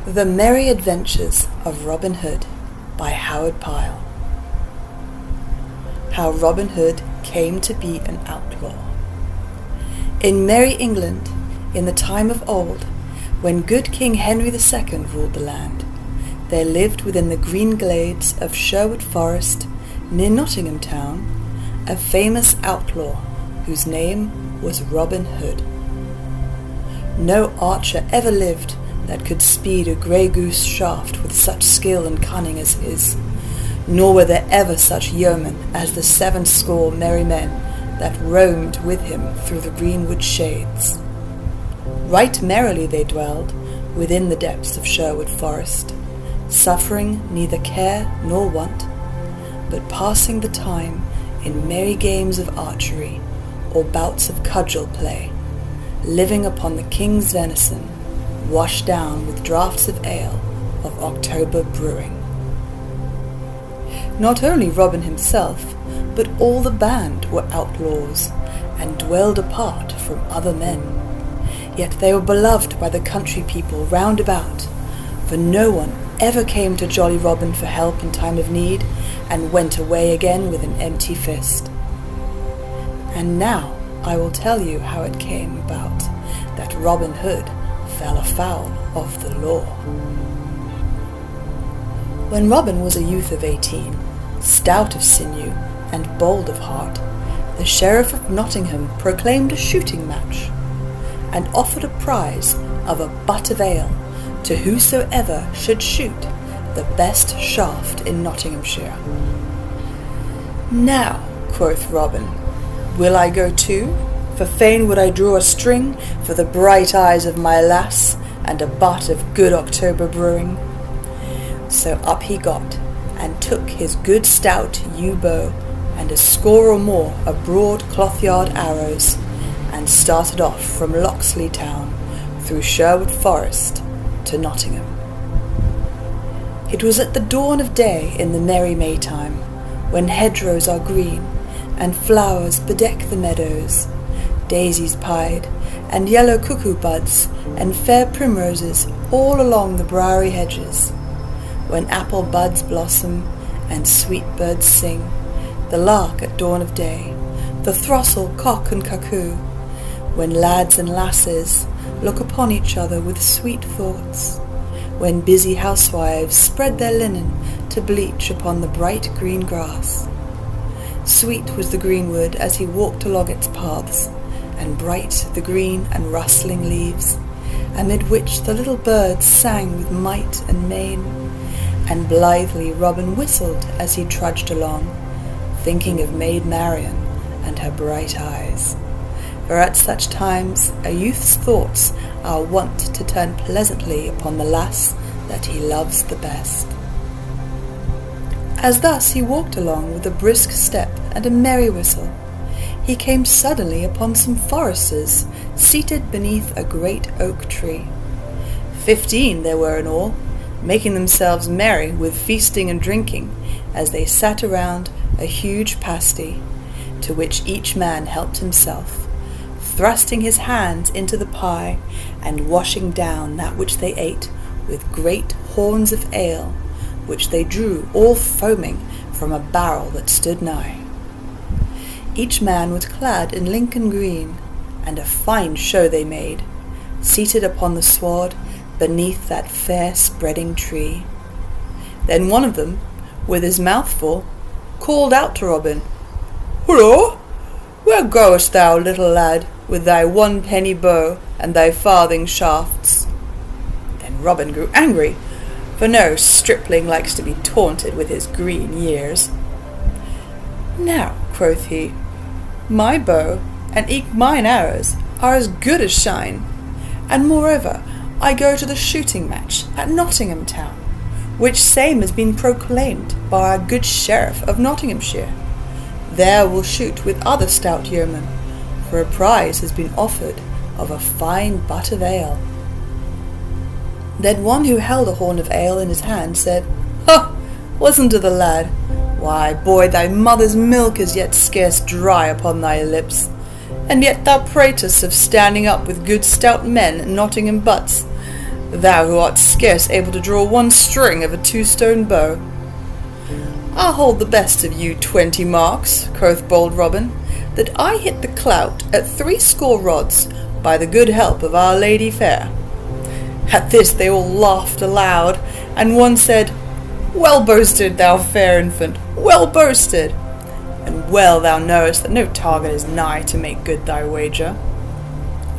The Merry Adventures of Robin Hood by Howard Pyle. How Robin Hood came to be an outlaw. In merry England, in the time of old, when good King Henry II ruled the land, there lived within the green glades of Sherwood Forest, near Nottingham town, a famous outlaw whose name was Robin Hood. No archer ever lived that could speed a grey goose shaft with such skill and cunning as his, nor were there ever such yeomen as the 70 merry men that roamed with him through the greenwood shades. Right merrily they dwelled within the depths of Sherwood Forest, suffering neither care nor want, but passing the time in merry games of archery or bouts of cudgel play, living upon the king's venison, washed down with draughts of ale of October brewing. Not only Robin himself, but all the band were outlaws, and dwelled apart from other men. Yet they were beloved by the country people round about, for no one ever came to jolly Robin for help in time of need, and went away again with an empty fist. And now I will tell you how it came about that Robin Hood fell afoul of the law. When Robin was a youth of 18, stout of sinew and bold of heart, the Sheriff of Nottingham proclaimed a shooting match, and offered a prize of a butt of ale to whosoever should shoot the best shaft in Nottinghamshire. Now, quoth Robin, will I go too? For fain would I draw a string for the bright eyes of my lass, and a butt of good October brewing. So up he got, and took his good stout yew bow, and a score or more of broad cloth-yard arrows, and started off from Locksley town, through Sherwood Forest, to Nottingham. It was at the dawn of day in the merry Maytime, when hedgerows are green, and flowers bedeck the meadows, daisies pied, and yellow cuckoo buds, and fair primroses all along the briery hedges, when apple buds blossom, and sweet birds sing, the lark at dawn of day, the throstle, cock, and cuckoo, when lads and lasses look upon each other with sweet thoughts, when busy housewives spread their linen to bleach upon the bright green grass. Sweet was the greenwood as he walked along its paths, and bright the green and rustling leaves, amid which the little birds sang with might and main, and blithely Robin whistled as he trudged along, thinking of Maid Marian and her bright eyes. For at such times a youth's thoughts are wont to turn pleasantly upon the lass that he loves the best. As thus he walked along with a brisk step and a merry whistle, he came suddenly upon some foresters seated beneath a great oak tree. 15 there were in all, making themselves merry with feasting and drinking, as they sat around a huge pasty, to which each man helped himself, thrusting his hands into the pie, and washing down that which they ate with great horns of ale, which they drew all foaming from a barrel that stood nigh. Each man was clad in Lincoln green, and a fine show they made, seated upon the sward beneath that fair spreading tree. Then one of them, with his mouth full, called out to Robin, "Hullo! Where goest thou, little lad, with thy 1 penny bow and thy farthing shafts?" Then Robin grew angry, for no stripling likes to be taunted with his green years. "Now," quoth he, "my bow and eke mine arrows are as good as shine, and moreover I go to the shooting match at Nottingham town, which same has been proclaimed by our good Sheriff of Nottinghamshire. There will shoot with other stout yeomen, for a prize has been offered of a fine butt of ale." Then one who held a horn of ale in his hand said, "Ha! Listen to the lad. Why, boy, thy mother's milk is yet scarce dry upon thy lips, and yet thou pratest of standing up with good stout men and Nottingham butts. thou who art scarce able to draw one string of a 2-stone bow. I'll hold the best of you 20 marks, quoth bold Robin, that I hit the clout at 60 rods, by the good help of Our Lady fair. At this they all laughed aloud, and one said, Well boasted, thou fair infant, well boasted! And well thou knowest that no target is nigh to make good thy wager.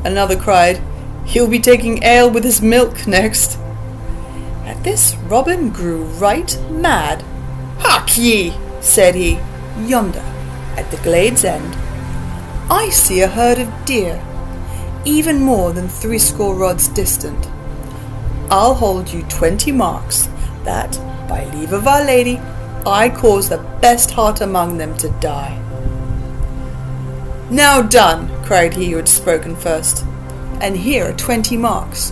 Another cried, He'll be taking ale with his milk next. At this Robin grew right mad. Hark ye, said he, yonder, at the glade's end, I see a herd of deer, even more than 60 rods distant. I'll hold you 20 marks, that, by leave of Our Lady, I cause the best heart among them to die. Now done, cried he who had spoken first, and here are 20 marks.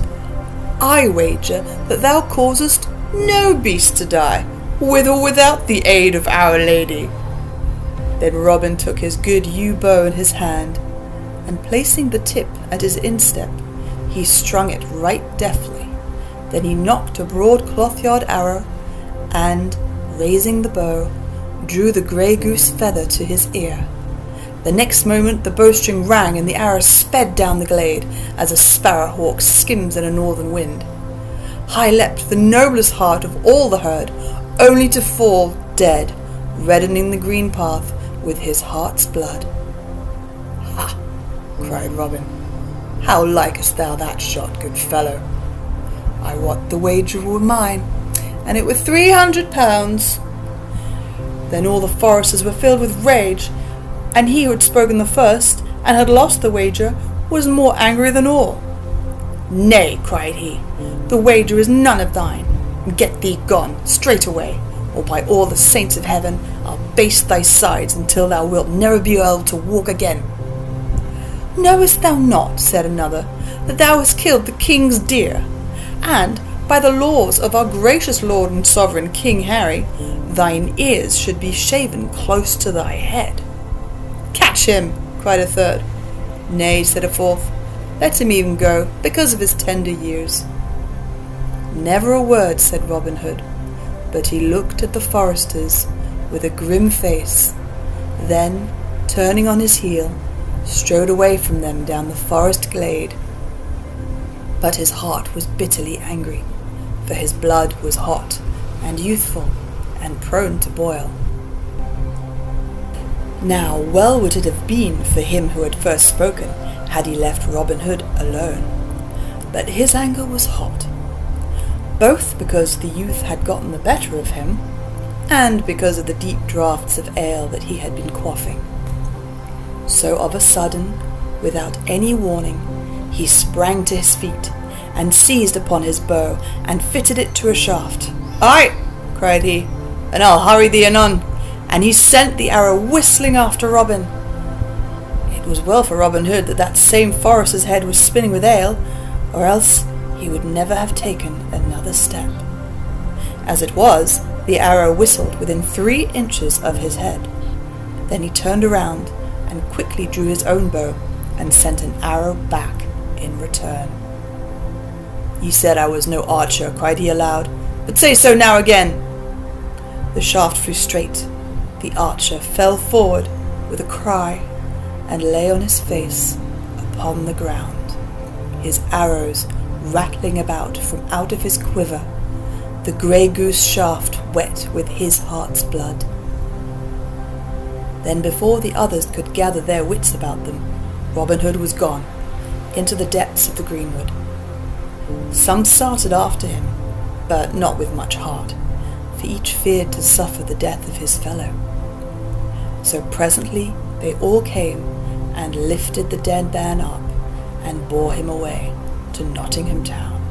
I wager that thou causest no beast to die, with or without the aid of Our Lady. Then Robin took his good yew bow in his hand, and placing the tip at his instep, he strung it right deftly. Then he knocked a broad cloth-yard arrow, and, raising the bow, drew the grey goose feather to his ear. The next moment the bowstring rang and the arrow sped down the glade, as a sparrow-hawk skims in a northern wind. High leapt the noblest heart of all the herd, only to fall dead, reddening the green path with his heart's blood. Ha! cried Robin, how likest thou that shot, good fellow? I wot the wager were mine, and it were 300 pounds. Then all the foresters were filled with rage, and he who had spoken the first, and had lost the wager, was more angry than all. Nay, cried he, the wager is none of thine. Get thee gone, straight away, or by all the saints of heaven, I'll baste thy sides until thou wilt never be able to walk again. Knowest thou not, said another, that thou hast killed the king's deer, and, by the laws of our gracious lord and sovereign King Harry, thine ears should be shaven close to thy head. Catch him, cried a third. Nay, said a fourth, let him even go, because of his tender years. Never a word said Robin Hood, but he looked at the foresters with a grim face, then, turning on his heel, strode away from them down the forest glade. But his heart was bitterly angry, for his blood was hot and youthful and prone to boil. Now well would it have been for him who had first spoken, had he left Robin Hood alone. But his anger was hot, both because the youth had gotten the better of him, and because of the deep draughts of ale that he had been quaffing. So of a sudden, without any warning, he sprang to his feet, and seized upon his bow, and fitted it to a shaft. Aye, cried he, and I'll hurry thee anon. And he sent the arrow whistling after Robin. It was well for Robin Hood that that same forester's head was spinning with ale, or else he would never have taken another step. As it was, the arrow whistled within 3 inches of his head. Then he turned around and quickly drew his own bow and sent an arrow back in return. Ye said I was no archer, cried he aloud, but say so now again. The shaft flew straight. The archer fell forward with a cry and lay on his face upon the ground, his arrows rattling about from out of his quiver, the grey goose shaft wet with his heart's blood. Then before the others could gather their wits about them, Robin Hood was gone into the depths of the greenwood. Some started after him, but not with much heart, for each feared to suffer the death of his fellow. So presently they all came and lifted the dead man up and bore him away to Nottingham town.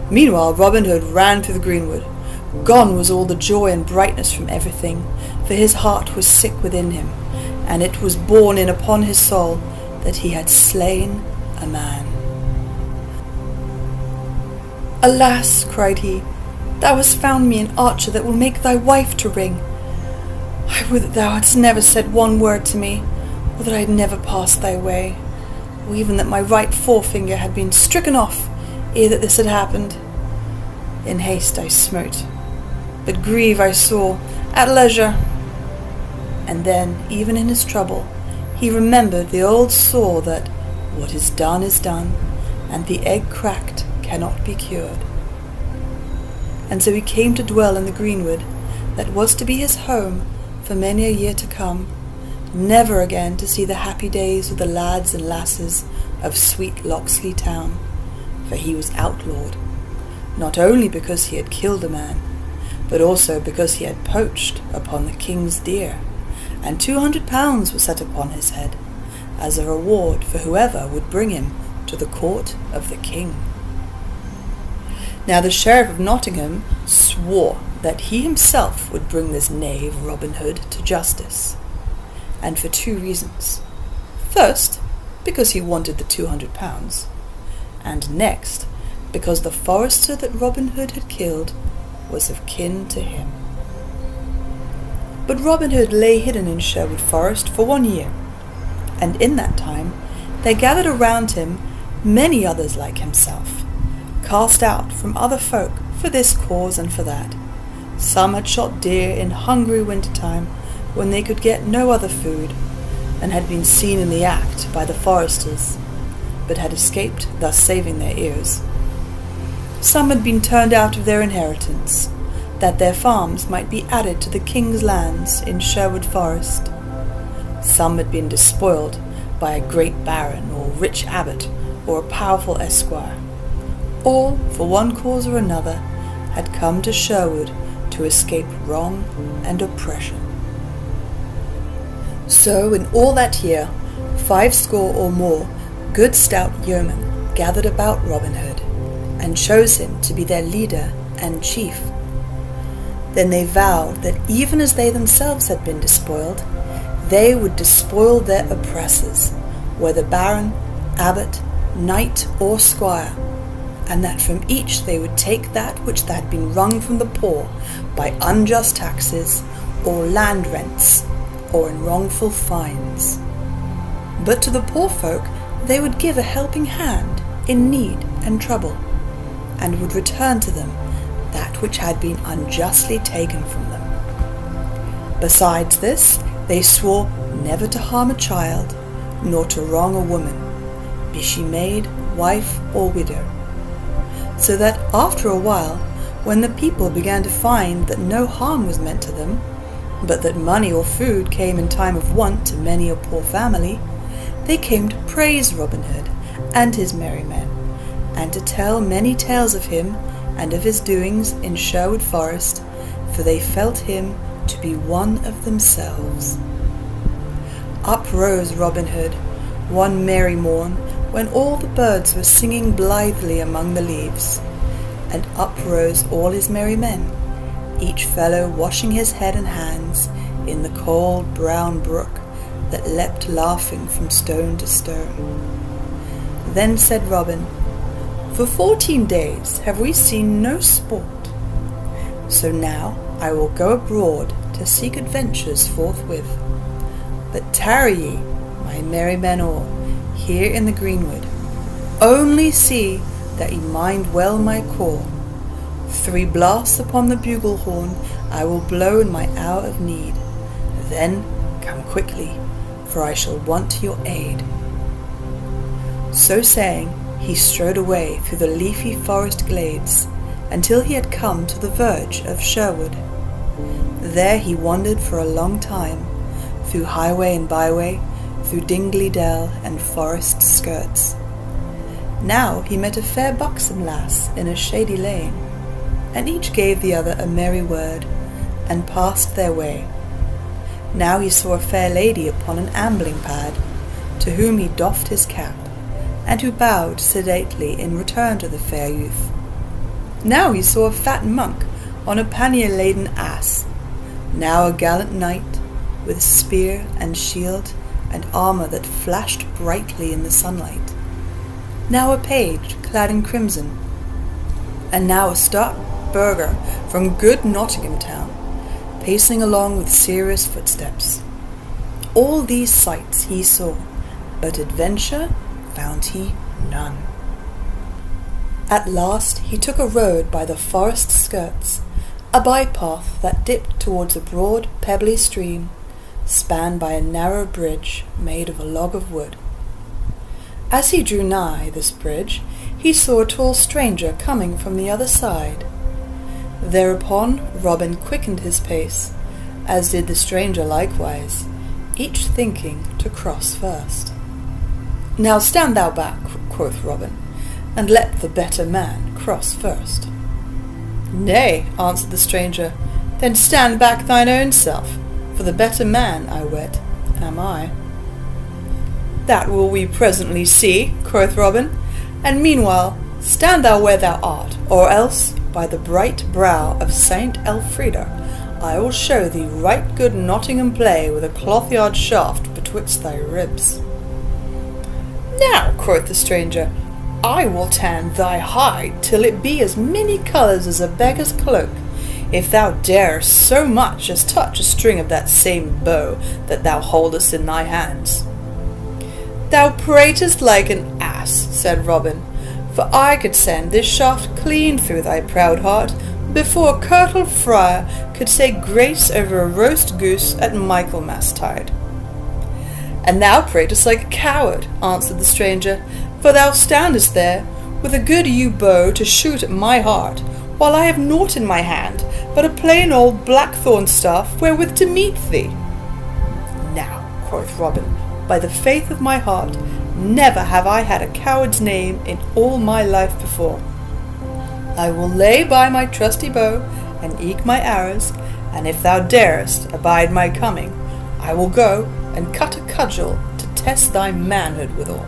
Meanwhile Robin Hood ran through the greenwood. Gone was all the joy and brightness from everything, for his heart was sick within him, and it was borne in upon his soul that he had slain a man. Alas, cried he, thou hast found me an archer that will make thy wife to ring. I would that thou hadst never said one word to me, or that I had never passed thy way, or even that my right forefinger had been stricken off ere that this had happened. In haste I smote, but grieve I saw at leisure. And then, even in his trouble, he remembered the old saw that what is done, and the egg cracked cannot be cured. And so he came to dwell in the greenwood that was to be his home for many a year to come, never again to see the happy days with the lads and lasses of sweet Locksley town, for he was outlawed, not only because he had killed a man, but also because he had poached upon the king's deer, and £200 was set upon his head, as a reward for whoever would bring him to the court of the king. Now the Sheriff of Nottingham swore that he himself would bring this knave Robin Hood to justice, and for 2 reasons. First, because he wanted the £200, and next, because the forester that Robin Hood had killed was of kin to him. But Robin Hood lay hidden in Sherwood Forest for 1 year, and in that time there gathered around him many others like himself, cast out from other folk for this cause and for that. Some had shot deer in hungry winter time when they could get no other food, and had been seen in the act by the foresters, but had escaped, thus saving their ears. Some had been turned out of their inheritance, that their farms might be added to the king's lands in Sherwood Forest. Some had been despoiled by a great baron or rich abbot or a powerful esquire. All, for one cause or another, had come to Sherwood to escape wrong and oppression. So in all that year 50 or more good stout yeomen gathered about Robin Hood, and chose him to be their leader and chief. Then they vowed that even as they themselves had been despoiled, they would despoil their oppressors, whether baron, abbot, knight, or squire, and that from each they would take that which had been wrung from the poor by unjust taxes, or land rents, or in wrongful fines. But to the poor folk they would give a helping hand in need and trouble, and would return to them that which had been unjustly taken from them. Besides this, they swore never to harm a child, nor to wrong a woman, be she maid, wife, or widow. So that after a while, when the people began to find that no harm was meant to them, but that money or food came in time of want to many a poor family, they came to praise Robin Hood and his merry men, and to tell many tales of him and of his doings in Sherwood Forest, for they felt him to be one of themselves. Up rose Robin Hood one merry morn, when all the birds were singing blithely among the leaves, and up rose all his merry men, each fellow washing his head and hands in the cold brown brook that leapt laughing from stone to stone. Then said Robin, "For 14 days have we seen no sport, so now I will go abroad to seek adventures forthwith. But tarry ye, my merry men all, here in the greenwood. Only see that ye mind well my call. 3 blasts upon the bugle horn I will blow in my hour of need. Then come quickly, for I shall want your aid." So saying, he strode away through the leafy forest glades until he had come to the verge of Sherwood. There he wandered for a long time, through highway and byway, through Dingley dell and forest skirts. Now he met a fair buxom lass in a shady lane, and each gave the other a merry word, and passed their way. Now he saw a fair lady upon an ambling pad, to whom he doffed his cap, and who bowed sedately in return to the fair youth. Now he saw a fat monk on a pannier-laden ass, now a gallant knight, with spear and shield and armour that flashed brightly in the sunlight, now a page clad in crimson, and now a stark burgher from good Nottingham town, pacing along with serious footsteps. All these sights he saw, but adventure found he none. At last he took a road by the forest skirts, a bypath that dipped towards a broad, pebbly stream, spanned by a narrow bridge made of a log of wood. As he drew nigh this bridge, he saw a tall stranger coming from the other side. Thereupon Robin quickened his pace, as did the stranger likewise, each thinking to cross first. "Now stand thou back," quoth Robin, "and let the better man cross first." "Nay," answered the stranger, "then stand back thine own self, for the better man, I wet, am I." "That will we presently see," quoth Robin, "and meanwhile stand thou where thou art, or else, by the bright brow of Saint Elfrida, I will show thee right good Nottingham play with a cloth-yard shaft betwixt thy ribs." "Now," quoth the stranger, "I will tan thy hide till it be as many colours as a beggar's cloak, if thou darest so much as touch a string of that same bow that thou holdest in thy hands." "Thou pratest like an ass," said Robin, "for I could send this shaft clean through thy proud heart before Curtal Friar could say grace over a roast goose at Michaelmas-tide." "And thou pratest like a coward," answered the stranger, "for thou standest there with a good yew bow to shoot at my heart, while I have naught in my hand but a plain old blackthorn staff wherewith to meet thee." "Now," quoth Robin, "by the faith of my heart, never have I had a coward's name in all my life before. I will lay by my trusty bow and eke my arrows, and if thou darest abide my coming, I will go and cut a cudgel to test thy manhood withal."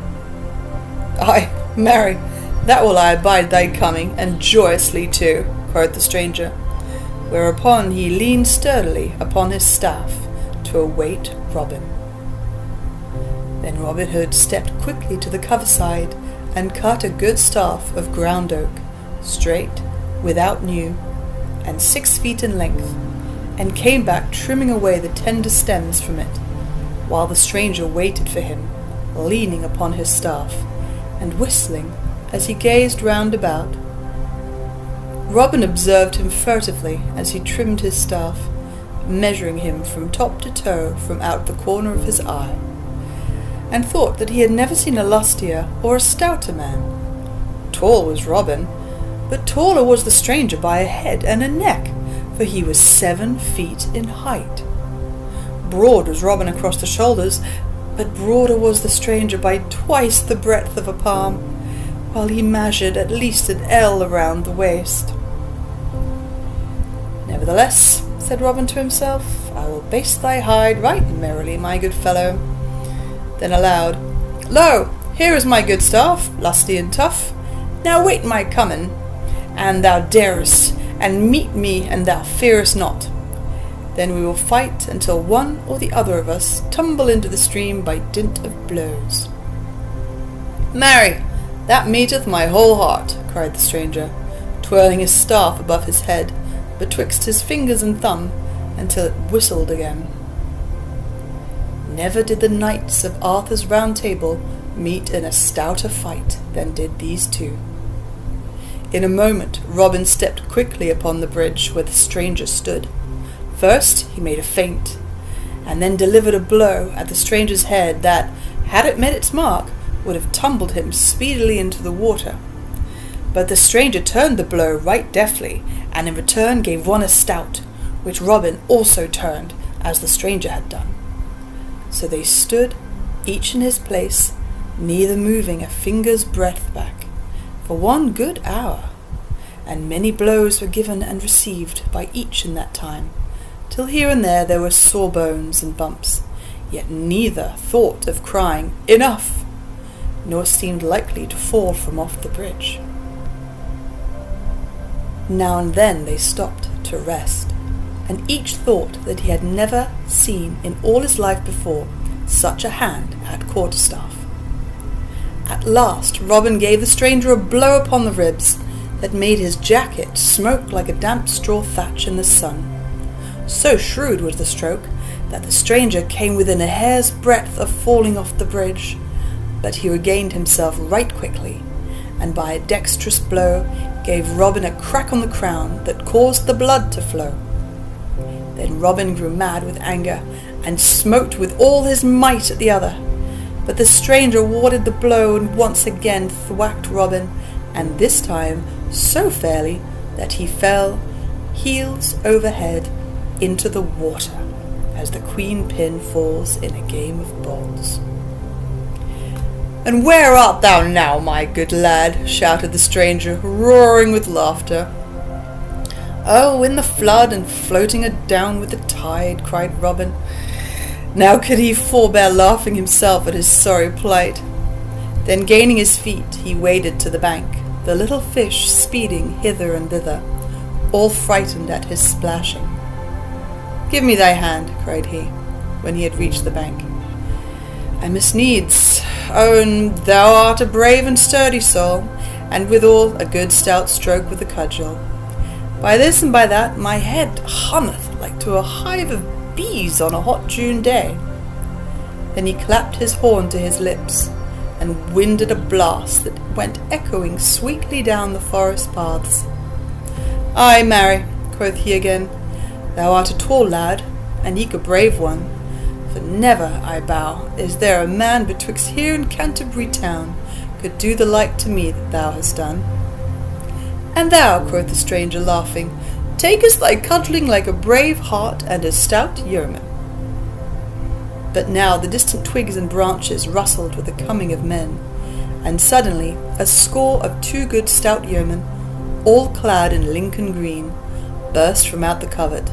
"Ay, marry, that will I abide thy coming, and joyously too," quoth the stranger, whereupon he leaned sturdily upon his staff to await Robin. Then Robin Hood stepped quickly to the cover-side and cut a good staff of ground oak, straight, without new, and 6 feet in length, and came back trimming away the tender stems from it, while the stranger waited for him, leaning upon his staff, and whistling as he gazed round about. Robin observed him furtively as he trimmed his staff, measuring him from top to toe from out the corner of his eye, and thought that he had never seen a lustier or a stouter man. Tall was Robin, but taller was the stranger by a head and a neck, for he was 7 feet in height. Broad was Robin across the shoulders, but broader was the stranger by twice the breadth of a palm, while he measured at least an ell around the waist. "Nevertheless," said Robin to himself, "I will baste thy hide right merrily, my good fellow." Then aloud, "Lo, here is my good staff, lusty and tough. Now wait my coming, and thou darest, and meet me, and thou fearest not. Then we will fight until one or the other of us tumble into the stream by dint of blows." "Marry, that meeteth my whole heart," cried the stranger, twirling his staff above his head, betwixt his fingers and thumb, until it whistled again. Never did the knights of Arthur's Round Table meet in a stouter fight than did these two. In a moment Robin stepped quickly upon the bridge where the stranger stood. First he made a feint, and then delivered a blow at the stranger's head that, had it met its mark, would have tumbled him speedily into the water. But the stranger turned the blow right deftly, and in return gave one a stout, which Robin also turned, as the stranger had done. So they stood, each in his place, neither moving a finger's breadth back, for one good hour, and many blows were given and received by each in that time, till here and there were sore bones and bumps, yet neither thought of crying "Enough!" nor seemed likely to fall from off the bridge. Now and then they stopped to rest, and each thought that he had never seen in all his life before such a hand at quarterstaff. At last Robin gave the stranger a blow upon the ribs that made his jacket smoke like a damp straw thatch in the sun. So shrewd was the stroke that the stranger came within a hair's breadth of falling off the bridge, but he regained himself right quickly, and by a dexterous blow gave Robin a crack on the crown that caused the blood to flow. Then Robin grew mad with anger, and smote with all his might at the other. But the stranger warded the blow, and once again thwacked Robin, and this time so fairly that he fell, heels over head, into the water, as the queen pin falls in a game of bowls. "And where art thou now, my good lad?" shouted the stranger, roaring with laughter. "Oh, in the flood, and floating adown with the tide," cried Robin. Now could he forbear laughing himself at his sorry plight. Then gaining his feet, he waded to the bank, the little fish speeding hither and thither, all frightened at his splashing. "Give me thy hand," cried he, when he had reached the bank. "I must needs. Oh, thou art a brave and sturdy soul, and withal a good stout stroke with the cudgel. By this and by that, my head hummeth like to a hive of bees on a hot June day." Then he clapped his horn to his lips, and winded a blast that went echoing sweetly down the forest paths. "Ay, marry," quoth he again, "thou art a tall lad, and eke a brave one, for never, I bow, is there a man betwixt here and Canterbury town could do the like to me that thou hast done." "And thou," quoth the stranger, laughing, "takest thy cudgelling like a brave heart and a stout yeoman." But now the distant twigs and branches rustled with the coming of men, and suddenly a score of 2 good stout yeomen, all clad in Lincoln green, burst from out the covert,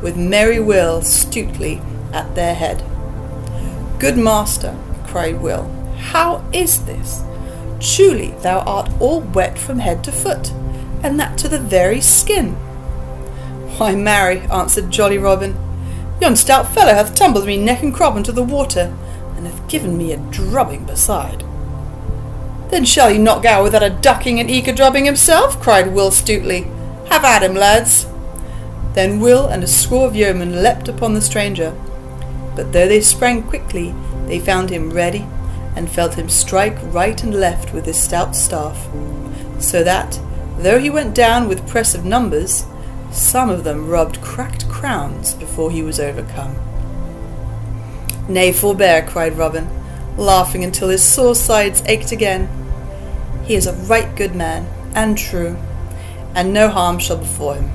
with merry Will Stutely at their head. "Good master," cried Will, "how is this? Truly thou art all wet from head to foot, and that to the very skin." "Why, marry," answered jolly Robin, "yon stout fellow hath tumbled me neck and crop into the water, and hath given me a drubbing beside." "Then shall he not go without a ducking and eke a drubbing himself?" cried Will Stutely. "Have at him, lads." Then Will and a score of yeomen leapt upon the stranger, but though they sprang quickly, they found him ready, and felt him strike right and left with his stout staff, so that, though he went down with press of numbers, some of them rubbed cracked crowns before he was overcome. "Nay, forbear," cried Robin, laughing until his sore sides ached again. "He is a right good man, and true, and no harm shall befall him.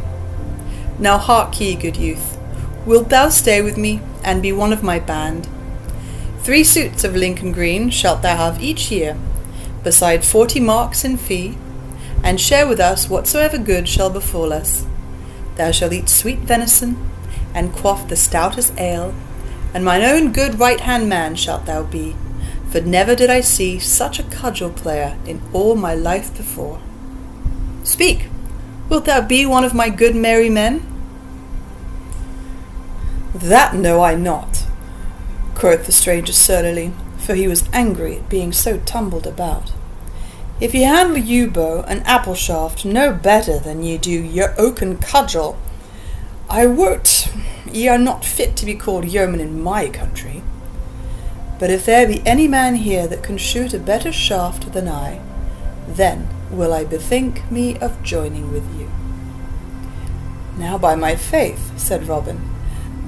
Now hark ye, good youth, wilt thou stay with me, and be one of my band? 3 suits of Lincoln green shalt thou have each year, beside 40 marks in fee, and share with us whatsoever good shall befall us. Thou shalt eat sweet venison, and quaff the stoutest ale, and mine own good right-hand man shalt thou be, for never did I see such a cudgel player in all my life before. Speak, wilt thou be one of my good merry men?" "That know I not," quoth the stranger surlily, for he was angry at being so tumbled about. "If ye handle yew bow and apple shaft no better than ye do your oaken cudgel, I wot ye are not fit to be called yeomen in my country. But if there be any man here that can shoot a better shaft than I, then will I bethink me of joining with you." "Now by my faith," said Robin,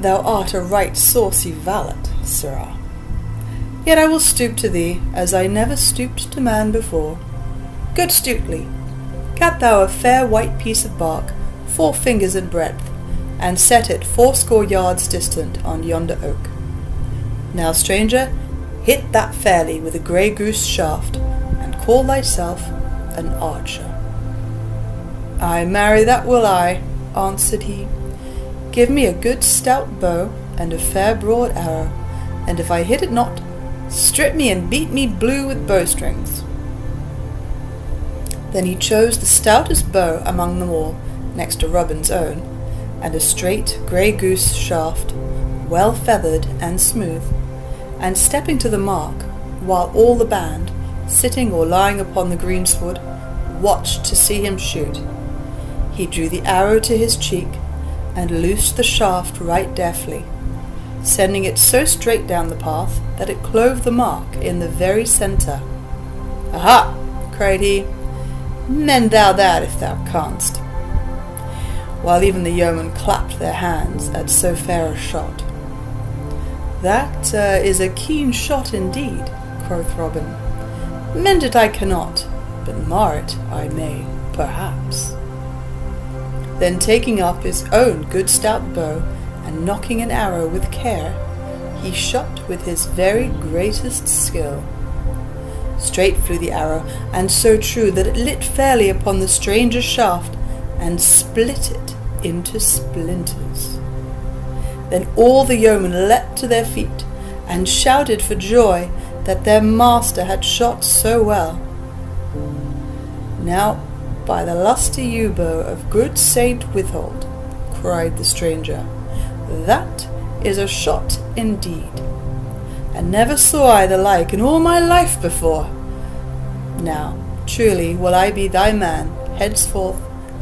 "thou art a right saucy valet, sirrah. Yet I will stoop to thee, as I never stooped to man before. Good Stutely, cut thou a fair white piece of bark, 4 fingers in breadth, and set it 80 yards distant on yonder oak. Now, stranger, hit that fairly with a grey goose shaft, and call thyself an archer." "Ay, marry, that will I," answered he. "Give me a good stout bow, and a fair broad arrow, and if I hit it not, strip me and beat me blue with bowstrings." Then he chose the stoutest bow among them all, next to Robin's own, and a straight grey goose shaft, well feathered and smooth, and stepping to the mark, while all the band, sitting or lying upon the greensward, watched to see him shoot, he drew the arrow to his cheek, and loosed the shaft right deftly, sending it so straight down the path that it clove the mark in the very centre. "Aha!" cried he, Mend thou that if thou canst. While even the yeomen clapped their hands at so fair a shot. That is a keen shot indeed, quoth Robin. Mend it I cannot, but mar it I may, perhaps. Then taking up his own good stout bow, and nocking an arrow with care, he shot with his very greatest skill. Straight flew the arrow, and so true that it lit fairly upon the stranger's shaft, and split it into splinters. Then all the yeomen leapt to their feet, and shouted for joy that their master had shot so well. Now, by the lusty yew-bow of good Saint Withold, cried the stranger, that is a shot indeed, and never saw I the like in all my life before. Now, truly will I be thy man henceforth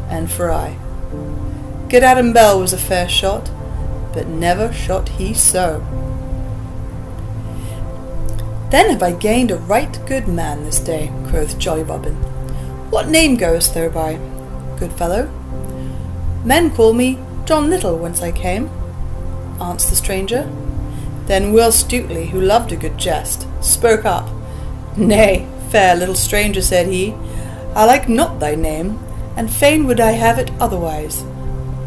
and for aye. Good Adam Bell was a fair shot, but never shot he so. Then have I gained a right good man this day, quoth jolly Robin. What name goest thou by, good fellow? Men call me John Little whence I came, answered the stranger. Then Will Stutely, who loved a good jest, spoke up. Nay, fair little stranger, said he, I like not thy name, and fain would I have it otherwise.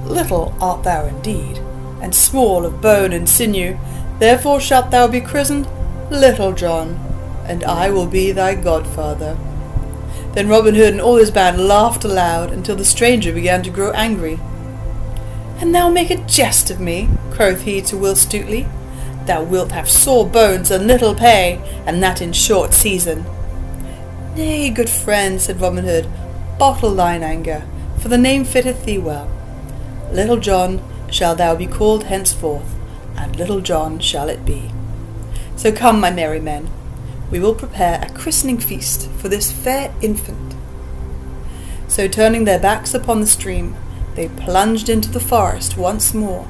Little art thou indeed, and small of bone and sinew, therefore shalt thou be christened Little John, and I will be thy godfather. Then Robin Hood and all his band laughed aloud until the stranger began to grow angry. And thou make a jest of me, quoth he to Will Stutely. Thou wilt have sore bones and little pay, and that in short season. Nay, good friend, said Robin Hood, bottle thine anger, for the name fitteth thee well. Little John shall thou be called henceforth, and Little John shall it be. So come, my merry men, we will prepare a christening feast for this fair infant. So turning their backs upon the stream, they plunged into the forest once more,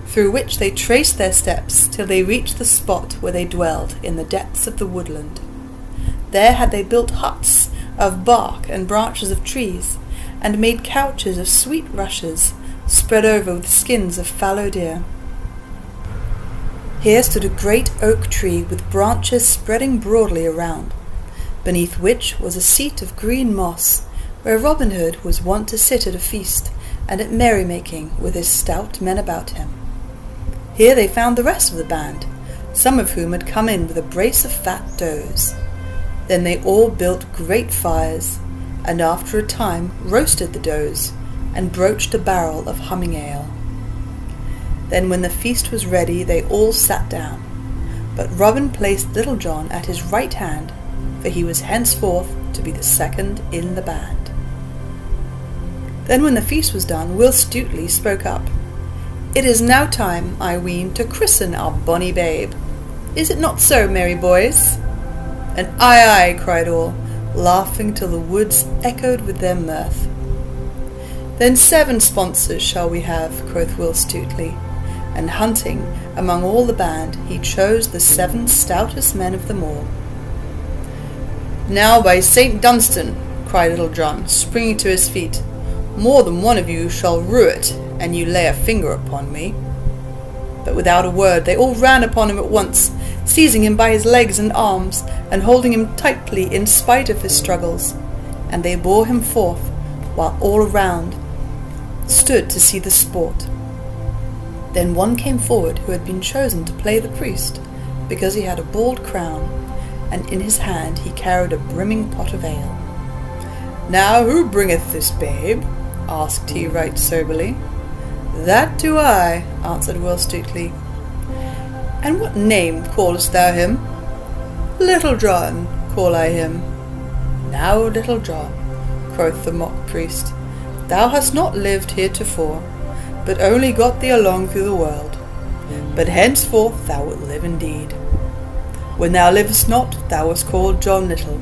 through which they traced their steps till they reached the spot where they dwelled in the depths of the woodland. There had they built huts of bark and branches of trees, and made couches of sweet rushes, spread over with skins of fallow deer. Here stood a great oak tree with branches spreading broadly around, beneath which was a seat of green moss, where Robin Hood was wont to sit at a feast, and at merrymaking with his stout men about him. Here they found the rest of the band, some of whom had come in with a brace of fat does. Then they all built great fires, and after a time roasted the does, and broached a barrel of humming ale. Then when the feast was ready they all sat down, but Robin placed Little John at his right hand, for he was henceforth to be the second in the band. Then when the feast was done, Will Stutely spoke up. It is now time, I ween, to christen our bonny babe. Is it not so, merry boys? And aye, aye, cried all, laughing till the woods echoed with their mirth. Then 7 sponsors shall we have, quoth Will Stutely, and hunting among all the band, he chose the 7 stoutest men of them all. Now by St. Dunstan, cried Little John, springing to his feet, more than one of you shall rue it, and you lay a finger upon me. But without a word they all ran upon him at once, seizing him by his legs and arms, and holding him tightly in spite of his struggles, and they bore him forth, while all around stood to see the sport. Then one came forward who had been chosen to play the priest, because he had a bald crown, and in his hand he carried a brimming pot of ale. Now who bringeth this babe? Asked he right soberly. That do I, answered Will Stutely. And what name callest thou him? Little John, call I him. Now, Little John, quoth the mock priest, thou hast not lived heretofore, but only got thee along through the world. But henceforth thou wilt live indeed. When thou livest not, thou wast called John Little.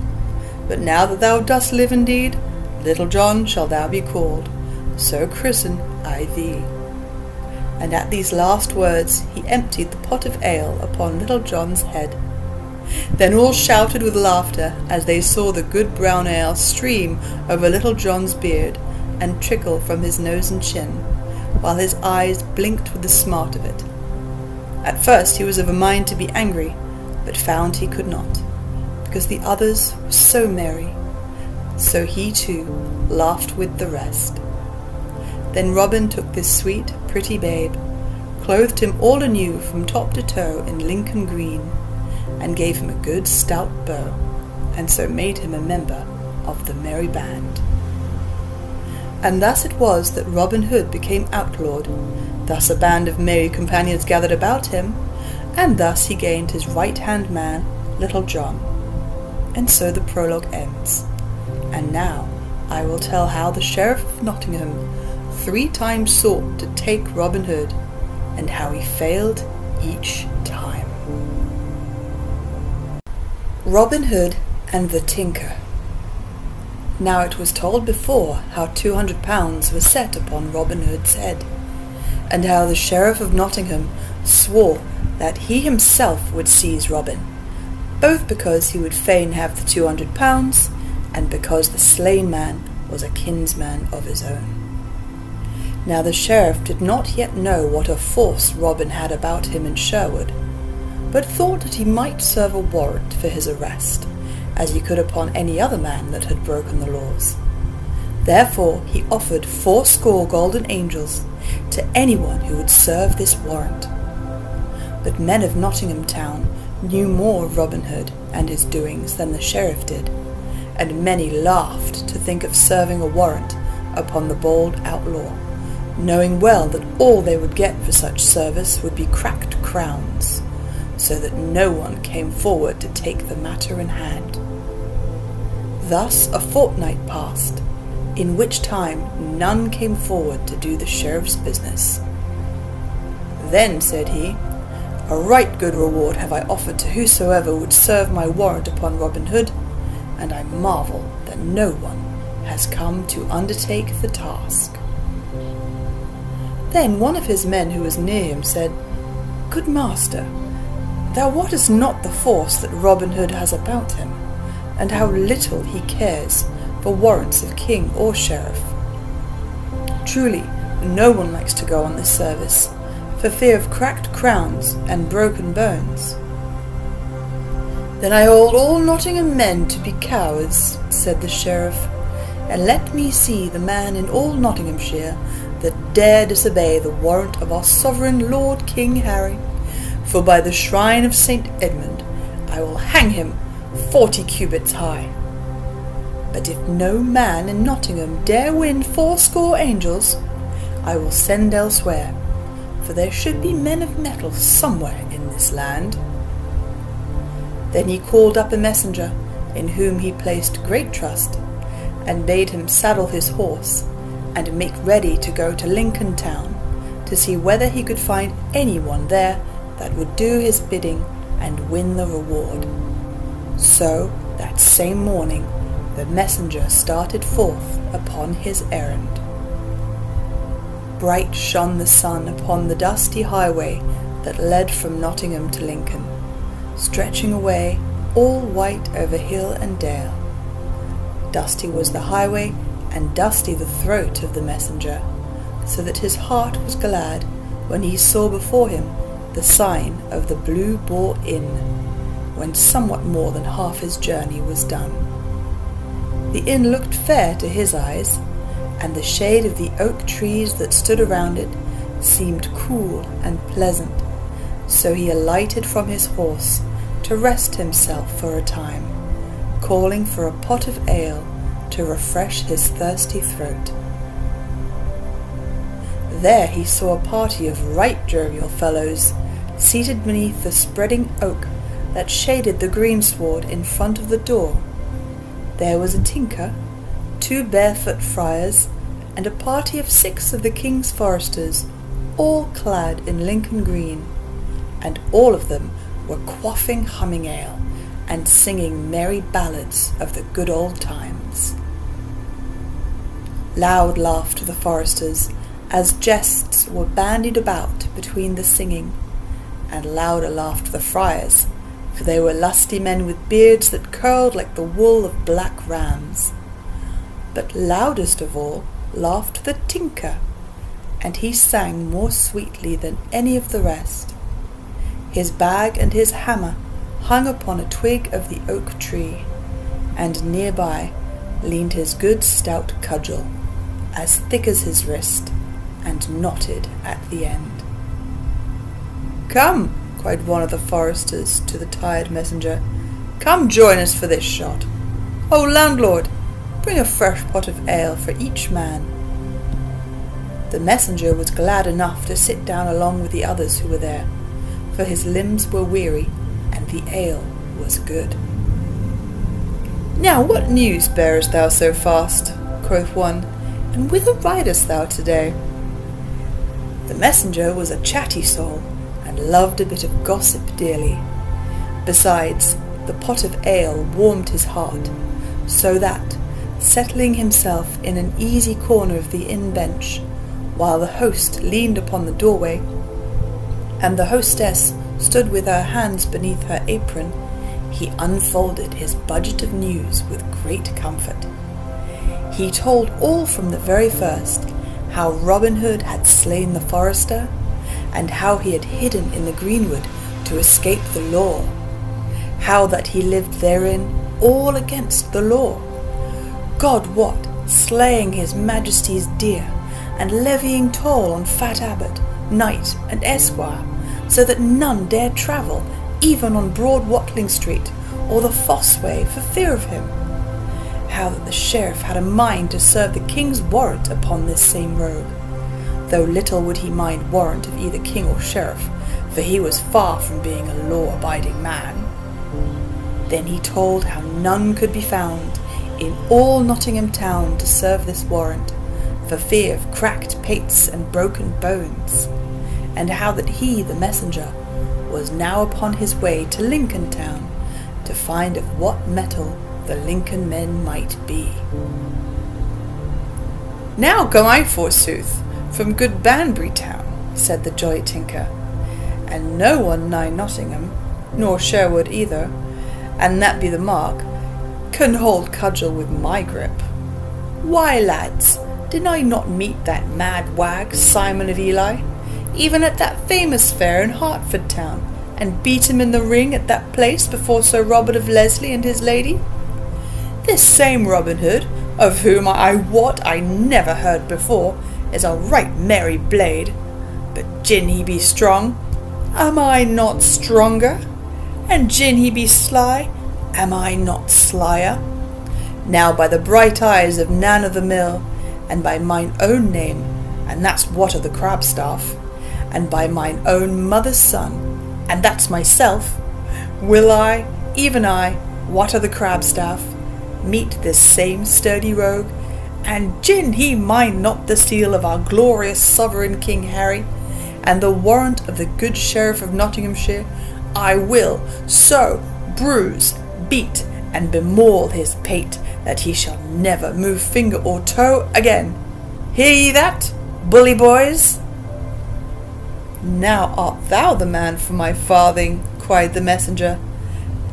But now that thou dost live indeed, Little John shall thou be called. So christen I thee. And at these last words he emptied the pot of ale upon Little John's head. Then all shouted with laughter as they saw the good brown ale stream over Little John's beard and trickle from his nose and chin, while his eyes blinked with the smart of it. At first he was of a mind to be angry, but found he could not, because the others were so merry. So he too laughed with the rest. Then Robin took this sweet, pretty babe, clothed him all anew from top to toe in Lincoln green, and gave him a good stout bow, and so made him a member of the merry band. And thus it was that Robin Hood became outlawed, thus a band of merry companions gathered about him, and thus he gained his right-hand man, Little John. And so the prologue ends. And now I will tell how the Sheriff of Nottingham 3 times sought to take Robin Hood, and how he failed each time. Robin Hood and the Tinker. Now it was told before how £200 was set upon Robin Hood's head, and how the Sheriff of Nottingham swore that he himself would seize Robin, both because he would fain have the £200, and because the slain man was a kinsman of his own. Now the sheriff did not yet know what a force Robin had about him in Sherwood, but thought that he might serve a warrant for his arrest, as he could upon any other man that had broken the laws. Therefore he offered 80 golden angels to anyone who would serve this warrant. But men of Nottingham town knew more of Robin Hood and his doings than the sheriff did, and many laughed to think of serving a warrant upon the bold outlaw, knowing well that all they would get for such service would be cracked crowns, so that no one came forward to take the matter in hand. Thus a fortnight passed, in which time none came forward to do the sheriff's business. Then said he, "A right good reward have I offered to whosoever would serve my warrant upon Robin Hood, and I marvel that no one has come to undertake the task." Then one of his men who was near him said, "Good master, thou wottest not the force that Robin Hood has about him, and how little he cares for warrants of king or sheriff. Truly, no one likes to go on this service, for fear of cracked crowns and broken bones." "Then I hold all Nottingham men to be cowards," said the sheriff, "and let me see the man in all Nottinghamshire that dare disobey the warrant of our sovereign Lord King Harry, for by the shrine of St. Edmund I will hang him 40 cubits high. But if no man in Nottingham dare win 80 angels, I will send elsewhere, for there should be men of metal somewhere in this land." Then he called up a messenger, in whom he placed great trust, and bade him saddle his horse, and make ready to go to Lincoln town, to see whether he could find anyone there that would do his bidding and win the reward. So that same morning the messenger started forth upon his errand. Bright shone the sun upon the dusty highway that led from Nottingham to Lincoln, stretching away all white over hill and dale. Dusty was the highway, and dusty the throat of the messenger, so that his heart was glad when he saw before him the sign of the Blue Boar Inn, when somewhat more than half his journey was done. The inn looked fair to his eyes, and the shade of the oak trees that stood around it seemed cool and pleasant, so he alighted from his horse to rest himself for a time, calling for a pot of ale to refresh his thirsty throat. There he saw a party of right jovial fellows, seated beneath the spreading oak that shaded the greensward in front of the door. There was a tinker, 2 barefoot friars, and a party of 6 of the king's foresters, all clad in Lincoln green, and all of them were quaffing humming ale, and singing merry ballads of the good old times. Loud laughed the foresters, as jests were bandied about between the singing, and louder laughed the friars, for they were lusty men with beards that curled like the wool of black rams. But loudest of all laughed the tinker, and he sang more sweetly than any of the rest. His bag and his hammer hung upon a twig of the oak tree, and nearby leaned his good stout cudgel, as thick as his wrist, and knotted at the end. "Come," cried one of the foresters to the tired messenger, "come join us for this shot. O landlord, bring a fresh pot of ale for each man." The messenger was glad enough to sit down along with the others who were there, for his limbs were weary, and the ale was good. "Now what news bearest thou so fast?" quoth one, "and whither ridest thou today?" The messenger was a chatty soul, and loved a bit of gossip dearly. Besides, the pot of ale warmed his heart, so that, settling himself in an easy corner of the inn bench, while the host leaned upon the doorway, and the hostess stood with her hands beneath her apron, he unfolded his budget of news with great comfort. He told all from the very first, how Robin Hood had slain the forester, and how he had hidden in the greenwood to escape the law, how that he lived therein all against the law, God wot, slaying his majesty's deer, and levying toll on fat abbot, knight, and esquire, so that none dared travel, even on broad Watling Street, or the Fosse Way, for fear of him. How that the sheriff had a mind to serve the king's warrant upon this same rogue, though little would he mind warrant of either king or sheriff, for he was far from being a law-abiding man. Then he told how none could be found in all Nottingham town to serve this warrant, for fear of cracked pates and broken bones, and how that he, the messenger, was now upon his way to Lincoln town, to find of what metal the Lincoln men might be. "Now come I, forsooth, from good Banbury town," said the jolly tinker, "and no one nigh Nottingham, nor Sherwood either, and that be the mark, can hold cudgel with my grip. Why, lads, did I not meet that mad wag, Simon of Ely, even at that famous fair in Hertford town, and beat him in the ring at that place before Sir Robert of Leslie and his lady? This same Robin Hood, of whom I wot I never heard before, is a right merry blade, but gin he be strong, am I not stronger? And gin he be sly, am I not slyer? Now by the bright eyes of Nan of the Mill, and by mine own name, and that's Wat of the Crabstaff, and by mine own mother's son, and that's myself, will I, even I, Wat of the Crabstaff, meet this same sturdy rogue, and gin he mind not the seal of our glorious sovereign King Harry, and the warrant of the good Sheriff of Nottinghamshire, I will so bruise, beat, and bemaul his pate, that he shall never move finger or toe again. Hear ye that, bully boys?" "Now art thou the man for my farthing," cried the messenger,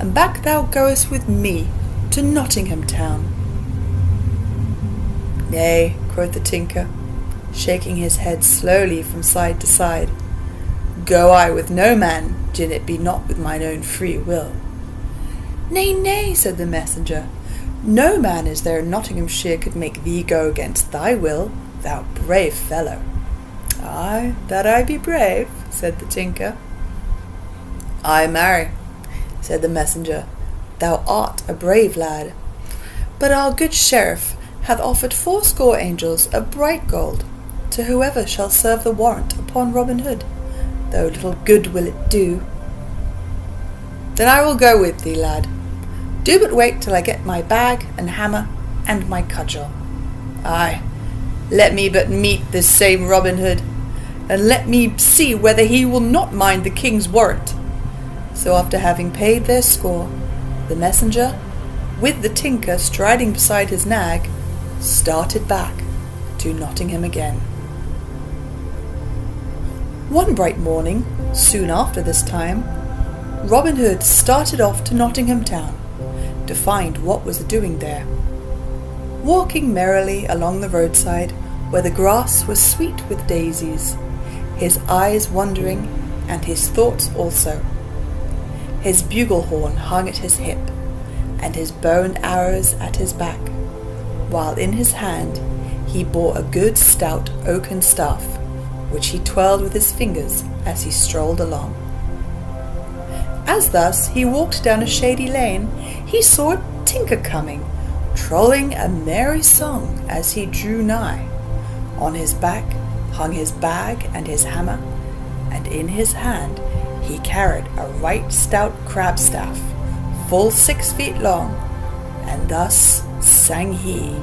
"and back thou goest with me to Nottingham town." "Nay," quoth the tinker, shaking his head slowly from side to side, "go I with no man, gin it be not with mine own free will." "Nay, nay," said the messenger, "no man is there in Nottinghamshire could make thee go against thy will, thou brave fellow." "Ay, that I be brave," said the tinker. "Ay, marry," said the messenger, "thou art a brave lad. But our good sheriff hath offered 80 angels of bright gold to whoever shall serve the warrant upon Robin Hood, though little good will it do." "Then I will go with thee, lad. Do but wait till I get my bag and hammer and my cudgel. Ay, let me but meet this same Robin Hood, and let me see whether he will not mind the king's warrant." So after having paid their score, the messenger, with the tinker striding beside his nag, started back to Nottingham again. One bright morning, soon after this time, Robin Hood started off to Nottingham town to find what was doing there. Walking merrily along the roadside where the grass was sweet with daisies, his eyes wandering and his thoughts also. His bugle horn hung at his hip, and his bow and arrows at his back, while in his hand he bore a good stout oaken staff, which he twirled with his fingers as he strolled along. As thus he walked down a shady lane, he saw a tinker coming, trolling a merry song as he drew nigh. On his back hung his bag and his hammer, and in his hand he carried a right stout crabstaff, full 6 feet long, and thus sang he.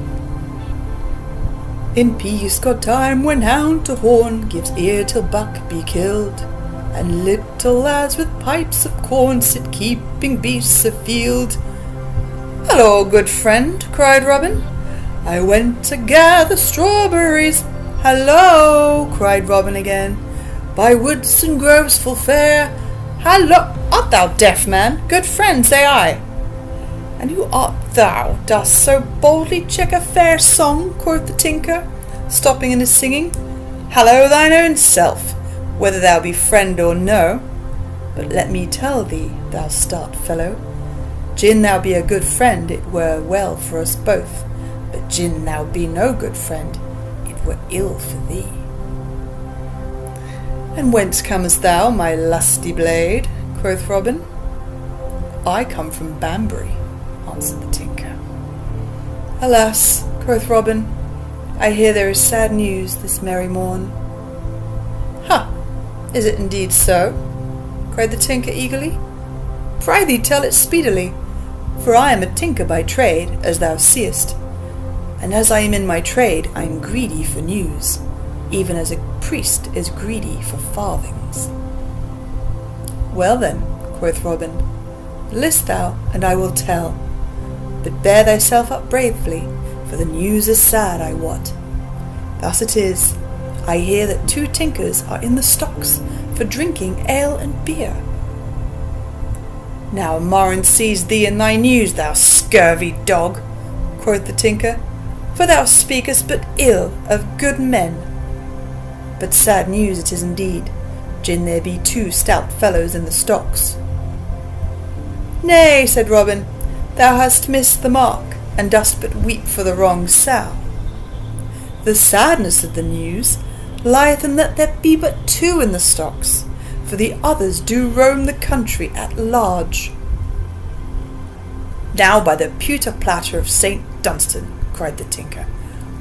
In peace-god time, when hound to horn gives ear till buck be killed, and little lads with pipes of corn sit keeping beasts afield. "Hello, good friend," cried Robin, "I went to gather strawberries." "Hallo," cried Robin again, "by woods and groves full fair." "Hallo, art thou deaf, man? Good friend, say I." "And who art thou, dost so boldly check a fair song?" quoth the tinker, stopping in his singing. "Hallo, thine own self, whether thou be friend or no. But let me tell thee, thou stout fellow, gin thou be a good friend, it were well for us both, but gin thou be no good friend, it were ill for thee." "And whence comest thou, my lusty blade?" quoth Robin. "I come from Banbury," answered the tinker. "Alas," quoth Robin, "I hear there is sad news this merry morn." "Ha! Is it indeed so?" cried the tinker eagerly. "Prithee tell it speedily, for I am a tinker by trade, as thou seest, and as I am in my trade I am greedy for news, even as a priest is greedy for farthings." "Well then," quoth Robin, "list thou, and I will tell. But bear thyself up bravely, for the news is sad, I wot. Thus it is, I hear that 2 tinkers are in the stocks for drinking ale and beer." "Now Moran seize thee in thy news, thou scurvy dog," quoth the tinker, "for thou speakest but ill of good men. But sad news it is indeed, gin there be 2 stout fellows in the stocks." "Nay," said Robin, "thou hast missed the mark, and dost but weep for the wrong sow. The sadness of the news lieth in that there be but 2 in the stocks, for the others do roam the country at large." "Now by the pewter platter of St. Dunstan," cried the tinker,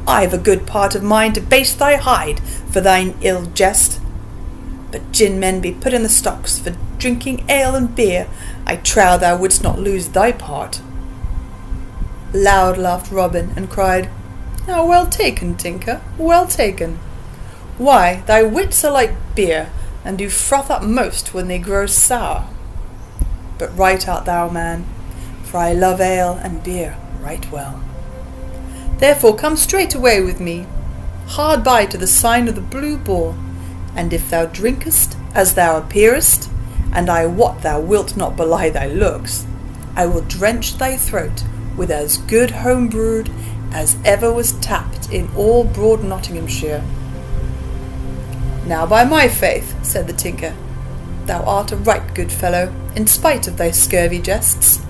"I've a good part of mind to baste thy hide for thine ill jest. But gin men be put in the stocks for drinking ale and beer, I trow thou wouldst not lose thy part." Loud laughed Robin, and cried, "Now well taken, tinker, well taken. Why, thy wits are like beer, and do froth up most when they grow sour. But right art thou, man, for I love ale and beer right well. Therefore come straight away with me, hard by to the sign of the Blue Boar, and if thou drinkest as thou appearest, and I wot thou wilt not belie thy looks, I will drench thy throat with as good home brewed as ever was tapped in all broad Nottinghamshire." "Now by my faith," said the tinker, "thou art a right good fellow, in spite of thy scurvy jests.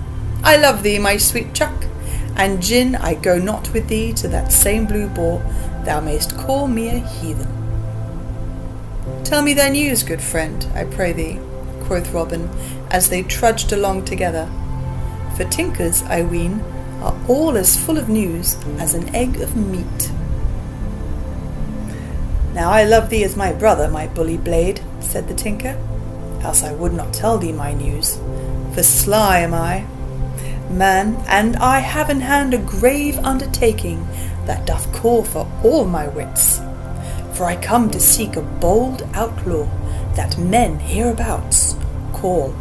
I love thee, my sweet chuck, and gin I go not with thee to that same Blue Boar, thou mayst call me a heathen." "Tell me thy news, good friend, I pray thee," quoth Robin, as they trudged along together. For tinkers, I ween, are all as full of news as an egg of meat. "Now I love thee as my brother, my bully blade," said the tinker, "else I would not tell thee my news, for sly am I, man, and I have in hand a grave undertaking that doth call for all my wits. For I come to seek a bold outlaw that men hereabouts call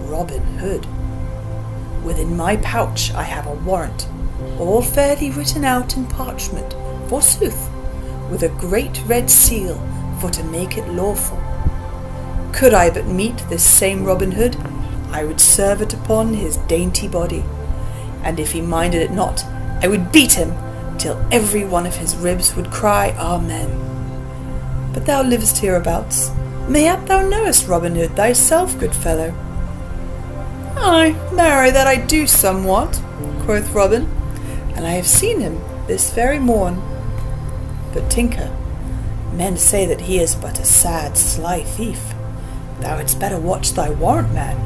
Robin Hood. Within my pouch I have a warrant, all fairly written out in parchment, forsooth, with a great red seal for to make it lawful. Could I but meet this same Robin Hood, I would serve it upon his dainty body, and if he minded it not, I would beat him till every one of his ribs would cry Amen. But thou livest hereabouts. Mayhap thou knowest Robin Hood thyself, good fellow. Ay, marry, that I do somewhat, quoth Robin, and I have seen him this very morn. But, Tinker, men say that he is but a sad, sly thief. Thou hadst better watch thy warrant, man,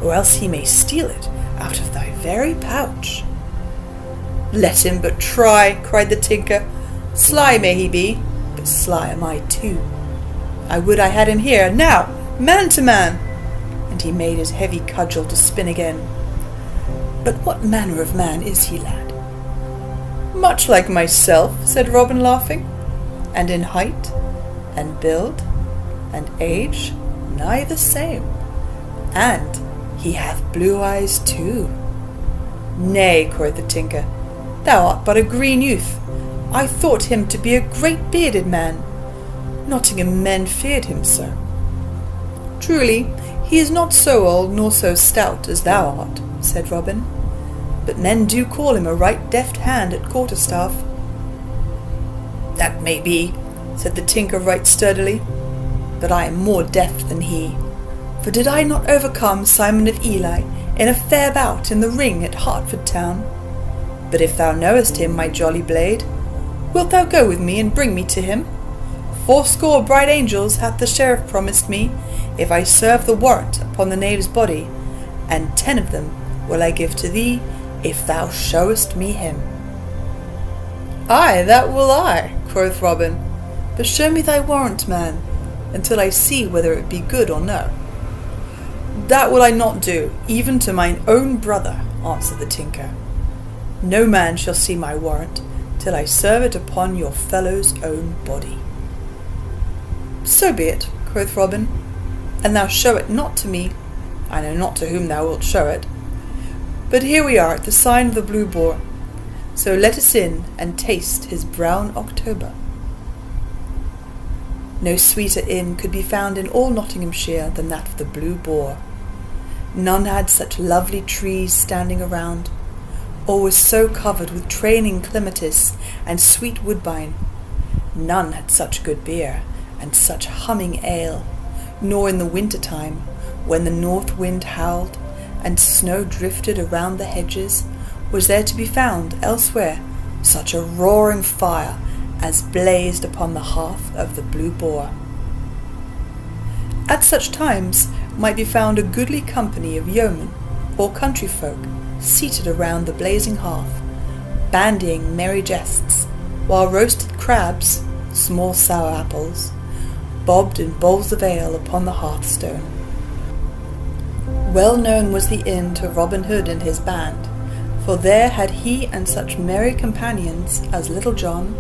or else he may steal it out of thy very pouch. Let him but try, cried the Tinker. Sly may he be, but sly am I too. I would I had him here, now, man to man. And he made his heavy cudgel to spin again. But what manner of man is he, lad? Much like myself, said Robin, laughing, and in height, and build, and age, nigh the same, and he hath blue eyes too. Nay, quoth the Tinker, thou art but a green youth. I thought him to be a great bearded man. Nottingham men feared him so. Truly, he is not so old nor so stout as thou art, said Robin, but men do call him a right deft hand at quarterstaff. That may be, said the Tinker right sturdily, but I am more deft than he. For did I not overcome Simon of Ely in a fair bout in the ring at Hertford town? But if thou knowest him, my jolly blade, wilt thou go with me and bring me to him? 80 bright angels hath the sheriff promised me, if I serve the warrant upon the knave's body, and 10 of them will I give to thee, if thou showest me him. Ay, that will I, quoth Robin, but show me thy warrant, man, until I see whether it be good or no. That will I not do, even to mine own brother, answered the Tinker. No man shall see my warrant, till I serve it upon your fellow's own body. So be it, quoth Robin, and thou show it not to me, I know not to whom thou wilt show it. But here we are at the sign of the Blue Boar, so let us in and taste his brown October. No sweeter inn could be found in all Nottinghamshire than that of the Blue Boar. None had such lovely trees standing around, or was so covered with training clematis and sweet woodbine. None had such good beer and such humming ale, nor in the winter time, when the north wind howled and snow drifted around the hedges, was there to be found elsewhere such a roaring fire as blazed upon the hearth of the Blue Boar. At such times might be found a goodly company of yeomen or country folk seated around the blazing hearth, bandying merry jests, while roasted crabs, small sour apples, bobbed in bowls of ale upon the hearthstone. Well known was the inn to Robin Hood and his band, for there had he and such merry companions as Little John,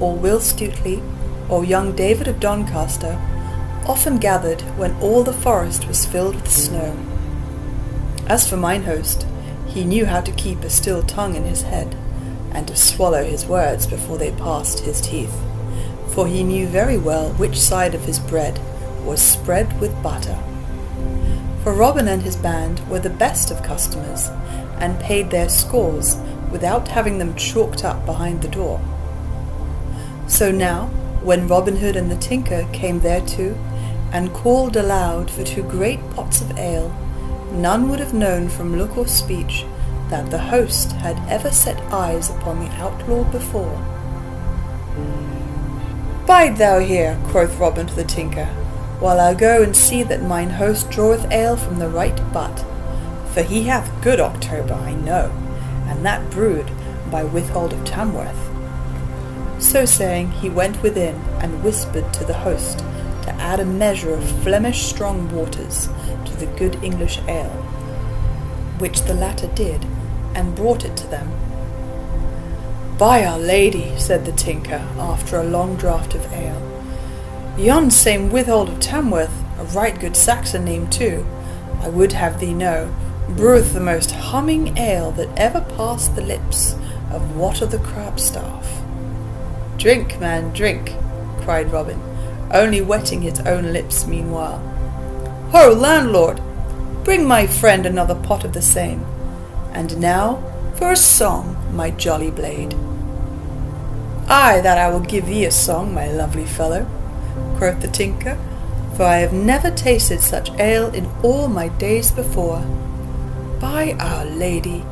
or Will Stutely, or young David of Doncaster, often gathered when all the forest was filled with snow. As for mine host, he knew how to keep a still tongue in his head, and to swallow his words before they passed his teeth, for he knew very well which side of his bread was spread with butter. For Robin and his band were the best of customers, and paid their scores without having them chalked up behind the door. So now, when Robin Hood and the Tinker came thereto, and called aloud for 2 great pots of ale, none would have known from look or speech that the host had ever set eyes upon the outlaw before. Bide thou here, quoth Robin to the Tinker, while I go and see that mine host draweth ale from the right butt, for he hath good October, I know, and that brewed by Withold of Tamworth. So saying, he went within and whispered to the host to add a measure of Flemish strong waters to the good English ale, which the latter did, and brought it to them. By our Lady, said the Tinker, after a long draught of ale, yon same Withold of Tamworth, a right good Saxon name too, I would have thee know, breweth the most humming ale that ever passed the lips of Wat of the Crabstaff. Drink, man, drink, cried Robin, only wetting his own lips meanwhile. Ho, landlord! bring my friend another pot of the same. And now for a song, my jolly blade. Ay, that I will give thee a song, my lovely fellow, quoth the tinker, for I have never tasted such ale in all my days before. By Our Lady,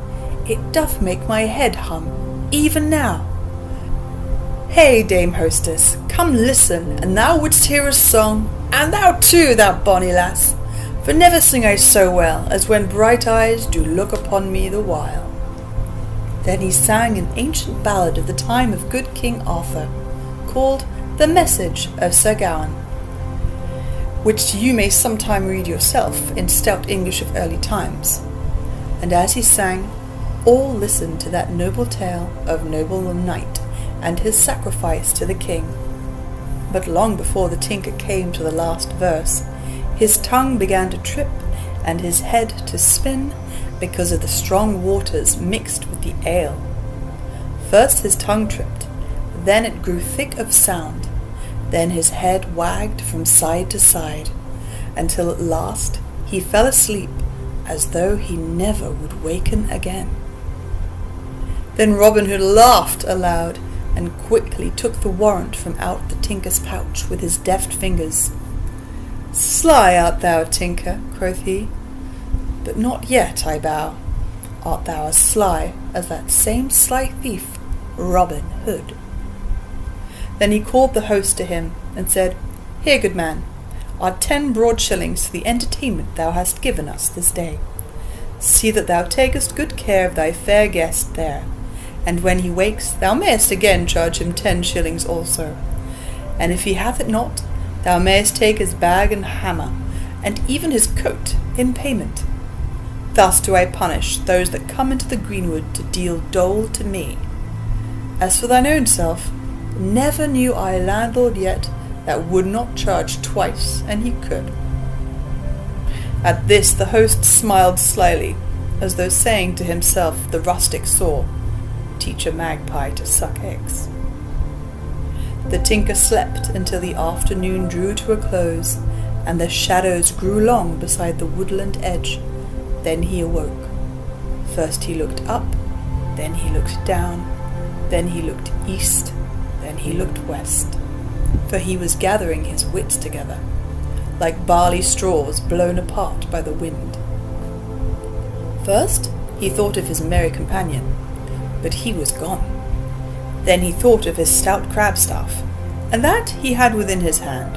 it doth make my head hum, even now. Hey, dame hostess, come listen, and thou wouldst hear a song, and thou too, thou bonny lass, for never sing I so well as when bright eyes do look upon me the while. Then he sang an ancient ballad of the time of good King Arthur, called The Message of Sir Gawain, which you may sometime read yourself in stout English of early times. And as he sang, all listened to that noble tale of noble knight and his sacrifice to the king. But long before the tinker came to the last verse, his tongue began to trip and his head to spin, because of the strong waters mixed with the ale. First his tongue tripped, then it grew thick of sound, then his head wagged from side to side, until at last he fell asleep as though he never would waken again. Then Robin Hood laughed aloud, and quickly took the warrant from out the tinker's pouch with his deft fingers. Sly art thou, tinker, quoth he, but not yet, I bow, art thou as sly as that same sly thief, Robin Hood. Then he called the host to him, and said, Here, good man, are 10 broad shillings for the entertainment thou hast given us this day. See that thou takest good care of thy fair guest there, and when he wakes thou mayest again charge him 10 shillings also, and if he hath it not, thou mayest take his bag and hammer, and even his coat, in payment. Thus do I punish those that come into the greenwood to deal dole to me. As for thine own self, never knew I landlord yet that would not charge twice, and he could. At this the host smiled slyly, as though saying to himself the rustic saw, Teach a magpie to suck eggs. The tinker slept until the afternoon drew to a close, and the shadows grew long beside the woodland edge. Then he awoke. First he looked up, then he looked down, then he looked east, then he looked west, for he was gathering his wits together, like barley straws blown apart by the wind. First he thought of his merry companion, but he was gone. Then he thought of his stout crabstaff, and that he had within his hand.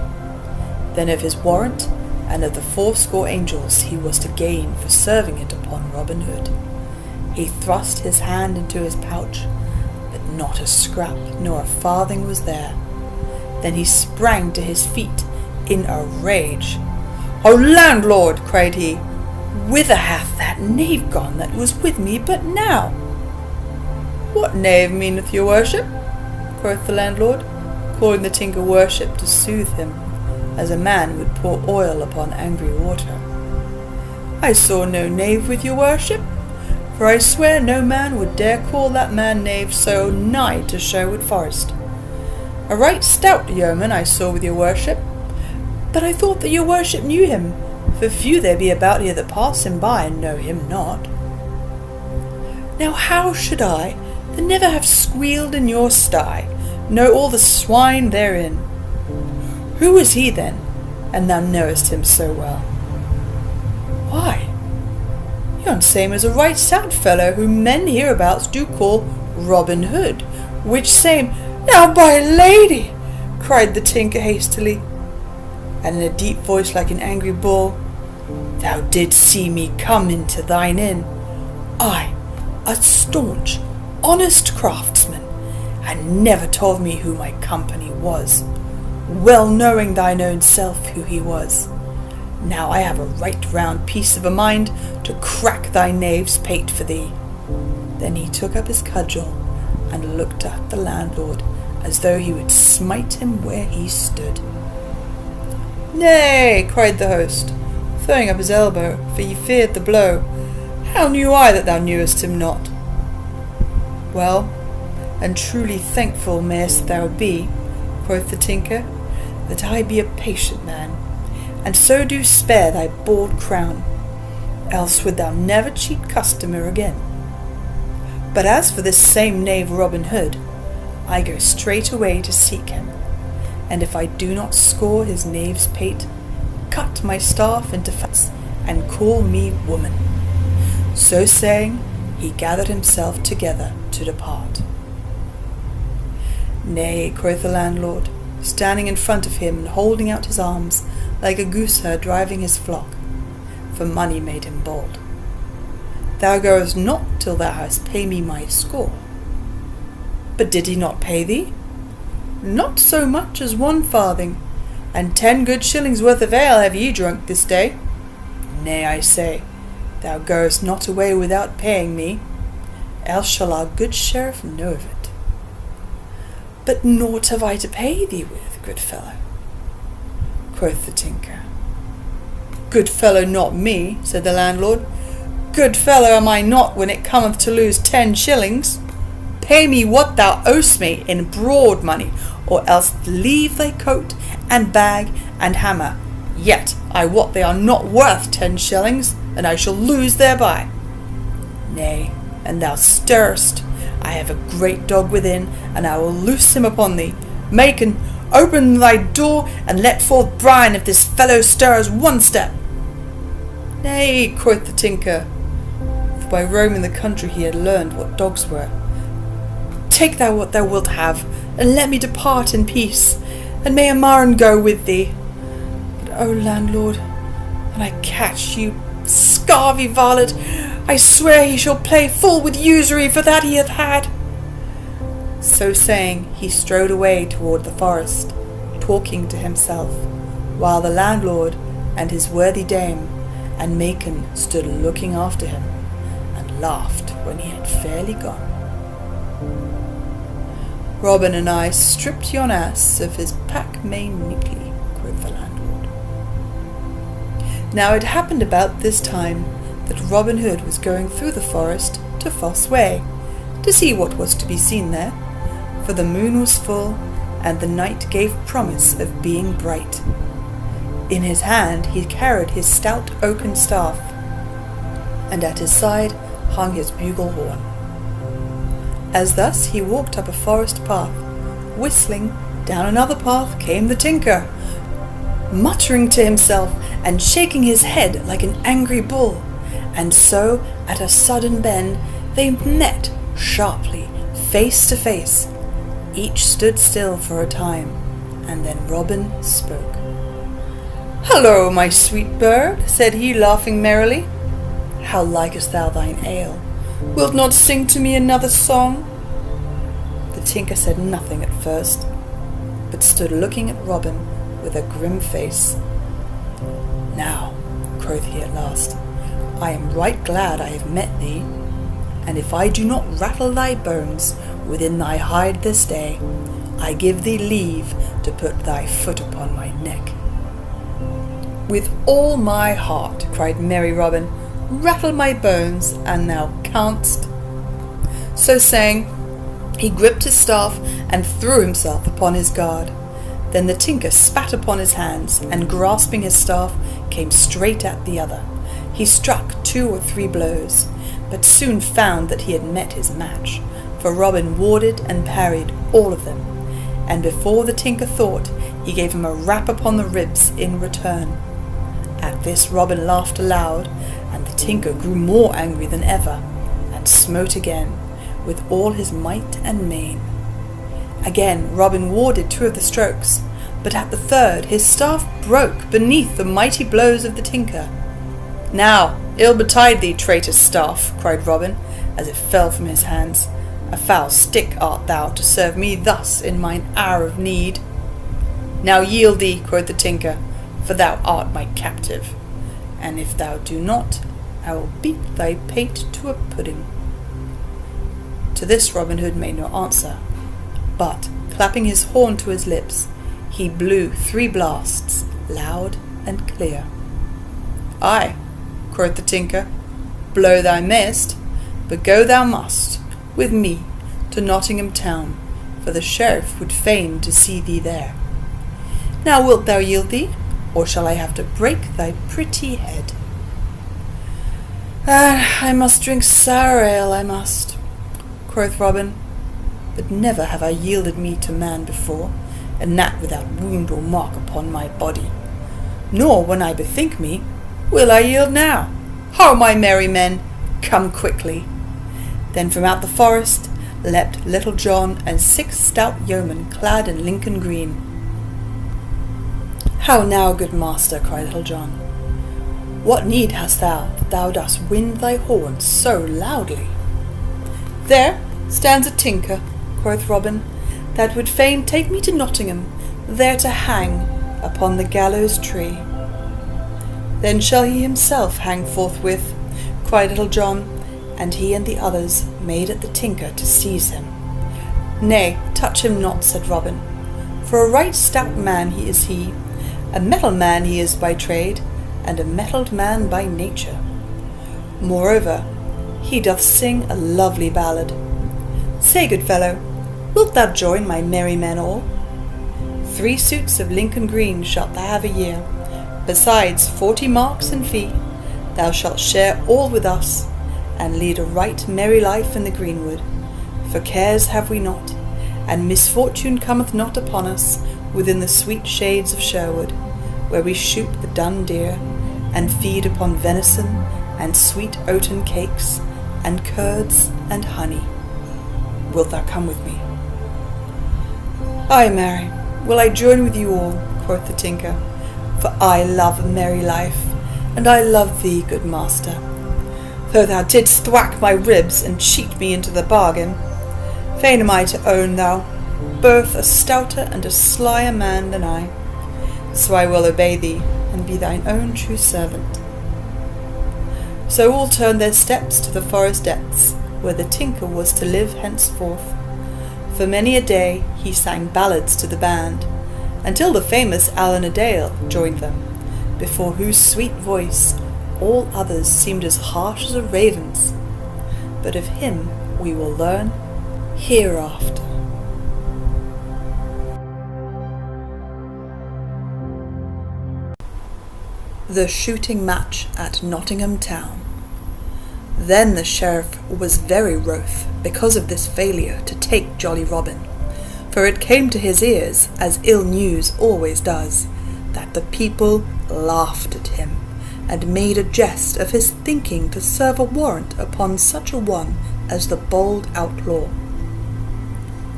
Then of his warrant, and of the 80 angels he was to gain for serving it upon Robin Hood. He thrust his hand into his pouch, but not a scrap nor a farthing was there. Then he sprang to his feet in a rage. O landlord, cried he, whither hath that knave gone that was with me but now? What knave meaneth your worship? Quoth the landlord, calling the tinker worship to soothe him, as a man would pour oil upon angry water. I saw no knave with your worship, for I swear no man would dare call that man knave so nigh to Sherwood Forest. A right stout yeoman I saw with your worship, but I thought that your worship knew him, for few there be about here that pass him by and know him not. Now how should I, that never have squealed in your sty, know all the swine therein? Who is he then, and thou knowest him so well? Why, yon same is a right stout fellow whom men hereabouts do call Robin Hood, which same, now by lady, cried the tinker hastily, and in a deep voice like an angry bull, thou didst see me come into thine inn, I, a staunch, honest craftsman, and never told me who my company was, well knowing thine own self who he was. Now I have a right round piece of a mind to crack thy knave's pate for thee. Then he took up his cudgel and looked at the landlord as though he would smite him where he stood. Nay, cried the host, throwing up his elbow, for he feared the blow. How knew I that thou knewest him not? Well, and truly thankful mayest thou be, quoth the tinker, that I be a patient man, and so do spare thy bald crown. else would thou never cheat customer again. But as for this same knave Robin Hood, I go straight away to seek him, and if I do not score his knave's pate, cut my staff into fats, and call me woman." So saying, he gathered himself together to depart. "Nay," quoth the landlord, standing in front of him and holding out his arms like a gooseherd driving his flock, for money made him bold. "Thou goest not till thou hast paid me my score." "But did he not pay thee?" "Not so much as 1 farthing, and 10 good shillings worth of ale have ye drunk this day." "Nay, I say, thou goest not away without paying me, else shall our good sheriff know of it." "But naught have I to pay thee with, good fellow," quoth the tinker. "Good fellow not me," said the landlord. "Good fellow am I not when it cometh to lose 10 shillings. Pay me what thou owest me in broad money, or else leave thy coat and bag and hammer. Yet I wot they are not worth 10 shillings, and I shall lose thereby. Nay, and thou stirrest, I have a great dog within, and I will loose him upon thee. Make and open thy door, and let forth brine if this fellow stirs 1 step." "Nay," quoth the tinker, for by roaming the country he had learned what dogs were. "Take thou what thou wilt have, and let me depart in peace, and may a marron go with thee. But, O landlord, when I catch you, scurvy varlet, I swear he shall play full with usury for that he hath had." So saying, he strode away toward the forest, talking to himself, while the landlord and his worthy dame and Macon stood looking after him, and laughed when he had fairly gone. "Robin and I stripped yon ass of his pack main neatly," quoth the landlord. Now it happened about this time that Robin Hood was going through the forest to Fosse Way, to see what was to be seen there, for the moon was full, and the night gave promise of being bright. In his hand he carried his stout oaken staff, and at his side hung his bugle horn. As thus he walked up a forest path, whistling, down another path came the tinker, muttering to himself and shaking his head like an angry bull, and so at a sudden bend they met sharply, face to face. Each stood still for a time, and then Robin spoke. "Hallo, my sweet bird," said he, laughing merrily. "How likest thou thine ale? Wilt not sing to me another song?" The tinker said nothing at first, but stood looking at Robin with a grim face. "Now," quoth he at last, "I am right glad I have met thee, and if I do not rattle thy bones within thy hide this day, I give thee leave to put thy foot upon my neck." "With all my heart," cried merry Robin, "rattle my bones, and thou canst." So saying, he gripped his staff and threw himself upon his guard. Then the tinker spat upon his hands, and grasping his staff, came straight at the other. He struck 2 or 3 blows, but soon found that he had met his match, for Robin warded and parried all of them, and before the tinker thought, he gave him a rap upon the ribs in return. At this Robin laughed aloud, and the tinker grew more angry than ever, and smote again, with all his might and main. Again Robin warded 2 of the strokes, but at the third his staff broke beneath the mighty blows of the tinker. "Now, ill betide thee, traitor staff," cried Robin, as it fell from his hands. "A foul stick art thou to serve me thus in mine hour of need." "Now yield thee," quoth the tinker, "for thou art my captive, and if thou do not, I will beat thy pate to a pudding." To this Robin Hood made no answer, but, clapping his horn to his lips, he blew 3 blasts, loud and clear. "Ay," quoth the tinker, "blow thou mayest, but go thou must, with me, to Nottingham town, for the sheriff would fain to see thee there. Now wilt thou yield thee, or shall I have to break thy pretty head?" I must drink sour ale, I must, quoth Robin, but never have I yielded me to man before, and that without wound or mark upon my body. Nor, when I bethink me, will I yield now. Ho, my merry men, come quickly. Then from out the forest leapt Little John and 6 stout yeomen clad in Lincoln green. How now, good master, cried Little John, what need hast thou that thou dost wind thy horn so loudly? There stands a tinker, quoth Robin, that would fain take me to Nottingham, there to hang upon the gallows tree. Then shall he himself hang forthwith, cried Little John, and he and the others made at the tinker to seize him. Nay, touch him not, said Robin, for a right stout man he is he, a metal man he is by trade, and a mettled man by nature. Moreover, he doth sing a lovely ballad. Say, good fellow, wilt thou join my merry men all? 3 suits of Lincoln green shalt thou have a year, besides 40 marks in fee. Thou shalt share all with us, and lead a right merry life in the greenwood. For cares have we not, and misfortune cometh not upon us within the sweet shades of Sherwood, where we shoot the dun deer, and feed upon venison, and sweet oaten cakes, and curds, and honey. Wilt thou come with me? Ay, marry, will I join with you all, quoth the tinker, for I love a merry life, and I love thee, good master, though thou didst thwack my ribs and cheat me into the bargain. Fain am I to own thou both a stouter and a slyer man than I, so I will obey thee, and be thine own true servant. So all turned their steps to the forest depths, where the tinker was to live henceforth. For many a day he sang ballads to the band, until the famous Allen a Dale joined them, before whose sweet voice all others seemed as harsh as a raven's. But of him we will learn hereafter. The shooting match at Nottingham town. Then the sheriff was very wroth because of this failure to take jolly Robin, for it came to his ears, as ill news always does, that the people laughed at him, and made a jest of his thinking to serve a warrant upon such a one as the bold outlaw.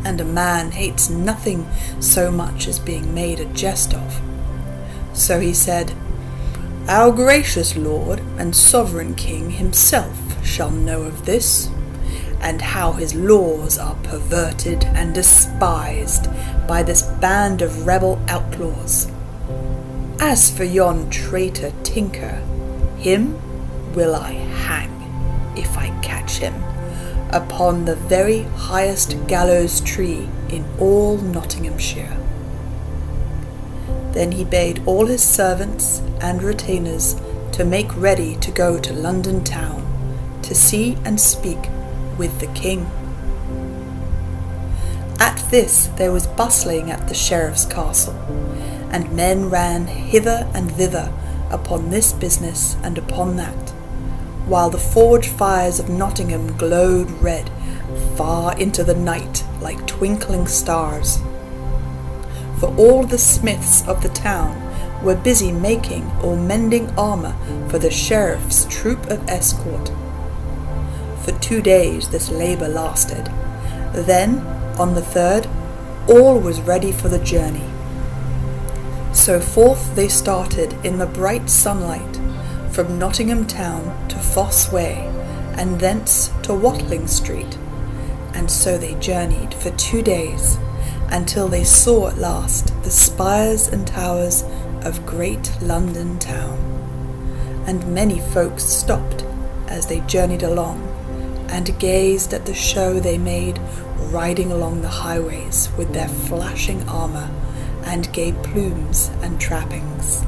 And a man hates nothing so much as being made a jest of. So he said, Our gracious lord and sovereign king himself shall know of this, and how his laws are perverted and despised by this band of rebel outlaws. As for yon traitor tinker, him will I hang, if I catch him, upon the very highest gallows tree in all Nottinghamshire. Then he bade all his servants and retainers to make ready to go to London town, to see and speak with the king. At this there was bustling at the sheriff's castle, and men ran hither and thither upon this business and upon that, while the forge fires of Nottingham glowed red far into the night like twinkling stars. For all the smiths of the town were busy making or mending armour for the sheriff's troop of escort. For 2 days this labour lasted. Then, on the 3rd, all was ready for the journey. So forth they started in the bright sunlight, from Nottingham town to Fosse Way, and thence to Watling Street, and so they journeyed for 2 days, until they saw at last the spires and towers of great London town. And many folks stopped as they journeyed along, and gazed at the show they made riding along the highways with their flashing armour and gay plumes and trappings.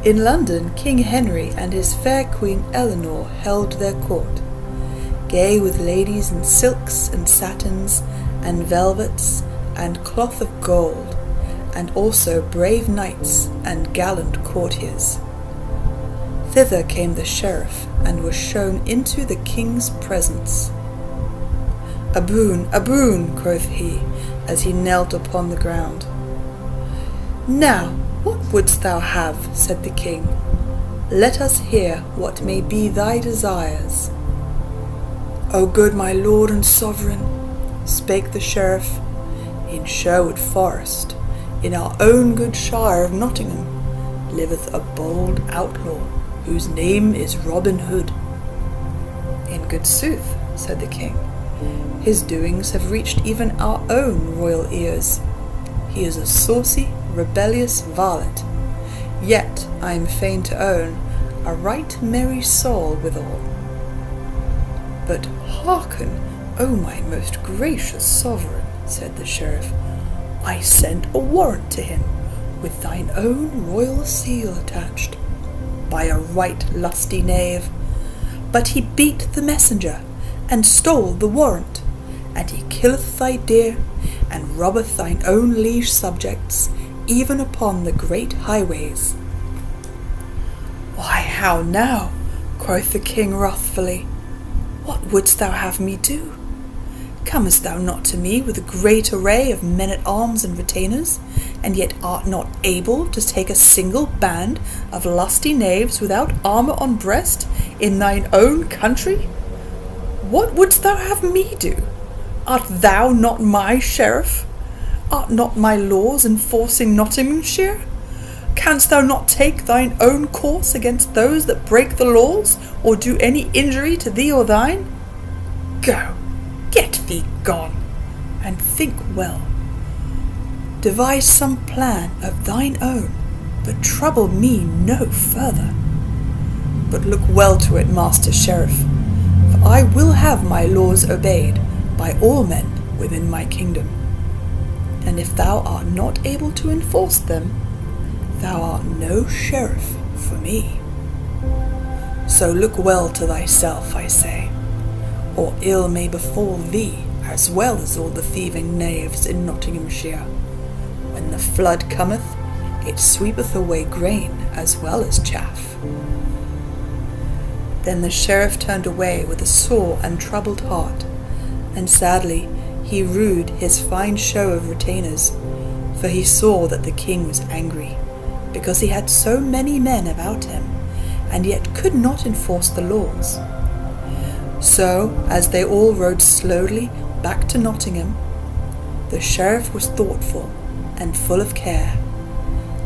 In London King Henry and his fair Queen Eleanor held their court, gay with ladies in silks and satins and velvets and cloth of gold, and also brave knights and gallant courtiers. Thither came the sheriff, and was shown into the king's presence. A boon, quoth he, as he knelt upon the ground. Now, what wouldst thou have? Said the king. Let us hear what may be thy desires. O good my lord and sovereign, spake the sheriff, in Sherwood Forest, in our own good shire of Nottingham, liveth a bold outlaw, whose name is Robin Hood. In good sooth, said the king, his doings have reached even our own royal ears. He is a saucy, rebellious varlet, yet, I am fain to own, a right merry soul withal. But hearken, O my most gracious sovereign, said the sheriff, I sent a warrant to him, with thine own royal seal attached, by a right lusty knave. But he beat the messenger, and stole the warrant, and he killeth thy deer, and robbeth thine own liege subjects, even upon the great highways. Why, how now? Quoth the king wrathfully. What wouldst thou have me do? Comest thou not to me with a great array of men-at-arms and retainers, and yet art not able to take a single band of lusty knaves without armour on breast in thine own country? What wouldst thou have me do? Art thou not my sheriff? Art not my laws enforcing Nottinghamshire? Canst thou not take thine own course against those that break the laws, or do any injury to thee or thine? Go, get thee gone, and think well. Devise some plan of thine own, but trouble me no further. But look well to it, Master Sheriff, for I will have my laws obeyed by all men within my kingdom. And if thou art not able to enforce them, thou art no sheriff for me. So look well to thyself, I say, or ill may befall thee as well as all the thieving knaves in Nottinghamshire. When the flood cometh, it sweepeth away grain as well as chaff. Then the sheriff turned away with a sore and troubled heart, and sadly he rued his fine show of retainers, for he saw that the king was angry, because he had so many men about him, and yet could not enforce the laws. So, as they all rode slowly back to Nottingham, the sheriff was thoughtful and full of care.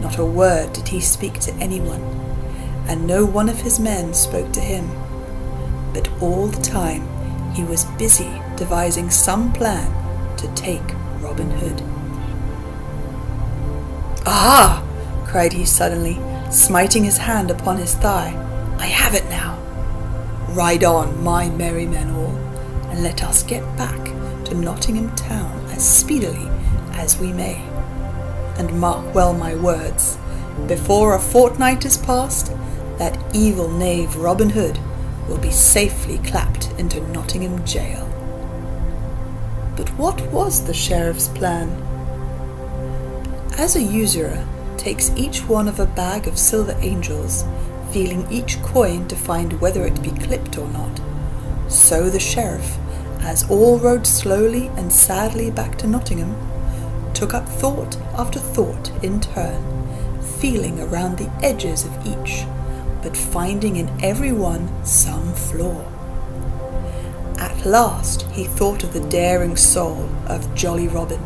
Not a word did he speak to anyone, and no one of his men spoke to him, but all the time he was busy devising some plan to take Robin Hood. Aha! Cried he suddenly, smiting his hand upon his thigh. I have it now. Ride on, my merry men all, and let us get back to Nottingham town as speedily as we may. And mark well my words, before a fortnight is past, that evil knave Robin Hood will be safely clapped into Nottingham jail. But what was the sheriff's plan? As a usurer takes each one of a bag of silver angels, feeling each coin to find whether it be clipped or not, so the sheriff, as all rode slowly and sadly back to Nottingham, took up thought after thought in turn, feeling around the edges of each, but finding in every one some flaw. At last he thought of the daring soul of jolly Robin,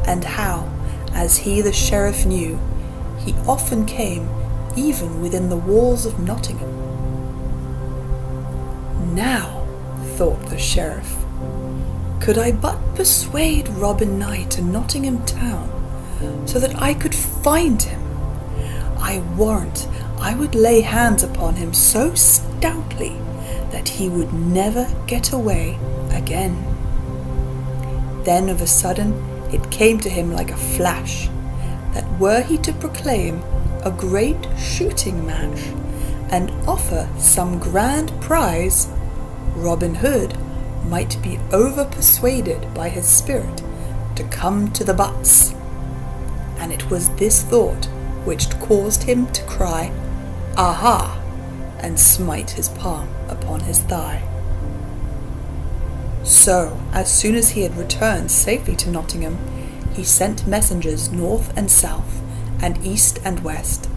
and how, as he the sheriff knew, he often came even within the walls of Nottingham. Now, thought the sheriff, could I but persuade Robin nigh to Nottingham town, so that I could find him, I warrant I would lay hands upon him so stoutly that he would never get away again. Then of a sudden it came to him like a flash, that were he to proclaim a great shooting match, and offer some grand prize, Robin Hood might be over-persuaded by his spirit to come to the butts. And it was this thought which caused him to cry, Aha! and smite his palm upon his thigh. So, as soon as he had returned safely to Nottingham, he sent messengers north and south, and east and west,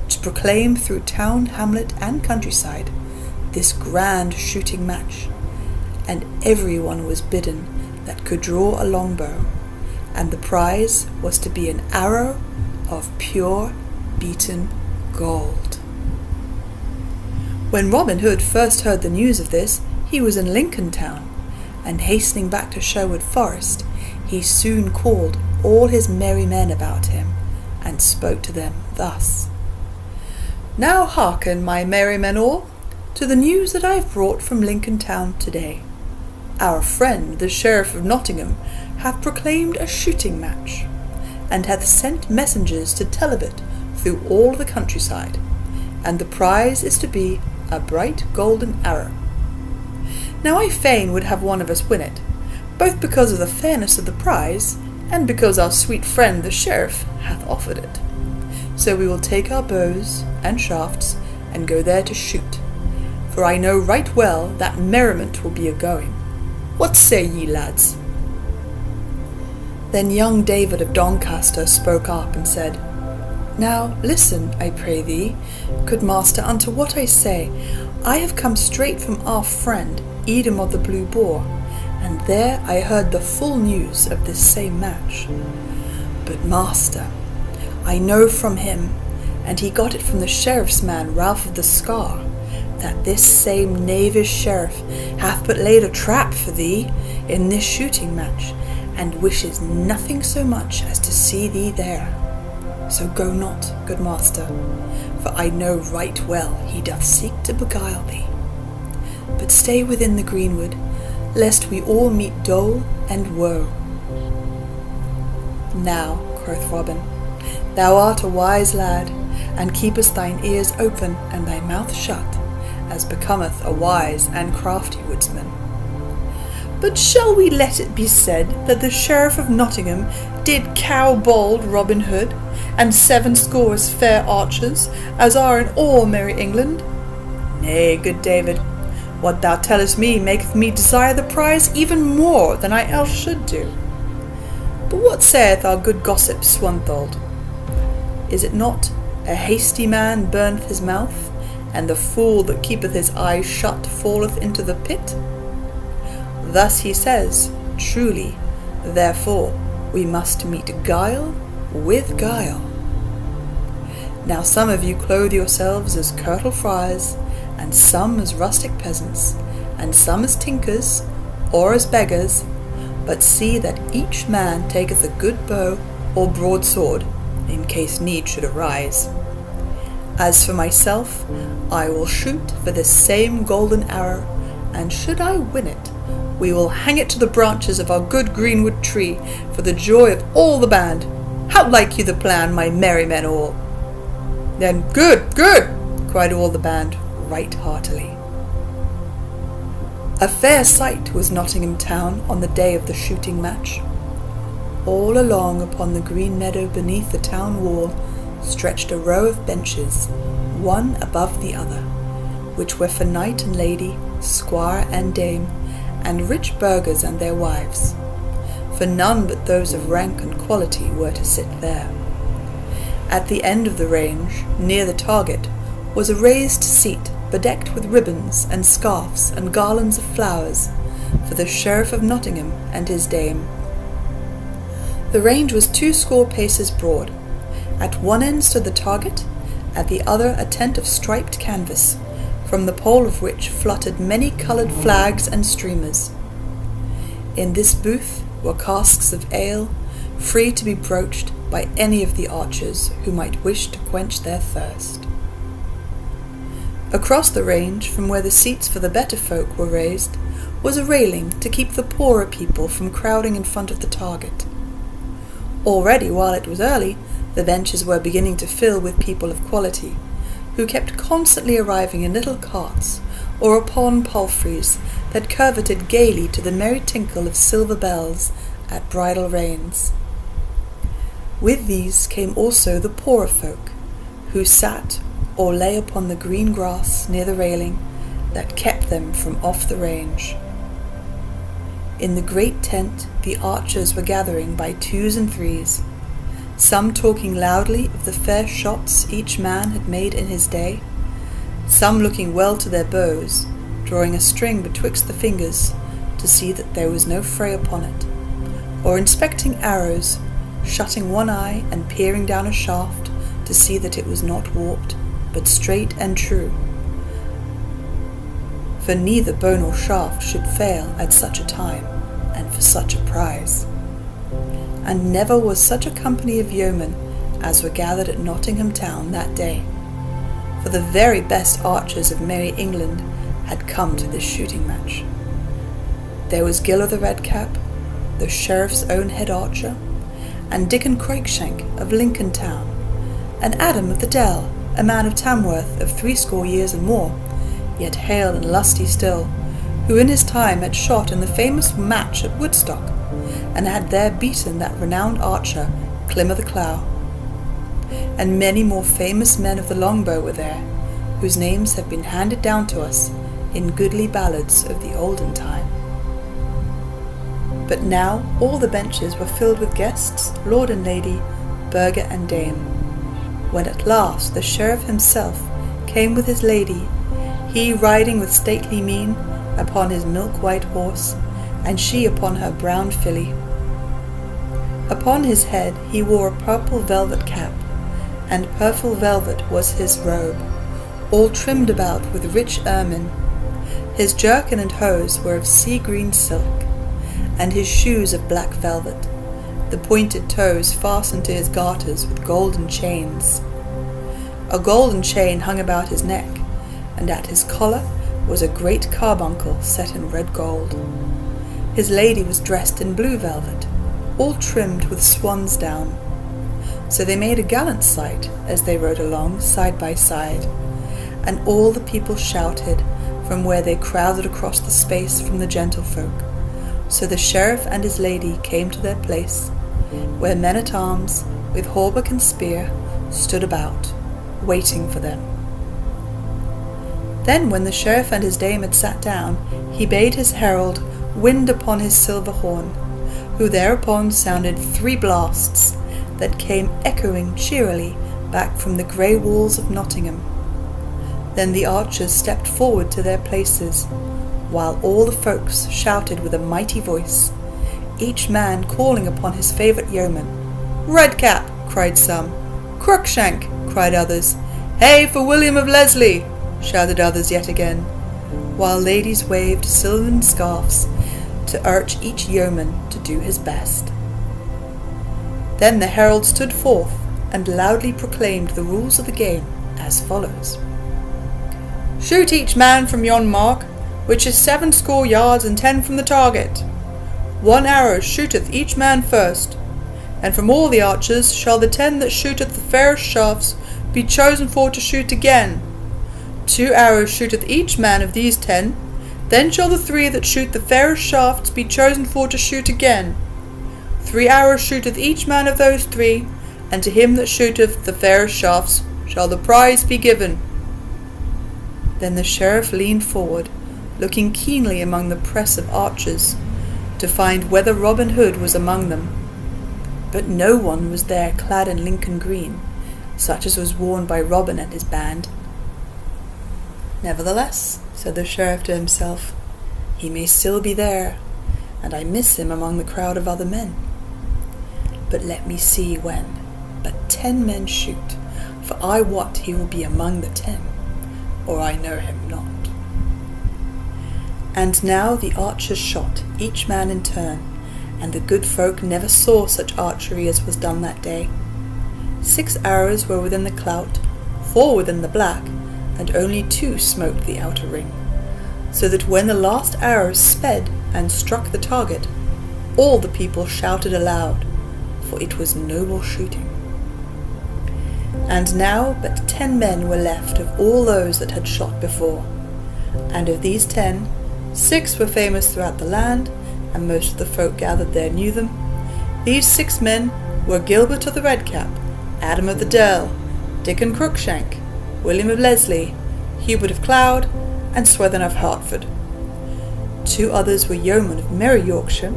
to proclaim through town, hamlet, and countryside this grand shooting match, and everyone was bidden that could draw a longbow, and the prize was to be an arrow of pure beaten gold. When Robin Hood first heard the news of this, he was in Lincoln town, and hastening back to Sherwood Forest, he soon called all his merry men about him, and spoke to them thus: Now hearken, my merry men all, to the news that I have brought from Lincoln town today. Our friend the Sheriff of Nottingham hath proclaimed a shooting match, and hath sent messengers to tell of it through all the countryside, and the prize is to be a bright golden arrow. Now I fain would have one of us win it, both because of the fairness of the prize, and because our sweet friend the sheriff hath offered it. So we will take our bows and shafts, and go there to shoot, for I know right well that merriment will be a-going. What say ye, lads? Then young David of Doncaster spoke up and said, Now listen, I pray thee, good master, unto what I say. I have come straight from our friend Edom of the Blue Boar, and there I heard the full news of this same match. But master, I know from him, and he got it from the sheriff's man Ralph of the Scar, that this same knavish sheriff hath but laid a trap for thee in this shooting match, and wishes nothing so much as to see thee there. So go not, good master, for I know right well he doth seek to beguile thee. But stay within the greenwood, lest we all meet dole and woe. Now, quoth Robin, thou art a wise lad, and keepest thine ears open and thy mouth shut, as becometh a wise and crafty woodsman. But shall we let it be said that the Sheriff of Nottingham did cow-bold Robin Hood, and 70 fair archers, as are in all merry England? Nay, good David, what thou tellest me maketh me desire the prize even more than I else should do. But what saith our good gossip Swanthold? Is it not, a hasty man burneth his mouth, and the fool that keepeth his eyes shut falleth into the pit? Thus he says, truly, therefore we must meet guile with guile. Now some of you clothe yourselves as curtal friars, and some as rustic peasants, and some as tinkers, or as beggars, but see that each man taketh a good bow or broadsword, in case need should arise. As for myself, I will shoot for this same golden arrow, and should I win it, we will hang it to the branches of our good greenwood tree, for the joy of all the band. How like you the plan, my merry men all? Then good, good, cried all the band right heartily. A fair sight was Nottingham town on the day of the shooting match. All along upon the green meadow beneath the town wall stretched a row of benches, one above the other, which were for knight and lady, squire and dame, and rich burghers and their wives, for none but those of rank and quality were to sit there. At the end of the range, near the target, was a raised seat bedecked with ribbons and scarfs and garlands of flowers, for the Sheriff of Nottingham and his dame. The range was 20 paces broad. At one end stood the target, at the other a tent of striped canvas, from the pole of which fluttered many coloured flags and streamers. In this booth were casks of ale, free to be broached by any of the archers who might wish to quench their thirst. Across the range, from where the seats for the better folk were raised, was a railing to keep the poorer people from crowding in front of the target. Already, while it was early, the benches were beginning to fill with people of quality, who kept constantly arriving in little carts, or upon palfreys that curveted gaily to the merry tinkle of silver bells at bridle reins. With these came also the poorer folk, who sat or lay upon the green grass near the railing that kept them from off the range. In the great tent the archers were gathering by twos and threes, some talking loudly of the fair shots each man had made in his day, some looking well to their bows, drawing a string betwixt the fingers to see that there was no fray upon it, or inspecting arrows, shutting one eye and peering down a shaft to see that it was not warped, but straight and true. For neither bow nor shaft should fail at such a time, and for such a prize. And never was such a company of yeomen as were gathered at Nottingham town that day, for the very best archers of merry England had come to this shooting match. There was Giller the Redcap, the sheriff's own head archer, and Dickon Cruikshank of Lincoln town, and Adam of the Dell, a man of Tamworth of 80 years and more, yet hale and lusty still, who in his time had shot in the famous match at Woodstock, and had there beaten that renowned archer, Clym of the Clough. And many more famous men of the longbow were there, whose names have been handed down to us in goodly ballads of the olden time. But now all the benches were filled with guests, lord and lady, burgher and dame, when at last the sheriff himself came with his lady, he riding with stately mien upon his milk-white horse, and she upon her brown filly. Upon his head he wore a purple velvet cap, and purple velvet was his robe, all trimmed about with rich ermine. His jerkin and hose were of sea-green silk, and his shoes of black velvet, the pointed toes fastened to his garters with golden chains. A golden chain hung about his neck, and at his collar was a great carbuncle set in red gold. His lady was dressed in blue velvet, all trimmed with swan's down. So they made a gallant sight as they rode along side by side, and all the people shouted from where they crowded across the space from the gentlefolk. So the sheriff and his lady came to their place, where men-at-arms with hauberk and spear stood about, waiting for them. Then when the sheriff and his dame had sat down, he bade his herald wind upon his silver horn, who thereupon sounded 3 blasts that came echoing cheerily back from the grey walls of Nottingham. Then the archers stepped forward to their places, while all the folks shouted with a mighty voice, each man calling upon his favourite yeoman. "Redcap!" cried some. "Cruikshank!" cried others. "Hey for William of Leslie!" shouted others yet again, while ladies waved silvern scarfs to urge each yeoman to do his best. Then the herald stood forth and loudly proclaimed the rules of the game as follows. "Shoot each man from yon mark, which is 70 yards and 10 from the target. 1 arrow shooteth each man first, and from all the archers shall the 10 that shooteth the fairest shafts be chosen for to shoot again. 2 arrows shooteth each man of these 10, then shall the 3 that shoot the fairest shafts be chosen for to shoot again. 3 arrows shooteth each man of those 3, and to him that shooteth the fairest shafts shall the prize be given." Then the sheriff leaned forward, looking keenly among the press of archers, to find whether Robin Hood was among them. But no one was there clad in Lincoln green, such as was worn by Robin and his band. "Nevertheless," said the sheriff to himself, "he may still be there, and I miss him among the crowd of other men. But let me see when but 10 men shoot, for I wot he will be among the 10, or I know him not." And now the archers shot, each man in turn, and the good folk never saw such archery as was done that day. 6 arrows were within the clout, 4 within the black, and only 2 smote the outer ring, so that when the last arrow sped and struck the target, all the people shouted aloud, for it was noble shooting. And now but 10 men were left of all those that had shot before, and of these 10, 6 were famous throughout the land, and most of the folk gathered there knew them. These 6 men were Gilbert of the Redcap, Adam of the Dell, Dickon Cruikshank, William of Leslie, Hubert of Cloud, and Swethin of Hertford. 2 others were yeomen of merry Yorkshire.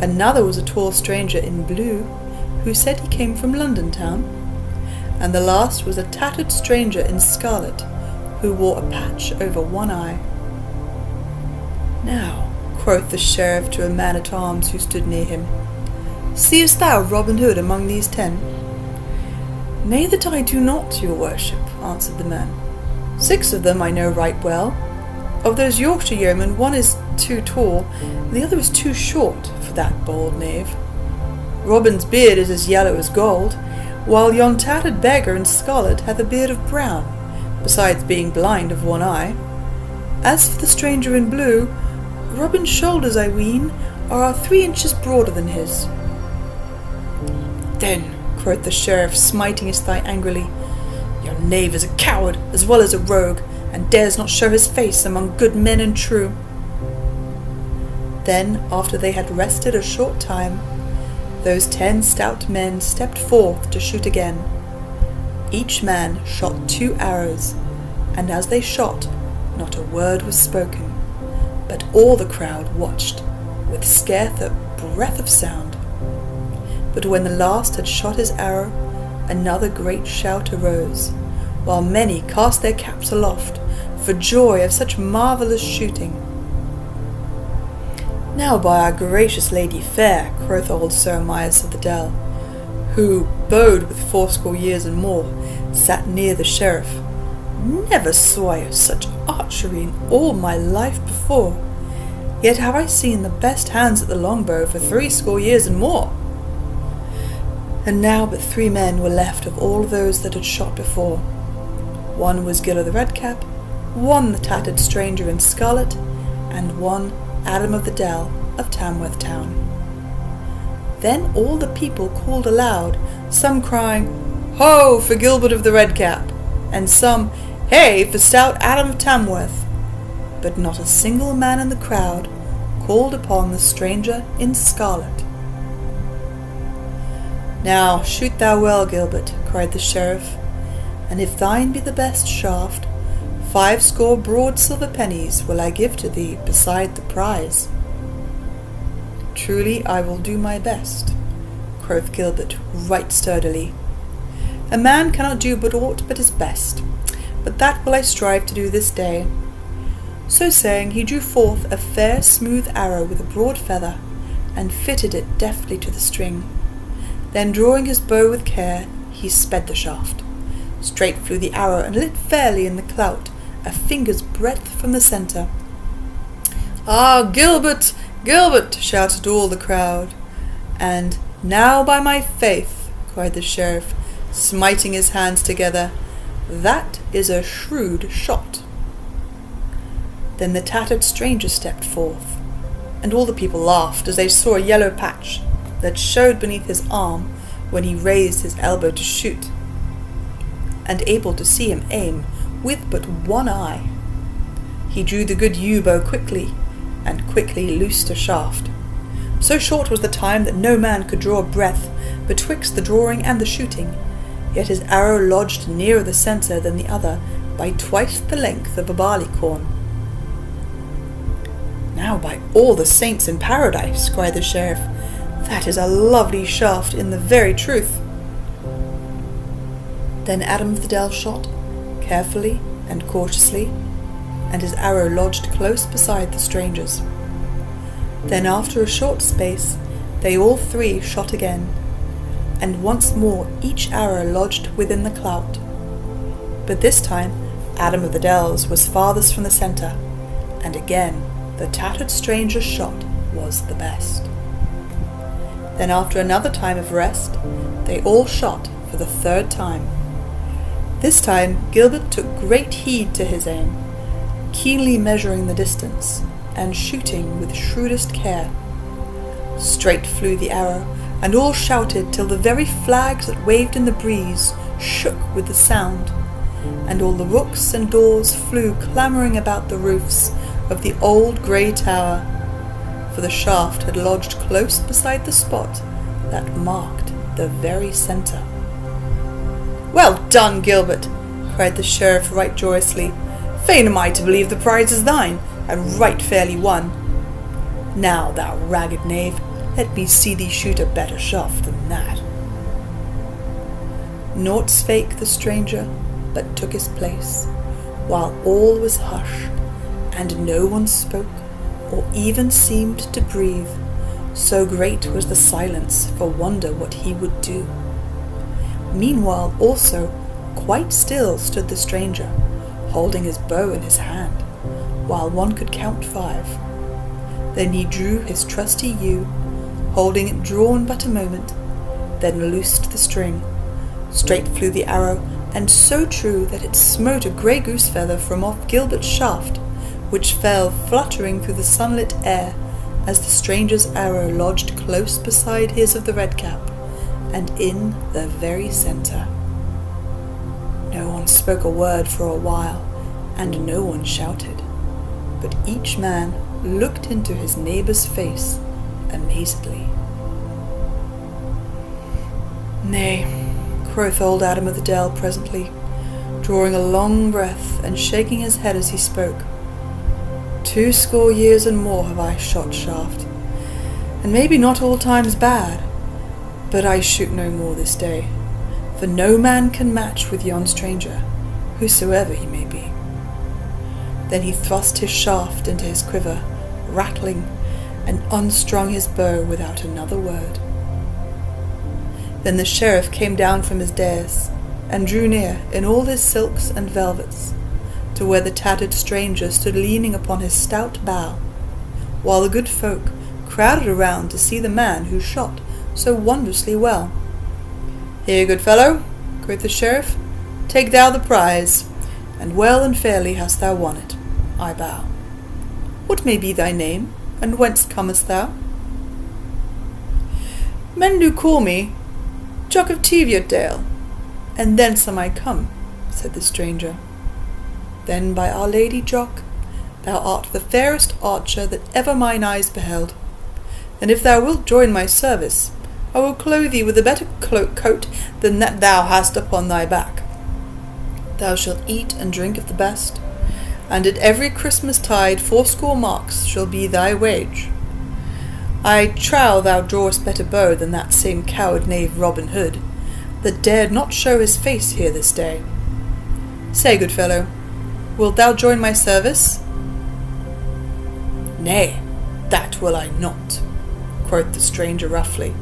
Another was a tall stranger in blue, who said he came from London town. And the last was a tattered stranger in scarlet, who wore a patch over one eye. "Now," quoth the sheriff to a man-at-arms who stood near him, "seest thou Robin Hood among these 10? "Nay, that I do not, your worship," answered the man. "6 of them I know right well. Of those Yorkshire yeomen, one is too tall, and the other is too short for that bold knave. Robin's beard is as yellow as gold, while yon tattered beggar in scarlet hath a beard of brown, besides being blind of one eye. As for the stranger in blue, Robin's shoulders, I ween, are 3 inches broader than his." "Then," quoth the sheriff, smiting his thigh angrily, "yon knave is a coward as well as a rogue, and dares not show his face among good men and true." Then, after they had rested a short time, those 10 stout men stepped forth to shoot again. Each man shot 2 arrows, and as they shot, not a word was spoken, but all the crowd watched, with scarce a breath of sound. But when the last had shot his arrow, another great shout arose, while many cast their caps aloft, for joy of such marvellous shooting. "Now by our gracious Lady fair," quoth old Sir Mias of the Dell, who, bowed with 80 years and more, sat near the sheriff, "never saw I such archery in all my life before, yet have I seen the best hands at the longbow for 80 years and more." And now but 3 men were left of all those that had shot before. One was Gil of the Redcap, one the tattered stranger in scarlet, and one Adam of the Dell of Tamworth town. Then all the people called aloud, some crying, "Ho, for Gilbert of the Redcap!" and some, "Hey, for stout Adam of Tamworth!" But not a single man in the crowd called upon the stranger in scarlet. "Now shoot thou well, Gilbert," cried the sheriff, "and if thine be the best shaft, 50 broad silver pennies will I give to thee beside the prize." "Truly I will do my best," quoth Gilbert right sturdily. "A man cannot do but aught but his best, but that will I strive to do this day." So saying, he drew forth a fair smooth arrow with a broad feather, and fitted it deftly to the string. Then drawing his bow with care, he sped the shaft. Straight flew the arrow, and lit fairly in the clout, a finger's breadth from the centre. "Ah, Gilbert, Gilbert!" shouted all the crowd. And, "Now by my faith," cried the sheriff, smiting his hands together, "that is a shrewd shot." Then the tattered stranger stepped forth, and all the people laughed as they saw a yellow patch that showed beneath his arm when he raised his elbow to shoot, and able to see him aim with but one eye. He drew the good yew bow quickly, and quickly loosed a shaft. So short was the time that no man could draw a breath betwixt the drawing and the shooting, yet his arrow lodged nearer the centre than the other by twice the length of a barleycorn. "Now by all the saints in paradise," cried the sheriff, "that is a lovely shaft in the very truth." Then Adam of the Dell shot, carefully and cautiously, and his arrow lodged close beside the stranger's. Then after a short space they all 3 shot again, and once more each arrow lodged within the clout. But this time Adam of the Dells was farthest from the centre, and again the tattered stranger's shot was the best. Then after another time of rest they all shot for the 3rd time. This time Gilbert took great heed to his aim, keenly measuring the distance, and shooting with shrewdest care. Straight flew the arrow, and all shouted till the very flags that waved in the breeze shook with the sound, and all the rooks and daws flew clamouring about the roofs of the old grey tower, for the shaft had lodged close beside the spot that marked the very centre. "Well done, Gilbert!" cried the sheriff right joyously. "Fain am I to believe the prize is thine, and right fairly won. Now, thou ragged knave, let me see thee shoot a better shaft than that." Naught spake the stranger, but took his place, while all was hushed, and no one spoke, or even seemed to breathe, so great was the silence for wonder what he would do. Meanwhile also, quite still stood the stranger, holding his bow in his hand, while one could count 5. Then he drew his trusty yew, holding it drawn but a moment, then loosed the string. Straight flew the arrow, and so true that it smote a grey goose feather from off Gilbert's shaft, which fell fluttering through the sunlit air as the stranger's arrow lodged close beside his of the red cap, and in the very centre. No one spoke a word for a while, and no one shouted, but each man looked into his neighbour's face amazedly. "Nay," quoth old Adam of the Dell presently, drawing a long breath and shaking his head as he spoke. 20 years and more have I shot shaft, and maybe not all times bad, but I shoot no more this day, for no man can match with yon stranger, whosoever he may be." Then he thrust his shaft into his quiver, rattling, and unstrung his bow without another word. Then the sheriff came down from his dais, and drew near in all his silks and velvets, to where the tattered stranger stood leaning upon his stout bough, while the good folk crowded around to see the man who shot so wondrously well. "Here, good fellow," quoth the sheriff, "take thou the prize, and well and fairly hast thou won it, I bow. What may be thy name, and whence comest thou?" "Men do call me Jock of Teviotdale, and thence am I come," said the stranger. "Then by Our Lady, Jock, thou art the fairest archer that ever mine eyes beheld, and if thou wilt join my service, I will clothe thee with a better coat than that thou hast upon thy back. Thou shalt eat and drink of the best, and at every Christmas tide 80 marks shall be thy wage. I trow thou drawest better bow than that same coward knave Robin Hood, that dared not show his face here this day. Say, good fellow, wilt thou join my service?" "Nay, that will I not," quoth the stranger roughly.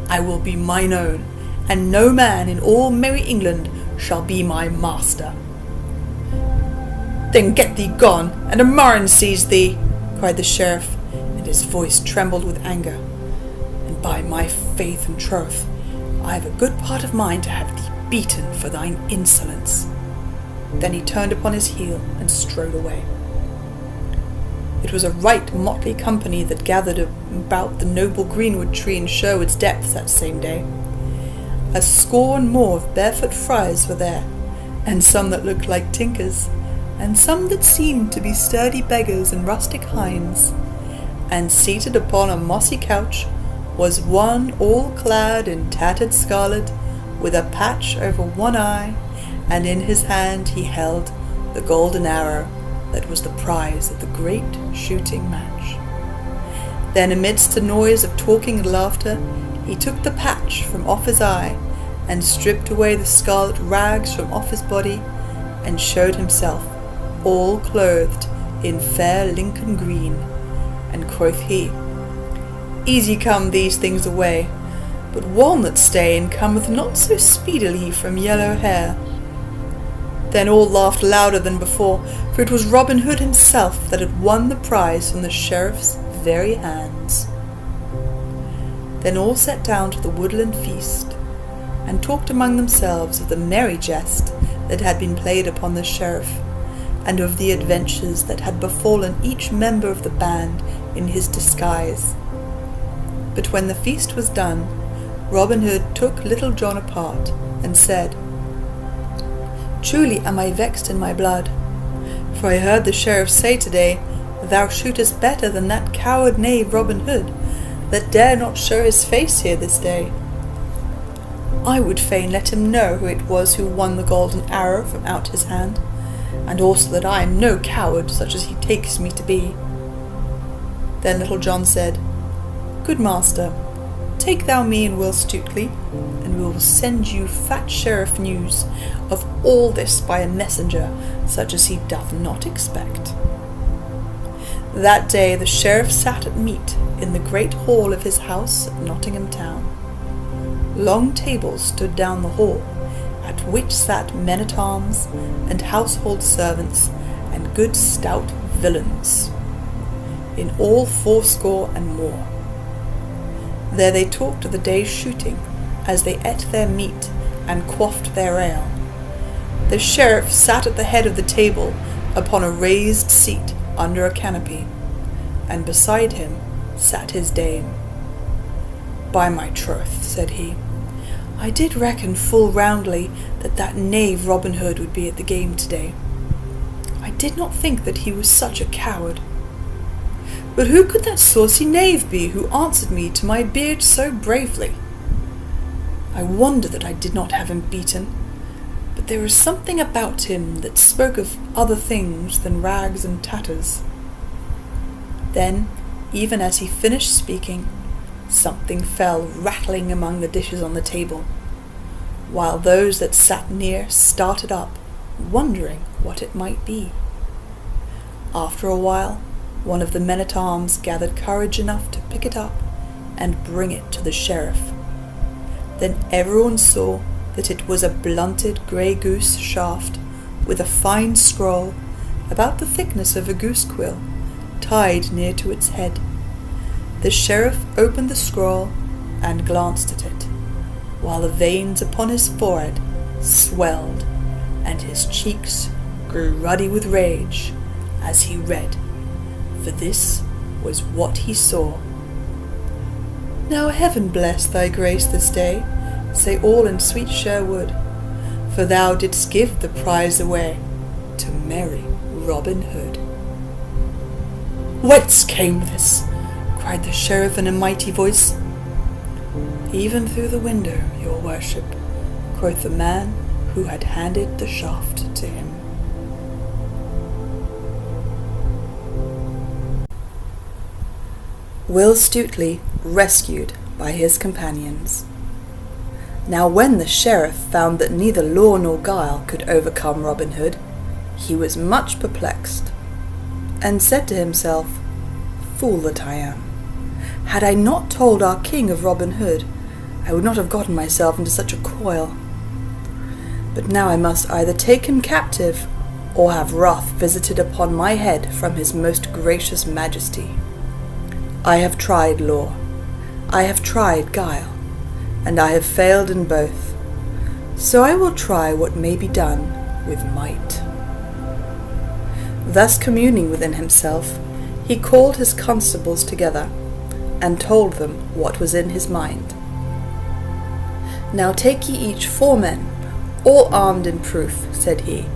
"I will be mine own, and no man in all merry England shall be my master." "Then get thee gone, and a murrain seize thee," cried the sheriff, and his voice trembled with anger. "And by my faith and troth, I have a good part of mind to have thee beaten for thine insolence." Then he turned upon his heel and strode away. It was a right motley company that gathered about the noble greenwood tree in Sherwood's depths that same day. 80 and more of barefoot friars were there, and some that looked like tinkers, and some that seemed to be sturdy beggars and rustic hinds. And seated upon a mossy couch was one all clad in tattered scarlet, with a patch over one eye, and in his hand he held the golden arrow that was the prize of the great shooting match. Then amidst a noise of talking and laughter, he took the patch from off his eye, and stripped away the scarlet rags from off his body, and showed himself all clothed in fair Lincoln green, and quoth he, "Easy come these things away, but walnut stain cometh not so speedily from yellow hair." Then all laughed louder than before, for it was Robin Hood himself that had won the prize from the sheriff's very hands. Then all sat down to the woodland feast, and talked among themselves of the merry jest that had been played upon the sheriff, and of the adventures that had befallen each member of the band in his disguise. But when the feast was done, Robin Hood took Little John apart, and said, "Truly am I vexed in my blood, for I heard the sheriff say today, thou shootest better than that coward knave Robin Hood, that dare not show his face here this day. I would fain let him know who it was who won the golden arrow from out his hand, and also that I am no coward such as he takes me to be." Then Little John said, "Good master, take thou me and Will Stutely, and we will send you fat sheriff news of all this by a messenger such as he doth not expect." That day the sheriff sat at meat in the great hall of his house at Nottingham town. Long tables stood down the hall, at which sat men-at-arms and household servants and good stout villains, in all 80 and more. There they talked of the day's shooting, as they ate their meat and quaffed their ale. The sheriff sat at the head of the table upon a raised seat under a canopy, and beside him sat his dame. "By my troth," said he, "I did reckon full roundly that knave Robin Hood would be at the game today. I did not think that he was such a coward. But who could that saucy knave be who answered me to my beard so bravely? I wonder that I did not have him beaten, but there was something about him that spoke of other things than rags and tatters." Then, even as he finished speaking, something fell rattling among the dishes on the table, while those that sat near started up, wondering what it might be. After a while, one of the men-at-arms gathered courage enough to pick it up and bring it to the sheriff. Then everyone saw that it was a blunted grey goose shaft with a fine scroll about the thickness of a goose quill tied near to its head. The sheriff opened the scroll and glanced at it, while the veins upon his forehead swelled and his cheeks grew ruddy with rage as he read, for this was what he saw. "Now heaven bless thy grace this day, say all in sweet Sherwood, for thou didst give the prize away to merry Robin Hood." "Whence came this?" cried the sheriff in a mighty voice. "Even through the window, your worship," quoth the man who had handed the shaft to him. Will Stutely rescued by his companions. Now when the sheriff found that neither law nor guile could overcome Robin Hood, he was much perplexed, and said to himself, "Fool that I am! Had I not told our king of Robin Hood, I would not have gotten myself into such a coil. But now I must either take him captive, or have wrath visited upon my head from his most gracious majesty. I have tried law, I have tried guile, and I have failed in both, so I will try what may be done with might." Thus communing within himself, he called his constables together, and told them what was in his mind. "Now take ye each 4 men, all armed in proof," said he,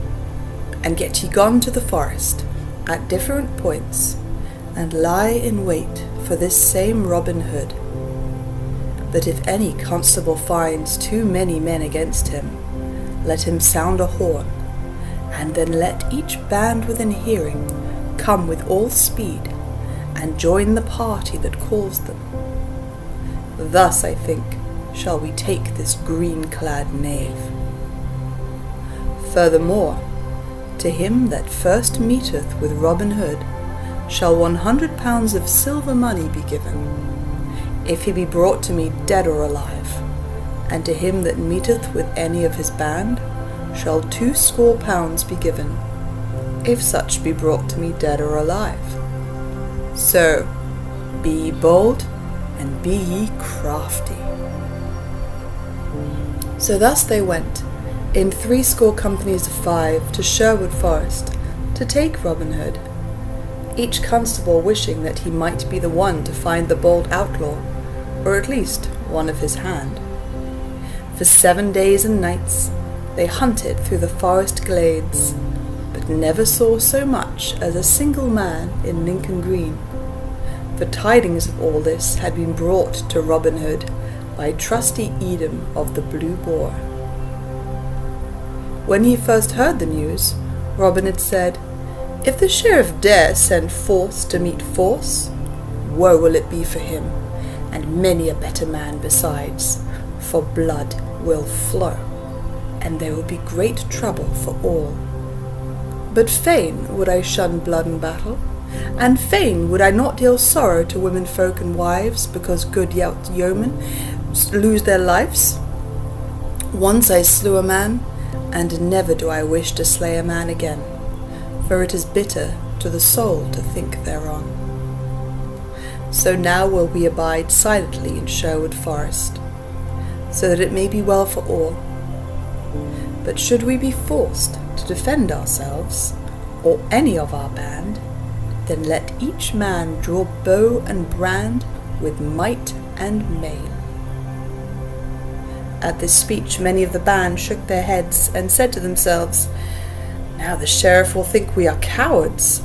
"and get ye gone to the forest, at different points, and lie in wait for this same Robin Hood. But if any constable finds too many men against him, let him sound a horn, and then let each band within hearing come with all speed, and join the party that calls them. Thus, I think, shall we take this green-clad knave. Furthermore, to him that first meeteth with Robin Hood shall 100 pounds of silver money be given, if he be brought to me dead or alive, and to him that meeteth with any of his band shall 20 pounds be given, if such be brought to me dead or alive. So, be ye bold, and be ye crafty." So thus they went, in 80 companies of 5, to Sherwood Forest, to take Robin Hood, each constable wishing that he might be the one to find the bold outlaw, or at least one of his hand. For 7 days and nights they hunted through the forest glades, but never saw so much as a single man in Lincoln Green, for tidings of all this had been brought to Robin Hood by trusty Edom of the Blue Boar. When he first heard the news, Robin had said, "If the sheriff dare send force to meet force, woe will it be for him, and many a better man besides, for blood will flow, and there will be great trouble for all. But fain would I shun blood and battle, and fain would I not deal sorrow to women folk and wives, because good yeomen lose their lives. Once I slew a man, and never do I wish to slay a man again, for it is bitter to the soul to think thereon. So now will we abide silently in Sherwood Forest, so that it may be well for all. But should we be forced to defend ourselves, or any of our band, then let each man draw bow and brand with might and main." At this speech many of the band shook their heads and said to themselves, "Now the sheriff will think we are cowards,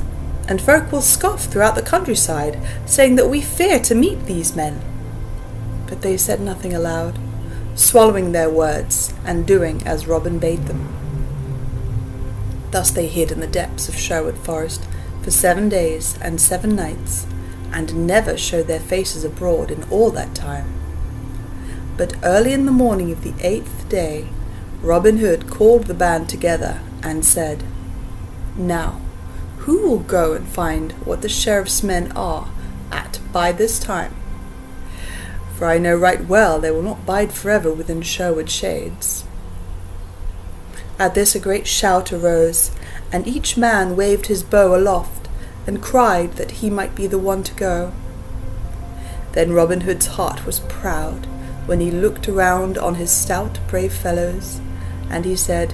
and folk will scoff throughout the countryside, saying that we fear to meet these men." But they said nothing aloud, swallowing their words and doing as Robin bade them. Thus they hid in the depths of Sherwood Forest for 7 days and 7 nights, and never showed their faces abroad in all that time. But early in the morning of the 8th day, Robin Hood called the band together and said, "Now, who will go and find what the sheriff's men are at by this time? For I know right well they will not bide forever within Sherwood shades." At this a great shout arose, and each man waved his bow aloft, and cried that he might be the one to go. Then Robin Hood's heart was proud, when he looked around on his stout, brave fellows, and he said,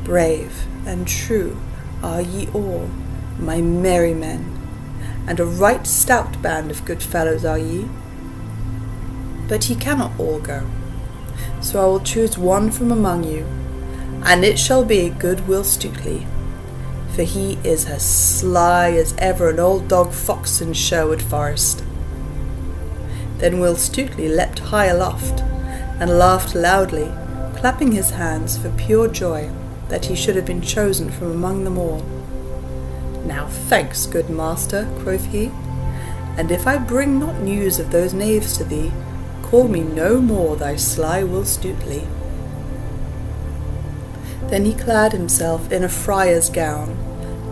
"Brave and true are ye all, my merry men, and a right stout band of good fellows are ye. But ye cannot all go, so I will choose one from among you, and it shall be good Will Stutely, for he is as sly as ever an old dog fox in Sherwood Forest." Then Will Stutely leapt high aloft, and laughed loudly, clapping his hands for pure joy that he should have been chosen from among them all. "Now thanks, good master," quoth he, "and if I bring not news of those knaves to thee, call me no more thy sly Will Stutely." Then he clad himself in a friar's gown,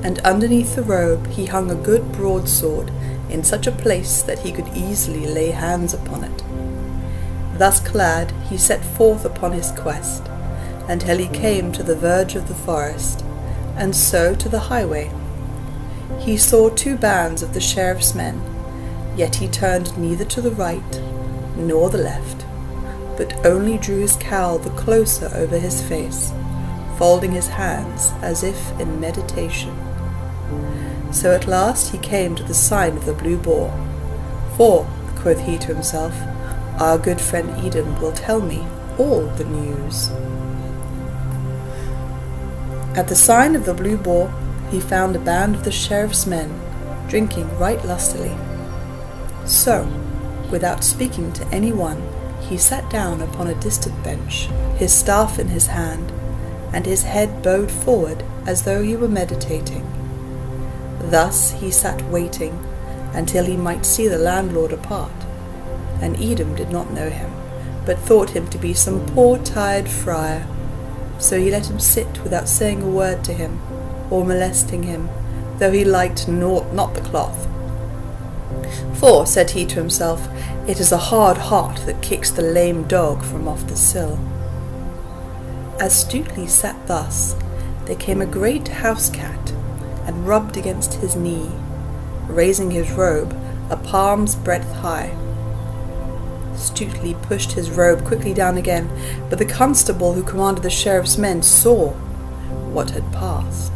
and underneath the robe he hung a good broadsword in such a place that he could easily lay hands upon it. Thus clad he set forth upon his quest, until he came to the verge of the forest, and so to the highway. He saw 2 bands of the sheriff's men, yet he turned neither to the right nor the left, but only drew his cowl the closer over his face, folding his hands as if in meditation. So at last he came to the sign of the Blue Boar. "For," quoth he to himself, "our good friend Edom will tell me all the news." At the sign of the Blue Boar he found a band of the sheriff's men, drinking right lustily. So, without speaking to any one, he sat down upon a distant bench, his staff in his hand, and his head bowed forward as though he were meditating. Thus he sat waiting until he might see the landlord apart, and Edom did not know him, but thought him to be some poor tired friar. So he let him sit without saying a word to him, or molesting him, though he liked not the cloth. "For," said he to himself, "it is a hard heart that kicks the lame dog from off the sill." As Stutely sat thus, there came a great house-cat, and rubbed against his knee, raising his robe a palm's breadth high. Stutely pushed his robe quickly down again, but the constable who commanded the sheriff's men saw what had passed,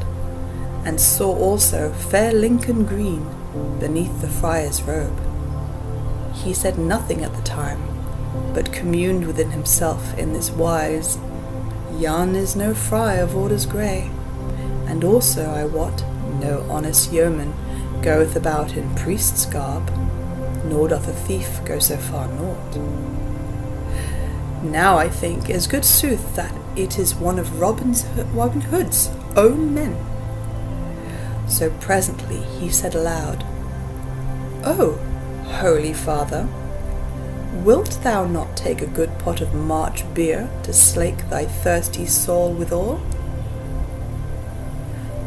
and saw also fair Lincoln green beneath the friar's robe. He said nothing at the time, but communed within himself in this wise: "Yon is no friar of orders grey, and also, I wot, no honest yeoman goeth about in priest's garb, nor doth a thief go so far naught. Now I think, as good sooth, that it is one of Robin Hood's own men. So presently he said aloud, "O, holy father, wilt thou not take a good pot of March beer to slake thy thirsty soul withal?"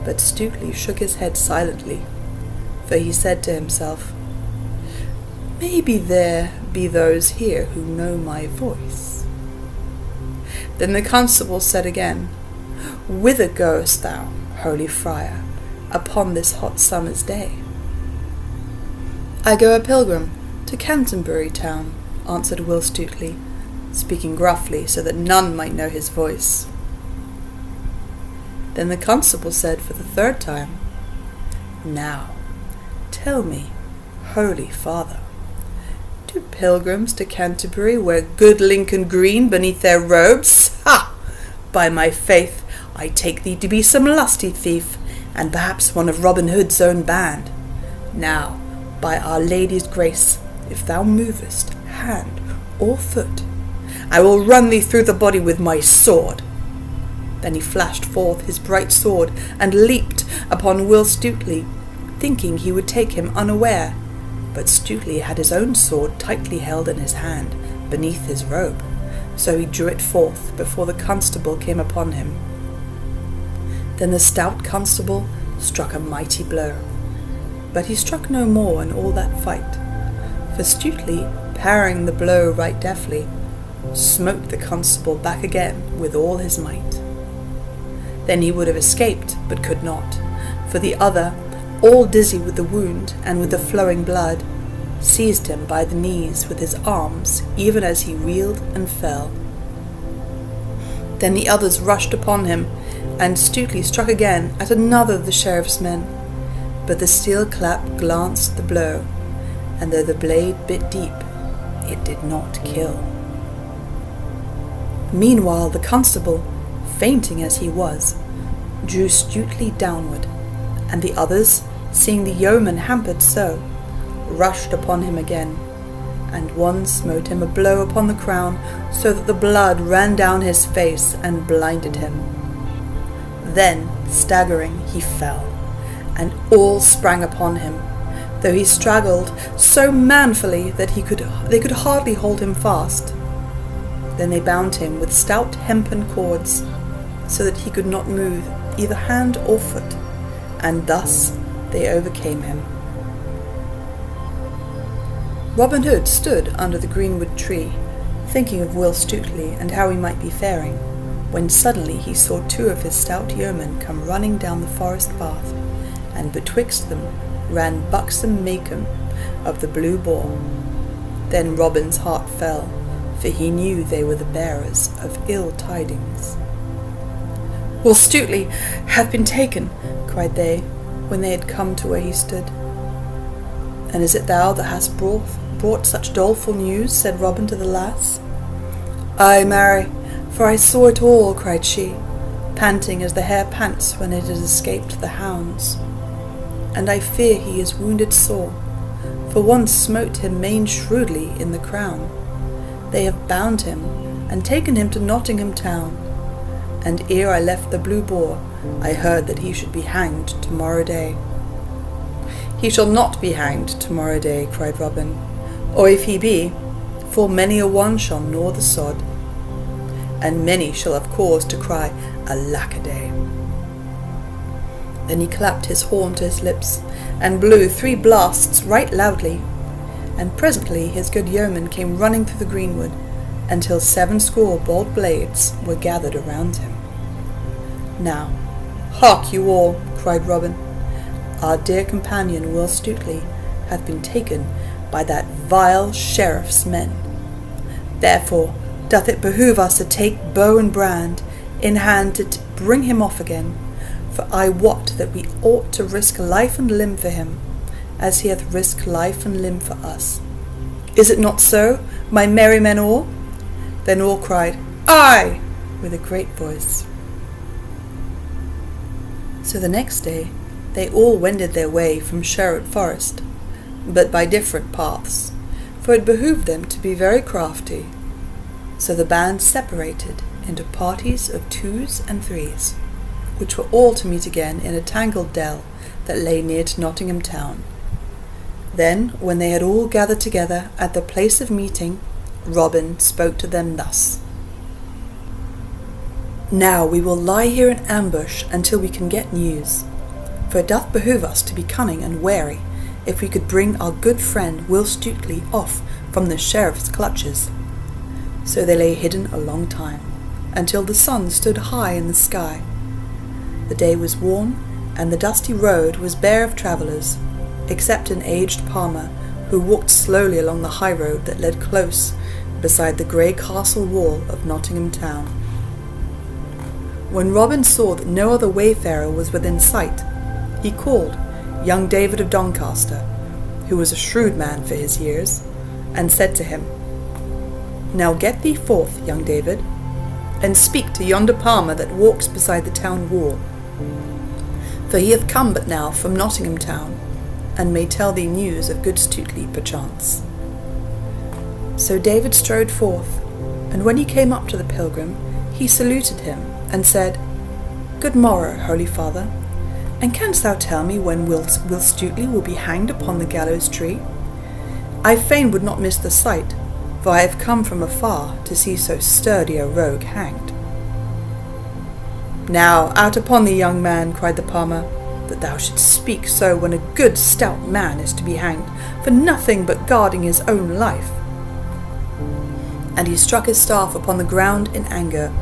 But Stutely shook his head silently, for he said to himself, "Maybe there be those here who know my voice." Then the constable said again, "Whither goest thou, holy friar, upon this hot summer's day?" "I go a pilgrim to Canterbury town," answered Will Stutely, speaking gruffly so that none might know his voice. Then the constable said for the third time, "Now, tell me, holy father, do pilgrims to Canterbury wear good Lincoln green beneath their robes? Ha! By my faith, I take thee to be some lusty thief, and perhaps one of Robin Hood's own band. Now, by Our Lady's grace, if thou movest hand or foot, I will run thee through the body with my sword." Then he flashed forth his bright sword and leaped upon Will Stutely, thinking he would take him unaware. But Stutely had his own sword tightly held in his hand, beneath his robe, so he drew it forth before the constable came upon him. Then the stout constable struck a mighty blow, but he struck no more in all that fight, for Stutely, parrying the blow right deftly, smote the constable back again with all his might. Then he would have escaped, but could not, for the other, all dizzy with the wound and with the flowing blood, seized him by the knees with his arms, even as he reeled and fell. Then the others rushed upon him, and Stutely struck again at another of the sheriff's men, but the steel clap glanced the blow, and though the blade bit deep, it did not kill. Meanwhile the constable, fainting as he was, drew Stutely downward, and the others, seeing the yeoman hampered so, rushed upon him again, and one smote him a blow upon the crown, so that the blood ran down his face and blinded him. Then, staggering, he fell, and all sprang upon him, though he straggled so manfully that they could hardly hold him fast. Then they bound him with stout hempen cords, so that he could not move either hand or foot, and thus they overcame him. Robin Hood stood under the greenwood tree, thinking of Will Stutely and how he might be faring, when suddenly he saw two of his stout yeomen come running down the forest path, and betwixt them ran buxom Macon of the Blue Boar. Then Robin's heart fell, for he knew they were the bearers of ill tidings. "Will Stutely hath been taken," cried they, when they had come to where he stood. "And is it thou that hast brought such doleful news?" said Robin to the lass. "Ay, marry, for I saw it all," cried she, panting as the hare pants when it has escaped the hounds. "And I fear he is wounded sore, for one smote him main shrewdly in the crown. They have bound him, and taken him to Nottingham town, and ere I left the Blue Boar, I heard that he should be hanged tomorrow day." "He shall not be hanged tomorrow day," cried Robin, "or if he be, full many a one shall gnaw the sod, and many shall have cause to cry, Alack-a-day." Then he clapped his horn to his lips, and blew 3 blasts right loudly, and presently his good yeoman came running through the greenwood, until 70 bold blades were gathered around him. "Now, hark you all," cried Robin, "our dear companion Will Stutely hath been taken by that vile sheriff's men. Therefore doth it behoove us to take bow and brand in hand to bring him off again, for I wot that we ought to risk life and limb for him, as he hath risked life and limb for us. Is it not so, my merry men all?" Then all cried, "Aye!" with a great voice. So the next day they all wended their way from Sherwood Forest, but by different paths, for it behooved them to be very crafty. So the band separated into parties of 2s and 3s, which were all to meet again in a tangled dell that lay near to Nottingham town. Then, when they had all gathered together at the place of meeting, Robin spoke to them thus. Now we will lie here in ambush until we can get news, for it doth behove us to be cunning and wary, if we could bring our good friend Will Stutely off from the sheriff's clutches. So they lay hidden a long time, until the sun stood high in the sky. The day was warm, and the dusty road was bare of travellers, except an aged palmer who walked slowly along the high road that led close beside the grey castle wall of Nottingham town. When Robin saw that no other wayfarer was within sight, he called young David of Doncaster, who was a shrewd man for his years, and said to him, Now get thee forth, young David, and speak to yonder palmer that walks beside the town wall, for he hath come but now from Nottingham town, and may tell thee news of good Stutely perchance. So David strode forth, and when he came up to the pilgrim, he saluted him, and said, Good morrow, holy father, and canst thou tell me when Will Stutely will be hanged upon the gallows tree? I fain would not miss the sight, for I have come from afar to see so sturdy a rogue hanged. Now, out upon thee, young man, cried the palmer, that thou shouldst speak so when a good stout man is to be hanged for nothing but guarding his own life. And he struck his staff upon the ground in anger.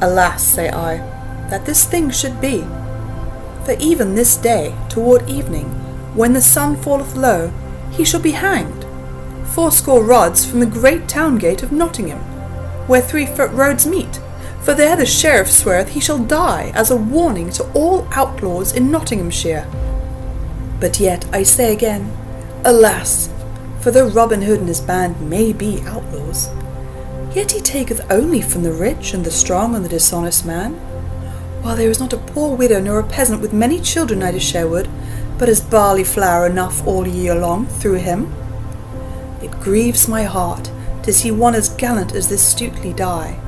Alas, say I, that this thing should be. For even this day, toward evening, when the sun falleth low, he shall be hanged, 80 rods from the great town gate of Nottingham, where 3-foot roads meet, for there the sheriff sweareth he shall die as a warning to all outlaws in Nottinghamshire. But yet I say again, alas, for though Robin Hood and his band may be outlaws, yet he taketh only from the rich and the strong and the dishonest man, while there is not a poor widow nor a peasant with many children nigh to Sherwood, but has barley flour enough all year long through him. It grieves my heart to see one as gallant as this Stutely die.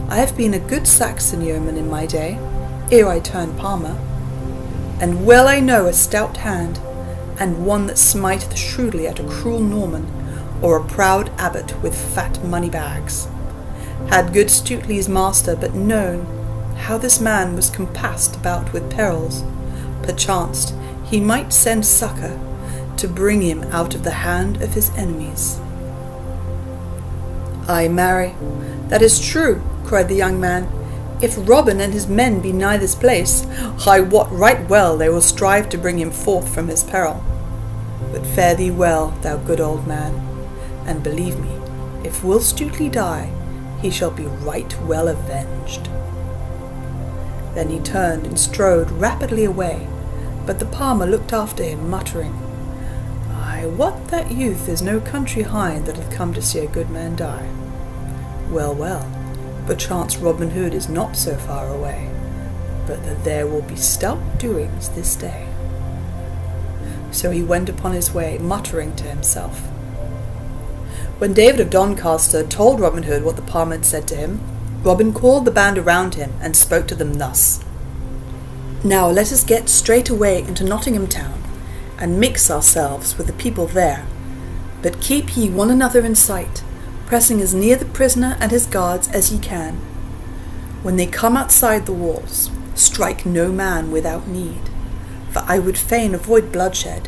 I have been a good Saxon yeoman in my day, ere I turned palmer, and well I know a stout hand, and one that smiteth shrewdly at a cruel Norman, or a proud abbot with fat money bags. Had good Stutely's master but known how this man was compassed about with perils, perchance he might send succour to bring him out of the hand of his enemies. Ay, marry, that is true, cried the young man. If Robin and his men be nigh this place, I wot right well they will strive to bring him forth from his peril. But fare thee well, thou good old man, and believe me, if Will Stutely die, he shall be right well avenged. Then he turned and strode rapidly away, but the palmer looked after him, muttering, I wot that youth is no country hind that hath come to see a good man die. Well, well, perchance Robin Hood is not so far away, but that there will be stout doings this day. So he went upon his way, muttering to himself. When David of Doncaster told Robin Hood what the palmer had said to him, Robin called the band around him and spoke to them thus. Now let us get straight away into Nottingham town, and mix ourselves with the people there, but keep ye one another in sight, pressing as near the prisoner and his guards as ye can. When they come outside the walls, strike no man without need, for I would fain avoid bloodshed.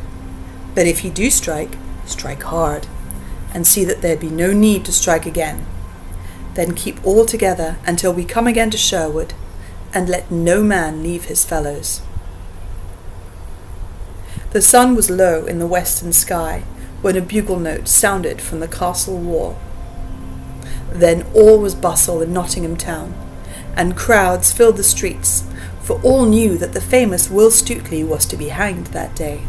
But if ye do strike, strike hard, and see that there be no need to strike again. Then keep all together until we come again to Sherwood, and let no man leave his fellows. The sun was low in the western sky when a bugle note sounded from the castle wall. Then all was bustle in Nottingham town, and crowds filled the streets, for all knew that the famous Will Stutely was to be hanged that day.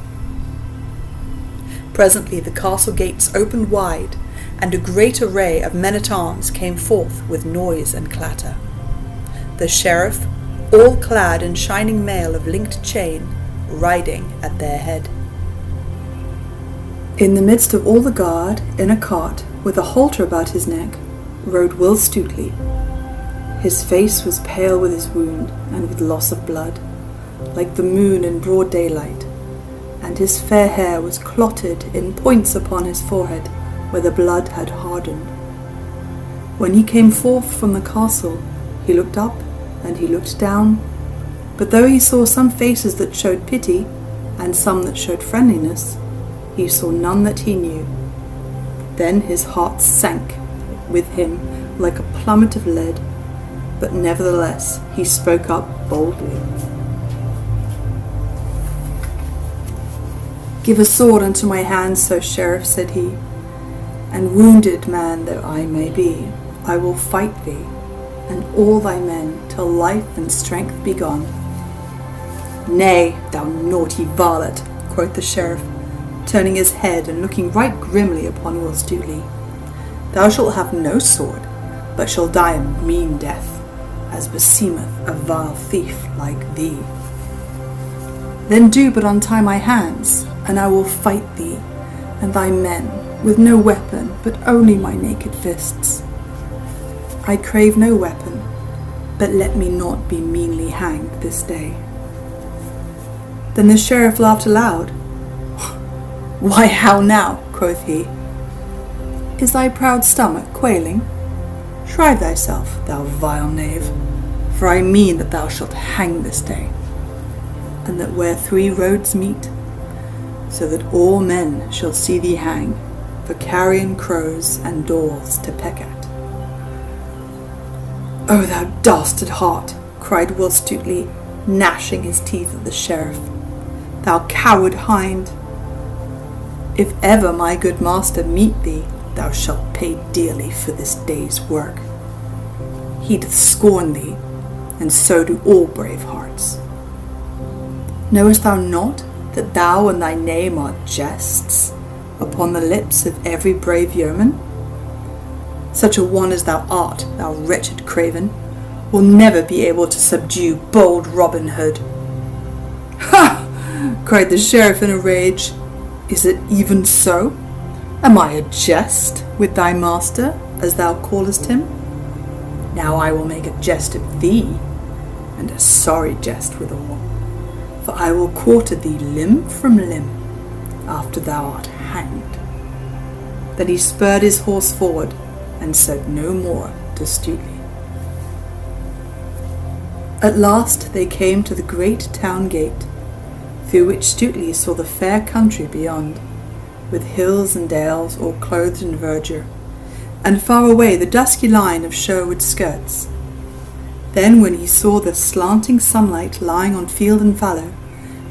Presently the castle gates opened wide, and a great array of men-at-arms came forth with noise and clatter. The sheriff, all clad in shining mail of linked chain, riding at their head. In the midst of all the guard, in a cart, with a halter about his neck, rode Will Stutely. His face was pale with his wound and with loss of blood, like the moon in broad daylight, and his fair hair was clotted in points upon his forehead where the blood had hardened. When he came forth from the castle, he looked up and he looked down, but though he saw some faces that showed pity and some that showed friendliness, he saw none that he knew. Then his heart sank with him like a plummet of lead, but nevertheless he spoke up boldly. "Give a sword unto my hand, Sir Sheriff," said he, "and wounded man though I may be, I will fight thee, and all thy men, till life and strength be gone." "Nay, thou naughty varlet," quoth the sheriff, turning his head and looking right grimly upon Will Stutely. "Thou shalt have no sword, but shalt die a mean death, as beseemeth a vile thief like thee." "Then do but untie my hands, and I will fight thee and thy men with no weapon, but only my naked fists." "I crave no weapon, but let me not be meanly hanged this day." Then the sheriff laughed aloud. "Why, how now?" quoth he. "Is thy proud stomach quailing? Shrive thyself, thou vile knave, for I mean that thou shalt hang this day, and that where 3 roads meet, so that all men shall see thee hang, for carrion crows and daws to peck at." "O thou dastard heart!" cried Will Stutely, gnashing his teeth at the sheriff. "Thou coward hind! If ever my good master meet thee, thou shalt pay dearly for this day's work. He doth scorn thee, and so do all brave hearts. Knowest thou not that thou and thy name are jests upon the lips of every brave yeoman? Such a one as thou art, thou wretched craven, will never be able to subdue bold Robin Hood." "Ha!" cried the sheriff in a rage. "Is it even so? Am I a jest with thy master, as thou callest him? Now I will make a jest of thee, and a sorry jest withal, for I will quarter thee limb from limb, after thou art hanged." Then he spurred his horse forward, and said no more to Stutely. At last they came to the great town gate, through which Stutely saw the fair country beyond, with hills and dales all clothed in verdure, and far away the dusky line of Sherwood skirts. Then when he saw the slanting sunlight lying on field and fallow,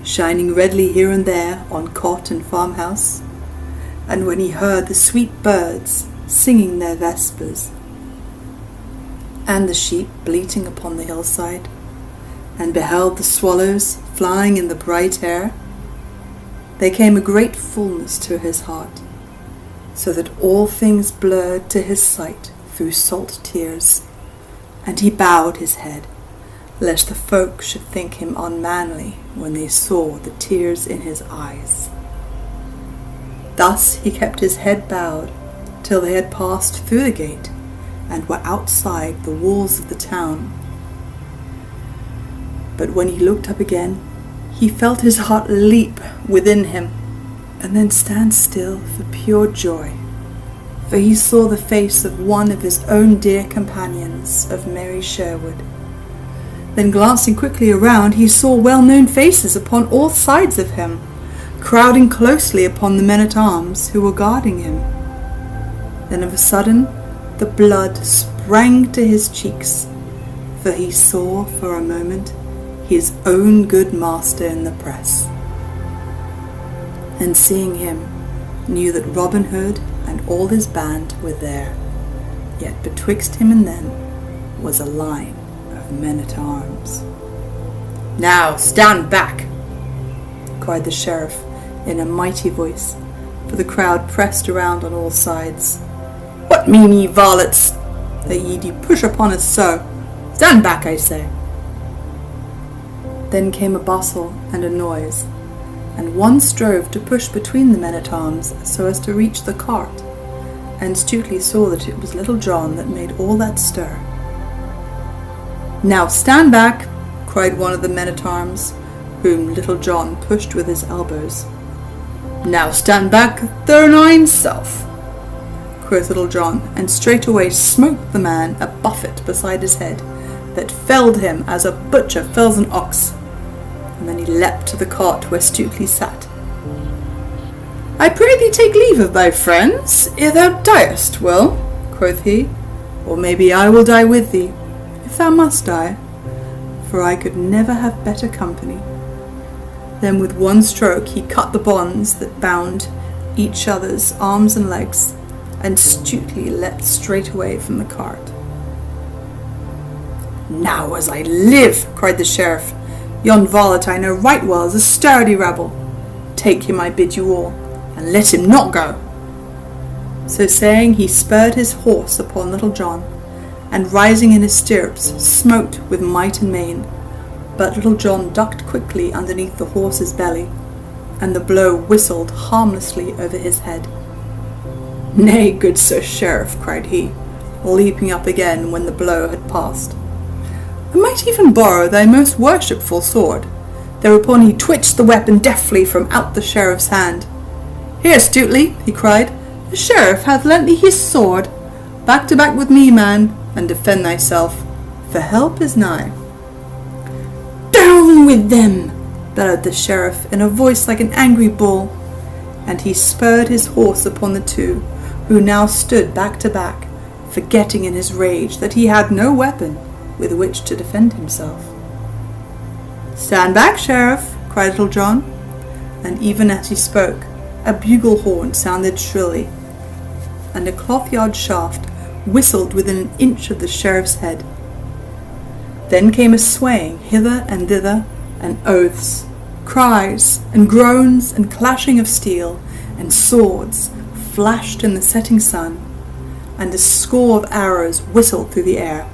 shining redly here and there on cot and farmhouse, and when he heard the sweet birds singing their vespers, and the sheep bleating upon the hillside, and beheld the swallows flying in the bright air, there came a great fullness to his heart, so that all things blurred to his sight through salt tears, and he bowed his head, lest the folk should think him unmanly when they saw the tears in his eyes. Thus he kept his head bowed till they had passed through the gate and were outside the walls of the town. But when he looked up again, he felt his heart leap within him, and then stand still for pure joy, for he saw the face of one of his own dear companions of merry Sherwood. Then glancing quickly around, he saw well-known faces upon all sides of him, crowding closely upon the men-at-arms who were guarding him. Then of a sudden the blood sprang to his cheeks, for he saw for a moment his own good master in the press, and seeing him, knew that Robin Hood and all his band were there, yet betwixt him and them was a line of men-at-arms. "Now stand back!" cried the sheriff in a mighty voice, for the crowd pressed around on all sides. "What mean ye, varlets, that ye do push upon us so? Stand back, I say." Then came a bustle and a noise, and one strove to push between the men-at-arms so as to reach the cart, and Stutely saw that it was Little John that made all that stir. "Now stand back," cried one of the men-at-arms, whom Little John pushed with his elbows. "Now stand back, thir nine self," quoth Little John, and straightway smote the man a buffet beside his head, that felled him as a butcher fells an ox, and then he leapt to the cart where Stutely sat. "I pray thee take leave of thy friends, ere thou diest, Will," quoth he, "or maybe I will die with thee, if thou must die, for I could never have better company." Then with one stroke he cut the bonds that bound each other's arms and legs, and Stutely leapt straight away from the cart. "Now as I live," cried the sheriff, "yon varlet I know right well is a sturdy rebel. Take him, I bid you all, and let him not go." So saying, he spurred his horse upon Little John, and rising in his stirrups, smote with might and main. But Little John ducked quickly underneath the horse's belly, and the blow whistled harmlessly over his head. "Nay, good Sir Sheriff," cried he, leaping up again when the blow had passed, "I might even borrow thy most worshipful sword." Thereupon he twitched the weapon deftly from out the sheriff's hand. "Here, Stutely," he cried, "the sheriff hath lent thee his sword. Back to back with me, man, and defend thyself, for help is nigh." "Down with them!" bellowed the sheriff in a voice like an angry bull, and he spurred his horse upon the two, who now stood back to back, forgetting in his rage that he had no weapon with which to defend himself. "Stand back, Sheriff," cried Little John, and even as he spoke, a bugle horn sounded shrilly, and a cloth-yard shaft whistled within an inch of the sheriff's head. Then came a swaying hither and thither, and oaths, cries, and groans, and clashing of steel, and swords flashed in the setting sun, and a score of arrows whistled through the air,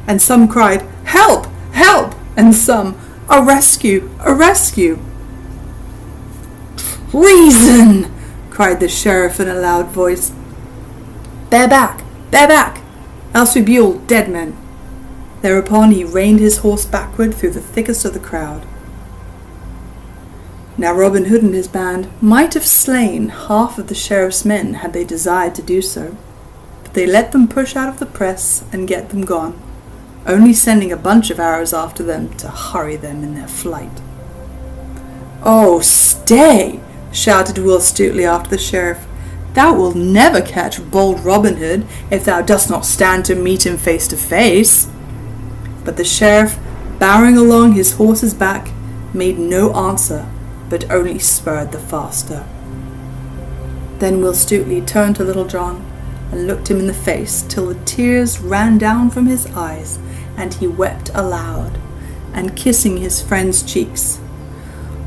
and some cried, "Help! Help!" and some, "A rescue! A rescue!" "Treason!" cried the sheriff in a loud voice. Bear back, else we be all dead men." Thereupon he reined his horse backward through the thickest of the crowd. Now Robin Hood and his band might have slain half of the sheriff's men had they desired to do so, but they let them push out of the press and get them gone, only sending a bunch of arrows after them to hurry them in their flight. "Oh, stay!" shouted Will Stutely after the sheriff. "Thou wilt never catch bold Robin Hood if thou dost not stand to meet him face to face." But the sheriff, bowing along his horse's back, made no answer, but only spurred the faster. Then Will Stutely turned to Little John and looked him in the face till the tears ran down from his eyes, and he wept aloud, and kissing his friend's cheeks,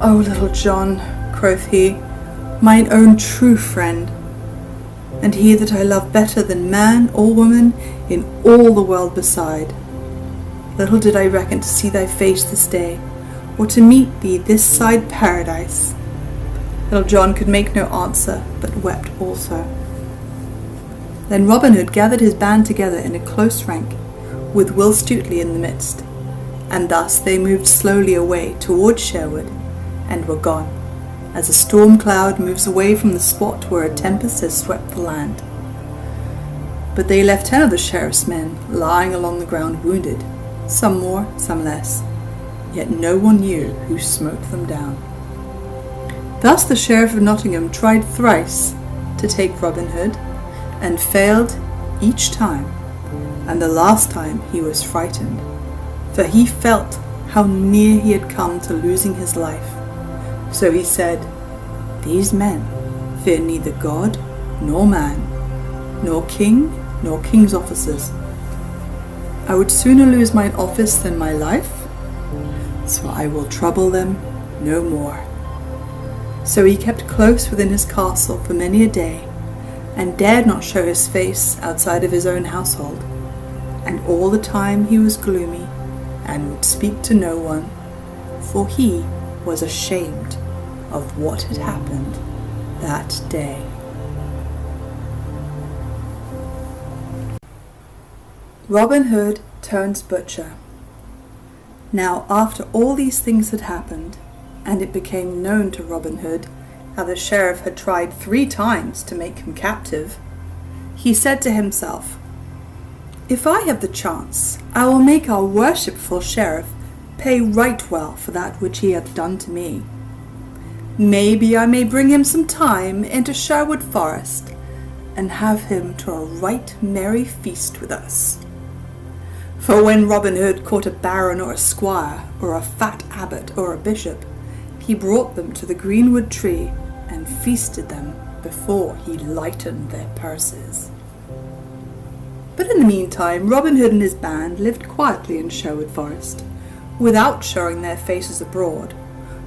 "O Little John," quoth he, "mine own true friend, and he that I love better than man or woman in all the world beside. Little did I reckon to see thy face this day, or to meet thee this side paradise." Little John could make no answer, but wept also. Then Robin Hood gathered his band together in a close rank, with Will Stutely in the midst, and thus they moved slowly away toward Sherwood, and were gone, as a storm cloud moves away from the spot where a tempest has swept the land. But they left 10 of the sheriff's men lying along the ground wounded, some more, some less, yet no one knew who smote them down. Thus the Sheriff of Nottingham tried thrice to take Robin Hood, and failed each time, and the last time he was frightened, for he felt how near he had come to losing his life. So he said, "These men fear neither God nor man, nor king nor king's officers. I would sooner lose mine office than my life, so I will trouble them no more." So he kept close within his castle for many a day, and dared not show his face outside of his own household, and all the time he was gloomy, and would speak to no one, for he was ashamed of what had happened that day. Robin Hood turns butcher. Now after all these things had happened, and it became known to Robin Hood how the sheriff had tried 3 times to make him captive, he said to himself, "If I have the chance, I will make our worshipful sheriff pay right well for that which he hath done to me. Maybe I may bring him some time into Sherwood Forest, and have him to a right merry feast with us." For when Robin Hood caught a baron or a squire, or a fat abbot or a bishop, he brought them to the greenwood tree, and feasted them before he lightened their purses. But in the meantime, Robin Hood and his band lived quietly in Sherwood Forest, without showing their faces abroad,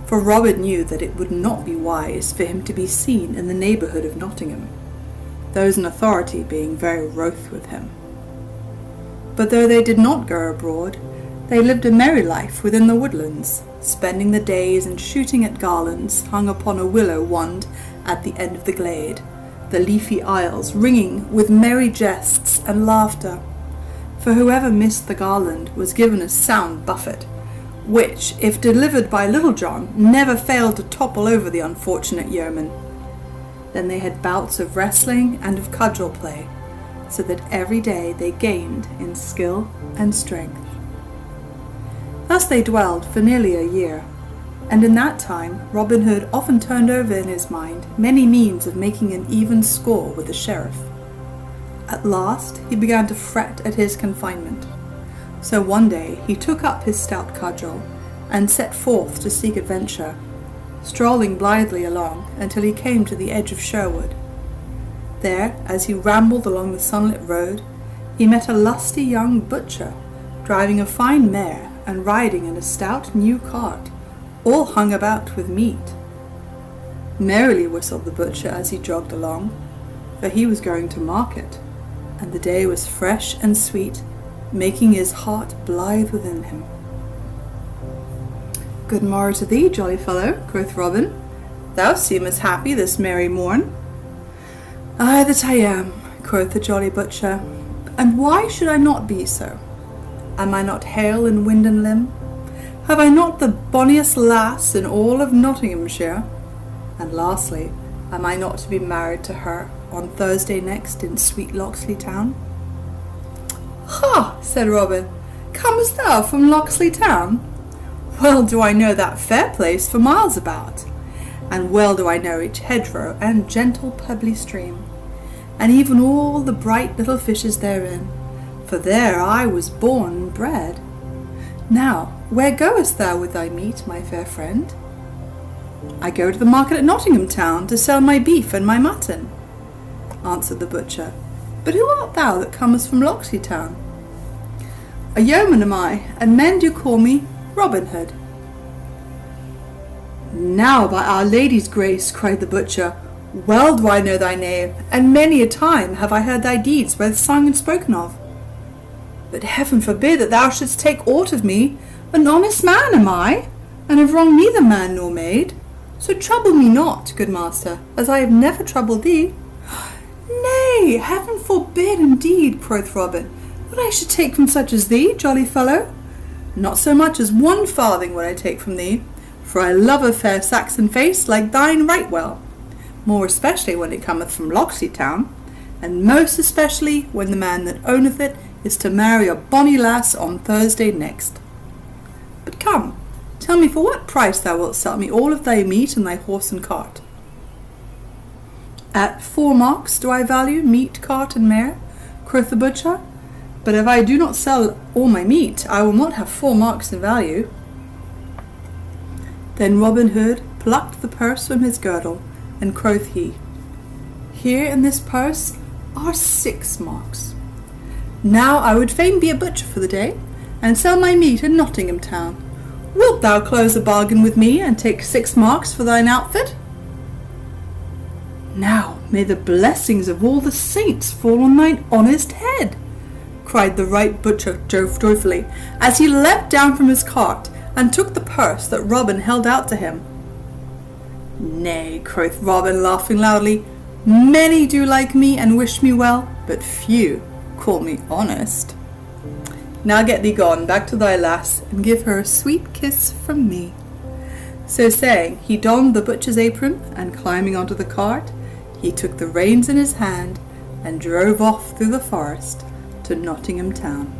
for Robin knew that it would not be wise for him to be seen in the neighbourhood of Nottingham, those in authority being very wroth with him. But though they did not go abroad, they lived a merry life within the woodlands, spending the days in shooting at garlands hung upon a willow wand at the end of the glade, the leafy aisles ringing with merry jests and laughter, for whoever missed the garland was given a sound buffet, which, if delivered by Little John, never failed to topple over the unfortunate yeoman. Then they had bouts of wrestling and of cudgel play, so that every day they gained in skill and strength. Thus they dwelled for nearly a year, and in that time Robin Hood often turned over in his mind many means of making an even score with the sheriff. At last he began to fret at his confinement, so one day he took up his stout cudgel and set forth to seek adventure, strolling blithely along until he came to the edge of Sherwood. There, as he rambled along the sunlit road, he met a lusty young butcher, driving a fine mare and riding in a stout new cart, all hung about with meat. Merrily whistled the butcher as he jogged along, for he was going to market, and the day was fresh and sweet, making his heart blithe within him. "Good morrow to thee, jolly fellow," quoth Robin. "Thou seemest happy this merry morn." "Ay, that I am," quoth the jolly butcher, "and why should I not be so? Am I not hale in wind and limb? Have I not the bonniest lass in all of Nottinghamshire? And lastly, am I not to be married to her on Thursday next in sweet Locksley town?" "Ha!" said Robin, "comest thou from Locksley town? Well do I know that fair place for miles about, and well do I know each hedgerow and gentle pebbly stream, and even all the bright little fishes therein, for there I was born and bred. Now, where goest thou with thy meat, my fair friend?" "I go to the market at Nottingham town to sell my beef and my mutton," answered the butcher. "But who art thou that comest from Locksley town?" "A yeoman am I, and men do call me Robin Hood." "Now, by Our Lady's grace," cried the butcher, "well do I know thy name, and many a time have I heard thy deeds both sung and spoken of. But heaven forbid that thou shouldst take aught of me. An honest man am I, and have wronged neither man nor maid. So trouble me not, good master, as I have never troubled thee." "Nay, heaven forbid indeed," quoth Robin, "that I should take from such as thee, jolly fellow. Not so much as 1 farthing would I take from thee, for I love a fair Saxon face like thine right well, more especially when it cometh from Locksley town, and most especially when the man that owneth it is to marry a bonny lass on Thursday next. But come, tell me for what price thou wilt sell me all of thy meat and thy horse and cart." "At 4 marks do I value meat, cart, and mare," quoth the butcher, "but if I do not sell all my meat, I will not have 4 marks in value." Then Robin Hood plucked the purse from his girdle, and quoth he, "Here in this purse are 6 marks. Now I would fain be a butcher for the day, and sell my meat in Nottingham town. Wilt thou close a bargain with me, and take 6 marks for thine outfit?" "Now may the blessings of all the saints fall on thine honest head," cried the right butcher joyfully, as he leapt down from his cart, and took the purse that Robin held out to him. "Nay," quoth Robin, laughing loudly, "many do like me and wish me well, but few call me honest." Now get thee gone back to thy lass, and give her a sweet kiss from me." So saying, he donned the butcher's apron, and climbing onto the cart, he took the reins in his hand and drove off through the forest to Nottingham town.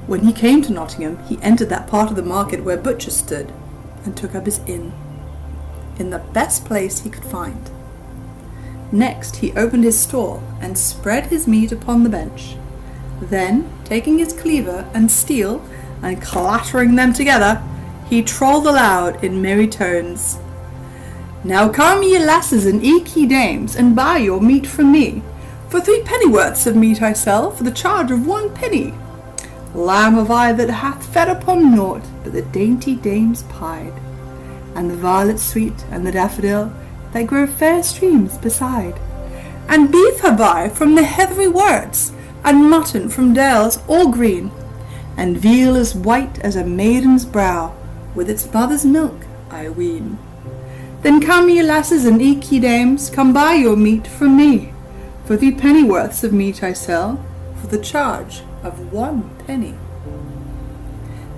When he came to Nottingham, he entered that part of the market where butchers stood, and took up his inn, in the best place he could find. Next he opened his stall, and spread his meat upon the bench. Then, taking his cleaver and steel, and clattering them together, he trolled aloud in merry tones, "Now come ye lasses and eke ye dames, and buy your meat from me. For 3 pennyworths of meat I sell, for the charge of 1 penny. Lamb have I that hath fed upon naught but the dainty dame's pied, and the violet sweet and the daffodil that grow fair streams beside. And beef have I from the heathery words, and mutton from dales all green, and veal as white as a maiden's brow, with its mother's milk, I ween. Then come ye lasses and eke ye dames, come buy your meat from me. For 3 pennyworths of meat I sell, for the charge of 1 penny."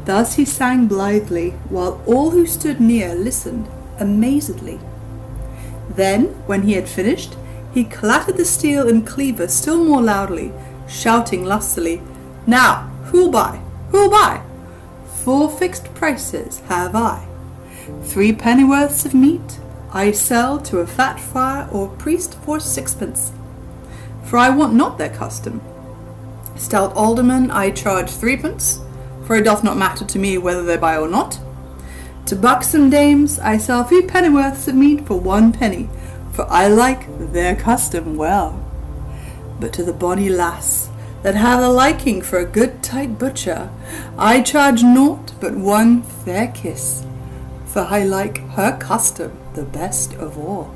Thus he sang blithely, while all who stood near listened amazedly. Then, when he had finished, he clattered the steel and cleaver still more loudly, shouting lustily, "Now, who'll buy? Who'll buy? 4 fixed prices have I. 3 pennyworths of meat I sell to a fat friar or priest for 6pence. For I want not their custom. Stout aldermen I charge 3pence, for it doth not matter to me whether they buy or not. To buxom dames I sell 3 pennyworths of meat for 1 penny, for I like their custom well. But to the bonny lass that have a liking for a good tight butcher, I charge naught but 1 fair kiss, for I like her custom the best of all."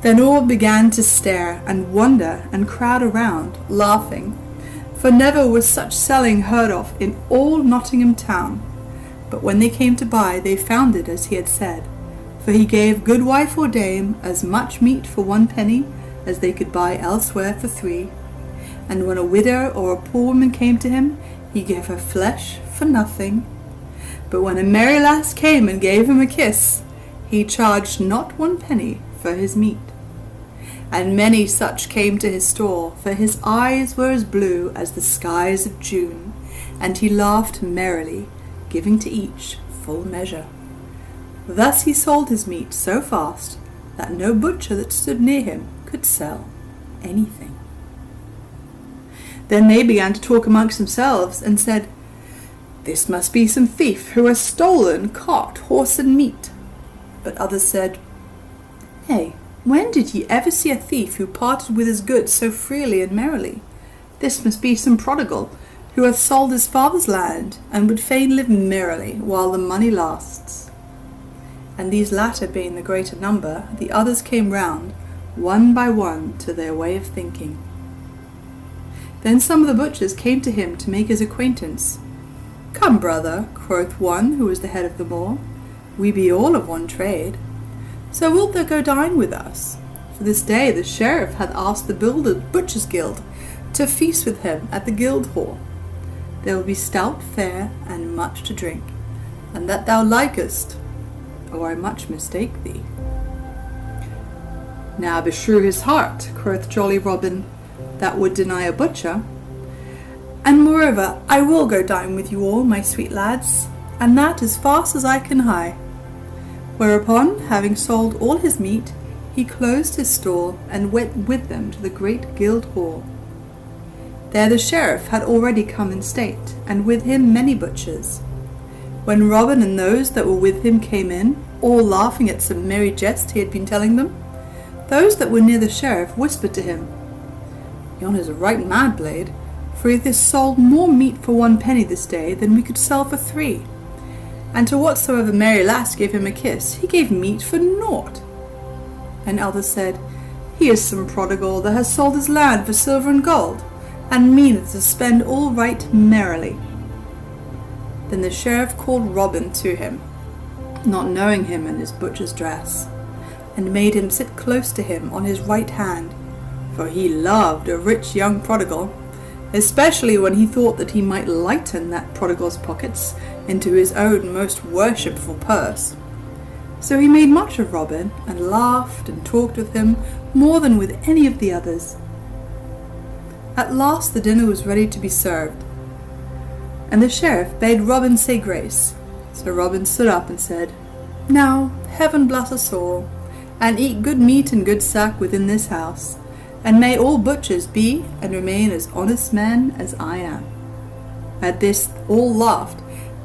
Then all began to stare and wonder and crowd around, laughing, for never was such selling heard of in all Nottingham town. But when they came to buy, they found it as he had said, for he gave goodwife or dame as much meat for 1 penny as they could buy elsewhere for 3. And when a widow or a poor woman came to him, he gave her flesh for nothing. But when a merry lass came and gave him a kiss, he charged not 1 penny for his meat. And many such came to his stall, for his eyes were as blue as the skies of June, and he laughed merrily, giving to each full measure. Thus he sold his meat so fast that no butcher that stood near him could sell anything. Then they began to talk amongst themselves, and said, "This must be some thief who has stolen cart, horse, and meat." But others said, "Nay, when did ye ever see a thief who parted with his goods so freely and merrily? This must be some prodigal, who hath sold his father's land, and would fain live merrily while the money lasts." And these latter being the greater number, the others came round, one by one, to their way of thinking. Then some of the butchers came to him to make his acquaintance. "Come, brother," quoth one who was the head of them all, "we be all of one trade. So wilt thou go dine with us? For this day the sheriff hath asked the Butchers' Guild to feast with him at the guild hall. There will be stout fare and much to drink, and that thou likest, or I much mistake thee." "Now beshrew his heart," quoth jolly Robin, "that would deny a butcher. And moreover, I will go dine with you all, my sweet lads, and that as fast as I can hie." Whereupon, having sold all his meat, he closed his stall and went with them to the great guild hall. There the sheriff had already come in state, and with him many butchers. When Robin and those that were with him came in, all laughing at some merry jest he had been telling them, those that were near the sheriff whispered to him, "Yon is a right mad blade, for he hath sold more meat for 1 penny this day than we could sell for 3. And to whatsoever merry lass gave him a kiss, he gave meat for naught." And others said, "He is some prodigal that has sold his land for silver and gold, and meaneth to spend all right merrily." Then the sheriff called Robin to him, not knowing him in his butcher's dress, and made him sit close to him on his right hand, for he loved a rich young prodigal, especially when he thought that he might lighten that prodigal's pockets into his own most worshipful purse. So he made much of Robin, and laughed and talked with him more than with any of the others. At last the dinner was ready to be served, and the sheriff bade Robin say grace. So Robin stood up and said, "Now, heaven bless us all, and eat good meat and good sack within this house, and may all butchers be and remain as honest men as I am." At this all laughed,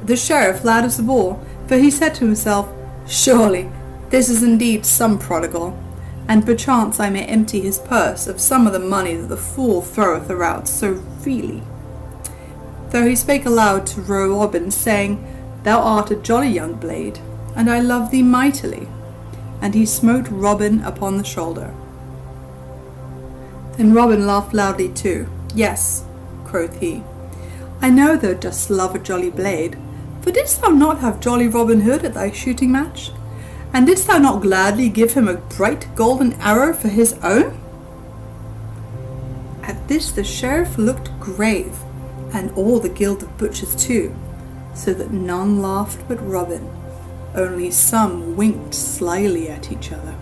the sheriff loudest of all, for he said to himself, "Surely this is indeed some prodigal, and perchance I may empty his purse of some of the money that the fool throweth about so freely." Though he spake aloud to Robin, saying, "Thou art a jolly young blade, and I love thee mightily." And he smote Robin upon the shoulder. Then Robin laughed loudly too. "Yes," quoth he, "I know thou dost love a jolly blade, for didst thou not have jolly Robin Hood at thy shooting match? And didst thou not gladly give him a bright golden arrow for his own?" At this the sheriff looked grave, and all the guild of butchers too, so that none laughed but Robin, only some winked slyly at each other.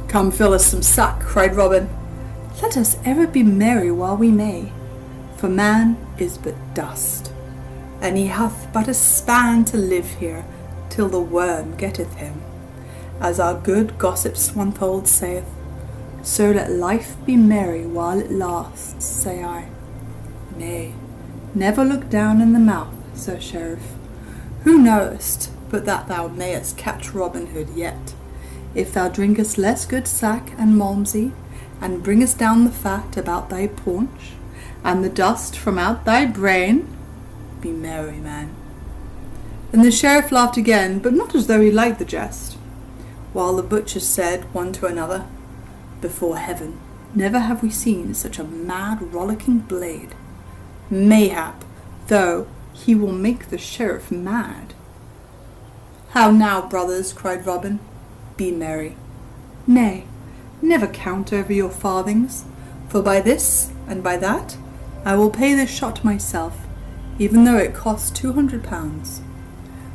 "Come, fill us some sack," cried Robin. "Let us ever be merry while we may, for man is but dust, and he hath but a span to live here till the worm getteth him. As our good gossip Swanthold saith, so let life be merry while it lasts, say I. Nay, never look down in the mouth, Sir Sheriff. Who knowest but that thou mayest catch Robin Hood yet, if thou drinkest less good sack and malmsey, and bringest down the fat about thy paunch, and the dust from out thy brain? Be merry, man." Then the sheriff laughed again, but not as though he liked the jest, while the butchers said one to another, "Before heaven, never have we seen such a mad rollicking blade. Mayhap, though, he will make the sheriff mad." "How now, brothers," cried Robin, "be merry. Nay, never count over your farthings, for by this and by that I will pay this shot myself, even though it cost 200 pounds.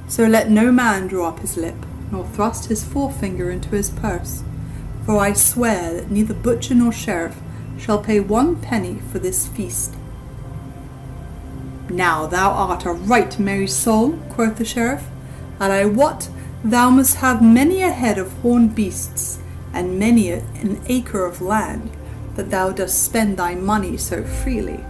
So let no man draw up his lip, nor thrust his forefinger into his purse, for I swear that neither butcher nor sheriff shall pay 1 penny for this feast." "Now thou art a right merry soul," quoth the sheriff, "and I wot thou must have many a head of horned beasts, and many an acre of land, that thou dost spend thy money so freely."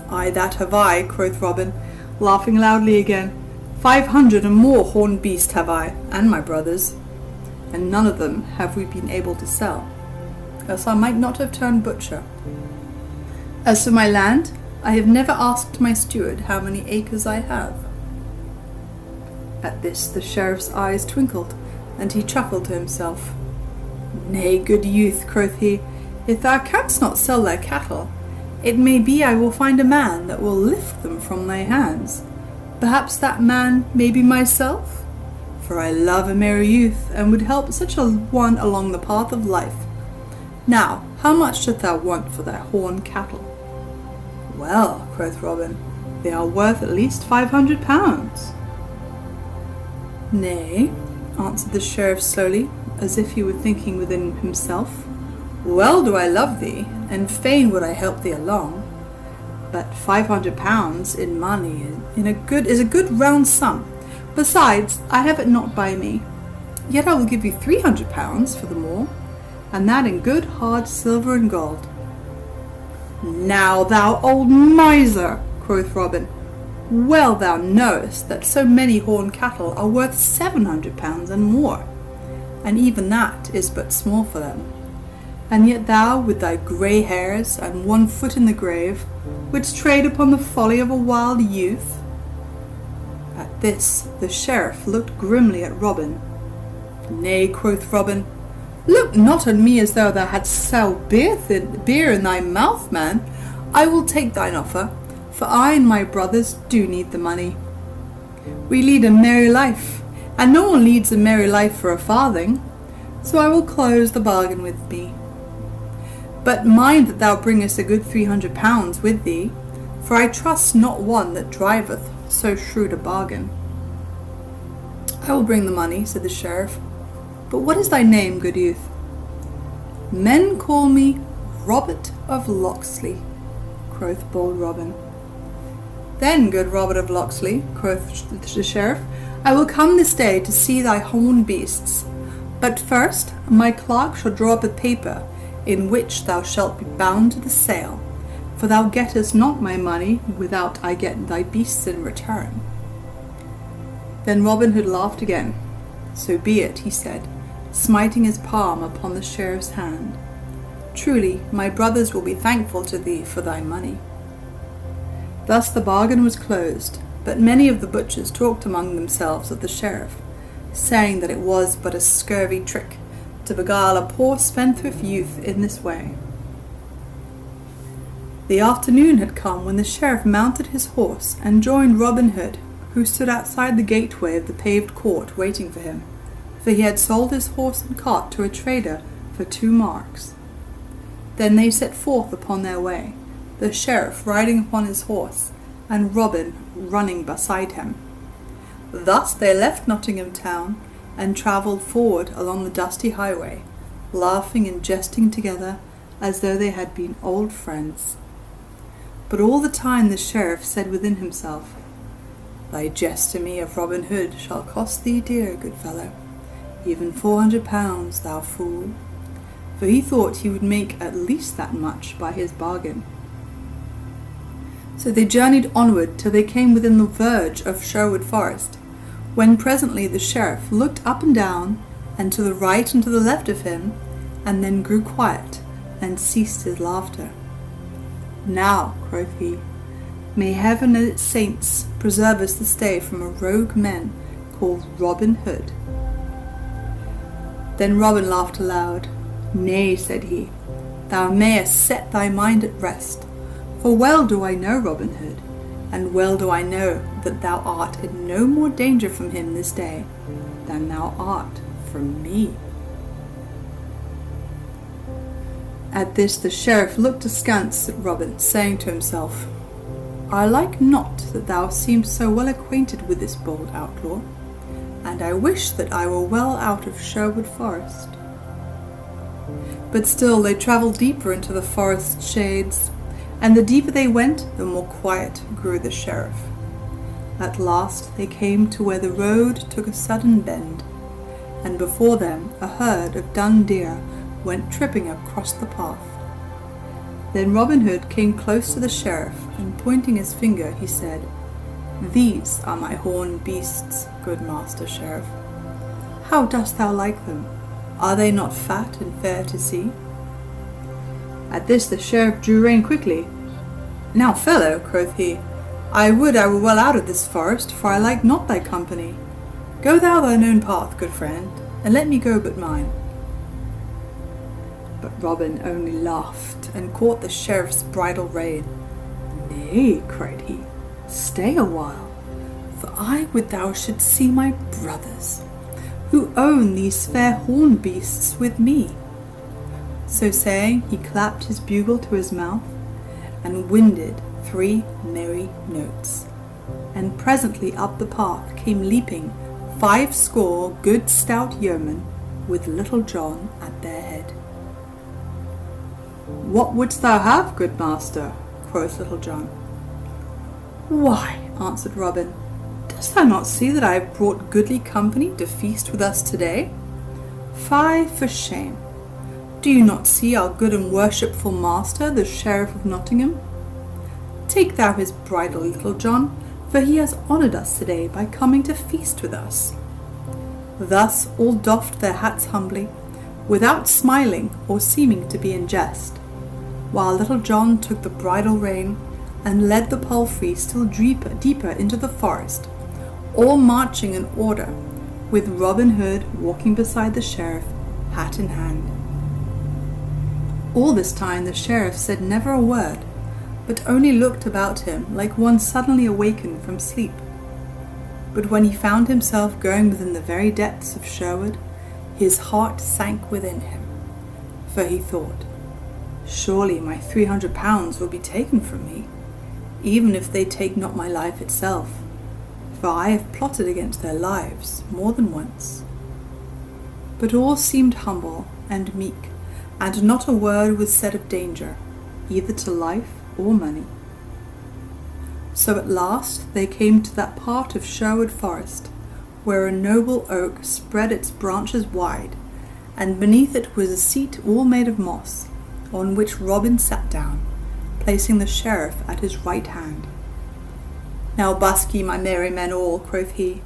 "Ay, that have I," quoth Robin, laughing loudly again. 500 and more horned beasts have I, and my brothers, and none of them have we been able to sell, else I might not have turned butcher. As for my land, I have never asked my steward how many acres I have." At this the sheriff's eyes twinkled, and he chuckled to himself. "Nay, good youth," quoth he, "if thou canst not sell thy cattle, it may be I will find a man that will lift them from thy hands. Perhaps that man may be myself, for I love a merry youth, and would help such a one along the path of life. Now, how much dost thou want for thy horned cattle?" "Well," quoth Robin, "they are worth at least 500 pounds. "Nay," answered the sheriff slowly, as if he were thinking within himself, "well do I love thee, and fain would I help thee along, but 500 pounds in money is a good round sum. Besides, I have it not by me. Yet I will give you 300 pounds for them all, and that in good hard silver and gold." "Now, thou old miser," quoth Robin, "well thou knowest that so many horned cattle are worth 700 pounds and more, and even that is but small for them. And yet thou, with thy grey hairs and 1 foot in the grave, wouldst trade upon the folly of a wild youth?" At this the sheriff looked grimly at Robin. "Nay," quoth Robin, "look not on me as though thou hadst sour beer in thy mouth, man. I will take thine offer, for I and my brothers do need the money. We lead a merry life, and no one leads a merry life for a farthing, so I will close the bargain with me. But mind that thou bringest a good 300 pounds with thee, for I trust not one that driveth so shrewd a bargain." "I will bring the money," said the sheriff. "But what is thy name, good youth?" "Men call me Robert of Locksley," quoth bold Robin. "Then, good Robert of Locksley," quoth the sheriff, "I will come this day to see thy horned beasts. But first my clerk shall draw up a paper, in which thou shalt be bound to the sale, for thou gettest not my money without I get thy beasts in return." Then Robin Hood laughed again. "So be it," he said, smiting his palm upon the sheriff's hand. "Truly, my brothers will be thankful to thee for thy money." Thus the bargain was closed, but many of the butchers talked among themselves of the sheriff, saying that it was but a scurvy trick to beguile a poor spendthrift youth in this way. The afternoon had come when the sheriff mounted his horse and joined Robin Hood, who stood outside the gateway of the paved court waiting for him, for he had sold his horse and cart to a trader for 2 marks. Then they set forth upon their way, the sheriff riding upon his horse, and Robin running beside him. Thus they left Nottingham town, and travelled forward along the dusty highway, laughing and jesting together as though they had been old friends. But all the time the sheriff said within himself, "Thy jest to me of Robin Hood shall cost thee dear, good fellow, even 400 pounds, thou fool," for he thought he would make at least that much by his bargain. So they journeyed onward till they came within the verge of Sherwood Forest, when presently the sheriff looked up and down, and to the right and to the left of him, and then grew quiet, and ceased his laughter. "Now," quoth he, "may heaven and its saints preserve us this day from a rogue man called Robin Hood." Then Robin laughed aloud. "Nay," said he, "thou mayest set thy mind at rest, for well do I know Robin Hood, and well do I know that thou art in no more danger from him this day than thou art from me." At this the sheriff looked askance at Robin, saying to himself, "I like not that thou seemst so well acquainted with this bold outlaw, and I wish that I were well out of Sherwood Forest." But still they travelled deeper into the forest shades, and the deeper they went, the more quiet grew the sheriff. At last they came to where the road took a sudden bend, and before them a herd of dun deer went tripping across the path. Then Robin Hood came close to the sheriff, and pointing his finger, he said, "These are my horned beasts, good master sheriff. How dost thou like them? Are they not fat and fair to see?" At this the sheriff drew rein quickly. "Now, fellow," quoth he, "I would I were well out of this forest, for I like not thy company. Go thou thine own path, good friend, and let me go but mine." But Robin only laughed, and caught the sheriff's bridle rein. "Nay," cried he, "stay a while, for I would thou shouldst see my brothers, who own these fair horned beasts with me." So saying, he clapped his bugle to his mouth, and winded 3 merry notes, and presently up the path came leaping 50 good stout yeomen, with Little John at their head. "What wouldst thou have, good master?" quoth Little John. "Why," answered Robin, "dost thou not see that I have brought goodly company to feast with us today? Fie for shame! Do you not see our good and worshipful master, the Sheriff of Nottingham? Take thou his bridle, Little John, for he has honoured us today by coming to feast with us." Thus all doffed their hats humbly, without smiling or seeming to be in jest, while Little John took the bridle rein and led the palfrey still deeper into the forest, all marching in order, with Robin Hood walking beside the sheriff, hat in hand. All this time the sheriff said never a word, but only looked about him like one suddenly awakened from sleep. But when he found himself going within the very depths of Sherwood, his heart sank within him, for he thought, Surely my 300 pounds will be taken from me, even if they take not my life itself, for I have plotted against their lives more than once. But all seemed humble and meek, and not a word was said of danger, either to life or money. So at last they came to that part of Sherwood Forest where a noble oak spread its branches wide, and beneath it was a seat all made of moss, on which Robin sat down, placing the sheriff at his right hand. Now busk ye, my merry men all, quoth he,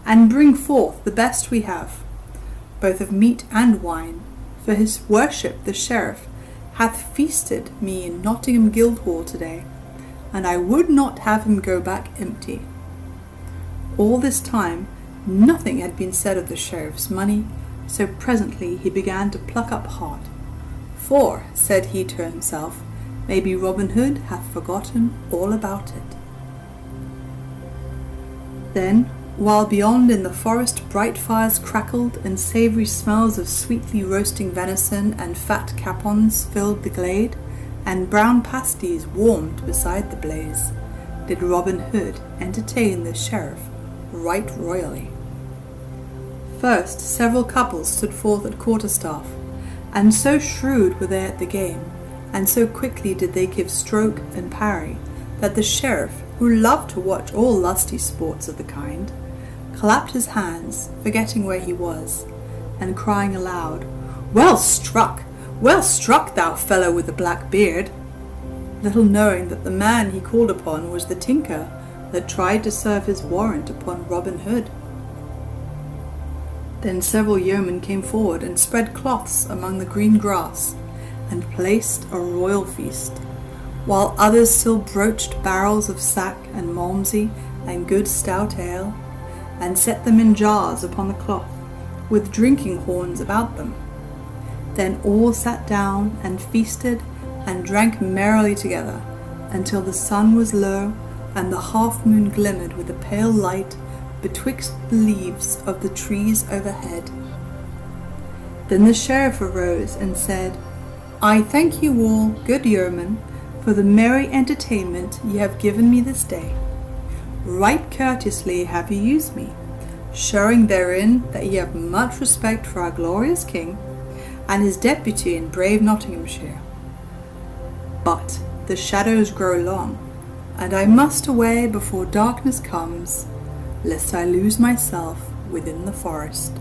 and bring forth the best we have, both of meat and wine, for his worship the sheriff hath feasted me in Nottingham Guildhall today, and I would not have him go back empty. All this time nothing had been said of the sheriff's money, so presently he began to pluck up heart. For, said he to himself, maybe Robin Hood hath forgotten all about it. Then, while beyond in the forest bright fires crackled, and savoury smells of sweetly roasting venison and fat capons filled the glade, and brown pasties warmed beside the blaze, did Robin Hood entertain the sheriff right royally. First several couples stood forth at quarterstaff, and so shrewd were they at the game, and so quickly did they give stroke and parry, that the sheriff, who loved to watch all lusty sports of the kind, clapped his hands, forgetting where he was, and crying aloud, well struck, thou fellow with the black beard, little knowing that the man he called upon was the tinker that tried to serve his warrant upon Robin Hood. Then several yeomen came forward and spread cloths among the green grass, and placed a royal feast, while others still broached barrels of sack and malmsey and good stout ale, and set them in jars upon the cloth, with drinking horns about them. Then all sat down and feasted and drank merrily together, until the sun was low, and the half-moon glimmered with a pale light betwixt the leaves of the trees overhead. Then the sheriff arose and said, I thank you all, good yeomen, for the merry entertainment ye have given me this day. Right courteously have ye used me, showing therein that ye have much respect for our glorious king, and his deputy in brave Nottinghamshire. But the shadows grow long, and I must away before darkness comes, lest I lose myself within the forest.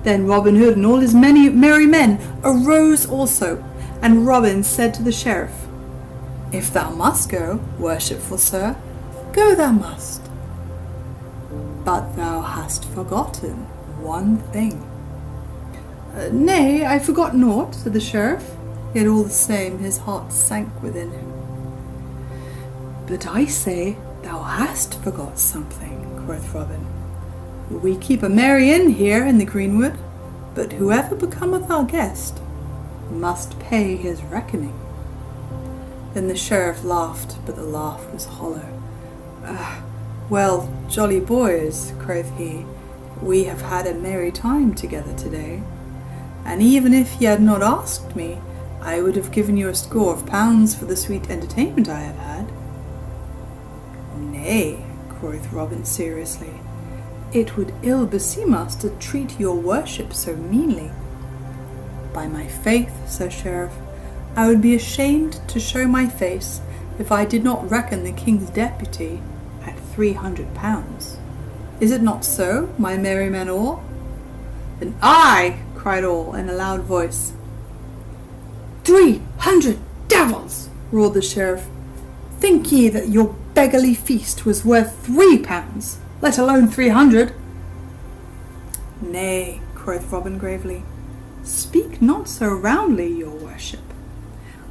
Then Robin Hood and all his many merry men arose also, and Robin said to the sheriff, If thou must go, worshipful sir, go thou must. But thou hast forgotten one thing. Nay, I forgot naught, said the sheriff, yet all the same his heart sank within him. But I say, thou hast forgot something, quoth Robin. We keep a merry inn here in the greenwood, but whoever becometh our guest must pay his reckoning. Then the sheriff laughed, but the laugh was hollow. Well, jolly boys, quoth he, we have had a merry time together today, and even if ye had not asked me, I would have given you a score of pounds for the sweet entertainment I have had. Nay, quoth Robin seriously, it would ill beseem us to treat your worship so meanly. By my faith, Sir Sheriff, I would be ashamed to show my face if I did not reckon the king's deputy at 300 pounds. Is it not so, my merry men all? Then aye, cried all in a loud voice. 300 devils, roared the sheriff. Think ye that your beggarly feast was worth 3 pounds, let alone 300? Nay, quoth Robin gravely, speak not so roundly, your worship.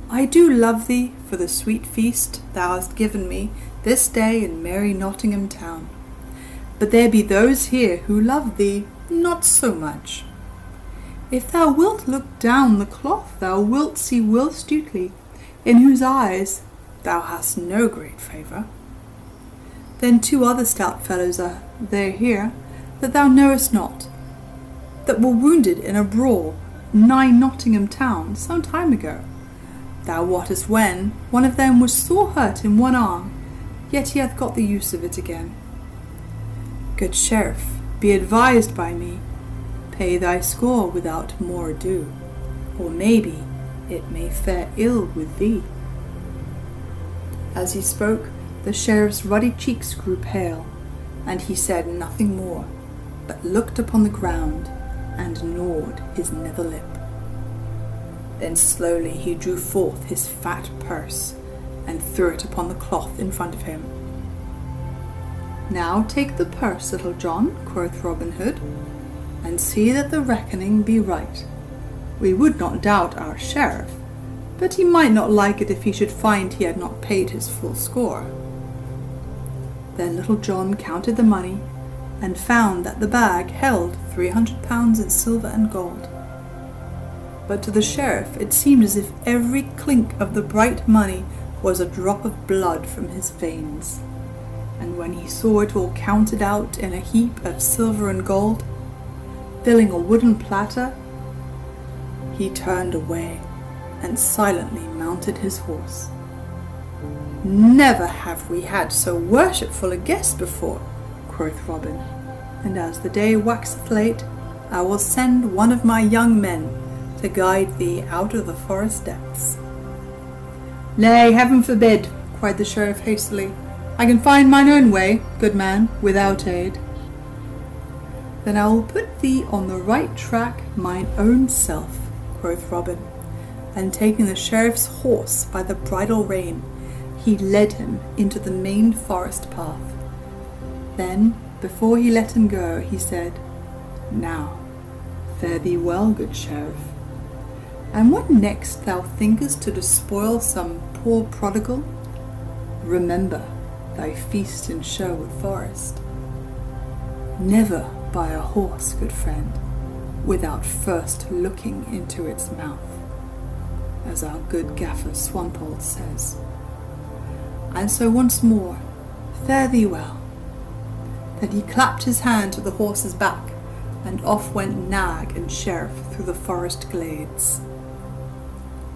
I do love thee for the sweet feast thou hast given me this day in merry Nottingham town. But there be those here who love thee not so much. If thou wilt look down the cloth, thou wilt see Will Stutely, in whose eyes thou hast no great favour. Then 2 other stout fellows are there here, that thou knowest not, that were wounded in a brawl nigh Nottingham town some time ago. Thou wottest when one of them was sore hurt in one arm, yet he hath got the use of it again. Good sheriff, be advised by me, pay thy score without more ado, or maybe it may fare ill with thee. As he spoke, the sheriff's ruddy cheeks grew pale, and he said nothing more, but looked upon the ground and gnawed his nether lip. Then slowly he drew forth his fat purse and threw it upon the cloth in front of him. Now take the purse, Little John, quoth Robin Hood, and see that the reckoning be right. We would not doubt our sheriff, but he might not like it if he should find he had not paid his full score. Then Little John counted the money, and found that the bag held 300 pounds in silver and gold. But to the sheriff it seemed as if every clink of the bright money was a drop of blood from his veins, and when he saw it all counted out in a heap of silver and gold, filling a wooden platter, he turned away and silently mounted his horse. Never have we had so worshipful a guest before, quoth Robin, and as the day waxeth late, I will send one of my young men to guide thee out of the forest depths. Nay, heaven forbid, cried the sheriff hastily. I can find mine own way, good man, without aid. Then I will put thee on the right track mine own self, quoth Robin, and taking the sheriff's horse by the bridle rein, he led him into the main forest path. Then, before he let him go, he said, Now, fare thee well, good sheriff. And what next thou thinkest to despoil some poor prodigal, remember thy feast in Sherwood Forest. Never buy a horse, good friend, without first looking into its mouth, as our good gaffer Swanpold says. And so once more, fare thee well. Then he clapped his hand to the horse's back, and off went nag and sheriff through the forest glades.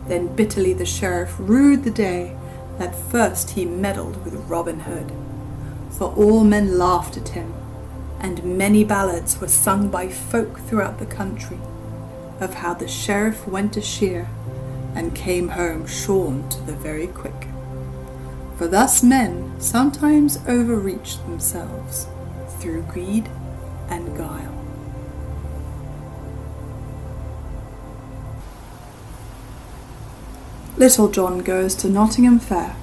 Then bitterly the sheriff rued the day that first he meddled with Robin Hood, for all men laughed at him, and many ballads were sung by folk throughout the country of how the sheriff went to shear and came home shorn to the very quick. For thus men sometimes overreached themselves through greed and guile. Little John goes to Nottingham Fair.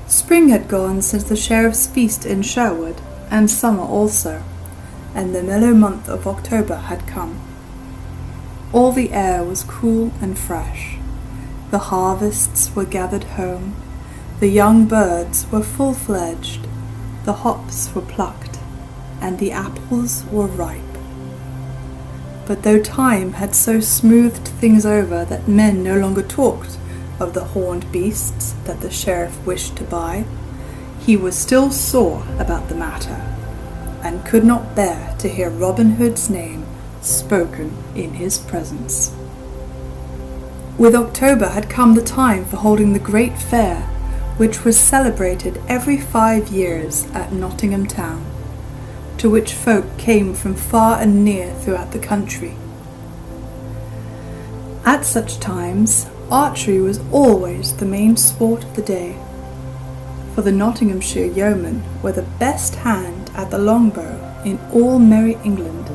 Spring had gone since the sheriff's feast in Sherwood, and summer also, and the mellow month of October had come. All the air was cool and fresh. The harvests were gathered home, the young birds were full-fledged, the hops were plucked, and the apples were ripe. But though time had so smoothed things over that men no longer talked of the horned beasts that the sheriff wished to buy, he was still sore about the matter, and could not bear to hear Robin Hood's name spoken in his presence. With October had come the time for holding the great fair, which was celebrated every 5 years at Nottingham town, to which folk came from far and near throughout the country. At such times, archery was always the main sport of the day, for the Nottinghamshire yeomen were the best hand at the longbow in all merry England.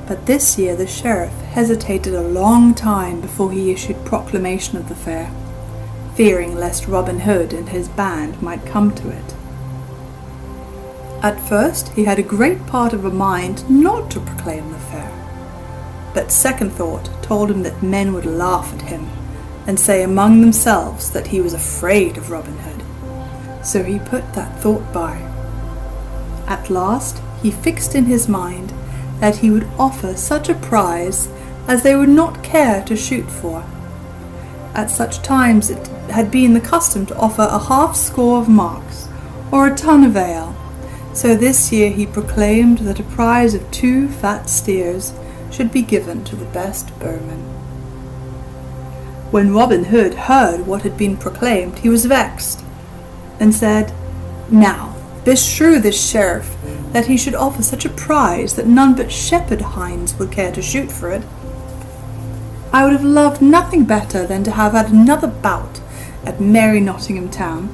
But this year the sheriff hesitated a long time before he issued proclamation of the fair, fearing lest Robin Hood and his band might come to it. At first he had a great part of a mind not to proclaim the fair, but second thought told him that men would laugh at him and say among themselves that he was afraid of Robin Hood. So he put that thought by. At last he fixed in his mind that he would offer such a prize as they would not care to shoot for. At such times it had been the custom to offer a 50 of marks, or a ton of ale. So this year he proclaimed that a prize of 2 fat steers should be given to the best bowman. When Robin Hood heard what had been proclaimed, he was vexed, and said, "Now, beshrew this sheriff, that he should offer such a prize that none but shepherd hinds would care to shoot for it. I would have loved nothing better than to have had another bout at merry Nottingham town.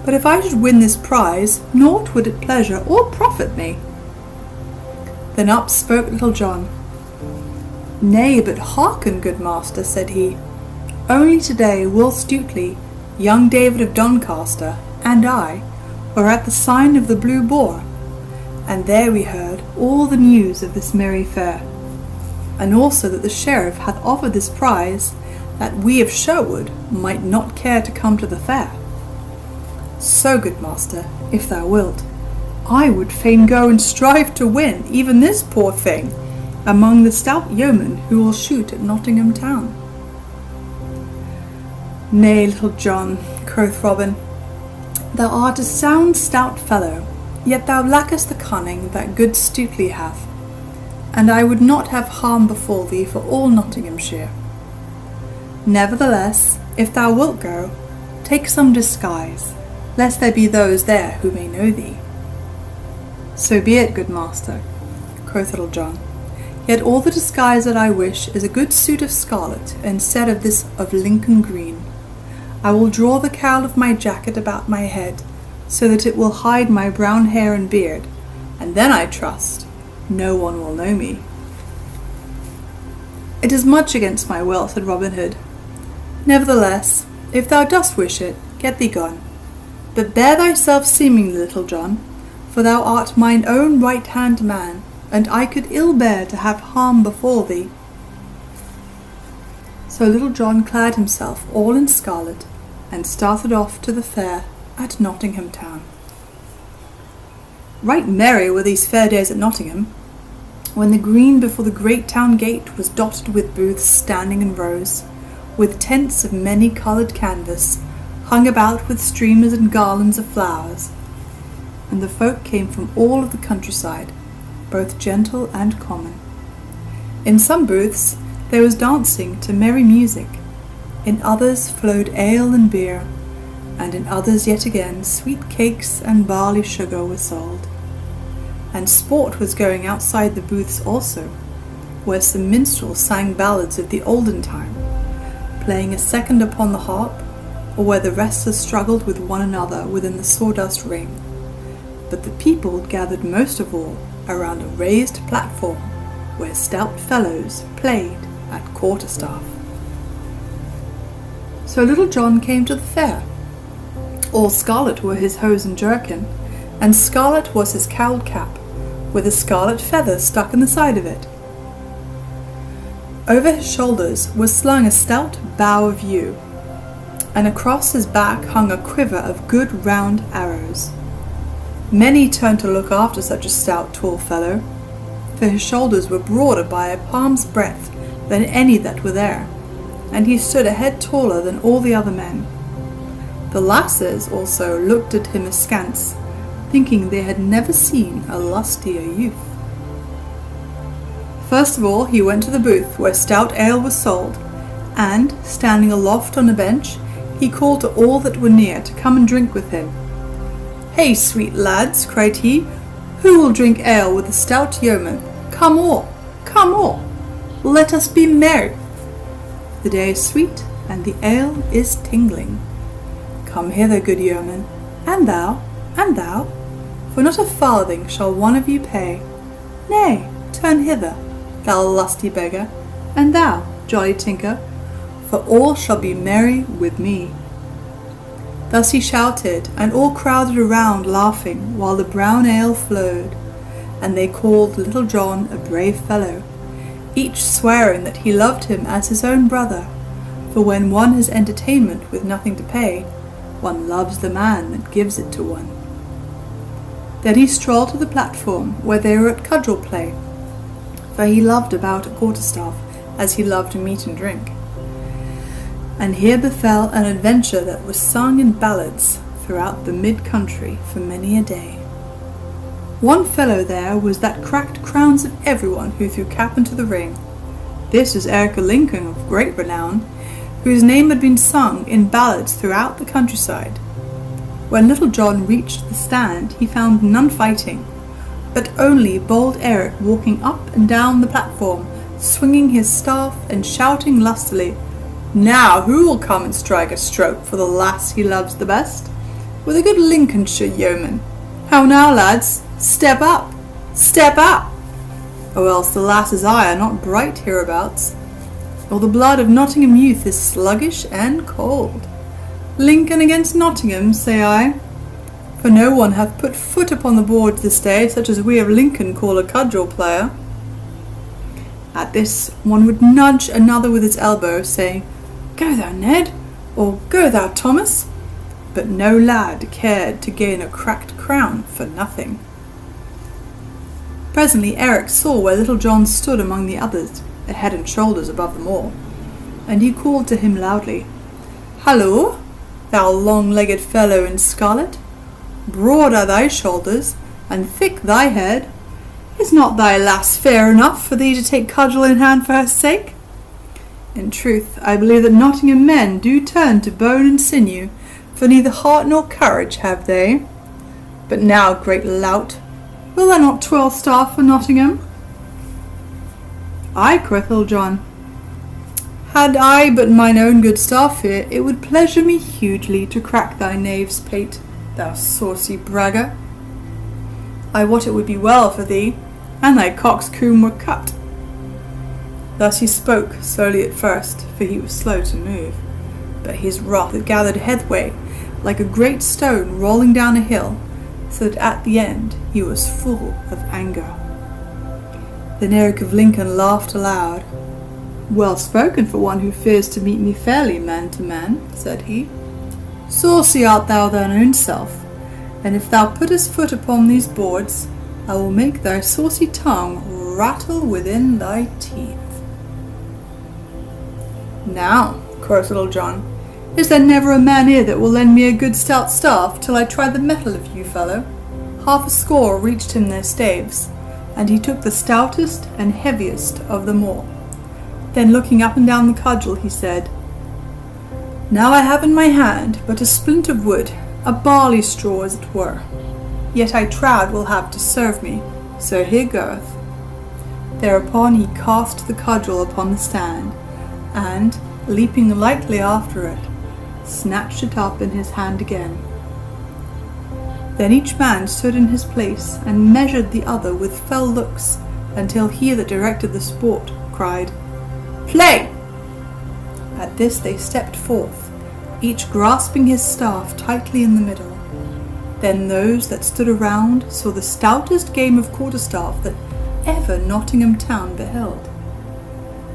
But if I should win this prize, naught would it pleasure or profit me." Then up spoke Little John. "Nay, but hearken, good master," said he. "Only to-day Will Stutely, young David of Doncaster, and I were at the sign of the Blue Boar, and there we heard all the news of this merry fair, and also that the sheriff hath offered this prize, that we of Sherwood might not care to come to the fair. So, good master, if thou wilt, I would fain go and strive to win even this poor thing among the stout yeomen who will shoot at Nottingham town." "Nay, Little John," quoth Robin, "thou art a sound stout fellow, yet thou lackest the cunning that good Stutely hath, and I would not have harm befall thee for all Nottinghamshire. Nevertheless, if thou wilt go, take some disguise, lest there be those there who may know thee." "So be it, good master," quoth Little John. "Yet all the disguise that I wish is a good suit of scarlet instead of this of Lincoln green. I will draw the cowl of my jacket about my head, so that it will hide my brown hair and beard, and then I trust no one will know me." "It is much against my will," said Robin Hood. "Nevertheless, if thou dost wish it, get thee gone. But bear thyself seemingly, Little John, for thou art mine own right-hand man, and I could ill bear to have harm befall thee." So Little John clad himself all in scarlet, and started off to the fair at Nottingham town. Right merry were these fair days at Nottingham, when the green before the great town gate was dotted with booths standing in rows, with tents of many-coloured canvas, hung about with streamers and garlands of flowers, and the folk came from all of the countryside, both gentle and common. In some booths there was dancing to merry music, in others flowed ale and beer, and in others yet again sweet cakes and barley sugar were sold. And sport was going outside the booths also, where some minstrels sang ballads of the olden time, playing a second upon the harp, or where the wrestlers struggled with one another within the sawdust ring. But the people gathered most of all around a raised platform, where stout fellows played at quarterstaff. So Little John came to the fair. All scarlet were his hose and jerkin, and scarlet was his cowled cap, with a scarlet feather stuck in the side of it. Over his shoulders was slung a stout bow of yew, and across his back hung a quiver of good round arrows. Many turned to look after such a stout tall fellow, for his shoulders were broader by a palm's breadth than any that were there, and he stood a head taller than all the other men. The lasses also looked at him askance, thinking they had never seen a lustier youth. First of all he went to the booth where stout ale was sold, and, standing aloft on a bench, he called to all that were near to come and drink with him. "Hey, sweet lads," cried he, "who will drink ale with the stout yeoman? Come all, come all, let us be merry. The day is sweet, and the ale is tingling. Come hither, good yeoman, and thou, for not a farthing shall one of you pay. Nay, turn hither, thou lusty beggar, and thou, jolly tinker, for all shall be merry with me." Thus he shouted, and all crowded around laughing, while the brown ale flowed, and they called Little John a brave fellow, each swearing that he loved him as his own brother, for when one has entertainment with nothing to pay, one loves the man that gives it to one. Then he strolled to the platform where they were at cudgel play, for he loved about a quarterstaff as he loved meat and drink. And here befell an adventure that was sung in ballads throughout the mid-country for many a day. One fellow there was that cracked crowns of everyone who threw cap into the ring. This was Eric Lincoln of great renown, whose name had been sung in ballads throughout the countryside. When Little John reached the stand, he found none fighting, but only bold Eric walking up and down the platform, swinging his staff and shouting lustily, "Now who will come and strike a stroke for the lass he loves the best? With a good Lincolnshire yeoman. How now, lads? Step up! Step up! Or else the lass's eye are not bright hereabouts, or the blood of Nottingham youth is sluggish and cold. Lincoln against Nottingham, say I, for no one hath put foot upon the boards this day, such as we of Lincoln call a cudgel player." At this one would nudge another with his elbow, saying, "Go thou, Ned," or "Go thou, Thomas," but no lad cared to gain a cracked crown for nothing. Presently Eric saw where Little John stood among the others, a head and shoulders above them all, and he called to him loudly, "Hallo, thou long-legged fellow in scarlet! Broad are thy shoulders, and thick thy head. Is not thy lass fair enough for thee to take cudgel in hand for her sake? In truth, I believe that Nottingham men do turn to bone and sinew, for neither heart nor courage have they. But now, great lout, will thou not twirl staff for Nottingham?" "Ay," quoth Little John. "Had I but mine own good staff here, it would pleasure me hugely to crack thy knave's pate, thou saucy bragger. I wot it would be well for thee, and thy coxcomb were cut." Thus he spoke, slowly at first, for he was slow to move, but his wrath had gathered headway, like a great stone rolling down a hill, so that at the end he was full of anger. Then Eric of Lincoln laughed aloud. "Well spoken for one who fears to meet me fairly man to man," said he. "Saucy art thou thine own self, and if thou puttest foot upon these boards, I will make thy saucy tongue rattle within thy teeth." "Now," quoth Little John, "is there never a man here that will lend me a good stout staff till I try the mettle of you, fellow?" 50 reached him their staves, and he took the stoutest and heaviest of them all. Then looking up and down the cudgel, he said, "Now I have in my hand but a splint of wood, a barley straw as it were. Yet I troud will have to serve me, so here goeth." Thereupon he cast the cudgel upon the stand, and, leaping lightly after it, snatched it up in his hand again. Then each man stood in his place and measured the other with fell looks, until he that directed the sport cried, "Play!" At this they stepped forth, each grasping his staff tightly in the middle. Then those that stood around saw the stoutest game of quarterstaff that ever Nottingham town beheld.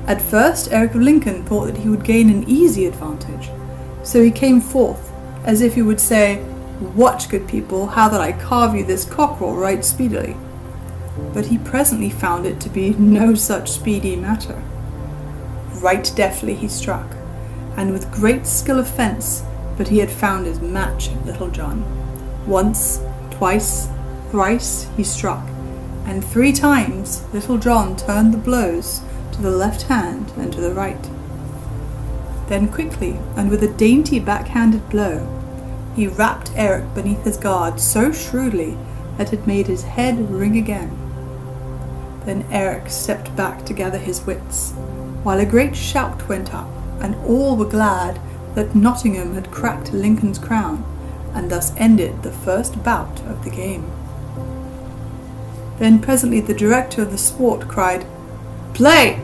At first Eric of Lincoln thought that he would gain an easy advantage, so he came forth, as if he would say, "Watch, good people, how that I carve you this cockerel right speedily." But he presently found it to be no such speedy matter. Right deftly he struck, and with great skill of fence, but he had found his match in Little John. Once, twice, thrice he struck, and 3 times Little John turned the blows to the left hand and to the right. Then quickly, and with a dainty backhanded blow, he rapped Eric beneath his guard so shrewdly that it made his head ring again. Then Eric stepped back to gather his wits, while a great shout went up, and all were glad that Nottingham had cracked Lincoln's crown, and thus ended the first bout of the game. Then presently the director of the sport cried, "Play!"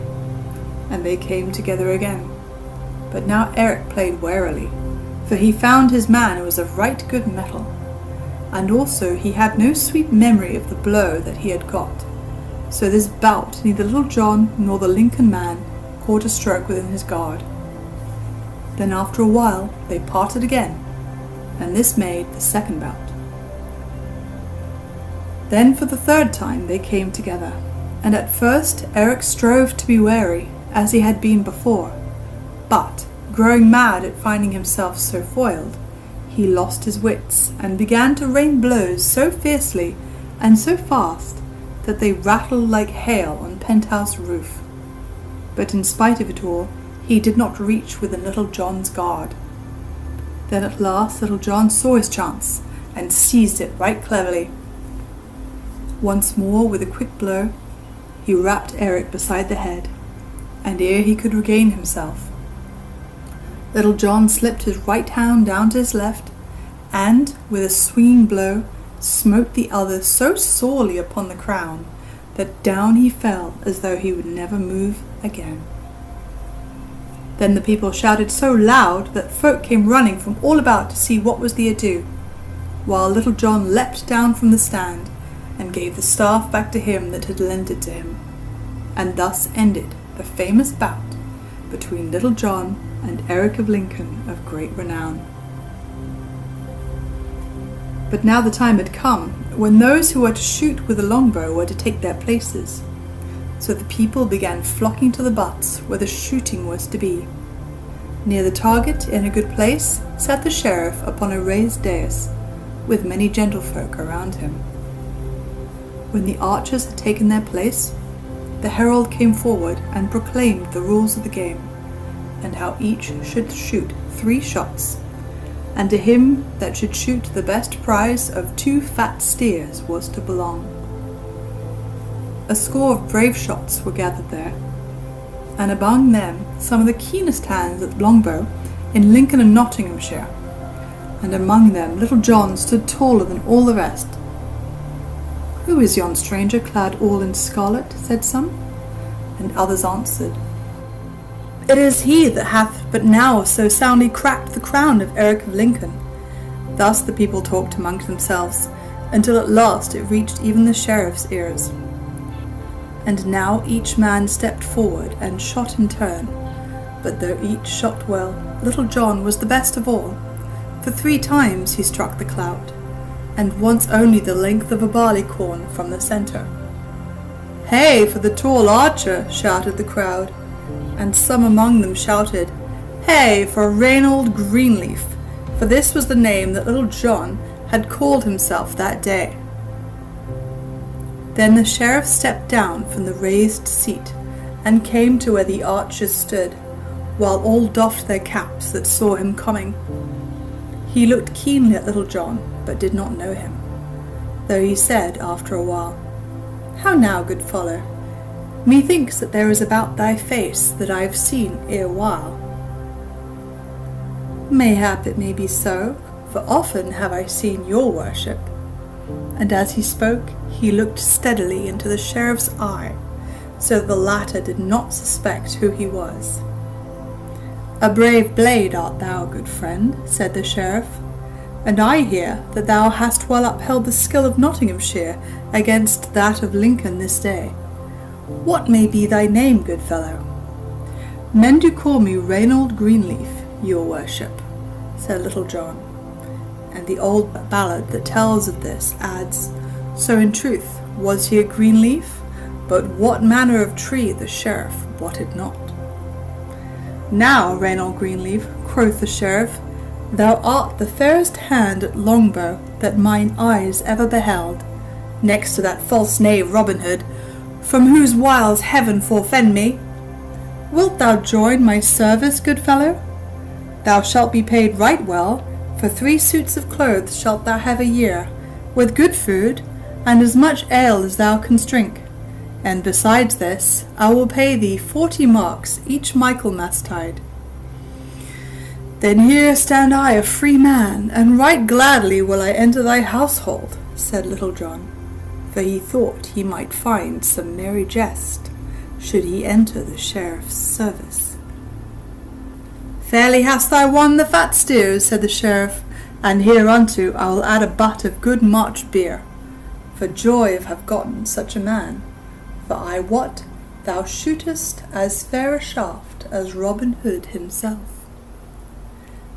and they came together again. But now Eric played warily, for he found his man was of right good mettle, and also he had no sweet memory of the blow that he had got. So this bout neither Little John nor the Lincoln man caught a stroke within his guard. Then after a while they parted again, and this made the second bout. Then for the 3rd time they came together, and at first Eric strove to be wary, as he had been before, but, growing mad at finding himself so foiled, he lost his wits, and began to rain blows so fiercely and so fast that they rattled like hail on penthouse roof. But in spite of it all, he did not reach within Little John's guard. Then at last Little John saw his chance and seized it right cleverly. Once more, with a quick blow, he rapped Eric beside the head, and ere he could regain himself, Little John slipped his right hand down to his left, and, with a swinging blow, smote the other so sorely upon the crown that down he fell as though he would never move again. Then the people shouted so loud that folk came running from all about to see what was the ado, while Little John leapt down from the stand and gave the staff back to him that had lent it to him, and thus ended the famous bout between Little John and Eric of Lincoln of great renown. But now the time had come when those who were to shoot with the longbow were to take their places. So the people began flocking to the butts where the shooting was to be. Near the target, in a good place, sat the sheriff upon a raised dais, with many gentlefolk around him. When the archers had taken their place, the herald came forward and proclaimed the rules of the game, and how each should shoot 3 shots, and to him that should shoot the best prize of 2 fat steers was to belong. A score of brave shots were gathered there, and among them some of the keenest hands at longbow in Lincoln and Nottinghamshire, and among them Little John stood taller than all the rest. "Who is yon stranger clad all in scarlet?" said some, and others answered, "It is he that hath but now so soundly cracked the crown of Eric of Lincoln." Thus the people talked amongst themselves, until at last it reached even the sheriff's ears. And now each man stepped forward and shot in turn, but though each shot well, Little John was the best of all, for 3 times he struck the clout, and once only the length of a barleycorn from the centre. "Hey for the tall archer!" shouted the crowd, and some among them shouted, "Hey for Reynold Greenleaf!" for this was the name that Little John had called himself that day. Then the sheriff stepped down from the raised seat, and came to where the archers stood, while all doffed their caps that saw him coming. He looked keenly at Little John, but did not know him, though he said after a while, "How now, good fellow? Methinks that there is about thy face that I have seen ere while." "Mayhap it may be so, for often have I seen your worship." And as he spoke, he looked steadily into the sheriff's eye, so that the latter did not suspect who he was. "A brave blade art thou, good friend," said the sheriff, "and I hear that thou hast well upheld the skill of Nottinghamshire against that of Lincoln this day. What may be thy name, good fellow?" "Men do call me Reynold Greenleaf, your worship," said Little John. And the old ballad that tells of this adds, "So in truth was he a greenleaf, but what manner of tree the sheriff wotted not." "Now, Reynold Greenleaf," quoth the sheriff, "thou art the fairest hand at longbow that mine eyes ever beheld, next to that false knave Robin Hood, from whose wiles heaven forfend me. Wilt thou join my service, good fellow? Thou shalt be paid right well, for 3 suits of clothes shalt thou have a year, with good food, and as much ale as thou canst drink. And besides this, I will pay thee 40 marks each Michaelmastide." "Then here stand I a free man, and right gladly will I enter thy household," said Little John, for he thought he might find some merry jest, should he enter the sheriff's service. "Fairly hast thou won the fat steers," said the sheriff, "and hereunto I will add a butt of good March beer, for joy of have gotten such a man, for I wot thou shootest as fair a shaft as Robin Hood himself."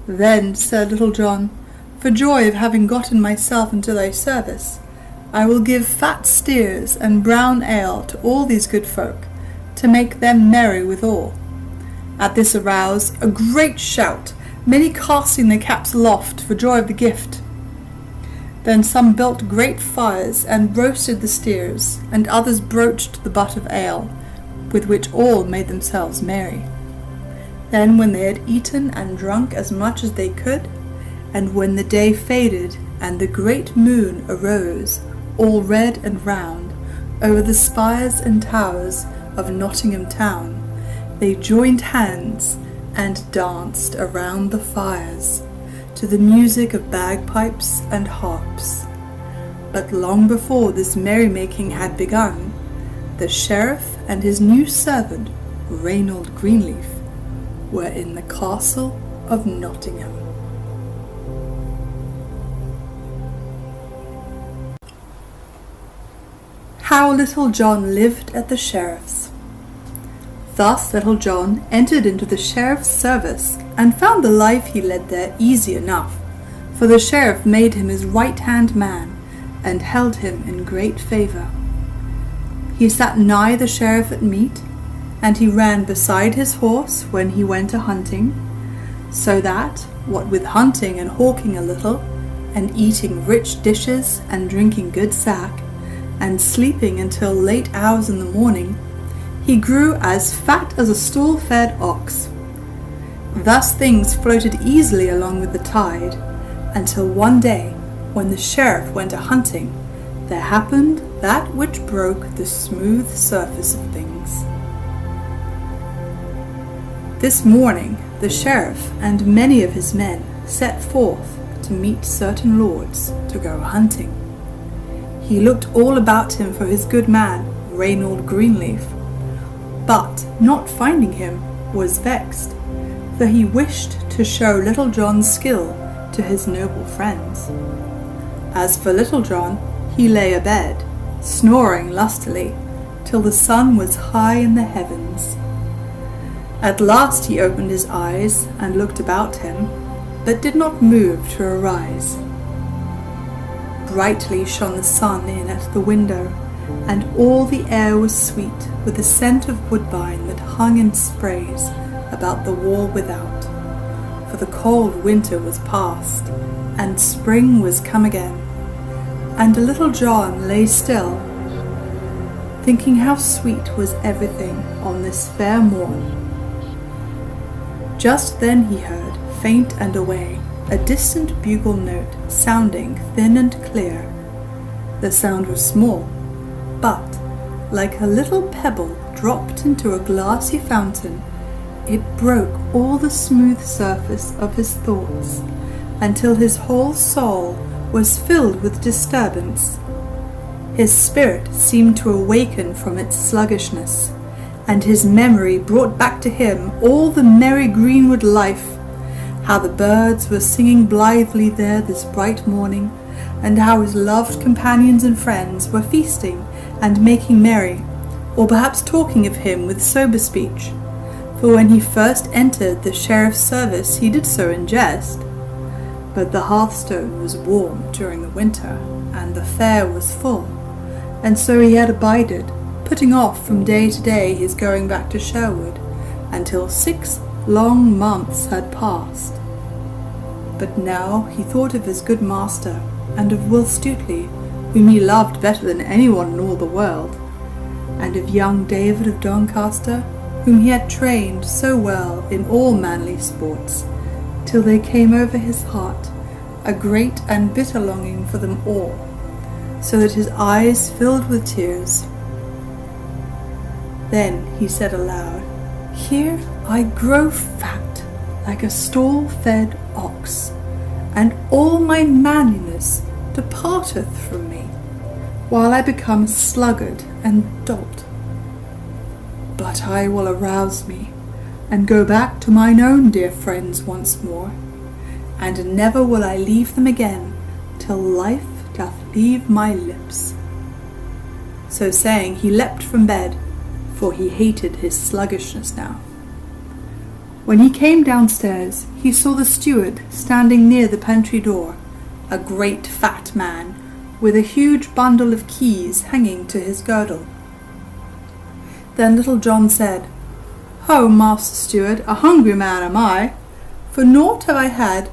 "Then," said Little John, "for joy of having gotten myself into thy service, I will give fat steers and brown ale to all these good folk, to make them merry withal." At this arouse a great shout, many casting their caps aloft for joy of the gift. Then some built great fires and roasted the steers, and others broached the butt of ale, with which all made themselves merry. Then when they had eaten and drunk as much as they could, and when the day faded and the great moon arose, all red and round, over the spires and towers of Nottingham town, they joined hands and danced around the fires, to the music of bagpipes and harps. But long before this merrymaking had begun, the sheriff and his new servant, Reynold Greenleaf, were in the castle of Nottingham. How Little John lived at the sheriff's. Thus Little John entered into the sheriff's service, and found the life he led there easy enough, for the sheriff made him his right-hand man, and held him in great favour. He sat nigh the sheriff at meat, and he ran beside his horse when he went a-hunting, so that, what with hunting and hawking a little, and eating rich dishes and drinking good sack, and sleeping until late hours in the morning, he grew as fat as a stall-fed ox. Thus things floated easily along with the tide, until one day, when the sheriff went a-hunting, there happened that which broke the smooth surface of things. This morning the sheriff and many of his men set forth to meet certain lords to go hunting. He looked all about him for his good man, Reynold Greenleaf, but, not finding him, was vexed, for he wished to show Little John's skill to his noble friends. As for Little John, he lay abed, snoring lustily, till the sun was high in the heavens. At last he opened his eyes and looked about him, but did not move to arise. Brightly shone the sun in at the window, and all the air was sweet with the scent of woodbine that hung in sprays about the wall without, for the cold winter was past, and spring was come again, and Little John lay still, thinking how sweet was everything on this fair morn. Just then he heard, faint and away, a distant bugle note sounding thin and clear. The sound was small, but, like a little pebble dropped into a glassy fountain, it broke all the smooth surface of his thoughts, until his whole soul was filled with disturbance. His spirit seemed to awaken from its sluggishness, and his memory brought back to him all the merry greenwood life, how the birds were singing blithely there this bright morning, and how his loved companions and friends were feasting and making merry, or perhaps talking of him with sober speech, for when he first entered the sheriff's service he did so in jest. But the hearthstone was warm during the winter, and the fare was full, and so he had abided, putting off from day to day his going back to Sherwood, until 6 long months had passed. But now he thought of his good master, and of Will Stutely, whom he loved better than anyone in all the world, and of young David of Doncaster, whom he had trained so well in all manly sports, till there came over his heart a great and bitter longing for them all, so that his eyes filled with tears. Then he said aloud, "Here I grow fat, like a stall-fed ox, and all my manliness departeth from me, while I become sluggard and dolt. But I will arouse me, and go back to mine own dear friends once more, and never will I leave them again till life doth leave my lips." So saying, he leapt from bed, for he hated his sluggishness now. When he came downstairs, he saw the steward standing near the pantry door, a great fat man, with a huge bundle of keys hanging to his girdle. Then Little John said, "Ho, Master Steward, a hungry man am I, for naught have I had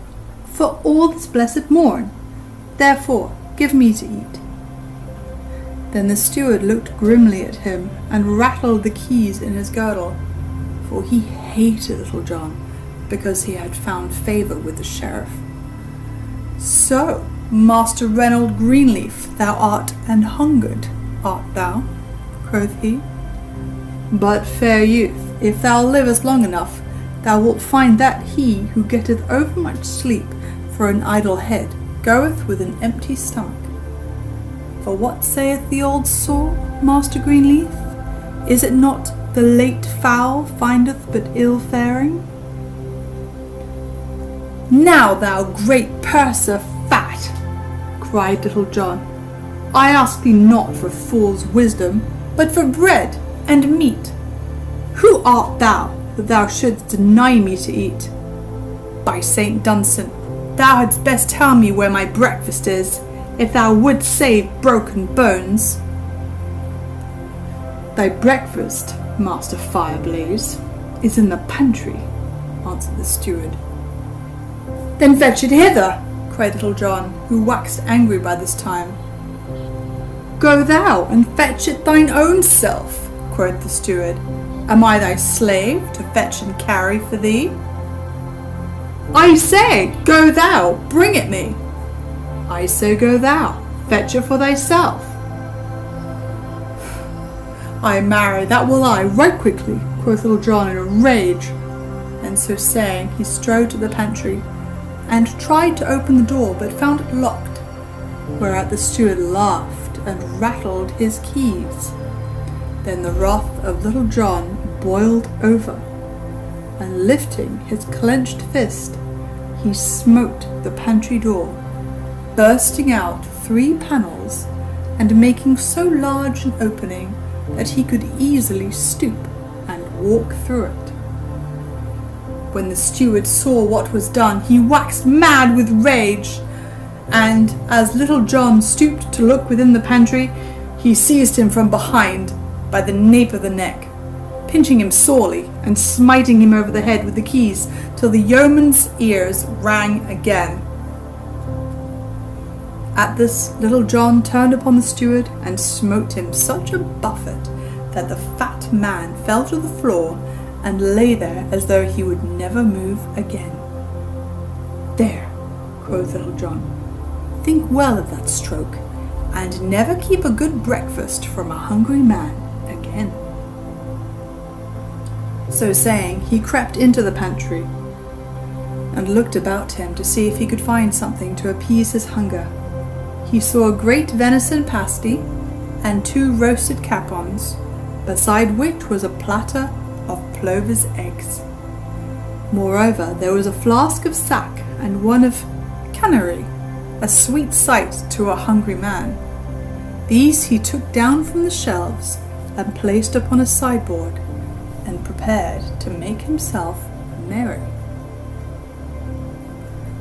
for all this blessed morn. Therefore, give me to eat." Then the steward looked grimly at him and rattled the keys in his girdle, for he hated Little John because he had found favour with the sheriff. "So, Master Reynold Greenleaf, thou art an hungered, art thou?" quoth he. "But, fair youth, if thou livest long enough, thou wilt find that he who getteth overmuch sleep for an idle head goeth with an empty stomach. For what saith the old saw, Master Greenleaf? Is it not the late fowl findeth but ill faring?" "Now, thou great purser fat," cried Little John, "I ask thee not for fool's wisdom, but for bread and meat. Who art thou, that thou shouldst deny me to eat? By St. Dunstan, thou hadst best tell me where my breakfast is, if thou wouldst save broken bones." "Thy breakfast, Master Fireblaze, is in the pantry," answered the steward. "Then fetch it hither," cried Little John, who waxed angry by this time. "Go thou and fetch it thine own self," quoth the steward. "Am I thy slave to fetch and carry for thee?" "I say, go thou, bring it me." "I say, go thou, fetch it for thyself." "Ay, marry, that will I, right quickly," quoth Little John in a rage. And so saying, he strode to the pantry, and tried to open the door, but found it locked, whereat the steward laughed and rattled his keys. Then the wrath of Little John boiled over, and lifting his clenched fist, he smote the pantry door, bursting out 3 panels, and making so large an opening that he could easily stoop and walk through it. When the steward saw what was done, he waxed mad with rage, and as Little John stooped to look within the pantry, he seized him from behind by the nape of the neck, pinching him sorely and smiting him over the head with the keys till the yeoman's ears rang again. At this, Little John turned upon the steward and smote him such a buffet that the fat man fell to the floor and lay there as though he would never move again. "There," quoth Little John, "think well of that stroke, and never keep a good breakfast from a hungry man again." So saying, he crept into the pantry and looked about him to see if he could find something to appease his hunger. He saw a great venison pasty and 2 roasted capons, beside which was a platter of plover's eggs. Moreover, there was a flask of sack and one of canary, a sweet sight to a hungry man. These he took down from the shelves and placed upon a sideboard, and prepared to make himself merry.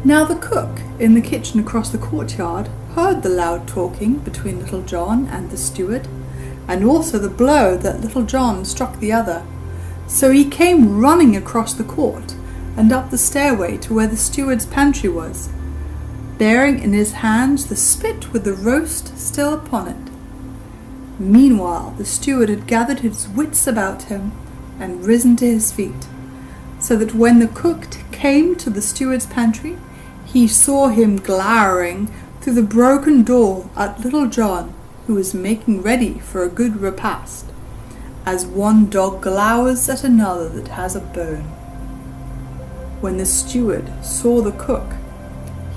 Now the cook in the kitchen across the courtyard heard the loud talking between Little John and the steward, and also the blow that Little John struck the other. So he came running across the court and up the stairway to where the steward's pantry was, bearing in his hands the spit with the roast still upon it. Meanwhile the steward had gathered his wits about him and risen to his feet, so that when the cook came to the steward's pantry, he saw him glowering through the broken door at Little John, who was making ready for a good repast, as one dog glowers at another that has a bone. When the steward saw the cook,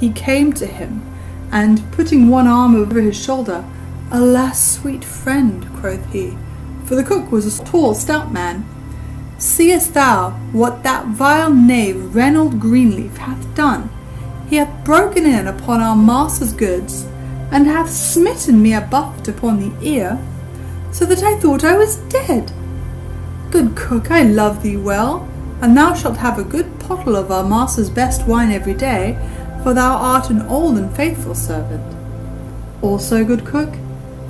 he came to him, and putting one arm over his shoulder, "Alas, sweet friend," quoth he, for the cook was a tall, stout man, "seest thou what that vile knave Reynold Greenleaf hath done? He hath broken in upon our master's goods, and hath smitten me a buffet upon the ear, so that I thought I was dead. Good cook, I love thee well, and thou shalt have a good pottle of our master's best wine every day, for thou art an old and faithful servant. Also, good cook,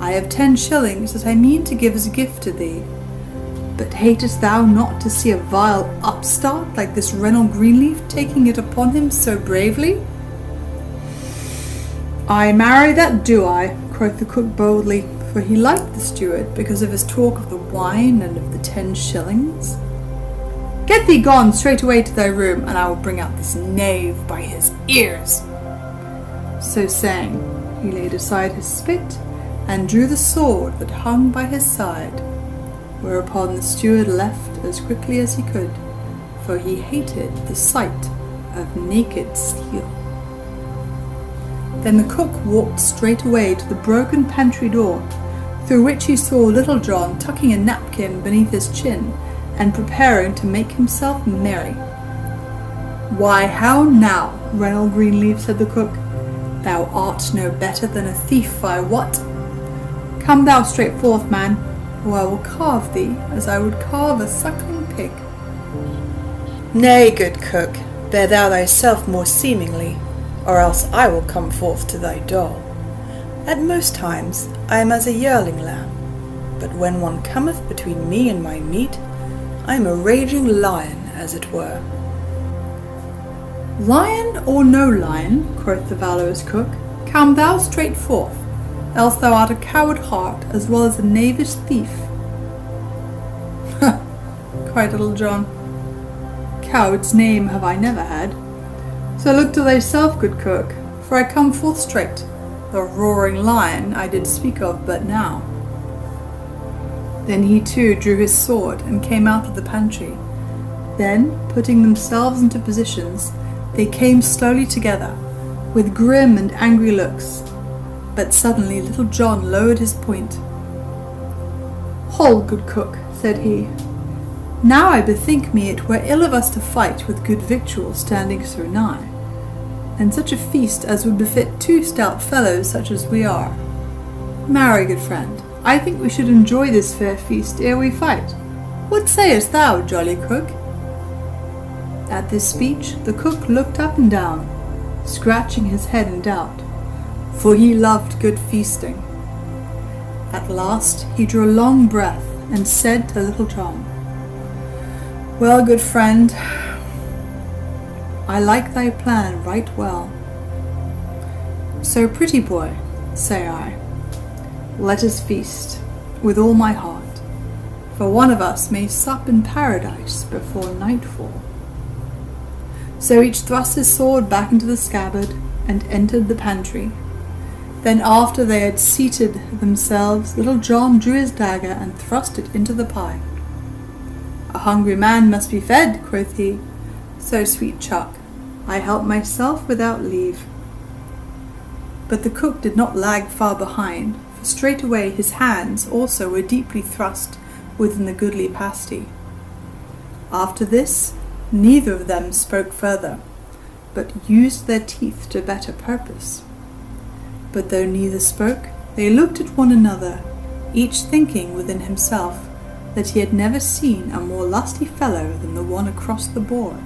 I have 10 shillings that I mean to give as a gift to thee. But hatest thou not to see a vile upstart like this Reynold Greenleaf taking it upon him so bravely?" "Ay, marry, that do I," quoth the cook boldly, for he liked the steward because of his talk of the wine and of the 10 shillings. "Get thee gone straight away to thy room, and I will bring out this knave by his ears." So saying, he laid aside his spit and drew the sword that hung by his side, whereupon the steward left as quickly as he could, for he hated the sight of naked steel. Then the cook walked straight away to the broken pantry door, through which he saw Little John tucking a napkin beneath his chin and preparing to make himself merry. "Why, how now, Reynold Greenleaf," said the cook. "Thou art no better than a thief, I wot. Come thou straight forth, man, or I will carve thee as I would carve a suckling pig." "Nay, good cook, bear thou thyself more seemingly, or else I will come forth to thy door. At most times I am as a yearling lamb, but when one cometh between me and my meat, I am a raging lion, as it were." "Lion or no lion," quoth the valorous cook, "come thou straight forth, else thou art a coward heart as well as a knavish thief." "Huh," cried Little John, "coward's name have I never had. So look to thyself, good cook, for I come forth straight. The roaring lion I did speak of but now." Then he too drew his sword and came out of the pantry. Then, putting themselves into positions, they came slowly together, with grim and angry looks. But suddenly Little John lowered his point. "Hold, good cook," said he. "Now I bethink me it were ill of us to fight with good victuals standing so nigh, and such a feast as would befit 2 stout fellows such as we are. Marry, good friend, I think we should enjoy this fair feast ere we fight. What sayest thou, jolly cook?" At this speech the cook looked up and down, scratching his head in doubt, for he loved good feasting. At last he drew a long breath and said to Little John, "Well, good friend, I like thy plan right well. So, pretty boy, say I, let us feast with all my heart, for one of us may sup in paradise before nightfall." So each thrust his sword back into the scabbard and entered the pantry. Then after they had seated themselves, Little John drew his dagger and thrust it into the pie. "A hungry man must be fed," quoth he, "so, sweet chuck, I help myself without leave." But the cook did not lag far behind, for straightway his hands also were deeply thrust within the goodly pasty. After this, neither of them spoke further, but used their teeth to better purpose. But though neither spoke, they looked at one another, each thinking within himself that he had never seen a more lusty fellow than the one across the board.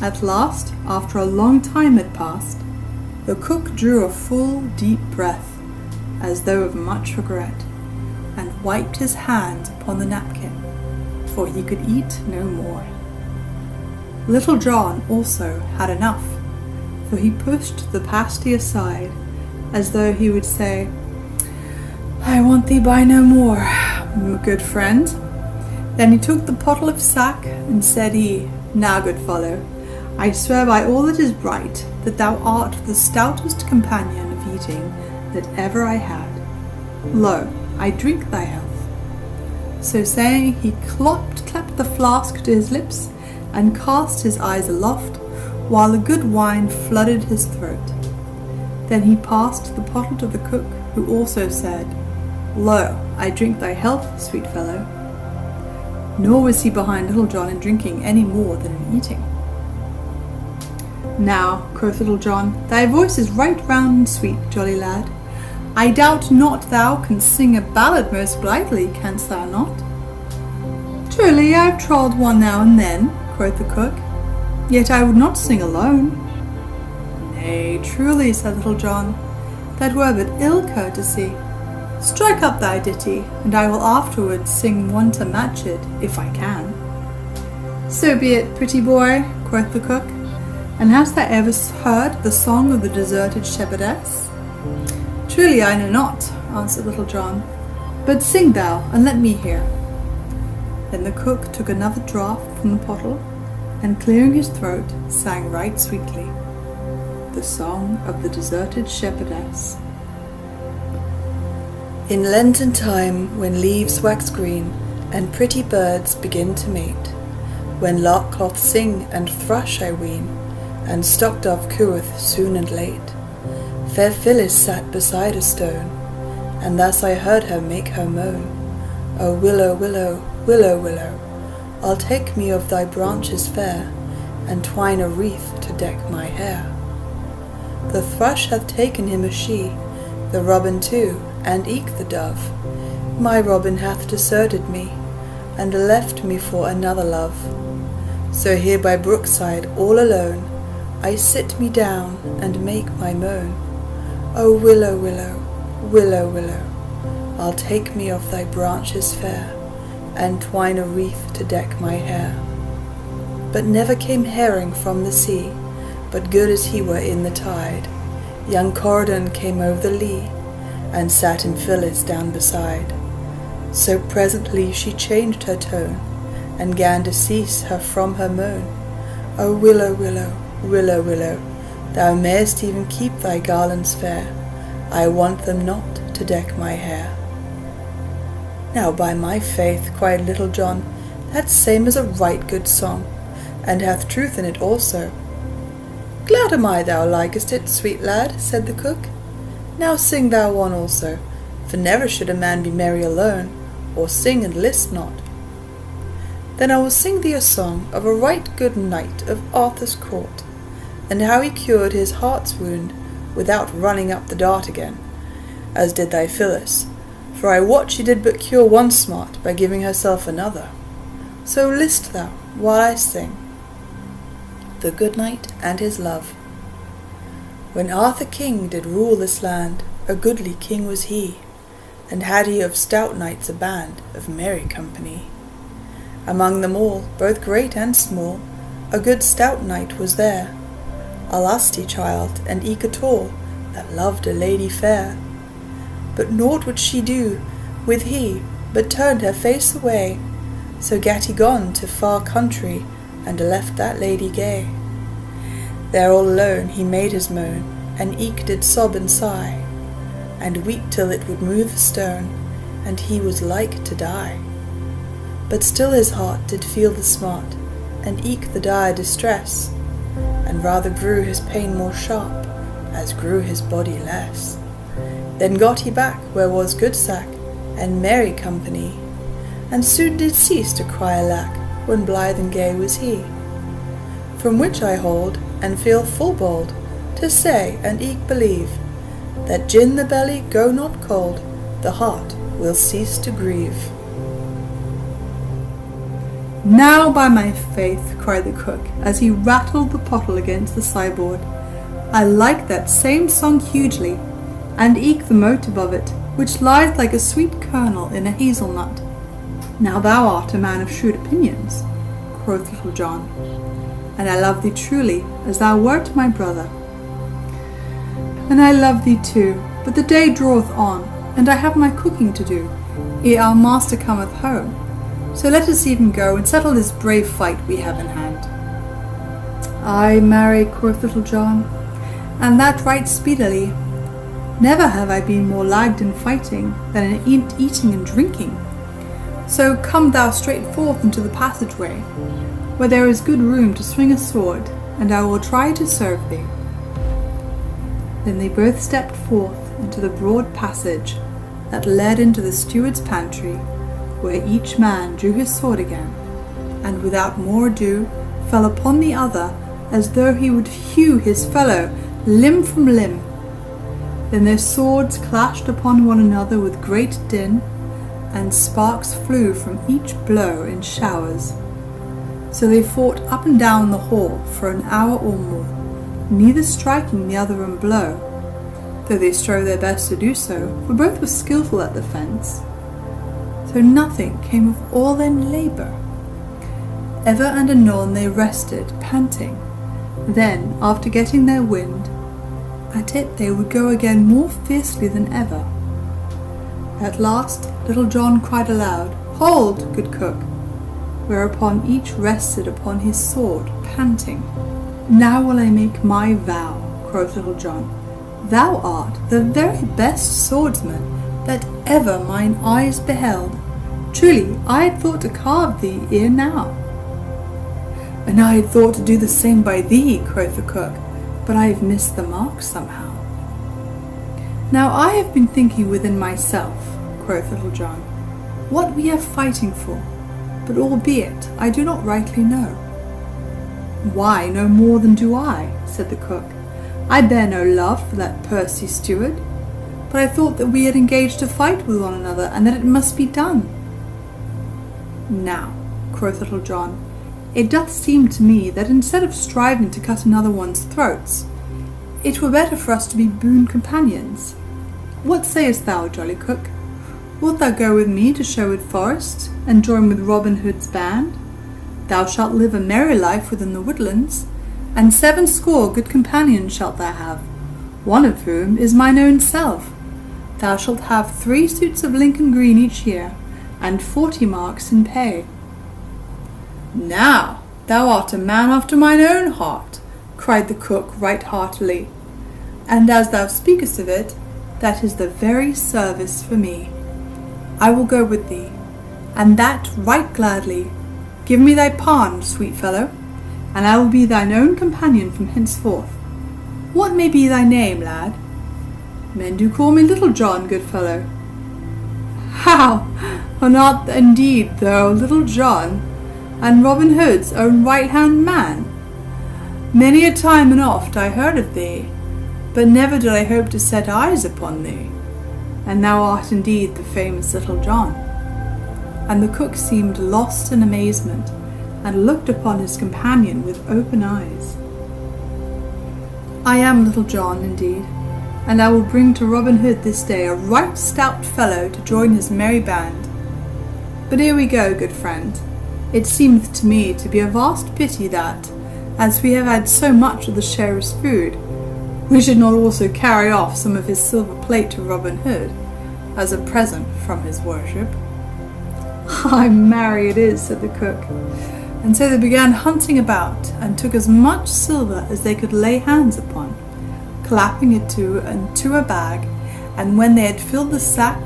At last, after a long time had passed, the cook drew a full, deep breath, as though of much regret, and wiped his hands upon the napkin, for he could eat no more. Little John also had enough, for he pushed the pasty aside, as though he would say, "I want thee by no more, good friend." Then he took the pottle of sack, and said he, "Now, good fellow, I swear by all that is right, that thou art the stoutest companion of eating that ever I had. Lo, I drink thy health." So saying, he clapped the flask to his lips, and cast his eyes aloft, while the good wine flooded his throat. Then he passed the pottle to the cook, who also said, "Lo, I drink thy health, sweet fellow." Nor was he behind Little John in drinking any more than in eating. "Now," quoth Little John, "thy voice is right round and sweet, jolly lad. I doubt not thou canst sing a ballad most blithely, canst thou not?" "Truly, I have trolled one now and then," quoth the cook, "yet I would not sing alone." "Nay, truly," said Little John, "that were but ill courtesy. Strike up thy ditty, and I will afterwards sing one to match it, if I can." "So be it, pretty boy," quoth the cook, And hast thou ever heard the song of the deserted shepherdess? Truly I know not, answered Little John, but sing thou, and let me hear. Then the cook took another draught from the pottle, and clearing his throat, sang right sweetly, the song of the deserted shepherdess. In Lenten time, when leaves wax green, and pretty birds begin to mate, when lark-cloth sing and thrush, I ween, and stock-dove cooeth soon and late, fair Phyllis sat beside a stone, and thus I heard her make her moan, O willow, willow, willow, willow, I'll take me of thy branches fair, and twine a wreath to deck my hair. The thrush hath taken him a she, the robin too, and eke the dove. My robin hath deserted me, and left me for another love. So here by brookside all alone, I sit me down and make my moan. O willow, willow, willow, willow, I'll take me of thy branches fair, and twine a wreath to deck my hair. But never came herring from the sea, but good as he were in the tide. Young Corydon came over the lea, and sat in Phyllis down beside. So presently she changed her tone, and gan to cease her from her moan. O willow, willow, willow, willow, thou mayst even keep thy garlands fair, I want them not to deck my hair. Now by my faith, cried Little John, that same is a right good song, and hath truth in it also. Glad am I thou likest it, sweet lad, said the cook. Now sing thou one also, for never should a man be merry alone, or sing and list not. Then I will sing thee a song of a right good knight of Arthur's court, and how he cured his heart's wound without running up the dart again, as did thy Phyllis, for I wot she did but cure one smart by giving herself another. So list thou while I sing. The Good Knight and His Love. When Arthur King did rule this land, a goodly king was he, and had he of stout knights a band of merry company. Among them all, both great and small, a good stout knight was there, a lusty child, and eke a tall, that loved a lady fair. But naught would she do with he, but turned her face away, so gat he gone to far country, and left that lady gay. There all alone he made his moan, and eke did sob and sigh, and weep till it would move a stone, and he was like to die. But still his heart did feel the smart, and eke the dire distress, and rather grew his pain more sharp, as grew his body less. Then got he back where was good sack, and merry company, and soon did cease to cry alack, when blithe and gay was he. From which I hold, and feel full bold, to say and eke believe, that gin the belly go not cold, the heart will cease to grieve. Now by my faith, cried the cook, as he rattled the pottle against the sideboard, I like that same song hugely, and eke the motive of it, which lieth like a sweet kernel in a hazelnut. Now thou art a man of shrewd opinions, quoth Little John, and I love thee truly, as thou wert my brother. And I love thee too, but the day draweth on, and I have my cooking to do, ere our master cometh home. So let us even go and settle this brave fight we have in hand. Ay, marry, quoth Little John, and that right speedily. Never have I been more lagged in fighting than in eating and drinking. So come thou straight forth into the passageway, where there is good room to swing a sword, and I will try to serve thee. Then they both stepped forth into the broad passage that led into the steward's pantry, where each man drew his sword again, and without more ado fell upon the other as though he would hew his fellow limb from limb. Then their swords clashed upon one another with great din, and sparks flew from each blow in showers. So they fought up and down the hall for an hour or more, neither striking the other a blow, though they strove their best to do so, for both were skilful at defence. So nothing came of all their labour. Ever and anon they rested, panting, Then, after getting their wind, at it they would go again more fiercely than ever. At last Little John cried aloud, "Hold, good cook!" whereupon each rested upon his sword, panting. "Now will I make my vow," quoth Little John. "Thou art the very best swordsman that ever mine eyes beheld. Truly, I had thought to carve thee ere now." "And I had thought to do the same by thee," quoth the cook, "but I have missed the mark somehow." "Now I have been thinking within myself," quoth Little John, "what we have fighting for, but albeit I do not rightly know." "Why, no more than do I," said the cook. "I bear no love for that pursy steward, but I thought that we had engaged to fight with one another, and that it must be done." "Now," quoth Little John, "it doth seem to me that instead of striving to cut another one's throats, it were better for us to be boon companions. What sayest thou, jolly cook? Wilt thou go with me to Sherwood Forest, and join with Robin Hood's band? Thou shalt live a merry life within the woodlands, and 70 good companions shalt thou have, one of whom is mine own self. Thou shalt have 3 suits of Lincoln green each year, and 40 marks in pay." "Now thou art a man after mine own heart," cried the cook right heartily, "and as thou speakest of it, that is the very service for me. I will go with thee, and that right gladly. Give me thy pard, sweet fellow, and I will be thine own companion from henceforth. What may be thy name, lad?" "Men do call me Little John, good fellow." "How! Art not indeed thou Little John, and Robin Hood's own right-hand man? Many a time and oft I heard of thee, but never did I hope to set eyes upon thee. And thou art indeed the famous Little John." And the cook seemed lost in amazement, and looked upon his companion with open eyes. "I am Little John, indeed, and I will bring to Robin Hood this day a right stout fellow to join his merry band. But here we go, good friend. It seemeth to me to be a vast pity that, as we have had so much of the sheriff's food, we should not also carry off some of his silver plate to Robin Hood, as a present from his worship." "Ay, marry it is," said the cook. And so they began hunting about, and took as much silver as they could lay hands upon, clapping it into a bag, and when they had filled the sack,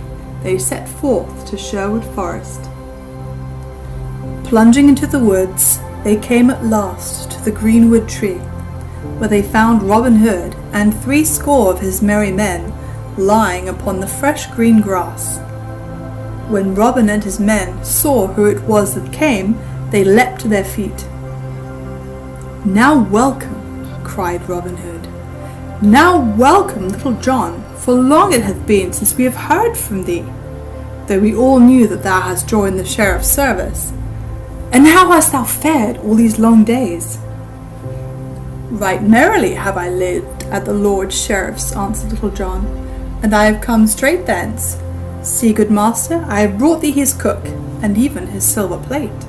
they set forth to Sherwood Forest. Plunging into the woods, they came at last to the greenwood tree, where they found Robin Hood and 80 of his merry men lying upon the fresh green grass. When Robin and his men saw who it was that came, they leapt to their feet. "Now welcome," cried Robin Hood. "Now welcome, Little John, for long it hath been since we have heard from thee, though we all knew that thou hast joined the sheriff's service. And how hast thou fared all these long days?" "Right merrily have I lived at the Lord Sheriff's," answered Little John, "and I have come straight thence. See, good master, I have brought thee his cook, and even his silver plate."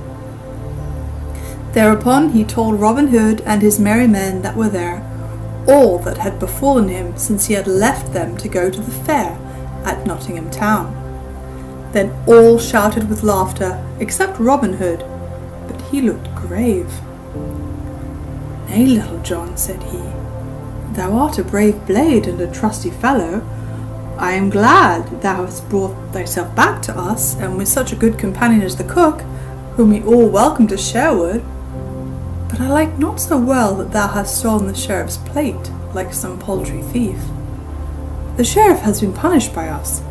Thereupon he told Robin Hood and his merry men that were there all that had befallen him since he had left them to go to the fair at Nottingham town. Then all shouted with laughter, except Robin Hood, but he looked grave. "Nay, Little John," said he, "thou art a brave blade and a trusty fellow. I am glad thou hast brought thyself back to us, and with such a good companion as the cook, whom we all welcome to Sherwood. But I like not so well that thou hast stolen the sheriff's plate, like some paltry thief. The sheriff has been punished by us,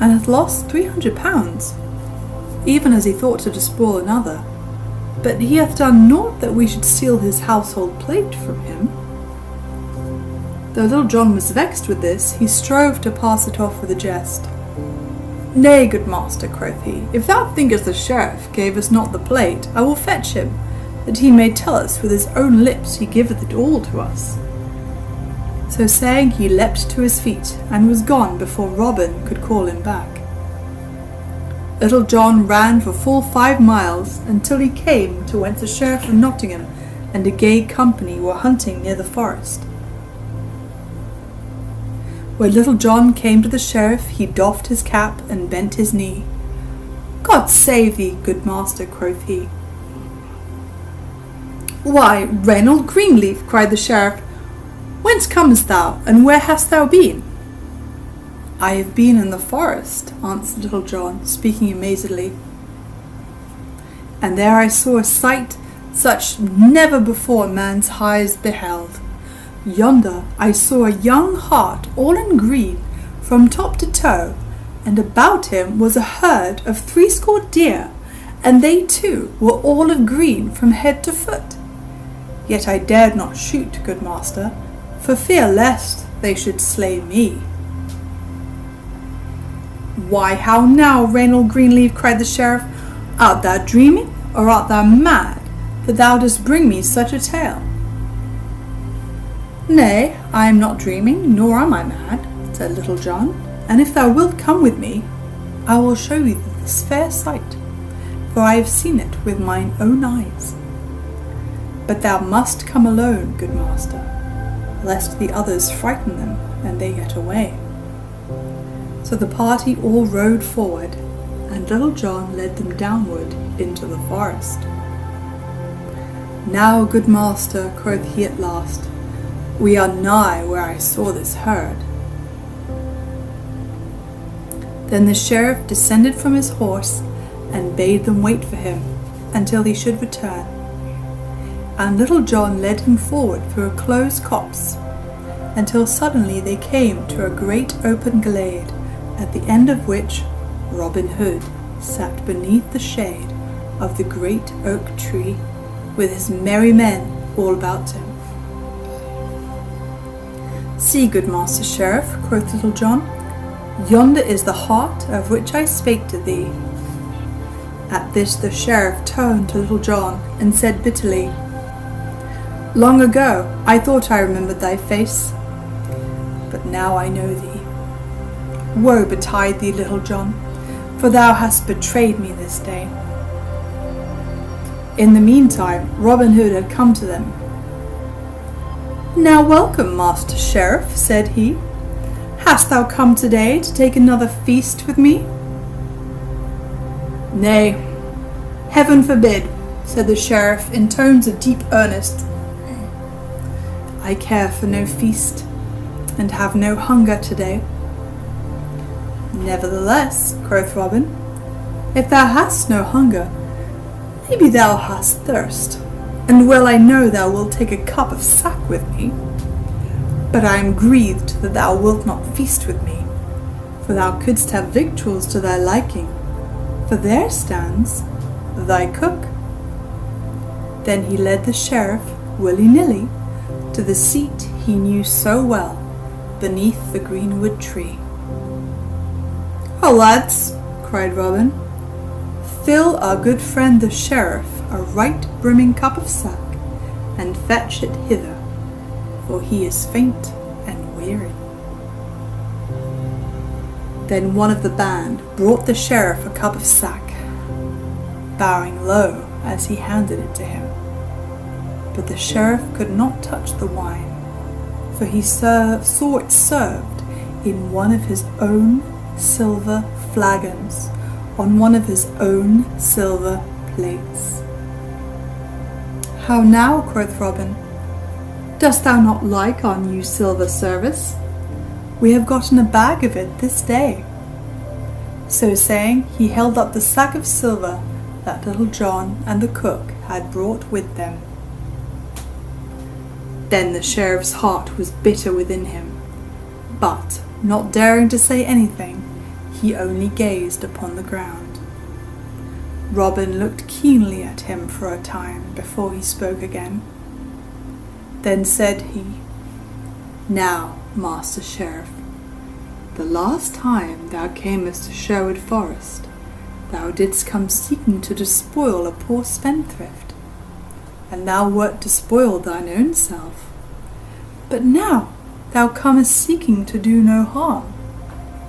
and hath lost 300 pounds, even as he thought to despoil another. But he hath done naught that we should steal his household plate from him." Though Little John was vexed with this, he strove to pass it off with a jest. "Nay, good master," quoth he, "if thou thinkest the sheriff gave us not the plate, I will fetch him, that he may tell us with his own lips he giveth it all to us." So saying, he leapt to his feet, and was gone before Robin could call him back. Little John ran for full 5 miles, until he came to whence the sheriff of Nottingham and a gay company were hunting near the forest. When Little John came to the sheriff, he doffed his cap and bent his knee. "God save thee, good master," quoth he. "Why, Reynold Greenleaf," cried the sheriff, "whence comest thou, and where hast thou been?" "I have been in the forest," answered Little John, speaking amazedly. "And there I saw a sight such never before man's eyes beheld. Yonder I saw a young hart all in green from top to toe, and about him was a herd of 80 deer, and they too were all of green from head to foot. Yet I dared not shoot, good master, for fear lest they should slay me." "Why, how now, Reynold Greenleaf," cried the sheriff, "art thou dreaming, or art thou mad, that thou dost bring me such a tale?" "Nay, I am not dreaming, nor am I mad," said Little John, "and if thou wilt come with me, I will show thee this fair sight, for I have seen it with mine own eyes. But thou must come alone, good master, lest the others frighten them and they get away." So the party all rode forward, and Little John led them downward into the forest. "Now, good master," quoth he at last, "we are nigh where I saw this herd." Then the sheriff descended from his horse and bade them wait for him until he should return. And Little John led him forward through a close copse, until suddenly they came to a great open glade, at the end of which Robin Hood sat beneath the shade of the great oak tree, with his merry men all about him. "See, good master sheriff," quoth Little John, "yonder is the hart of which I spake to thee." At this the sheriff turned to Little John and said bitterly, "Long ago I thought I remembered thy face, but now I know thee. Woe betide thee, Little John, for thou hast betrayed me this day." In the meantime Robin Hood had come to them. "Now welcome, master sheriff," said he. "Hast thou come today to take another feast with me?" "Nay, heaven forbid," said the sheriff in tones of deep earnest. "I care for no feast, and have no hunger today." "Nevertheless," quoth Robin, "if thou hast no hunger, maybe thou hast thirst, and well I know thou wilt take a cup of sack with me. But I am grieved that thou wilt not feast with me, for thou couldst have victuals to thy liking, for there stands thy cook." Then he led the sheriff, willy-nilly, to the seat he knew so well, beneath the greenwood tree. "Ho, lads," cried Robin, "fill our good friend the sheriff a right brimming cup of sack, and fetch it hither, for he is faint and weary." Then one of the band brought the sheriff a cup of sack, bowing low as he handed it to him. But the sheriff could not touch the wine, for he saw it served in one of his own silver flagons, on one of his own silver plates. "How now," quoth Robin, "dost thou not like our new silver service? We have gotten a bag of it this day." So saying, he held up the sack of silver that Little John and the cook had brought with them. Then the sheriff's heart was bitter within him, but, not daring to say anything, he only gazed upon the ground. Robin looked keenly at him for a time before he spoke again. Then said he, "Now, master sheriff, the last time thou camest to Sherwood Forest, thou didst come seeking to despoil a poor spendthrift, and thou wert despoiled thine own self. But now thou comest seeking to do no harm,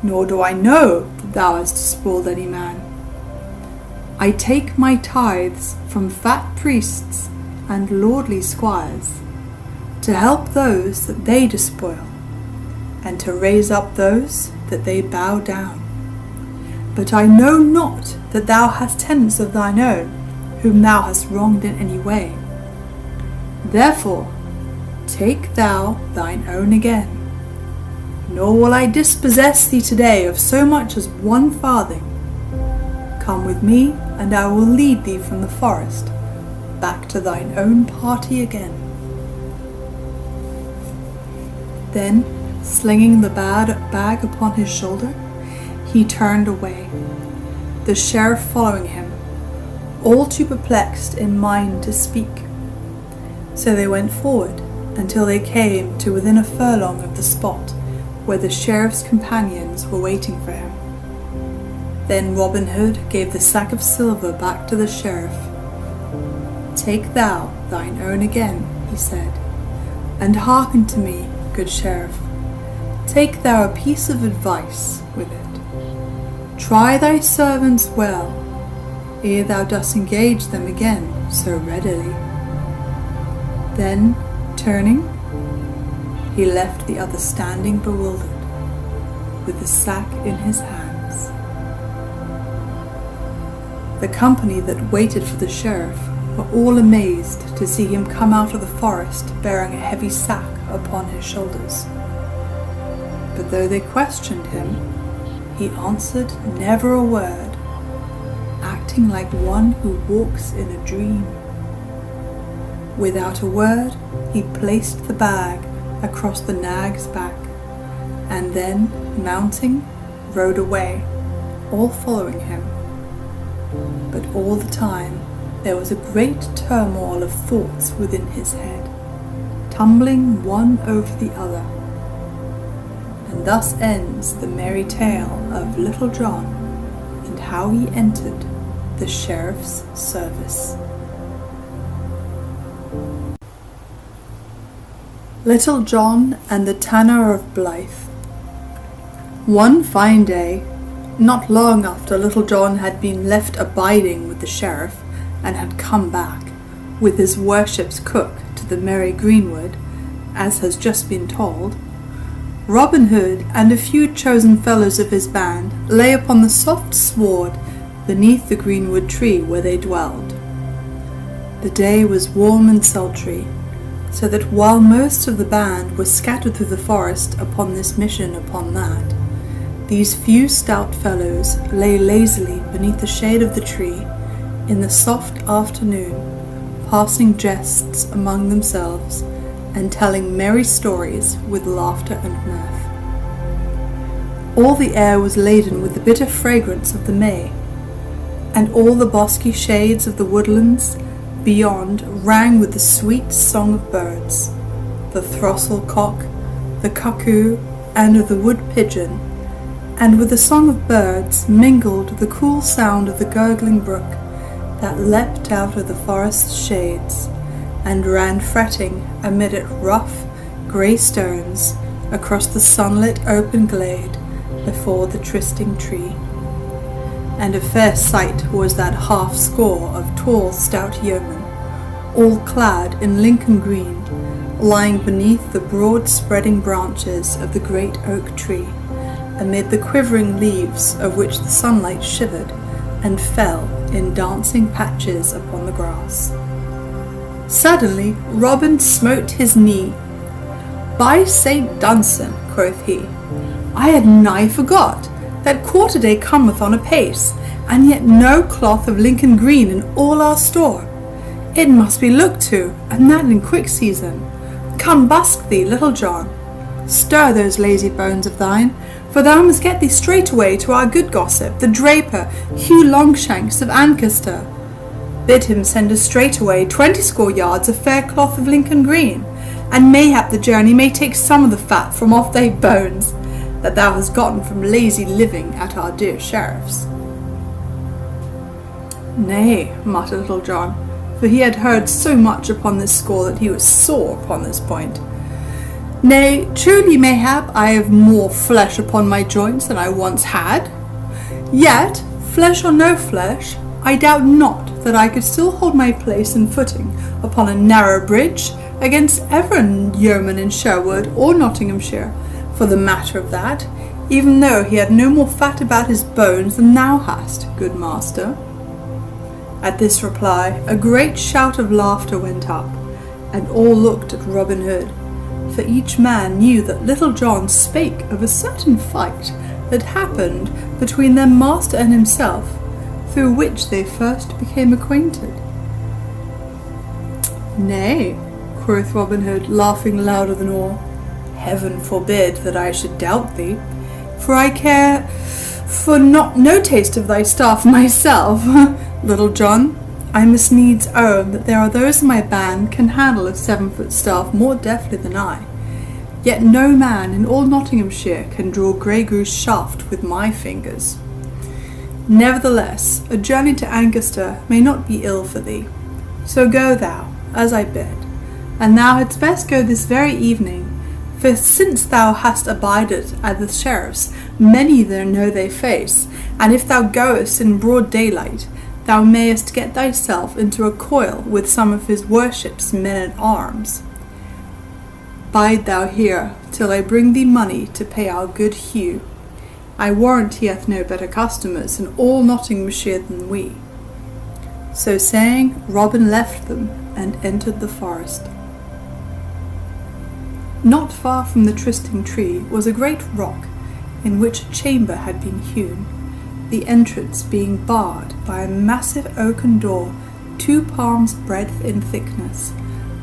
nor do I know that thou hast despoiled any man. I take my tithes from fat priests and lordly squires, to help those that they despoil, and to raise up those that they bow down. But I know not that thou hast tenants of thine own, whom thou hast wronged in any way. Therefore take thou thine own again, nor will I dispossess thee today of so much as 1 farthing. Come with me, and I will lead thee from the forest back to thine own party again. Then, slinging the bag upon his shoulder, he turned away, the sheriff following him, all too perplexed in mind to speak. So they went forward until they came to within a furlong of the spot where the sheriff's companions were waiting for him. Then Robin Hood gave the sack of silver back to the sheriff. Take thou thine own again, he said, and hearken to me, good sheriff. Take thou a piece of advice with it. Try thy servants well, ere thou dost engage them again so readily. Then, turning, he left the other standing bewildered, with the sack in his hands. The company that waited for the sheriff were all amazed to see him come out of the forest bearing a heavy sack upon his shoulders. But though they questioned him, he answered never a word, acting like one who walks in a dream. Without a word, he placed the bag across the nag's back, and then, mounting, rode away, all following him. But all the time there was a great turmoil of thoughts within his head, tumbling one over the other. And thus ends the merry tale of Little John and how he entered the sheriff's service. Little John and the Tanner of Blythe. One fine day, not long after Little John had been left abiding with the sheriff and had come back with his worship's cook to the merry greenwood, as has just been told, Robin Hood and a few chosen fellows of his band lay upon the soft sward beneath the greenwood tree where they dwelled. The day was warm and sultry, so that while most of the band were scattered through the forest upon this mission upon that, these few stout fellows lay lazily beneath the shade of the tree in the soft afternoon, passing jests among themselves and telling merry stories with laughter and mirth. All the air was laden with the bitter fragrance of the May, and all the bosky shades of the woodlands beyond rang with the sweet song of birds, the throstle cock, the cuckoo, and of the wood pigeon, and with the song of birds mingled the cool sound of the gurgling brook that leapt out of the forest's shades and ran fretting amid its rough, grey stones across the sunlit open glade before the trysting tree. And a fair sight was that 50 of tall, stout yeomen, all clad in Lincoln green, lying beneath the broad spreading branches of the great oak tree, amid the quivering leaves of which the sunlight shivered and fell in dancing patches upon the grass. Suddenly Robin smote his knee. "By St. Dunstan," quoth he, "I had nigh forgot that quarter-day cometh on apace, and yet no cloth of Lincoln green in all our store. It must be looked to, and that in quick season. Come, busk thee, Little John. Stir those lazy bones of thine, for thou must get thee straightway to our good gossip, the draper, Hugh Longshanks of Ancaster. Bid him send us straightway 20 yards of fair cloth of Lincoln green, and mayhap the journey may take some of the fat from off thy bones, that thou hast gotten from lazy living at our dear sheriff's." "Nay," muttered Little John, for he had heard so much upon this score that he was sore upon this point. "Nay, truly mayhap I have more flesh upon my joints than I once had. Yet, flesh or no flesh, I doubt not that I could still hold my place and footing upon a narrow bridge against ever a yeoman in Sherwood or Nottinghamshire, for the matter of that, even though he had no more fat about his bones than thou hast, good master." At this reply a great shout of laughter went up, and all looked at Robin Hood, for each man knew that Little John spake of a certain fight that happened between their master and himself, through which they first became acquainted. "Nay," quoth Robin Hood, laughing louder than all, "Heaven forbid that I should doubt thee, for I care for no taste of thy staff myself. Little John, I must needs own that there are those in my band can handle a 7-foot staff more deftly than I, yet no man in all Nottinghamshire can draw Grey Goose shaft with my fingers. Nevertheless, a journey to Ancaster may not be ill for thee, so go thou, as I bid, and thou hadst best go this very evening, for since thou hast abided at the sheriff's, many there know thy face, and if thou goest in broad daylight, thou mayest get thyself into a coil with some of his worship's men-at-arms. Bide thou here till I bring thee money to pay our good Hugh. I warrant he hath no better customers in all Nottinghamshire than we." So saying, Robin left them and entered the forest. Not far from the trysting tree was a great rock, in which a chamber had been hewn, the entrance being barred by a massive oaken door 2 palms' breadth in thickness,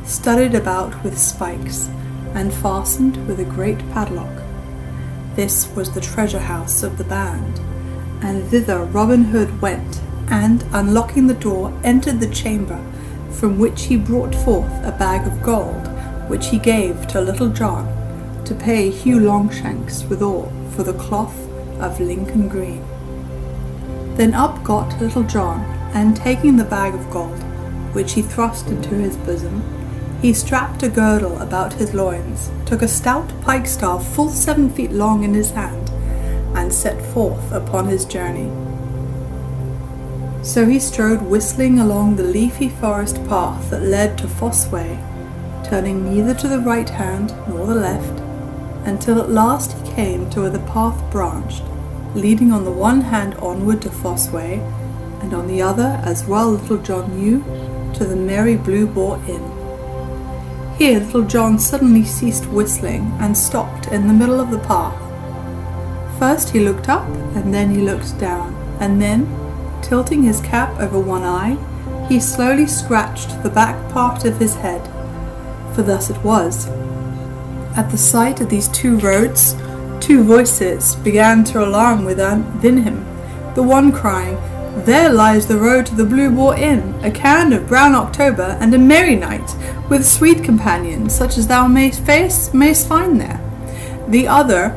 studded about with spikes, and fastened with a great padlock. This was the treasure house of the band, and thither Robin Hood went, and, unlocking the door, entered the chamber, from which he brought forth a bag of gold, which he gave to Little John, to pay Hugh Longshanks withal for the cloth of Lincoln green. Then up got Little John, and taking the bag of gold, which he thrust into his bosom, he strapped a girdle about his loins, took a stout pikestaff full 7 feet long in his hand, and set forth upon his journey. So he strode whistling along the leafy forest path that led to Fosse Way, turning neither to the right hand nor the left, until at last he came to where the path branched, leading on the one hand onward to Fosse Way, and on the other, as well Little John knew, to the Merry Blue Boar Inn. Here Little John suddenly ceased whistling and stopped in the middle of the path. First he looked up, and then he looked down, and then, tilting his cap over one eye, he slowly scratched the back part of his head, for thus it was. At the sight of these 2 roads, 2 voices began to alarm within him, the one crying, "There lies the road to the Blue Boar Inn, a can of brown October, and a merry night, with sweet companions, such as thou mayst find there." The other,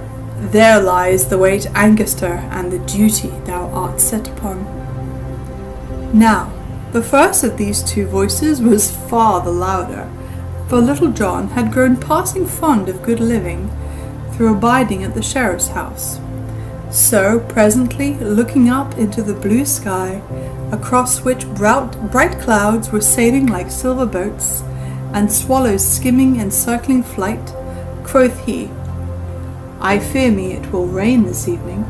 "There lies the way to Ancaster, and the duty thou art set upon." Now, the first of these 2 voices was far the louder, for Little John had grown passing fond of good living, through abiding at the sheriff's house. So, presently, looking up into the blue sky, across which bright clouds were sailing like silver boats, and swallows skimming in circling flight, quoth he, "I fear me it will rain this evening.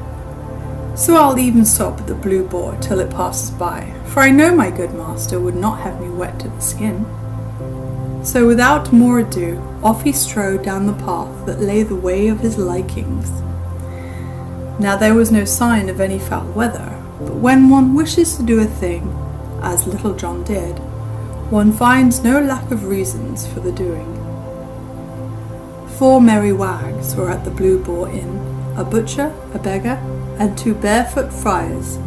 So I'll even stop at the Blue Boar till it passes by, for I know my good master would not have me wet to the skin." So without more ado, off he strode down the path that lay the way of his likings. Now there was no sign of any foul weather, but when one wishes to do a thing, as Little John did, one finds no lack of reasons for the doing. 4 merry wags were at the Blue Boar Inn, a butcher, a beggar, and 2 barefoot friars.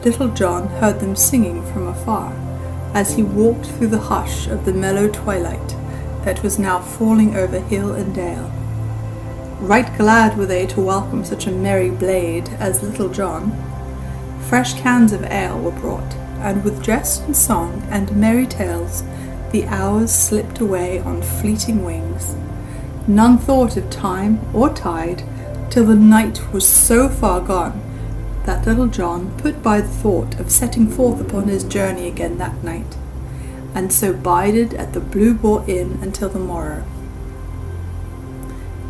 Little John heard them singing from afar, as he walked through the hush of the mellow twilight that was now falling over hill and dale. Right glad were they to welcome such a merry blade as Little John. Fresh cans of ale were brought, and with jest and song and merry tales the hours slipped away on fleeting wings. None thought of time or tide till the night was so far gone that Little John put by the thought of setting forth upon his journey again that night, and so bided at the Blue Boar Inn until the morrow.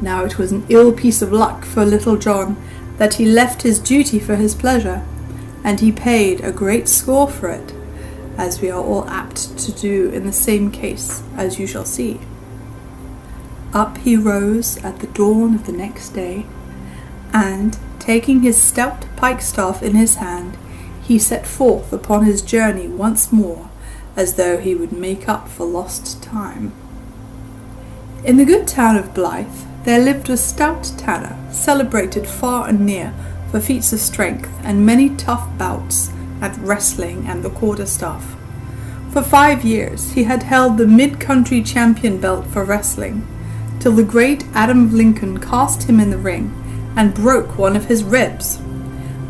Now it was an ill piece of luck for Little John that he left his duty for his pleasure, and he paid a great score for it, as we are all apt to do in the same case, as you shall see. Up he rose at the dawn of the next day, and, taking his stout pike-staff in his hand, he set forth upon his journey once more, as though he would make up for lost time. In the good town of Blythe there lived a stout tanner, celebrated far and near for feats of strength and many tough bouts at wrestling and the quarterstaff. For 5 years he had held the mid-country champion belt for wrestling, till the great Adam of Lincoln cast him in the ring and broke one of his ribs.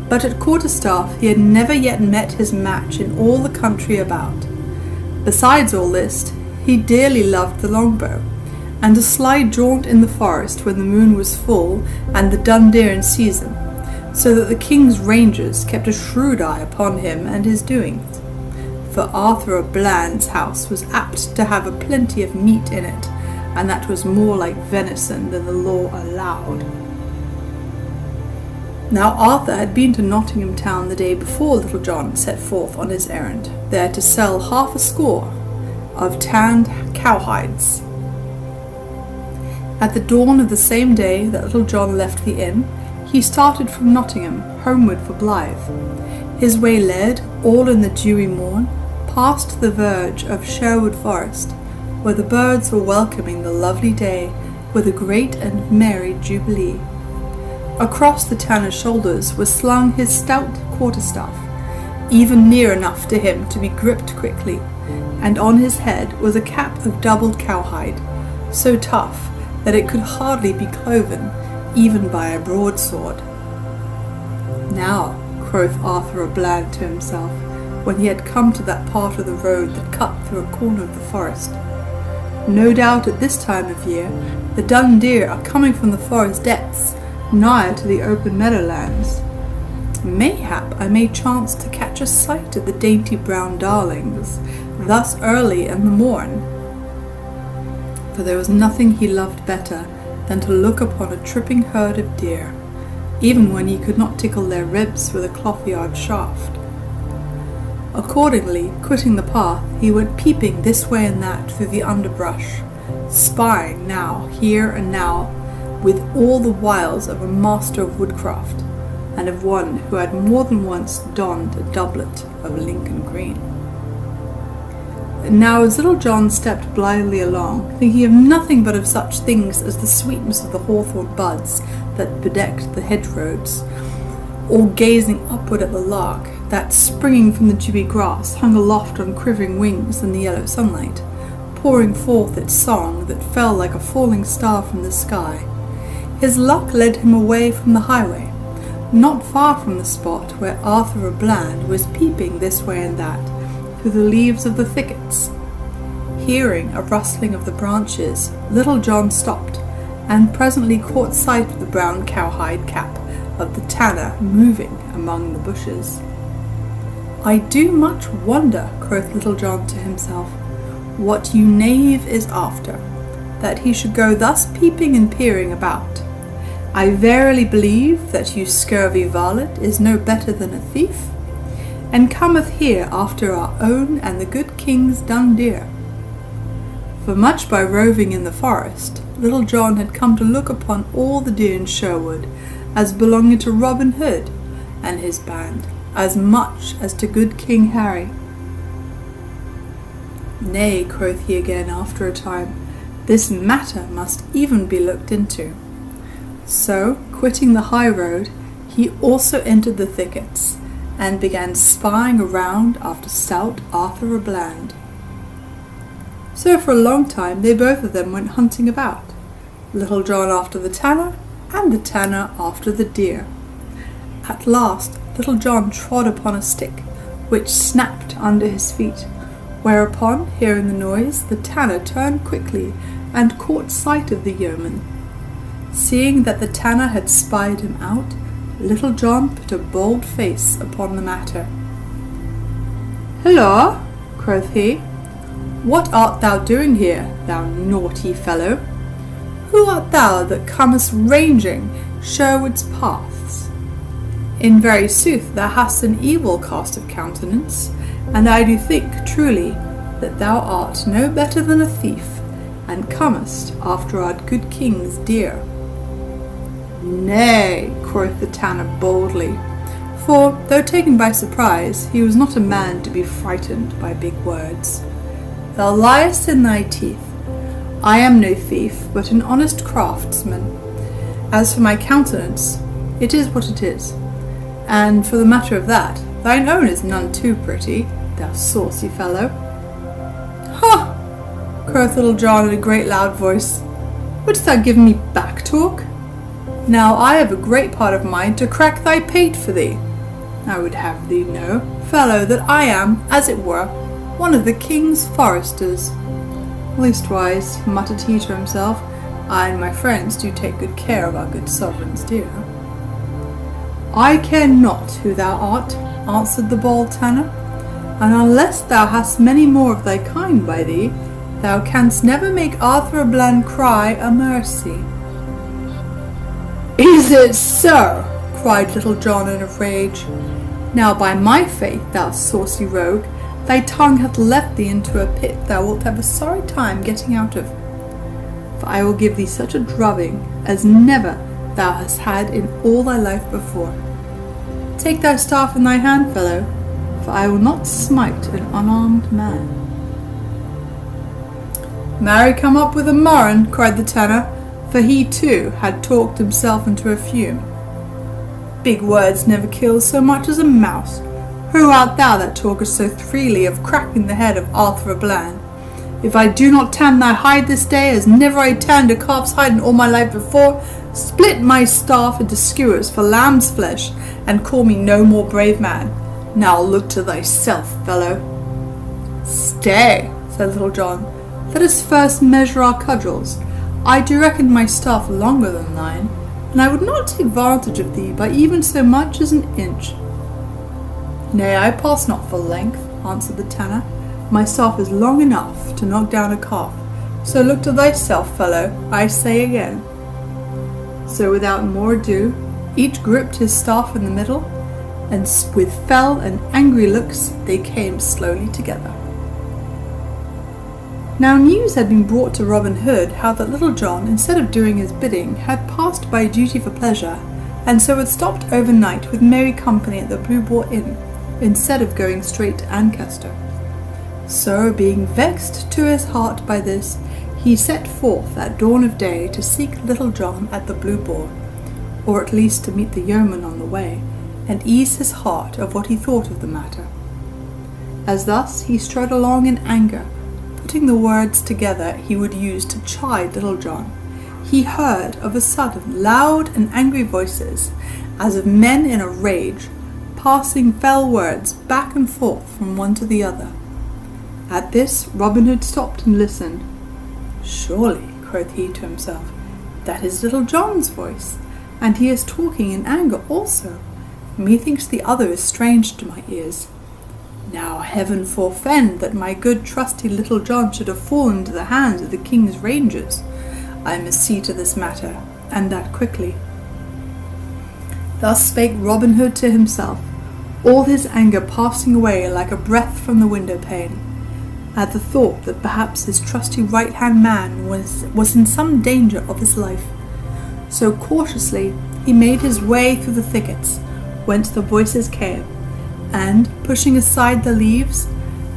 But at quarterstaff he had never yet met his match in all the country about. Besides all this, he dearly loved the longbow, and a sly jaunt in the forest when the moon was full and the dun deer in season, so that the king's rangers kept a shrewd eye upon him and his doings. For Arthur of Bland's house was apt to have a plenty of meat in it, and that was more like venison than the law allowed. Now Arthur had been to Nottingham town the day before Little John set forth on his errand, there to sell 60 of tanned cowhides. At the dawn of the same day that Little John left the inn, he started from Nottingham, homeward for Blythe. His way led, all in the dewy morn, past the verge of Sherwood Forest, where the birds were welcoming the lovely day with a great and merry jubilee. Across the tanner's shoulders was slung his stout quarterstaff, even near enough to him to be gripped quickly, and on his head was a cap of doubled cowhide, so tough that it could hardly be cloven, even by a broadsword. Now, quoth Arthur of Bland to himself, when he had come to that part of the road that cut through a corner of the forest, no doubt at this time of year the dun deer are coming from the forest depths, nigh to the open meadowlands. Mayhap I may chance to catch a sight of the dainty brown darlings, thus early in the morn. For there was nothing he loved better than to look upon a tripping herd of deer, even when he could not tickle their ribs with a cloth-yard shaft. Accordingly, quitting the path, he went peeping this way and that through the underbrush, spying now here and now with all the wiles of a master of woodcraft, and of one who had more than once donned a doublet of Lincoln green. Now as Little John stepped blithely along, thinking of nothing but of such things as the sweetness of the hawthorn buds that bedecked the hedgerows, or gazing upward at the lark that, springing from the dewy grass, hung aloft on quivering wings in the yellow sunlight, pouring forth its song that fell like a falling star from the sky, his luck led him away from the highway, not far from the spot where Arthur of Bland was peeping this way and that through the leaves of the thickets. Hearing a rustling of the branches, Little John stopped, and presently caught sight of the brown cowhide cap of the tanner moving among the bushes. I do much wonder, quoth Little John to himself, what you knave is after, that he should go thus peeping and peering about. I verily believe that you scurvy varlet is no better than a thief, and cometh here after our own and the good king's dun deer. For much by roving in the forest, Little John had come to look upon all the deer in Sherwood as belonging to Robin Hood and his band, as much as to good King Harry. Nay, quoth he again after a time, this matter must even be looked into. So, quitting the high road, he also entered the thickets, and began spying around after stout Arthur of Bland. So for a long time they both of them went hunting about, Little John after the tanner, and the tanner after the deer. At last Little John trod upon a stick, which snapped under his feet, whereupon, hearing the noise, the tanner turned quickly, and caught sight of the yeoman. Seeing that the tanner had spied him out, Little John put a bold face upon the matter. "Hilloa," quoth he, "what art thou doing here, thou naughty fellow? Who art thou that comest ranging Sherwood's paths? In very sooth thou hast an evil cast of countenance, and I do think truly that thou art no better than a thief, and comest after our good king's deer." "Nay," quoth the tanner boldly, for, though taken by surprise, he was not a man to be frightened by big words. "Thou liest in thy teeth. I am no thief, but an honest craftsman. As for my countenance, it is what it is, and for the matter of that, thine own is none too pretty, thou saucy fellow." "Ha!" quoth Little John in a great loud voice, "wouldst thou give me back talk? Now I have a great part of mind to crack thy pate for thee. I would have thee know, fellow, that I am, as it were, one of the king's foresters. Leastwise," muttered he to himself, "I and my friends do take good care of our good sovereign's deer." "I care not who thou art," answered the bold tanner, "and unless thou hast many more of thy kind by thee, thou canst never make Arthur a Bland cry a mercy." "Is it so?" cried Little John in a rage. "Now by my faith, thou saucy rogue, thy tongue hath led thee into a pit thou wilt have a sorry time getting out of. For I will give thee such a drubbing as never thou hast had in all thy life before. Take thy staff in thy hand, fellow, for I will not smite an unarmed man." "Marry, come up with a murrain," cried the tanner, for he too had talked himself into a fume. "Big words never kill so much as a mouse. Who art thou that talkest so freely of cracking the head of Arthur a Bland? If I do not tan thy hide this day, as never I tanned a calf's hide in all my life before, split my staff into skewers for lamb's flesh, and call me no more brave man. Now look to thyself, fellow." "Stay," said Little John, "let us first measure our cudgels. I do reckon my staff longer than thine, and I would not take vantage of thee by even so much as an inch." "Nay, I pass not for length," answered the tanner. "My staff is long enough to knock down a calf, so look to thyself, fellow, I say again." So without more ado, each gripped his staff in the middle, and with fell and angry looks they came slowly together. Now news had been brought to Robin Hood how that Little John, instead of doing his bidding, had passed by duty for pleasure, and so had stopped overnight with merry company at the Blue Boar Inn, instead of going straight to Ancaster. So, being vexed to his heart by this, he set forth at dawn of day to seek Little John at the Blue Boar, or at least to meet the yeoman on the way, and ease his heart of what he thought of the matter. As thus he strode along in anger, putting the words together he would use to chide Little John, he heard of a sudden loud and angry voices, as of men in a rage, passing fell words back and forth from one to the other. At this Robin Hood stopped and listened. "Surely," quoth he to himself, "that is Little John's voice, and he is talking in anger also. Methinks the other is strange to my ears. Now heaven forfend that my good trusty Little John should have fallen into the hands of the king's rangers. I must see to this matter, and that quickly." Thus spake Robin Hood to himself, all his anger passing away like a breath from the window pane, at the thought that perhaps his trusty right-hand man was in some danger of his life. So cautiously he made his way through the thickets, whence the voices came, and, pushing aside the leaves,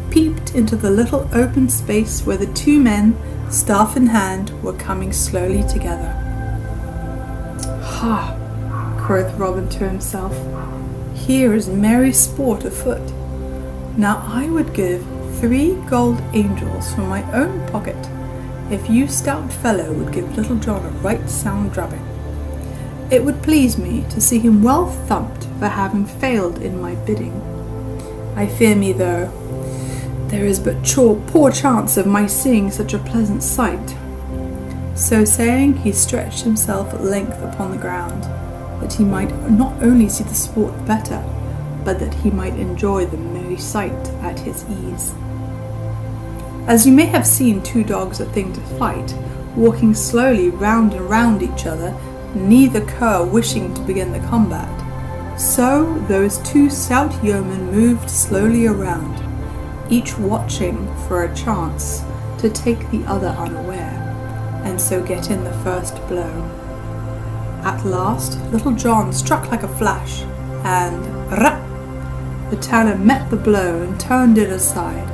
peeped into the little open space where the two men, staff in hand, were coming slowly together. "Ha!" quoth Robin to himself, "here is merry sport afoot. Now I would give 3 gold angels from my own pocket if you stout fellow would give Little John a right sound drubbing. It would please me to see him well thumped for having failed in my bidding. I fear me, though, there is but poor chance of my seeing such a pleasant sight." So saying, he stretched himself at length upon the ground. that he might not only see the sport better, but that he might enjoy the merry sight at his ease. As you may have seen two dogs at thing to fight, walking slowly round and round each other, neither cur wishing to begin the combat, so those two stout yeomen moved slowly around, each watching for a chance to take the other unaware, and so get in the first blow. At last, Little John struck like a flash, and rap! The tanner met the blow and turned it aside,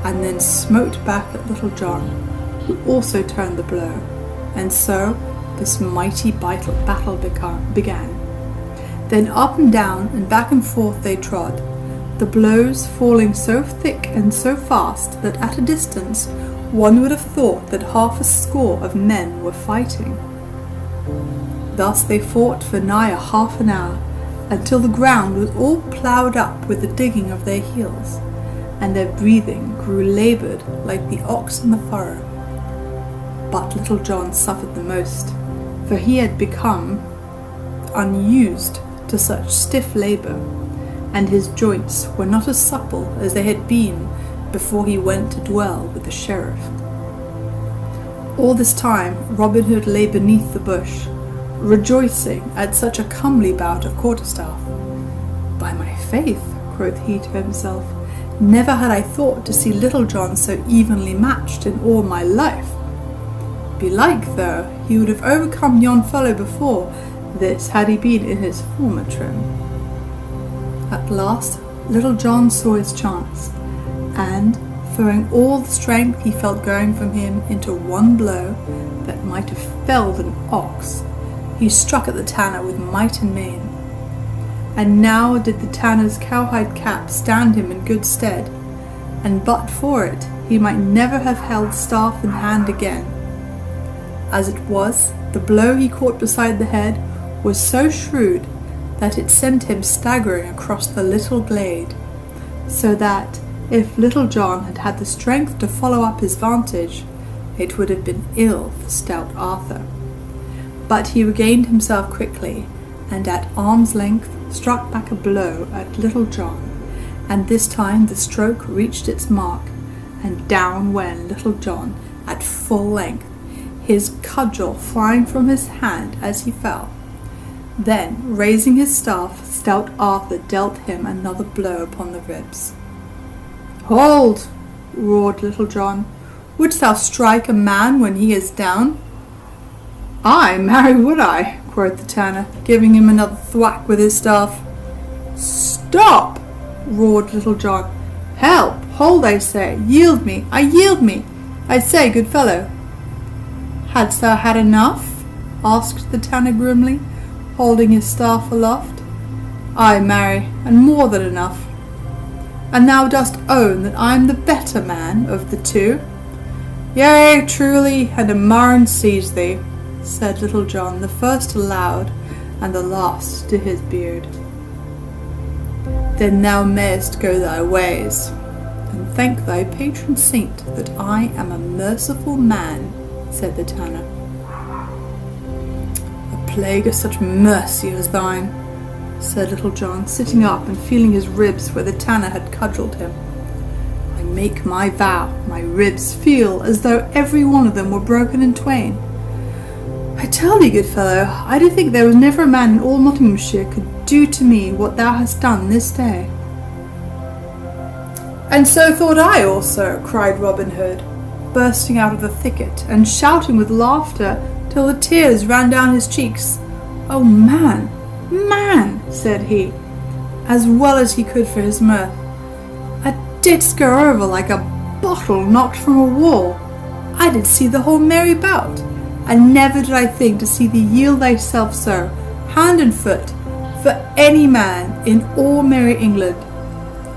and then smote back at Little John, who also turned the blow, and so this mighty battle began. Then up and down and back and forth they trod, the blows falling so thick and so fast that at a distance one would have thought that half a score of men were fighting. Thus they fought for nigh a half an hour, until the ground was all ploughed up with the digging of their heels, and their breathing grew laboured like the ox in the furrow. But Little John suffered the most, for he had become unused to such stiff labour, and his joints were not as supple as they had been before he went to dwell with the sheriff. All this time Robin Hood lay beneath the bush, rejoicing at such a comely bout of quarterstaff. "By my faith," quoth he to himself, "never had I thought to see Little John so evenly matched in all my life. Belike, though, he would have overcome yon fellow before this had he been in his former trim." At last Little John saw his chance, and, throwing all the strength he felt going from him into one blow that might have felled an ox, he struck at the tanner with might and main. And now did the tanner's cowhide cap stand him in good stead, and but for it he might never have held staff in hand again. As it was, the blow he caught beside the head was so shrewd that it sent him staggering across the little glade, so that, if Little John had had the strength to follow up his vantage, it would have been ill for stout Arthur. But he regained himself quickly, and at arm's length struck back a blow at Little John, and this time the stroke reached its mark, and down went Little John at full length, his cudgel flying from his hand as he fell. Then, raising his staff, stout Arthur dealt him another blow upon the ribs. "Hold!" roared Little John. "Wouldst thou strike a man when he is down?" "Ay, marry would I," quoth the tanner, giving him another thwack with his staff. "Stop!" roared Little John. "Help! Hold, I say! Yield me! I yield me! I say, good fellow!" "Hadst thou had enough?" asked the tanner grimly, holding his staff aloft. "Ay, marry, and more than enough." "And thou dost own that I am the better man of the two?" "Yea, truly, and a marn seize thee," said Little John, the first aloud, and the last to his beard. "Then thou mayest go thy ways, and thank thy patron saint that I am a merciful man," said the tanner. "A plague of such mercy as thine," said Little John, sitting up and feeling his ribs where the tanner had cudgelled him. "I make my vow, my ribs feel as though every one of them were broken in twain. I tell thee, good fellow, I do think there was never a man in all Nottinghamshire could do to me what thou hast done this day." "And so thought I also," cried Robin Hood, bursting out of the thicket and shouting with laughter till the tears ran down his cheeks. "Oh, man, man," said he, as well as he could for his mirth, "I didst go over like a bottle knocked from a wall. I did see the whole merry bout, and never did I think to see thee yield thyself so, hand and foot, for any man in all merry England.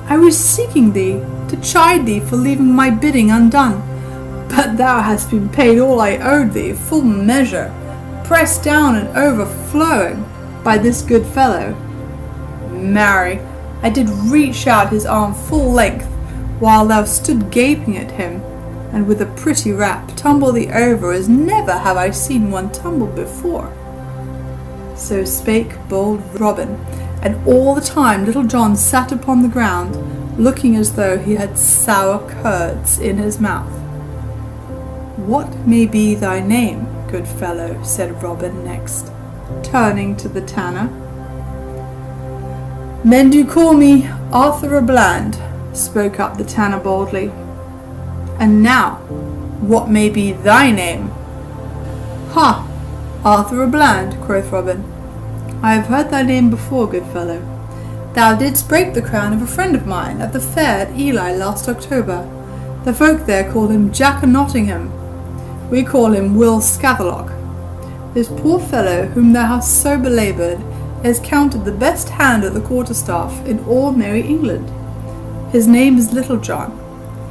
I was seeking thee, to chide thee for leaving my bidding undone, but thou hast been paid all I owed thee, full measure, pressed down and overflowing by this good fellow. Marry, I did reach out his arm full length, while thou stood gaping at him, and with a pretty rap tumble thee over as never have I seen one tumble before. So spake bold Robin, and all the time Little John sat upon the ground, looking as though he had sour curds in his mouth. What may be thy name, good fellow? Said Robin next, turning to the tanner. Men do call me Arthur a Bland, spoke up the tanner boldly. And now, what may be thy name? Ha! Arthur a Bland, quoth Robin. I have heard thy name before, good fellow. Thou didst break the crown of a friend of mine at the fair at Ely last October. The folk there call him Jack o' Nottingham. We call him Will Scatherlock. This poor fellow whom thou hast so belaboured is counted the best hand at the quarterstaff in all merry England. His name is Little John,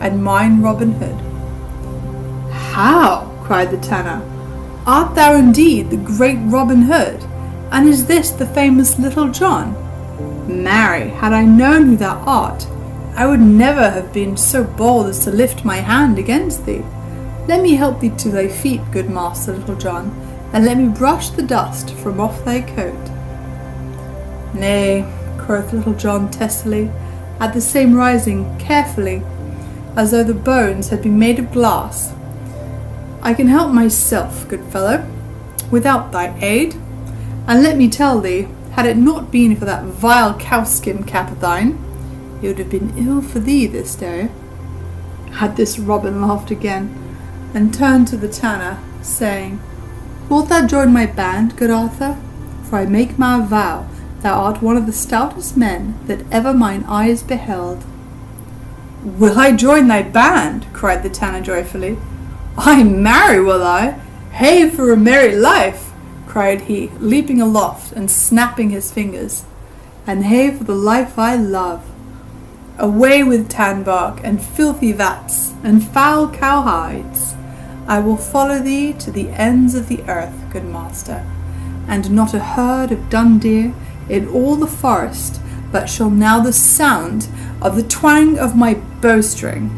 and mine Robin Hood. How? Cried the tanner. Art thou indeed the great Robin Hood? And is this the famous Little John? Marry, had I known who thou art, I would never have been so bold as to lift my hand against thee. Let me help thee to thy feet, good master Little John, and let me brush the dust from off thy coat. Nay, quoth Little John testily, at the same rising carefully, as though the bones had been made of glass. I can help myself, good fellow, without thy aid, and let me tell thee, had it not been for that vile cowskin cap of thine, it would have been ill for thee this day. At this Robin laughed again, and turned to the tanner, saying, Wilt thou join my band, good Arthur? For I make my vow, thou art one of the stoutest men that ever mine eyes beheld. Will I join thy band? Cried the tanner joyfully. I marry, will I? Hey for a merry life! Cried he, leaping aloft and snapping his fingers. And hey for the life I love! Away with tan bark and filthy vats and foul cowhides! I will follow thee to the ends of the earth, good master, and not a herd of dun deer in all the forest but shall know the sound of the twang of my bowstring.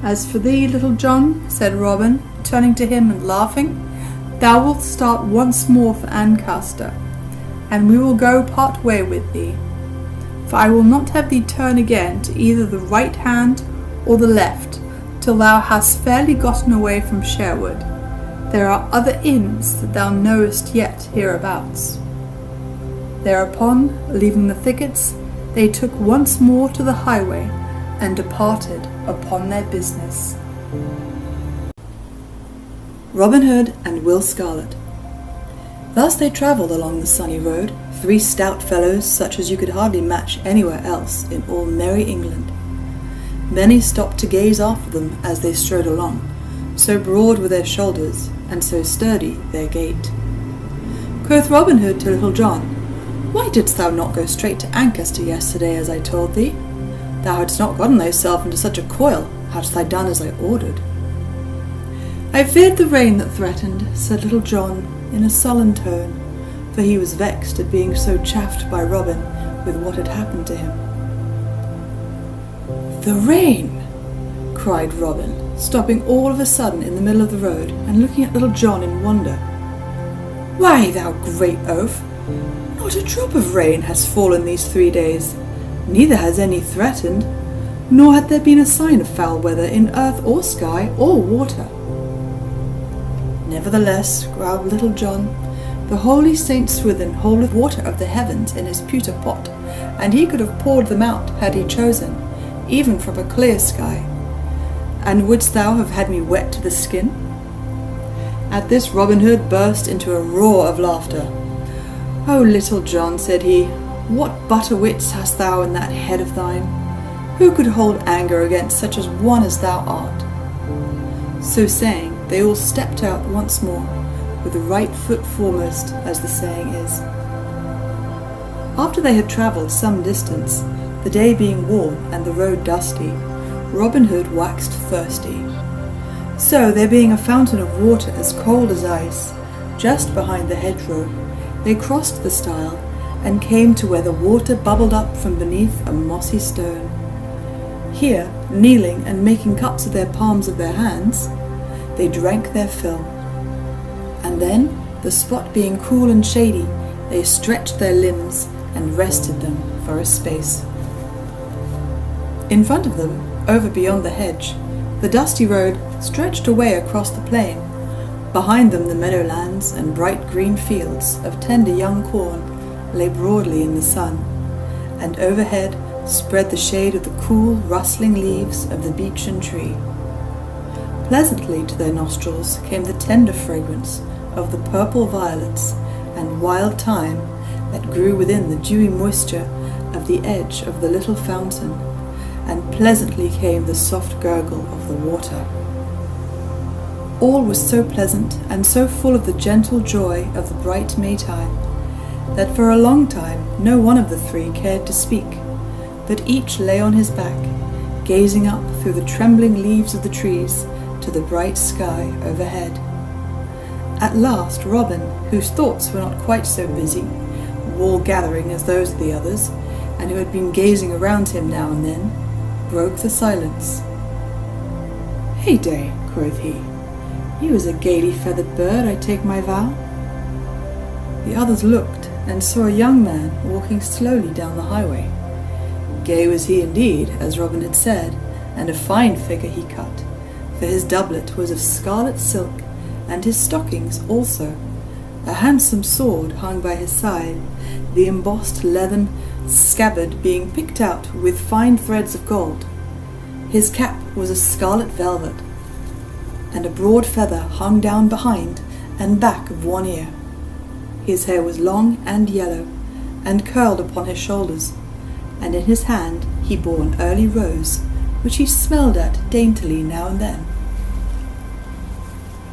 As for thee, Little John, said Robin, turning to him and laughing, thou wilt start once more for Ancaster, and we will go part way with thee. For I will not have thee turn again to either the right hand or the left, till thou hast fairly gotten away from Sherwood. There are other inns that thou knowest yet hereabouts. Thereupon, leaving the thickets, they took once more to the highway, and departed upon their business. Robin Hood and Will Scarlet. Thus they travelled along the sunny road, 3 stout fellows such as you could hardly match anywhere else in all merry England. Many stopped to gaze after them as they strode along, so broad were their shoulders, and so sturdy their gait. Quoth Robin Hood to Little John, Why didst thou not go straight to Ancaster yesterday as I told thee? Thou hadst not gotten thyself into such a coil, hadst thou done as I ordered. I feared the rain that threatened, said Little John, in a sullen tone, for he was vexed at being so chaffed by Robin with what had happened to him. The rain! Cried Robin, stopping all of a sudden in the middle of the road and looking at Little John in wonder. Why, thou great oaf, not a drop of rain has fallen these 3 days, neither has any threatened, nor had there been a sign of foul weather in earth or sky or water. Nevertheless, growled Little John, the holy Saint Swithin holdeth water of the heavens in his pewter pot, and he could have poured them out had he chosen, even from a clear sky. And wouldst thou have had me wet to the skin? At this Robin Hood burst into a roar of laughter. O Little John, said he, what butter wits hast thou in that head of thine? Who could hold anger against such as one as thou art? So saying, they all stepped out once more, with the right foot foremost, as the saying is. After they had travelled some distance, the day being warm and the road dusty, Robin Hood waxed thirsty. So, there being a fountain of water as cold as ice, just behind the hedgerow, they crossed the stile, and came to where the water bubbled up from beneath a mossy stone. Here, kneeling and making cups of their palms of their hands, they drank their fill. And then, The spot being cool and shady, they stretched their limbs and rested them for a space. In front of them, over beyond the hedge, the dusty road stretched away across the plain. Behind them the meadowlands and bright green fields of tender young corn lay broadly in the sun, and overhead spread the shade of the cool, rustling leaves of the beechen tree. Pleasantly to their nostrils came the tender fragrance of the purple violets and wild thyme that grew within the dewy moisture of the edge of the little fountain, and pleasantly came the soft gurgle of the water. All was so pleasant and so full of the gentle joy of the bright Maytime that for a long time no one of the three cared to speak, but each lay on his back, gazing up through the trembling leaves of the trees to the bright sky overhead. At last Robin, whose thoughts were not quite so busy, wool-gathering as those of the others, and who had been gazing around him now and then, broke the silence. "Heyday," quoth he, "you is a gaily feathered bird, I take my vow." The others looked and saw a young man walking slowly down the highway. Gay was he indeed, as Robin had said, and a fine figure he cut, for his doublet was of scarlet silk, and his stockings also. A handsome sword hung by his side, the embossed leathern scabbard being picked out with fine threads of gold. His cap was a scarlet velvet, and a broad feather hung down behind and back of one ear. His hair was long and yellow, and curled upon his shoulders, and in his hand he bore an early rose, which he smelled at daintily now and then.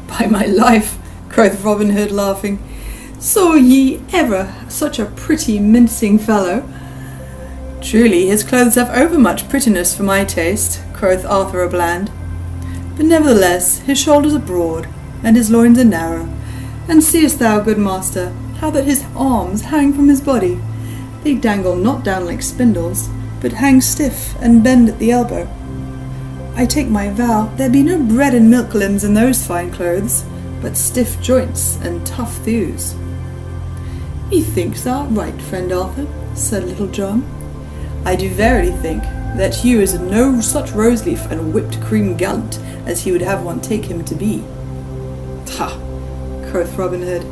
"By my life," quoth Robin Hood, laughing, "saw ye ever such a pretty mincing fellow?" "Truly his clothes have overmuch prettiness for my taste," quoth Arthur a Bland, "but nevertheless his shoulders are broad, and his loins are narrow, and seest thou, good master, how that his arms hang from his body? They dangle not down like spindles, but hang stiff and bend at the elbow. I take my vow there be no bread and milk limbs in those fine clothes, but stiff joints and tough thews." "Methinks thou art right, friend Arthur," said Little John. "I do verily think that Hugh is no such roseleaf and whipped cream gallant as he would have one take him to be." "Ha!" quoth Robin Hood,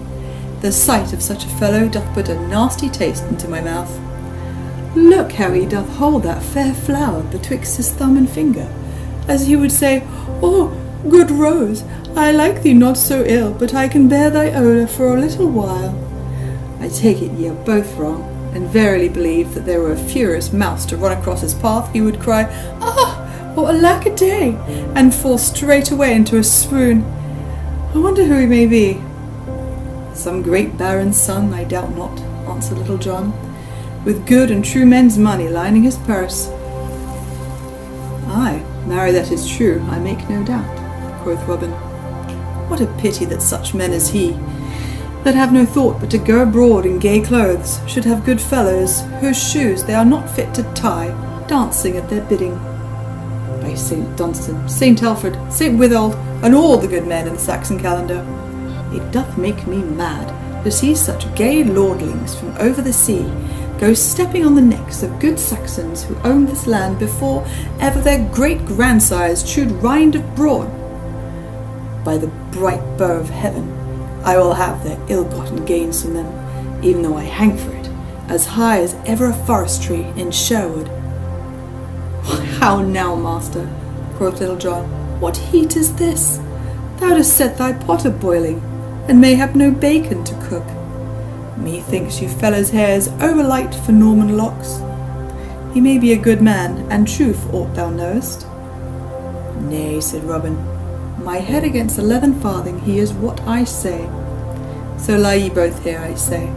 "the sight of such a fellow doth put a nasty taste into my mouth. Look how he doth hold that fair flower betwixt his thumb and finger, as he would say, 'Oh, good rose, I like thee not so ill, but I can bear thy odour for a little while.' I take it ye are both wrong, and verily believe that there were a furious mouse to run across his path, he would cry, 'Ah!' or 'Alack a day!' and fall straight away into a swoon. I wonder who he may be." "Some great baron's son, I doubt not," answered Little John, "with good and true men's money lining his purse." "Ay, marry, that is true, I make no doubt," quoth Robin. "What a pity that such men as he, that have no thought but to go abroad in gay clothes, should have good fellows, whose shoes they are not fit to tie, dancing at their bidding. By St. Dunstan, St. Alfred, St. Withold, and all the good men in the Saxon calendar, it doth make me mad to see such gay lordlings from over the sea go stepping on the necks of good Saxons who owned this land before ever their great-grandsires chewed rind of brawn. By the bright bow of heaven, I will have their ill-gotten gains from them, even though I hang for it, as high as ever a forest tree in Sherwood." "How now, master," quoth Little John, "what heat is this? Thou dost set thy pot a-boiling, and mayhap no bacon to cook. Methinks you fellows' hair is over-light for Norman locks. He may be a good man, and true for aught thou knowest." "Nay," said Robin, "my head against a leathern farthing he is what I say. So lie ye both here, I say,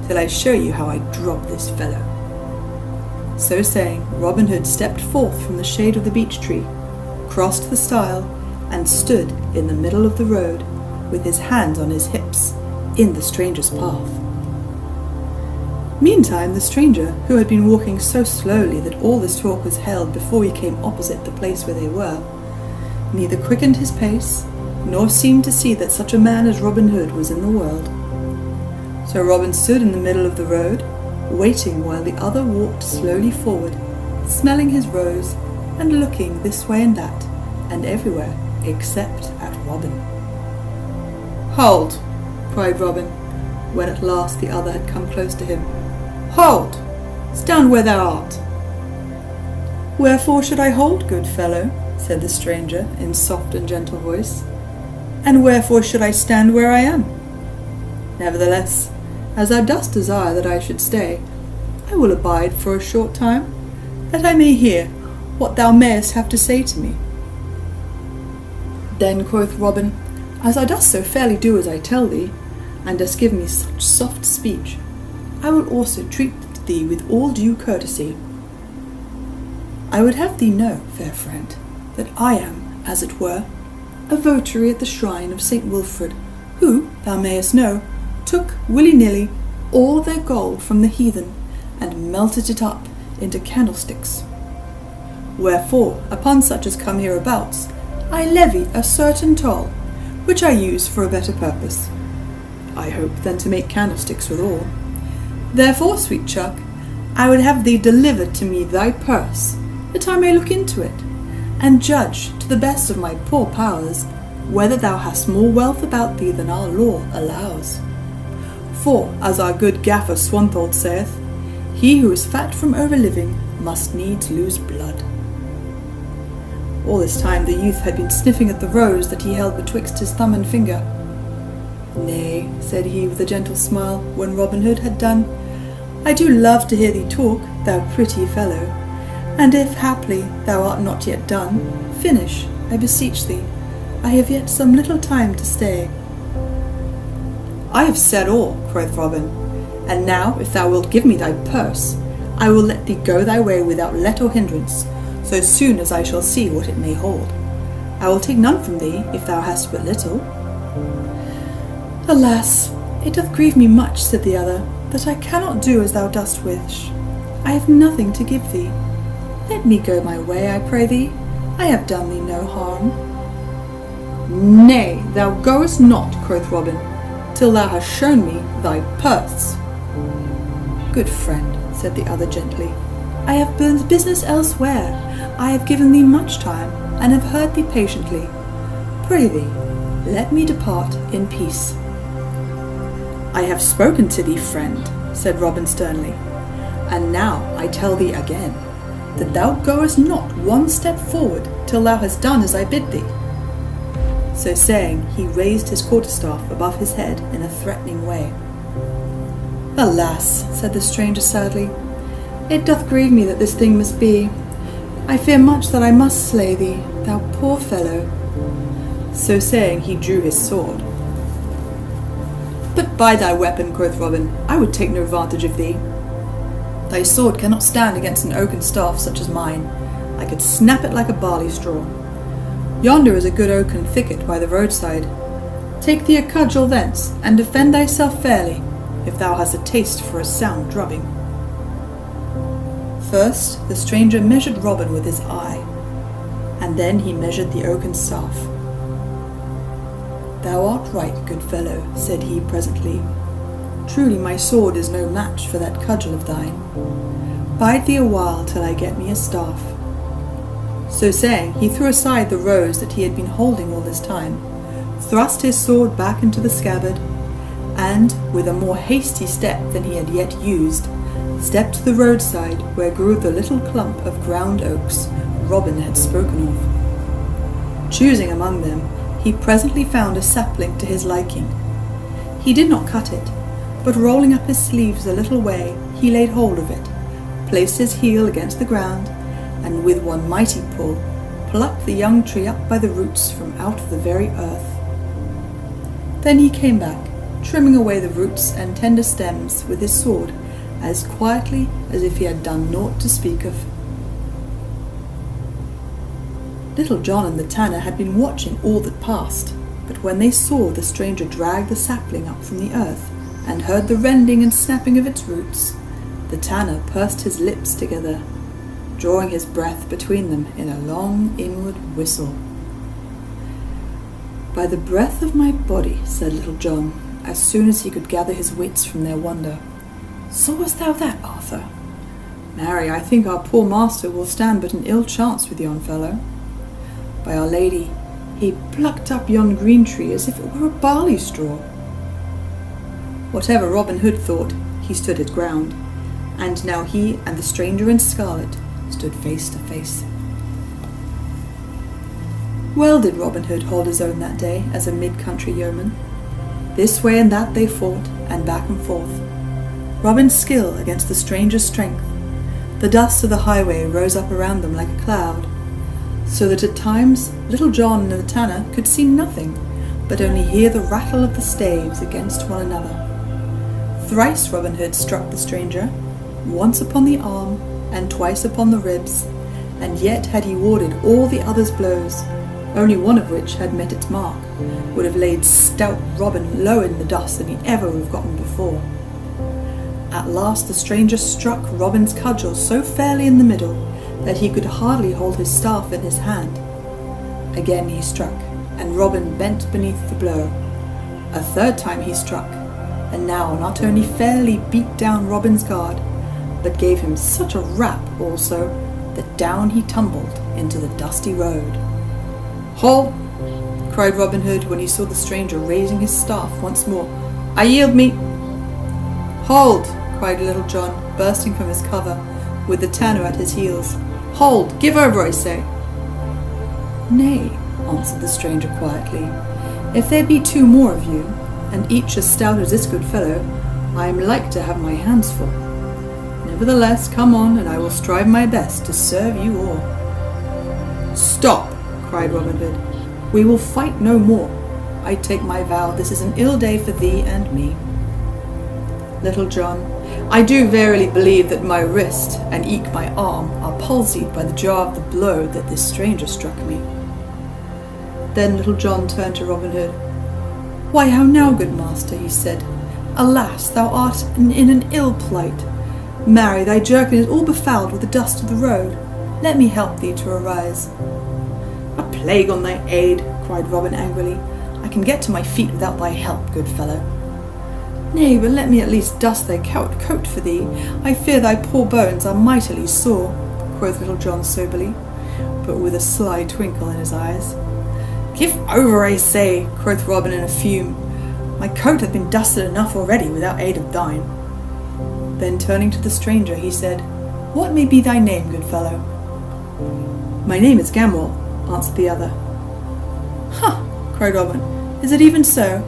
till I show you how I drop this fellow." So saying, Robin Hood stepped forth from the shade of the beech tree, crossed the stile, and stood in the middle of the road, with his hands on his hips, in the stranger's path. Meantime the stranger, who had been walking so slowly that all this talk was held before he came opposite the place where they were, neither quickened his pace, nor seemed to see that such a man as Robin Hood was in the world. So Robin stood in the middle of the road, waiting while the other walked slowly forward, smelling his rose and looking this way and that, and everywhere except at Robin. "Hold!" cried Robin, when at last the other had come close to him. "Hold! Stand where thou art!" "Wherefore should I hold, good fellow?" said the stranger in soft and gentle voice. "And wherefore should I stand where I am? Nevertheless, as thou dost desire that I should stay, I will abide for a short time, that I may hear what thou mayest have to say to me." "Then," quoth Robin, "as thou dost so fairly do as I tell thee, and dost give me such soft speech, I will also treat thee with all due courtesy. I would have thee know, fair friend, that I am, as it were, a votary at the shrine of St. Wilfrid, who, thou mayest know, took willy-nilly all their gold from the heathen, and melted it up into candlesticks. Wherefore, upon such as come hereabouts, I levy a certain toll, which I use for a better purpose, I hope, than to make candlesticks withal. Therefore, sweet Chuck, I would have thee deliver to me thy purse, that I may look into it, and judge, to the best of my poor powers, whether thou hast more wealth about thee than our law allows. For, as our good gaffer Swanthold saith, he who is fat from overliving must needs lose blood." All this time the youth had been sniffing at the rose that he held betwixt his thumb and finger. "Nay," said he with a gentle smile, when Robin Hood had done, "I do love to hear thee talk, thou pretty fellow, and if haply thou art not yet done, finish, I beseech thee. I have yet some little time to stay." "I have said all," quoth Robin, "and now if thou wilt give me thy purse, I will let thee go thy way without let or hindrance, so soon as I shall see what it may hold. I will take none from thee, if thou hast but little." "Alas, it doth grieve me much," said the other, "that I cannot do as thou dost wish. I have nothing to give thee. Let me go my way, I pray thee. I have done thee no harm." "Nay, thou goest not," quoth Robin, "till thou hast shown me thy purse." "Good friend," said the other gently, "I have business elsewhere. I have given thee much time, and have heard thee patiently. Pray thee, let me depart in peace." "I have spoken to thee, friend," said Robin sternly, "and now I tell thee again, that thou goest not one step forward till thou hast done as I bid thee." So saying, he raised his quarterstaff above his head in a threatening way. "Alas," said the stranger sadly, "it doth grieve me that this thing must be. I fear much that I must slay thee, thou poor fellow." So saying, he drew his sword. "But by thy weapon," quoth Robin, "I would take no vantage of thee. Thy sword cannot stand against an oaken staff such as mine. I could snap it like a barley straw. Yonder is a good oaken thicket by the roadside. Take thee a cudgel thence, and defend thyself fairly, if thou hast a taste for a sound drubbing." First the stranger measured Robin with his eye, and then he measured the oaken staff. "Thou art right, good fellow," said he presently. "Truly my sword is no match for that cudgel of thine. Bide thee a while till I get me a staff." So saying, he threw aside the rose that he had been holding all this time, thrust his sword back into the scabbard, and, with a more hasty step than he had yet used, stepped to the roadside where grew the little clump of ground oaks Robin had spoken of. Choosing among them, he presently found a sapling to his liking. He did not cut it, but rolling up his sleeves a little way, he laid hold of it, placed his heel against the ground, and with one mighty pull, plucked the young tree up by the roots from out of the very earth. Then he came back, trimming away the roots and tender stems with his sword, as quietly as if he had done naught to speak of. Little John and the tanner had been watching all that passed, but when they saw the stranger drag the sapling up from the earth, and heard the rending and snapping of its roots, the tanner pursed his lips together, drawing his breath between them in a long inward whistle. "By the breath of my body," said Little John, as soon as he could gather his wits from their wonder. "Sawest thou that, Arthur? Marry, I think our poor master will stand but an ill chance with yon fellow. By Our Lady, he plucked up yon green tree as if it were a barley straw." Whatever Robin Hood thought, he stood his ground, and now he and the stranger in scarlet stood face to face. Well did Robin Hood hold his own that day as a mid-country yeoman. This way and that they fought, and back and forth. Robin's skill against the stranger's strength. The dust of the highway rose up around them like a cloud, so that at times Little John and the tanner could see nothing, but only hear the rattle of the staves against one another. Thrice Robin Hood struck the stranger, once upon the arm, and twice upon the ribs, and yet had he warded all the other's blows, only one of which had met its mark, would have laid stout Robin low in the dust than he ever would have gotten before. At last the stranger struck Robin's cudgel so fairly in the middle that he could hardly hold his staff in his hand. Again he struck, and Robin bent beneath the blow. A third time he struck, and now not only fairly beat down Robin's guard, but gave him such a rap also that down he tumbled into the dusty road. "Halt!" cried Robin Hood when he saw the stranger raising his staff once more. "I yield me." "Hold!" cried Little John, bursting from his cover, with the tanner at his heels. "Hold! Give over, I say!" "Nay," answered the stranger quietly, "if there be two more of you, and each as stout as this good fellow, I am like to have my hands full. Nevertheless, come on, and I will strive my best to serve you all." "Stop!" cried Robin Hood. "We will fight no more. I take my vow this is an ill day for thee and me." "Little John, I do verily believe that my wrist and eke my arm are palsied by the jar of the blow that this stranger struck me." Then Little John turned to Robin Hood. "Why, how now, good master," he said. "Alas, thou art in an ill plight. Marry, thy jerkin is all befouled with the dust of the road. Let me help thee to arise." "A plague on thy aid," cried Robin angrily. "I can get to my feet without thy help, good fellow." "Nay, but let me at least dust thy coat for thee. I fear thy poor bones are mightily sore," quoth Little John soberly, but with a sly twinkle in his eyes. "Give over, I say," quoth Robin in a fume. "My coat hath been dusted enough already without aid of thine." Then turning to the stranger, he said, "What may be thy name, good fellow?" "My name is Gamwell," answered the other. "Ha!" cried Robin. "Is it even so?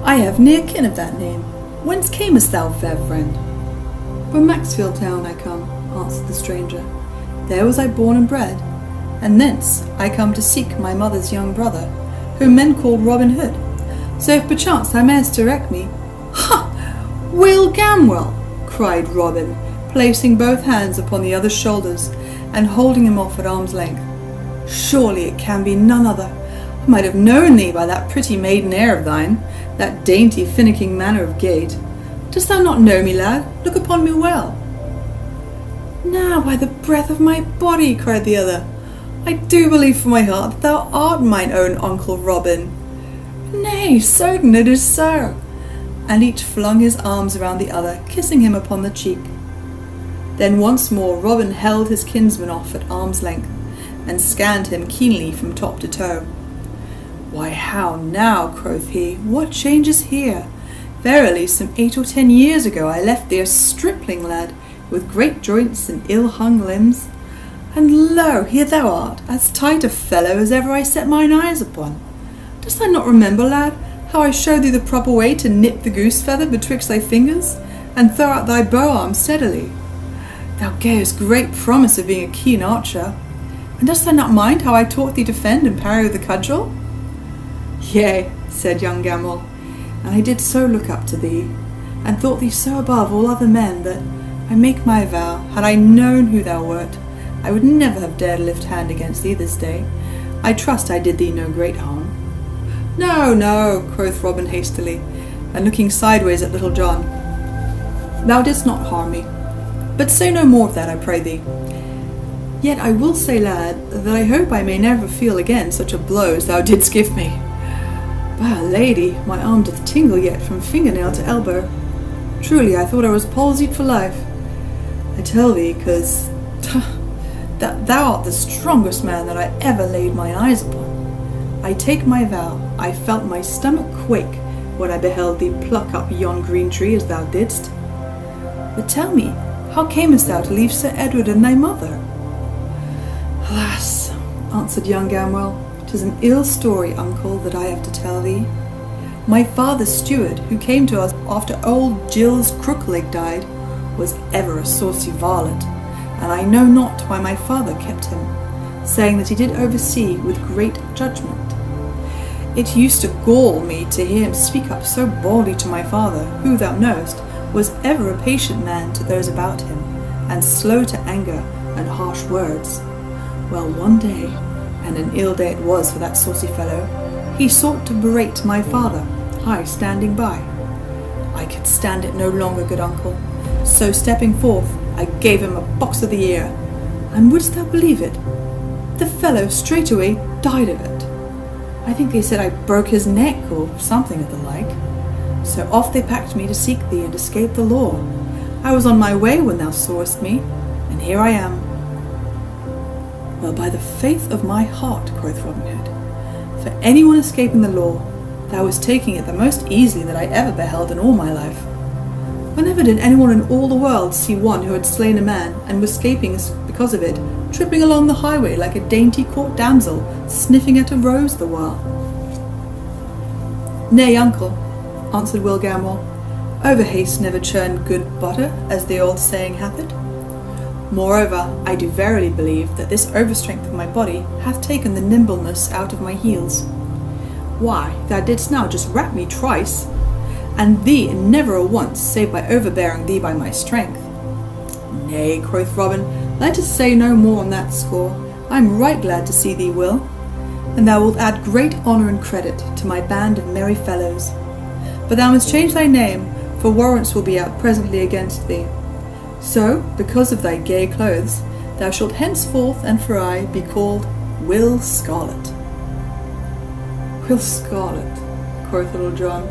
I have near kin of that name. Whence camest thou, fair friend?" "From Maxfield town I come," answered the stranger. "There was I born and bred, and thence I come to seek my mother's young brother, whom men called Robin Hood. So if perchance thou mayest direct me—" "Ha! Will Gamwell!" cried Robin, placing both hands upon the other's shoulders and holding him off at arm's length. "Surely it can be none other. I might have known thee by that pretty maiden air of thine, that dainty finicking manner of gait. Dost thou not know me, lad? Look upon me well." "Now, by the breath of my body," cried the other, "I do believe from my heart that thou art mine own Uncle Robin." "Nay, certain it is so." And each flung his arms around the other, kissing him upon the cheek. Then once more Robin held his kinsman off at arm's length, and scanned him keenly from top to toe. "Why, how now," quoth he, "what change is here? Verily, some 8 or 10 years ago I left thee a stripling lad, with great joints and ill-hung limbs, and lo, here thou art, as tight a fellow as ever I set mine eyes upon. Dost thou not remember, lad, how I showed thee the proper way to nip the goose feather betwixt thy fingers, and throw out thy bow arm steadily? Thou gavest great promise of being a keen archer. And dost thou not mind how I taught thee to fend and parry with the cudgel?" "Yea," said young Gamwell, "and I did so look up to thee, and thought thee so above all other men, that I make my vow, had I known who thou wert, I would never have dared lift hand against thee this day. I trust I did thee no great harm." "No, no," quoth Robin hastily, and looking sideways at Little John. "Thou didst not harm me. But say no more of that, I pray thee. Yet I will say, lad, that I hope I may never feel again such a blow as thou didst give me. By Our Lady, my arm doth tingle yet from fingernail to elbow. Truly, I thought I was palsied for life. I tell thee, 'cause that thou art the strongest man that I ever laid mine eyes upon. I take my vow, I felt my stomach quake when I beheld thee pluck up yon green tree as thou didst. But tell me, how camest thou to leave Sir Edward and thy mother? Alas, answered young Gamwell, 'tis an ill story, uncle, that I have to tell thee. My father's steward, who came to us after old Gill's crook-leg died, was ever a saucy varlet, and I know not why my father kept him, saying that he did oversee with great judgment. It used to gall me to hear him speak up so boldly to my father, who, thou knowest, was ever a patient man to those about him, and slow to anger and harsh words. Well, one day, and an ill day it was for that saucy fellow, he sought to berate my father, I standing by. I could stand it no longer, good uncle, so stepping forth, I gave him a box of the ear, and wouldst thou believe it? The fellow straightway died of it. I think they said I broke his neck, or something of the like. So off they packed me to seek thee and escape the law. I was on my way when thou sawest me, and here I am. Well, by the faith of my heart, quoth Robin Hood, for anyone escaping the law, thou was taking it the most easily that I ever beheld in all my life. Whenever did anyone in all the world see one who had slain a man, and was escaping because of it, tripping along the highway like a dainty court damsel, sniffing at a rose the while? Nay, uncle, answered Will Gamwell, overhaste never churned good butter, as the old saying hath it. Moreover, I do verily believe that this overstrength of my body hath taken the nimbleness out of my heels. Why, thou didst now just rap me twice, and thee never a once, save by overbearing thee by my strength. Nay, quoth Robin, let us say no more on that score. I am right glad to see thee, Will, and thou wilt add great honour and credit to my band of merry fellows. But thou must change thy name, for warrants will be out presently against thee. So, because of thy gay clothes, thou shalt henceforth and for aye be called Will Scarlet. Will Scarlet, quoth Little John,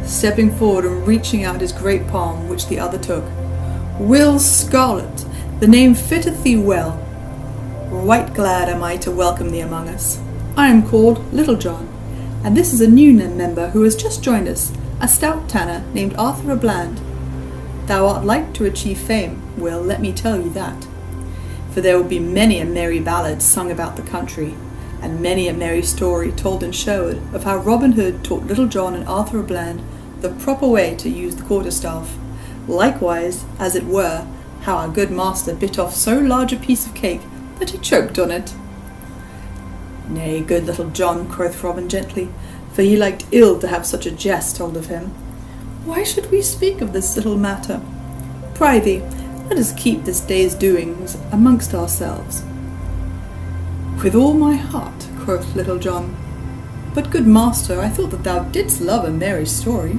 stepping forward and reaching out his great palm, which the other took. Will Scarlet, the name fitteth thee well. Right glad am I to welcome thee among us. I am called Little John, and this is a new member who has just joined us, a stout tanner named Arthur a Bland. Thou art like to achieve fame, Will, let me tell you that. For there will be many a merry ballad sung about the country, and many a merry story told in Sherwood of how Robin Hood taught Little John and Arthur a Bland the proper way to use the quarterstaff. Likewise, as it were, how our good master bit off so large a piece of cake that he choked on it. Nay, good Little John, quoth Robin gently, for he liked ill to have such a jest told of him. Why should we speak of this little matter? Prithee, let us keep this day's doings amongst ourselves. With all my heart, quoth Little John. But, good master, I thought that thou didst love a merry story,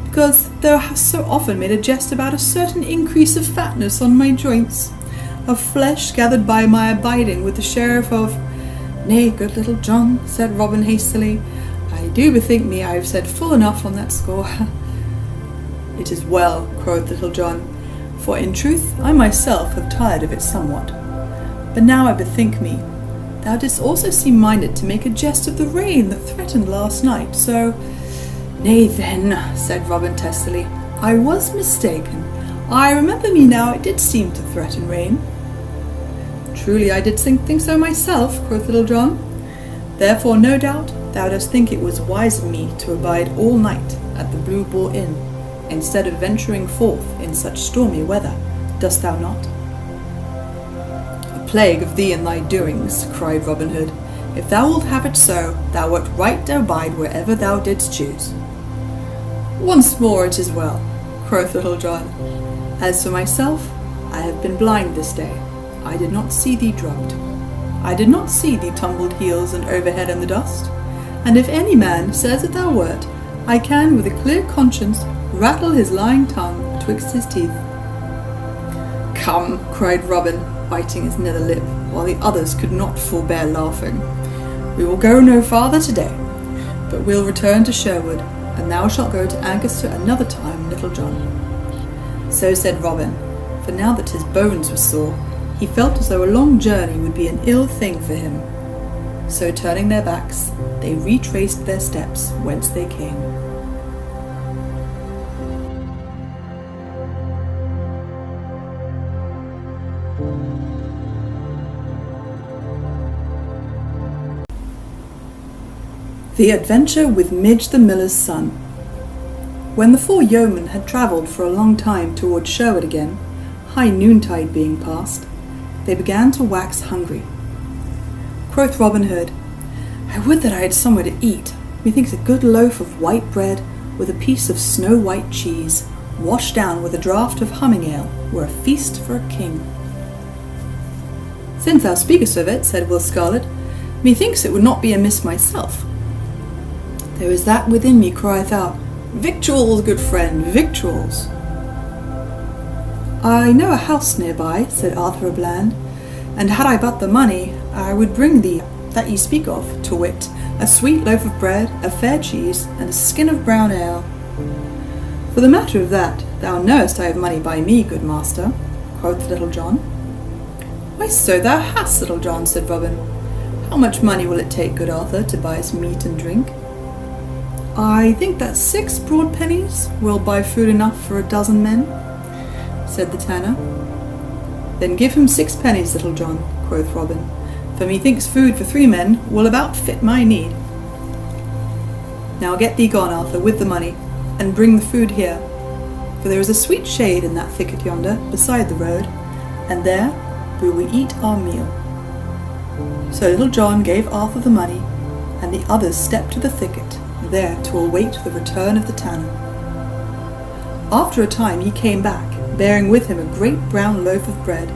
because thou hast so often made a jest about a certain increase of fatness on my joints, of flesh gathered by my abiding with the sheriff of— Nay, good Little John, said Robin hastily, I do bethink me I have said full enough on that score. It is well, quoth Little John, for in truth I myself have tired of it somewhat. But now I bethink me, thou didst also seem minded to make a jest of the rain that threatened last night, so— Nay then, said Robin testily, I was mistaken. I remember me now, it did seem to threaten rain. Truly I did think so myself, quoth Little John. Therefore no doubt thou dost think it was wise of me to abide all night at the Blue Boar Inn, instead of venturing forth in such stormy weather, dost thou not? A plague of thee and thy doings, cried Robin Hood. If thou wilt have it so, thou wert right to abide wherever thou didst choose. Once more it is well, quoth Little John. As for myself, I have been blind this day. I did not see thee drubbed. I did not see thee tumbled heels and overhead in the dust. And if any man says that thou wert, I can with a clear conscience rattle his lying tongue betwixt his teeth. Come, cried Robin, biting his nether lip, while the others could not forbear laughing. We will go no farther today, but we'll return to Sherwood, and thou shalt go to Ancaster another time, Little John." So said Robin, for now that his bones were sore, he felt as though a long journey would be an ill thing for him. So turning their backs, they retraced their steps whence they came. The Adventure with Midge the Miller's Son. When the 4 yeomen had travelled for a long time towards Sherwood again, high noontide being past, they began to wax hungry. Quoth Robin Hood, "I would that I had somewhere to eat. Methinks a good loaf of white bread, with a piece of snow-white cheese, washed down with a draught of humming ale, were a feast for a king." "Since thou speakest of it," said Will Scarlet, "methinks it would not be amiss myself. There is that within me crieth out, 'Victuals, good friend, victuals!'" "I know a house nearby," said Arthur a Bland, "and had I but the money, I would bring thee that ye speak of, to wit, a sweet loaf of bread, a fair cheese, and a skin of brown ale." "For the matter of that, thou knowest I have money by me, good master," quoth Little John. "Why, so thou hast, Little John," said Robin. "How much money will it take, good Arthur, to buy us meat and drink?" "I think that 6 broad pennies will buy food enough for a dozen men," said the tanner. "Then give him 6 pennies, Little John," quoth Robin, "for methinks food for 3 men will about fit my need. Now get thee gone, Arthur, with the money, and bring the food here, for there is a sweet shade in that thicket yonder, beside the road, and there we will eat our meal." So Little John gave Arthur the money, and the others stepped to the thicket, there to await the return of the tanner. After a time he came back, bearing with him a great brown loaf of bread,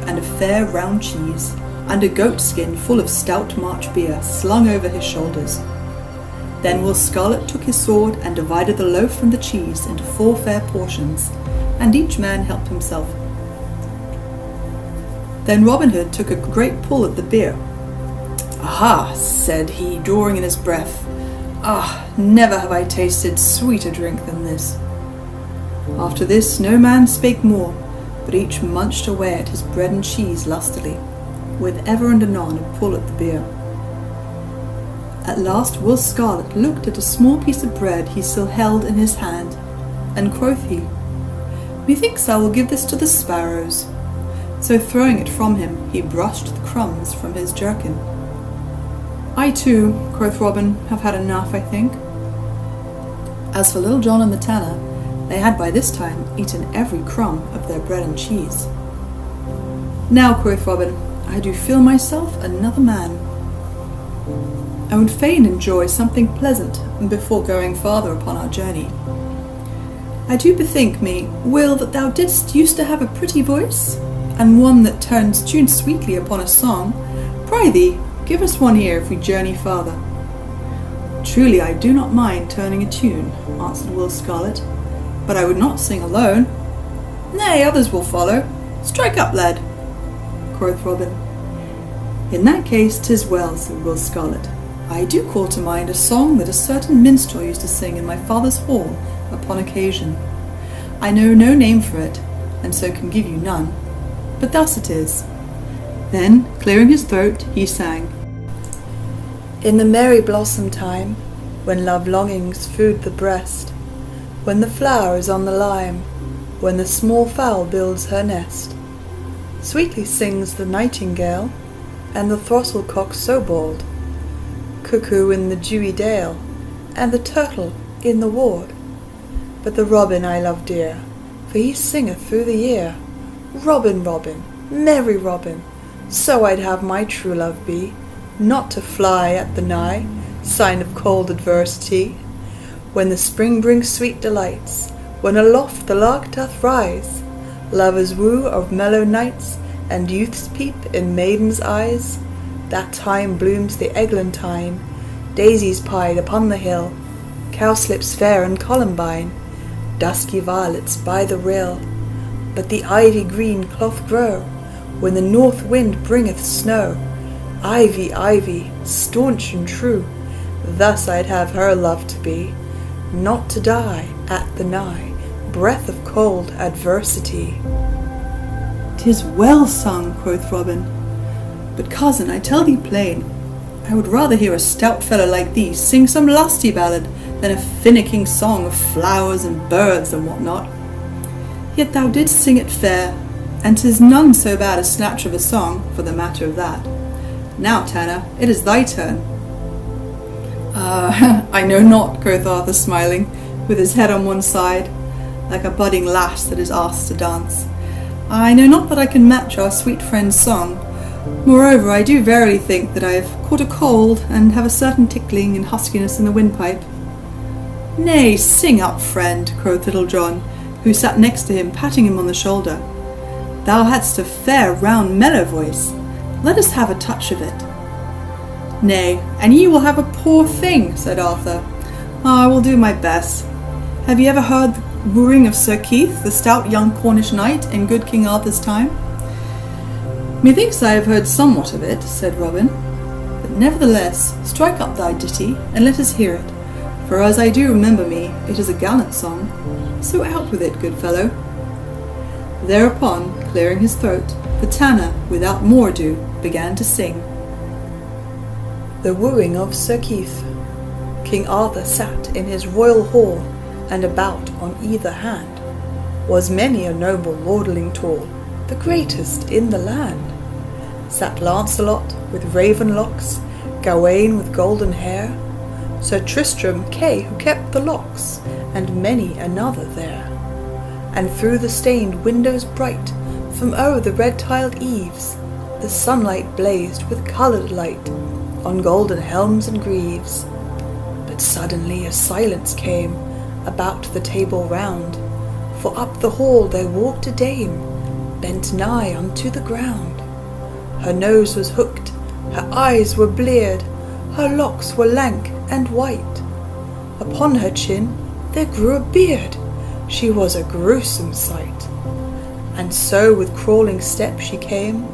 and a fair round cheese, and a goat skin full of stout March beer slung over his shoulders. Then Will Scarlet took his sword and divided the loaf and the cheese into 4 fair portions, and each man helped himself. Then Robin Hood took a great pull at the beer. "Aha!" said he, drawing in his breath. "Ah, never have I tasted sweeter drink than this." After this no man spake more, but each munched away at his bread and cheese lustily, with ever and anon a pull at the beer. At last Will Scarlet looked at a small piece of bread he still held in his hand, and quoth he, "Methinks I will give this to the sparrows." So throwing it from him, he brushed the crumbs from his jerkin. "I too," quoth Robin, "have had enough, I think." As for Little John and the tanner, they had by this time eaten every crumb of their bread and cheese. "Now," quoth Robin, "I do feel myself another man. I would fain enjoy something pleasant before going farther upon our journey. I do bethink me, Will, that thou didst used to have a pretty voice, and one that turns tuned sweetly upon a song. Prithee, give us one here if we journey farther." "Truly I do not mind turning a tune," answered Will Scarlet, "but I would not sing alone." "Nay, others will follow. Strike up, lad," quoth Robin. "In that case 'tis well," said Will Scarlet. "I do call to mind a song that a certain minstrel used to sing in my father's hall upon occasion. I know no name for it, and so can give you none, but thus it is." Then, clearing his throat, he sang, In the merry blossom time, when love longings food the breast, when the flower is on the lime, when the small fowl builds her nest, sweetly sings the nightingale, and the throstle-cock so bold, cuckoo in the dewy dale, and the turtle in the ward. But the robin I love dear, for he singeth through the year. Robin, Robin, merry Robin, so I'd have my true love be, not to fly at the nigh, sign of cold adversity. When the spring brings sweet delights, when aloft the lark doth rise, lovers woo of mellow nights, and youth's peep in maidens' eyes. That time blooms the eglantine, daisies pied upon the hill, cowslips fair and columbine, dusky violets by the rill. But the ivy green cloth grow, when the north wind bringeth snow. Ivy, ivy, staunch and true, Thus I'd have her love to be, not to die at the nigh breath of cold adversity. "'Tis well sung," quoth Robin, "but cousin, I tell thee plain, I would rather hear a stout fellow like thee sing some lusty ballad than a finicking song of flowers and birds and what not. Yet thou didst sing it fair, and 'tis none so bad a snatch of a song, for the matter of that. Now, Tanner, it is thy turn." "I know not," quoth Arthur, smiling, with his head on one side, like a budding lass that is asked to dance. "I know not that I can match our sweet friend's song. Moreover, I do verily think that I have caught a cold, and have a certain tickling and huskiness in the windpipe." "Nay, sing up, friend," quoth Little John, who sat next to him, patting him on the shoulder. "Thou hadst a fair, round, mellow voice. Let us have a touch of it." "Nay, and ye will have a poor thing," said Arthur. "I will do my best. Have ye ever heard the wooing of Sir Keith, the stout young Cornish knight, in good King Arthur's time?" "Methinks I have heard somewhat of it," said Robin. "But nevertheless, strike up thy ditty, and let us hear it, for as I do remember me, it is a gallant song. So out with it, good fellow." Thereupon, clearing his throat, the tanner, without more ado, began to sing. The wooing of Sir Keith. King Arthur sat in his royal hall, and about on either hand was many a noble lordling tall, the greatest in the land. Sat Lancelot with raven locks, Gawain with golden hair, Sir Tristram Kay who kept the locks, and many another there. And through the stained windows bright, from o'er the red-tiled eaves, the sunlight blazed with coloured light on golden helms and greaves. But suddenly a silence came about the table round, for up the hall there walked a dame, bent nigh unto the ground. Her nose was hooked, her eyes were bleared, her locks were lank and white. Upon her chin there grew a beard, she was a gruesome sight. And so with crawling step she came,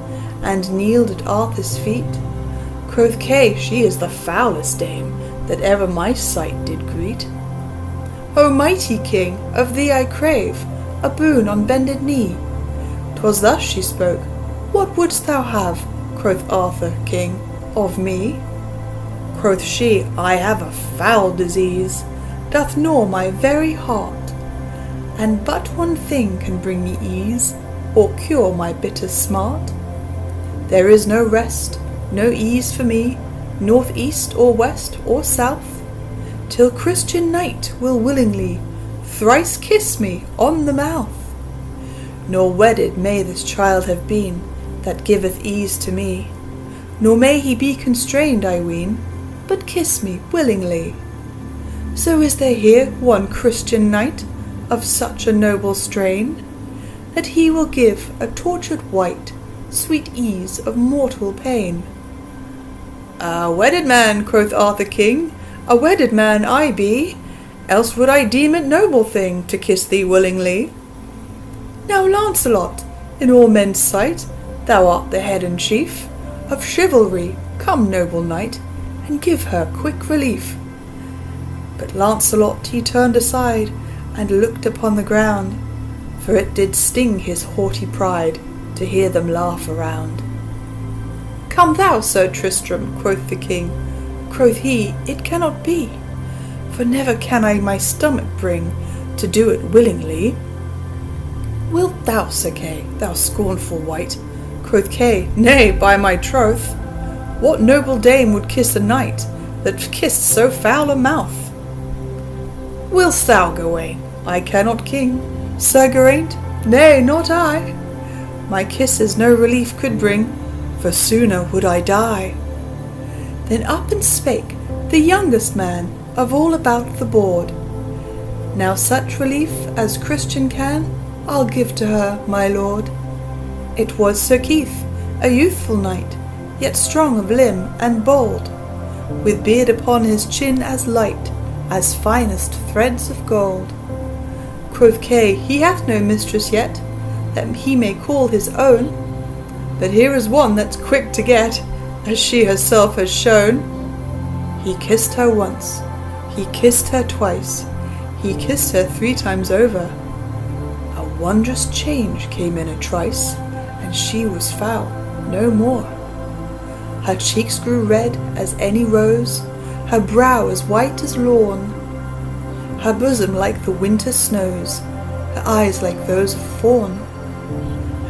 and kneeled at Arthur's feet. Quoth Kay, she is the foulest dame that ever my sight did greet. "O mighty king, of thee I crave a boon on bended knee." 'Twas thus she spoke. "What wouldst thou have," quoth Arthur, king, "of me?" Quoth she, "I have a foul disease, doth gnaw my very heart, and but one thing can bring me ease, or cure my bitter smart. There is no rest, no ease for me, north, east, or west, or south, till Christian knight will willingly thrice kiss me on the mouth. Nor wedded may this child have been that giveth ease to me, nor may he be constrained, I ween, but kiss me willingly. So is there here one Christian knight of such a noble strain, that he will give a tortured wight sweet ease of mortal pain." "A wedded man," quoth Arthur king, "a wedded man I be, else would I deem it noble thing to kiss thee willingly. Now, Lancelot, in all men's sight thou art the head and chief of chivalry. Come, noble knight, and give her quick relief." But Lancelot he turned aside, and looked upon the ground, for it did sting his haughty pride to hear them laugh around. "Come thou, Sir Tristram," quoth the king. Quoth he, "It cannot be, for never can I my stomach bring to do it willingly." "Wilt thou, Sir Kay, thou scornful wight?" Quoth Kay, "Nay, by my troth, what noble dame would kiss a knight that kissed so foul a mouth?" "Wilt thou, Gawain?" "I cannot, king." "Sir Geraint?" "Nay, not I. My kisses no relief could bring, for sooner would I die." Then up and spake the youngest man of all about the board. "Now such relief as Christian can, I'll give to her, my lord." It was Sir Keith, a youthful knight, yet strong of limb and bold, with beard upon his chin as light as finest threads of gold. Quoth Kay, "He hath no mistress yet, that he may call his own, but here is one that's quick to get, as she herself has shown." He kissed her once, he kissed her twice, he kissed her 3 times over. A wondrous change came in a trice, and she was foul no more. Her cheeks grew red as any rose, her brow as white as lawn, her bosom like the winter snows, her eyes like those of fawn.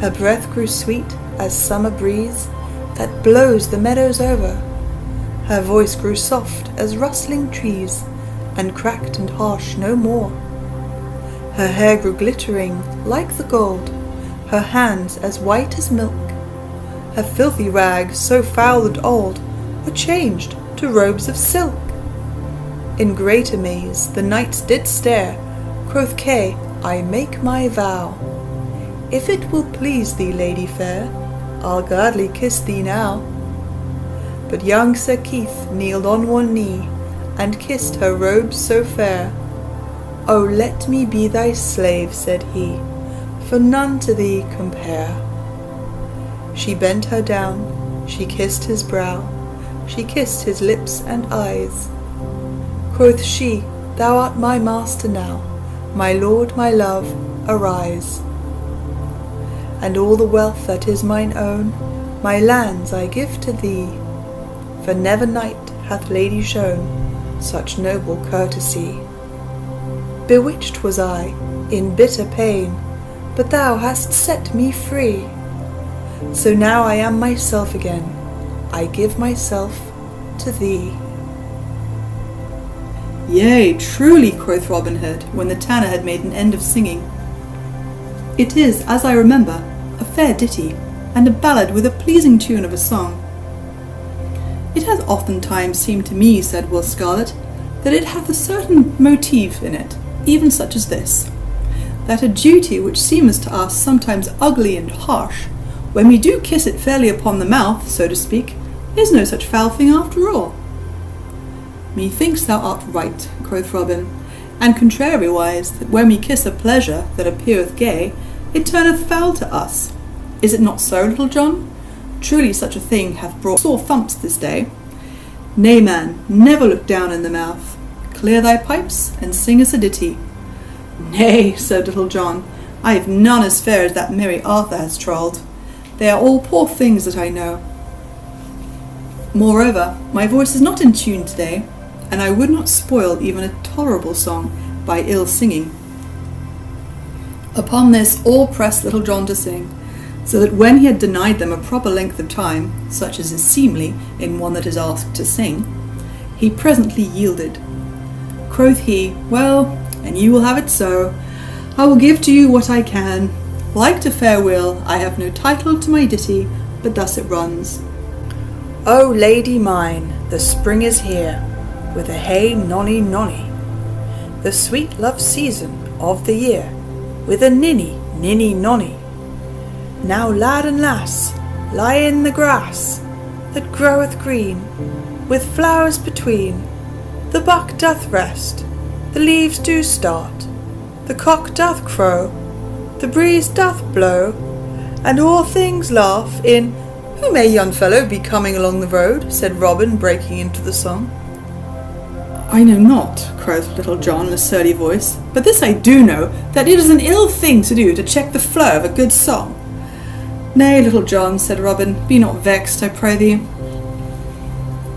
Her breath grew sweet as summer breeze that blows the meadows over. Her voice grew soft as rustling trees, and cracked and harsh no more. Her hair grew glittering like the gold, her hands as white as milk. Her filthy rags, so foul and old, were changed to robes of silk. In great amaze the knights did stare. Quoth Kay, I make my vow, if it will please thee, lady fair, I'll gladly kiss thee now. But young Sir Keith kneeled on one knee, and kissed her robes so fair. O let me be thy slave, said he, for none to thee compare. She bent her down, she kissed his brow, she kissed his lips and eyes. Quoth she, thou art my master now, my lord, my love, arise. And all the wealth that is mine own, my lands I give to thee, for never knight hath lady shown such noble courtesy. Bewitched was I, in bitter pain, but thou hast set me free. So now I am myself again, I give myself to thee. Yea, truly, quoth Robin Hood, when the tanner had made an end of singing. It is, as I remember, a fair ditty, and a ballad with a pleasing tune of a song. It hath oftentimes seemed to me, said Will Scarlet, that it hath a certain motive in it, even such as this, that a duty which seemeth to us sometimes ugly and harsh, when we do kiss it fairly upon the mouth, so to speak, is no such foul thing after all. Methinks thou art right, quoth Robin, and contrariwise, that when we kiss a pleasure that appeareth gay, it turneth foul to us. Is it not so, Little John? Truly such a thing hath brought sore thumps this day. Nay, man, never look down in the mouth. Clear thy pipes, and sing us a ditty. Nay, said Little John, I have none as fair as that merry Arthur has trolled. They are all poor things that I know. Moreover, my voice is not in tune today, and I would not spoil even a tolerable song by ill singing. Upon this all pressed Little John to sing, so that when he had denied them a proper length of time, such as is seemly in one that is asked to sing, he presently yielded. Quoth he, well, and you will have it so. I will give to you what I can. Like to fair Will, I have no title to my ditty, but thus it runs. O lady mine, the spring is here, with a hey nonny nonny, the sweet love season of the year, with a ninny ninny nonny. Now lad and lass, lie in the grass that groweth green, with flowers between. The buck doth rest, the leaves do start, the cock doth crow, the breeze doth blow, and all things laugh in Who may yon fellow be coming along the road? Said Robin, breaking into the song. I know not, quoth Little John in a surly voice, but this I do know, that it is an ill thing to do to check the flow of a good song. Nay, Little John, said Robin, be not vexed, I pray thee.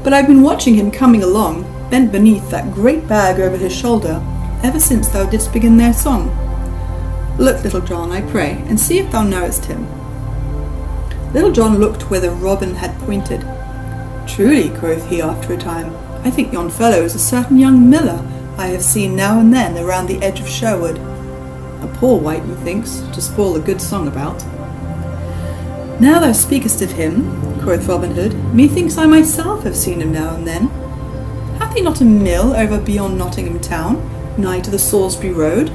But I've been watching him coming along, bent beneath that great bag over his shoulder, ever since thou didst begin their song. Look, Little John, I pray, and see if thou knowest him. Little John looked whither Robin had pointed. Truly, quoth he after a time, I think yon fellow is a certain young miller I have seen now and then around the edge of Sherwood. A poor wight, methinks, to spoil a good song about. Now thou speakest of him, quoth Robin Hood, methinks I myself have seen him now and then. Hath he not a mill over beyond Nottingham town, nigh to the Salisbury road?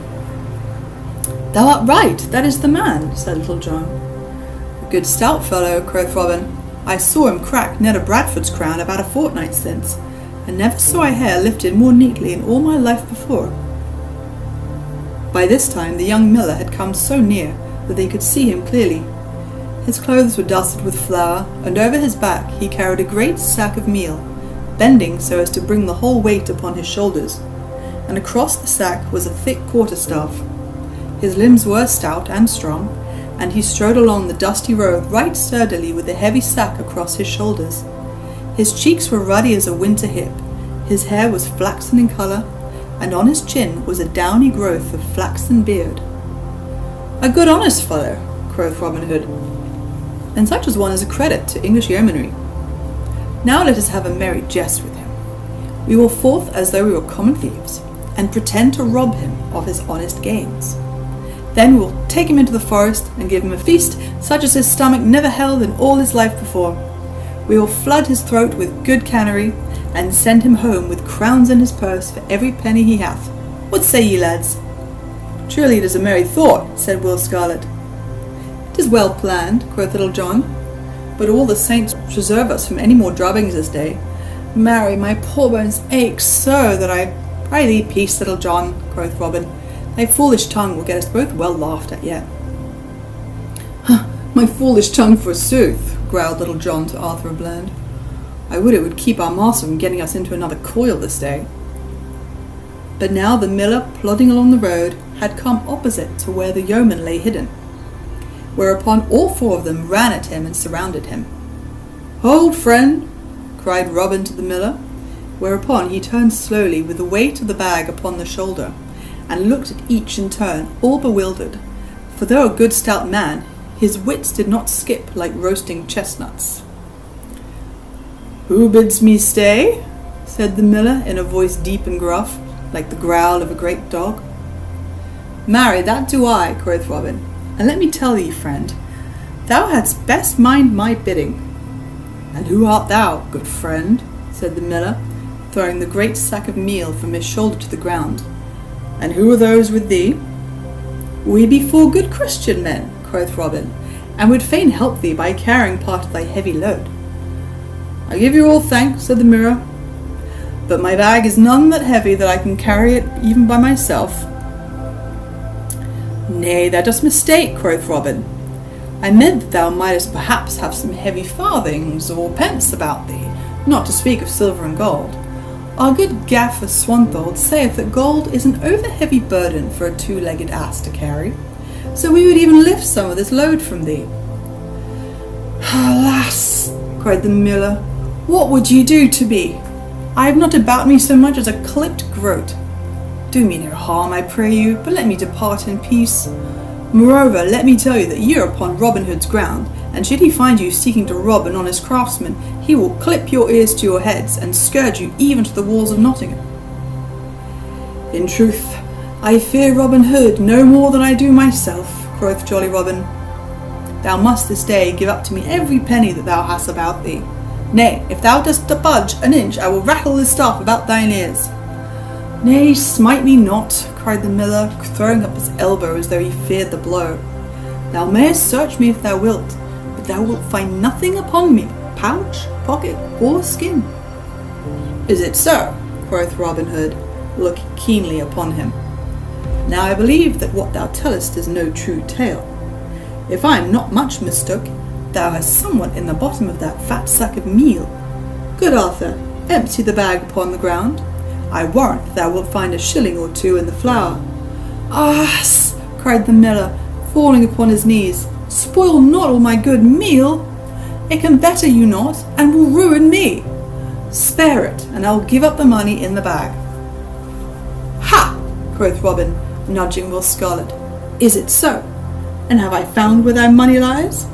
Thou art right, that is the man, said Little John. A good stout fellow, quoth Robin. I saw him crack Ned of Bradford's crown about a fortnight since, and never saw a hair lifted more neatly in all my life before. By this time the young miller had come so near that they could see him clearly. His clothes were dusted with flour, and over his back he carried a great sack of meal, bending so as to bring the whole weight upon his shoulders, and across the sack was a thick quarterstaff. His limbs were stout and strong, and he strode along the dusty road right sturdily with the heavy sack across his shoulders. His cheeks were ruddy as a winter hip, his hair was flaxen in colour, and on his chin was a downy growth of flaxen beard. "A good honest fellow," quoth Robin Hood, and such as one is a credit to English yeomanry. "Now let us have a merry jest with him. We will forth as though we were common thieves, and pretend to rob him of his honest gains. Then we will take him into the forest and give him a feast such as his stomach never held in all his life before. We will flood his throat with good canary, and send him home with crowns in his purse for every penny he hath. What say ye, lads?" "Truly it is a merry thought," said Will Scarlet. "'Tis well planned," quoth Little John, "but all the saints preserve us from any more drubbings this day. Marry, my poor bones ache so that I—" "Pray thee peace, Little John," quoth Robin. "Thy foolish tongue will get us both well laughed at yet." "My foolish tongue, forsooth," growled Little John to Arthur a Bland. "I would it would keep our master from getting us into another coil this day." But now the miller, plodding along the road, had come opposite to where the yeoman lay hidden, whereupon all four of them ran at him and surrounded him. "Hold, friend!" cried Robin to the miller, whereupon he turned slowly with the weight of the bag upon the shoulder, and looked at each in turn, all bewildered, for though a good stout man, his wits did not skip like roasting chestnuts. "Who bids me stay?" said the miller in a voice deep and gruff, like the growl of a great dog. "Marry, that do I," quoth Robin, "and let me tell thee, friend, thou hadst best mind my bidding." "And who art thou, good friend?" said the miller, throwing the great sack of meal from his shoulder to the ground. "And who are those with thee?" "We be four good Christian men," quoth Robin, "and would fain help thee by carrying part of thy heavy load." "I give you all thanks," said the miller, "but my bag is none that heavy that I can carry it even by myself." "Nay, thou dost mistake," quoth Robin. "I meant that thou mightest perhaps have some heavy farthings or pence about thee, not to speak of silver and gold. Our good Gaffer Swanthold saith that gold is an over-heavy burden for a two-legged ass to carry, so we would even lift some of this load from thee." "Alas," cried the miller, "what would ye do to me? I have not about me so much as a clipped groat. Do me no harm, I pray you, but let me depart in peace. Moreover, let me tell you that ye are upon Robin Hood's ground, and should he find you seeking to rob an honest craftsman, he will clip your ears to your heads, and scourge you even to the walls of Nottingham." "In truth, I fear Robin Hood no more than I do myself," quoth jolly Robin. "Thou must this day give up to me every penny that thou hast about thee. Nay, if thou dost budge an inch, I will rattle this staff about thine ears." "Nay, smite me not," cried the miller, throwing up his elbow as though he feared the blow. "Thou mayest search me if thou wilt, but thou wilt find nothing upon me, pouch, pocket, or skin." "Is it so?" quoth Robin Hood, looking keenly upon him. "Now I believe that what thou tellest is no true tale. If I am not much mistook, thou hast somewhat in the bottom of that fat sack of meal. Good Arthur, empty the bag upon the ground. I warrant that thou wilt find a shilling or two in the flour." "Ah!" cried the miller, falling upon his knees, "spoil not all my good meal. It can better you not, and will ruin me. Spare it, and I'll give up the money in the bag." "Ha!" quoth Robin, nudging Will Scarlet. "Is it so? And have I found where thy money lies?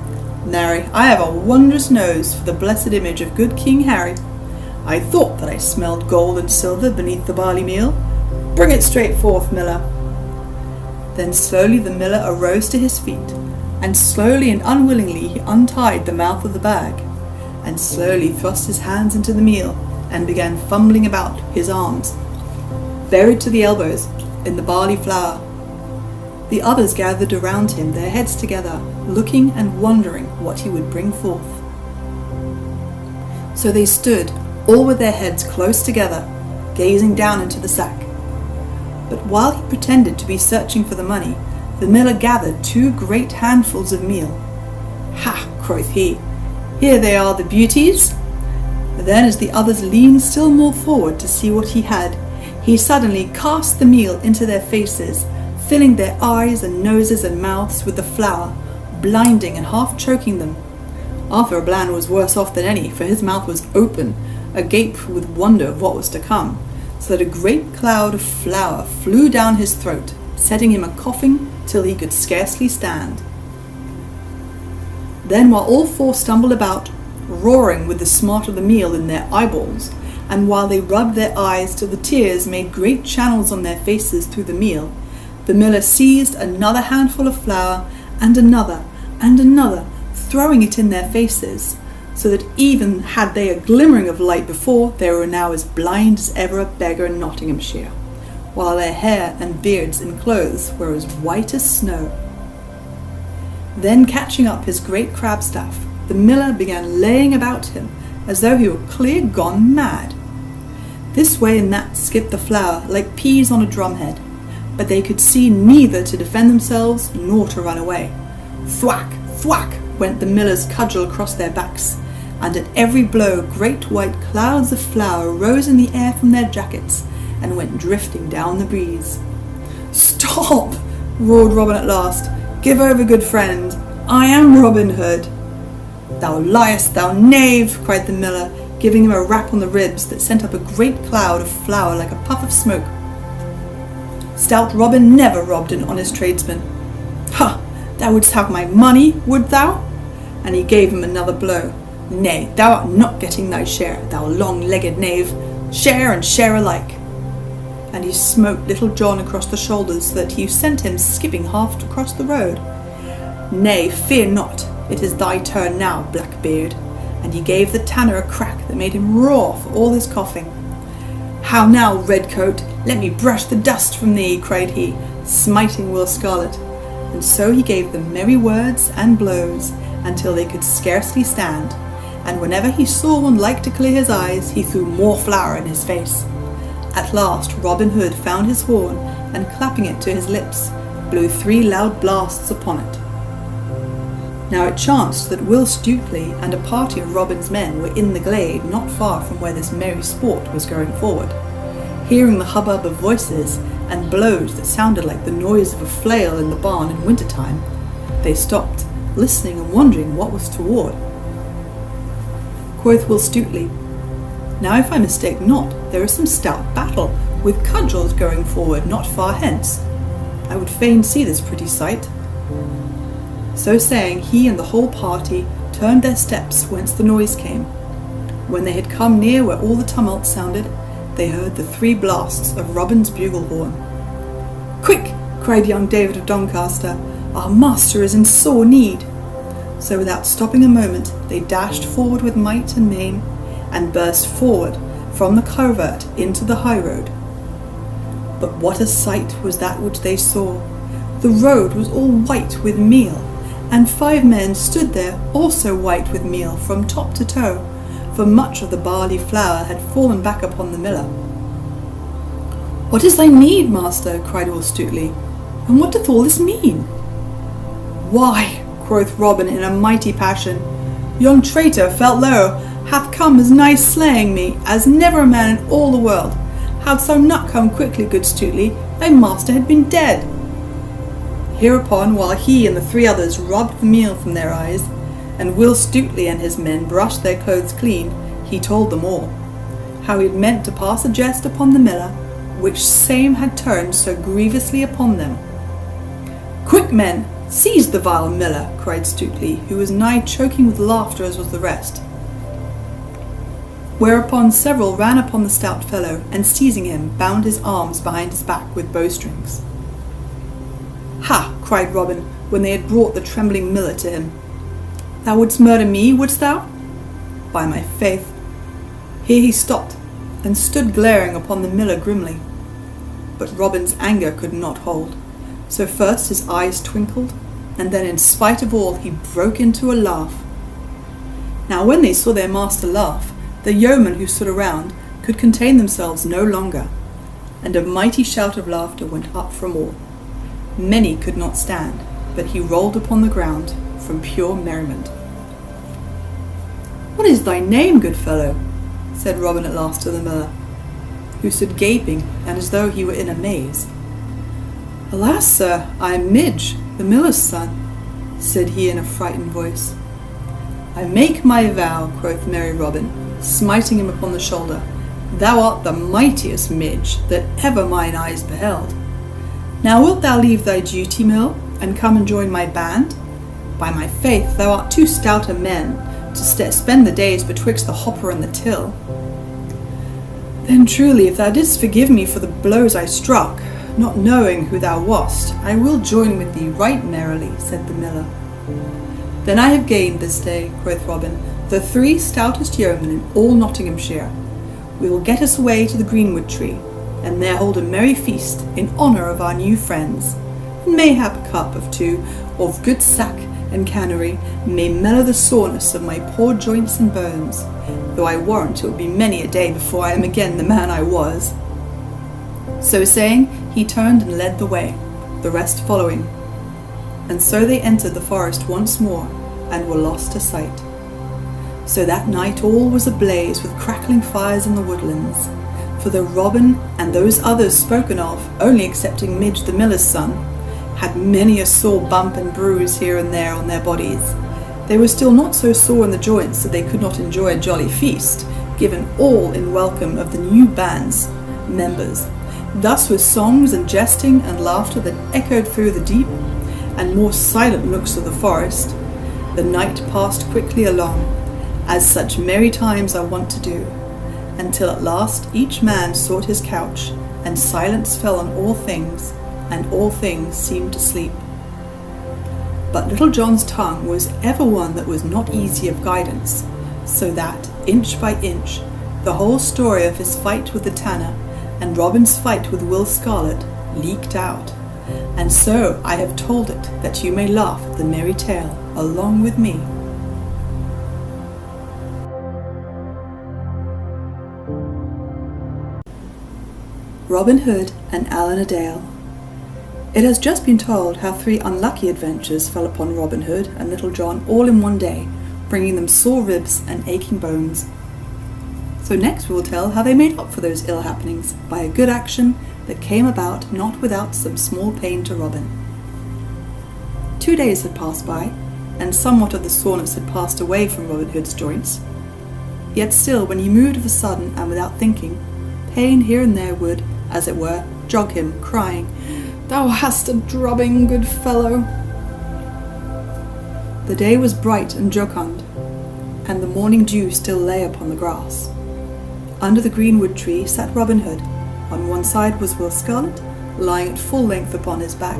Marry, I have a wondrous nose for the blessed image of good King Harry. I thought that I smelled gold and silver beneath the barley meal. Bring it straight forth, miller." Then slowly the miller arose to his feet, and slowly and unwillingly he untied the mouth of the bag, and slowly thrust his hands into the meal, and began fumbling about his arms, buried to the elbows in the barley flour. The others gathered around him, their heads together, looking and wondering what he would bring forth. So they stood, all with their heads close together, gazing down into the sack. But while he pretended to be searching for the money, the miller gathered 2 great handfuls of meal. "Ha!" quoth he, "here they are, the beauties. Then, as the others leaned still more forward to see what he had, he suddenly cast the meal into their faces, filling their eyes and noses and mouths with the flour, blinding and half choking them. Arthur à Bland was worse off than any, for his mouth was open, agape with wonder of what was to come, so that a great cloud of flour flew down his throat, setting him a-coughing till he could scarcely stand. Then, while all four stumbled about, roaring with the smart of the meal in their eyeballs, and while they rubbed their eyes till the tears made great channels on their faces through the meal, the miller seized another handful of flour, and another, throwing it in their faces, so that even had they a glimmering of light before, they were now as blind as ever a beggar in Nottinghamshire, while their hair and beards and clothes were as white as snow. Then, catching up his great crabstaff, the miller began laying about him as though he were clear gone mad. This way and that skipped the flour like peas on a drumhead, but they could see neither to defend themselves nor to run away. Thwack, thwack went the miller's cudgel across their backs, and at every blow great white clouds of flour rose in the air from their jackets and went drifting down the breeze. "Stop!" roared Robin at last. "Give over, good friend. I am Robin Hood." "Thou liest, thou knave!" cried the miller, giving him a rap on the ribs that sent up a great cloud of flour like a puff of smoke. "Stout Robin never robbed an honest tradesman. Ha! Thou wouldst have my money, would thou?" And he gave him another blow. "Nay, thou art not getting thy share, thou long-legged knave. Share and share alike." And he smote Little John across the shoulders so that he sent him skipping half across the road. "Nay, fear not, it is thy turn now, Blackbeard." And he gave the tanner a crack that made him roar for all his coughing. "How now, Redcoat, let me brush the dust from thee," cried he, smiting Will Scarlet. And so he gave them merry words and blows until they could scarcely stand, and whenever he saw one like to clear his eyes, he threw more flour in his face. At last Robin Hood found his horn, and clapping it to his lips, blew 3 loud blasts upon it. Now it chanced that Will Stutely and a party of Robin's men were in the glade not far from where this merry sport was going forward. Hearing the hubbub of voices and blows that sounded like the noise of a flail in the barn in winter time, they stopped, listening and wondering what was toward. Quoth Will Stutely, "Now if I mistake not, there is some stout battle, with cudgels going forward not far hence. I would fain see this pretty sight." So saying, he and the whole party turned their steps whence the noise came. When they had come near where all the tumult sounded, they heard the 3 blasts of Robin's bugle horn. "Quick!" cried young David of Doncaster, "our master is in sore need." So without stopping a moment, they dashed forward with might and main, and burst forward from the covert into the high road. But what a sight was that which they saw! The road was all white with meal, and 5 men stood there also white with meal from top to toe, for much of the barley flour had fallen back upon the miller. "What is thy need, master?" cried Will Stutely, "and what doth all this mean?" "Why," quoth Robin in a mighty passion, "yon traitor Feltlow hath come as nigh slaying me as never a man in all the world. Hadst thou not come quickly, good Stutely, thy master had been dead." Hereupon, while he and the 3 others rubbed the meal from their eyes, and Will Stutely and his men brushed their clothes clean, he told them all, how he had meant to pass a jest upon the miller, which same had turned so grievously upon them. "Quick, men, seize the vile miller," cried Stutely, who was nigh choking with laughter as was the rest. Whereupon several ran upon the stout fellow, and seizing him, bound his arms behind his back with bowstrings. "Ha!" cried Robin, when they had brought the trembling miller to him. "Thou wouldst murder me, wouldst thou? By my faith." Here he stopped, and stood glaring upon the miller grimly. But Robin's anger could not hold, so first his eyes twinkled, and then in spite of all he broke into a laugh. Now when they saw their master laugh, the yeomen who stood around could contain themselves no longer, and a mighty shout of laughter went up from all. Many could not stand, but he rolled upon the ground from pure merriment. "What is thy name, good fellow?" said Robin at last to the miller, who stood gaping and as though he were in a maze. "Alas, sir, I am Midge, the miller's son," said he in a frightened voice. "I make my vow," quoth merry Robin, smiting him upon the shoulder, "thou art the mightiest Midge that ever mine eyes beheld. Now wilt thou leave thy duty, mill, and come and join my band? By my faith, thou art too stout a man to spend the days betwixt the hopper and the till." "Then truly, if thou didst forgive me for the blows I struck, not knowing who thou wast, I will join with thee right merrily," said the miller. "Then I have gained this day," quoth Robin, "the 3 stoutest yeomen in all Nottinghamshire. We will get us away to the greenwood tree, and there hold a merry feast in honour of our new friends, and mayhap a cup of 2 of good sack and canary may mellow the soreness of my poor joints and bones, though I warrant it will be many a day before I am again the man I was." So saying, he turned and led the way, the rest following. And so they entered the forest once more, and were lost to sight. So that night all was ablaze with crackling fires in the woodlands, for though Robin and those others spoken of, only excepting Midge the miller's son, had many a sore bump and bruise here and there on their bodies, they were still not so sore in the joints that they could not enjoy a jolly feast, given all in welcome of the new band's members. Thus with songs and jesting and laughter that echoed through the deep and more silent nooks of the forest, the night passed quickly along, as such merry times are wont to do, until at last each man sought his couch, and silence fell on all things, and all things seemed to sleep. But Little John's tongue was ever one that was not easy of guidance, so that, inch by inch, the whole story of his fight with the tanner, and Robin's fight with Will Scarlet, leaked out, and so I have told it that you may laugh at the merry tale along with me. Robin Hood and Allen a Dale. It has just been told how 3 unlucky adventures fell upon Robin Hood and Little John all in one day, bringing them sore ribs and aching bones. So next we will tell how they made up for those ill happenings by a good action that came about not without some small pain to Robin. 2 days had passed by, and somewhat of the soreness had passed away from Robin Hood's joints. Yet still, when he moved of a sudden and without thinking, pain here and there would, as it were, jog him, crying, "Thou hast a drubbing, good fellow." The day was bright and jocund, and the morning dew still lay upon the grass. Under the greenwood tree sat Robin Hood. On one side was Will Scarlet, lying at full length upon his back,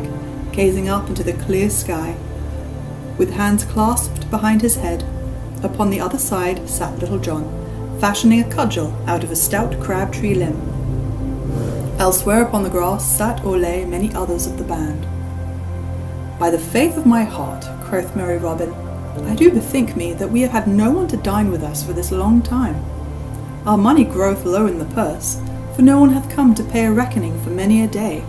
gazing up into the clear sky, with hands clasped behind his head. Upon the other side sat Little John, fashioning a cudgel out of a stout crab-tree limb. Elsewhere upon the grass sat or lay many others of the band. "By the faith of my heart," quoth merry Robin, "I do bethink me that we have had no one to dine with us for this long time. Our money groweth low in the purse, for no one hath come to pay a reckoning for many a day.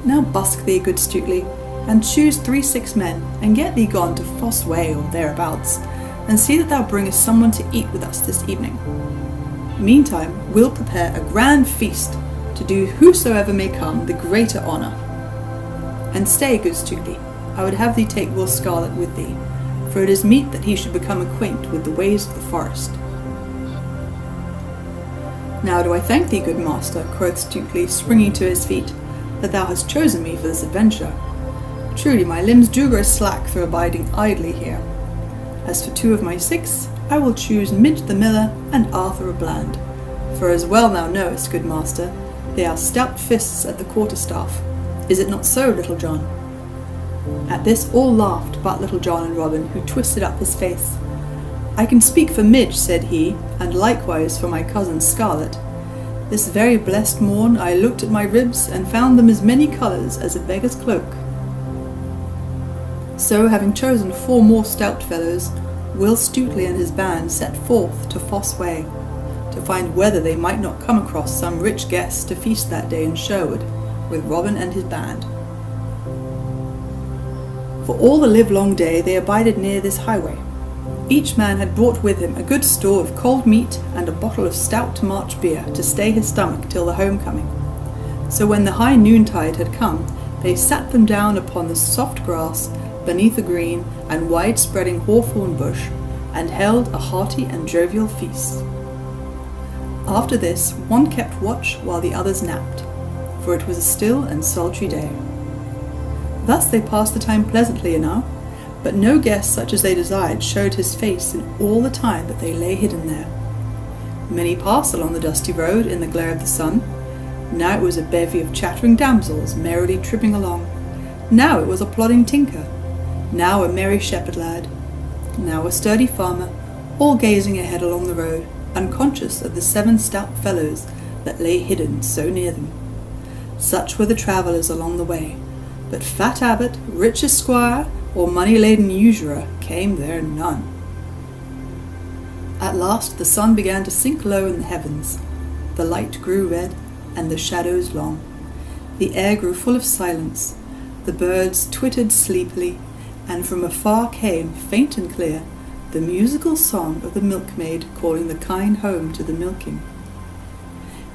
Now busk thee, good Stutely, and choose 3-6 men, and get thee gone to Foss Way or thereabouts, and see that thou bringest someone to eat with us this evening. Meantime we'll prepare a grand feast, to do whosoever may come the greater honour. And stay, good Stutely, I would have thee take Will Scarlet with thee, for it is meet that he should become acquaint with the ways of the forest." "Now do I thank thee, good master," quoth Stutely, springing to his feet, "that thou hast chosen me for this adventure. Truly my limbs do grow slack through abiding idly here. As for 2 of my 6, I will choose Midge the miller and Arthur a Bland, for as well thou knowest, good master, they are stout fists at the quarterstaff. Is it not so, Little John?" At this all laughed but Little John and Robin, who twisted up his face. "I can speak for Midge," said he, "and likewise for my cousin Scarlet. This very blessed morn I looked at my ribs and found them as many colours as a beggar's cloak." So, having chosen 4 more stout fellows, Will Stutely and his band set forth to Foss Way, to find whether they might not come across some rich guest to feast that day in Sherwood with Robin and his band. For all the livelong day they abided near this highway. Each man had brought with him a good store of cold meat and a bottle of stout March beer to stay his stomach till the homecoming. So when the high noontide had come, they sat them down upon the soft grass beneath a green and wide-spreading hawthorn bush, and held a hearty and jovial feast. After this, one kept watch while the others napped, for it was a still and sultry day. Thus they passed the time pleasantly enough, but no guest such as they desired showed his face in all the time that they lay hidden there. Many passed along the dusty road in the glare of the sun. Now it was a bevy of chattering damsels merrily tripping along. Now it was a plodding tinker. Now a merry shepherd lad. Now a sturdy farmer, all gazing ahead along the road, unconscious of the 7 stout fellows that lay hidden so near them. Such were the travellers along the way, but fat abbot, rich esquire, or money-laden usurer came there none. At last the sun began to sink low in the heavens. The light grew red, and the shadows long. The air grew full of silence. The birds twittered sleepily, and from afar came, faint and clear, the musical song of the milkmaid calling the kine home to the milking.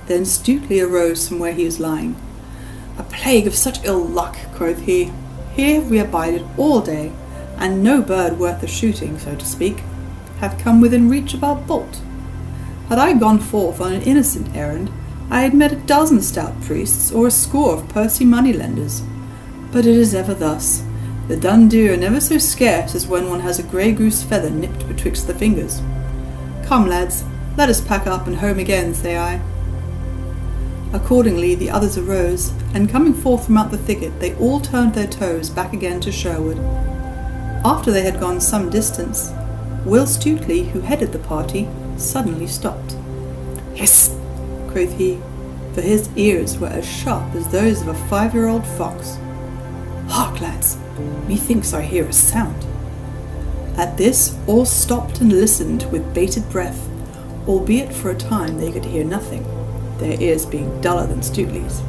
Then Stutely arose from where he was lying. "A plague of such ill luck," quoth he. "Here we abided all day, and no bird worth the shooting, so to speak, have come within reach of our bolt. Had I gone forth on an innocent errand, I had met a dozen stout priests or a score of pursy moneylenders. But it is ever thus. The dun-deer are never so scarce as when one has a grey goose feather nipped betwixt the fingers. Come, lads, let us pack up and home again, say I." Accordingly the others arose, and coming forth from out the thicket, they all turned their toes back again to Sherwood. After they had gone some distance, Will Stutely, who headed the party, suddenly stopped. "Hiss!" quoth he, for his ears were as sharp as those of a 5-year-old fox. "Hark, lads! Methinks I hear a sound." At this all stopped and listened with bated breath, albeit for a time they could hear nothing, their ears being duller than Stutely's.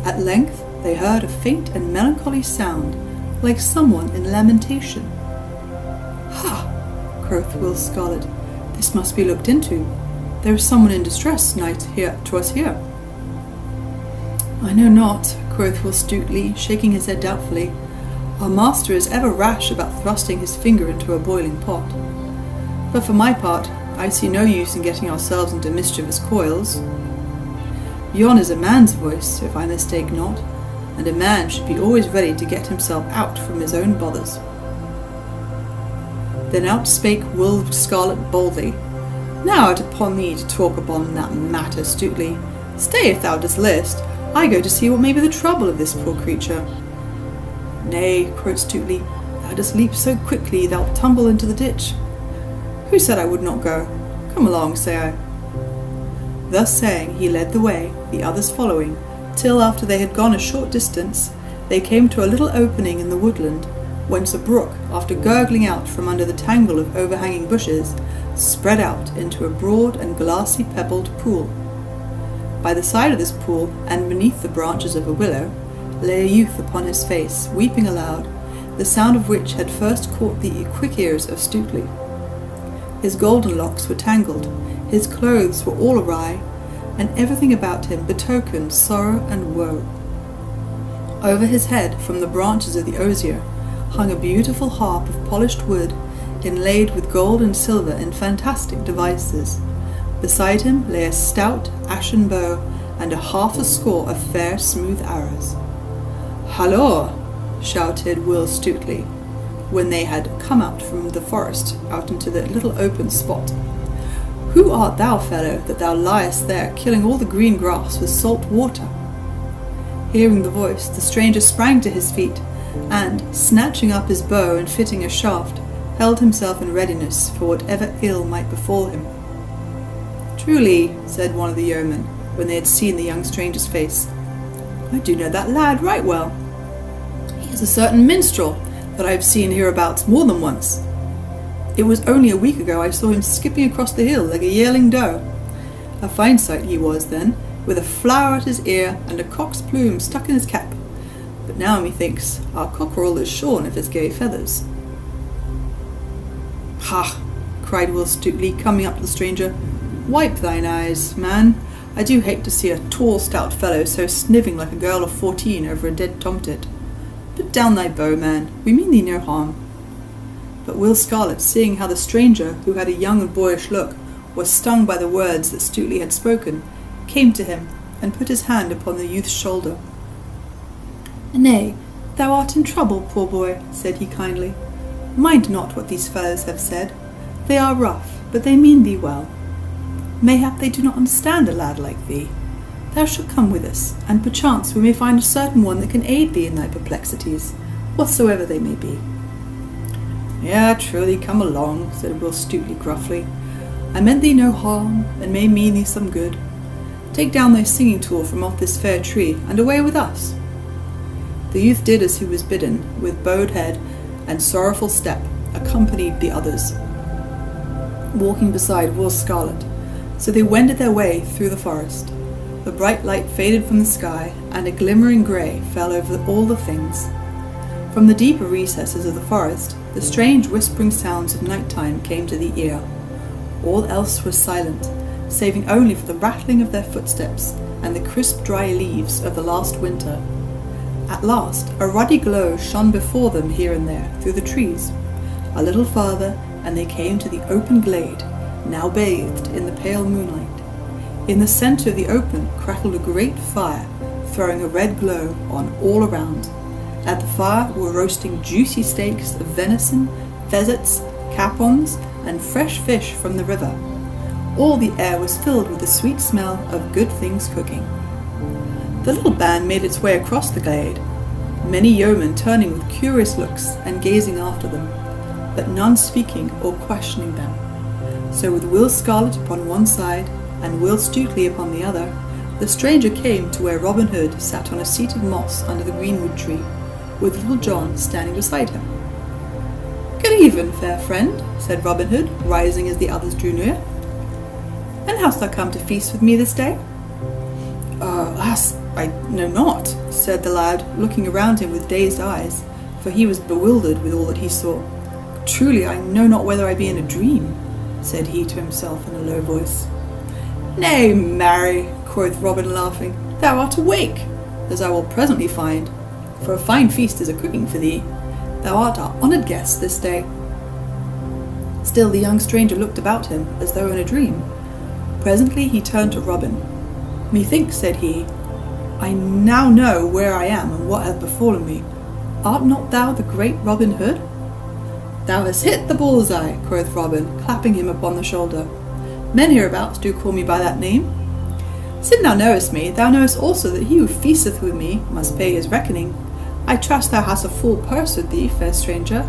At length they heard a faint and melancholy sound, like someone in lamentation. "Ha!" quoth Will Scarlet, "this must be looked into. There is someone in distress nigh to us here." "I know not," quoth Will Stutely, shaking his head doubtfully. "Our master is ever rash about thrusting his finger into a boiling pot. But for my part, I see no use in getting ourselves into mischievous coils. Yon is a man's voice, if I mistake not, and a man should be always ready to get himself out from his own bothers." Then out spake Will Scarlet boldly. "Now out upon thee to talk upon that matter, Stutely. Stay, if thou dost list. I go to see what may be the trouble of this poor creature." "Nay," quoth Stutely, "thou dost leap so quickly thou'lt tumble into the ditch." "Who said I would not go? Come along, say I." Thus saying, he led the way, the others following, till after they had gone a short distance, they came to a little opening in the woodland, whence a brook, after gurgling out from under the tangle of overhanging bushes, spread out into a broad and glassy pebbled pool. By the side of this pool, and beneath the branches of a willow, lay a youth upon his face, weeping aloud, the sound of which had first caught the quick ears of Stutely. His golden locks were tangled, his clothes were all awry, and everything about him betokened sorrow and woe. Over his head, from the branches of the osier, hung a beautiful harp of polished wood, inlaid with gold and silver in fantastic devices. Beside him lay a stout ashen bow, and 1/2 score of fair smooth arrows. "Halloa!" shouted Will Stutely, when they had come out from the forest out into the little open spot. "Who art thou, fellow, that thou liest there, killing all the green grass with salt water?" Hearing the voice, the stranger sprang to his feet, and, snatching up his bow and fitting a shaft, held himself in readiness for whatever ill might befall him. "Truly," said one of the yeomen, when they had seen the young stranger's face, "I do know that lad right well. He is a certain minstrel that I have seen hereabouts more than once. It was only a week ago I saw him skipping across the hill like a yearling doe. A fine sight he was then, with a flower at his ear and a cock's plume stuck in his cap. But now methinks our cockerel is shorn of his gay feathers." "Ha!" cried Will Stutely, coming up to the stranger. "Wipe thine eyes, man. I do hate to see a tall, stout fellow so snivelling like a girl of 14 over a dead tomtit. Put down thy bow, man. We mean thee no harm." But Will Scarlet, seeing how the stranger, who had a young and boyish look, was stung by the words that Stutely had spoken, came to him and put his hand upon the youth's shoulder. "Nay, thou art in trouble, poor boy," said he kindly. "Mind not what these fellows have said. They are rough, but they mean thee well. Mayhap they do not understand a lad like thee. Thou shalt come with us, and perchance we may find a certain one that can aid thee in thy perplexities, whatsoever they may be." "Yea, truly, come along," said Will Stutely gruffly. "I meant thee no harm, and may mean thee some good. Take down thy singing tool from off this fair tree, and away with us." The youth did as he was bidden, with bowed head and sorrowful step, accompanied the others, walking beside Will Scarlet. So they wended their way through the forest. The bright light faded from the sky, and a glimmering grey fell over all the things. From the deeper recesses of the forest, the strange whispering sounds of night-time came to the ear. All else was silent, saving only for the rattling of their footsteps and the crisp dry leaves of the last winter. At last a ruddy glow shone before them here and there through the trees. A little farther, and they came to the open glade, now bathed in the pale moonlight. In the centre of the open crackled a great fire, throwing a red glow on all around. At the fire were roasting juicy steaks of venison, pheasants, capons, and fresh fish from the river. All the air was filled with the sweet smell of good things cooking. The little band made its way across the glade, many yeomen turning with curious looks and gazing after them, but none speaking or questioning them. So with Will Scarlet upon one side and Will Stutely upon the other, the stranger came to where Robin Hood sat on a seat of moss under the greenwood tree, with Little John standing beside him. "Good even, fair friend," said Robin Hood, rising as the others drew near. "And hast thou come to feast with me this day?" "Alas, I know not," said the lad, looking around him with dazed eyes, for he was bewildered with all that he saw. "Truly, I know not whether I be in a dream," said he to himself in a low voice. "Nay, marry," quoth Robin, laughing, "thou art awake, as I will presently find, for a fine feast is a-cooking for thee. Thou art our honoured guest this day." Still the young stranger looked about him as though in a dream. Presently he turned to Robin. "Methinks," said he, "I now know where I am and what hath befallen me. Art not thou the great Robin Hood?" "Thou hast hit the bull's-eye," quoth Robin, clapping him upon the shoulder. "Men hereabouts do call me by that name. Since thou knowest me, thou knowest also that he who feasteth with me must pay his reckoning. I trust thou hast a full purse with thee, fair stranger."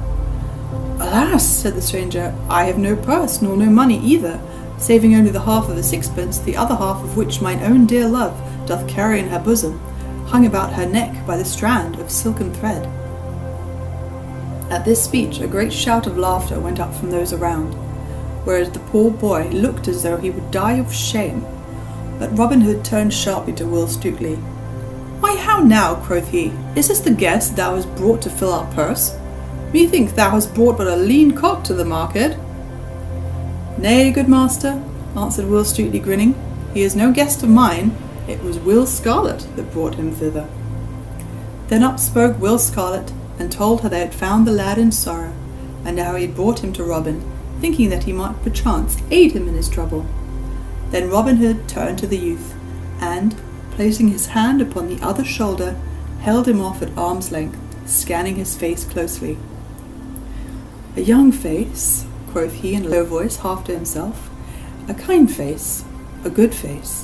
"Alas," said the stranger, "I have no purse, nor no money either, saving only the half of a sixpence, the other half of which mine own dear love doth carry in her bosom, hung about her neck by the strand of silken thread." At this speech a great shout of laughter went up from those around, whereas the poor boy looked as though he would die of shame. But Robin Hood turned sharply to Will Stutely. "Why, how now," quoth he, "is this the guest thou hast brought to fill our purse? Methinks thou hast brought but a lean cock to the market." "Nay, good master," answered Will Stutely, grinning, "he is no guest of mine. It was Will Scarlet that brought him thither." Then up spoke Will Scarlet, and told how they had found the lad in sorrow, and how he had brought him to Robin, thinking that he might perchance aid him in his trouble. Then Robin Hood turned to the youth, and, placing his hand upon the other shoulder, held him off at arm's length, scanning his face closely. "A young face," quoth he in a low voice, half to himself, "a kind face, a good face.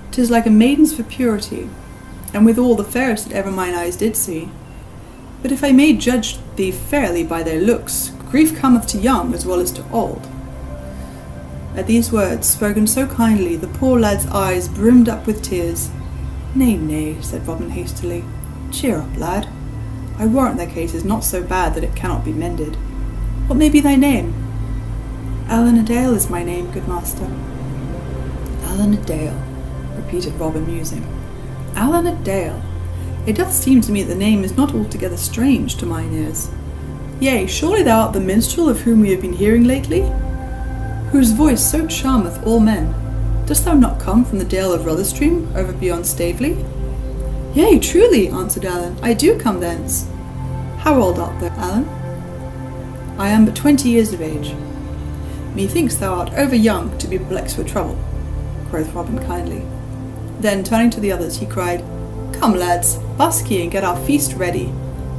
'Tis like a maiden's for purity, and withal the fairest that ever mine eyes did see. But if I may judge thee fairly by their looks, grief cometh to young as well as to old." At these words, spoken so kindly, the poor lad's eyes brimmed up with tears. "Nay, nay," said Robin hastily. "Cheer up, lad. I warrant thy case is not so bad that it cannot be mended. What may be thy name?" "Allen a Dale is my name, good master." "Allen a Dale," repeated Robin, musing. "Allen a Dale. It doth seem to me that the name is not altogether strange to mine ears. Yea, surely thou art the minstrel of whom we have been hearing lately, whose voice so charmeth all men. Dost thou not come from the dale of Rotherstream, over beyond Staveley? Yea, truly, answered Allen, I do come thence. How old art thou, Allen? I am but 20 years of age. Methinks thou art over young to be perplexed with trouble, quoth Robin kindly. Then, turning to the others, he cried, Come, lads, busk ye and get our feast ready.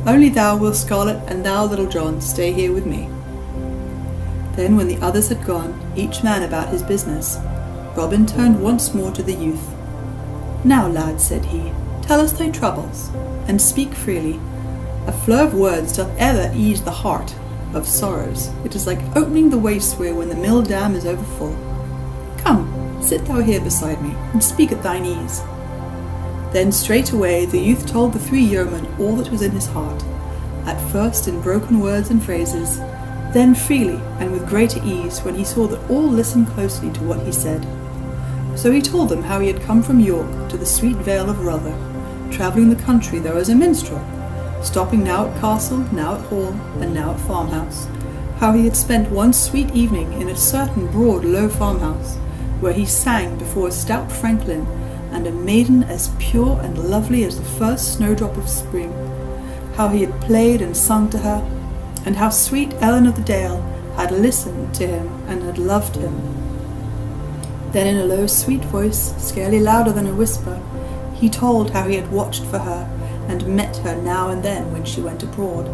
Only thou, Will Scarlet, and thou, Little John, stay here with me. Then, when the others had gone, each man about his business, Robin turned once more to the youth. Now, lad, said he, tell us thy troubles, and speak freely. A flow of words doth ever ease the heart of sorrows. It is like opening the waste-weir when the mill dam is overfull. Come, sit thou here beside me, and speak at thine ease. Then straightway the youth told the 3 yeomen all that was in his heart, at first in broken words and phrases, then freely and with greater ease when he saw that all listened closely to what he said. So he told them how he had come from York to the sweet vale of Rother, travelling the country though as a minstrel, stopping now at castle, now at hall, and now at farmhouse, how he had spent one sweet evening in a certain broad low farmhouse, where he sang before a stout franklin, and a maiden as pure and lovely as the first snowdrop of spring, how he had played and sung to her, and how sweet Ellen of the Dale had listened to him and had loved him. Then in a low sweet voice, scarcely louder than a whisper, he told how he had watched for her, and met her now and then when she went abroad,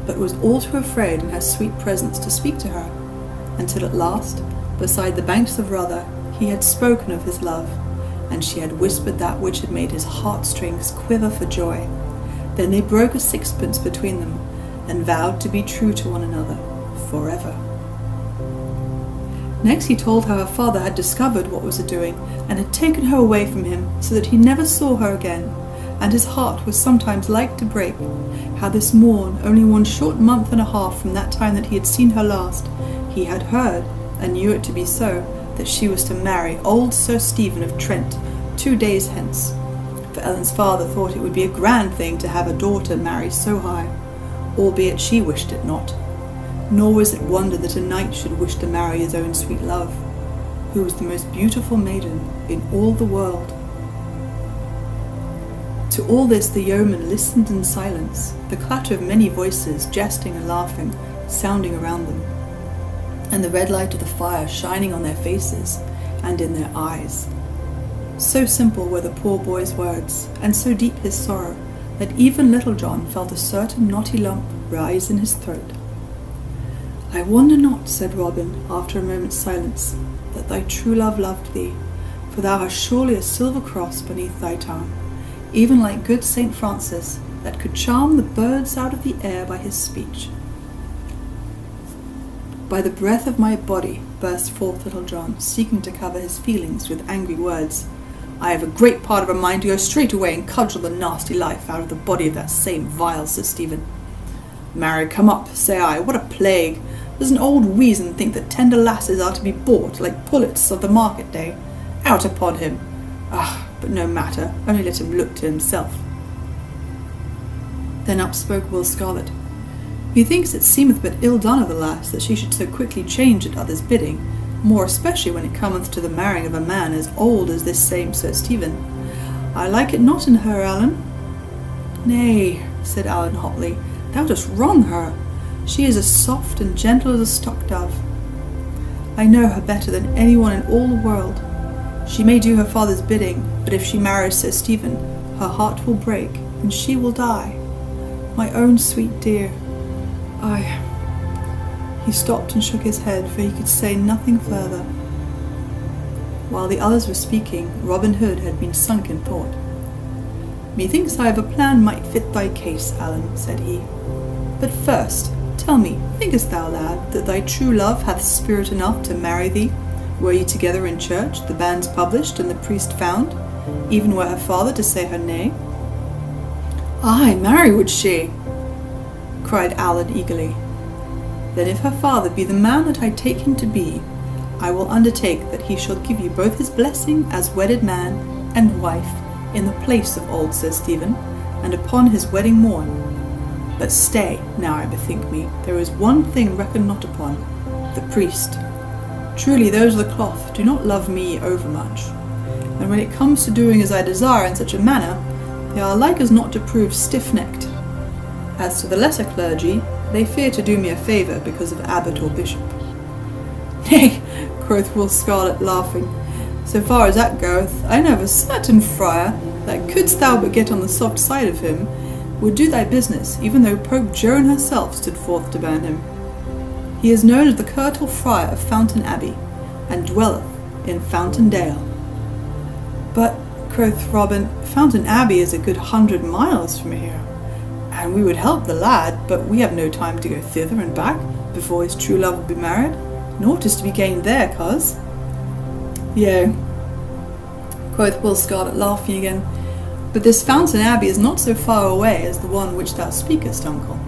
but was all too afraid in her sweet presence to speak to her, until at last, beside the banks of Rother, he had spoken of his love, and she had whispered that which had made his heartstrings quiver for joy. Then they broke a sixpence between them, and vowed to be true to one another forever. Next he told how her father had discovered what was a-doing, and had taken her away from him, so that he never saw her again, and his heart was sometimes like to break, how this morn, only 1 short month and a half from that time that he had seen her last, he had heard, and knew it to be so, that she was to marry old Sir Stephen of Trent 2 days hence. For Ellen's father thought it would be a grand thing to have a daughter marry so high, albeit she wished it not. Nor was it wonder that a knight should wish to marry his own sweet love, who was the most beautiful maiden in all the world. To all this the yeomen listened in silence, the clatter of many voices, jesting and laughing, sounding around them, and the red light of the fire shining on their faces and in their eyes. So simple were the poor boy's words, and so deep his sorrow, that even Little John felt a certain knotty lump rise in his throat. I wonder not, said Robin, after a moment's silence, that thy true love loved thee, for thou hast surely a silver cross beneath thy tongue, even like good Saint Francis, that could charm the birds out of the air by his speech. By the breath of my body, burst forth Little John, seeking to cover his feelings with angry words, I have a great part of a mind to go straight away and cudgel the nasty life out of the body of that same vile Sir Stephen. Marry, come up, say I, what a plague! Does an old weazen think that tender lasses are to be bought like pullets of the market day? Out upon him! Ah, but no matter, only let him look to himself. Then up spoke Will Scarlet. Methinks it seemeth but ill done of the lass that she should so quickly change at others' bidding, more especially when it cometh to the marrying of a man as old as this same Sir Stephen. I like it not in her, Allen. Nay, said Allen hotly, thou dost wrong her. She is as soft and gentle as a stock-dove. I know her better than anyone in all the world. She may do her father's bidding, but if she marries Sir Stephen, her heart will break, and she will die. My own sweet dear. He stopped and shook his head, for he could say nothing further. While the others were speaking, Robin Hood had been sunk in thought. Methinks I have a plan might fit thy case, Allen, said he. But first, tell me, thinkest thou, lad, that thy true love hath spirit enough to marry thee, were ye together in church, the banns published, and the priest found, even were her father to say her nay? Ay, marry would she, cried Allen eagerly. Then if her father be the man that I take him to be, I will undertake that he shall give you both his blessing as wedded man and wife in the place of old Sir Stephen, and upon his wedding morn. But stay, now I bethink me, there is one thing reckoned not upon, the priest. Truly those of the cloth do not love me overmuch, and when it comes to doing as I desire in such a manner, they are like as not to prove stiff-necked. As to the lesser clergy, they fear to do me a favour because of abbot or bishop. Nay, quoth Will Scarlet, laughing, so far as that goeth, I know of a certain friar that, couldst thou but get on the soft side of him, would do thy business, even though Pope Joan herself stood forth to ban him. He is known as the Curtal Friar of Fountain Abbey, and dwelleth in Fountain Dale. But, quoth Robin, Fountain Abbey is a good 100 miles from here, and we would help the lad, but we have no time to go thither and back before his true love will be married. Naught is to be gained there, coz. Yea, quoth Will Scarlet, laughing again, but this Fountain Abbey is not so far away as the one which thou speakest, uncle.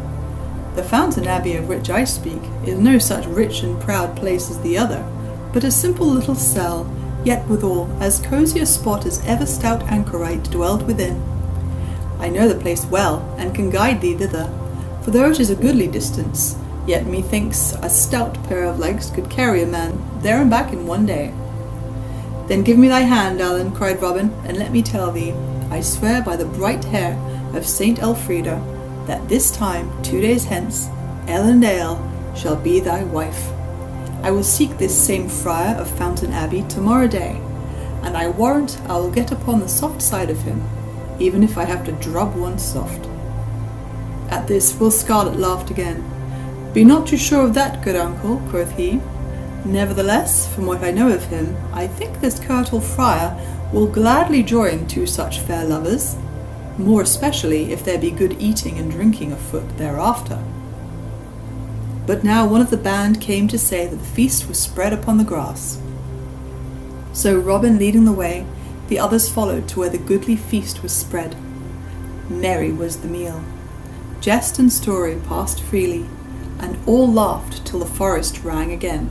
The Fountain Abbey of which I speak is no such rich and proud place as the other, but a simple little cell, yet withal as cosy a spot as ever stout anchorite dwelled within. I know the place well, and can guide thee thither, for though it is a goodly distance, yet methinks a stout pair of legs could carry a man there and back in one day. Then give me thy hand, Allan, cried Robin, and let me tell thee, I swear by the bright hair of Saint Elfrida, that this time, 2 days hence, Ellen Dale shall be thy wife. I will seek this same friar of Fountain Abbey tomorrow day, and I warrant I will get upon the soft side of him, even if I have to drub one soft. At this Will Scarlet laughed again. Be not too sure of that, good uncle, quoth he. Nevertheless, from what I know of him, I think this Curtal Friar will gladly join two such fair lovers, more especially if there be good eating and drinking afoot thereafter. But now one of the band came to say that the feast was spread upon the grass. So Robin leading the way, the others followed to where the goodly feast was spread. Merry was the meal. Jest and story passed freely, and all laughed till the forest rang again.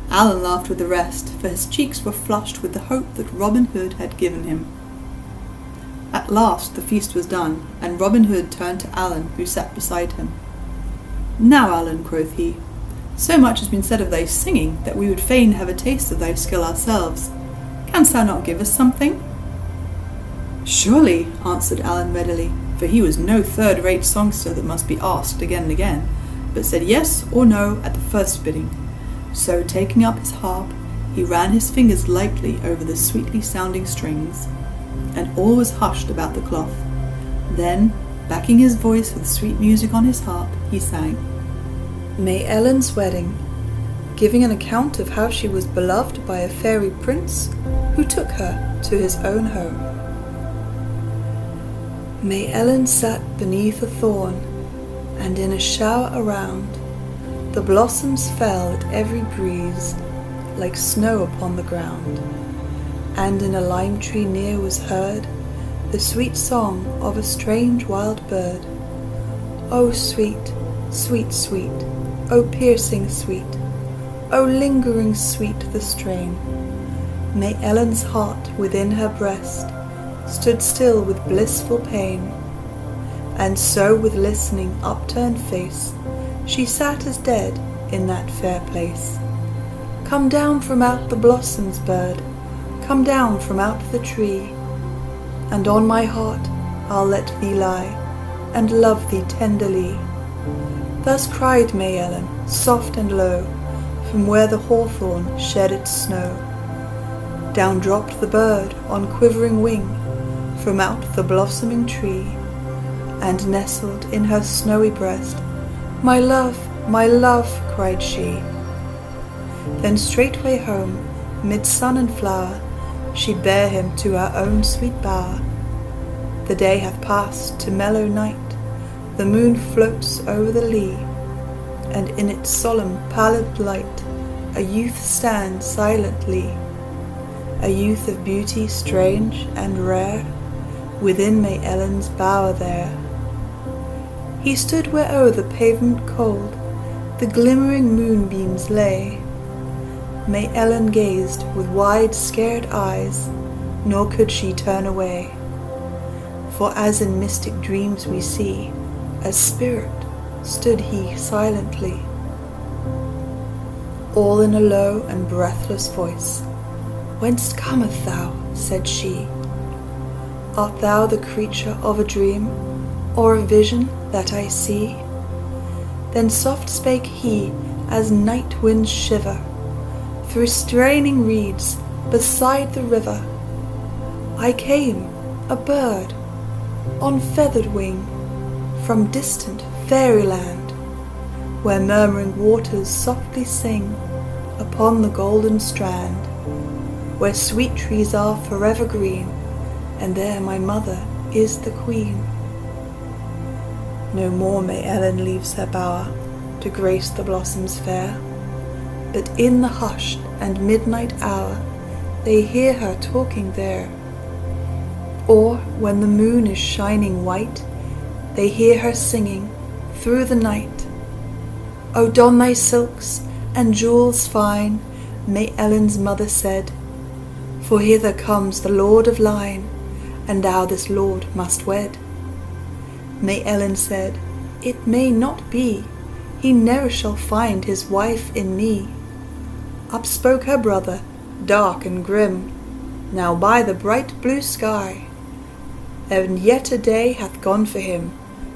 Allan laughed with the rest, for his cheeks were flushed with the hope that Robin Hood had given him. At last the feast was done, and Robin Hood turned to Allan, who sat beside him. Now, Allan, quoth he, so much has been said of thy singing that we would fain have a taste of thy skill ourselves. Canst thou not give us something? Surely, answered Allan readily, for he was no third-rate songster that must be asked again and again, but said yes or no at the first bidding. So, taking up his harp, he ran his fingers lightly over the sweetly sounding strings, and all was hushed about the cloth. Then, backing his voice with sweet music on his harp, he sang, May Ellen's wedding, giving an account of how she was beloved by a fairy prince who took her to his own home. May Ellen sat beneath a thorn, and in a shower around the blossoms fell at every breeze like snow upon the ground, and in a lime tree near was heard the sweet song of a strange wild bird. O sweet, sweet, sweet, O piercing sweet, O lingering sweet the strain. May Ellen's heart within her breast stood still with blissful pain, and so with listening upturned face she sat as dead in that fair place. Come down from out the blossoms, bird, come down from out the tree, and on my heart I'll let thee lie, and love thee tenderly. Thus cried May Ellen, soft and low, from where the hawthorn shed its snow. Down dropped the bird on quivering wing from out the blossoming tree, and nestled in her snowy breast, my love, cried she. Then straightway home, mid sun and flower, she bare him to her own sweet bower. The day hath passed to mellow night, the moon floats over the lea, and in its solemn pallid light a youth stands silently, a youth of beauty strange and rare, within May Ellen's bower there. He stood where o'er the pavement cold the glimmering moonbeams lay. May Ellen gazed with wide scared eyes, nor could she turn away. For as in mystic dreams we see as spirit stood he silently. All in a low and breathless voice, "Whence cometh thou?" said she. "Art thou the creature of a dream, or a vision that I see?" Then soft spake he, as night winds shiver through straining reeds beside the river. "I came, a bird, on feathered wing, from distant fairyland, where murmuring waters softly sing upon the golden strand, where sweet trees are forever green, and there my mother is the queen." No more May Ellen leaves her bower to grace the blossoms fair, but in the hushed and midnight hour they hear her talking there. Or when the moon is shining white, they hear her singing through the night. "O don thy silks and jewels fine," May Ellen's mother said, "for hither comes the Lord of Lyne, and thou this lord must wed." May Ellen said, "It may not be, he ne'er shall find his wife in me." Up spoke her brother, dark and grim, "Now by the bright blue sky, and yet a day hath gone for him,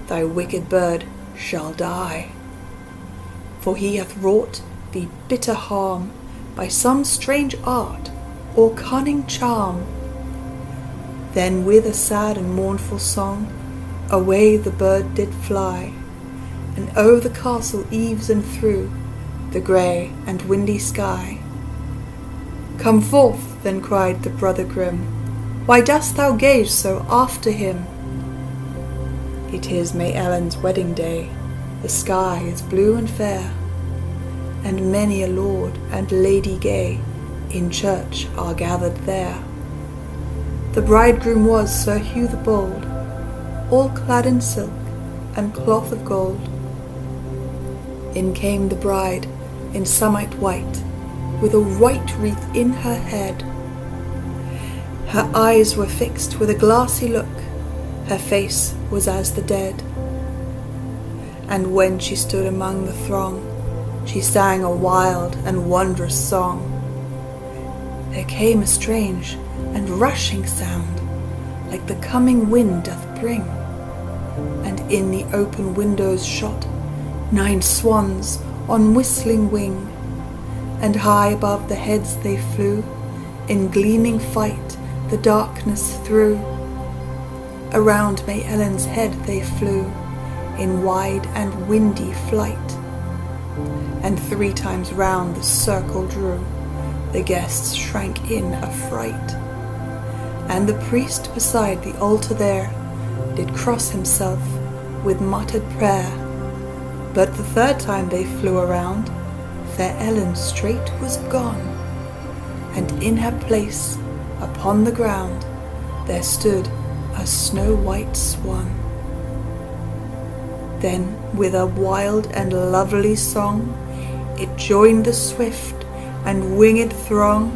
thy wicked bird shall die. For he hath wrought thee bitter harm by some strange art or cunning charm." Then with a sad and mournful song away the bird did fly, and o'er the castle eaves and through the grey and windy sky. "Come forth," then cried the brother grim, "why dost thou gaze so after him?" It is May Ellen's wedding day, the sky is blue and fair, and many a lord and lady gay in church are gathered there. The bridegroom was Sir Hugh the Bold, all clad in silk and cloth of gold. In came the bride in samite white, with a white wreath in her head. Her eyes were fixed with a glassy look, her face was as the dead. And when she stood among the throng, she sang a wild and wondrous song. There came a strange and rushing sound, like the coming wind doth bring, and in the open windows shot 9 swans on whistling wing, and high above the heads they flew, in gleaming fight the darkness through. Around May Ellen's head they flew, in wide and windy flight, and 3 times round the circle drew, the guests shrank in affright. And the priest beside the altar there did cross himself with muttered prayer. But the 3rd time they flew around, fair Ellen straight was gone, and in her place upon the ground there stood a snow-white swan. Then with a wild and lovely song it joined the swift and winged throng.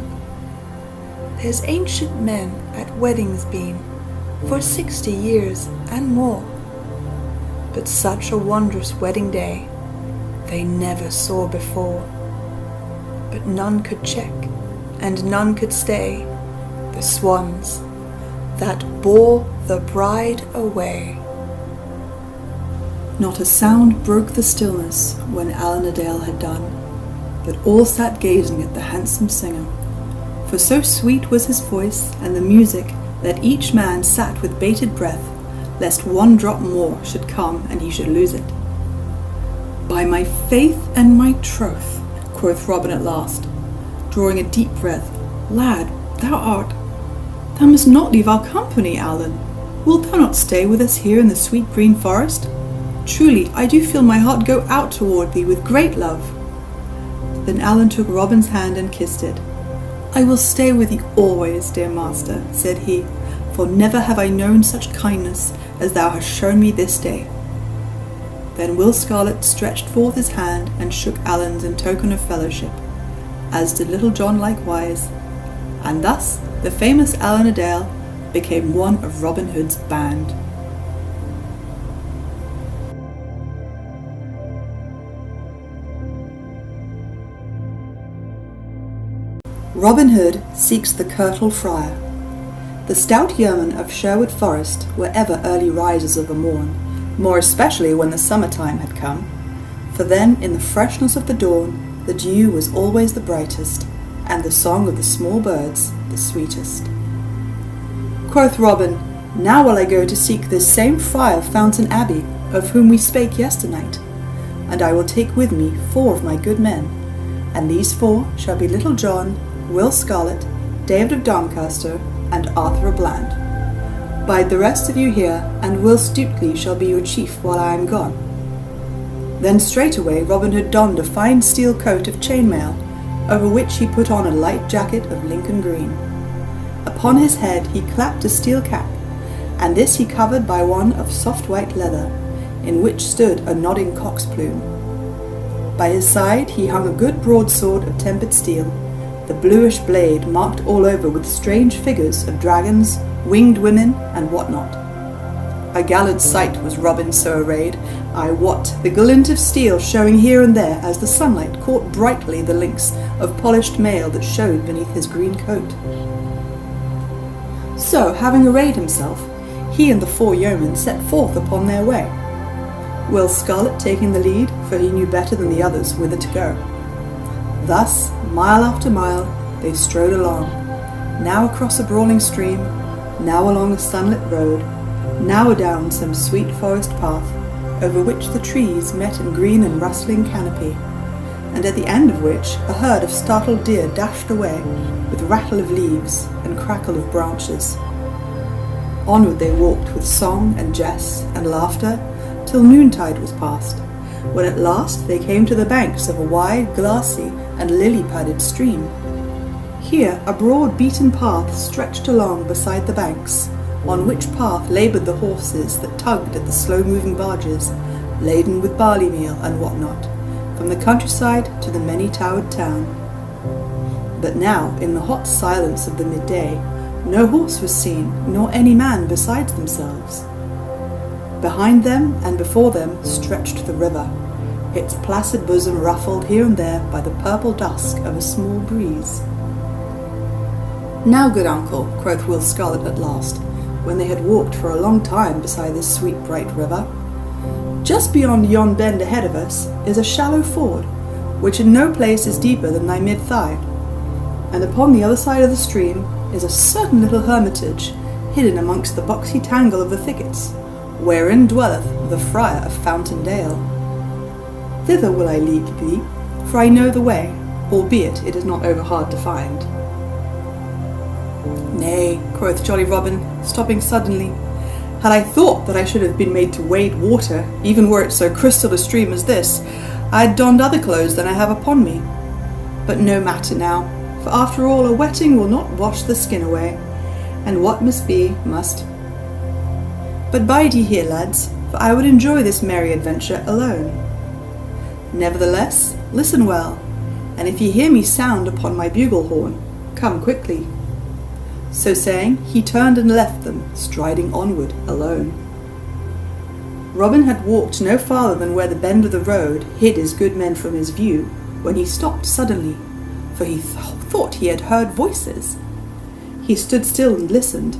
There's ancient men at weddings been for 60 years and more, but such a wondrous wedding day they never saw before. But none could check and none could stay the swans that bore the bride away. Not a sound broke the stillness when Alan a Dale had done, but all sat gazing at the handsome singer. For so sweet was his voice and the music that each man sat with bated breath, lest one drop more should come and he should lose it. "By my faith and my troth," quoth Robin at last, drawing a deep breath, "lad, thou must not leave our company, Alan. Wilt thou not stay with us here in the sweet green forest? Truly, I do feel my heart go out toward thee with great love." Then Alan took Robin's hand and kissed it. "I will stay with thee always, dear master," said he, "for never have I known such kindness as thou hast shown me this day." Then Will Scarlet stretched forth his hand and shook Alan's in token of fellowship, as did Little John likewise, and thus the famous Alan a Dale became one of Robin Hood's band. Robin Hood seeks the Kirtle Friar. The stout yeomen of Sherwood Forest were ever early risers of a morn, more especially when the summer-time had come, for then in the freshness of the dawn the dew was always the brightest, and the song of the small birds the sweetest. Quoth Robin, Now will I go to seek this same Friar Fountain Abbey, of whom we spake yesternight, and I will take with me 4 of my good men, and these 4 shall be Little John, Will Scarlet, David of Doncaster, and Arthur a Bland. Bide the rest of you here, and Will Stutely shall be your chief while I am gone. Then straightway Robin Hood donned a fine steel coat of chainmail, over which he put on a light jacket of Lincoln green. Upon his head he clapped a steel cap, and this he covered by one of soft white leather, in which stood a nodding cock's plume. By his side he hung a good broadsword of tempered steel, the bluish blade marked all over with strange figures of dragons, winged women, and what not. A gallant sight was Robin so arrayed, I wot, the glint of steel showing here and there as the sunlight caught brightly the links of polished mail that showed beneath his green coat. So, having arrayed himself, he and the 4 yeomen set forth upon their way, Will Scarlet taking the lead, for he knew better than the others whither to go. Thus, mile after mile, they strode along, now across a brawling stream, now along a sunlit road, now adown some sweet forest path, over which the trees met in green and rustling canopy, and at the end of which a herd of startled deer dashed away, with rattle of leaves and crackle of branches. Onward they walked with song and jest and laughter, till noontide was past, when at last they came to the banks of a wide, glassy, and lily-padded stream. Here a broad beaten path stretched along beside the banks, on which path laboured the horses that tugged at the slow-moving barges, laden with barley meal and what not, from the countryside to the many-towered town. But now, in the hot silence of the midday, no horse was seen, nor any man besides themselves. Behind them and before them stretched the river, its placid bosom ruffled here and there by the purple dusk of a small breeze. Now, good uncle, quoth Will Scarlet at last, when they had walked for a long time beside this sweet bright river, just beyond yon bend ahead of us is a shallow ford, which in no place is deeper than thy mid-thigh, and upon the other side of the stream is a certain little hermitage, hidden amongst the boxy tangle of the thickets, wherein dwelleth the Friar of Fountain Dale. Thither will I lead thee, for I know the way, albeit it is not over hard to find. Nay, quoth jolly Robin, stopping suddenly, had I thought that I should have been made to wade water, even were it so crystal a stream as this, I had donned other clothes than I have upon me. But no matter now, for after all a wetting will not wash the skin away, and what must be, must. But bide ye here, lads, for I would enjoy this merry adventure alone. Nevertheless, listen well, and if ye hear me sound upon my bugle horn, come quickly. So saying, he turned and left them, striding onward alone. Robin had walked no farther than where the bend of the road hid his good men from his view, when he stopped suddenly, for he thought he had heard voices. He stood still and listened,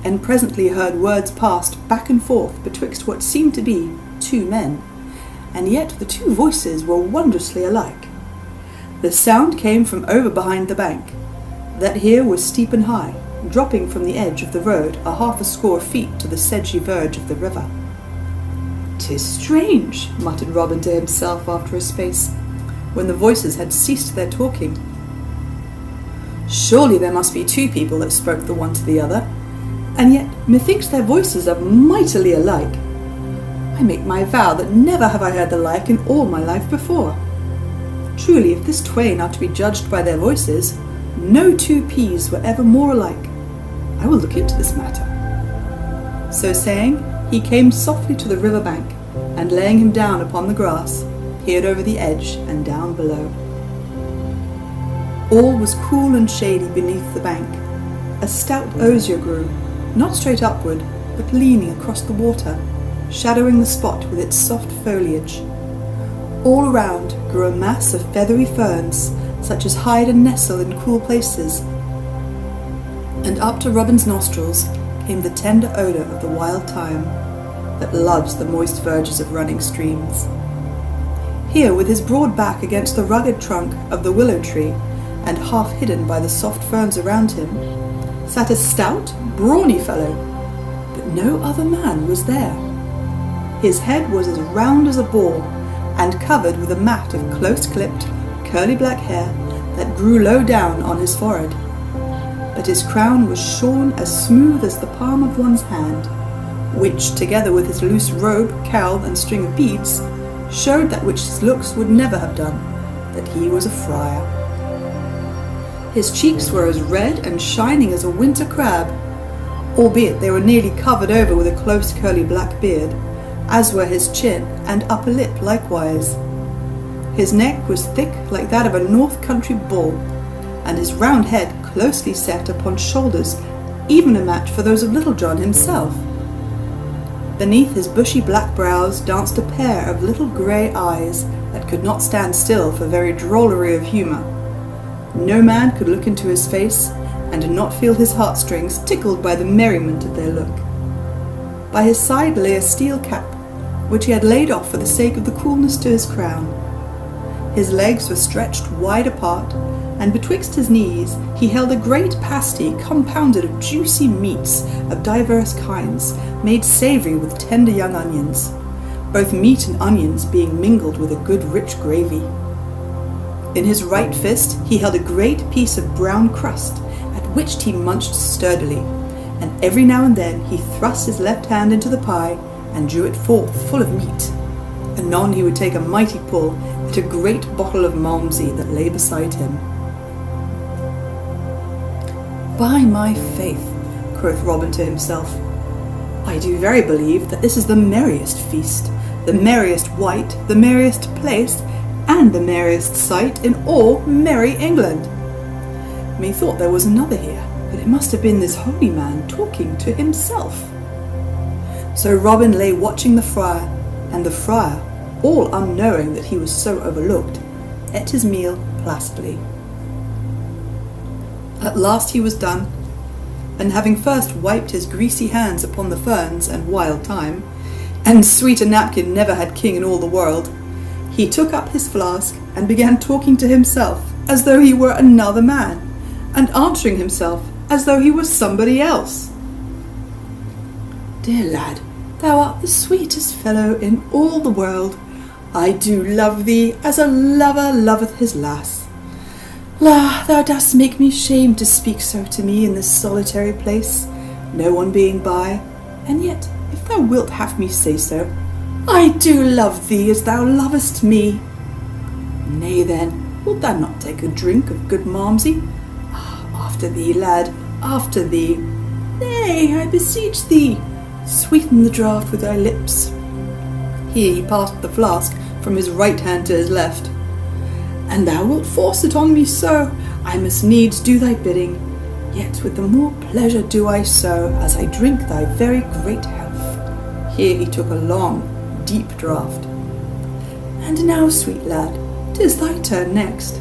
and presently heard words passed back and forth betwixt what seemed to be 2 men, and yet the 2 voices were wondrously alike. The sound came from over behind the bank, that here was steep and high, dropping from the edge of the road a 60 feet to the sedgy verge of the river. "'Tis strange," muttered Robin to himself after a space, when the voices had ceased their talking. "Surely there must be 2 people that spoke the one to the other, and yet methinks their voices are mightily alike. I make my vow that never have I heard the like in all my life before. Truly, if this twain are to be judged by their voices, no 2 peas were ever more alike. I will look into this matter." So saying, he came softly to the river bank, and laying him down upon the grass, peered over the edge and down below. All was cool and shady beneath the bank. A stout osier grew, not straight upward, but leaning across the water, shadowing the spot with its soft foliage. All around grew a mass of feathery ferns, such as hide and nestle in cool places. And up to Robin's nostrils came the tender odour of the wild thyme that loves the moist verges of running streams. Here, with his broad back against the rugged trunk of the willow tree, and half hidden by the soft ferns around him, sat a stout, brawny fellow, but no other man was there. His head was as round as a ball, and covered with a mat of close-clipped, curly black hair that grew low down on his forehead. But his crown was shorn as smooth as the palm of one's hand, which, together with his loose robe, cowl, and string of beads, showed that which his looks would never have done, that he was a friar. His cheeks were as red and shining as a winter crab, albeit they were nearly covered over with a close curly black beard, as were his chin and upper lip likewise. His neck was thick like that of a north country bull, and his round head closely set upon shoulders even a match for those of Little John himself. Beneath his bushy black brows danced a pair of little grey eyes that could not stand still for very drollery of humour. No man could look into his face and not feel his heartstrings tickled by the merriment of their look. By his side lay a steel cap, which he had laid off for the sake of the coolness to his crown. His legs were stretched wide apart, and betwixt his knees he held a great pasty compounded of juicy meats of divers kinds, made savoury with tender young onions, both meat and onions being mingled with a good rich gravy. In his right fist he held a great piece of brown crust, at which he munched sturdily, and every now and then he thrust his left hand into the pie and drew it forth full of meat. Anon he would take a mighty pull at a great bottle of Malmsey that lay beside him. "By my faith," quoth Robin to himself, "I do very believe that this is the merriest feast, the merriest wight, the merriest place, and the merriest sight in all merry England. Methought there was another here, but it must have been this holy man talking to himself." So Robin lay watching the friar, and the friar, all unknowing that he was so overlooked, ate his meal placidly. At last he was done, and having first wiped his greasy hands upon the ferns and wild thyme, and sweeter napkin never had king in all the world, he took up his flask and began talking to himself as though he were another man, and answering himself as though he was somebody else. "Dear lad, thou art the sweetest fellow in all the world. I do love thee as a lover loveth his lass. La, thou dost make me shamed to speak so to me in this solitary place, no one being by, and yet, if thou wilt have me say so, I do love thee as thou lovest me. Nay then, wilt thou not take a drink of good Malmsey? After thee, lad, after thee. Nay, I beseech thee, sweeten the draught with thy lips." Here he passed the flask from his right hand to his left. "And thou wilt force it on me so, I must needs do thy bidding, yet with the more pleasure do I so, as I drink thy very great health." Here he took a long, deep draught. "And now, sweet lad, 'tis thy turn next."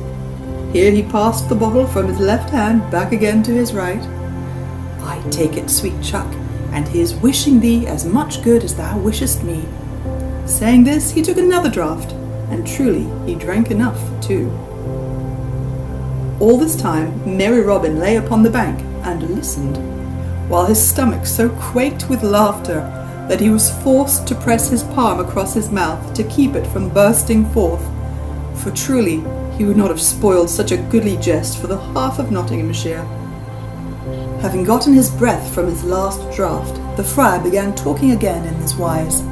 Here he passed the bottle from his left hand back again to his right. "I take it, sweet chuck, and here's wishing thee as much good as thou wishest me." Saying this, he took another draught, and truly he drank enough too. All this time merry Robin lay upon the bank and listened, while his stomach so quaked with laughter that he was forced to press his palm across his mouth to keep it from bursting forth, for truly he would not have spoiled such a goodly jest for the half of Nottinghamshire. Having gotten his breath from his last draught, the friar began talking again in this wise.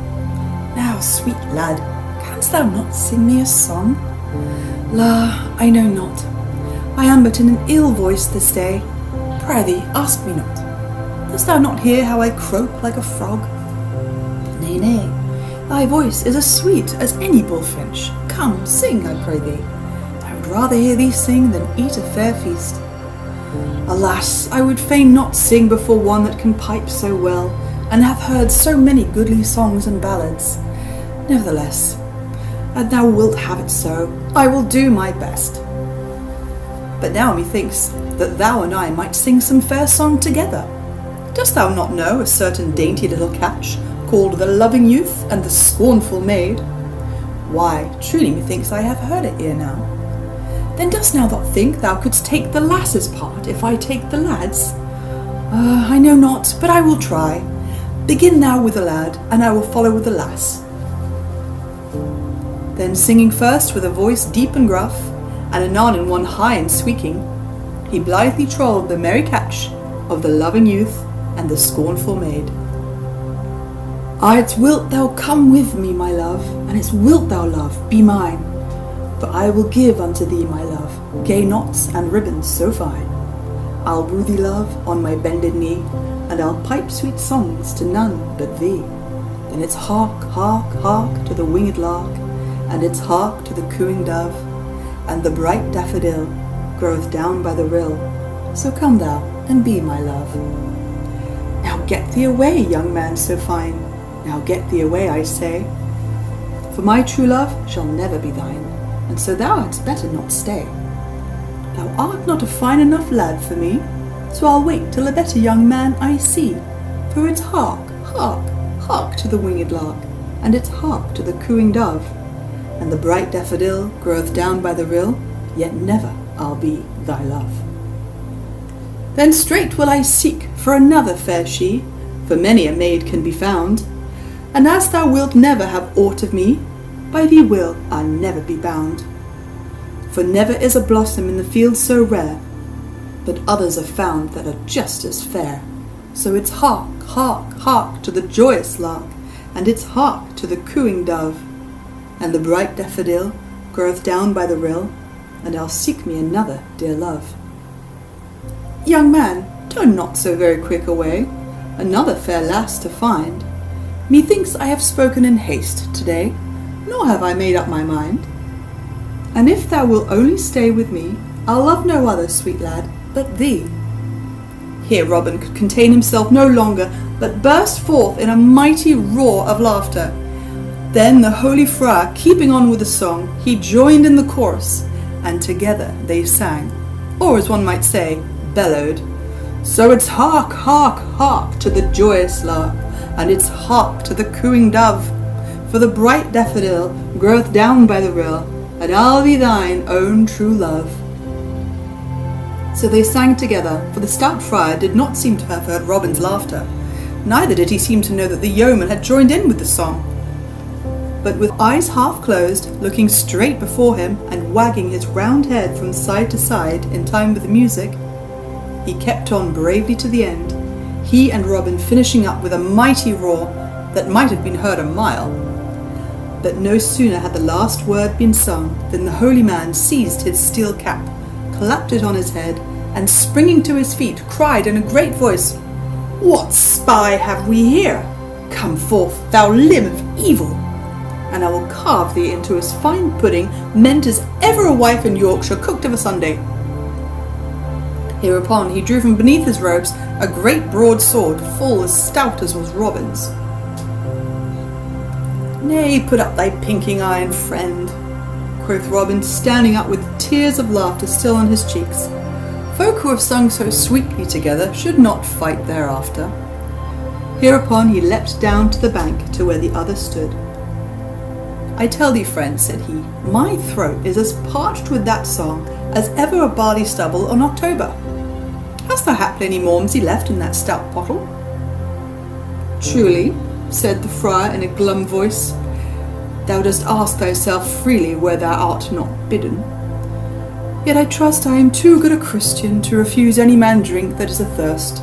"Now, sweet lad, canst thou not sing me a song?" "La, I know not. I am but in an ill voice this day. Prithee, ask me not. Dost thou not hear how I croak like a frog?" "Nay, nay, thy voice is as sweet as any bullfinch. Come, sing, I pray thee. I would rather hear thee sing than eat a fair feast." "Alas, I would fain not sing before one that can pipe so well, and have heard so many goodly songs and ballads. Nevertheless, an thou wilt have it so, I will do my best." But now methinks that thou and I might sing some fair song together. Dost thou not know a certain dainty little catch, called the loving youth and the scornful maid? Why, truly methinks I have heard it ere now. Then dost thou not think thou couldst take the lass's part, if I take the lad's? I know not, but I will try. Begin thou with the lad, and I will follow with the lass. Then singing first with a voice deep and gruff, and anon in one high and squeaking, he blithely trolled the merry catch of the loving youth and the scornful maid. It's wilt thou come with me, my love, and it's wilt thou, love, be mine. For I will give unto thee, my love, gay knots and ribbons so fine. I'll woo thee, love, on my bended knee, and I'll pipe sweet songs to none but thee. Then it's hark, hark, hark to the winged lark, and it's hark to the cooing dove, and the bright daffodil groweth down by the rill. So come thou and be my love. Now get thee away, young man so fine. Now get thee away, I say. For my true love shall never be thine, and so thou hadst better not stay. Thou art not a fine enough lad for me, so I'll wait till a better young man I see. For it's hark, hark, hark to the winged lark, and it's hark to the cooing dove, and the bright daffodil groweth down by the rill, yet never I'll be thy love. Then straight will I seek for another fair she, for many a maid can be found, and as thou wilt never have aught of me, by thee will I never be bound. For never is a blossom in the field so rare, but others are found that are just as fair. So it's hark, hark, hark to the joyous lark, and it's hark to the cooing dove, and the bright daffodil groweth down by the rill, and I'll seek me another dear love. Young man, turn not so very quick away, another fair lass to find. Methinks I have spoken in haste today, nor have I made up my mind. And if thou wilt only stay with me, I'll love no other, sweet lad, but thee. Here Robin could contain himself no longer, but burst forth in a mighty roar of laughter. Then the holy friar, keeping on with the song, he joined in the chorus, and together they sang, or as one might say, bellowed. So it's hark, hark, hark to the joyous lark, and it's hark to the cooing dove, for the bright daffodil groweth down by the rill, and I'll be thine own true love. So they sang together, for the stout friar did not seem to have heard Robin's laughter, neither did he seem to know that the yeoman had joined in with the song. But with eyes half closed, looking straight before him, and wagging his round head from side to side in time with the music, he kept on bravely to the end, he and Robin finishing up with a mighty roar that might have been heard a mile. But no sooner had the last word been sung than the holy man seized his steel cap, clapped it on his head, and springing to his feet, cried in a great voice, "What spy have we here? Come forth, thou limb of evil, and I will carve thee into as fine pudding meant as ever a wife in Yorkshire cooked of a Sunday." Hereupon he drew from beneath his robes a great broad sword, full as stout as was Robin's. "Nay, put up thy pinking iron, friend," quoth Robin, standing up with tears of laughter still on his cheeks. "Folk who have sung so sweetly together should not fight thereafter." Hereupon he leapt down to the bank to where the other stood. "I tell thee, friend," said he, "my throat is as parched with that song as ever a barley stubble on October. Hast thou haply any Malmsey left in that stout bottle?" "Truly," said the friar in a glum voice, "thou dost ask thyself freely where thou art not bidden. Yet I trust I am too good a Christian to refuse any man drink that is athirst.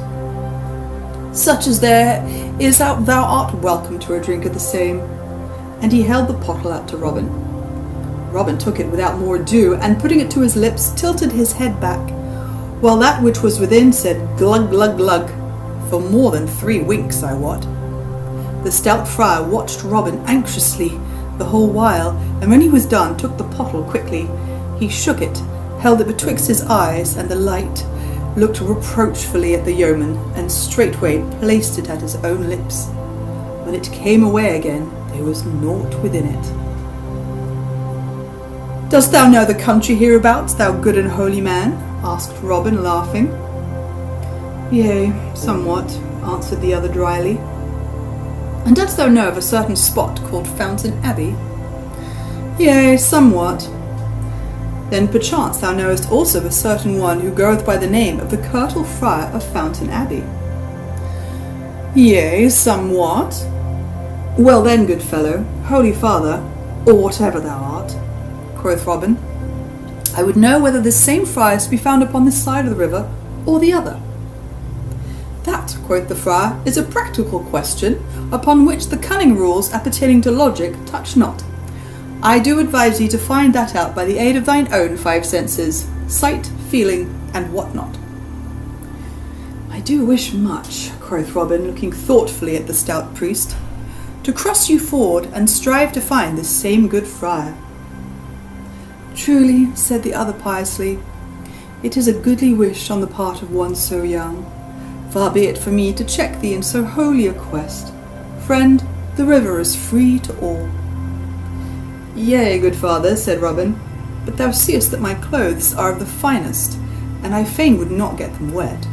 Such as there is thou art welcome to a drink of the same." And he held the pottle out to Robin. Robin took it without more ado, and putting it to his lips, tilted his head back, while that which was within said glug, glug, glug, for more than 3 winks, I wot. The stout friar watched Robin anxiously the whole while, and when he was done, took the pottle quickly. He shook it, held it betwixt his eyes and the light, looked reproachfully at the yeoman, and straightway placed it at his own lips. When it came away again, there was naught within it. Dost thou know the country hereabouts, thou good and holy man? Asked Robin, laughing. Yea, somewhat, answered the other dryly. And dost thou know of a certain spot called Fountain Abbey? Yea, somewhat. Then perchance thou knowest also of a certain one who goeth by the name of the Curtal Friar of Fountain Abbey. Yea, somewhat. Well then, good fellow, holy father, or whatever thou art, quoth Robin, I would know whether this same friar is to be found upon this side of the river or the other. That, quoth the friar, is a practical question, upon which the cunning rules appertaining to logic touch not. I do advise thee to find that out by the aid of thine own 5 senses, sight, feeling, and what not. I do wish much, quoth Robin, looking thoughtfully at the stout priest, to cross you ford and strive to find this same good friar. Truly, said the other piously, it is a goodly wish on the part of one so young. Far be it for me to check thee in so holy a quest. Friend, the river is free to all. Yea, good father, said Robin, but thou seest that my clothes are of the finest, and I fain would not get them wet.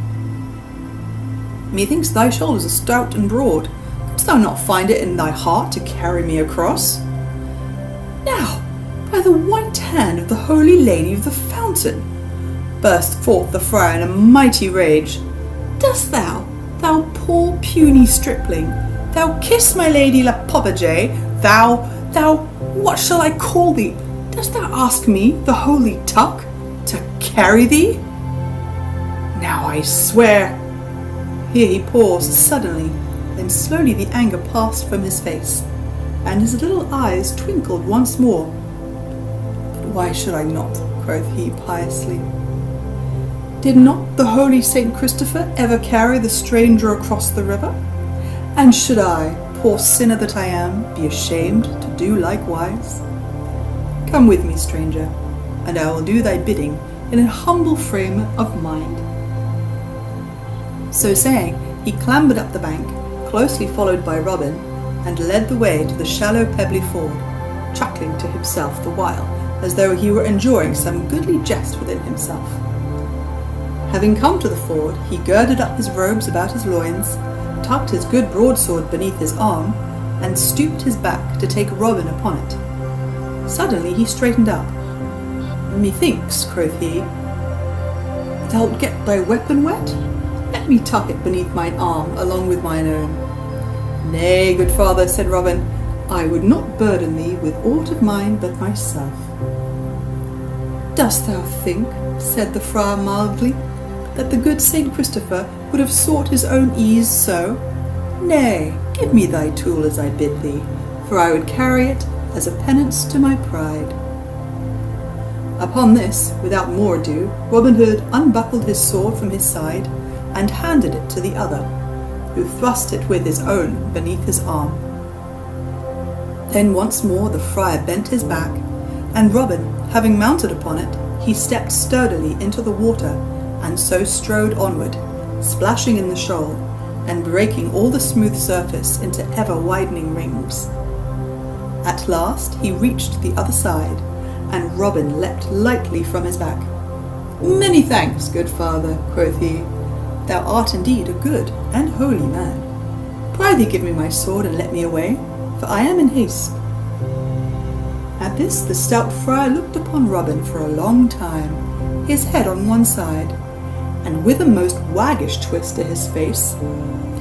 Methinks thy shoulders are stout and broad. Couldst thou not find it in thy heart to carry me across? Now, by the white hand of the holy lady of the fountain, burst forth the friar in a mighty rage, dost thou poor puny stripling, thou kiss my lady La Poppaget, thou, what shall I call thee? Dost thou ask me, the holy tuck, to carry thee? Now I swear. Here he paused suddenly, then slowly the anger passed from his face, and his little eyes twinkled once more. But why should I not? Quoth he piously. Did not the holy Saint Christopher ever carry the stranger across the river? And should I, poor sinner that I am, be ashamed to do likewise? Come with me, stranger, and I will do thy bidding in a humble frame of mind. So saying, he clambered up the bank, closely followed by Robin, and led the way to the shallow pebbly ford, chuckling to himself the while, as though he were enjoying some goodly jest within himself. Having come to the ford, he girded up his robes about his loins, tucked his good broadsword beneath his arm, and stooped his back to take Robin upon it. Suddenly he straightened up. Methinks, quoth he, thou'lt get thy weapon wet? Let me tuck it beneath mine arm along with mine own. Nay, good father, said Robin, I would not burden thee with aught of mine but myself. Dost thou think, said the friar mildly, that the good Saint Christopher would have sought his own ease so? Nay, give me thy tool as I bid thee, for I would carry it as a penance to my pride. Upon this, without more ado, Robin Hood unbuckled his sword from his side, and handed it to the other, who thrust it with his own beneath his arm. Then once more the friar bent his back, and Robin, having mounted upon it, he stepped sturdily into the water, and so strode onward, splashing in the shoal, and breaking all the smooth surface into ever-widening rings. At last he reached the other side, and Robin leapt lightly from his back. Many thanks, good father, quoth he. Thou art indeed a good and holy man. Prithee give me my sword and let me away, for I am in haste. At this the stout friar looked upon Robin for a long time, his head on one side, and with a most waggish twist to his face,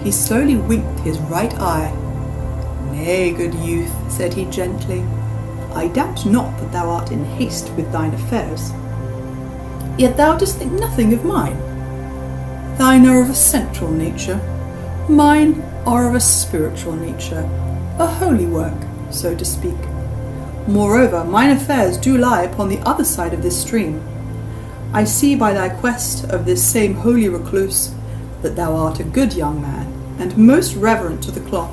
he slowly winked his right eye. Nay, good youth, said he gently, I doubt not that thou art in haste with thine affairs. Yet thou dost think nothing of mine. Thine are of a central nature, mine are of a spiritual nature, a holy work, so to speak. Moreover, mine affairs do lie upon the other side of this stream. I see by thy quest of this same holy recluse that thou art a good young man, and most reverent to the cloth.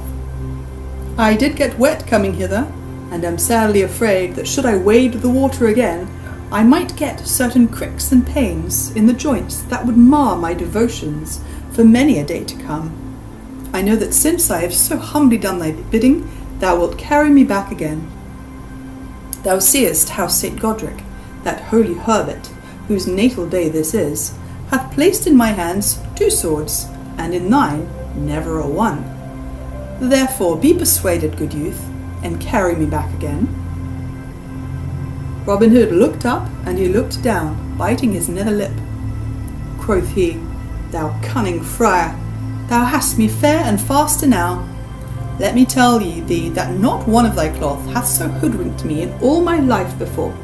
I did get wet coming hither, and am sadly afraid that should I wade the water again, I might get certain cricks and pains in the joints that would mar my devotions for many a day to come. I know that since I have so humbly done thy bidding, thou wilt carry me back again. Thou seest how St. Godric, that holy hermit, whose natal day this is, hath placed in my hands 2 swords, and in thine never a one. Therefore be persuaded, good youth, and carry me back again. Robin Hood looked up, and he looked down, biting his nether lip. Quoth he, Thou cunning friar, thou hast me fair and fast enow. Let me tell thee that not one of thy cloth hath so hoodwinked me in all my life before.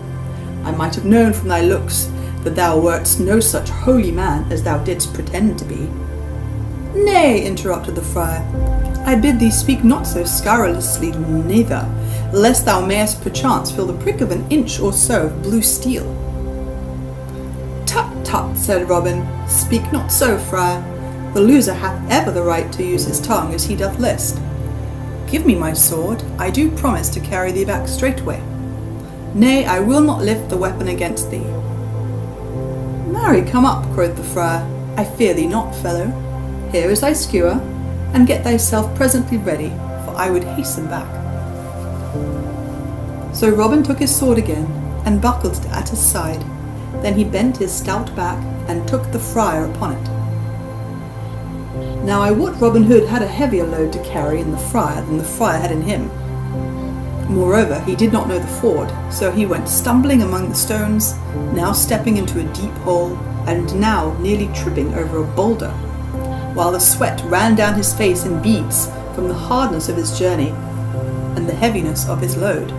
I might have known from thy looks that thou wert no such holy man as thou didst pretend to be. Nay, interrupted the friar, I bid thee speak not so scurrilously neither, lest thou mayest perchance feel the prick of an inch or so of blue steel. Tut, tut, said Robin, speak not so, friar. The loser hath ever the right to use his tongue as he doth list. Give me my sword, I do promise to carry thee back straightway. Nay, I will not lift the weapon against thee. Marry, come up, quoth the friar, I fear thee not, fellow. Here is thy skewer, and get thyself presently ready, for I would hasten back. So Robin took his sword again, and buckled it at his side. Then he bent his stout back, and took the friar upon it. Now I wot Robin Hood had a heavier load to carry in the friar than the friar had in him. Moreover, he did not know the ford, so he went stumbling among the stones, now stepping into a deep hole, and now nearly tripping over a boulder, while the sweat ran down his face in beads from the hardness of his journey and the heaviness of his load.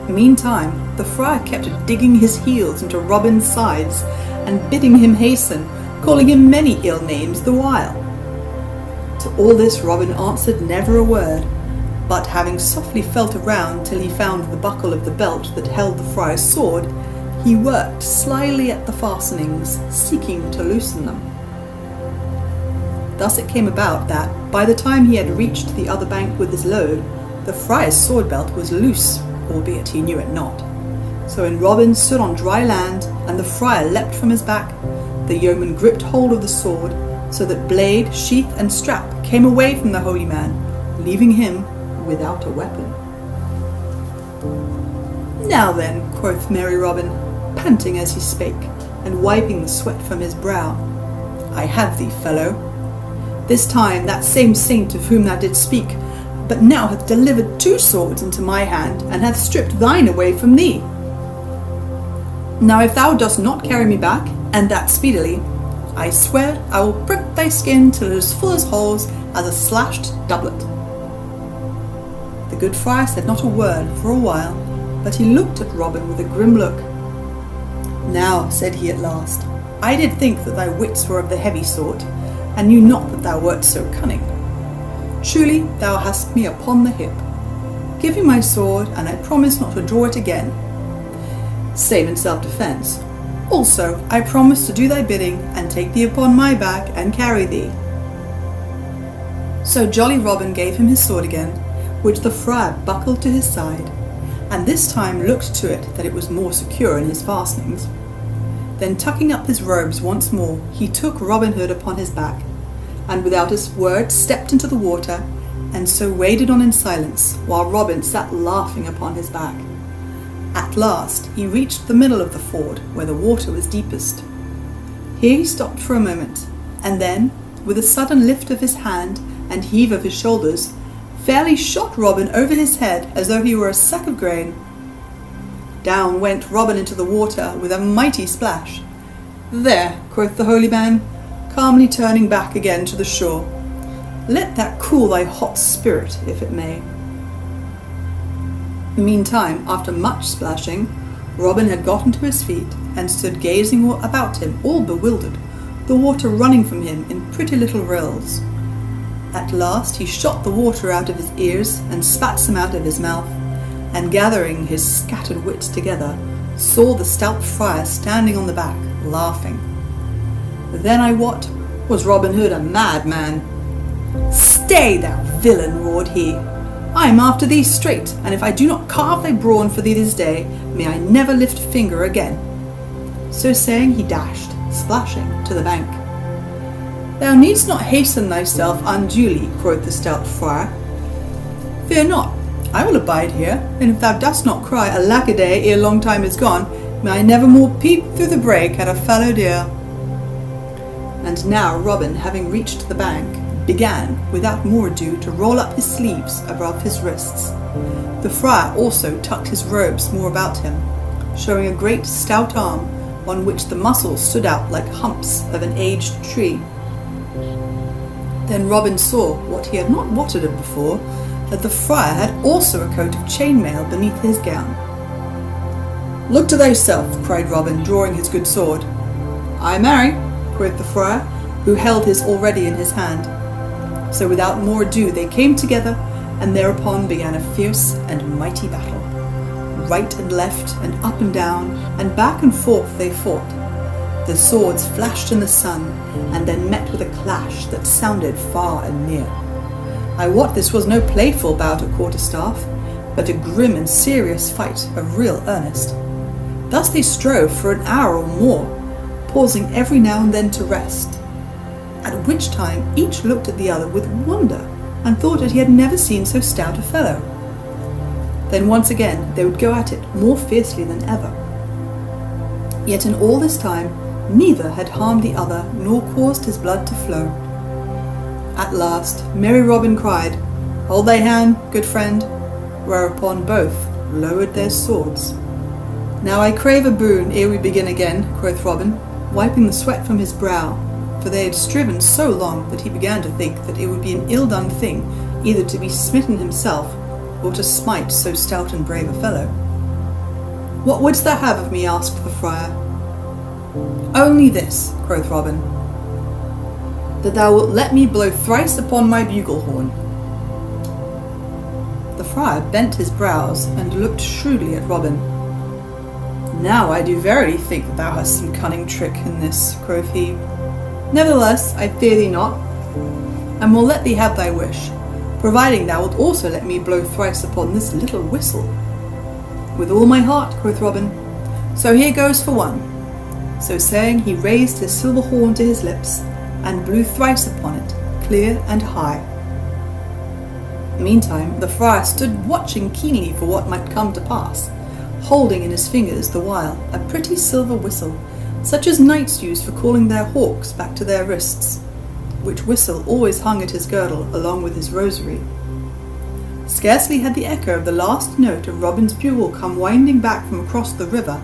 Meantime, the friar kept digging his heels into Robin's sides, and bidding him hasten, calling him many ill names the while. To all this Robin answered never a word, but having softly felt around till he found the buckle of the belt that held the friar's sword, he worked slyly at the fastenings, seeking to loosen them. Thus it came about that, by the time he had reached the other bank with his load, the friar's sword belt was loose, albeit he knew it not. So when Robin stood on dry land, and the friar leapt from his back, the yeoman gripped hold of the sword, so that blade, sheath, and strap came away from the holy man, leaving him without a weapon. Now then, quoth merry Robin, panting as he spake, and wiping the sweat from his brow, I have thee, fellow. This time that same saint of whom thou didst speak, but now hath delivered 2 swords into my hand, and hath stripped thine away from thee. Now if thou dost not carry me back, and that speedily, I swear I will prick thy skin till it is full as holes as a slashed doublet. The good friar said not a word for a while, but he looked at Robin with a grim look. Now, said he at last, I did think that thy wits were of the heavy sort, and knew not that thou wert so cunning. Truly thou hast me upon the hip. Give me my sword, and I promise not to draw it again. Same in self-defence. Also, I promise to do thy bidding, and take thee upon my back, and carry thee. So jolly Robin gave him his sword again, which the friar buckled to his side, and this time looked to it that it was more secure in his fastenings. Then tucking up his robes once more, he took Robin Hood upon his back, and without a word stepped into the water, and so waded on in silence, while Robin sat laughing upon his back. At last he reached the middle of the ford, where the water was deepest. Here he stopped for a moment, and then, with a sudden lift of his hand and heave of his shoulders, fairly shot Robin over his head as though he were a sack of grain. Down went Robin into the water with a mighty splash. There, quoth the holy man, calmly turning back again to the shore. Let that cool thy hot spirit, if it may. Meantime, after much splashing, Robin had gotten to his feet and stood gazing about him, all bewildered, the water running from him in pretty little rills. At last he shot the water out of his ears and spat some out of his mouth, and gathering his scattered wits together, saw the stout friar standing on the back, laughing. Then I wot, was Robin Hood a madman. Stay, thou villain, roared he. I am after thee straight, and if I do not carve thy brawn for thee this day, may I never lift finger again. So saying, he dashed, splashing, to the bank. Thou needst not hasten thyself unduly, quoth the stout friar. Fear not, I will abide here, and if thou dost not cry alack-a-day ere long time is gone, may I never more peep through the brake at a fallow deer. And now Robin, having reached the bank, began, without more ado, to roll up his sleeves above his wrists. The friar also tucked his robes more about him, showing a great stout arm on which the muscles stood out like humps of an aged tree. Then Robin saw, what he had not wotted of before, that the friar had also a coat of chainmail beneath his gown. "Look to thyself," cried Robin, drawing his good sword. "Ay, marry," quoth the friar, who held his already in his hand. So without more ado they came together, and thereupon began a fierce and mighty battle. Right and left, and up and down, and back and forth they fought. The swords flashed in the sun, and then met with a clash that sounded far and near. I wot this was no playful bout at quarterstaff, but a grim and serious fight of real earnest. Thus they strove for an hour or more, pausing every now and then to rest, at which time each looked at the other with wonder, and thought that he had never seen so stout a fellow. Then once again they would go at it more fiercely than ever. Yet in all this time neither had harmed the other, nor caused his blood to flow. At last merry Robin cried, "Hold thy hand, good friend," whereupon both lowered their swords. "Now I crave a boon ere we begin again," quoth Robin, wiping the sweat from his brow, for they had striven so long that he began to think that it would be an ill-done thing either to be smitten himself or to smite so stout and brave a fellow. "What wouldst thou have of me?" asked the friar. "Only this," quoth Robin, "that thou wilt let me blow thrice upon my bugle horn." The friar bent his brows and looked shrewdly at Robin. "Now I do verily think that thou hast some cunning trick in this," quoth he. "Nevertheless, I fear thee not, and will let thee have thy wish, providing thou wilt also let me blow thrice upon this little whistle." "With all my heart," quoth Robin. "So here goes for one." So saying, he raised his silver horn to his lips, and blew thrice upon it, clear and high. Meantime the friar stood watching keenly for what might come to pass, holding in his fingers the while a pretty silver whistle, such as knights use for calling their hawks back to their wrists, which whistle always hung at his girdle along with his rosary. Scarcely had the echo of the last note of Robin's bugle come winding back from across the river,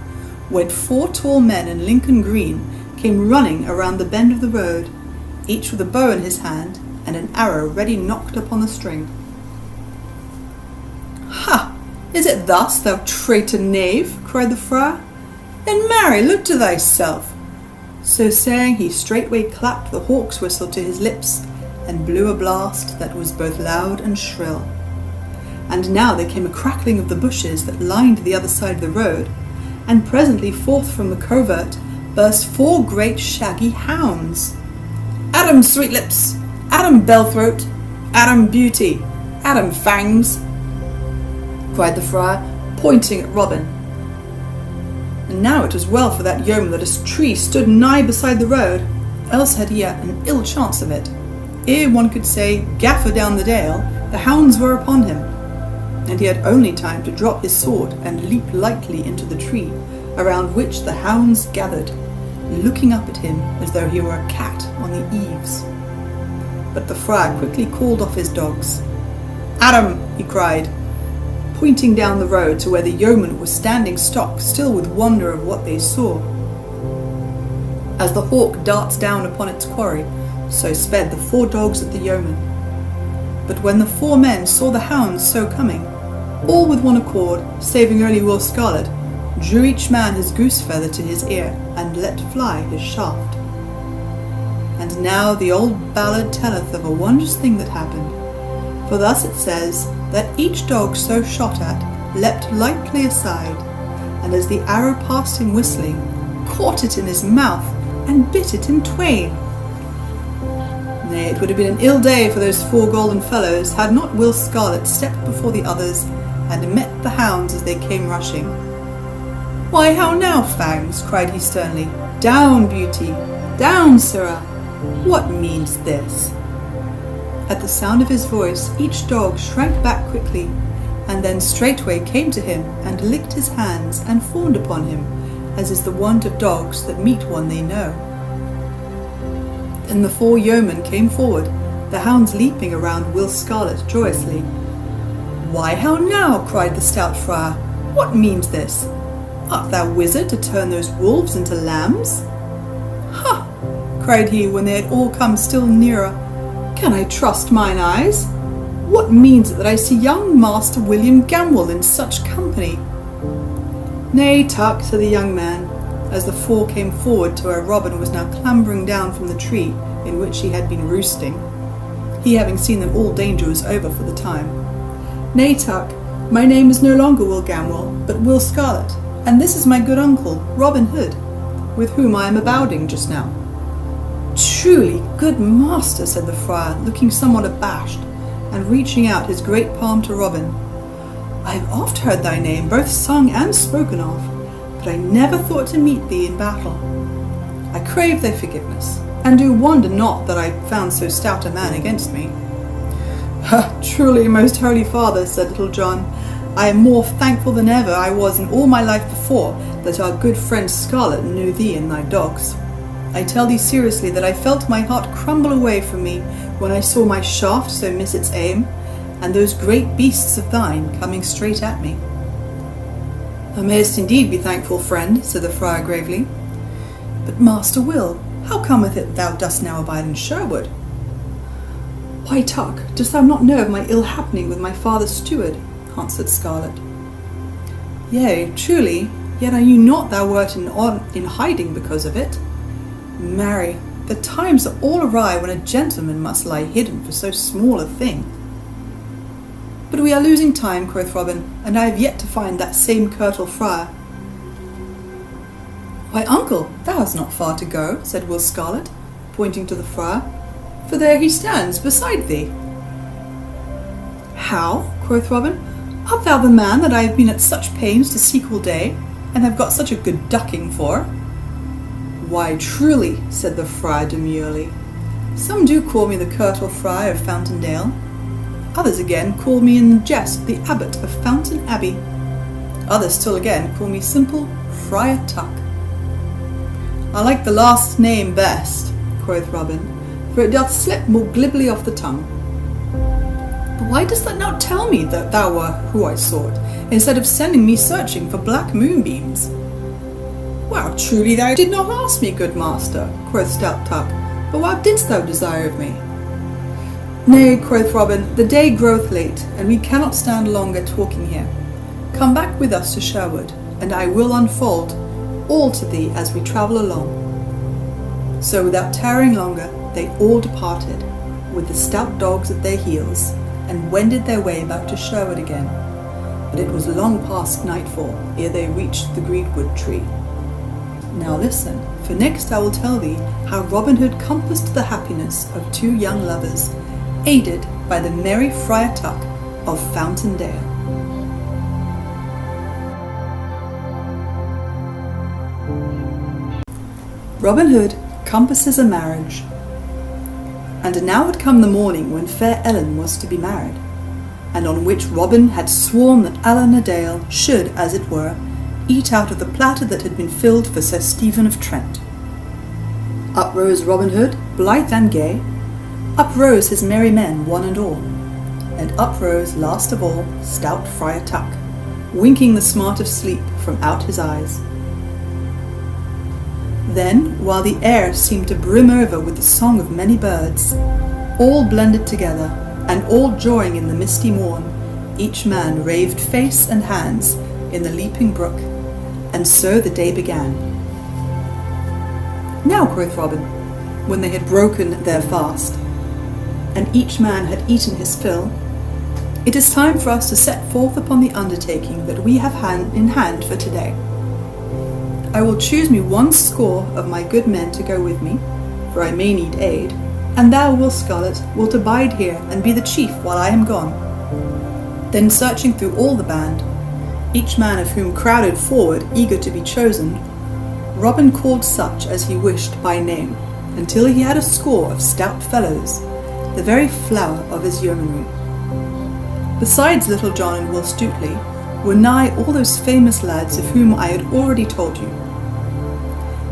when 4 tall men in Lincoln green came running around the bend of the road, each with a bow in his hand and an arrow ready nocked upon the string. "Ha! Is it thus, thou traitor knave?" cried the friar. "Then marry, look to thyself." So saying, he straightway clapped the hawk's whistle to his lips, and blew a blast that was both loud and shrill. And now there came a crackling of the bushes that lined the other side of the road, and presently forth from the covert burst 4 great shaggy hounds. "Adam Sweetlips! Adam Bellthroat! Adam Beauty! Adam Fangs!" cried the friar, pointing at Robin. And now it was well for that yeoman that a tree stood nigh beside the road, else had he had an ill chance of it. Ere one could say, "Gaffer down the dale," the hounds were upon him, and he had only time to drop his sword and leap lightly into the tree, around which the hounds gathered, looking up at him as though he were a cat on the eaves. But the friar quickly called off his dogs. "Adam!" he cried, pointing down the road to where the yeomen were standing stock, still with wonder of what they saw. As the hawk darts down upon its quarry, so sped the 4 dogs at the yeomen. But when the 4 men saw the hounds so coming, all with one accord, saving only Will Scarlet, drew each man his goose feather to his ear, and let fly his shaft. And now the old ballad telleth of a wondrous thing that happened, for thus it says, that each dog so shot at leapt lightly aside, and as the arrow passed him whistling, caught it in his mouth, and bit it in twain. Nay, it would have been an ill day for those 4 golden fellows, had not Will Scarlet stepped before the others, and met the hounds as they came rushing. "Why, how now, Fangs?" cried he sternly. "Down, Beauty! Down, sirrah! What means this?" At the sound of his voice, each dog shrank back quickly, and then straightway came to him and licked his hands and fawned upon him, as is the wont of dogs that meet one they know. Then the 4 yeomen came forward, the hounds leaping around Will Scarlet joyously. "Why, how now?" cried the stout friar. "What means this? Art thou wizard to turn those wolves into lambs?" "Ha!" cried he, when they had all come still nearer. "Can I trust mine eyes? What means it that I see young Master William Gamwell in such company?" "Nay, Tuck," said the young man, as the 4 came forward to where Robin was now clambering down from the tree in which he had been roosting, he having seen that all danger was over for the time. "Nay, Tuck, my name is no longer Will Gamwell, but Will Scarlet, and this is my good uncle, Robin Hood, with whom I am abounding just now." "Truly, good master," said the friar, looking somewhat abashed, and reaching out his great palm to Robin. "I have oft heard thy name, both sung and spoken of, but I never thought to meet thee in battle. I crave thy forgiveness, and do wonder not that I found so stout a man against me." "Truly, most holy father," said Little John, "I am more thankful than ever I was in all my life before that our good friend Scarlet knew thee and thy dogs. I tell thee seriously that I felt my heart crumble away from me when I saw my shaft so miss its aim, and those great beasts of thine coming straight at me." "Thou mayest indeed be thankful, friend," said the friar gravely. "But Master Will, how cometh it thou dost now abide in Sherwood?" "Why, Tuck, dost thou not know of my ill happening with my father's steward?" answered Scarlet. "Yea, truly, yet I knew not thou wert in hiding because of it. Marry, the times are all awry when a gentleman must lie hidden for so small a thing." "But we are losing time," quoth Robin, "and I have yet to find that same curtal friar." "Why, uncle, thou hast not far to go," said Will Scarlet, pointing to the friar, "for there he stands beside thee." "How?" quoth Robin. "Art thou the man that I have been at such pains to seek all day, and have got such a good ducking for?" "Why, truly," said the friar demurely. "Some do call me the curtal friar of Fountaindale. Others again call me in jest the abbot of Fountain Abbey. Others still again call me simple Friar Tuck." "I like the last name best," quoth Robin, "for it doth slip more glibly off the tongue. But why dost thou not tell me that thou wert who I sought, instead of sending me searching for black moonbeams?" "Well, truly thou did not ask me, good master," quoth stout Tuck, "but what didst thou desire of me?" "Nay," quoth Robin, "the day groweth late, and we cannot stand longer talking here. Come back with us to Sherwood, and I will unfold all to thee as we travel along." So without tarrying longer, they all departed, with the stout dogs at their heels, and wended their way back to Sherwood again. But it was long past nightfall ere they reached the greenwood tree. Now listen, for next I will tell thee how Robin Hood compassed the happiness of 2 young lovers, aided by the merry Friar Tuck of Fountaindale. Robin Hood compasses a marriage. And now had come the morning when fair Ellen was to be married, and on which Robin had sworn that Alan a Dale should, as it were, eat out of the platter that had been filled for Sir Stephen of Trent. Up rose Robin Hood, blithe and gay, up rose his merry men one and all, and up rose last of all stout Friar Tuck, winking the smart of sleep from out his eyes. Then, while the air seemed to brim over with the song of many birds, all blended together, and all joying in the misty morn, each man raved face and hands in the leaping brook, and so the day began. "Now," quoth Robin, when they had broken their fast, and each man had eaten his fill, "it is time for us to set forth upon the undertaking that we have in hand for today. I will choose me 100 of my good men to go with me, for I may need aid, and thou, Will Scarlet, wilt abide here and be the chief while I am gone." Then searching through all the band, each man of whom crowded forward eager to be chosen, Robin called such as he wished by name, until he had 100 of stout fellows, the very flower of his yeomanry. Besides Little John and Will Stutely, were nigh all those famous lads of whom I had already told you.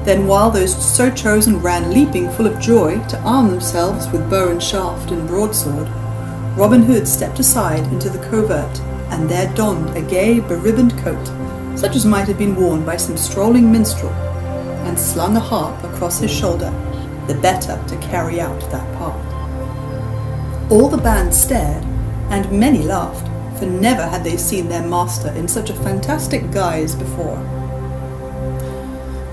Then while those so chosen ran leaping full of joy to arm themselves with bow and shaft and broadsword, Robin Hood stepped aside into the covert, and there donned a gay beribboned coat, such as might have been worn by some strolling minstrel, and slung a harp across his shoulder, the better to carry out that part. All the band stared, and many laughed, for never had they seen their master in such a fantastic guise before.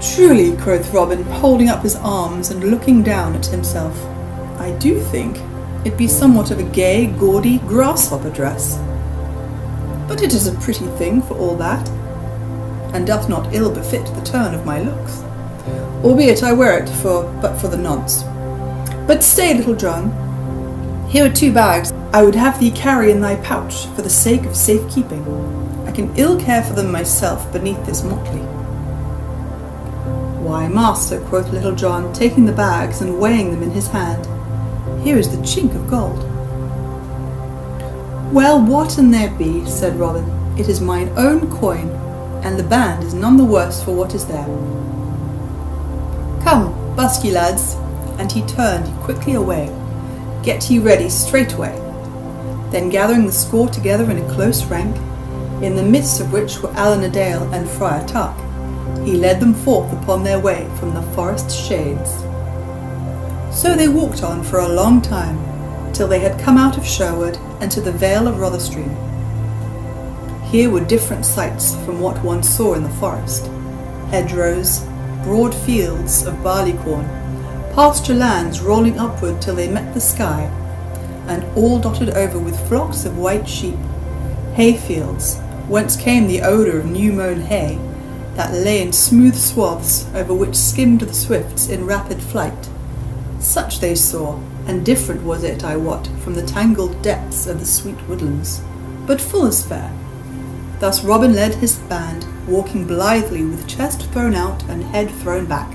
"Truly," quoth Robin, holding up his arms and looking down at himself, "I do think it be somewhat of a gay, gaudy grasshopper dress. But it is a pretty thing for all that, and doth not ill befit the turn of my looks, albeit I wear it but for the nonce. But stay, Little John, here are 2 bags I would have thee carry in thy pouch for the sake of safe keeping. I can ill care for them myself beneath this motley." "Why, master," quoth Little John, taking the bags and weighing them in his hand, "here is the chink of gold." "Well, what an there be," said Robin, "it is mine own coin, and the band is none the worse for what is there. Come, busk ye, lads," and he turned quickly away. "Get ye ready straightway." Then gathering the score together in a close rank, in the midst of which were Allan a Dale and Friar Tuck, he led them forth upon their way from the forest shades. So they walked on for a long time, till they had come out of Sherwood and to the vale of Rotherstream. Here were different sights from what one saw in the forest: hedgerows, broad fields of barley-corn, pasture lands rolling upward till they met the sky, and all dotted over with flocks of white sheep, hay-fields, whence came the odour of new-mown hay, that lay in smooth swaths over which skimmed the swifts in rapid flight. Such they saw, and different was it, I wot, from the tangled depths of the sweet woodlands, but full as fair. Thus Robin led his band, walking blithely with chest thrown out and head thrown back,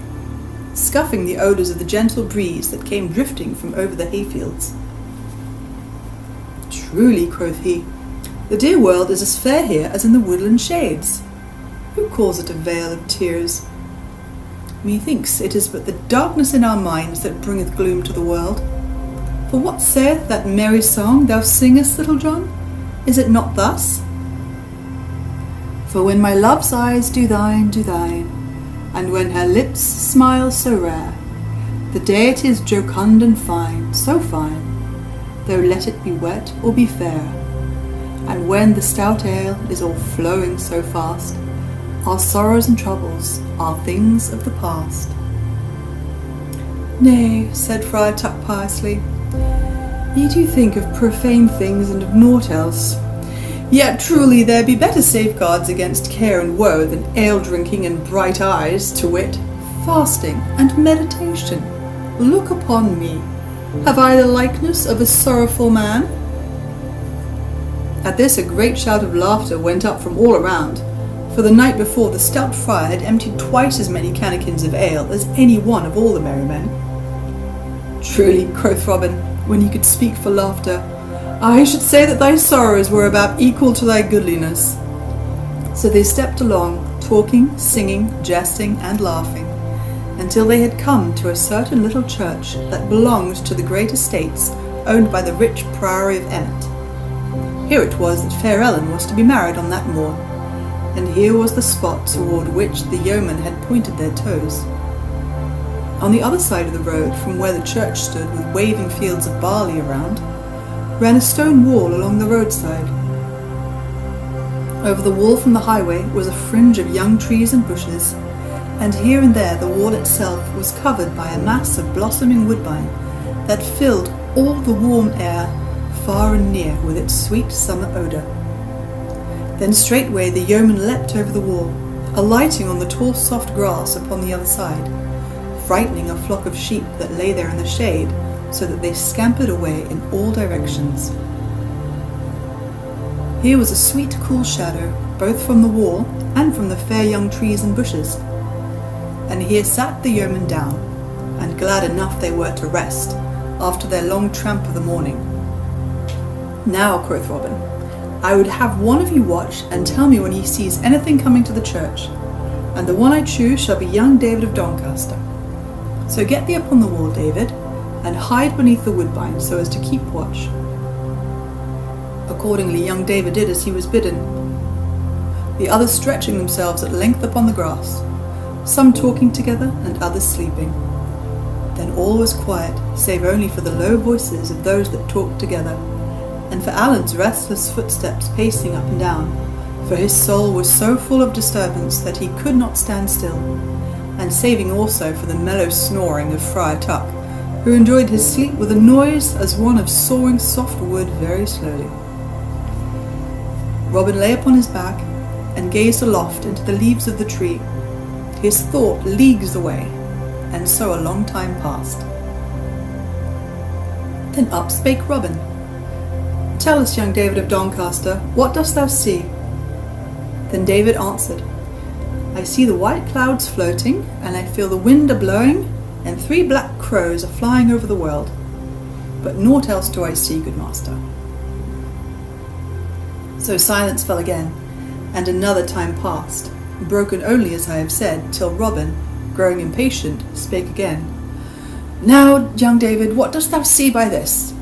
scuffing the odours of the gentle breeze that came drifting from over the hayfields. "Truly," quoth he, "the dear world is as fair here as in the woodland shades. Who calls it a vale of tears? Methinks it is but the darkness in our minds that bringeth gloom to the world. For what saith that merry song thou singest, Little John? Is it not thus? For when my love's eyes do thine, and when her lips smile so rare, the deities jocund and fine, so fine, though let it be wet or be fair, and when the stout ale is all flowing so fast, our sorrows and troubles are things of the past." "Nay," said Friar Tuck piously, "ye do think of profane things and of naught else. Yet truly there be better safeguards against care and woe than ale-drinking and bright eyes, to wit, fasting and meditation. Look upon me. Have I the likeness of a sorrowful man?" At this a great shout of laughter went up from all around, for the night before the stout friar had emptied twice as many cannikins of ale as any one of all the merry men. "Truly," quoth Robin, when he could speak for laughter, "I should say that thy sorrows were about equal to thy goodliness." So they stepped along, talking, singing, jesting, and laughing, until they had come to a certain little church that belonged to the great estates owned by the rich priory of Emmet. Here it was that fair Ellen was to be married on that morn, and here was the spot toward which the yeomen had pointed their toes. On the other side of the road, from where the church stood with waving fields of barley around, ran a stone wall along the roadside. Over the wall from the highway was a fringe of young trees and bushes, and here and there the wall itself was covered by a mass of blossoming woodbine that filled all the warm air far and near with its sweet summer odour. Then straightway the yeoman leapt over the wall, alighting on the tall soft grass upon the other side, frightening a flock of sheep that lay there in the shade, so that they scampered away in all directions. Here was a sweet cool shadow, both from the wall and from the fair young trees and bushes, and here sat the yeomen down, and glad enough they were to rest, after their long tramp of the morning. "Now," quoth Robin, I would have one of you watch and tell me when he sees anything coming to the church, and the one I choose shall be young David of Doncaster. So get thee upon the wall, David, and hide beneath the woodbine so as to keep watch." Accordingly young David did as he was bidden, the others stretching themselves at length upon the grass, some talking together and others sleeping. Then all was quiet, save only for the low voices of those that talked together, and for Alan's restless footsteps pacing up and down, for his soul was so full of disturbance that he could not stand still, and saving also for the mellow snoring of Friar Tuck, who enjoyed his sleep with a noise as one of sawing soft wood very slowly. Robin lay upon his back and gazed aloft into the leaves of the tree, his thought leagues away, and so a long time passed. Then up spake Robin. "Tell us, young David of Doncaster, what dost thou see?" Then David answered, "I see the white clouds floating, and I feel the wind a-blowing, and 3 black crows are flying over the world. But naught else do I see, good master." So silence fell again, and another time passed, broken only, as I have said, till Robin, growing impatient, spake again. "Now, young David, what dost thou see by this?"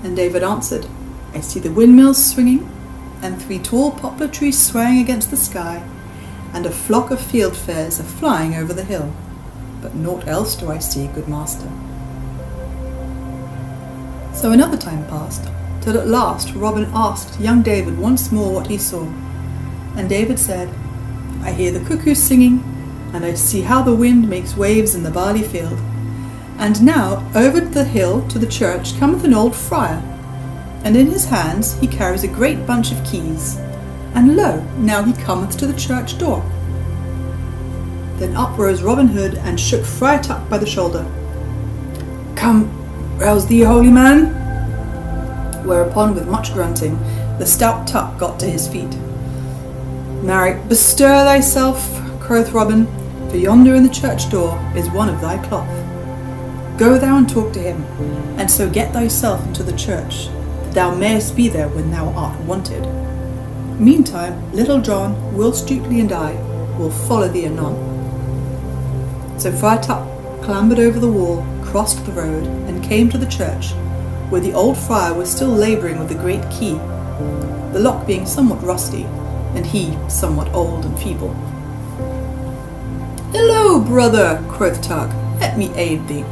And David answered, "I see the windmills swinging, and 3 tall poplar trees swaying against the sky, and a flock of fieldfares are flying over the hill. But naught else do I see, good master." So another time passed, till at last Robin asked young David once more what he saw. And David said, "I hear the cuckoos singing, and I see how the wind makes waves in the barley field. And now over the hill to the church cometh an old friar, and in his hands he carries a great bunch of keys, and lo, now he cometh to the church door." Then up rose Robin Hood and shook Friar Tuck by the shoulder. "Come, rouse thee, holy man." Whereupon, with much grunting, the stout Tuck got to his feet. "Marry, bestir thyself," quoth Robin, "for yonder in the church door is one of thy cloth. Go thou and talk to him, and so get thyself into the church, that thou mayest be there when thou art wanted. Meantime, Little John, Will Stutely, and I will follow thee anon." So Friar Tuck clambered over the wall, crossed the road, and came to the church, where the old friar was still labouring with the great key, the lock being somewhat rusty, and he somewhat old and feeble. "Hello, brother," quoth Tuck, "let me aid thee."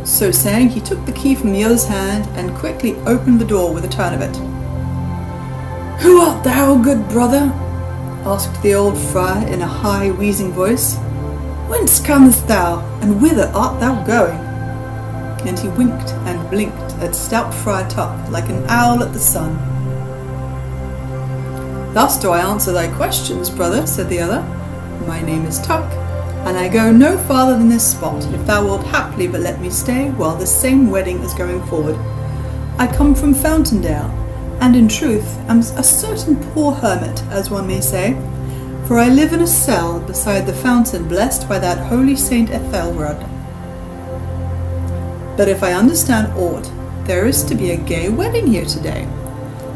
So saying, he took the key from the other's hand, and quickly opened the door with a turn of it. "Who art thou, good brother?" asked the old friar in a high, wheezing voice. "Whence comest thou, and whither art thou going?" And he winked and blinked at stout Friar Tuck like an owl at the sun. "Thus do I answer thy questions, brother," said the other. "My name is Tuck, and I go no farther than this spot, if thou wilt haply but let me stay while this same wedding is going forward. I come from Fountaindale, and in truth am a certain poor hermit, as one may say, for I live in a cell beside the fountain blessed by that holy Saint Ethelred. But if I understand aught, there is to be a gay wedding here today.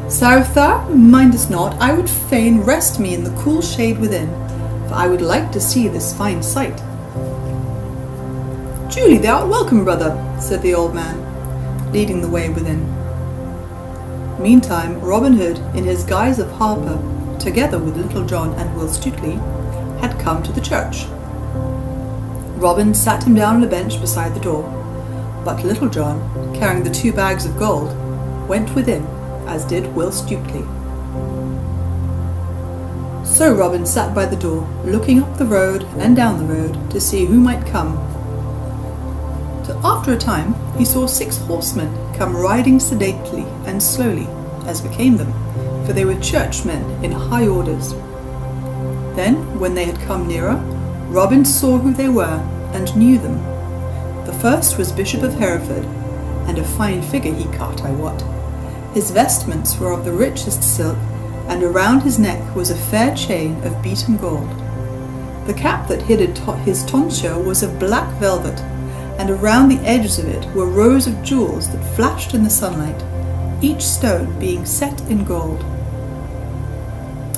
So if thou mindest not, I would fain rest me in the cool shade within, for I would like to see this fine sight." "Truly thou art welcome, brother," said the old man, leading the way within. Meantime Robin Hood, in his guise of harper, together with Little John and Will Stutely, had come to the church. Robin sat him down on a bench beside the door, but Little John, carrying the 2 bags of gold, went within, as did Will Stutely. So Robin sat by the door, looking up the road and down the road to see who might come. Till after a time he saw 6 horsemen come riding sedately and slowly, as became them, for they were churchmen in high orders. Then, when they had come nearer, Robin saw who they were and knew them. The first was Bishop of Hereford, and a fine figure he cut, I wot. His vestments were of the richest silk, and around his neck was a fair chain of beaten gold. The cap that hid his tonsure was of black velvet, and around the edges of it were rows of jewels that flashed in the sunlight, each stone being set in gold.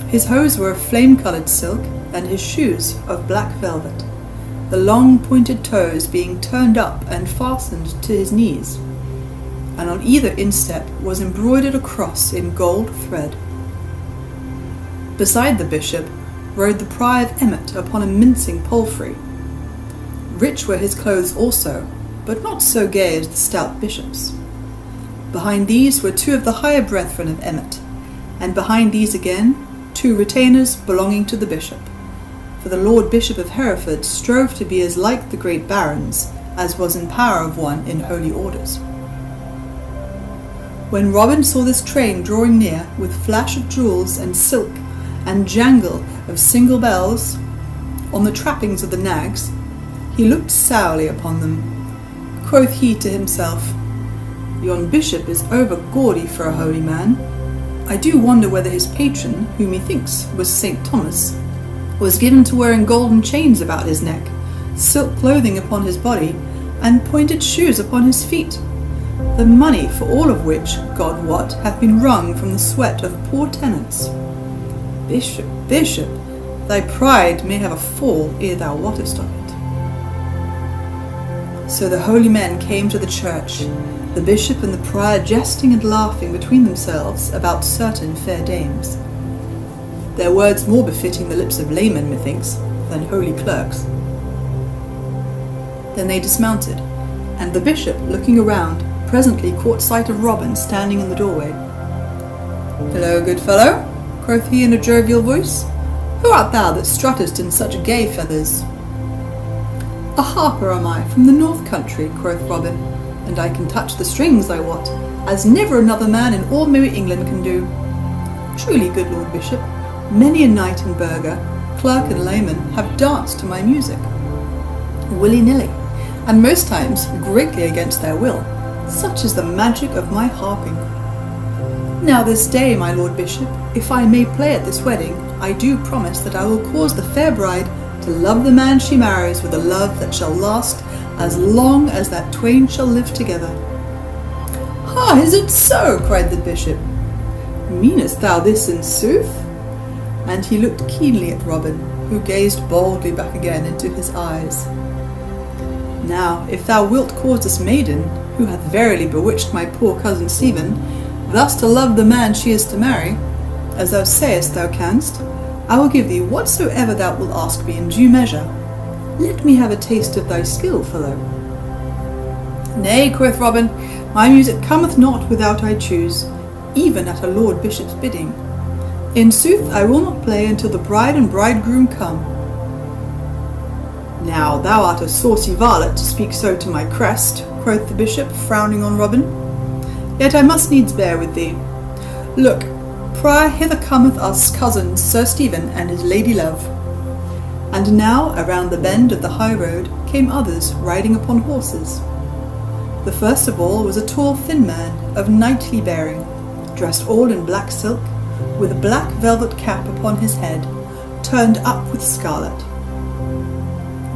His hose were of flame-coloured silk, and his shoes of black velvet, the long pointed toes being turned up and fastened to his knees, and on either instep was embroidered a cross in gold thread. Beside the bishop rode the prior of Emmet upon a mincing palfrey. Rich were his clothes also, but not so gay as the stout bishop's. Behind these were two of the higher brethren of Emmet, and behind these again 2 retainers belonging to the bishop, for the Lord Bishop of Hereford strove to be as like the great barons as was in power of one in holy orders. When Robin saw this train drawing near, with flash of jewels and silk and jangle of single bells on the trappings of the nags, he looked sourly upon them. Quoth he to himself, "Yon bishop is over gaudy for a holy man. I do wonder whether his patron, who methinks was St. Thomas, was given to wearing golden chains about his neck, silk clothing upon his body, and pointed shoes upon his feet, the money for all of which, God wot, hath been wrung from the sweat of poor tenants. Bishop, bishop, thy pride may have a fall ere thou wottest of it." So the holy men came to the church, the bishop and the prior jesting and laughing between themselves about certain fair dames, their words more befitting the lips of laymen, methinks, than holy clerks. Then they dismounted, and the bishop, looking around, presently caught sight of Robin standing in the doorway. "Hello, good fellow," quoth he in a jovial voice. "Who art thou that struttest in such gay feathers?" "A harper am I from the north country," quoth Robin, "and I can touch the strings, I wot, as never another man in all merry England can do. Truly, good Lord Bishop, many a knight and burgher, clerk and layman, have danced to my music, willy-nilly, and most times greatly against their will. Such is the magic of my harping. Now this day, my Lord Bishop, if I may play at this wedding, I do promise that I will cause the fair bride to love the man she marries with a love that shall last as long as that twain shall live together." "Ha, is it so?" cried the bishop. "Meanest thou this in sooth?" And he looked keenly at Robin, who gazed boldly back again into his eyes. "Now, if thou wilt cause this maiden, who hath verily bewitched my poor cousin Stephen, thus to love the man she is to marry, as thou sayest thou canst, I will give thee whatsoever thou wilt ask me in due measure. Let me have a taste of thy skill, fellow." "Nay," quoth Robin, "my music cometh not without I choose, even at a lord bishop's bidding. In sooth, I will not play until the bride and bridegroom come." "Now thou art a saucy varlet to speak so to my crest," quoth the bishop, frowning on Robin. "Yet I must needs bear with thee. Look, prior hither cometh us cousin Sir Stephen and his lady love." And now around the bend of the high road came others riding upon horses. The first of all was a tall thin man of knightly bearing, dressed all in black silk, with a black velvet cap upon his head, turned up with scarlet.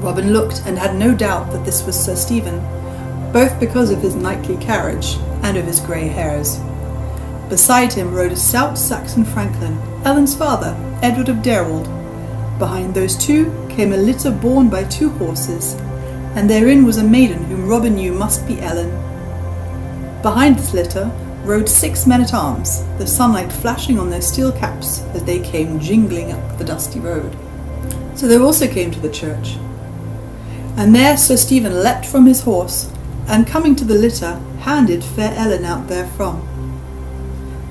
Robin looked and had no doubt that this was Sir Stephen, both because of his knightly carriage and of his grey hairs. Beside him rode a stout Saxon franklin, Ellen's father, Edward of Derwald. Behind those two came a litter borne by 2 horses, and therein was a maiden whom Robin knew must be Ellen. Behind this litter rode 6 men-at-arms, the sunlight flashing on their steel caps as they came jingling up the dusty road. So they also came to the church. And there Sir Stephen leapt from his horse, and coming to the litter, handed fair Ellen out therefrom.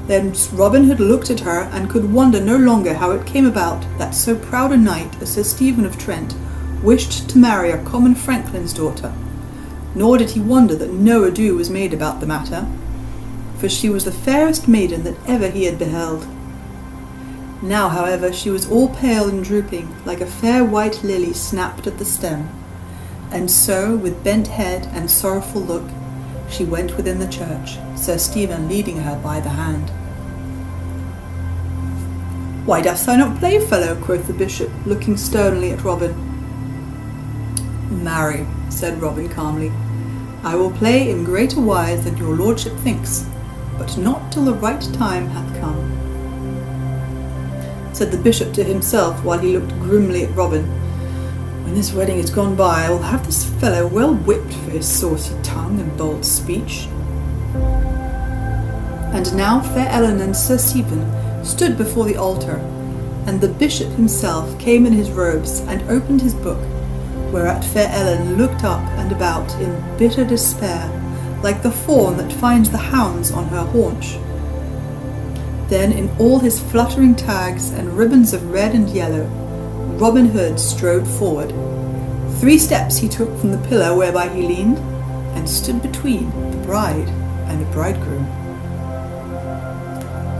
Then Robin had looked at her, and could wonder no longer how it came about that so proud a knight as Sir Stephen of Trent wished to marry a common franklin's daughter, nor did he wonder that no ado was made about the matter, for she was the fairest maiden that ever he had beheld. Now, however, she was all pale and drooping, like a fair white lily snapped at the stem, and so, with bent head and sorrowful look, she went within the church, Sir Stephen leading her by the hand. "Why dost thou not play, fellow?" quoth the bishop, looking sternly at Robin. "Marry," said Robin calmly, "I will play in greater wise than your lordship thinks, but not till the right time hath come," said the bishop to himself while he looked grimly at Robin. "When this wedding is gone by, I will have this fellow well whipped for his saucy tongue and bold speech." And now fair Ellen and Sir Stephen stood before the altar, and the bishop himself came in his robes and opened his book, whereat fair Ellen looked up and about in bitter despair, like the fawn that finds the hounds on her haunch. Then in all his fluttering tags and ribbons of red and yellow, Robin Hood strode forward. 3 steps he took from the pillar whereby he leaned, and stood between the bride and the bridegroom.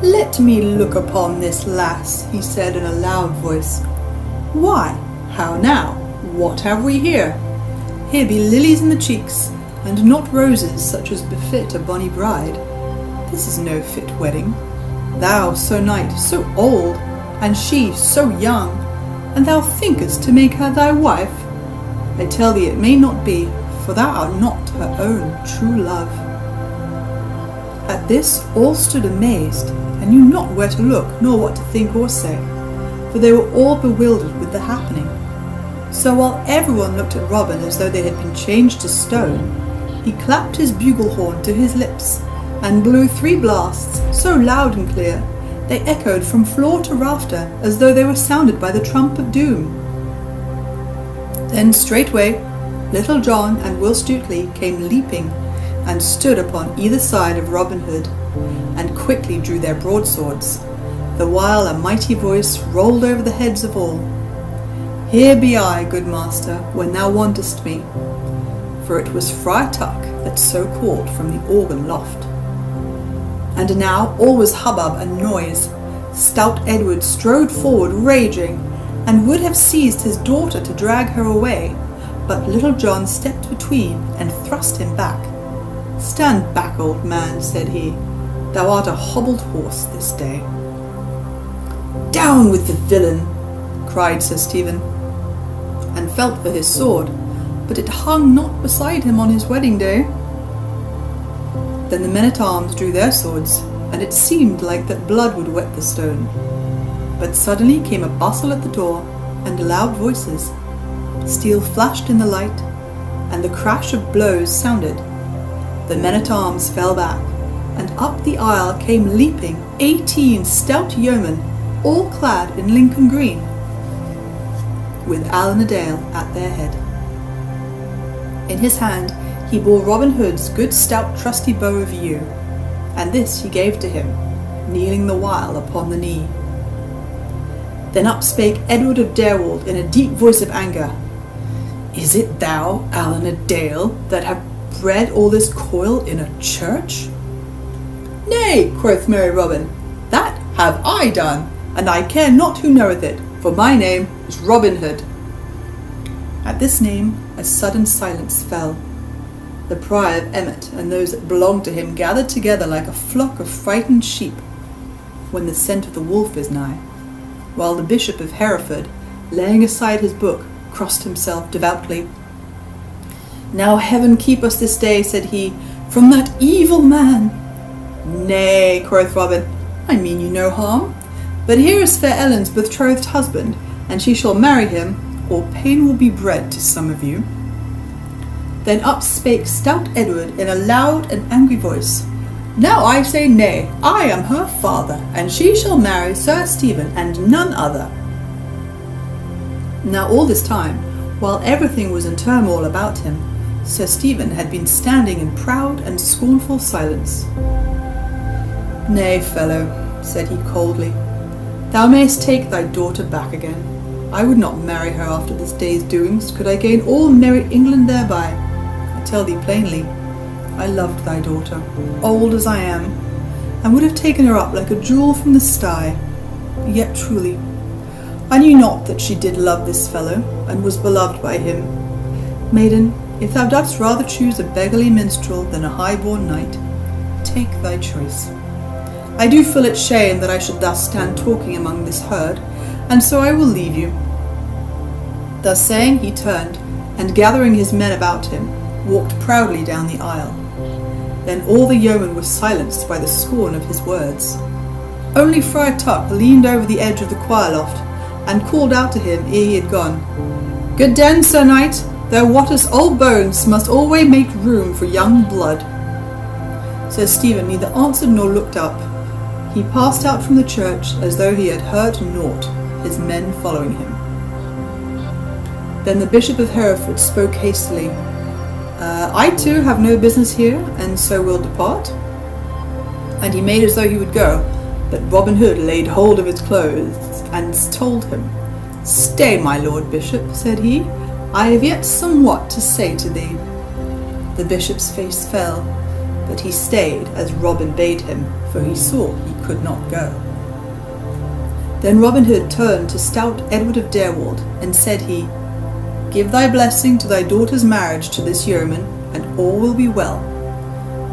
"Let me look upon this lass," he said in a loud voice. "Why, how now? What have we here? Here be lilies in the cheeks, and not roses such as befit a bonny bride. This is no fit wedding. Thou, Sir Knight, so old, and she so young, and thou thinkest to make her thy wife? I tell thee it may not be, for thou art not her own true love." At this all stood amazed, and knew not where to look, nor what to think or say, for they were all bewildered with the happening. So while everyone looked at Robin as though they had been changed to stone, he clapped his bugle horn to his lips, and blew 3 blasts, so loud and clear, they echoed from floor to rafter, as though they were sounded by the trump of doom. Then straightway Little John and Will Stutely came leaping, and stood upon either side of Robin Hood, and quickly drew their broadswords, the while a mighty voice rolled over the heads of all. "Here be I, good master, when thou wantest me." For it was Friar Tuck that so called from the organ loft. And now all was hubbub and noise. Stout Edward strode forward raging, and would have seized his daughter to drag her away, but Little John stepped between and thrust him back. "Stand back, old man," said he. "Thou art a hobbled horse this day." "Down with the villain!" cried Sir Stephen, and felt for his sword, but it hung not beside him on his wedding day. Then the men-at-arms drew their swords, and it seemed like that blood would wet the stone. But suddenly came a bustle at the door, and loud voices. Steel flashed in the light, and the crash of blows sounded. The men-at-arms fell back, and up the aisle came leaping 18 stout yeomen, all clad in Lincoln green, with Alan a Dale at their head. In his hand he bore Robin Hood's good stout trusty bow of yew, and this he gave to him, kneeling the while upon the knee. Then up spake Edward of Derewald in a deep voice of anger. "Is it thou, Alan a Dale, that have bred all this coil in a church?" "Nay," quoth merry Robin, "that have I done, and I care not who knoweth it, for my name is Robin Hood." At this name a sudden silence fell. The prior of Emmet and those that belonged to him gathered together like a flock of frightened sheep when the scent of the wolf is nigh, while the Bishop of Hereford, laying aside his book, crossed himself devoutly. "Now heaven keep us this day," said he, "from that evil man." "Nay," quoth Robin, "I mean you no harm. But here is fair Ellen's betrothed husband, and she shall marry him, or pain will be bred to some of you." Then up spake stout Edward in a loud and angry voice. "Now I say nay, I am her father, and she shall marry Sir Stephen and none other." Now all this time, while everything was in turmoil about him, Sir Stephen had been standing in proud and scornful silence. "Nay, fellow," said he coldly, "thou mayst take thy daughter back again. I would not marry her after this day's doings, could I gain all merry England thereby. I tell thee plainly, I loved thy daughter, old as I am, and would have taken her up like a jewel from the sty. Yet truly, I knew not that she did love this fellow, and was beloved by him. Maiden, if thou dost rather choose a beggarly minstrel than a high-born knight, take thy choice. I do feel it shame that I should thus stand talking among this herd, and so I will leave you." Thus saying, he turned, and gathering his men about him, walked proudly down the aisle. Then all the yeomen were silenced by the scorn of his words. Only Friar Tuck leaned over the edge of the choir loft and called out to him ere he had gone, "Good den, Sir Knight, thou wottest old bones must always make room for young blood." Sir Stephen neither answered nor looked up. He passed out from the church as though he had heard naught, his men following him. Then the Bishop of Hereford spoke hastily. I too have no business here, and so will depart." And he made as though he would go, but Robin Hood laid hold of his clothes and told him. "Stay, my lord bishop," said he, "I have yet somewhat to say to thee." The bishop's face fell, but he stayed as Robin bade him, for he saw he could not go. Then Robin Hood turned to stout Edward of Derewald, and said he, "Give thy blessing to thy daughter's marriage to this yeoman, and all will be well.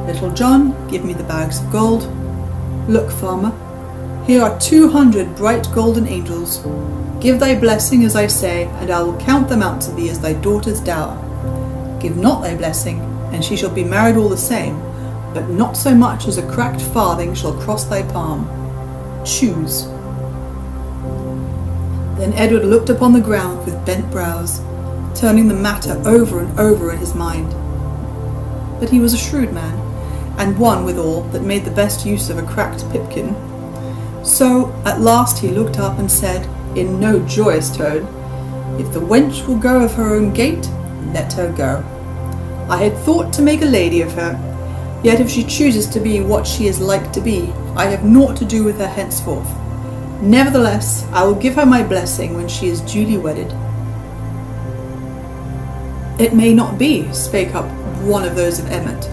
Little John, give me the bags of gold. Look, farmer, here are 200 bright golden angels. Give thy blessing as I say, and I will count them out to thee as thy daughter's dower. Give not thy blessing, and she shall be married all the same, but not so much as a cracked farthing shall cross thy palm. Choose." Then Edward looked upon the ground with bent brows, turning the matter over and over in his mind. But he was a shrewd man, and one withal that made the best use of a cracked pipkin. So at last he looked up and said, in no joyous tone, "If the wench will go of her own gait, let her go. I had thought to make a lady of her, yet if she chooses to be what she is like to be, I have naught to do with her henceforth. Nevertheless, I will give her my blessing when she is duly wedded." "It may not be," spake up one of those of Emmet.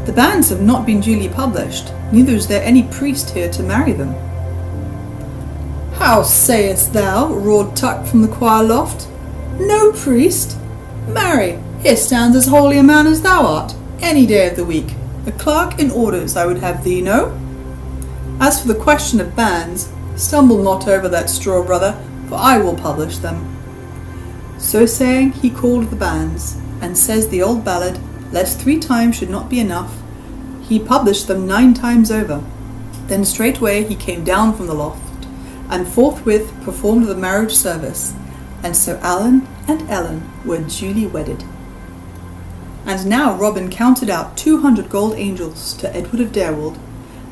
"The banns have not been duly published, neither is there any priest here to marry them." "How sayest thou?" roared Tuck from the choir loft. "No priest? Marry, here stands as holy a man as thou art, any day of the week. A clerk in orders I would have thee know. As for the question of banns, stumble not over that straw, brother, for I will publish them." So saying, he called the banns, and says the old ballad, lest 3 times should not be enough, he published them 9 times over. Then straightway he came down from the loft, and forthwith performed the marriage service, and so Alan and Ellen were duly wedded. And now Robin counted out 200 gold angels to Edward of Derewald,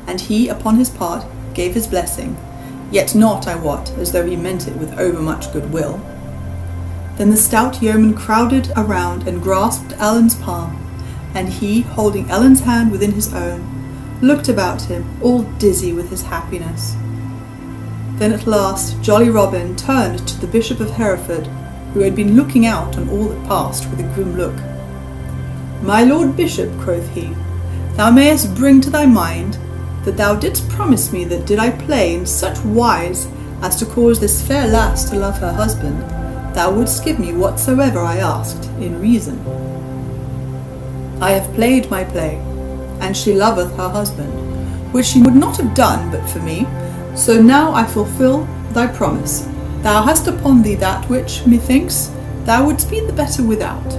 and he upon his part gave his blessing, yet not, I wot, as though he meant it with overmuch goodwill. Then the stout yeoman crowded around and grasped Alan's palm, and he, holding Ellen's hand within his own, looked about him, all dizzy with his happiness. Then at last jolly Robin turned to the Bishop of Hereford, who had been looking out on all that passed with a grim look. "My lord bishop," quoth he, "thou mayest bring to thy mind that thou didst promise me that did I play in such wise as to cause this fair lass to love her husband, thou wouldst give me whatsoever I asked, in reason. I have played my play, and she loveth her husband, which she would not have done but for me, so now I fulfil thy promise. Thou hast upon thee that which, methinks, thou wouldst be the better without.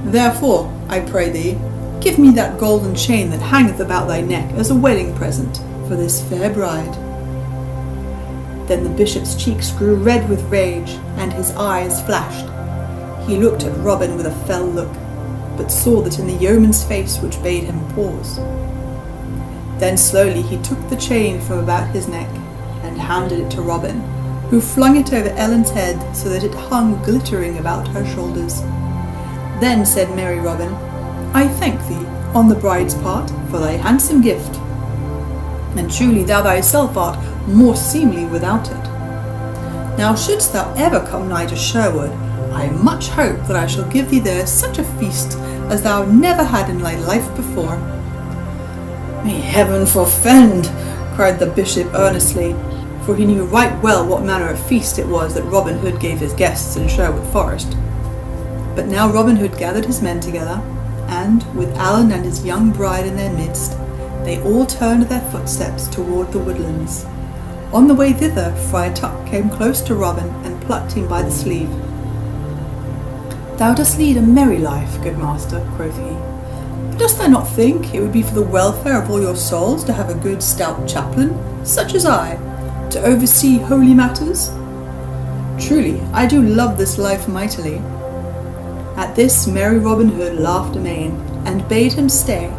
Therefore, I pray thee, give me that golden chain that hangeth about thy neck as a wedding present for this fair bride." Then the bishop's cheeks grew red with rage, and his eyes flashed. He looked at Robin with a fell look, but saw that in the yeoman's face which bade him pause. Then slowly he took the chain from about his neck, and handed it to Robin, who flung it over Ellen's head so that it hung glittering about her shoulders. Then said merry Robin, "I thank thee, on the bride's part, for thy handsome gift, and truly thou thyself art more seemly without it. Now shouldst thou ever come nigh to Sherwood, I much hope that I shall give thee there such a feast as thou never had in thy life before." "May heaven forfend!" cried the bishop earnestly, for he knew right well what manner of feast it was that Robin Hood gave his guests in Sherwood Forest. But now Robin Hood gathered his men together, and, with Alan and his young bride in their midst, they all turned their footsteps toward the woodlands. On the way thither, Friar Tuck came close to Robin and plucked him by the sleeve. "Thou dost lead a merry life, good master," quoth he, Dost thou not think it would be for the welfare of all your souls to have a good stout chaplain, such as I, to oversee holy matters? Truly, I do love this life mightily." At this merry Robin Hood laughed amain, and bade him stay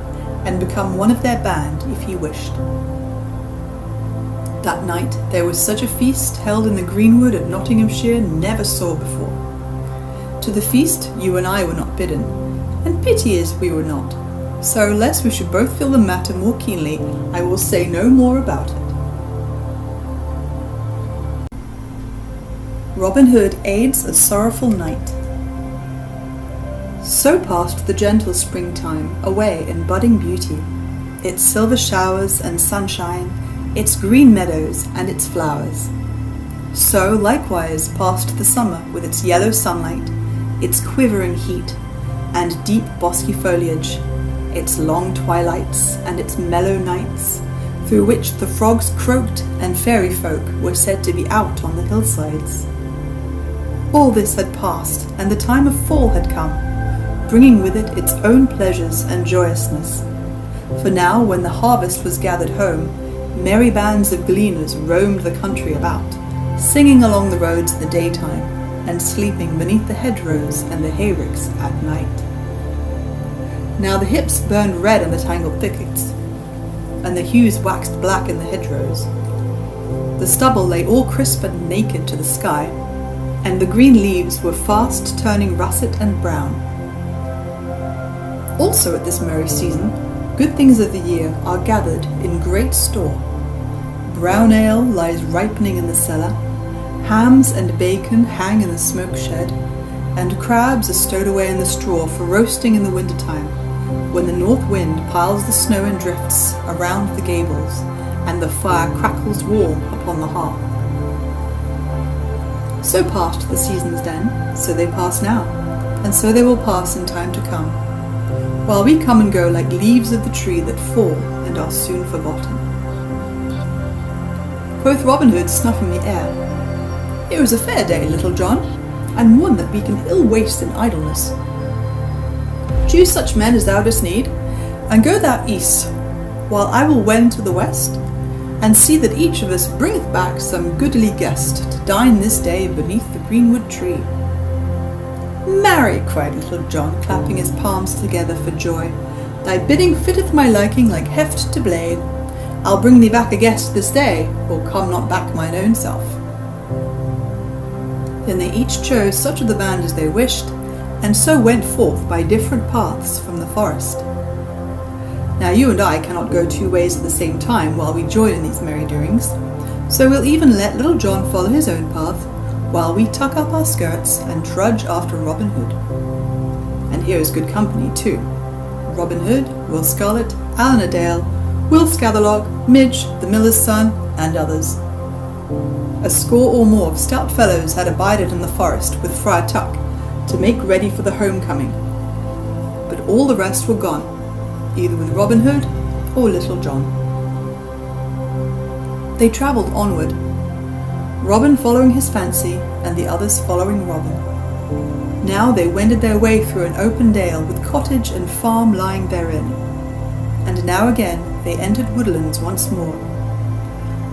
and become one of their band if he wished. That night there was such a feast held in the greenwood of Nottinghamshire never saw before. To the feast you and I were not bidden, and pity is we were not. So, lest we should both feel the matter more keenly, I will say no more about it. Robin Hood aids a sorrowful knight. So passed the gentle springtime away in budding beauty, its silver showers and sunshine, its green meadows and its flowers. So likewise passed the summer with its yellow sunlight, its quivering heat, and deep bosky foliage, its long twilights and its mellow nights, through which the frogs croaked and fairy folk were said to be out on the hillsides. All this had passed, and the time of fall had come, bringing with it its own pleasures and joyousness. For now, when the harvest was gathered home, merry bands of gleaners roamed the country about, singing along the roads in the daytime, and sleeping beneath the hedgerows and the hayricks at night. Now the hips burned red in the tangled thickets, and the hues waxed black in the hedgerows. The stubble lay all crisp and naked to the sky, and the green leaves were fast turning russet and brown. Also at this merry season, good things of the year are gathered in great store. Brown ale lies ripening in the cellar, hams and bacon hang in the smoke shed, and crabs are stowed away in the straw for roasting in the winter time, when the north wind piles the snow in drifts around the gables, and the fire crackles warm upon the hearth. So passed the seasons then, so they pass now, and so they will pass in time to come, while we come and go like leaves of the tree that fall and are soon forgotten. Quoth Robin Hood, snuffing the air, "It was a fair day, Little John, and one that we can ill waste in idleness. Choose such men as thou dost need, and go thou east, while I will wend to the west, and see that each of us bringeth back some goodly guest to dine this day beneath the greenwood tree." "Marry," cried Little John, clapping his palms together for joy, "thy bidding fitteth my liking like heft to blade. I'll bring thee back a guest this day, or come not back mine own self." Then they each chose such of the band as they wished, and so went forth by different paths from the forest. Now you and I cannot go two ways at the same time while we join in these merry doings, so we'll even let Little John follow his own path, while we tuck up our skirts and trudge after Robin Hood. And here is good company too. Robin Hood, Will Scarlet, Allan a Dale, Will Scathelog, Midge, the miller's son, and others. A score or more of stout fellows had abided in the forest with Friar Tuck to make ready for the homecoming, but all the rest were gone, either with Robin Hood or Little John. They travelled onward, Robin following his fancy, and the others following Robin. Now they wended their way through an open dale with cottage and farm lying therein, and now again they entered woodlands once more.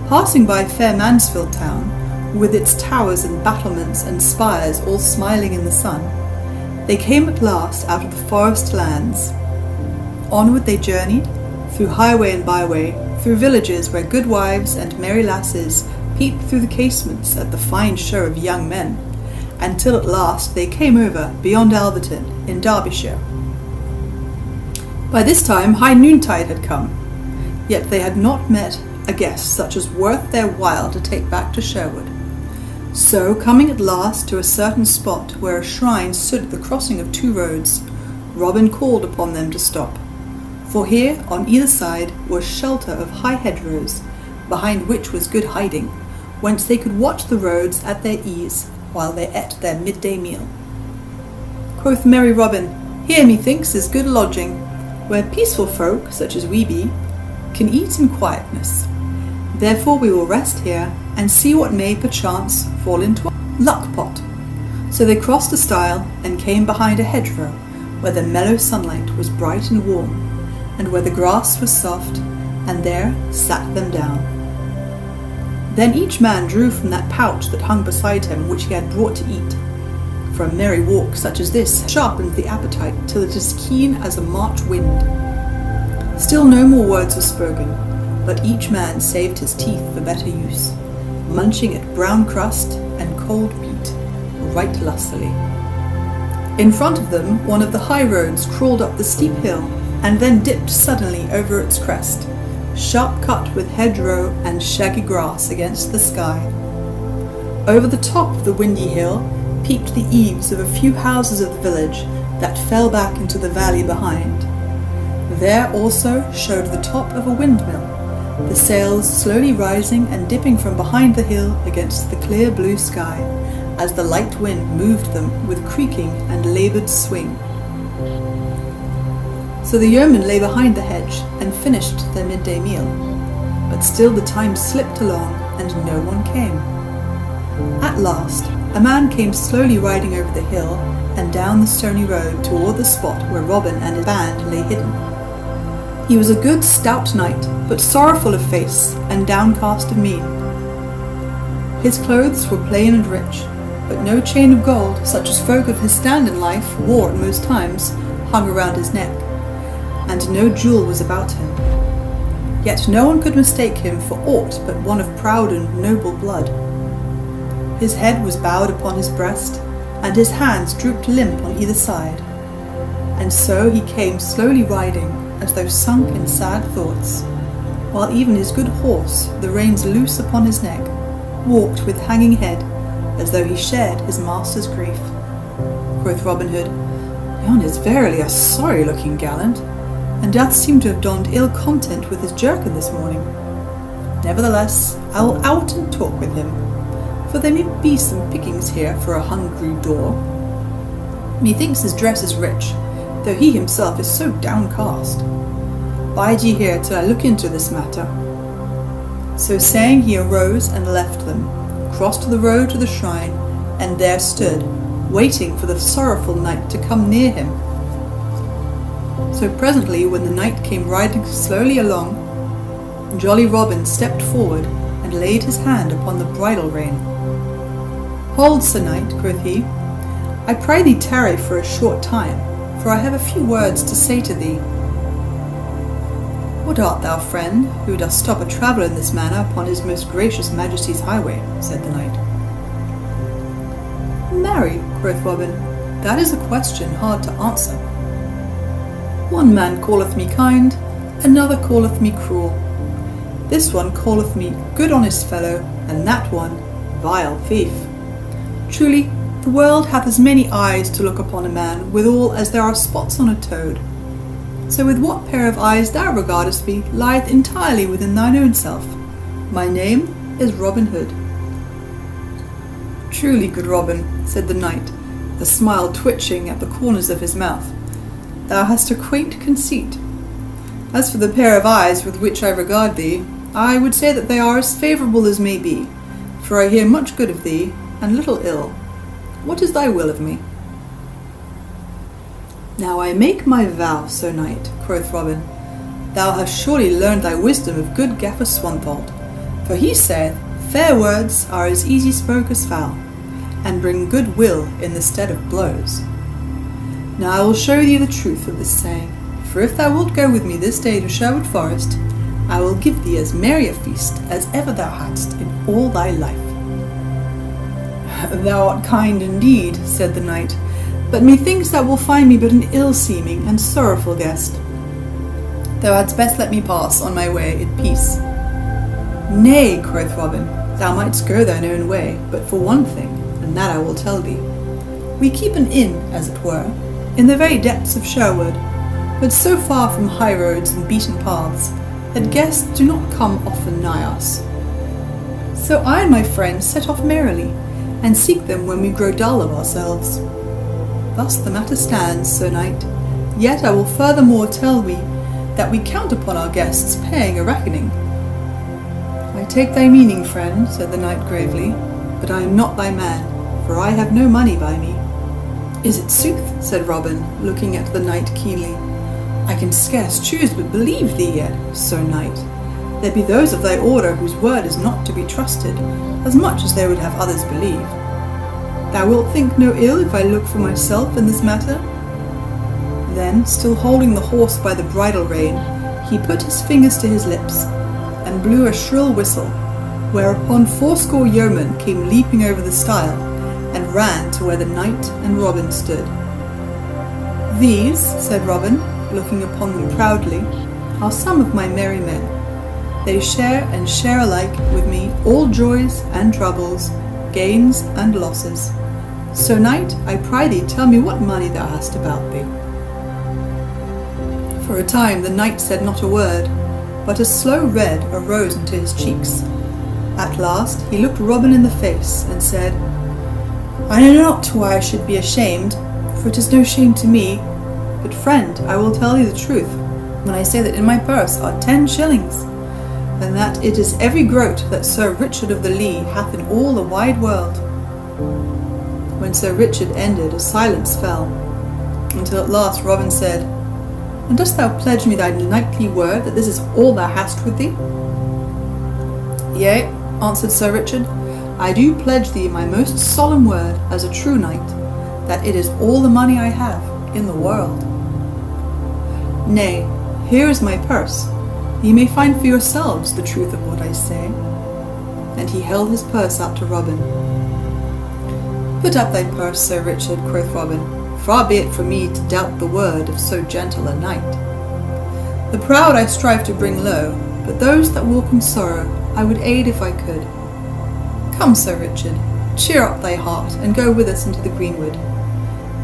Passing by fair Mansfield town, with its towers and battlements and spires all smiling in the sun, they came at last out of the forest lands. Onward they journeyed, through highway and byway, through villages where good wives and merry lasses peeped through the casements at the fine show of young men, until at last they came over beyond Alverton in Derbyshire. By this time high noontide had come, yet they had not met a guest such as worth their while to take back to Sherwood. So, coming at last to a certain spot where a shrine stood at the crossing of two roads, Robin called upon them to stop, for here on either side was shelter of high hedgerows, behind which was good hiding, whence they could watch the roads at their ease while they ate their midday meal. Quoth merry Robin, "Here methinks is good lodging, where peaceful folk, such as we be, can eat in quietness. Therefore we will rest here, and see what may perchance fall into our luck pot." So they crossed a stile, and came behind a hedgerow, where the mellow sunlight was bright and warm, and where the grass was soft, and there sat them down. Then each man drew from that pouch that hung beside him which he had brought to eat. For a merry walk such as this sharpens the appetite till it is keen as a March wind. Still no more words were spoken, but each man saved his teeth for better use, munching at brown crust and cold meat right lustily. In front of them, one of the high roads crawled up the steep hill and then dipped suddenly over its crest, sharp cut with hedgerow and shaggy grass against the sky. Over the top of the windy hill peeped the eaves of a few houses of the village that fell back into the valley behind. There also showed the top of a windmill, the sails slowly rising and dipping from behind the hill against the clear blue sky, as the light wind moved them with creaking and laboured swing. So the yeomen lay behind the hedge and finished their midday meal, but still the time slipped along and no one came. At last, a man came slowly riding over the hill and down the stony road toward the spot where Robin and his band lay hidden. He was a good stout knight, but sorrowful of face and downcast of mien. His clothes were plain and rich, but no chain of gold, such as folk of his stand in life wore at most times, hung around his neck, and no jewel was about him. Yet no one could mistake him for aught but one of proud and noble blood. His head was bowed upon his breast, and his hands drooped limp on either side, and so he came slowly riding, as though sunk in sad thoughts, while even his good horse, the reins loose upon his neck, walked with hanging head, as though he shared his master's grief. Quoth Robin Hood, "Yon is verily a sorry-looking gallant, and doth seem to have donned ill content with his jerkin this morning. Nevertheless, I will out and talk with him, for there may be some pickings here for a hungry daw. Methinks his dress is rich, though he himself is so downcast. Bide ye here till I look into this matter." So saying, he arose and left them, crossed the road to the shrine, and there stood, waiting for the sorrowful knight to come near him. So presently, when the knight came riding slowly along, jolly Robin stepped forward and laid his hand upon the bridle rein. "Hold, Sir Knight," quoth he, "I pray thee tarry for a short time, for I have a few words to say to thee." "What art thou, friend, who dost stop a traveller in this manner upon his most gracious Majesty's highway?" said the knight. "Marry," quoth Robin, "that is a question hard to answer. One man calleth me kind, another calleth me cruel. This one calleth me good honest fellow, and that one vile thief. Truly, the world hath as many eyes to look upon a man withal as there are spots on a toad. So with what pair of eyes thou regardest me lieth entirely within thine own self. My name is Robin Hood." "Truly, good Robin," said the knight, a smile twitching at the corners of his mouth, "thou hast a quaint conceit. As for the pair of eyes with which I regard thee, I would say that they are as favourable as may be, for I hear much good of thee, and little ill. What is thy will of me?" "Now I make my vow, Sir Knight," quoth Robin, "thou hast surely learned thy wisdom of good Gaffer Swanthold, for he saith, fair words are as easy spoke as foul, and bring good will in the stead of blows. Now I will show thee the truth of this saying, for if thou wilt go with me this day to Sherwood Forest, I will give thee as merry a feast as ever thou hadst in all thy life." "Thou art kind indeed," said the knight, "but methinks thou wilt find me but an ill-seeming and sorrowful guest. Thou hadst best let me pass on my way in peace." "Nay," quoth Robin, "thou mightst go thine own way, but for one thing, and that I will tell thee. We keep an inn, as it were, in the very depths of Sherwood, but so far from high roads and beaten paths that guests do not come often nigh us. So I and my friends set off merrily, and seek them when we grow dull of ourselves. Thus the matter stands, Sir Knight, yet I will furthermore tell thee that we count upon our guests paying a reckoning." "I take thy meaning, friend," said the knight gravely, "but I am not thy man, for I have no money by me." Is it sooth? Said Robin, looking at the knight keenly. I can scarce choose but believe thee yet, Sir Knight. There be those of thy order whose word is not to be trusted, as much as they would have others believe. Thou wilt think no ill if I look for myself in this matter? Then, still holding the horse by the bridle rein, he put his fingers to his lips, and blew a shrill whistle, whereupon 80 yeomen came leaping over the stile, and ran to where the knight and Robin stood. These, said Robin, looking upon them proudly, are some of my merry men. They share and share alike with me all joys and troubles, gains and losses. So, knight, I pry thee, tell me what money thou hast about thee. For a time the knight said not a word, but a slow red arose into his cheeks. At last he looked Robin in the face, and said, I know not why I should be ashamed, for it is no shame to me, but friend, I will tell you the truth, when I say that in my purse are 10 shillings, and that it is every groat that Sir Richard of the Lee hath in all the wide world. When Sir Richard ended, a silence fell, until at last Robin said, And dost thou pledge me thy knightly word that this is all thou hast with thee? Yea, answered Sir Richard, I do pledge thee my most solemn word, as a true knight, that it is all the money I have in the world. Nay, here is my purse. Ye may find for yourselves the truth of what I say. And he held his purse out to Robin. Put up thy purse, Sir Richard, quoth Robin. Far be it from me to doubt the word of so gentle a knight. The proud I strive to bring low, but those that walk in sorrow I would aid if I could. Come, Sir Richard, cheer up thy heart, and go with us into the greenwood.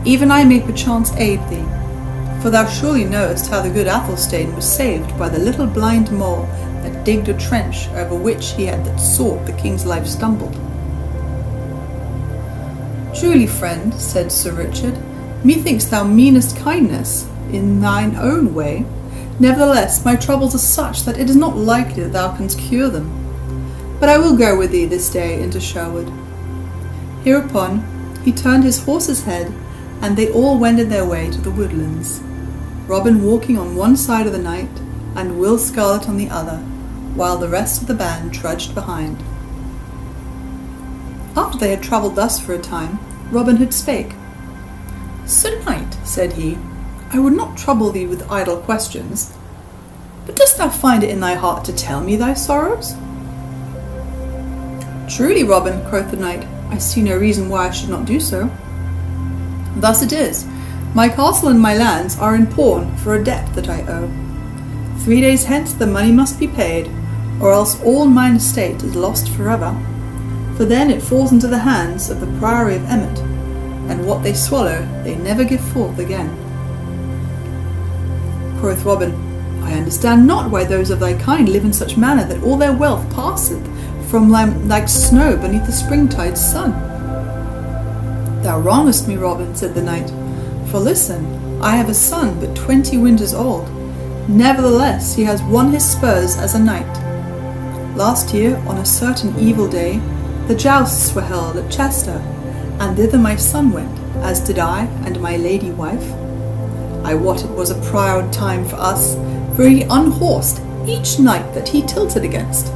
Even I may perchance aid thee, for thou surely knowest how the good Athelstane was saved by the little blind mole that digged a trench over which he had that sought the king's life stumbled. Truly, friend, said Sir Richard, methinks thou meanest kindness in thine own way. Nevertheless, my troubles are such that it is not likely that thou canst cure them. But I will go with thee this day into Sherwood. Hereupon he turned his horse's head, and they all wended their way to the woodlands, Robin walking on one side of the knight, and Will Scarlet on the other, while the rest of the band trudged behind. After they had travelled thus for a time, Robin Hood spake. Sir Knight, said he, I would not trouble thee with idle questions, but dost thou find it in thy heart to tell me thy sorrows? Truly, Robin, quoth the knight, I see no reason why I should not do so. Thus it is, my castle and my lands are in pawn for a debt that I owe. 3 days hence the money must be paid, or else all mine estate is lost forever, for then it falls into the hands of the Priory of Emmet, and what they swallow they never give forth again. Quoth Robin, I understand not why those of thy kind live in such manner that all their wealth passeth from like snow beneath the springtide sun. Thou wrongest me, Robin, said the knight, for listen, I have a son but 20 winters old. Nevertheless, he has won his spurs as a knight. Last year, on a certain evil day, the jousts were held at Chester, and thither my son went, as did I and my lady wife. I wot it was a proud time for us, for he unhorsed each knight that he tilted against.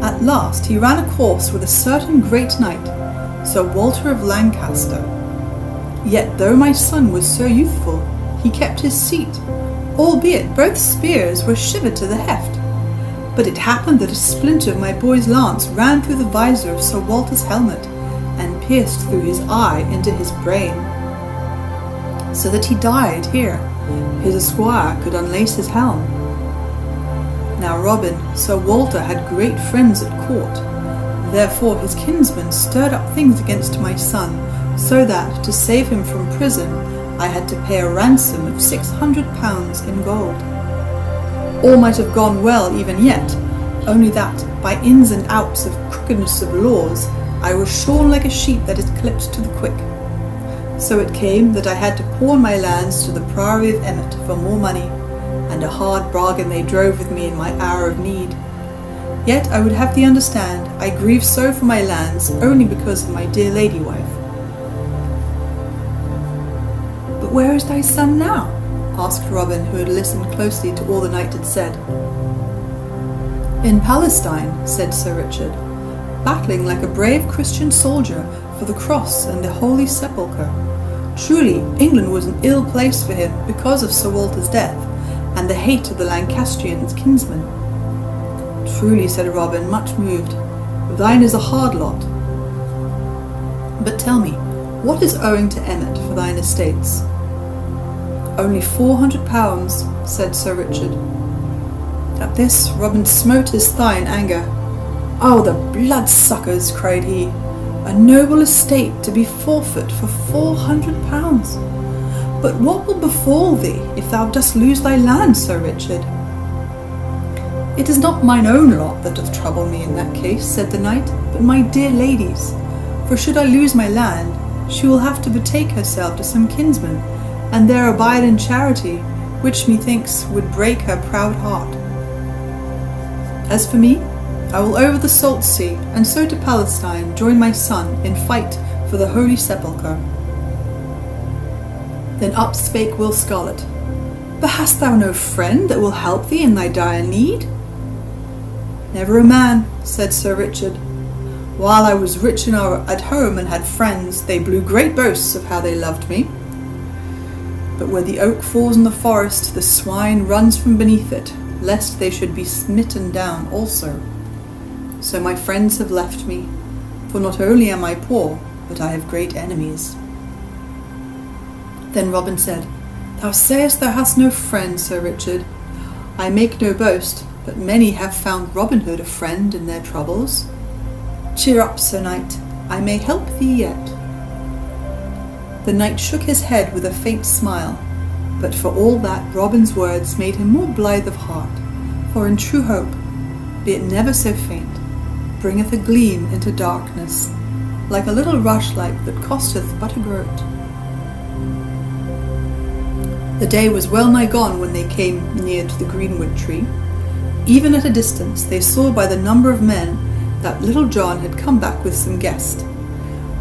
At last he ran a course with a certain great knight, Sir Walter of Lancaster. Yet though my son was so youthful, he kept his seat, albeit both spears were shivered to the heft. But it happened that a splinter of my boy's lance ran through the visor of Sir Walter's helmet, and pierced through his eye into his brain, so that he died here. His esquire could unlace his helm. Now Robin, Sir Walter had great friends at court, therefore his kinsmen stirred up things against my son, so that, to save him from prison, I had to pay a ransom of £600 in gold. All might have gone well even yet, only that, by ins and outs of crookedness of laws, I was shorn like a sheep that is clipped to the quick. So it came that I had to pawn my lands to the Priory of Emmet for more money, and a hard bargain they drove with me in my hour of need. Yet I would have thee understand, I grieve so for my lands only because of my dear lady wife. "But where is thy son now?" asked Robin, who had listened closely to all the knight had said. "In Palestine," said Sir Richard, "battling like a brave Christian soldier for the cross and the Holy Sepulchre. Truly, England was an ill place for him because of Sir Walter's death, and the hate of the Lancastrians' kinsmen." "Truly," said Robin, much moved, "thine is a hard lot. But tell me, what is owing to Emmet for thine estates?" "Only 400 pounds," said Sir Richard. At this Robin smote his thigh in anger. "Oh, the bloodsuckers!" cried he. "A noble estate to be forfeit for 400 pounds! But what will befall thee if thou dost lose thy land, Sir Richard?" "It is not mine own lot that doth trouble me in that case," said the knight, "but my dear lady's. For should I lose my land, she will have to betake herself to some kinsman, and there abide in charity, which methinks would break her proud heart. As for me, I will over the salt sea, and so to Palestine join my son in fight for the Holy Sepulchre." Then up spake Will Scarlet, "But hast thou no friend that will help thee in thy dire need?" "Never a man," said Sir Richard. "While I was rich at home and had friends, they blew great boasts of how they loved me. But where the oak falls in the forest, the swine runs from beneath it, lest they should be smitten down also. So my friends have left me, for not only am I poor, but I have great enemies." Then Robin said, "Thou sayest thou hast no friend, Sir Richard. I make no boast, but many have found Robin Hood a friend in their troubles. Cheer up, Sir Knight, I may help thee yet." The knight shook his head with a faint smile, but for all that Robin's words made him more blithe of heart, for in true hope, be it never so faint, bringeth a gleam into darkness, like a little rushlight that costeth but a groat. The day was well nigh gone when they came near to the greenwood tree. Even at a distance they saw by the number of men that Little John had come back with some guest.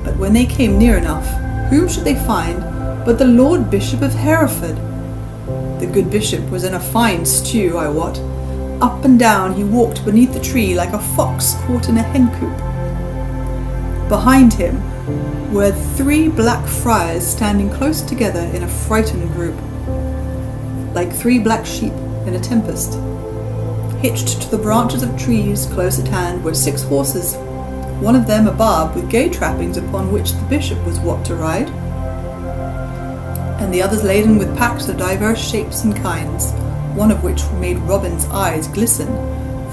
But when they came near enough, whom should they find but the Lord Bishop of Hereford? The good bishop was in a fine stew, I wot. Up and down he walked beneath the tree like a fox caught in a hen-coop. Behind him were 3 black friars standing close together in a frightened group, like 3 black sheep in a tempest. Hitched to the branches of trees close at hand were 6 horses, one of them a barb with gay trappings upon which the bishop was wont to ride, and the others laden with packs of divers shapes and kinds, one of which made Robin's eyes glisten,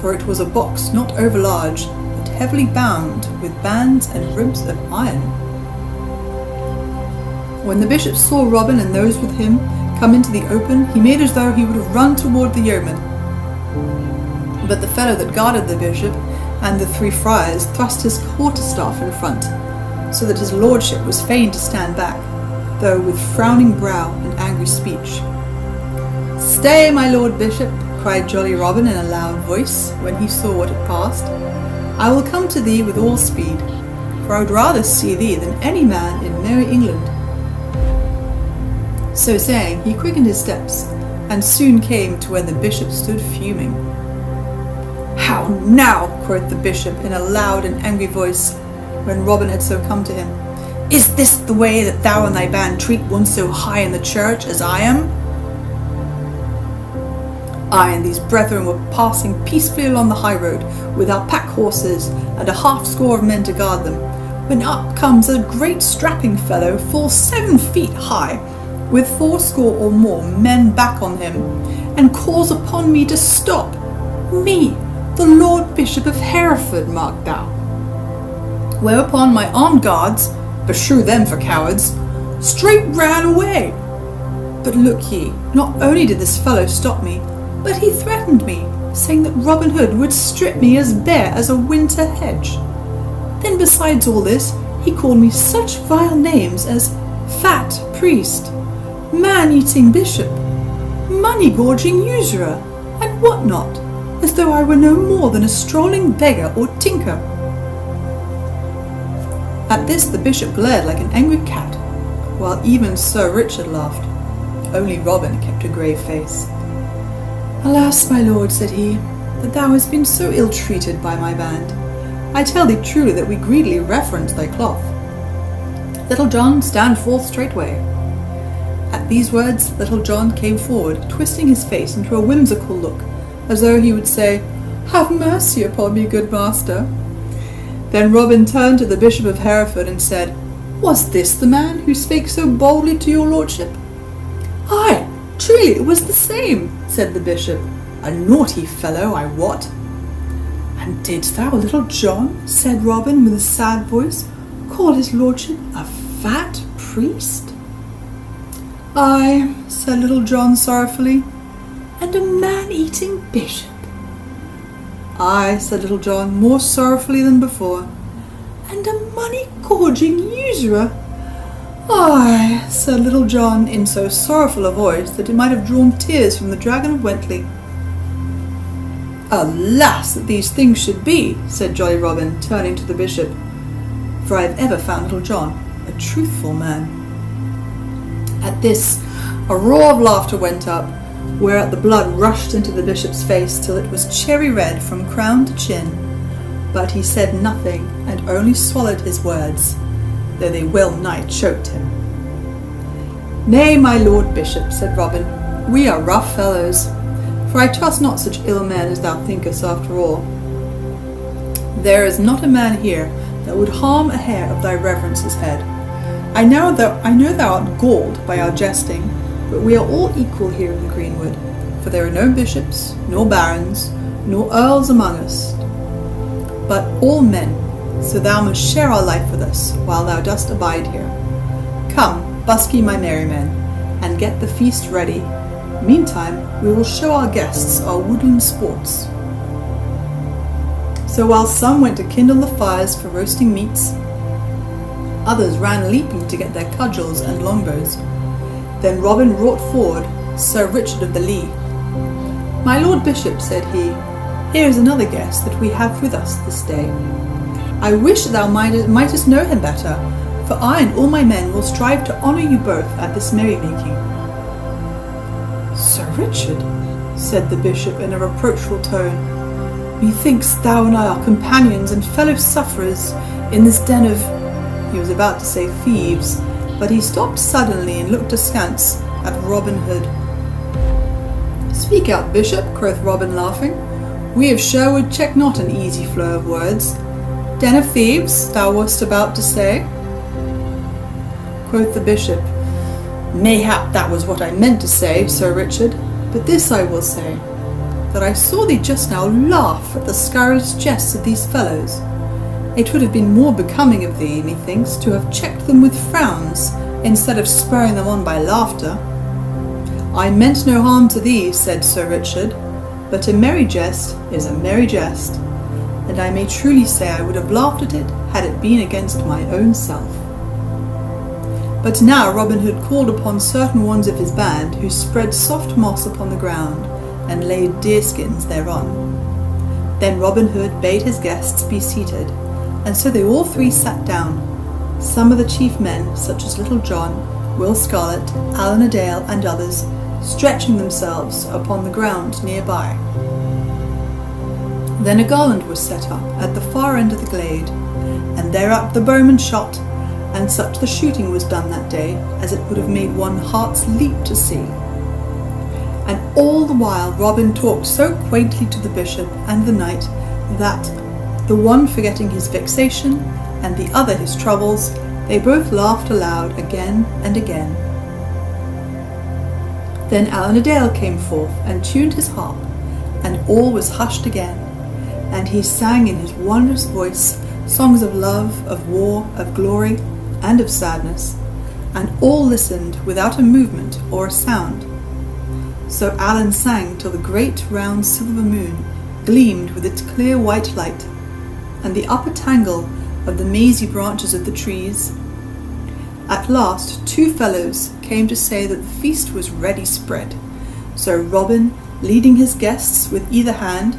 for it was a box not over large, but heavily bound with bands and ribs of iron. When the bishop saw Robin and those with him come into the open, he made as though he would have run toward the yeoman. But the fellow that guarded the bishop and the 3 friars thrust his quarterstaff in front, so that his lordship was fain to stand back, though with frowning brow and angry speech. "Stay, my lord bishop," cried jolly Robin in a loud voice, when he saw what had passed. "I will come to thee with all speed, for I would rather see thee than any man in merry England." So saying, he quickened his steps, and soon came to where the bishop stood fuming. "How now," quoth the bishop in a loud and angry voice, when Robin had so come to him, "is this the way that thou and thy band treat one so high in the church as I am?" "I and these brethren were passing peacefully along the high road with our pack horses and a 50 of men to guard them, when up comes a great strapping fellow full 7 feet high, with 80 or more men back on him, and calls upon me to stop. Me, the Lord Bishop of Hereford, mark thou. Whereupon my armed guards, beshrew them for cowards, straight ran away. But look ye, not only did this fellow stop me, but he threatened me, saying that Robin Hood would strip me as bare as a winter hedge. Then besides all this, he called me such vile names as fat priest, man-eating bishop, money-gorging usurer, and what not, as though I were no more than a strolling beggar or tinker." At this the bishop glared like an angry cat. while even Sir Richard laughed. Only Robin kept a grave face. "Alas, my lord," said he, "that thou hast been so ill-treated by my band. I tell thee truly that we greedily reverence thy cloth. Little John, stand forth straightway." At these words, Little John came forward, twisting his face into a whimsical look, as though he would say, "Have mercy upon me, good master." Then Robin turned to the Bishop of Hereford and said, "Was this the man who spake so boldly to your lordship?" "Aye, truly it was the same," said the bishop. "A naughty fellow, I wot." "And didst thou, Little John," said Robin with a sad voice, "call his lordship a fat priest?" "Aye," said Little John sorrowfully, "and a man-eating bishop." "Aye," said Little John, more sorrowfully than before, "and a money-gorging usurer." "Aye," said Little John, in so sorrowful a voice that it might have drawn tears from the Dragon of Wentley. "Alas, that these things should be," said jolly Robin, turning to the bishop, "for I have ever found Little John a truthful man." At this, a roar of laughter went up, whereat the blood rushed into the bishop's face till it was cherry red from crown to chin. But he said nothing, and only swallowed his words, though they well-nigh choked him. "Nay, my lord bishop," said Robin, "we are rough fellows, for I trust not such ill men as thou thinkest after all. There is not a man here that would harm a hair of thy reverence's head. I know thou art galled by our jesting, but we are all equal here in the greenwood, for there are no bishops, nor barons, nor earls among us, but all men, so thou must share our life with us while thou dost abide here. Come, busk ye, my merry men, and get the feast ready. Meantime, we will show our guests our woodland sports." So while some went to kindle the fires for roasting meats, others ran leaping to get their cudgels and longbows. Then Robin brought forward Sir Richard of the Lee. "My lord bishop," said he, "here is another guest that we have with us this day. I wish thou mightest know him better, for I and all my men will strive to honour you both at this merrymaking." "Sir Richard," said the bishop in a reproachful tone, "methinks thou and I are companions and fellow sufferers in this den of—" He was about to say thieves, but he stopped suddenly and looked askance at Robin Hood. "Speak out, bishop," quoth Robin, laughing. "We of Sherwood check not an easy flow of words. Den of thieves, thou wast about to say?" Quoth the bishop, "Mayhap that was what I meant to say, Sir Richard, but this I will say, that I saw thee just now laugh at the scurrilous jests of these fellows. It would have been more becoming of thee, methinks, to have checked them with frowns, instead of spurring them on by laughter." "I meant no harm to thee," said Sir Richard, "but a merry jest is a merry jest, and I may truly say I would have laughed at it had it been against my own self." But now Robin Hood called upon certain ones of his band, who spread soft moss upon the ground, and laid deerskins thereon. Then Robin Hood bade his guests be seated, and so they all three sat down, some of the chief men, such as Little John, Will Scarlet, Allan a Dale, and others, stretching themselves upon the ground nearby. Then a garland was set up at the far end of the glade, and thereat the bowmen shot, and such the shooting was done that day as it would have made one's hearts leap to see. And all the while Robin talked so quaintly to the bishop and the knight that, the one forgetting his vexation and the other his troubles, they both laughed aloud again and again. Then Allan a Dale came forth and tuned his harp, and all was hushed again, and he sang in his wondrous voice songs of love, of war, of glory, and of sadness, and all listened without a movement or a sound. So Allan sang till the great round silver moon gleamed with its clear white light, and the upper tangle of the mazy branches of the trees. At last 2 fellows came to say that the feast was ready spread, so Robin, leading his guests with either hand,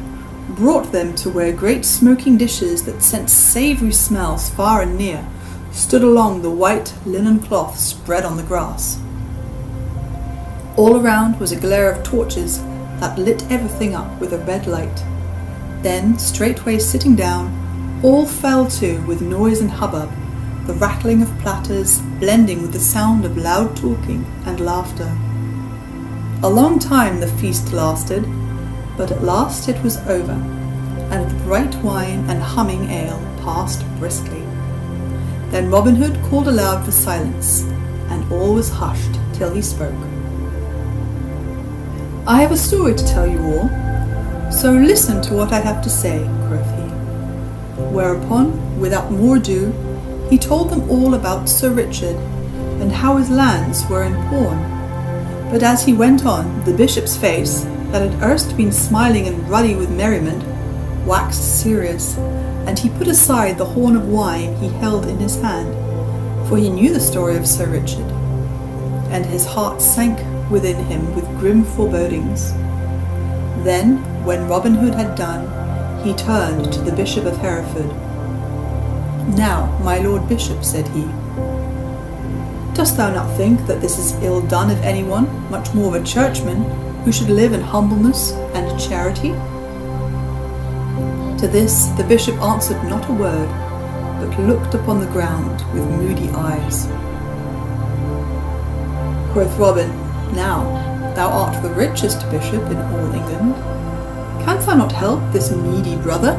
brought them to where great smoking dishes that sent savoury smells far and near stood along the white linen cloth spread on the grass. All around was a glare of torches that lit everything up with a red light. Then, straightway sitting down, all fell to with noise and hubbub, the rattling of platters blending with the sound of loud talking and laughter. A long time the feast lasted, but at last it was over, and the bright wine and humming ale passed briskly. Then Robin Hood called aloud for silence, and all was hushed till he spoke. "I have a story to tell you all, so listen to what I have to say," quoth he. Whereupon, without more ado, he told them all about Sir Richard, and how his lands were in pawn. But as he went on, the bishop's face, that had erst been smiling and ruddy with merriment, waxed serious, and he put aside the horn of wine he held in his hand, for he knew the story of Sir Richard, and his heart sank within him with grim forebodings. Then, when Robin Hood had done, he turned to the Bishop of Hereford. "Now, my Lord Bishop," said he, "dost thou not think that this is ill done of anyone, much more of a churchman, who should live in humbleness and charity?" To this the bishop answered not a word, but looked upon the ground with moody eyes. Quoth Robin, "Now, thou art the richest bishop in all England. Canst thou not help this needy brother?"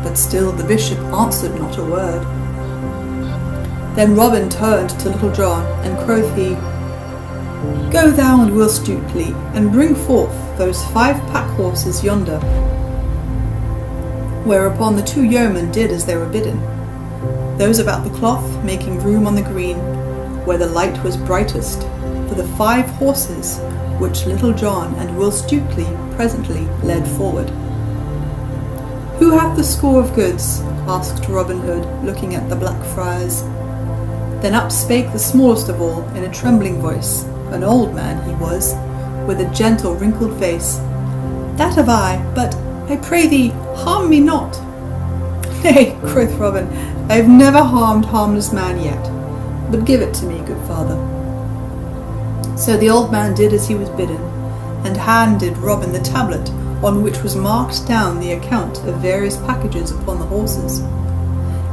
But still the bishop answered not a word. Then Robin turned to Little John, and quoth he, "Go thou and Will Stutely, and bring forth those 5 pack horses yonder." Whereupon the 2 yeomen did as they were bidden, those about the cloth making room on the green, where the light was brightest, for the 5 horses which Little John and Will Stutely presently led forward. "Who hath the score of goods?" asked Robin Hood, looking at the Blackfriars. Then up spake the smallest of all in a trembling voice, an old man he was, with a gentle wrinkled face. "That have I, but, I pray thee, harm me not." "Nay," quoth Robin, "I have never harmed harmless man yet, but give it to me, good father." So the old man did as he was bidden, and handed Robin the tablet on which was marked down the account of various packages upon the horses.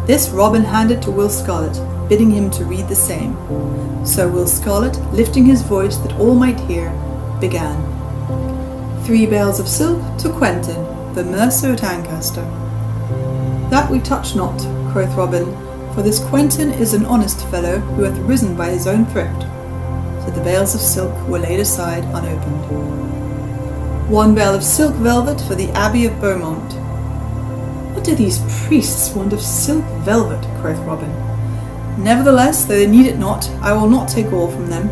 This Robin handed to Will Scarlet, bidding him to read the same. So Will Scarlet, lifting his voice that all might hear, began. 3 bales of silk to Quentin, the mercer at Ancaster. "That we touch not," quoth Robin, "for this Quentin is an honest fellow who hath risen by his own thrift." So the bales of silk were laid aside unopened. 1 bale of silk velvet for the Abbey of Beaumont. "What do these priests want of silk velvet?" quoth Robin. "Nevertheless, though they need it not, I will not take all from them.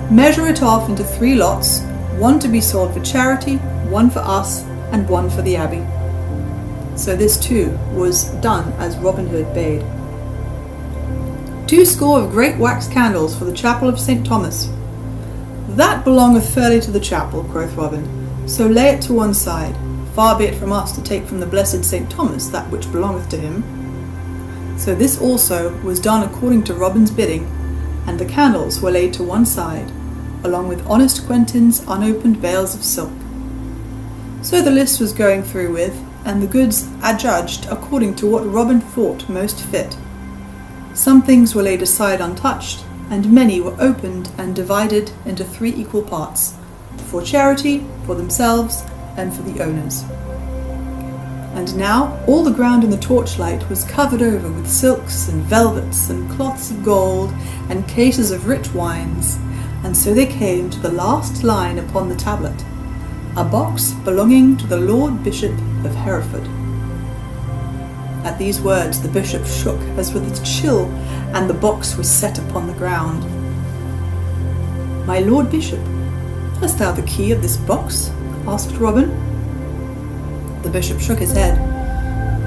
Measure it off into 3 lots, 1 to be sold for charity, 1 for us, and 1 for the Abbey." So this too was done as Robin Hood bade. 2 score of great wax candles for the chapel of St. Thomas. "That belongeth fairly to the chapel," quoth Robin, "so lay it to one side. Far be it from us to take from the blessed St. Thomas that which belongeth to him." So this also was done according to Robin's bidding, and the candles were laid to one side, along with honest Quentin's unopened bales of silk. So the list was going through with, and the goods adjudged according to what Robin thought most fit. Some things were laid aside untouched, and many were opened and divided into 3 equal parts, for charity, for themselves, and for the owners. And now all the ground in the torchlight was covered over with silks and velvets and cloths of gold and cases of rich wines, and so they came to the last line upon the tablet, a box belonging to the Lord Bishop of Hereford. At these words the bishop shook as with a chill, and the box was set upon the ground. "My Lord Bishop, hast thou the key of this box?" asked Robin. The bishop shook his head.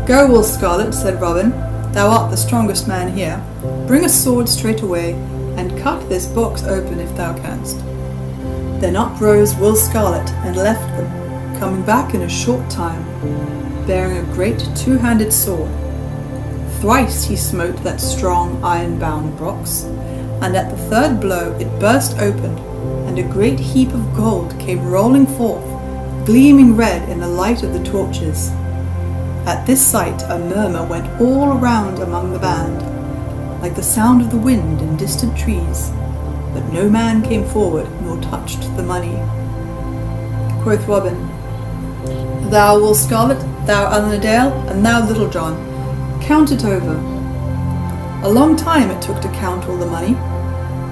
"Go, Will Scarlet," said Robin, "thou art the strongest man here. Bring a sword straightway, and cut this box open if thou canst." Then up rose Will Scarlet and left them, coming back in a short time, bearing a great 2-handed sword. Thrice he smote that strong iron-bound box, and at the third blow it burst open, and a great heap of gold came rolling forth, gleaming red in the light of the torches. At this sight a murmur went all around among the band, like the sound of the wind in distant trees, but no man came forward nor touched the money. Quoth Robin, "Thou, Will Scarlet, thou Allen-a-Dale, and thou Little John, count it over." A long time it took to count all the money,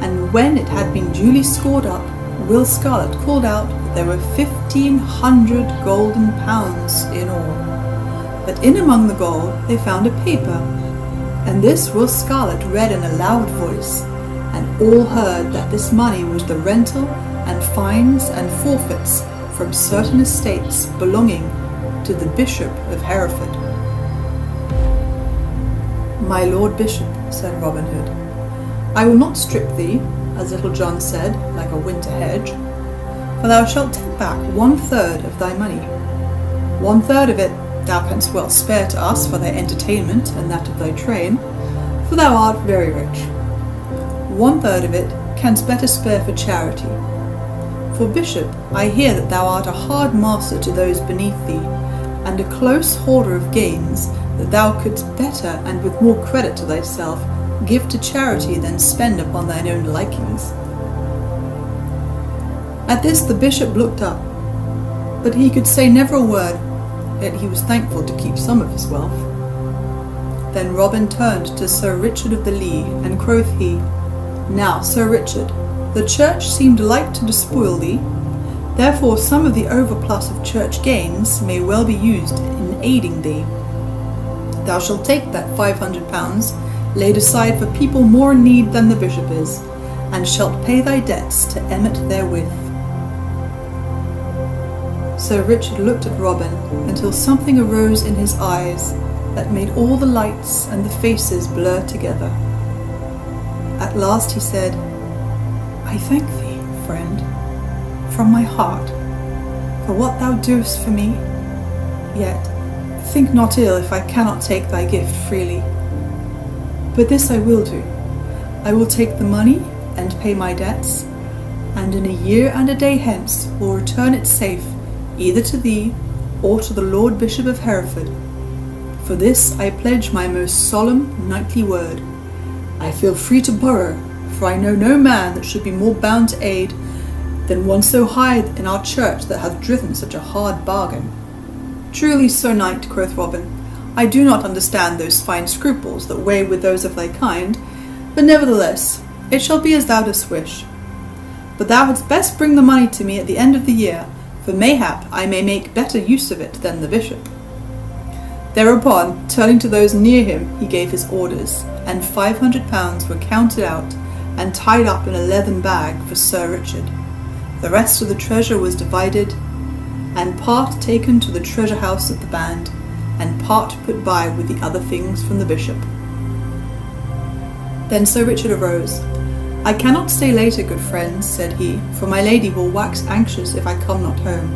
and when it had been duly scored up, Will Scarlet called out that there were 1,500 golden pounds in all. But in among the gold they found a paper, and this Will Scarlet read in a loud voice, and all heard that this money was the rental and fines and forfeits from certain estates belonging to the Bishop of Hereford. "My Lord Bishop," said Robin Hood, "I will not strip thee, as Little John said, like a winter hedge, for thou shalt take back 1/3 of thy money. 1/3 of it thou canst well spare to us for thy entertainment and that of thy train, for thou art very rich. 1/3 of it canst better spare for charity. For, Bishop, I hear that thou art a hard master to those beneath thee, and a close holder of gains that thou couldst better and with more credit to thyself give to charity than spend upon thine own likings." At this the bishop looked up, but he could say never a word, yet he was thankful to keep some of his wealth. Then Robin turned to Sir Richard of the Lee, and quoth he, "Now, Sir Richard, the church seemed like to despoil thee, therefore some of the overplus of church gains may well be used in aiding thee. Thou shalt take that 500 pounds laid aside for people more in need than the bishop is, and shalt pay thy debts to Emmet therewith." Sir Richard looked at Robin until something arose in his eyes that made all the lights and the faces blur together. At last he said, "I thank thee, friend, from my heart, for what thou doest for me, yet think not ill if I cannot take thy gift freely. But this I will do, I will take the money and pay my debts, and in a year and a day hence will return it safe either to thee or to the Lord Bishop of Hereford. For this I pledge my most solemn knightly word. I feel free to borrow, for I know no man that should be more bound to aid than one so high in our church that hath driven such a hard bargain." "Truly, Sir Knight," quoth Robin, "I do not understand those fine scruples that weigh with those of thy kind, but nevertheless it shall be as thou dost wish. But thou hadst best bring the money to me at the end of the year, for mayhap I may make better use of it than the bishop." Thereupon, turning to those near him, he gave his orders, and 500 pounds were counted out and tied up in a leathern bag for Sir Richard. The rest of the treasure was divided, and part taken to the treasure house of the band, and part put by with the other things from the bishop. Then Sir Richard arose. "I cannot stay later, good friends," said he, "for my lady will wax anxious if I come not home,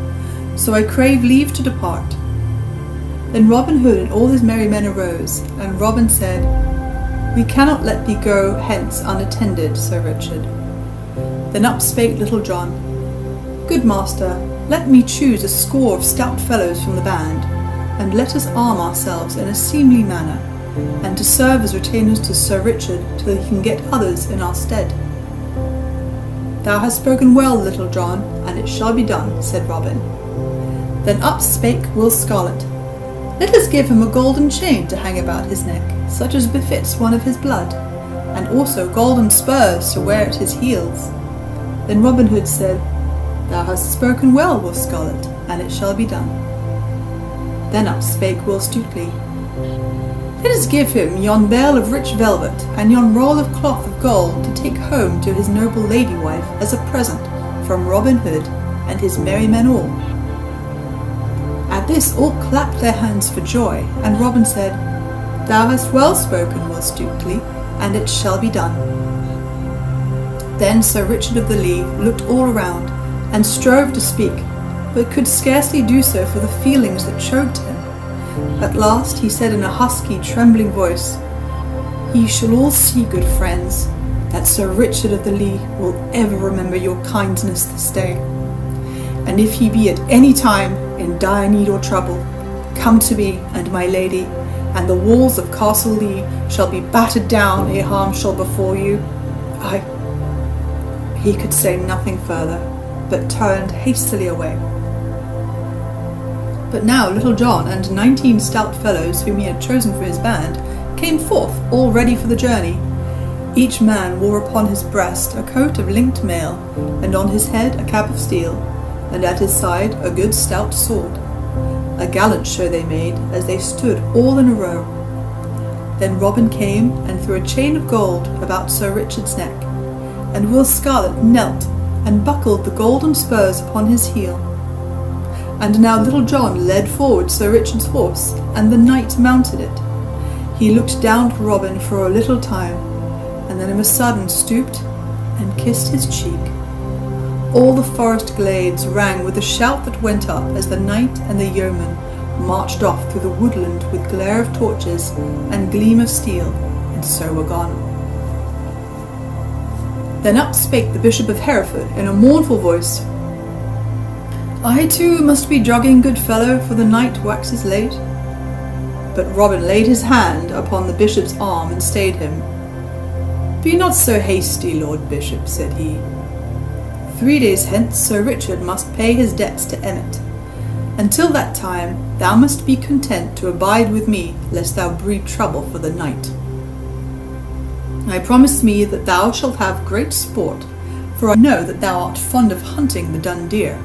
so I crave leave to depart." Then Robin Hood and all his merry men arose, and Robin said, "We cannot let thee go hence unattended, Sir Richard." Then up spake Little John, "Good master, let me choose a score of stout fellows from the band, and let us arm ourselves in a seemly manner, and to serve as retainers to Sir Richard till he can get others in our stead." "Thou hast spoken well, Little John, and it shall be done," said Robin. Then up spake Will Scarlet, "Let us give him a golden chain to hang about his neck, such as befits one of his blood, and also golden spurs to wear at his heels." Then Robin Hood said, "Thou hast spoken well, Will Scarlet, and it shall be done." Then up spake Will Stutely, "Let us give him yon bale of rich velvet, and yon roll of cloth of gold to take home to his noble lady wife as a present from Robin Hood and his merry men all." At this all clapped their hands for joy, and Robin said, "Thou hast well spoken, Will Stutely, and it shall be done." Then Sir Richard of the Lee looked all around, and strove to speak, but could scarcely do so for the feelings that choked him. At last he said in a husky, trembling voice, "Ye shall all see, good friends, that Sir Richard of the Lee will ever remember your kindness this day. And if ye be at any time in dire need or trouble, come to me and my lady, and the walls of Castle Lee shall be battered down ere harm shall befall you." He could say nothing further, but turned hastily away. But now Little John and 19 stout fellows whom he had chosen for his band came forth, all ready for the journey. Each man wore upon his breast a coat of linked mail, and on his head a cap of steel, and at his side a good stout sword. A gallant show they made as they stood all in a row. Then Robin came and threw a chain of gold about Sir Richard's neck, and Will Scarlet knelt and buckled the golden spurs upon his heel. And now Little John led forward Sir Richard's horse, and the knight mounted it. He looked down at Robin for a little time, and then of a sudden stooped and kissed his cheek. All the forest glades rang with the shout that went up as the knight and the yeoman marched off through the woodland with glare of torches and gleam of steel, and so were gone. Then up spake the Bishop of Hereford in a mournful voice, "I too must be jogging, good fellow, for the night waxes late." But Robin laid his hand upon the bishop's arm and stayed him. "Be not so hasty, Lord Bishop," said he. 3 days hence Sir Richard must pay his debts to Emmet. Until that time thou must be content to abide with me, lest thou breed trouble for the night. I promise me that thou shalt have great sport, for I know that thou art fond of hunting the dun deer.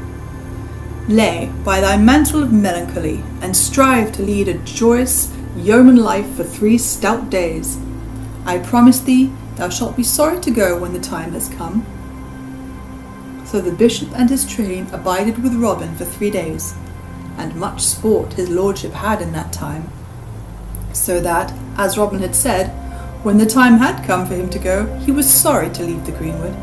Lay by thy mantle of melancholy, and strive to lead a joyous yeoman life for 3 stout days. I promise thee thou shalt be sorry to go when the time has come." So the bishop and his train abided with Robin for 3 days, and much sport his lordship had in that time, so that, as Robin had said, when the time had come for him to go, he was sorry to leave the greenwood.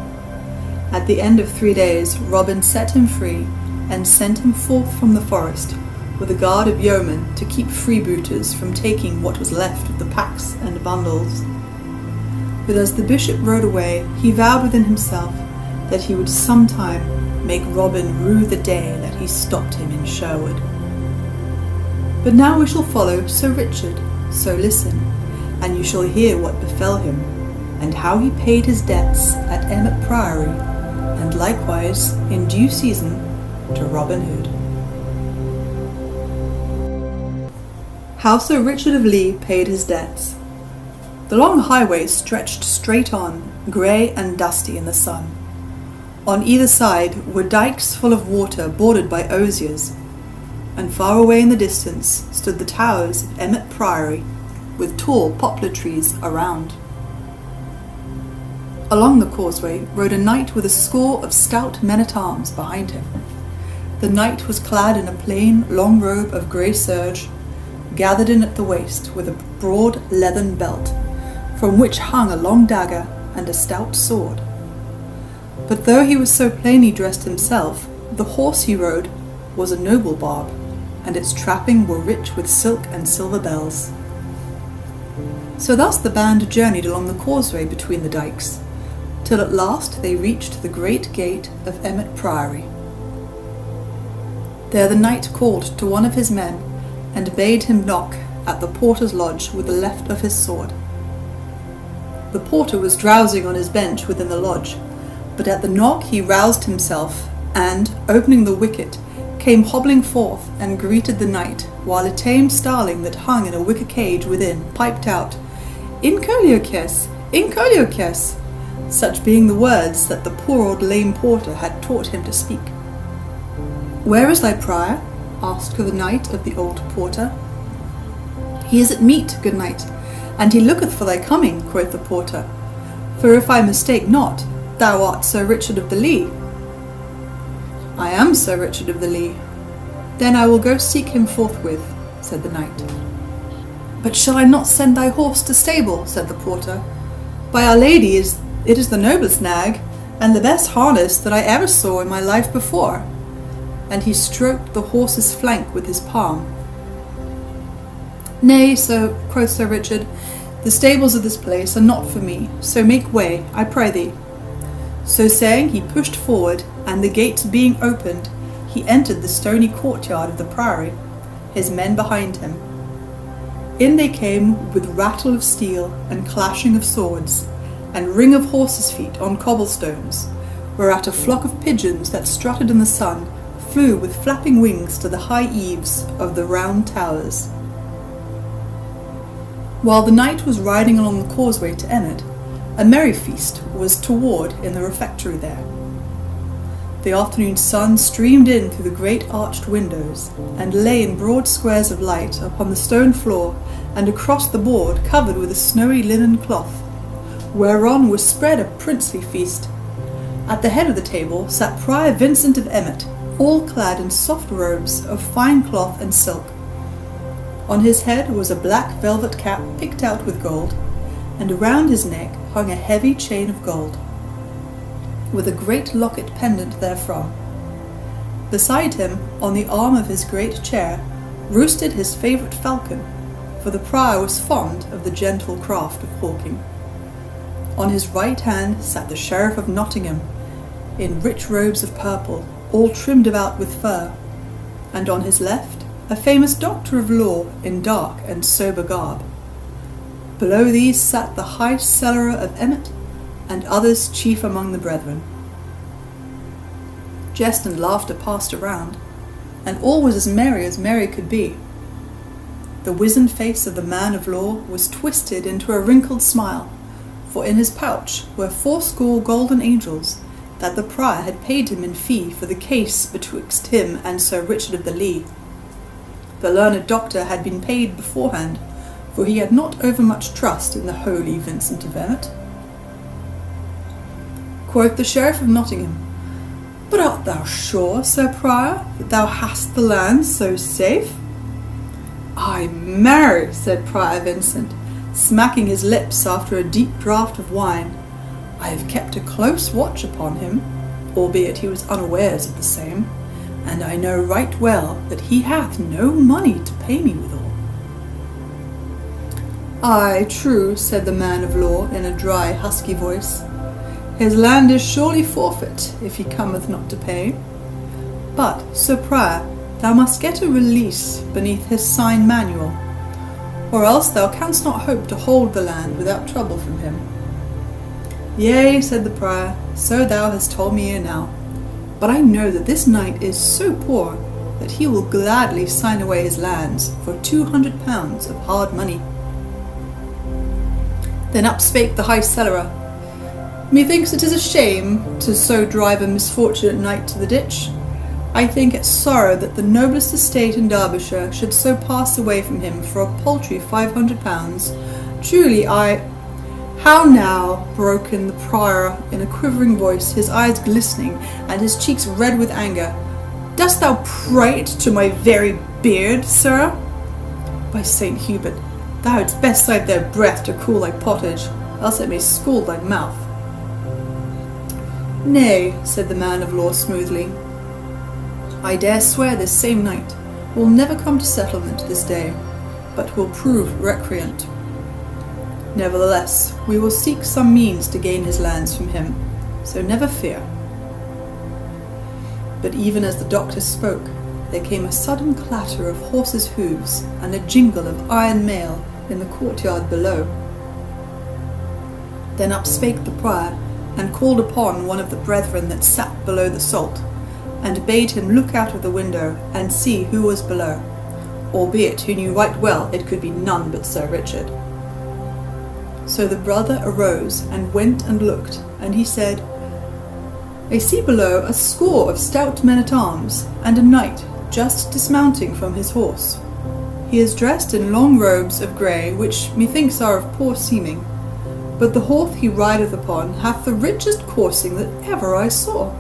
At the end of 3 days Robin set him free, and sent him forth from the forest, with a guard of yeomen to keep freebooters from taking what was left of the packs and bundles. But as the bishop rode away, he vowed within himself that he would sometime make Robin rue the day that he stopped him in Sherwood. But now we shall follow Sir Richard, so listen, and you shall hear what befell him, and how he paid his debts at Emmet Priory, and likewise, in due season, to Robin Hood. How Sir Richard of Lee paid his debts. The long highway stretched straight on, grey and dusty in the sun. On either side were dykes full of water bordered by osiers, and far away in the distance stood the towers of Emmet Priory, with tall poplar trees around. Along the causeway rode a knight with a score of stout men-at-arms behind him. The knight was clad in a plain, long robe of grey serge, gathered in at the waist with a broad leathern belt, from which hung a long dagger and a stout sword. But though he was so plainly dressed himself, the horse he rode was a noble barb, and its trapping were rich with silk and silver bells. So thus the band journeyed along the causeway between the dykes, till at last they reached the great gate of Emmet Priory. There the knight called to one of his men, and bade him knock at the porter's lodge with the left of his sword. The porter was drowsing on his bench within the lodge, but at the knock he roused himself, and, opening the wicket, came hobbling forth and greeted the knight, while a tame starling that hung in a wicker cage within piped out, "In Colioces! In Colioces!" such being the words that the poor old lame porter had taught him to speak. "Where is thy prior?" asked the knight of the old porter. "He is at meat, good knight, and he looketh for thy coming," quoth the porter. "For if I mistake not, thou art Sir Richard of the Lee." "I am Sir Richard of the Lee." "Then I will go seek him forthwith," said the knight. "But shall I not send thy horse to stable?" said the porter. "By Our Lady, it is the noblest nag, and the best harness that I ever saw in my life before." And he stroked the horse's flank with his palm. Nay, sir, quoth Sir Richard, the stables of this place are not for me, so make way, I pray thee. So saying, he pushed forward, and the gates being opened, he entered the stony courtyard of the priory, his men behind him. In they came with rattle of steel and clashing of swords, and ring of horses' feet on cobblestones, whereat a flock of pigeons that strutted in the sun flew with flapping wings to the high eaves of the round towers. While the knight was riding along the causeway to Emmet, a merry feast was toward in the refectory there. The afternoon sun streamed in through the great arched windows, and lay in broad squares of light upon the stone floor and across the board covered with a snowy linen cloth, whereon was spread a princely feast. At the head of the table sat Prior Vincent of Emmet, all clad in soft robes of fine cloth and silk. On his head was a black velvet cap picked out with gold, and around his neck hung a heavy chain of gold, with a great locket pendant therefrom. Beside him, on the arm of his great chair, roosted his favourite falcon, for the prior was fond of the gentle craft of hawking. On his right hand sat the Sheriff of Nottingham, in rich robes of purple, all trimmed about with fur, and on his left a famous doctor of law in dark and sober garb. Below these sat the high cellarer of Emmet, and others chief among the brethren. Jest and laughter passed around, and all was as merry could be. The wizened face of the man of law was twisted into a wrinkled smile, for in his pouch were 80 golden angels, that the prior had paid him in fee for the case betwixt him and Sir Richard of the Lee. The learned doctor had been paid beforehand, for he had not overmuch trust in the holy Vincent of Emmet. Quoth the Sheriff of Nottingham, But art thou sure, Sir Prior, that thou hast the land so safe? Ay, marry, said Prior Vincent, smacking his lips after a deep draught of wine, I have kept a close watch upon him, albeit he was unawares of the same, and I know right well that he hath no money to pay me withal. Ay, true, said the man of law in a dry, husky voice. His land is surely forfeit, if he cometh not to pay. But, Sir Prior, thou must get a release beneath his sign manual, or else thou canst not hope to hold the land without trouble from him. Yea, said the prior, so thou hast told me ere now, but I know that this knight is so poor that he will gladly sign away his lands for 200 pounds of hard money. Then up spake the high cellarer, Methinks it is a shame to so drive a misfortunate knight to the ditch. I think it sorrow that the noblest estate in Derbyshire should so pass away from him for a paltry 500 pounds. Truly How now, broke in the prior in a quivering voice, his eyes glistening and his cheeks red with anger. Dost thou prate to my very beard, sir? By St. Hubert, thou hadst best save thy breath to cool thy pottage, else it may scald thy mouth. Nay, said the man of law smoothly, I dare swear this same knight will never come to settlement this day, but will prove recreant. Nevertheless, we will seek some means to gain his lands from him, so never fear. But even as the doctor spoke, there came a sudden clatter of horses' hoofs and a jingle of iron mail in the courtyard below. Then up spake the prior, and called upon one of the brethren that sat below the salt, and bade him look out of the window and see who was below, albeit who knew right well it could be none but Sir Richard. So the brother arose and went and looked, and he said, I see below a score of stout men-at-arms, and a knight just dismounting from his horse. He is dressed in long robes of grey, which methinks are of poor seeming, but the horse he rideth upon hath the richest coursing that ever I saw.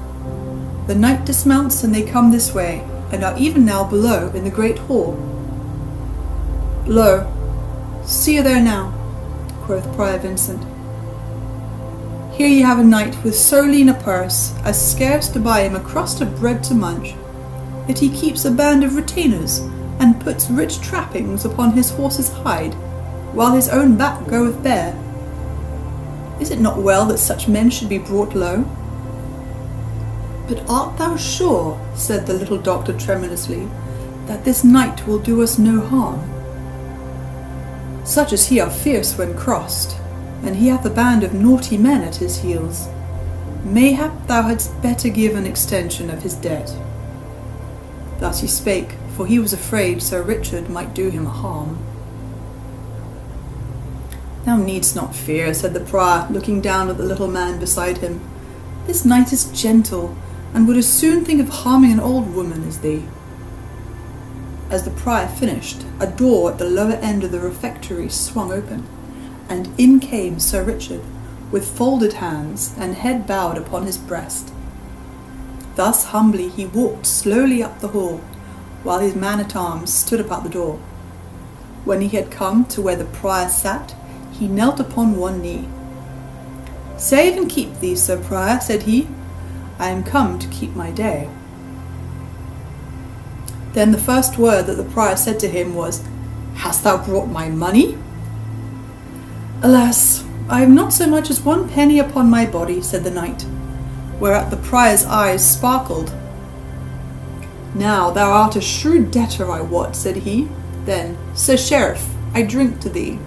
The knight dismounts, and they come this way, and are even now below in the great hall. Lo, see you there now, quoth Prior Vincent. Here ye have a knight with so lean a purse as scarce to buy him a crust of bread to munch, yet he keeps a band of retainers, and puts rich trappings upon his horse's hide, while his own back goeth bare? Is it not well that such men should be brought low?" "But art thou sure," said the little doctor tremulously, "that this knight will do us no harm? Such as he are fierce when crossed, and he hath a band of naughty men at his heels. Mayhap thou hadst better give an extension of his debt." Thus he spake, for he was afraid Sir Richard might do him a harm. "Thou needst not fear," said the prior, looking down at the little man beside him. "This knight is gentle, and would as soon think of harming an old woman as thee." As the prior finished, a door at the lower end of the refectory swung open, and in came Sir Richard, with folded hands and head bowed upon his breast. Thus humbly he walked slowly up the hall, while his man-at-arms stood about the door. When he had come to where the prior sat, he knelt upon one knee. "Save and keep thee, Sir Prior," said he. "I am come to keep my day." Then the first word that the prior said to him was, "Hast thou brought my money?" "Alas, I have not so much as one penny upon my body," said the knight, whereat the prior's eyes sparkled. "Now thou art a shrewd debtor, I wot," said he. Then, "Sir Sheriff, I drink to thee."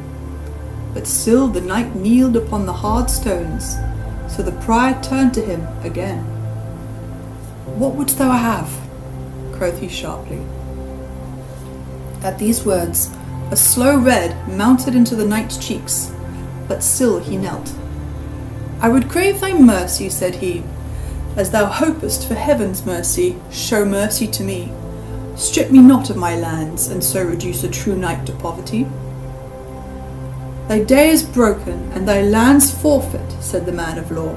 But still the knight kneeled upon the hard stones, so the prior turned to him again. "What wouldst thou have?" quoth he sharply. At these words, a slow red mounted into the knight's cheeks, but still he knelt. "I would crave thy mercy," said he. "As thou hopest for heaven's mercy, show mercy to me. Strip me not of my lands, and so reduce a true knight to poverty." "Thy day is broken, and thy lands forfeit," said the man of law,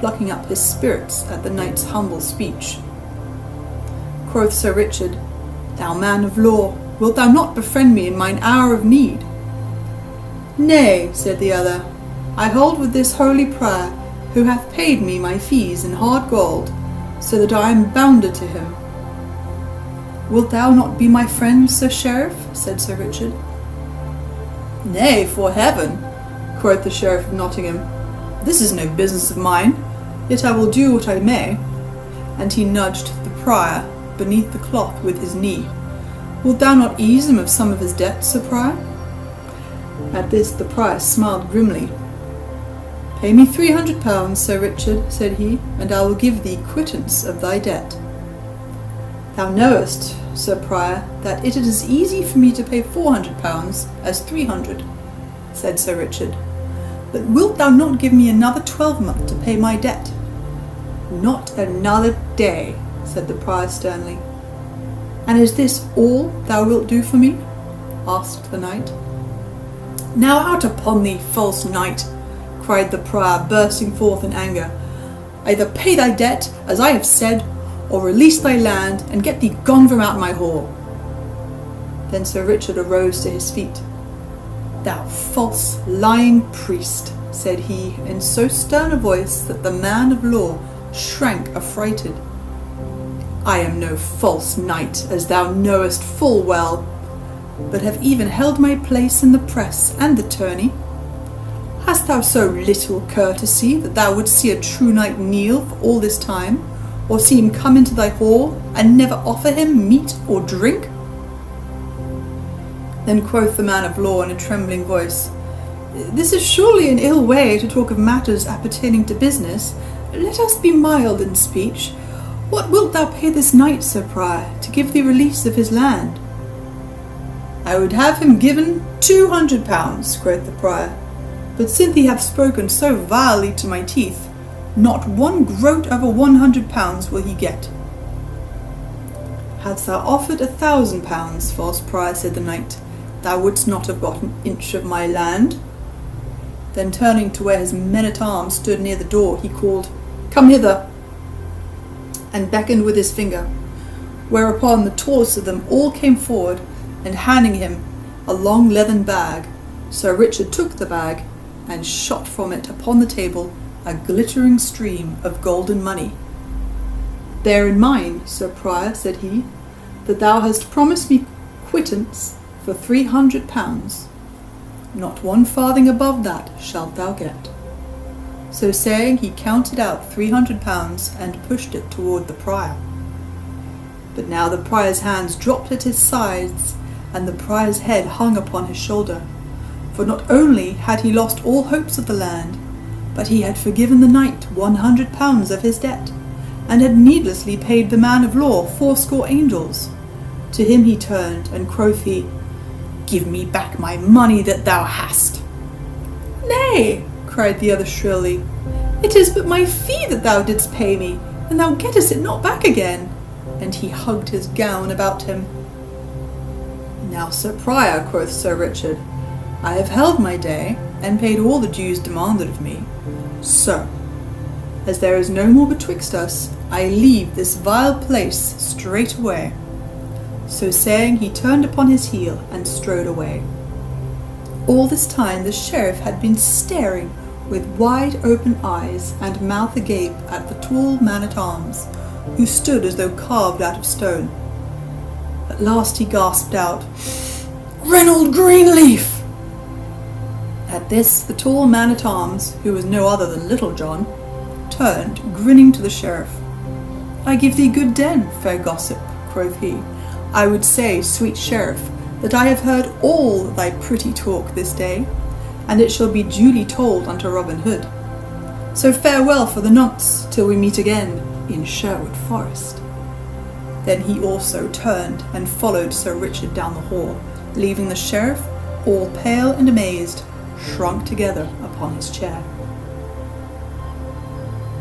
plucking up his spirits at the knight's humble speech. Quoth Sir Richard, "Thou man of law, wilt thou not befriend me in mine hour of need?" "Nay," said the other, "I hold with this holy prior, who hath paid me my fees in hard gold, so that I am bounden to him." "Wilt thou not be my friend, Sir Sheriff?" said Sir Richard. "Nay, for heaven," quoth the Sheriff of Nottingham, "this is no business of mine, yet I will do what I may." And he nudged the prior beneath the cloth with his knee. "Wilt thou not ease him of some of his debts, Sir Prior?" At this the prior smiled grimly. "Pay me £300, Sir Richard," said he, "and I will give thee quittance of thy debt." "Thou knowest, Sir Prior, that it is as easy for me to pay £400 as 300, said Sir Richard. "But wilt thou not give me another 12-month to pay my debt?" "Not another day," said the prior sternly. "And is this all thou wilt do for me?" asked the knight. "Now out upon thee, false knight!" cried the prior, bursting forth in anger. "Either pay thy debt, as I have said, or release thy land, and get thee gone from out my hall." Then Sir Richard arose to his feet. "Thou false, lying priest," said he, in so stern a voice that the man of law shrank affrighted. "I am no false knight, as thou knowest full well, but have even held my place in the press and the tourney. Hast thou so little courtesy that thou wouldst see a true knight kneel for all this time, or see him come into thy hall, and never offer him meat or drink?" Then quoth the man of law in a trembling voice, "This is surely an ill way to talk of matters appertaining to business. Let us be mild in speech. What wilt thou pay this knight, Sir Prior, to give thee release of his land?" "I would have him given £200, quoth the prior, "but since he hath spoken so vilely to my teeth, not one groat over £100 will he get." "Hadst thou offered £1,000, false prior," said the knight, "thou wouldst not have got an inch of my land." Then turning to where his men-at-arms stood near the door, he called, "Come hither," and beckoned with his finger, whereupon the tallest of them all came forward, and handing him a long leathern bag, Sir Richard took the bag, and shot from it upon the table a glittering stream of golden money. "Bear in mind, Sir Prior," said he, "that thou hast promised me quittance for 300 pounds. Not 1 farthing above that shalt thou get." So saying, he counted out 300 pounds and pushed it toward the prior. But now the prior's hands dropped at his sides, and the prior's head hung upon his shoulder. For not only had he lost all hopes of the land, but he had forgiven the knight 100 pounds of his debt, and had needlessly paid the man of law 80 angels. To him he turned, and quoth he, "Give me back my money that thou hast." "Nay," cried the other shrilly, "it is but my fee that thou didst pay me, and thou gettest it not back again." And he hugged his gown about him. "Now, Sir Prior," quoth Sir Richard, "I have held my day, and paid all the dues demanded of me. So, as there is no more betwixt us, I leave this vile place straightway." So saying, he turned upon his heel and strode away. All this time the sheriff had been staring with wide open eyes and mouth agape at the tall man-at-arms, who stood as though carved out of stone. At last he gasped out, "Reynold Greenleaf!" At this the tall man-at-arms, who was no other than Little John, turned, grinning, to the sheriff. "I give thee good den, fair gossip," quoth he. "I would say, sweet sheriff, that I have heard all thy pretty talk this day, and it shall be duly told unto Robin Hood. So farewell for the nonce, till we meet again in Sherwood Forest." Then he also turned and followed Sir Richard down the hall, leaving the sheriff, all pale and amazed, shrunk together upon his chair.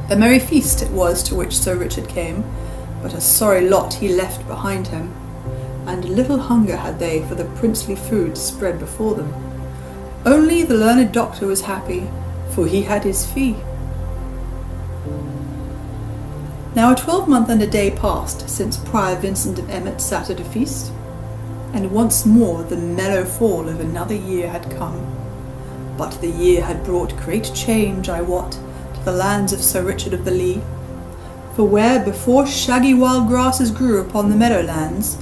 A merry feast it was to which Sir Richard came, but a sorry lot he left behind him, and little hunger had they for the princely food spread before them. Only the learned doctor was happy, for he had his fee. Now a 12-month and a day passed since Prior Vincent of Emmet sat at a feast, and once more the mellow fall of another year had come. But the year had brought great change, I wot, to the lands of Sir Richard of the Lea. For where before shaggy wild grasses grew upon the meadowlands,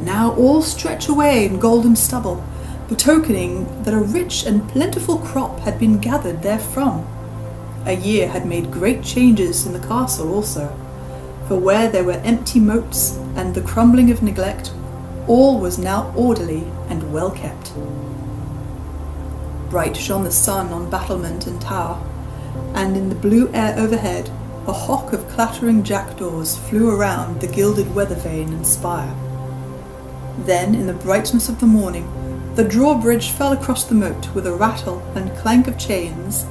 now all stretch away in golden stubble, betokening that a rich and plentiful crop had been gathered therefrom. A year had made great changes in the castle also, for where there were empty moats and the crumbling of neglect, all was now orderly and well kept. Bright shone the sun on battlement and tower, and in the blue air overhead a hawk of clattering jackdaws flew around the gilded weather vane and spire. Then, in the brightness of the morning, the drawbridge fell across the moat with a rattle and clank of chains.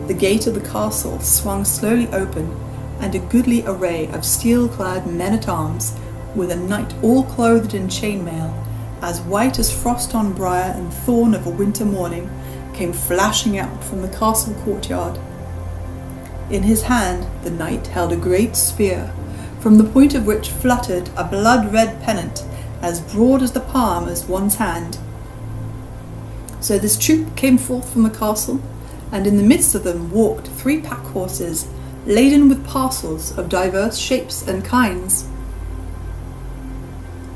The gate of the castle swung slowly open, and a goodly array of steel-clad men-at-arms, with a knight all clothed in chainmail, as white as frost on briar and thorn of a winter morning, came flashing out from the castle courtyard. In his hand the knight held a great spear, from the point of which fluttered a blood-red pennant as broad as the palm as one's hand. So this troop came forth from the castle, and in the midst of them walked 3 pack-horses, laden with parcels of diverse shapes and kinds.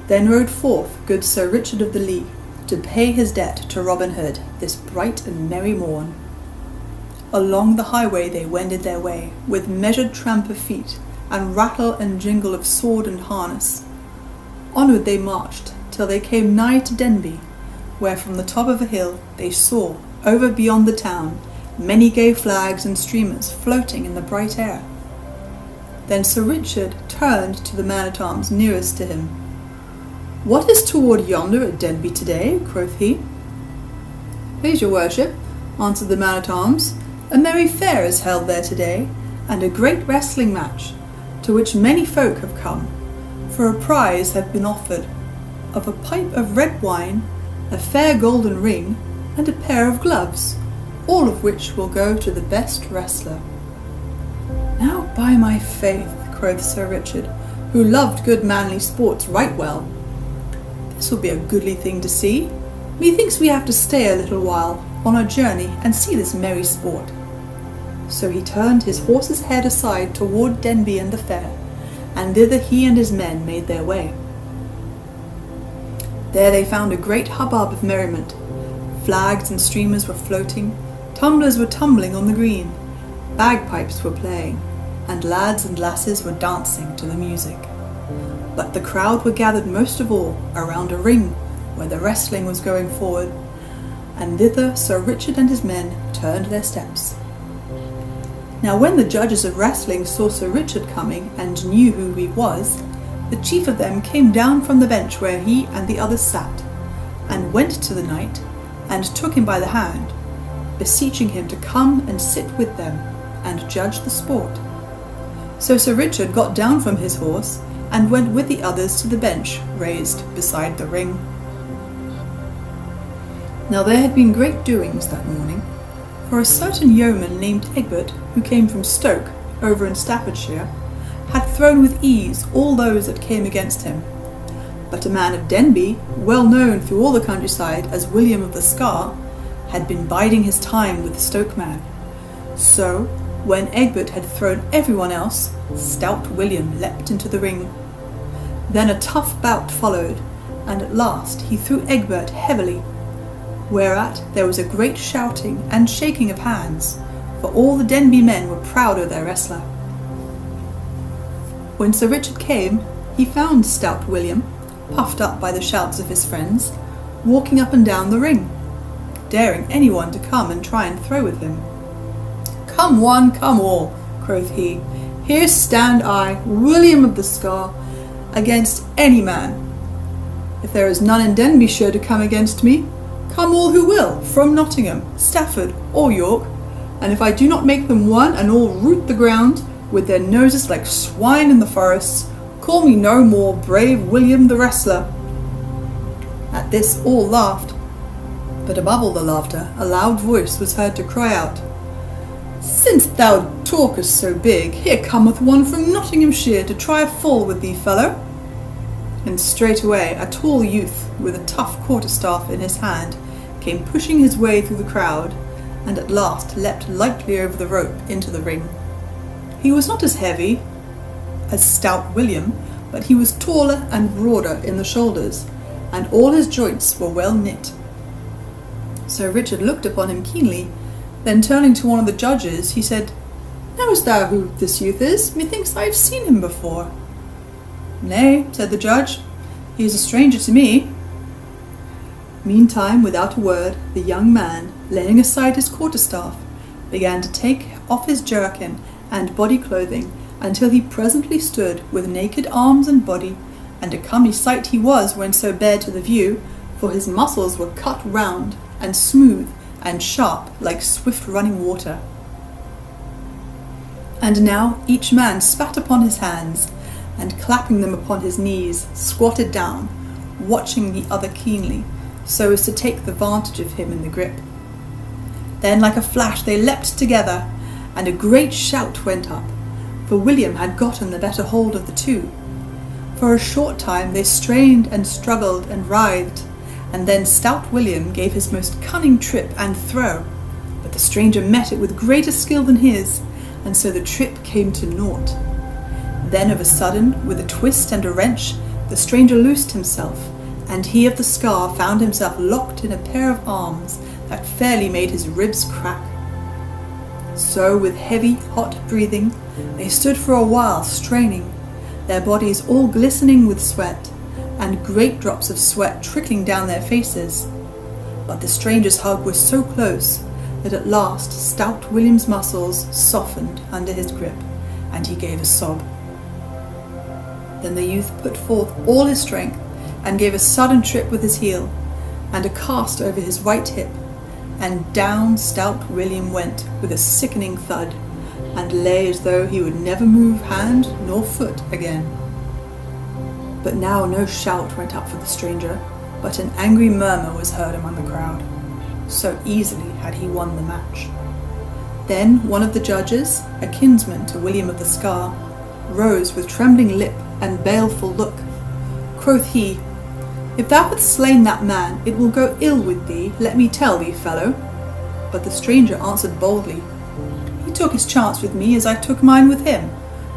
Then rode forth good Sir Richard of the Lea, to pay his debt to Robin Hood this bright and merry morn. Along the highway they wended their way, with measured tramp of feet, and rattle and jingle of sword and harness. Onward they marched, till they came nigh to Denby, where from the top of a hill they saw, over beyond the town, many gay flags and streamers floating in the bright air. Then Sir Richard turned to the man-at-arms nearest to him. "What is toward yonder at Denby today?" quoth he. "Please your worship," answered the man-at-arms, "a merry fair is held there today, and a great wrestling match, to which many folk have come, for a prize hath been offered, of a pipe of red wine, a fair golden ring, and a pair of gloves, all of which will go to the best wrestler." "Now by my faith," quoth Sir Richard, who loved good manly sports right well, "this will be a goodly thing to see. Methinks we have to stay a little while on our journey and see this merry sport." So he turned his horse's head aside toward Denby and the fair, and thither he and his men made their way. There they found a great hubbub of merriment. Flags and streamers were floating, tumblers were tumbling on the green, bagpipes were playing, and lads and lasses were dancing to the music. But the crowd were gathered most of all around a ring where the wrestling was going forward, and thither Sir Richard and his men turned their steps. Now when the judges of wrestling saw Sir Richard coming and knew who he was, the chief of them came down from the bench where he and the others sat, and went to the knight and took him by the hand, beseeching him to come and sit with them and judge the sport. So Sir Richard got down from his horse and went with the others to the bench raised beside the ring. Now there had been great doings that morning, for a certain yeoman named Egbert, who came from Stoke, over in Staffordshire, had thrown with ease all those that came against him. But a man of Denby, well known through all the countryside as William of the Scar, had been biding his time with the Stoke man. So, when Egbert had thrown everyone else, stout William leapt into the ring. Then a tough bout followed, and at last he threw Egbert heavily, whereat there was a great shouting and shaking of hands, for all the Denby men were proud of their wrestler. When Sir Richard came, he found stout William, puffed up by the shouts of his friends, walking up and down the ring, daring anyone to come and try and throw with him. "Come one, come all," quoth he, "here stand I, William of the Scar, against any man. If there is none in Denbyshire to come against me, come all who will, from Nottingham, Stafford, or York, and if I do not make them one and all root the ground, with their noses like swine in the forests, call me no more brave William the wrestler." At this all laughed, but above all the laughter a loud voice was heard to cry out, "Since thou talkest so big, here cometh one from Nottinghamshire to try a fall with thee, fellow." And straightway a tall youth with a tough quarterstaff in his hand came pushing his way through the crowd, and at last leapt lightly over the rope into the ring. He was not as heavy as stout William, but he was taller and broader in the shoulders, and all his joints were well knit. Sir Richard looked upon him keenly, then turning to one of the judges, he said, "Knowest thou who this youth is? Methinks I have seen him before." "Nay," said the judge, "he is a stranger to me." Meantime, without a word, the young man, laying aside his quarterstaff, began to take off his jerkin and body clothing, until he presently stood with naked arms and body, and a comely sight he was when so bared to the view, for his muscles were cut round, and smooth, and sharp like swift-running water. And now each man spat upon his hands, and clapping them upon his knees, squatted down, watching the other keenly, so as to take the vantage of him in the grip. Then like a flash they leapt together, and a great shout went up, for William had gotten the better hold of the two. For a short time they strained and struggled and writhed, and then stout William gave his most cunning trip and throw, but the stranger met it with greater skill than his, and so the trip came to naught. Then of a sudden, with a twist and a wrench, the stranger loosed himself, and he of the scar found himself locked in a pair of arms that fairly made his ribs crack. So with heavy, hot breathing, they stood for a while straining, their bodies all glistening with sweat, and great drops of sweat trickling down their faces. But the stranger's hug was so close that at last stout William's muscles softened under his grip, and he gave a sob. Then the youth put forth all his strength, and gave a sudden trip with his heel, and a cast over his right hip, and down stout William went with a sickening thud, and lay as though he would never move hand nor foot again. But now no shout went up for the stranger, but an angry murmur was heard among the crowd. So easily had he won the match. Then one of the judges, a kinsman to William of the Scar, rose with trembling lip and baleful look. Quoth he, "If thou hast slain that man, it will go ill with thee, let me tell thee, fellow." But the stranger answered boldly, "He took his chance with me as I took mine with him.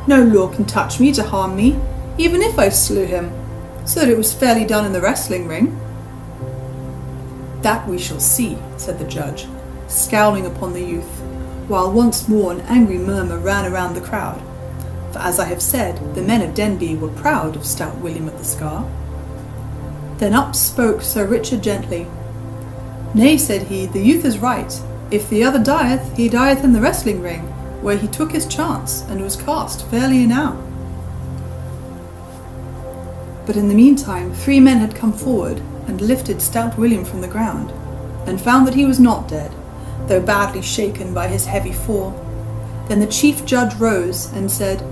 No law can touch me to harm me, even if I slew him. so that it was fairly done in the wrestling ring." "That we shall see," said the judge, scowling upon the youth, while once more an angry murmur ran around the crowd. For as I have said, the men of Denby were proud of stout William of the Scar. Then up spoke Sir Richard gently. "Nay," said he, "the youth is right. If the other dieth, he dieth in the wrestling ring, where he took his chance, and was cast fairly enow." But in the meantime 3 men had come forward, and lifted stout William from the ground, and found that he was not dead, though badly shaken by his heavy fall. Then the chief judge rose, and said,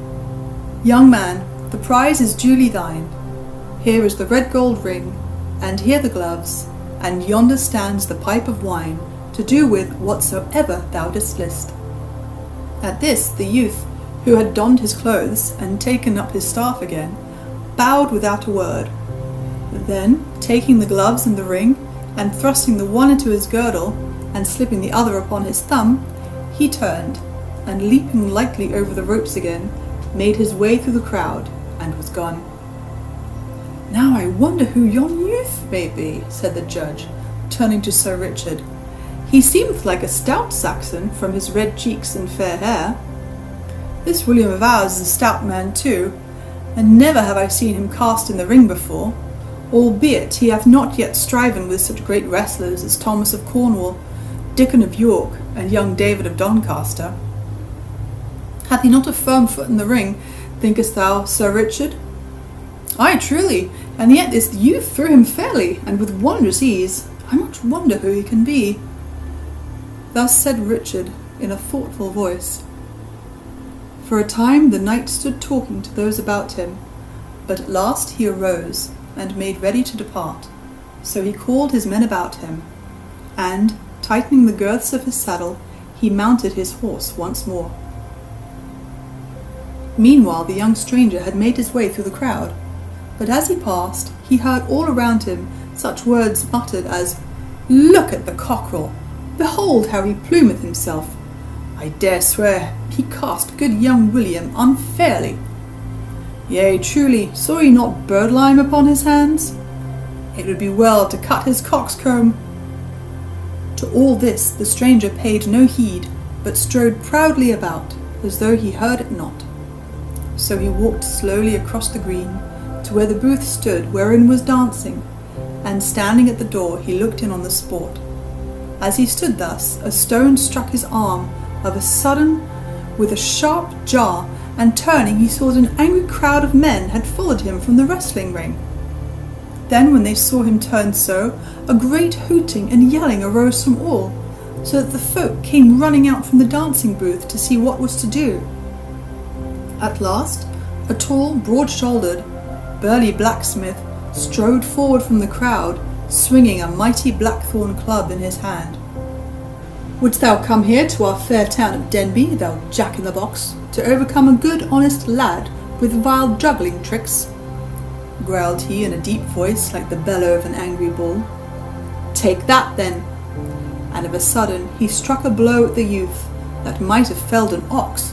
"Young man, the prize is duly thine. Here is the red gold ring, and here the gloves, and yonder stands the pipe of wine, to do with whatsoever thou dost list." At this the youth, who had donned his clothes and taken up his staff again, bowed without a word. Then, taking the gloves and the ring, and thrusting the one into his girdle, and slipping the other upon his thumb, he turned, and leaping lightly over the ropes again, made his way through the crowd, and was gone. "Now I wonder who yon youth may be," said the judge, turning to Sir Richard. "He seemeth like a stout Saxon, from his red cheeks and fair hair. This William of ours is a stout man too, and never have I seen him cast in the ring before, albeit he hath not yet striven with such great wrestlers as Thomas of Cornwall, Dickon of York, and young David of Doncaster. Hath he not a firm foot in the ring, thinkest thou, Sir Richard?" "Ay, truly, and yet this youth threw him fairly, and with wondrous ease. I much wonder who he can be." Thus said Richard in a thoughtful voice. For a time the knight stood talking to those about him, but at last he arose and made ready to depart. So he called his men about him, and, tightening the girths of his saddle, he mounted his horse once more. Meanwhile the young stranger had made his way through the crowd, but as he passed he heard all around him such words muttered as, "Look at the cockerel! Behold how he plumeth himself! I dare swear he cast good young William unfairly. Yea, truly, saw he not birdlime upon his hands? It would be well to cut his coxcomb." To all this the stranger paid no heed, but strode proudly about, as though he heard it not. So he walked slowly across the green, to where the booth stood wherein was dancing, and standing at the door he looked in on the sport. As he stood thus, a stone struck his arm of a sudden with a sharp jar, and turning he saw that an angry crowd of men had followed him from the wrestling ring. Then when they saw him turn so, a great hooting and yelling arose from all, so that the folk came running out from the dancing booth to see what was to do. At last, a tall, broad-shouldered, burly blacksmith strode forward from the crowd, swinging a mighty blackthorn club in his hand. "Wouldst thou come here to our fair town of Denby, thou jack-in-the-box, to overcome a good honest lad with vile juggling tricks?" growled he in a deep voice like the bellow of an angry bull. "Take that, then!" And of a sudden he struck a blow at the youth that might have felled an ox,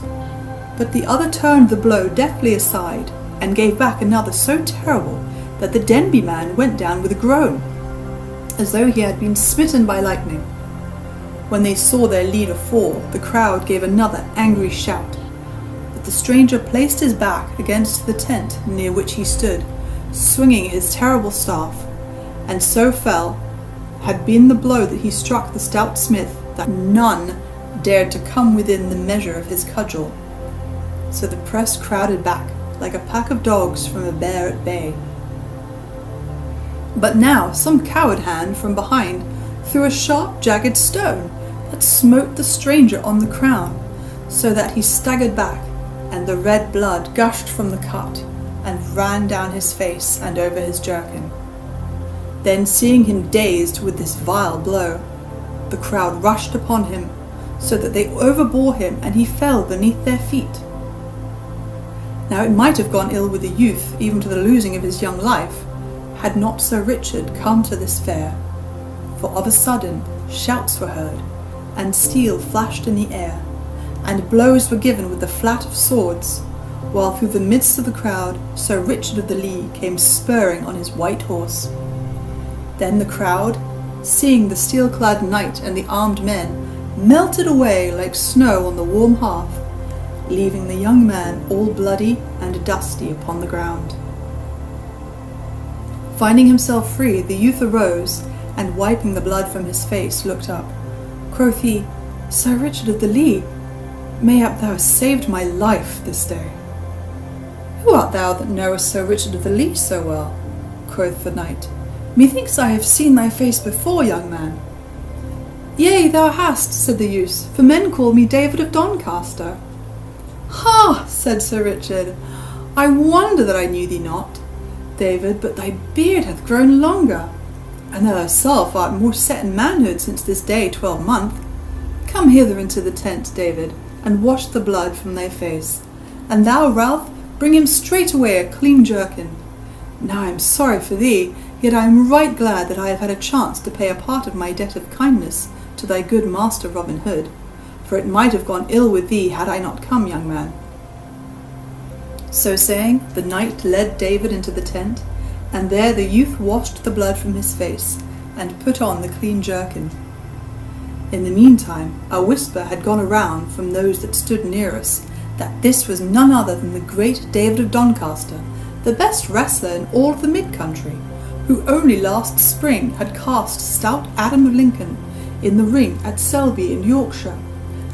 but the other turned the blow deftly aside, and gave back another so terrible that the Denby man went down with a groan, as though he had been smitten by lightning. When they saw their leader fall, the crowd gave another angry shout, but the stranger placed his back against the tent near which he stood, swinging his terrible staff, and so fell had been the blow that he struck the stout smith that none dared to come within the measure of his cudgel. So the press crowded back like a pack of dogs from a bear at bay. But now some coward hand from behind threw a sharp jagged stone that smote the stranger on the crown, so that he staggered back, and the red blood gushed from the cut and ran down his face and over his jerkin. Then, seeing him dazed with this vile blow, the crowd rushed upon him, so that they overbore him, and he fell beneath their feet. Now it might have gone ill with the youth, even to the losing of his young life, had not Sir Richard come to this fair. For of a sudden shouts were heard, and steel flashed in the air, and blows were given with the flat of swords, while through the midst of the crowd Sir Richard of the Lee came spurring on his white horse. Then the crowd, seeing the steel-clad knight and the armed men, melted away like snow on the warm hearth, leaving the young man all bloody and dusty upon the ground. Finding himself free, the youth arose, and wiping the blood from his face, looked up. Quoth he, Sir Richard of the Lee, mayhap thou hast saved my life this day. Who art thou that knowest Sir Richard of the Lee so well? Quoth the knight. Methinks I have seen thy face before, young man. Yea, thou hast, said the youth, for men call me David of Doncaster. Ha, said Sir Richard, I wonder that I knew thee not, David, but thy beard hath grown longer, and thou thyself art more set in manhood since this day 12 months. Come hither into the tent, David, and wash the blood from thy face, and thou, Ralph, bring him straightway a clean jerkin. Now I am sorry for thee, yet I am right glad that I have had a chance to pay a part of my debt of kindness to thy good master Robin Hood, for it might have gone ill with thee had I not come, young man. So saying, the knight led David into the tent, and there the youth washed the blood from his face, and put on the clean jerkin. In the meantime, a whisper had gone around from those that stood near us, that this was none other than the great David of Doncaster, the best wrestler in all of the mid-country, who only last spring had cast stout Adam of Lincoln in the ring at Selby in Yorkshire,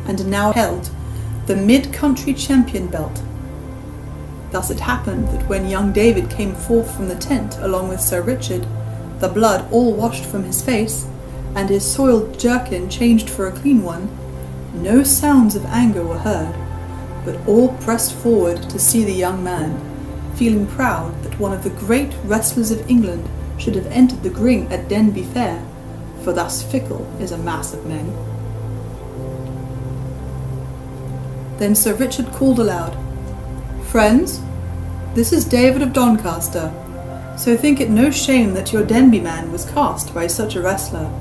and now held the mid-country champion belt. Thus it happened that when young David came forth from the tent along with Sir Richard, the blood all washed from his face, and his soiled jerkin changed for a clean one, no sounds of anger were heard, but all pressed forward to see the young man, feeling proud that one of the great wrestlers of England should have entered the ring at Denby Fair, for thus fickle is a mass of men. Then Sir Richard called aloud, Friends, this is David of Doncaster, so think it no shame that your Denby man was cast by such a wrestler.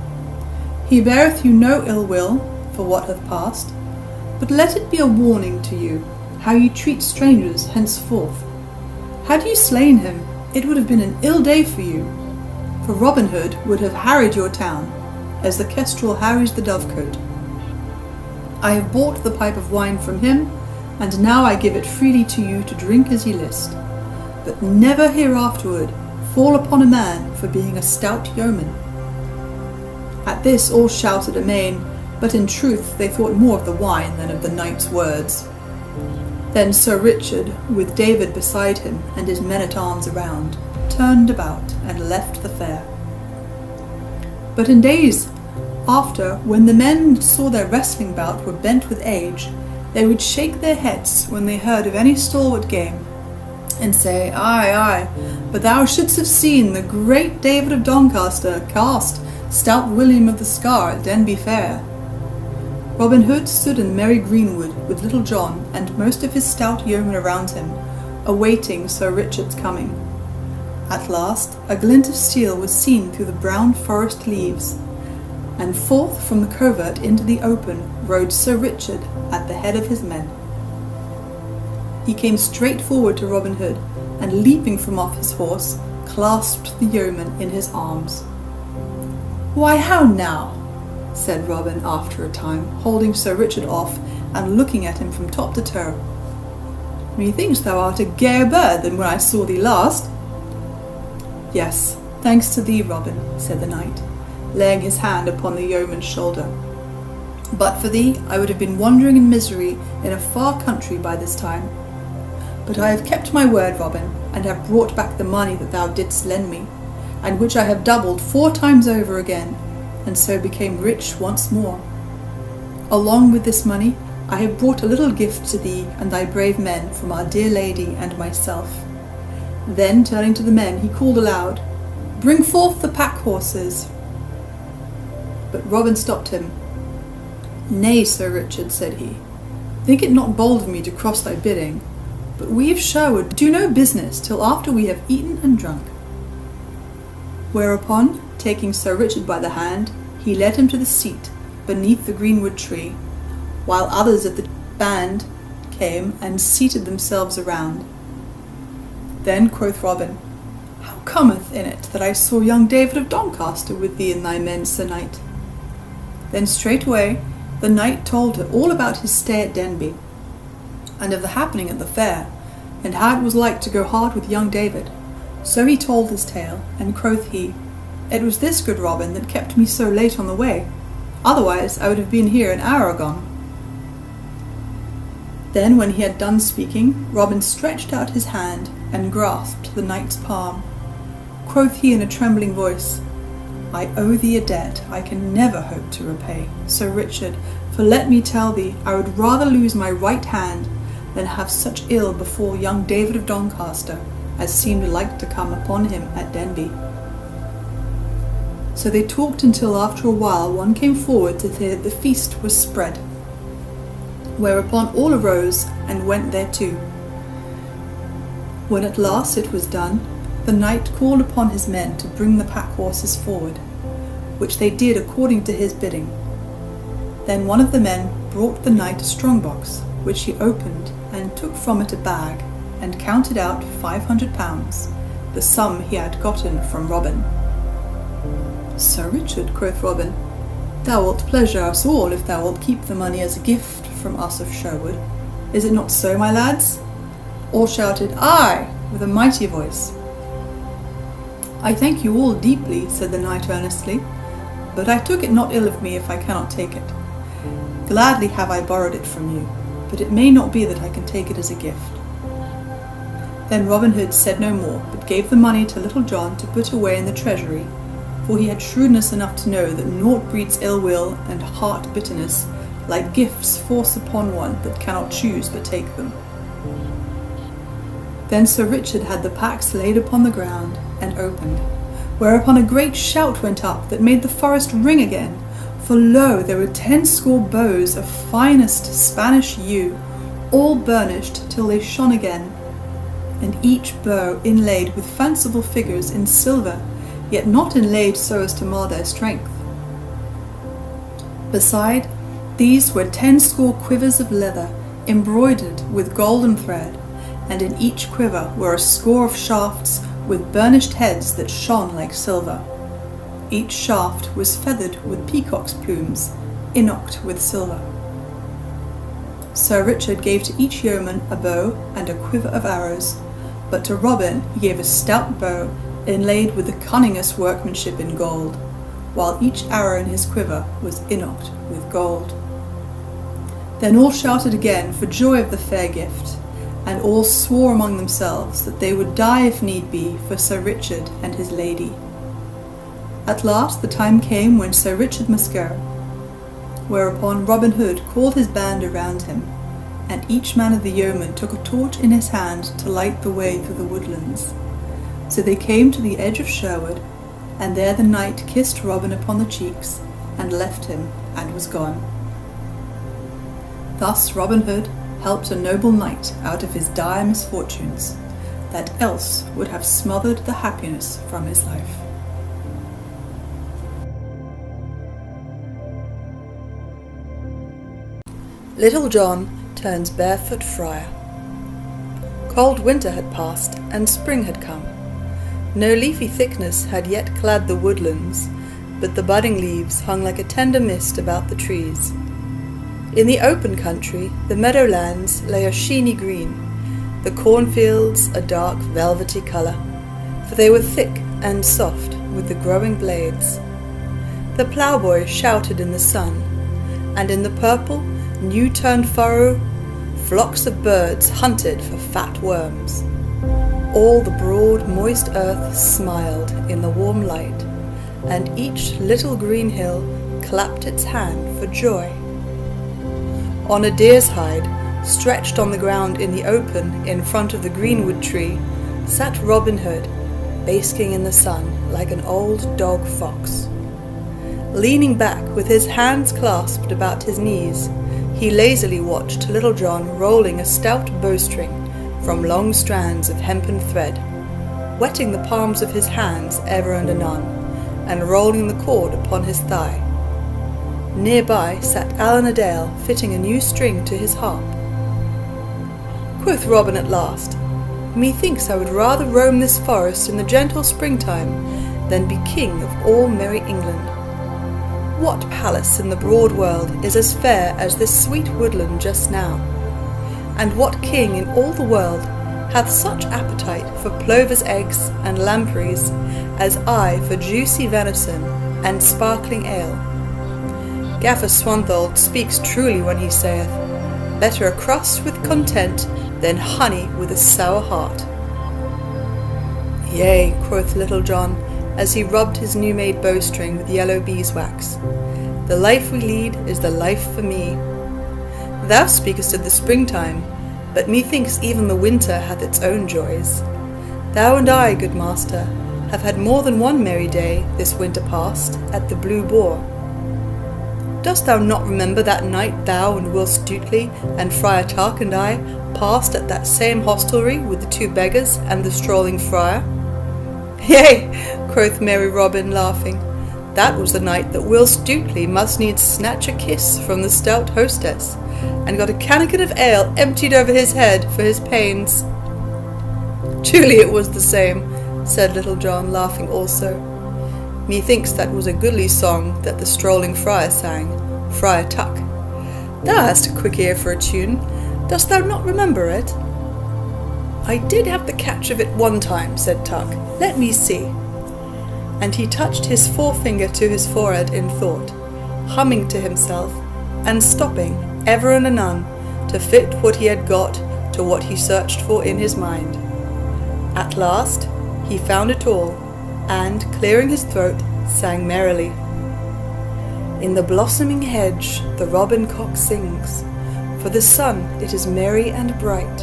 He beareth you no ill will for what hath passed, but let it be a warning to you how you treat strangers henceforth. Had you slain him, it would have been an ill day for you, for Robin Hood would have harried your town, as the kestrel harries the dovecote. I have bought the pipe of wine from him, and now I give it freely to you to drink as ye list, but never hereafterward fall upon a man for being a stout yeoman. At this all shouted amain, but in truth they thought more of the wine than of the knight's words. Then Sir Richard, with David beside him and his men-at-arms around, turned about and left the fair. But in days after, when the men saw their wrestling bout were bent with age, they would shake their heads when they heard of any stalwart game, and say, Aye, aye, but thou shouldst have seen the great David of Doncaster cast stout William of the Scar at Denby Fair. Robin Hood stood in merry greenwood with Little John and most of his stout yeomen around him, awaiting Sir Richard's coming. At last a glint of steel was seen through the brown forest leaves, and forth from the covert into the open rode Sir Richard at the head of his men. He came straight forward to Robin Hood, and leaping from off his horse, clasped the yeoman in his arms. Why, how now? Said Robin after a time, holding Sir Richard off and looking at him from top to toe. Methinks thou art a gayer bird than when I saw thee last. Yes, thanks to thee, Robin, said the knight, laying his hand upon the yeoman's shoulder. But for thee, I would have been wandering in misery in a far country by this time. But I have kept my word, Robin, and have brought back the money that thou didst lend me, and which I have doubled 4 times over again, and so became rich once more. Along with this money, I have brought a little gift to thee and thy brave men from our dear lady and myself. Then, turning to the men, he called aloud, Bring forth the pack horses. But Robin stopped him. Nay, Sir Richard, said he, think it not bold of me to cross thy bidding, but we of Sherwood do no business till after we have eaten and drunk. Whereupon, taking Sir Richard by the hand, he led him to the seat beneath the greenwood tree, while others of the band came and seated themselves around. Then quoth Robin, How cometh it that I saw young David of Doncaster with thee and thy men, Sir Knight? Then straightway the knight told her all about his stay at Denby, and of the happening at the fair, and how it was like to go hard with young David. So he told his tale, and quoth he, It was this, good Robin, that kept me so late on the way. Otherwise I would have been here an hour agone. Then when he had done speaking, Robin stretched out his hand and grasped the knight's palm. Quoth he in a trembling voice, I owe thee a debt I can never hope to repay, Sir Richard, for let me tell thee, I would rather lose my right hand than have such ill befall young David of Doncaster as seemed like to come upon him at Denby. So they talked until after a while one came forward to say that the feast was spread, whereupon all arose and went thereto. When at last it was done, the knight called upon his men to bring the pack horses forward, which they did according to his bidding. Then one of the men brought the knight a strong box, which he opened and took from it a bag, and counted out 500 pounds, the sum he had gotten from Robin. Sir Richard, quoth Robin, thou wilt pleasure us all if thou wilt keep the money as a gift from us of Sherwood. Is it not so, my lads? All shouted, Aye, with a mighty voice. I thank you all deeply, said the knight earnestly, but I took it not ill of me if I cannot take it. Gladly have I borrowed it from you, but it may not be that I can take it as a gift. Then Robin Hood said no more, but gave the money to Little John to put away in the treasury, for he had shrewdness enough to know that naught breeds ill will and heart bitterness like gifts force upon one that cannot choose but take them. Then Sir Richard had the packs laid upon the ground and opened, whereupon a great shout went up that made the forest ring again, for lo, there were 10 score bows of finest Spanish yew, all burnished till they shone again, and each bow inlaid with fanciful figures in silver, yet not inlaid so as to mar their strength. Beside these were 10 score quivers of leather, embroidered with golden thread, and in each quiver were a score of shafts with burnished heads that shone like silver. Each shaft was feathered with peacock's plumes, inocked with silver. Sir Richard gave to each yeoman a bow and a quiver of arrows, but to Robin he gave a stout bow inlaid with the cunningest workmanship in gold, while each arrow in his quiver was inocked with gold. Then all shouted again for joy of the fair gift, and all swore among themselves that they would die if need be for Sir Richard and his lady. At last the time came when Sir Richard must go, whereupon Robin Hood called his band around him, and each man of the yeomen took a torch in his hand to light the way through the woodlands. So they came to the edge of Sherwood, and there the knight kissed Robin upon the cheeks, and left him, and was gone. Thus Robin Hood helped a noble knight out of his dire misfortunes, that else would have smothered the happiness from his life. Little John turns barefoot friar. Cold winter had passed, and spring had come. No leafy thickness had yet clad the woodlands, but the budding leaves hung like a tender mist about the trees. In the open country, the meadowlands lay a sheeny green, the cornfields a dark velvety colour, for they were thick and soft with the growing blades. The ploughboy shouted in the sun, and in the purple, new-turned furrow, flocks of birds hunted for fat worms. All the broad, moist earth smiled in the warm light, and each little green hill clapped its hand for joy. On a deer's hide, stretched on the ground in the open in front of the greenwood tree, sat Robin Hood, basking in the sun like an old dog fox. Leaning back with his hands clasped about his knees, he lazily watched Little John rolling a stout bowstring from long strands of hempen thread, wetting the palms of his hands ever and anon, and rolling the cord upon his thigh. Near by sat Allan a Dale fitting a new string to his harp. Quoth Robin at last, methinks I would rather roam this forest in the gentle springtime than be king of all merry England. What palace in the broad world is as fair as this sweet woodland just now? And what king in all the world hath such appetite for plovers' eggs and lampreys as I for juicy venison and sparkling ale? Gaffer Swanthold speaks truly when he saith, better a crust with content than honey with a sour heart. Yea, quoth Little John, as he rubbed his new-made bowstring with yellow beeswax, the life we lead is the life for me. Thou speakest of the springtime, but methinks even the winter hath its own joys. Thou and I, good master, have had more than one merry day this winter past at the Blue Boar. Dost thou not remember that night thou and Will Stutely and Friar Tuck and I passed at that same hostelry with the two beggars and the strolling friar? Yea, quoth merry Robin, laughing, that was the night that Will Stutely must needs snatch a kiss from the stout hostess, and got a cannikin of ale emptied over his head for his pains. Truly it was the same, said Little John, laughing also. Methinks that was a goodly song that the strolling friar sang, Friar Tuck. Thou hast a quick ear for a tune. Dost thou not remember it? I did have the catch of it one time, said Tuck. Let me see. And he touched his forefinger to his forehead in thought, humming to himself, and stopping ever and anon to fit what he had got to what he searched for in his mind. At last he found it all, and, clearing his throat, sang merrily. In the blossoming hedge the robin cock sings, for the sun it is merry and bright,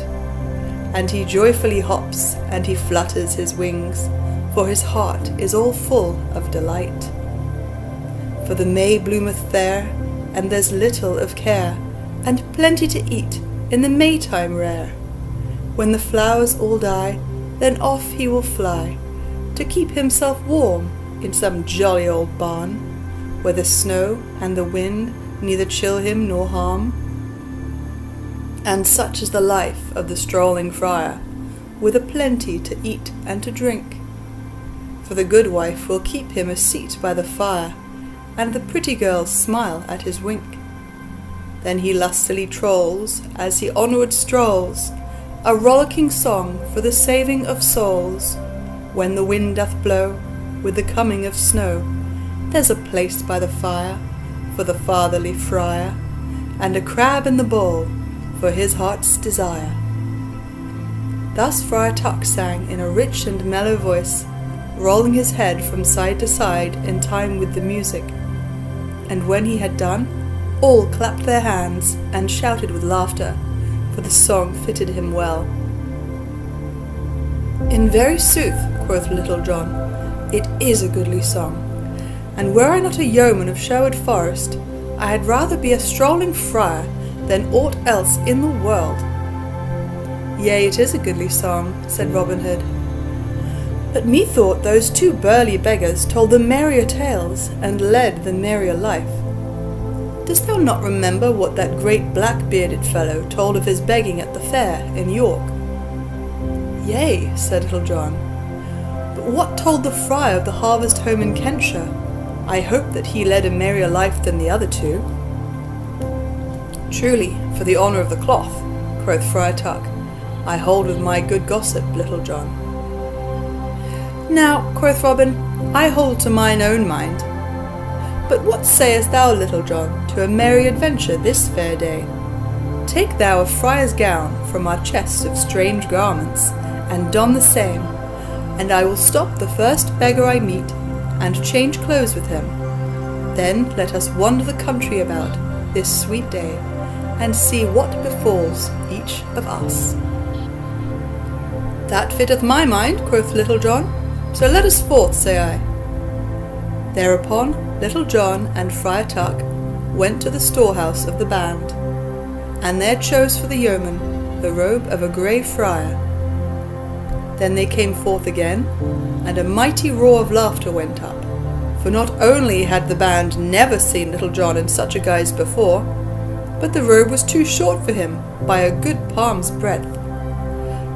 and he joyfully hops, and he flutters his wings, for his heart is all full of delight. For the May bloometh fair, and there's little of care, and plenty to eat in the Maytime rare. When the flowers all die, then off he will fly, to keep himself warm in some jolly old barn, where the snow and the wind neither chill him nor harm. And such is the life of the strolling friar, with a plenty to eat and to drink. For the good wife will keep him a seat by the fire, and the pretty girls smile at his wink. Then he lustily trolls, as he onward strolls, a rollicking song for the saving of souls. When the wind doth blow, with the coming of snow, there's a place by the fire for the fatherly friar, and a crab in the bowl for his heart's desire. Thus Friar Tuck sang in a rich and mellow voice, rolling his head from side to side in time with the music. And when he had done, all clapped their hands and shouted with laughter, for the song fitted him well. In very sooth, quoth Little John, it is a goodly song, and were I not a yeoman of Sherwood Forest, I had rather be a strolling friar than aught else in the world. Yea, it is a goodly song, said Robin Hood. But methought those two burly beggars told the merrier tales, and led the merrier life. Dost thou not remember what that great black-bearded fellow told of his begging at the fair in York? Yea, said Little John. But what told the friar of the harvest home in Kentshire? I hope that he led a merrier life than the other two. Truly, for the honour of the cloth, quoth Friar Tuck, I hold with my good gossip, Little John. Now, quoth Robin, I hold to mine own mind. But what sayest thou, Little John, to a merry adventure this fair day? Take thou a friar's gown from our chest of strange garments, and don the same, and I will stop the first beggar I meet, and change clothes with him. Then let us wander the country about this sweet day, and see what befalls each of us. That fitteth my mind, quoth Little John, so let us forth, say I. Thereupon Little John and Friar Tuck went to the storehouse of the band, and there chose for the yeoman the robe of a grey friar. Then they came forth again, and a mighty roar of laughter went up, for not only had the band never seen Little John in such a guise before, but the robe was too short for him by a good palm's breadth,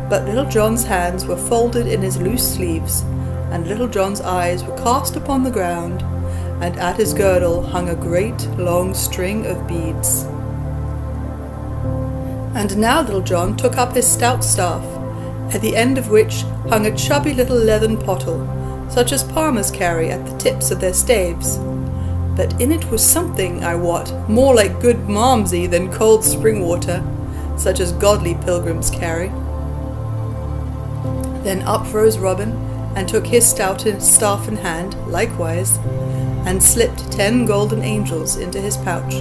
But Little John's hands were folded in his loose sleeves, and Little John's eyes were cast upon the ground, and at his girdle hung a great long string of beads. And now Little John took up his stout staff, at the end of which hung a chubby little leathern pottle, such as palmers carry at the tips of their staves. But in it was something, I wot, more like good Malmsey than cold spring water, such as godly pilgrims carry. Then up rose Robin, and took his stout staff in hand, likewise, and slipped 10 golden angels into his pouch.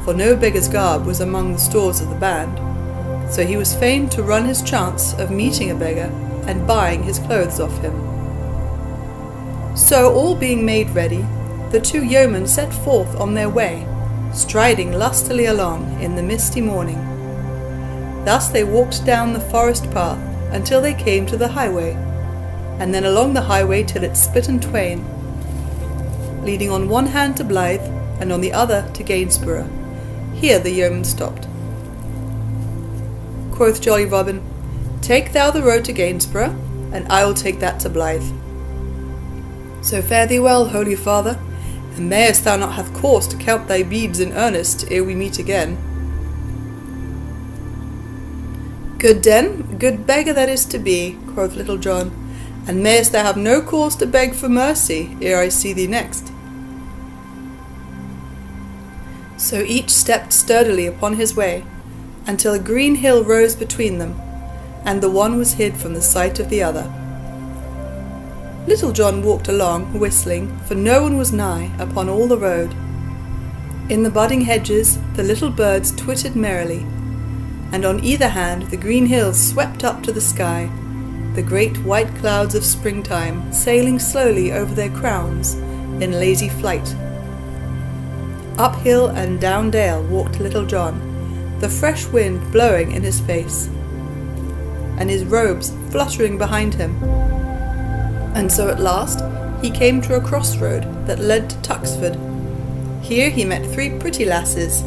For no beggar's garb was among the stores of the band, so he was fain to run his chance of meeting a beggar and buying his clothes off him. So all being made ready, the 2 yeomen set forth on their way, striding lustily along in the misty morning. Thus they walked down the forest path until they came to the highway, and then along the highway till it split in twain, leading on one hand to Blythe and on the other to Gainsborough. Here the yeoman stopped. Quoth jolly Robin, "Take thou the road to Gainsborough, and I will take that to Blythe. So fare thee well, holy father, and mayest thou not have cause to count thy beads in earnest ere we meet again." "Good den, good beggar that is to be," quoth Little John, "and mayest thou have no cause to beg for mercy ere I see thee next." So each stepped sturdily upon his way, until a green hill rose between them, and the one was hid from the sight of the other. Little John walked along, whistling, for no one was nigh upon all the road. In the budding hedges the little birds twittered merrily, and on either hand the green hills swept up to the sky, the great white clouds of springtime sailing slowly over their crowns in lazy flight. Up hill and down dale walked Little John, the fresh wind blowing in his face, and his robes fluttering behind him. And so at last he came to a crossroad that led to Tuxford. Here he met 3 pretty lasses,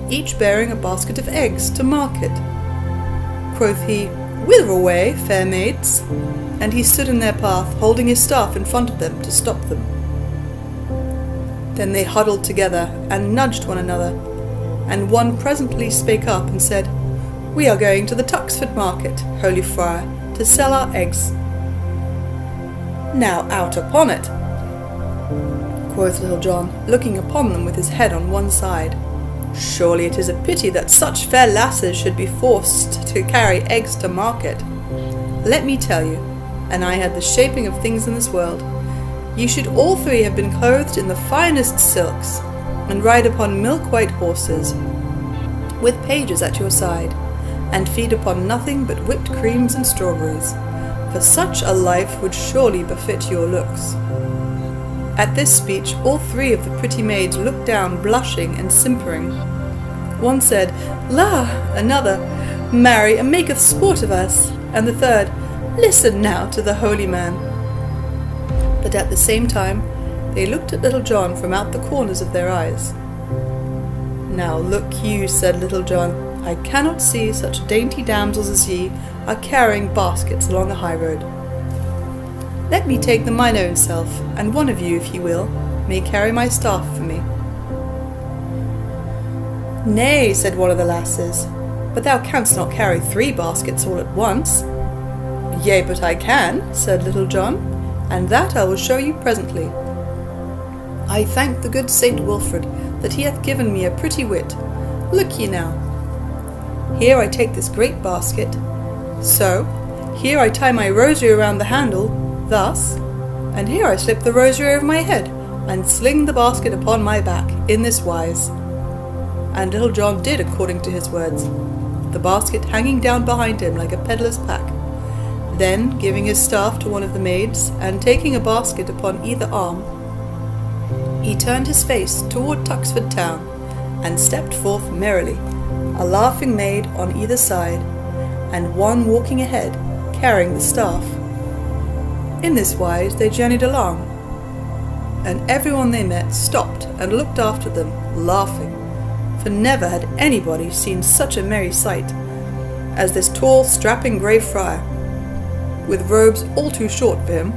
each bearing a basket of eggs to market. Quoth he, "Whither away, fair maids?" And he stood in their path, holding his staff in front of them to stop them. Then they huddled together and nudged one another, and one presently spake up and said, "We are going to the Tuxford market, holy friar, to sell our eggs." "Now out upon it," quoth Little John, looking upon them with his head on one side. "Surely it is a pity that such fair lasses should be forced to carry eggs to market. Let me tell you, and I had the shaping of things in this world, you should all 3 have been clothed in the finest silks, and ride upon milk-white horses, with pages at your side, and feed upon nothing but whipped creams and strawberries, for such a life would surely befit your looks." At this speech all 3 of the pretty maids looked down, blushing and simpering. One said, "La!" another, "Marry, and maketh sport of us," and the third, "Listen now to the holy man." But at the same time they looked at Little John from out the corners of their eyes. "Now look you," said Little John, "I cannot see such dainty damsels as ye are carrying baskets along the high road. Let me take them mine own self, and one of you, if ye will, may carry my staff for me." "Nay," said one of the lasses, "but thou canst not carry 3 baskets all at once." "Yea, but I can," said Little John, "and that I will show you presently. I thank the good Saint Wilfrid that he hath given me a pretty wit. Look ye now. Here I take this great basket, so. Here I tie my rosary around the handle, thus, and here I slip the rosary over my head, and sling the basket upon my back, in this wise." And Little John did according to his words, the basket hanging down behind him like a peddler's pack. Then, giving his staff to one of the maids, and taking a basket upon either arm, he turned his face toward Tuxford town, and stepped forth merrily, a laughing maid on either side, and one walking ahead, carrying the staff. In this wise they journeyed along, and everyone they met stopped and looked after them, laughing, for never had anybody seen such a merry sight, as this tall, strapping grey friar, with robes all too short for him,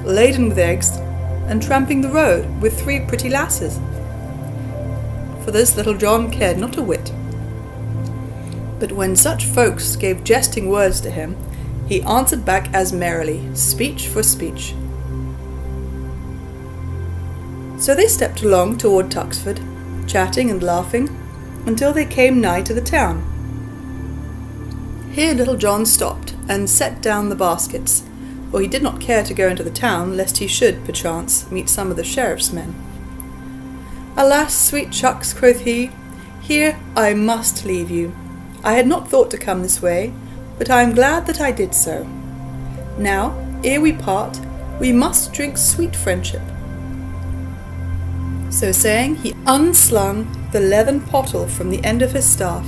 laden with eggs, and tramping the road with 3 pretty lasses. For this Little John cared not a whit. But when such folks gave jesting words to him, he answered back as merrily, speech for speech. So they stepped along toward Tuxford, chatting and laughing, until they came nigh to the town. Here Little John stopped and set down the baskets, for he did not care to go into the town, lest he should, perchance, meet some of the sheriff's men. Alas, sweet chucks, quoth he, here I must leave you. I had not thought to come this way, but I am glad that I did so. Now, ere we part, we must drink sweet friendship. So saying, he unslung the leathern pottle from the end of his staff,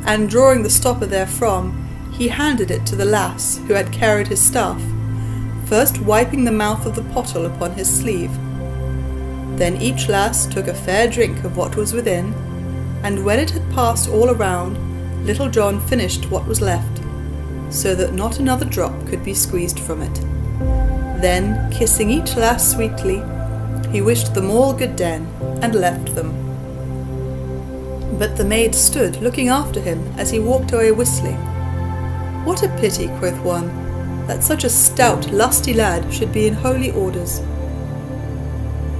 and drawing the stopper therefrom, he handed it to the lass who had carried his staff, first wiping the mouth of the pottle upon his sleeve. Then each lass took a fair drink of what was within, and when it had passed all around, Little John finished what was left, so that not another drop could be squeezed from it. Then, kissing each lass sweetly, he wished them all good den, and left them. But the maid stood looking after him as he walked away whistling. What a pity, quoth one, that such a stout, lusty lad should be in holy orders.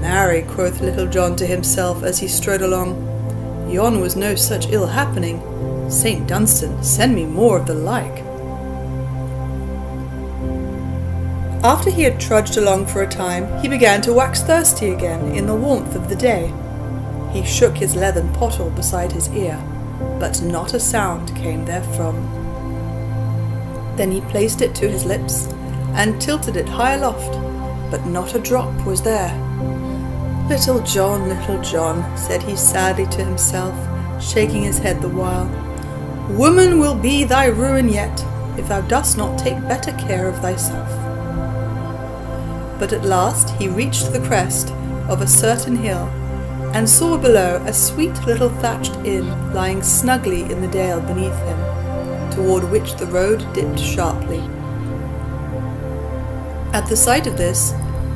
Marry, quoth Little John to himself as he strode along, yon was no such ill happening. St. Dunstan, send me more of the like. After he had trudged along for a time, he began to wax thirsty again in the warmth of the day. He shook his leathern pottle beside his ear, but not a sound came therefrom. Then he placed it to his lips, and tilted it high aloft, but not a drop was there. Little John, said he sadly to himself, shaking his head the while, woman will be thy ruin yet, if thou dost not take better care of thyself. But at last he reached the crest of a certain hill, and saw below a sweet little thatched inn lying snugly in the dale beneath him, toward which the road dipped sharply. At the sight of this,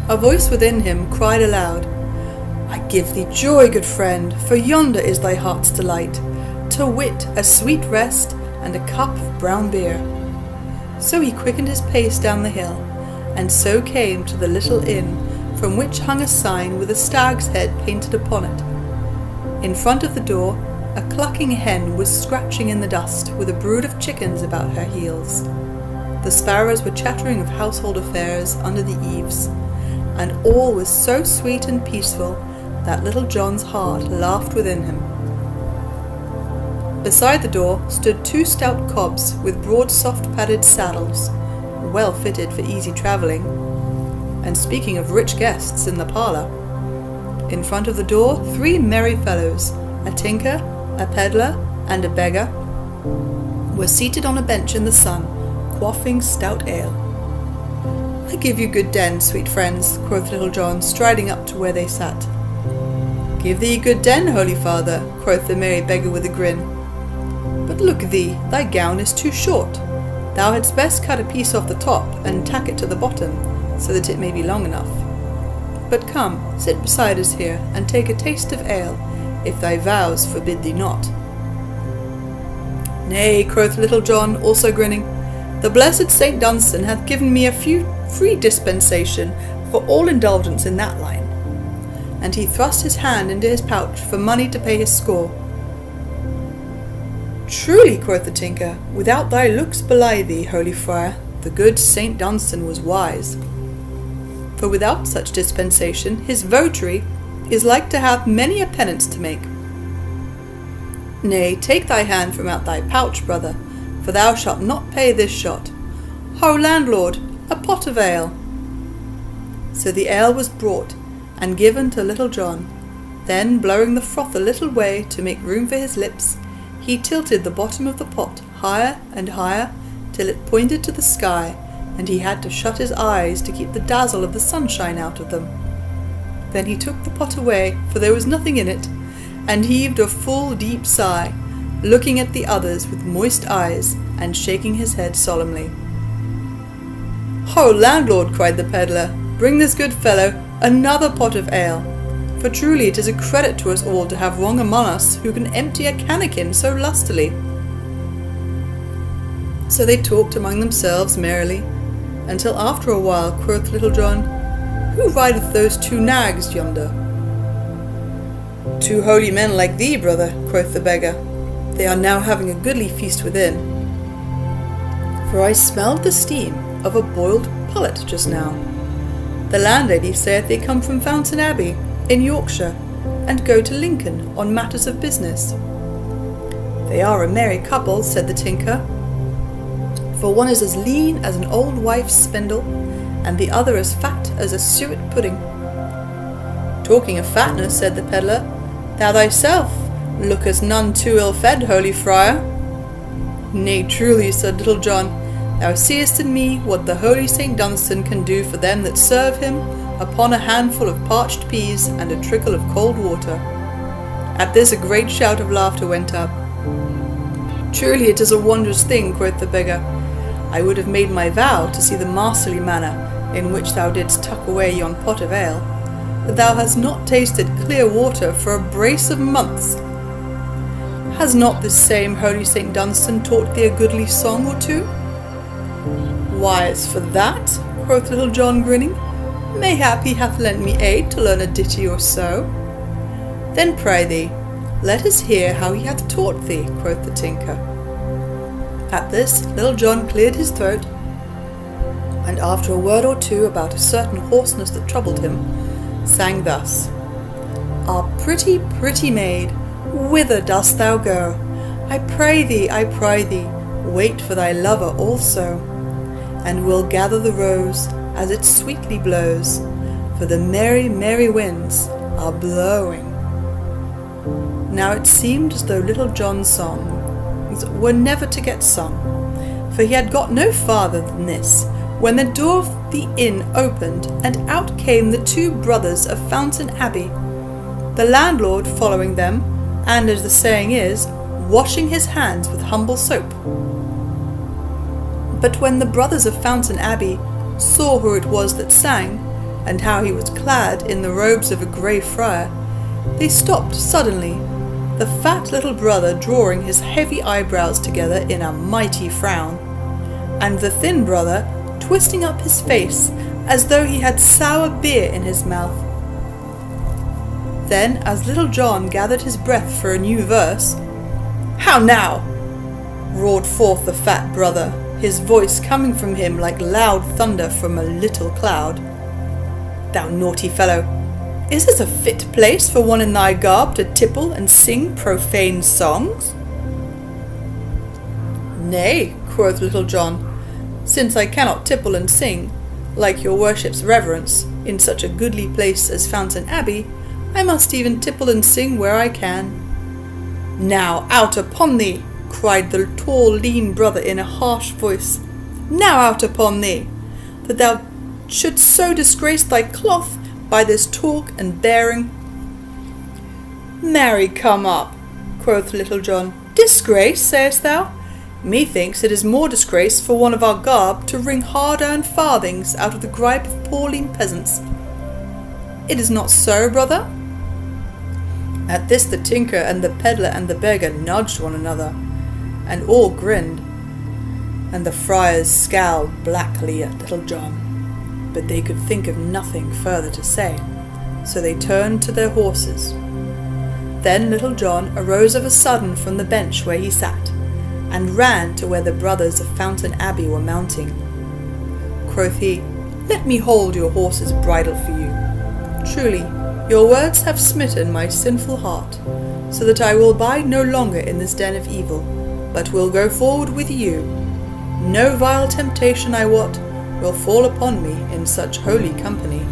a voice within him cried aloud, I give thee joy, good friend, for yonder is thy heart's delight, to wit, a sweet rest and a cup of brown beer. So he quickened his pace down the hill, and so came to the little inn, from which hung a sign with a stag's head painted upon it. In front of the door, a clucking hen was scratching in the dust, with a brood of chickens about her heels. The sparrows were chattering of household affairs under the eaves, and all was so sweet and peaceful that Little John's heart laughed within him. Beside the door stood 2 stout cobs with broad soft-padded saddles, well fitted for easy travelling, and speaking of rich guests in the parlour. In front of the door 3 merry fellows, a tinker, a pedlar, and a beggar, were seated on a bench in the sun, quaffing stout ale. I give you good den, sweet friends, quoth Little John, striding up to where they sat. Give thee good den, holy father, quoth the merry beggar with a grin. But look thee, thy gown is too short. Thou hadst best cut a piece off the top, and tack it to the bottom, so that it may be long enough. But come, sit beside us here, and take a taste of ale, if thy vows forbid thee not. Nay, quoth Little John, also grinning, the blessed St. Dunstan hath given me a free dispensation for all indulgence in that line. And he thrust his hand into his pouch for money to pay his score. Truly, quoth the tinker, without thy looks belie thee, holy friar, the good St. Dunstan was wise. For without such dispensation, his votary is like to have many a penance to make. Nay, take thy hand from out thy pouch, brother, for thou shalt not pay this shot. Ho, landlord, a pot of ale. So the ale was brought, and given to Little John. Then, blowing the froth a little way to make room for his lips, he tilted the bottom of the pot higher and higher, till it pointed to the sky, and he had to shut his eyes to keep the dazzle of the sunshine out of them. Then he took the pot away, for there was nothing in it, and heaved a full deep sigh, looking at the others with moist eyes, and shaking his head solemnly. "Ho, landlord," cried the pedlar, "bring this good fellow another pot of ale, for truly it is a credit to us all to have one among us who can empty a cannikin so lustily." So they talked among themselves merrily, until after a while quoth Little John, "Who rideth those two nags yonder?" "Two holy men like thee, brother," quoth the beggar. "They are now having a goodly feast within, for I smelled the steam of a boiled pullet just now. The landlady saith they come from Fountain Abbey in Yorkshire, and go to Lincoln on matters of business." "They are a merry couple," said the tinker, "for one is as lean as an old wife's spindle, and the other as fat as a suet pudding." "Talking of fatness," said the pedlar, "thou thyself lookest none too ill-fed, holy friar." "Nay, truly," said Little John, "thou seest in me what the holy St. Dunstan can do for them that serve him upon a handful of parched peas and a trickle of cold water." At this a great shout of laughter went up. "Truly it is a wondrous thing," quoth the beggar. "I would have made my vow to see the masterly manner in which thou didst tuck away yon pot of ale, that thou hast not tasted clear water for a brace of months. Has not this same holy St. Dunstan taught thee a goodly song or two?" "Why, as for that," quoth Little John, grinning, "mayhap he hath lent me aid to learn a ditty or so." "Then pray thee, let us hear how he hath taught thee," quoth the tinker. At this Little John cleared his throat, and after a word or two about a certain hoarseness that troubled him, sang thus: "Ah, pretty, pretty maid, whither dost thou go? I pray thee, wait for thy lover also, and we'll gather the rose as it sweetly blows, for the merry, merry winds are blowing." Now it seemed as though Little John's songs were never to get sung, for he had got no farther than this, when the door of the inn opened, and out came the two brothers of Fountain Abbey, the landlord following them, and, as the saying is, washing his hands with humble soap. But when the brothers of Fountain Abbey saw who it was that sang, and how he was clad in the robes of a grey friar, they stopped suddenly, the fat little brother drawing his heavy eyebrows together in a mighty frown, and the thin brother twisting up his face as though he had sour beer in his mouth. Then, as Little John gathered his breath for a new verse, "How now?" roared forth the fat brother, his voice coming from him like loud thunder from a little cloud. "Thou naughty fellow, is this a fit place for one in thy garb to tipple and sing profane songs?" "Nay," quoth Little John, "since I cannot tipple and sing, like your worship's reverence, in such a goodly place as Fountain Abbey, I must even tipple and sing where I can." "Now out upon thee!" cried the tall, lean brother in a harsh voice. "Now out upon thee, that thou shouldst so disgrace thy cloth by this talk and bearing." "Marry, come up," quoth Little John. "Disgrace, sayest thou? Methinks it is more disgrace for one of our garb to wring hard-earned farthings out of the gripe of poor lean peasants. It is not so, brother?" At this the tinker and the pedlar and the beggar nudged one another, and all grinned, and the friars scowled blackly at Little John, but they could think of nothing further to say, so they turned to their horses. Then Little John arose of a sudden from the bench where he sat, and ran to where the brothers of Fountain Abbey were mounting. Quoth he, "Let me hold your horse's bridle for you. Truly, your words have smitten my sinful heart, so that I will bide no longer in this den of evil, but will go forward with you. No vile temptation, I wot, will fall upon me in such holy company."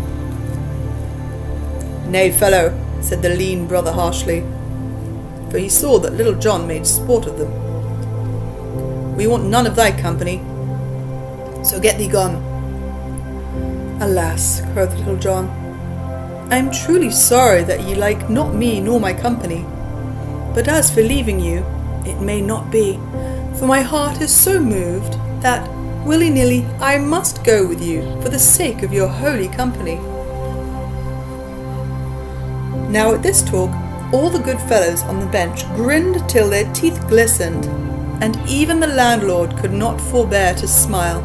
"Nay, fellow," said the lean brother harshly, for he saw that Little John made sport of them, "we want none of thy company, so get thee gone." "Alas," quoth Little John, "I am truly sorry that ye like not me nor my company. But as for leaving you, it may not be, for my heart is so moved that, willy-nilly, I must go with you for the sake of your holy company." Now at this talk, all the good fellows on the bench grinned till their teeth glistened, and even the landlord could not forbear to smile.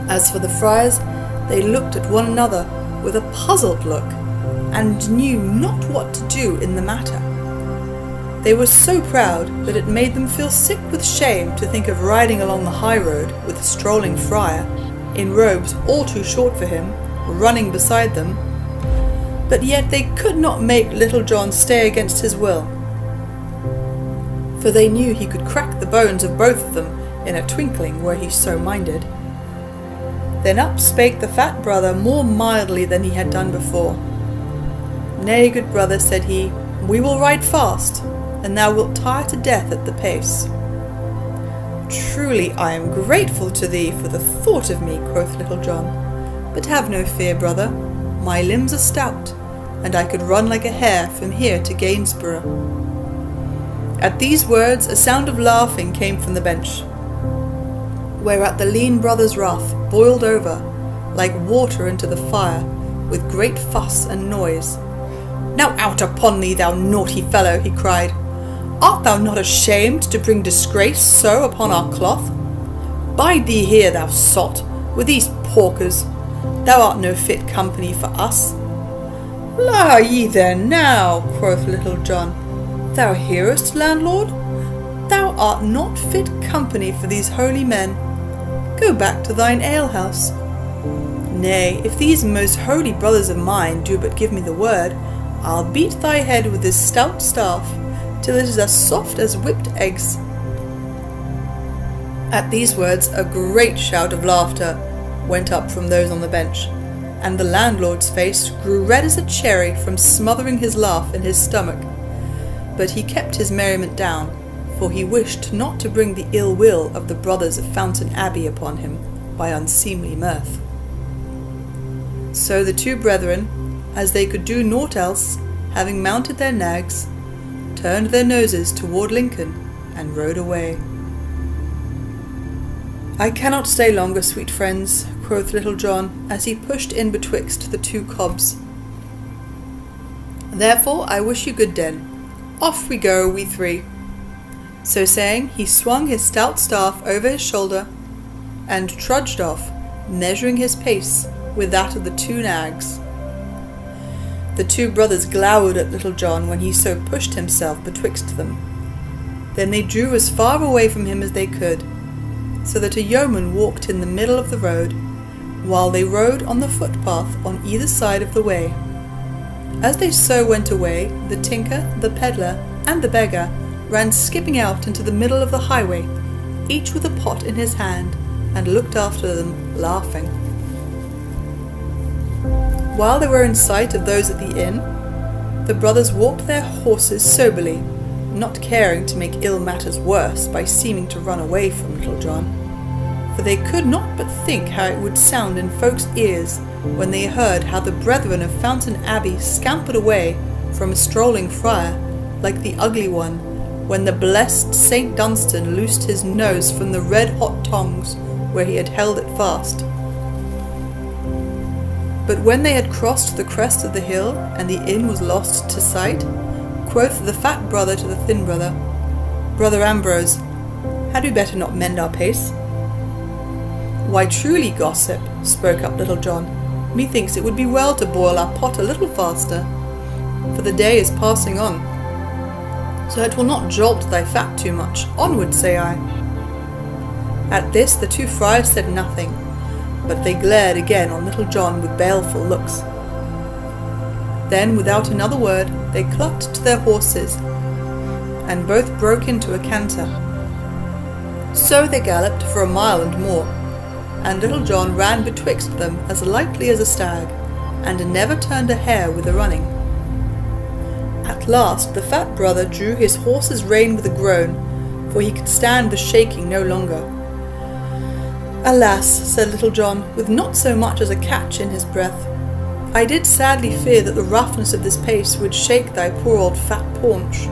As for the friars, they looked at one another with a puzzled look, and knew not what to do in the matter. They were so proud that it made them feel sick with shame to think of riding along the high road with a strolling friar, in robes all too short for him, running beside them. But yet they could not make Little John stay against his will, for they knew he could crack the bones of both of them in a twinkling were he so minded. Then up spake the fat brother more mildly than he had done before. "Nay, good brother," said he, "we will ride fast, and thou wilt tire to death at the pace." "Truly I am grateful to thee for the thought of me," quoth Little John, "but have no fear, brother, my limbs are stout, and I could run like a hare from here to Gainsborough." At these words a sound of laughing came from the bench, whereat the lean brother's wrath boiled over, like water into the fire, with great fuss and noise. "Now out upon thee, thou naughty fellow," he cried. "Art thou not ashamed to bring disgrace so upon our cloth? Bide thee here, thou sot, with these porkers. Thou art no fit company for us." "La ye there now," quoth Little John. "Thou hearest, landlord? Thou art not fit company for these holy men. Go back to thine alehouse. Nay, if these most holy brothers of mine do but give me the word, I'll beat thy head with this stout staff, till it is as soft as whipped eggs." At these words a great shout of laughter went up from those on the bench, and the landlord's face grew red as a cherry from smothering his laugh in his stomach. But he kept his merriment down, for he wished not to bring the ill will of the brothers of Fountain Abbey upon him by unseemly mirth. So the two brethren, as they could do naught else, having mounted their nags, turned their noses toward Lincoln and rode away. "I cannot stay longer, sweet friends," quoth Little John, as he pushed in betwixt the two cobs. "Therefore I wish you good den. Off we go, we three." So saying, he swung his stout staff over his shoulder, and trudged off, measuring his pace with that of the two nags. The two brothers glowered at Little John when he so pushed himself betwixt them. Then they drew as far away from him as they could, so that a yeoman walked in the middle of the road, while they rode on the footpath on either side of the way. As they so went away, the tinker, the pedlar, and the beggar ran skipping out into the middle of the highway, each with a pot in his hand, and looked after them, laughing. While they were in sight of those at the inn, the brothers walked their horses soberly, not caring to make ill matters worse by seeming to run away from Little John, for they could not but think how it would sound in folks' ears when they heard how the brethren of Fountain Abbey scampered away from a strolling friar, like the ugly one, when the blessed St. Dunstan loosed his nose from the red-hot tongs where he had held it fast. But when they had crossed the crest of the hill, and the inn was lost to sight, quoth the fat brother to the thin brother, "Brother Ambrose, had we better not mend our pace?" "Why truly, gossip," spoke up Little John, "methinks it would be well to boil our pot a little faster, for the day is passing on, so it will not jolt thy fat too much. Onward, say I." At this the two friars said nothing, but they glared again on Little John with baleful looks. Then, without another word, they clucked to their horses, and both broke into a canter. So they galloped for a mile and more, and Little John ran betwixt them as lightly as a stag, and never turned a hair with the running. At last the fat brother drew his horse's rein with a groan, for he could stand the shaking no longer. "Alas," said Little John, with not so much as a catch in his breath, "I did sadly fear that the roughness of this pace would shake thy poor old fat paunch."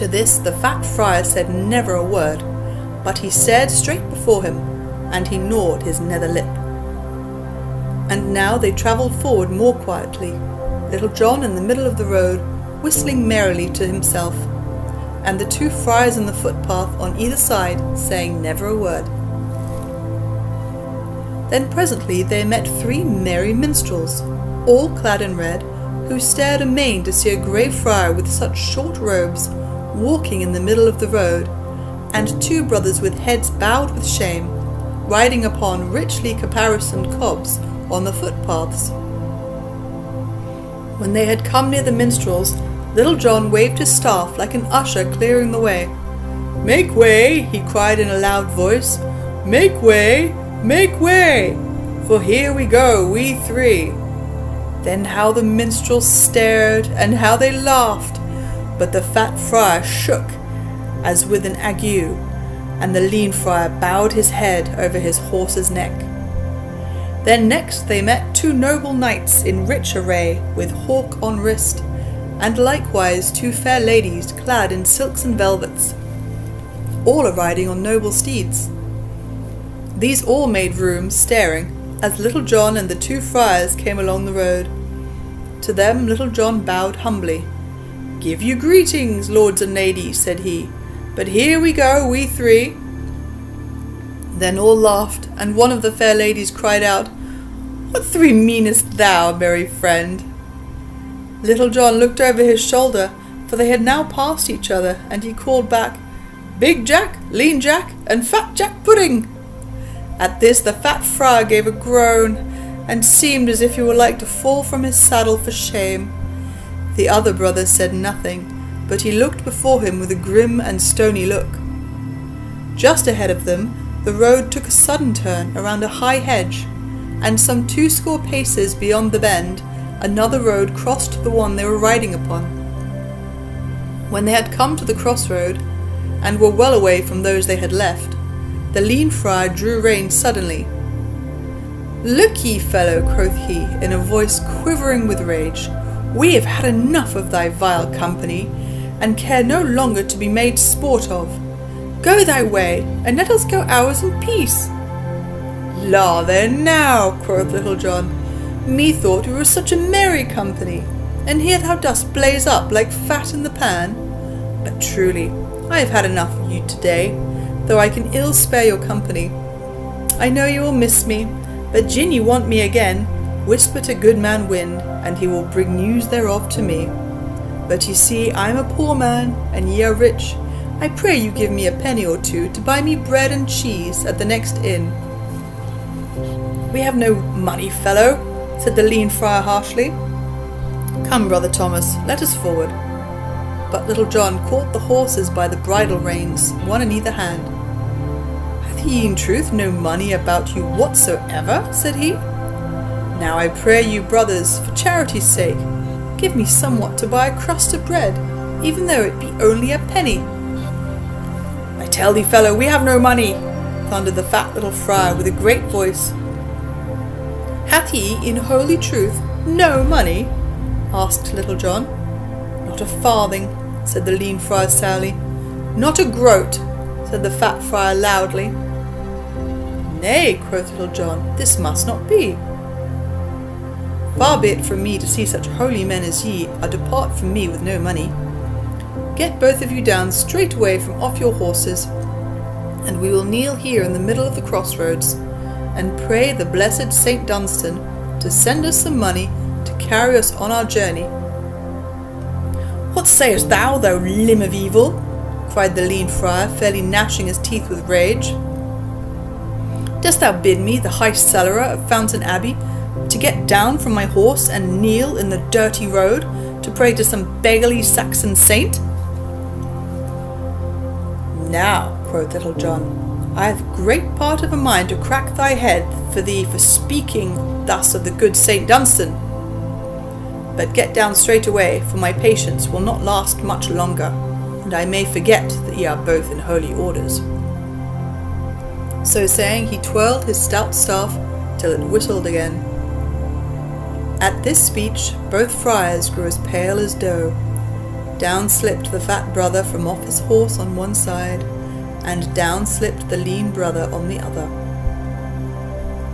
To this the fat friar said never a word, but he stared straight before him, and he gnawed his nether lip. And now they travelled forward more quietly, Little John in the middle of the road, whistling merrily to himself, and the two friars on the footpath on either side saying never a word. Then presently they met 3 merry minstrels, all clad in red, who stared amain to see a grey friar with such short robes walking in the middle of the road, and 2 brothers with heads bowed with shame, riding upon richly caparisoned cobs on the footpaths. When they had come near the minstrels, Little John waved his staff like an usher clearing the way. "Make way!" he cried in a loud voice. "Make way! Make way! For here we go, we 3. Then how the minstrels stared, and how they laughed, but the fat friar shook as with an ague, and the lean friar bowed his head over his horse's neck. Then next they met 2 noble knights in rich array, with hawk on wrist, and likewise 2 fair ladies clad in silks and velvets. All are riding on noble steeds. These all made room, staring, as Little John and the 2 friars came along the road. To them Little John bowed humbly. "Give you greetings, lords and ladies," said he, "but here we go, we 3. Then all laughed, and one of the fair ladies cried out, "What 3 meanest thou, merry friend?" Little John looked over his shoulder, for they had now passed each other, and he called back, "Big Jack, Lean Jack, and Fat Jack Pudding." At this the fat friar gave a groan, and seemed as if he would like to fall from his saddle for shame. The other brother said nothing, but he looked before him with a grim and stony look. Just ahead of them the road took a sudden turn around a high hedge, and some 20 paces beyond the bend another road crossed the one they were riding upon. When they had come to the crossroad, and were well away from those they had left, the lean friar drew rein suddenly. "Look ye, fellow," quoth he, in a voice quivering with rage, "we have had enough of thy vile company, and care no longer to be made sport of. Go thy way, and let us go ours in peace." "La then now," quoth Little John, "methought we were such a merry company, and here thou dost blaze up like fat in the pan. But truly, I have had enough of you today, though I can ill spare your company. I know you will miss me, but gin you want me again, whisper to Goodman Wind, and he will bring news thereof to me. But you see I am a poor man, and ye are rich. I pray you give me a penny or 2 to buy me bread and cheese at the next inn." "We have no money, fellow," said the lean friar harshly. "Come, brother Thomas, let us forward." But Little John caught the horses by the bridle reins, one in either hand. "Hath ye in truth no money about you whatsoever?" said he. "Now I pray you, brothers, for charity's sake, give me somewhat to buy a crust of bread, even though it be only a penny." "I tell thee, fellow, we have no money," thundered the fat little friar with a great voice. "Hath he, in holy truth, no money?" asked Little John. "Not a farthing," said the lean friar sourly. "Not a groat," said the fat friar loudly. "Nay," quoth Little John, "this must not be. Far be it from me to see such holy men as ye are depart from me with no money. Get both of you down straightway from off your horses, and we will kneel here in the middle of the crossroads, and pray the blessed Saint Dunstan to send us some money to carry us on our journey." "What sayest thou, thou limb of evil?" cried the lean friar, fairly gnashing his teeth with rage. "Dost thou bid me, the high cellarer of Fountain Abbey, to get down from my horse and kneel in the dirty road to pray to some beggarly Saxon saint?" "Now," quoth Little John, "I have great part of a mind to crack thy head for thee for speaking thus of the good Saint Dunstan. But get down straight away, for my patience will not last much longer, and I may forget that ye are both in holy orders." So saying, he twirled his stout staff till it whistled again. At this speech both friars grew as pale as dough. Down slipped the fat brother from off his horse on one side, and down slipped the lean brother on the other.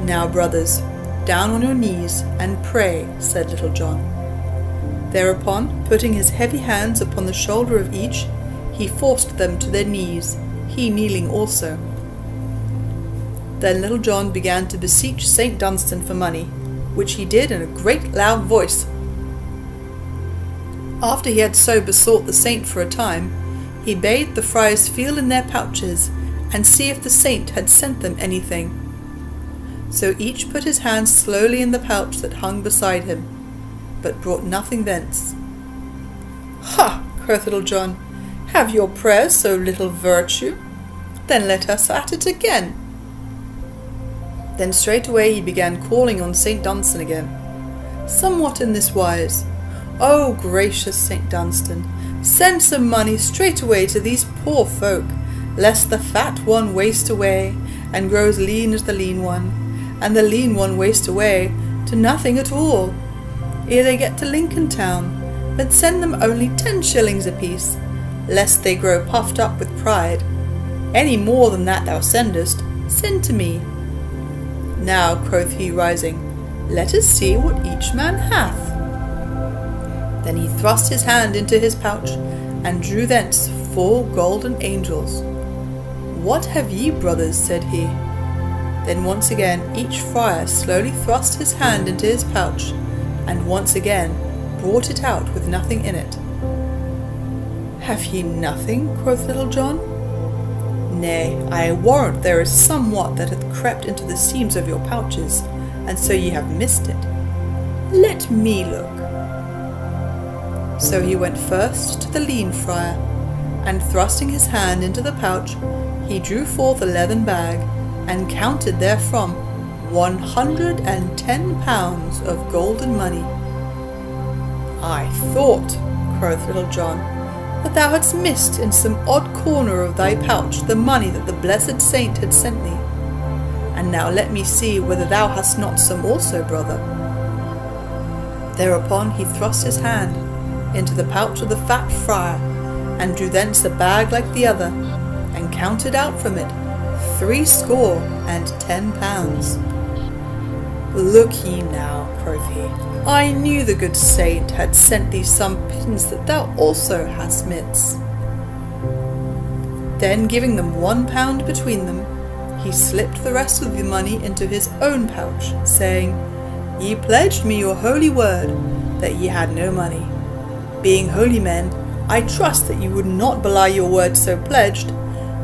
"Now, brothers, down on your knees and pray," said Little John. Thereupon, putting his heavy hands upon the shoulder of each, he forced them to their knees, he kneeling also. Then Little John began to beseech St. Dunstan for money, which he did in a great loud voice. After he had so besought the saint for a time, he bade the friars feel in their pouches and see if the saint had sent them anything. So each put his hand slowly in the pouch that hung beside him, but brought nothing thence. "Ha!" quoth Little John, "have your prayers so little virtue? Then let us at it again." Then straightway he began calling on St. Dunstan again, somewhat in this wise: "O gracious St. Dunstan, send some money straightway to these poor folk, lest the fat one waste away, and grow as lean as the lean one, and the lean one waste away to nothing at all, ere they get to Lincoln town, but send them only 10 shillings apiece, lest they grow puffed up with pride. Any more than that thou sendest, send to me. Now," quoth he, rising, "let us see what each man hath." Then he thrust his hand into his pouch, and drew thence 4 golden angels. "What have ye, brothers?" said he. Then once again each friar slowly thrust his hand into his pouch, and once again brought it out with nothing in it. "Have ye nothing?" quoth Little John. "Nay, I warrant there is somewhat that hath crept into the seams of your pouches, and so ye have missed it. Let me look." So he went first to the lean friar, and thrusting his hand into the pouch, he drew forth a leathern bag, and counted therefrom 110 pounds of golden money. "I thought," quoth Little John, "that thou hadst missed in some odd corner of thy pouch the money that the blessed saint had sent thee. And now let me see whether thou hast not some also, brother." Thereupon he thrust his hand into the pouch of the fat friar, and drew thence a bag like the other, and counted out from it 70 pounds. "Look ye now," quoth he, "I knew the good saint had sent thee some pins that thou also hast midst." Then giving them 1 pound between them, he slipped the rest of the money into his own pouch, saying, "Ye pledged me your holy word that ye had no money. Being holy men, I trust that ye would not belie your word so pledged.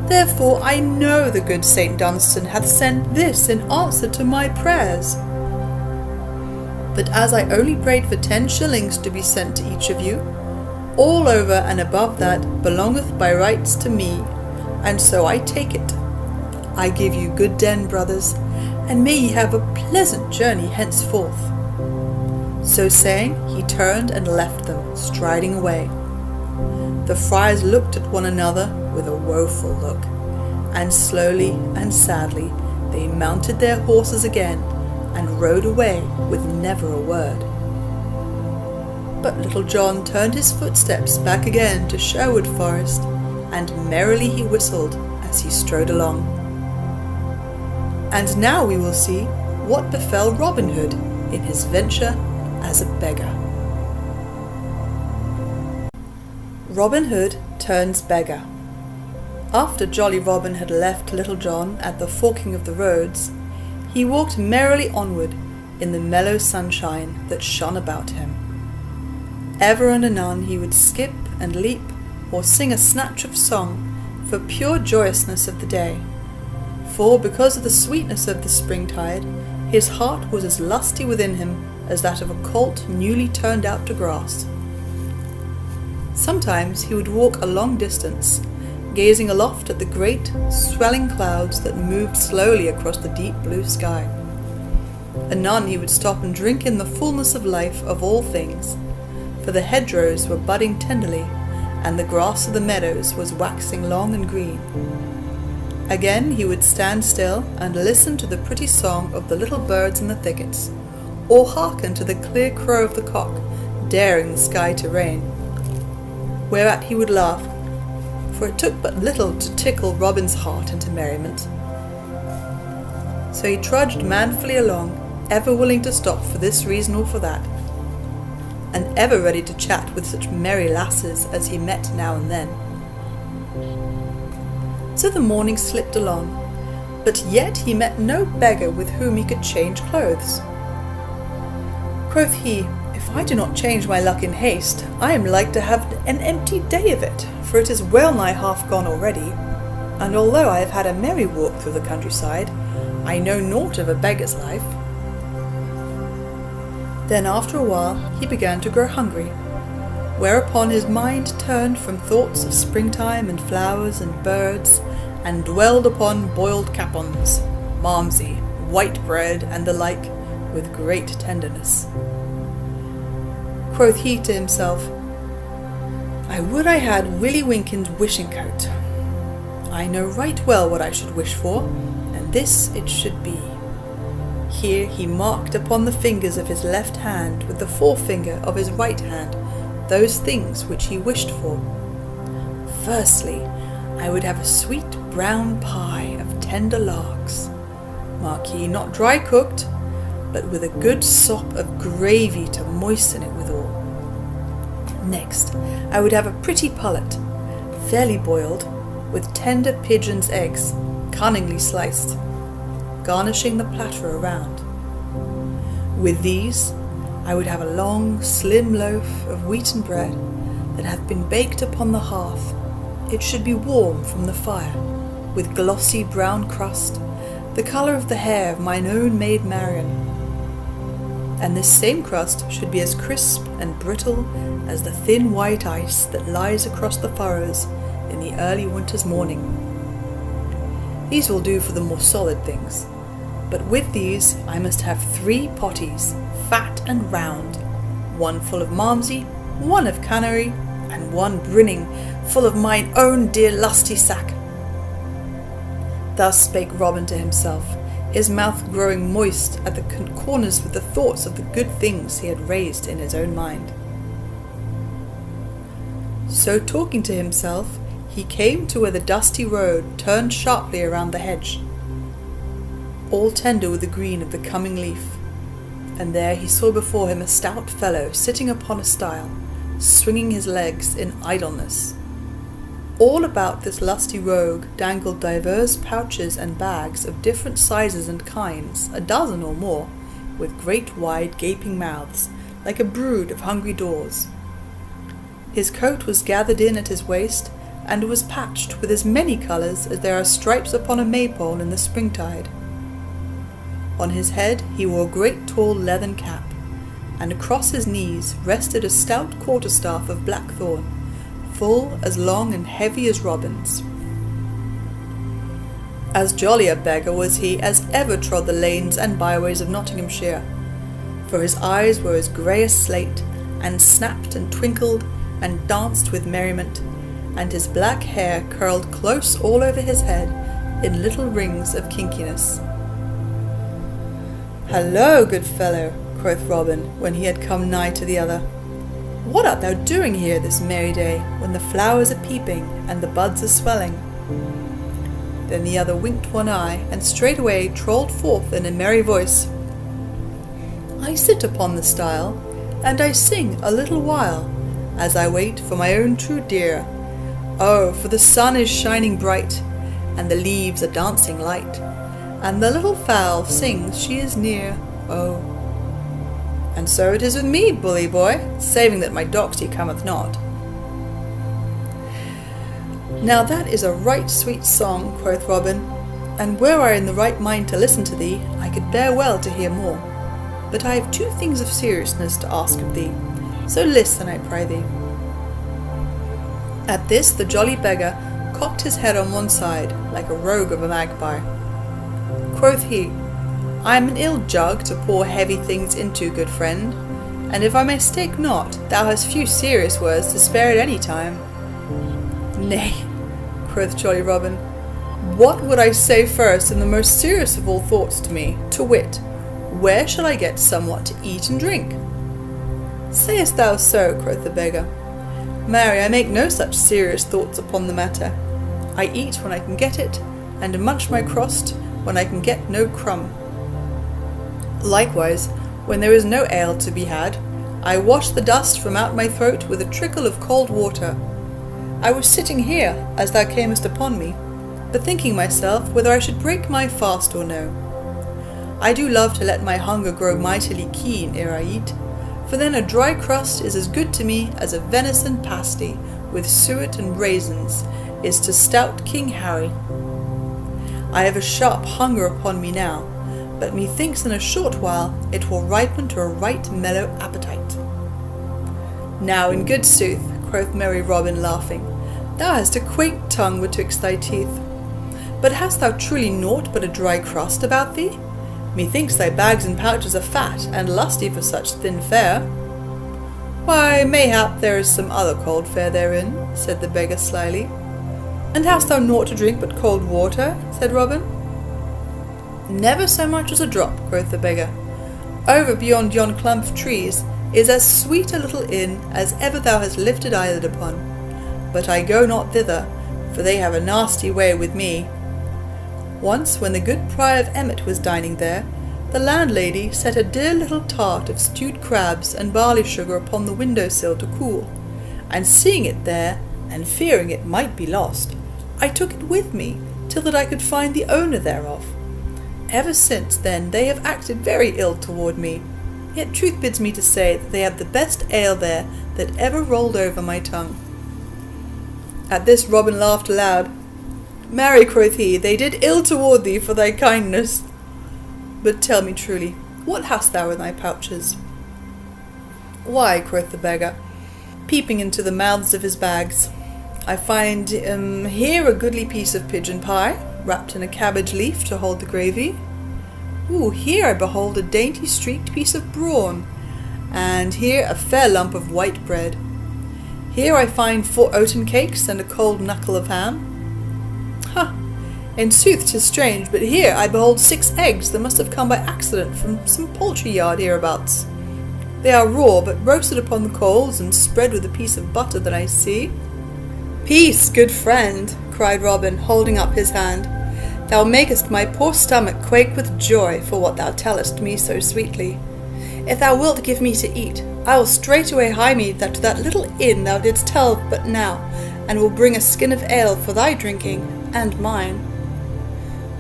Therefore I know the good St. Dunstan hath sent this in answer to my prayers. But as I only prayed for 10 shillings to be sent to each of you, all over and above that belongeth by rights to me, and so I take it. I give you good den, brothers, and may ye have a pleasant journey henceforth." So saying, he turned and left them, striding away. The friars looked at one another with a woeful look, and slowly and sadly they mounted their horses again, and rode away with never a word. But Little John turned his footsteps back again to Sherwood Forest, and merrily he whistled as he strode along. And now we will see what befell Robin Hood in his venture as a beggar. Robin Hood turns beggar. After jolly Robin had left Little John at the forking of the roads, he walked merrily onward in the mellow sunshine that shone about him. Ever and anon he would skip and leap, or sing a snatch of song, for pure joyousness of the day. For because of the sweetness of the springtide, his heart was as lusty within him as that of a colt newly turned out to grass. Sometimes he would walk a long distance, gazing aloft at the great, swelling clouds that moved slowly across the deep blue sky. Anon he would stop and drink in the fullness of life of all things, for the hedgerows were budding tenderly, and the grass of the meadows was waxing long and green. Again he would stand still and listen to the pretty song of the little birds in the thickets, or hearken to the clear crow of the cock, daring the sky to rain. whereat he would laugh, for it took but little to tickle Robin's heart into merriment. So he trudged manfully along, ever willing to stop for this reason or for that, and ever ready to chat with such merry lasses as he met now and then. So the morning slipped along, but yet he met no beggar with whom he could change clothes. Quoth he, "If I do not change my luck in haste, I am like to have an empty day of it, for it is well nigh half gone already, and although I have had a merry walk through the countryside, I know naught of a beggar's life." Then after a while he began to grow hungry, whereupon his mind turned from thoughts of springtime and flowers and birds, and dwelled upon boiled capons, malmsey, white bread, and the like, with great tenderness. Quoth he to himself, "I would I had Willie Winkin's wishing coat. I know right well what I should wish for, and this it should be." Here he marked upon the fingers of his left hand with the forefinger of his right hand those things which he wished for. "Firstly, I would have a sweet brown pie of tender larks, mark ye, not dry cooked, but with a good sop of gravy to moisten it withal. Next, I would have a pretty pullet, fairly boiled, with tender pigeon's eggs, cunningly sliced, garnishing the platter around. With these, I would have a long, slim loaf of wheaten bread that hath been baked upon the hearth. It should be warm from the fire, with glossy brown crust, the colour of the hair of mine own maid Marian. And this same crust should be as crisp and brittle as the thin white ice that lies across the furrows in the early winter's morning. These will do for the more solid things, but with these I must have 3 potties, fat and round, one full of malmsey, one of canary, and one brimming full of mine own dear lusty sack." Thus spake Robin to himself, his mouth growing moist at the corners with the thoughts of the good things he had raised in his own mind. So talking to himself, he came to where the dusty road turned sharply around the hedge, all tender with the green of the coming leaf, and there he saw before him a stout fellow sitting upon a stile, swinging his legs in idleness. All about this lusty rogue dangled divers pouches and bags of different sizes and kinds, a dozen or more, with great wide gaping mouths, like a brood of hungry daws. His coat was gathered in at his waist, and was patched with as many colours as there are stripes upon a maypole in the springtide. On his head he wore a great tall leathern cap, and across his knees rested a stout quarterstaff of blackthorn, full as long and heavy as Robin's. As jolly a beggar was he as ever trod the lanes and byways of Nottinghamshire, for his eyes were as grey as slate, and snapped and twinkled and danced with merriment, and his black hair curled close all over his head in little rings of kinkiness. "Hallo, good fellow," quoth Robin, when he had come nigh to the other. "What art thou doing here this merry day, when the flowers are peeping and the buds are swelling?" Then the other winked one eye, and straightway trolled forth in a merry voice, "I sit upon the stile, and I sing a little while, as I wait for my own true dear. Oh, for the sun is shining bright, and the leaves are dancing light, and the little fowl sings she is near, oh. And so it is with me, bully boy, saving that my doxy cometh not." "Now that is a right sweet song," quoth Robin, "and were I in the right mind to listen to thee, I could bear well to hear more. But I have 2 things of seriousness to ask of thee, so listen, I pray thee." At this the jolly beggar cocked his head on one side, like a rogue of a magpie. Quoth he, "I am an ill jug to pour heavy things into, good friend, and if I mistake not, thou hast few serious words to spare at any time." "Nay," quoth jolly Robin, "what would I say first in the most serious of all thoughts to me, to wit, where shall I get somewhat to eat and drink?" "Sayest thou so?" quoth the beggar. Marry, I make no such serious thoughts upon the matter. I eat when I can get it, and munch my crust when I can get no crumb. Likewise, when there is no ale to be had, I wash the dust from out my throat with a trickle of cold water. I was sitting here, as thou camest upon me, bethinking myself whether I should break my fast or no. I do love to let my hunger grow mightily keen ere I eat, for then a dry crust is as good to me as a venison pasty with suet and raisins is to stout King Harry. I have a sharp hunger upon me now, but methinks in a short while it will ripen to a right mellow appetite. Now in good sooth, quoth merry Robin, laughing, thou hast a quaint tongue betwixt thy teeth. But hast thou truly naught but a dry crust about thee? Methinks thy bags and pouches are fat, and lusty for such thin fare. Why, mayhap there is some other cold fare therein, said the beggar slyly. And hast thou naught to drink but cold water? Said Robin. Never so much as a drop, quoth the beggar. Over beyond yon clump of trees is as sweet a little inn as ever thou hast lifted eyelid upon. But I go not thither, for they have a nasty way with me. Once, when the good Prior of Emmet was dining there, the landlady set a dear little tart of stewed crabs and barley sugar upon the window-sill to cool, and seeing it there, and fearing it might be lost, I took it with me, till that I could find the owner thereof. Ever since then they have acted very ill toward me, yet truth bids me to say that they have the best ale there that ever rolled over my tongue. At this Robin laughed aloud. Marry, quoth he, they did ill toward thee for thy kindness. But tell me truly, what hast thou in thy pouches? Why, quoth the beggar, peeping into the mouths of his bags, I find here a goodly piece of pigeon pie, wrapped in a cabbage leaf to hold the gravy. Here I behold a dainty streaked piece of brawn, and here a fair lump of white bread. Here I find 4 oaten cakes and a cold knuckle of ham. In sooth 'tis strange, but here I behold 6 eggs that must have come by accident from some poultry yard hereabouts. They are raw, but roasted upon the coals and spread with a piece of butter that I see. Peace, good friend, cried Robin, holding up his hand. Thou makest my poor stomach quake with joy for what thou tellest me so sweetly. If thou wilt give me to eat, I will straightway hie me to that little inn thou didst tell but now, and will bring a skin of ale for thy drinking, and mine.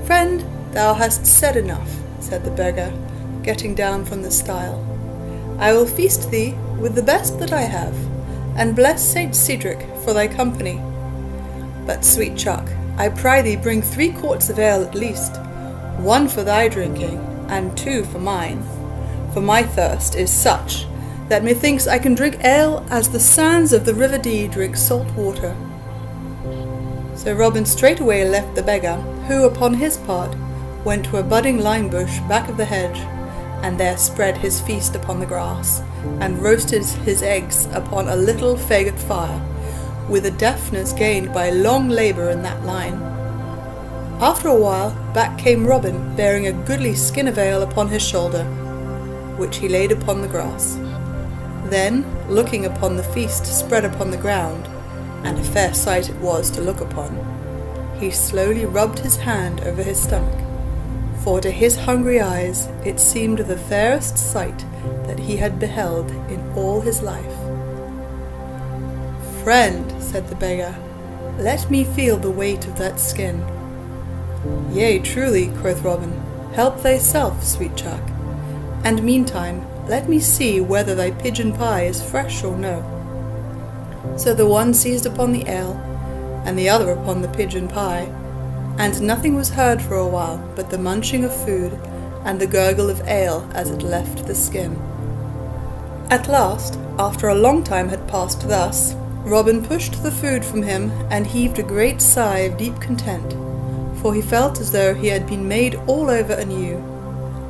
Friend, thou hast said enough, said the beggar, getting down from the stile. I will feast thee with the best that I have, and bless Saint Cedric for thy company. But, sweet chuck, I pry thee bring 3 quarts of ale at least, 1 for thy drinking, and 2 for mine. For my thirst is such, that methinks I can drink ale as the sands of the river Dee drink salt water. So Robin straightway left the beggar, who, upon his part, went to a budding lime bush back of the hedge, and there spread his feast upon the grass, and roasted his eggs upon a little faggot fire, with a deftness gained by long labour in that line. After a while back came Robin, bearing a goodly skin of ale upon his shoulder, which he laid upon the grass. Then, looking upon the feast spread upon the ground, and a fair sight it was to look upon, he slowly rubbed his hand over his stomach, for to his hungry eyes it seemed the fairest sight that he had beheld in all his life. Friend, said the beggar, let me feel the weight of that skin. Yea, truly, quoth Robin, help thyself, sweet chuck, and meantime let me see whether thy pigeon pie is fresh or no. So the one seized upon the ale, and the other upon the pigeon pie, and nothing was heard for a while but the munching of food and the gurgle of ale as it left the skin. At last, after a long time had passed thus, Robin pushed the food from him and heaved a great sigh of deep content, for he felt as though he had been made all over anew.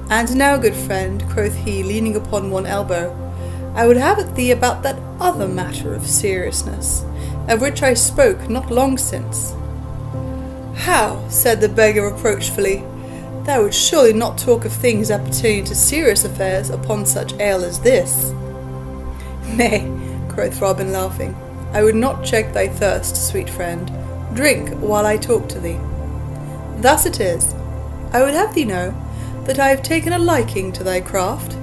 And now, good friend, quoth he, leaning upon one elbow, I would have at thee about that other matter of seriousness, of which I spoke not long since. How, said the beggar reproachfully, thou wouldst surely not talk of things appertaining to serious affairs upon such ale as this. Nay, quoth Robin, laughing, I would not check thy thirst, sweet friend. Drink while I talk to thee. Thus it is, I would have thee know that I have taken a liking to thy craft,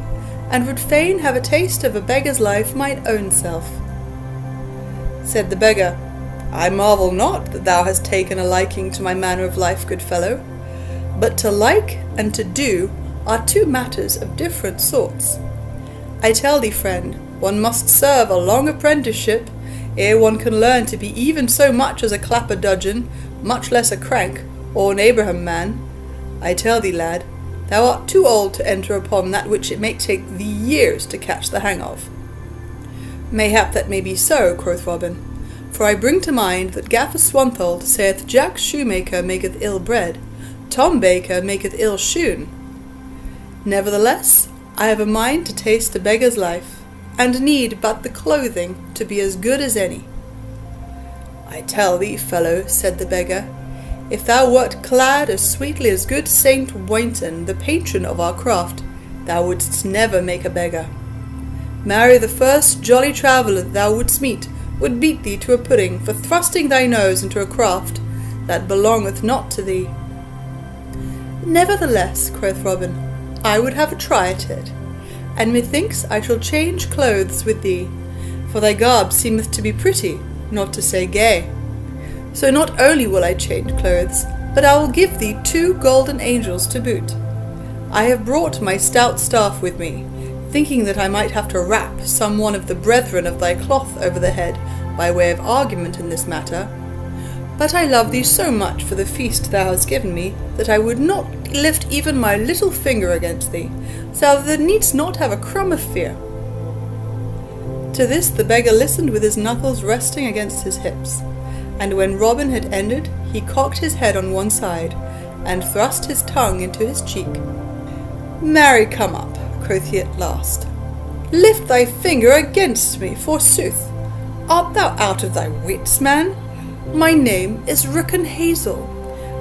and would fain have a taste of a beggar's life mine own self. Said the beggar, I marvel not that thou hast taken a liking to my manner of life, good fellow, but to like and to do are two matters of different sorts. I tell thee, friend, one must serve a long apprenticeship ere one can learn to be even so much as a clapper-dudgeon, much less a crank, or an Abraham man. I tell thee, lad, thou art too old to enter upon that which it may take thee years to catch the hang of. Mayhap that may be so, quoth Robin, for I bring to mind that Gaffer Swanthold saith Jack Shoemaker maketh ill bread, Tom Baker maketh ill shoon. Nevertheless, I have a mind to taste a beggar's life, and need but the clothing to be as good as any. I tell thee, fellow, said the beggar, if thou wert clad as sweetly as good Saint Wainton, the patron of our craft, thou wouldst never make a beggar. Marry, the first jolly traveller thou wouldst meet would beat thee to a pudding for thrusting thy nose into a craft that belongeth not to thee. Nevertheless, quoth Robin, I would have a try at it, and methinks I shall change clothes with thee, for thy garb seemeth to be pretty, not to say gay. So not only will I change clothes, but I will give thee 2 golden angels to boot. I have brought my stout staff with me, thinking that I might have to rap some one of the brethren of thy cloth over the head by way of argument in this matter. But I love thee so much for the feast thou hast given me, that I would not lift even my little finger against thee, so that thou needst not have a crumb of fear. To this the beggar listened with his knuckles resting against his hips, and when Robin had ended, he cocked his head on one side, and thrust his tongue into his cheek. Marry, come up, quoth he at last. Lift thy finger against me, forsooth. Art thou out of thy wits, man? My name is Rickon Hazel,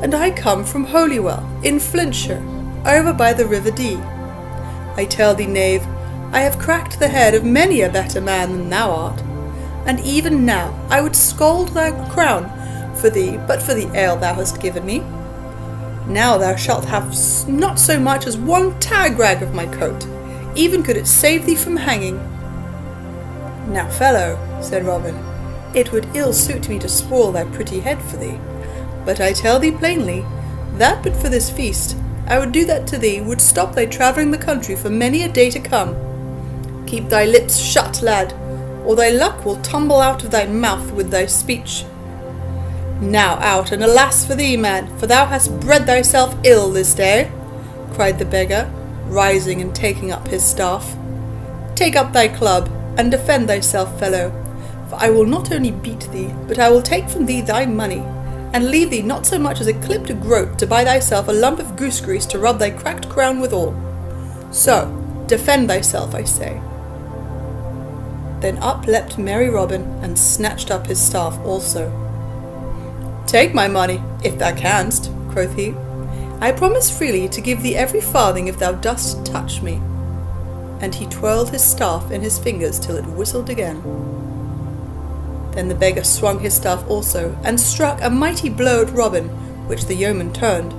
and I come from Holywell, in Flintshire, over by the River Dee. I tell thee, knave, I have cracked the head of many a better man than thou art, and even now I would scold thy crown for thee, but for the ale thou hast given me. Now thou shalt have not so much as one tag-rag of my coat, even could it save thee from hanging. Now, fellow, said Robin, it would ill suit me to spoil thy pretty head for thee, but I tell thee plainly, that but for this feast, I would do that to thee would stop thy travelling the country for many a day to come. Keep thy lips shut, lad, or thy luck will tumble out of thy mouth with thy speech. Now out, and alas for thee, man, for thou hast bred thyself ill this day, cried the beggar, rising and taking up his staff. Take up thy club, and defend thyself, fellow, for I will not only beat thee, but I will take from thee thy money, and leave thee not so much as a clipped groat to buy thyself a lump of goose grease to rub thy cracked crown withal. So, defend thyself, I say. Then up leapt merry Robin, and snatched up his staff also. Take my money, if thou canst, quoth he. I promise freely to give thee every farthing if thou dost touch me. And he twirled his staff in his fingers till it whistled again. Then the beggar swung his staff also, and struck a mighty blow at Robin, which the yeoman turned.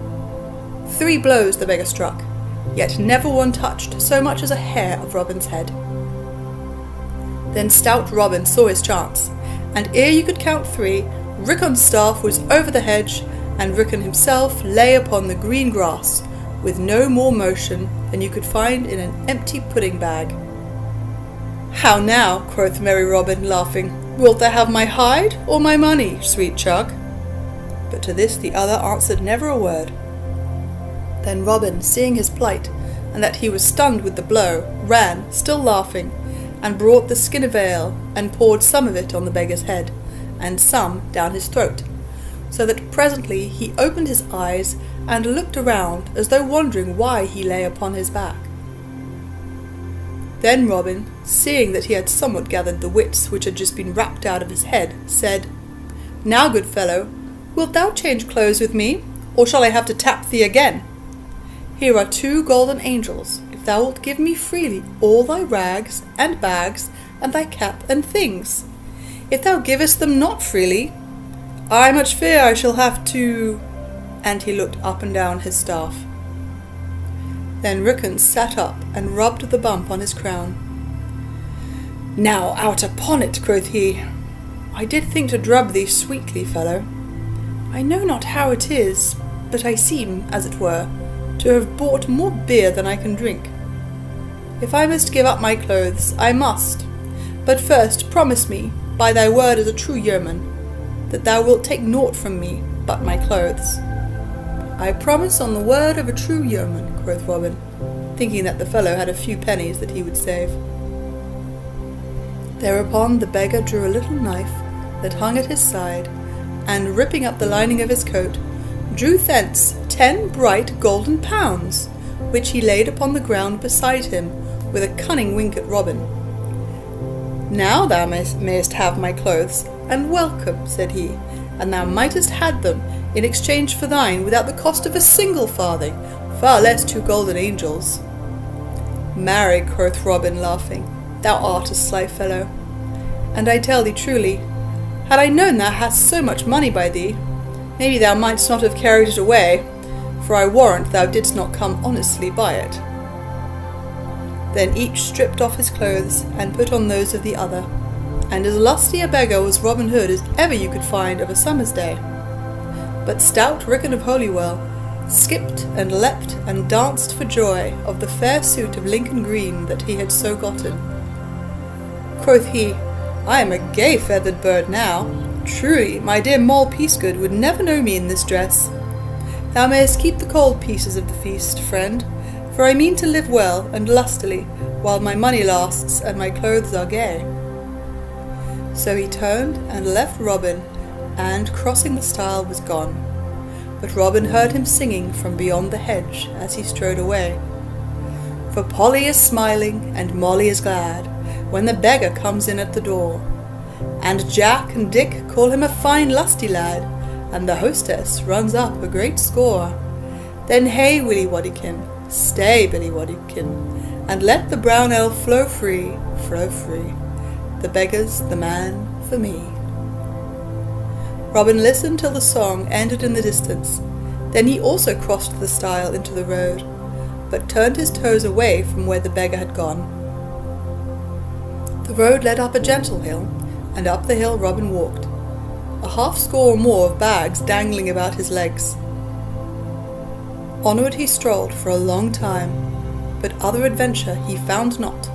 3 blows the beggar struck, yet never one touched so much as a hair of Robin's head. Then stout Robin saw his chance, and ere you could count 3, Rickon's staff was over the hedge, and Rickon himself lay upon the green grass, with no more motion than you could find in an empty pudding bag. How now, quoth merry Robin, laughing, wilt thou have my hide or my money, sweet Chug? But to this the other answered never a word. Then Robin, seeing his plight, and that he was stunned with the blow, ran, still laughing, and brought the skin of ale, and poured some of it on the beggar's head, and some down his throat, so that presently he opened his eyes, and looked around as though wondering why he lay upon his back. Then Robin, seeing that he had somewhat gathered the wits which had just been rapped out of his head, said, Now, good fellow, wilt thou change clothes with me, or shall I have to tap thee again? Here are 2 golden angels, if thou wilt give me freely all thy rags and bags and thy cap and things. if thou givest them not freely, I much fear I shall have to—" and he looked up and down his staff. Then Rickon sat up and rubbed the bump on his crown. "Now out upon it," quoth he. "I did think to drub thee sweetly, fellow. I know not how it is, but I seem, as it were, to have bought more beer than I can drink. If I must give up my clothes, I must. But first promise me, by thy word as a true yeoman, that thou wilt take naught from me but my clothes." "I promise on the word of a true yeoman," quoth Robin, thinking that the fellow had a few pennies that he would save. Thereupon the beggar drew a little knife that hung at his side, and ripping up the lining of his coat, drew thence 10 bright golden pounds, which he laid upon the ground beside him, with a cunning wink at Robin. "Now thou mayst have my clothes, and welcome," said he, "and thou mightest had them in exchange for thine without the cost of a single farthing, far less 2 golden angels." "Marry," quoth Robin, laughing, "thou art a sly fellow. And I tell thee truly, had I known thou hadst so much money by thee, maybe thou mightst not have carried it away, for I warrant thou didst not come honestly by it." Then each stripped off his clothes and put on those of the other, and as lusty a beggar was Robin Hood as ever you could find of a summer's day. But stout Rickon of Holywell skipped and leapt and danced for joy of the fair suit of Lincoln green that he had so gotten. Quoth he, "I am a gay feathered bird now. Truly, my dear Moll Peacegood would never know me in this dress. Thou mayest keep the cold pieces of the feast, friend, for I mean to live well and lustily while my money lasts and my clothes are gay." So he turned and left Robin, and, crossing the stile, was gone. But Robin heard him singing from beyond the hedge as he strode away. "For Polly is smiling and Molly is glad when the beggar comes in at the door, and Jack and Dick call him a fine lusty lad, and the hostess runs up a great score. Then hey, Willy Woddykin, stay, Billy Woddykin, and let the brown ale flow free, the beggar's the man for me." Robin listened till the song ended in the distance. Then he also crossed the stile into the road, but turned his toes away from where the beggar had gone. The road led up a gentle hill, and up the hill Robin walked, 60 or more of bags dangling about his legs. Onward he strolled for a long time, but other adventure he found not.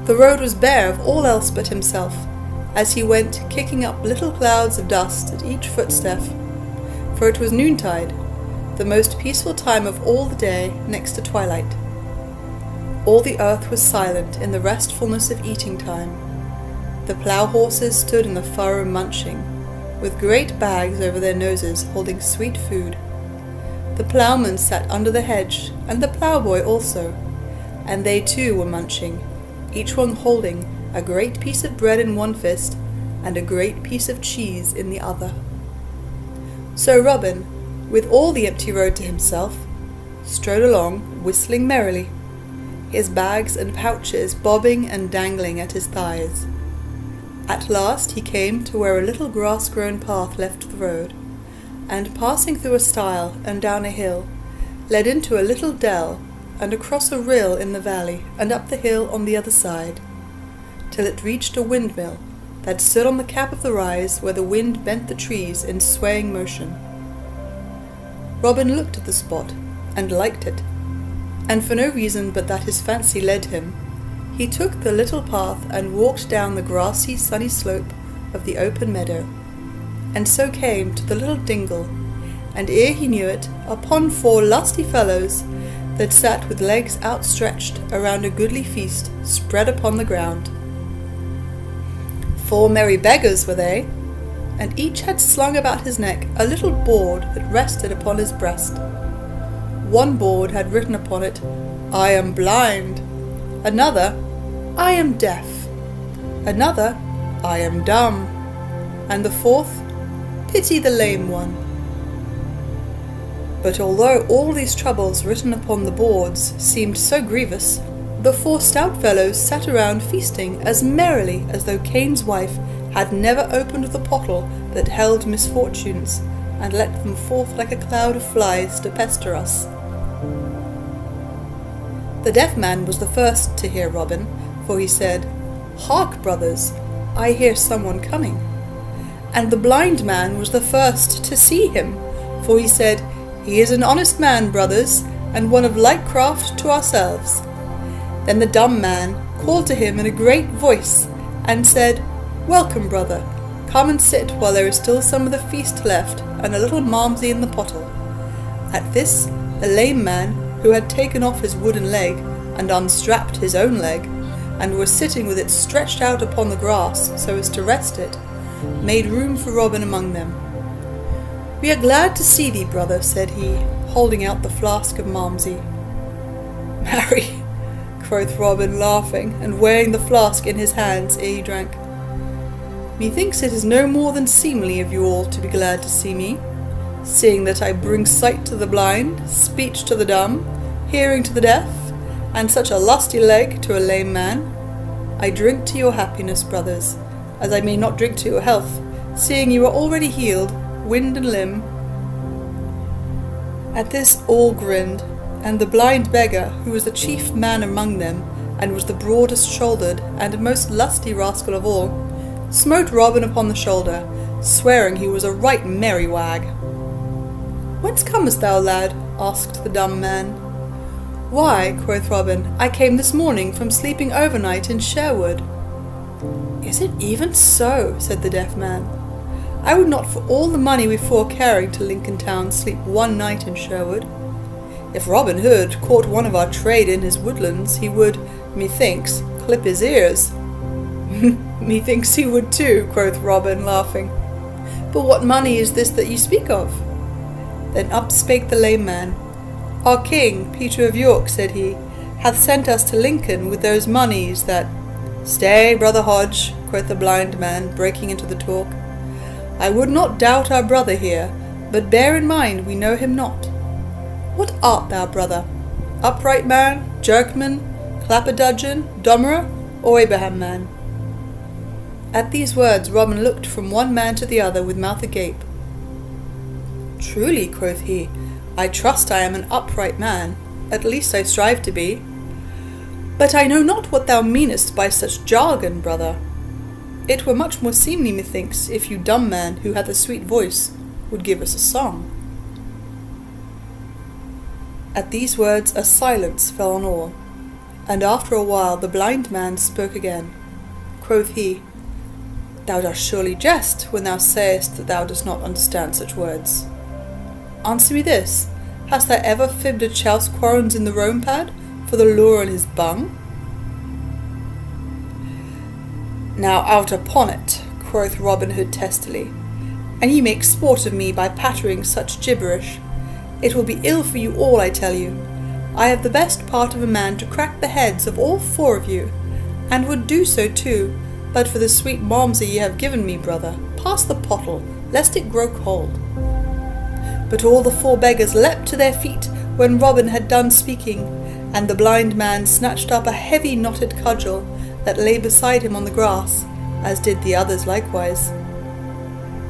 The road was bare of all else but himself, as he went kicking up little clouds of dust at each footstep, for it was noontide, the most peaceful time of all the day next to twilight. All the earth was silent in the restfulness of eating time. The plough-horses stood in the furrow munching, with great bags over their noses holding sweet food. The ploughman sat under the hedge, and the ploughboy also, and they too were munching, each one holding a great piece of bread in one fist and a great piece of cheese in the other. So Robin, with all the empty road to himself, strode along, whistling merrily, his bags and pouches bobbing and dangling at his thighs. At last he came to where a little grass-grown path left the road, and passing through a stile and down a hill, led into a little dell and across a rill in the valley and up the hill on the other side, till it reached a windmill that stood on the cap of the rise where the wind bent the trees in swaying motion. Robin looked at the spot and liked it, and for no reason but that his fancy led him, he took the little path and walked down the grassy, sunny slope of the open meadow, and so came to the little dingle, and ere he knew it, upon 4 lusty fellows that sat with legs outstretched around a goodly feast spread upon the ground. 4 merry beggars were they, and each had slung about his neck a little board that rested upon his breast. One board had written upon it, "I am blind," another, "I am deaf," another, "I am dumb," and the fourth, "Pity the lame one." But although all these troubles written upon the boards seemed so grievous, the 4 stout fellows sat around feasting as merrily as though Cain's wife had never opened the pottle that held misfortunes, and let them forth like a cloud of flies to pester us. The deaf man was the first to hear Robin, for he said, "Hark, brothers, I hear someone coming." And the blind man was the first to see him, for he said, "He is an honest man, brothers, and one of like craft to ourselves." Then the dumb man called to him in a great voice, and said, "Welcome, brother, come and sit while there is still some of the feast left, and a little malmsey in the pottle." At this, the lame man, who had taken off his wooden leg, and unstrapped his own leg, and was sitting with it stretched out upon the grass so as to rest it, made room for Robin among them. "We are glad to see thee, brother," said he, holding out the flask of malmsey. "Marry," quoth Robin, laughing, and weighing the flask in his hands ere he drank, "methinks it is no more than seemly of you all to be glad to see me, seeing that I bring sight to the blind, speech to the dumb, hearing to the deaf, and such a lusty leg to a lame man. I drink to your happiness, brothers, as I may not drink to your health, seeing you are already healed, wind and limb." At this all grinned, and the blind beggar, who was the chief man among them, and was the broadest shouldered and most lusty rascal of all, smote Robin upon the shoulder, swearing he was a right merry wag. "Whence comest thou, lad?" asked the dumb man. "Why," quoth Robin, "I came this morning from sleeping overnight in Sherwood." "Is it even so?" said the deaf man. "I would not for all the money we four carried to Lincoln town sleep one night in Sherwood. If Robin Hood caught one of our trade in his woodlands, he would, methinks, clip his ears." "Methinks he would too," quoth Robin, laughing. "But what money is this that you speak of?" Then up spake the lame man. "Our king, Peter of York," said he, "hath sent us to Lincoln with those moneys that—" "Stay, brother Hodge," quoth the blind man, breaking into the talk. "I would not doubt our brother here, but bear in mind we know him not. What art thou, brother? Upright man, jerkman, clapper-dudgeon, dommerer, or Abraham man?" At these words Robin looked from one man to the other with mouth agape. "Truly," quoth he, "I trust I am an upright man, at least I strive to be. But I know not what thou meanest by such jargon, brother. It were much more seemly, methinks, if you dumb man, who hath a sweet voice, would give us a song." At these words a silence fell on all, and after a while the blind man spoke again. Quoth he, "Thou dost surely jest when thou sayest that thou dost not understand such words. Answer me this, hast thou ever fibbed a chouse quarrons in the Rome pad for the lure on his bung?" "Now out upon it," quoth Robin Hood testily, "and ye make sport of me by pattering such gibberish. It will be ill for you all, I tell you. I have the best part of a man to crack the heads of all four of you, and would do so too, but for the sweet malmsey ye have given me, brother. Pass the pottle, lest it grow cold." But all the four beggars leapt to their feet when Robin had done speaking, and the blind man snatched up a heavy knotted cudgel that lay beside him on the grass, as did the others likewise.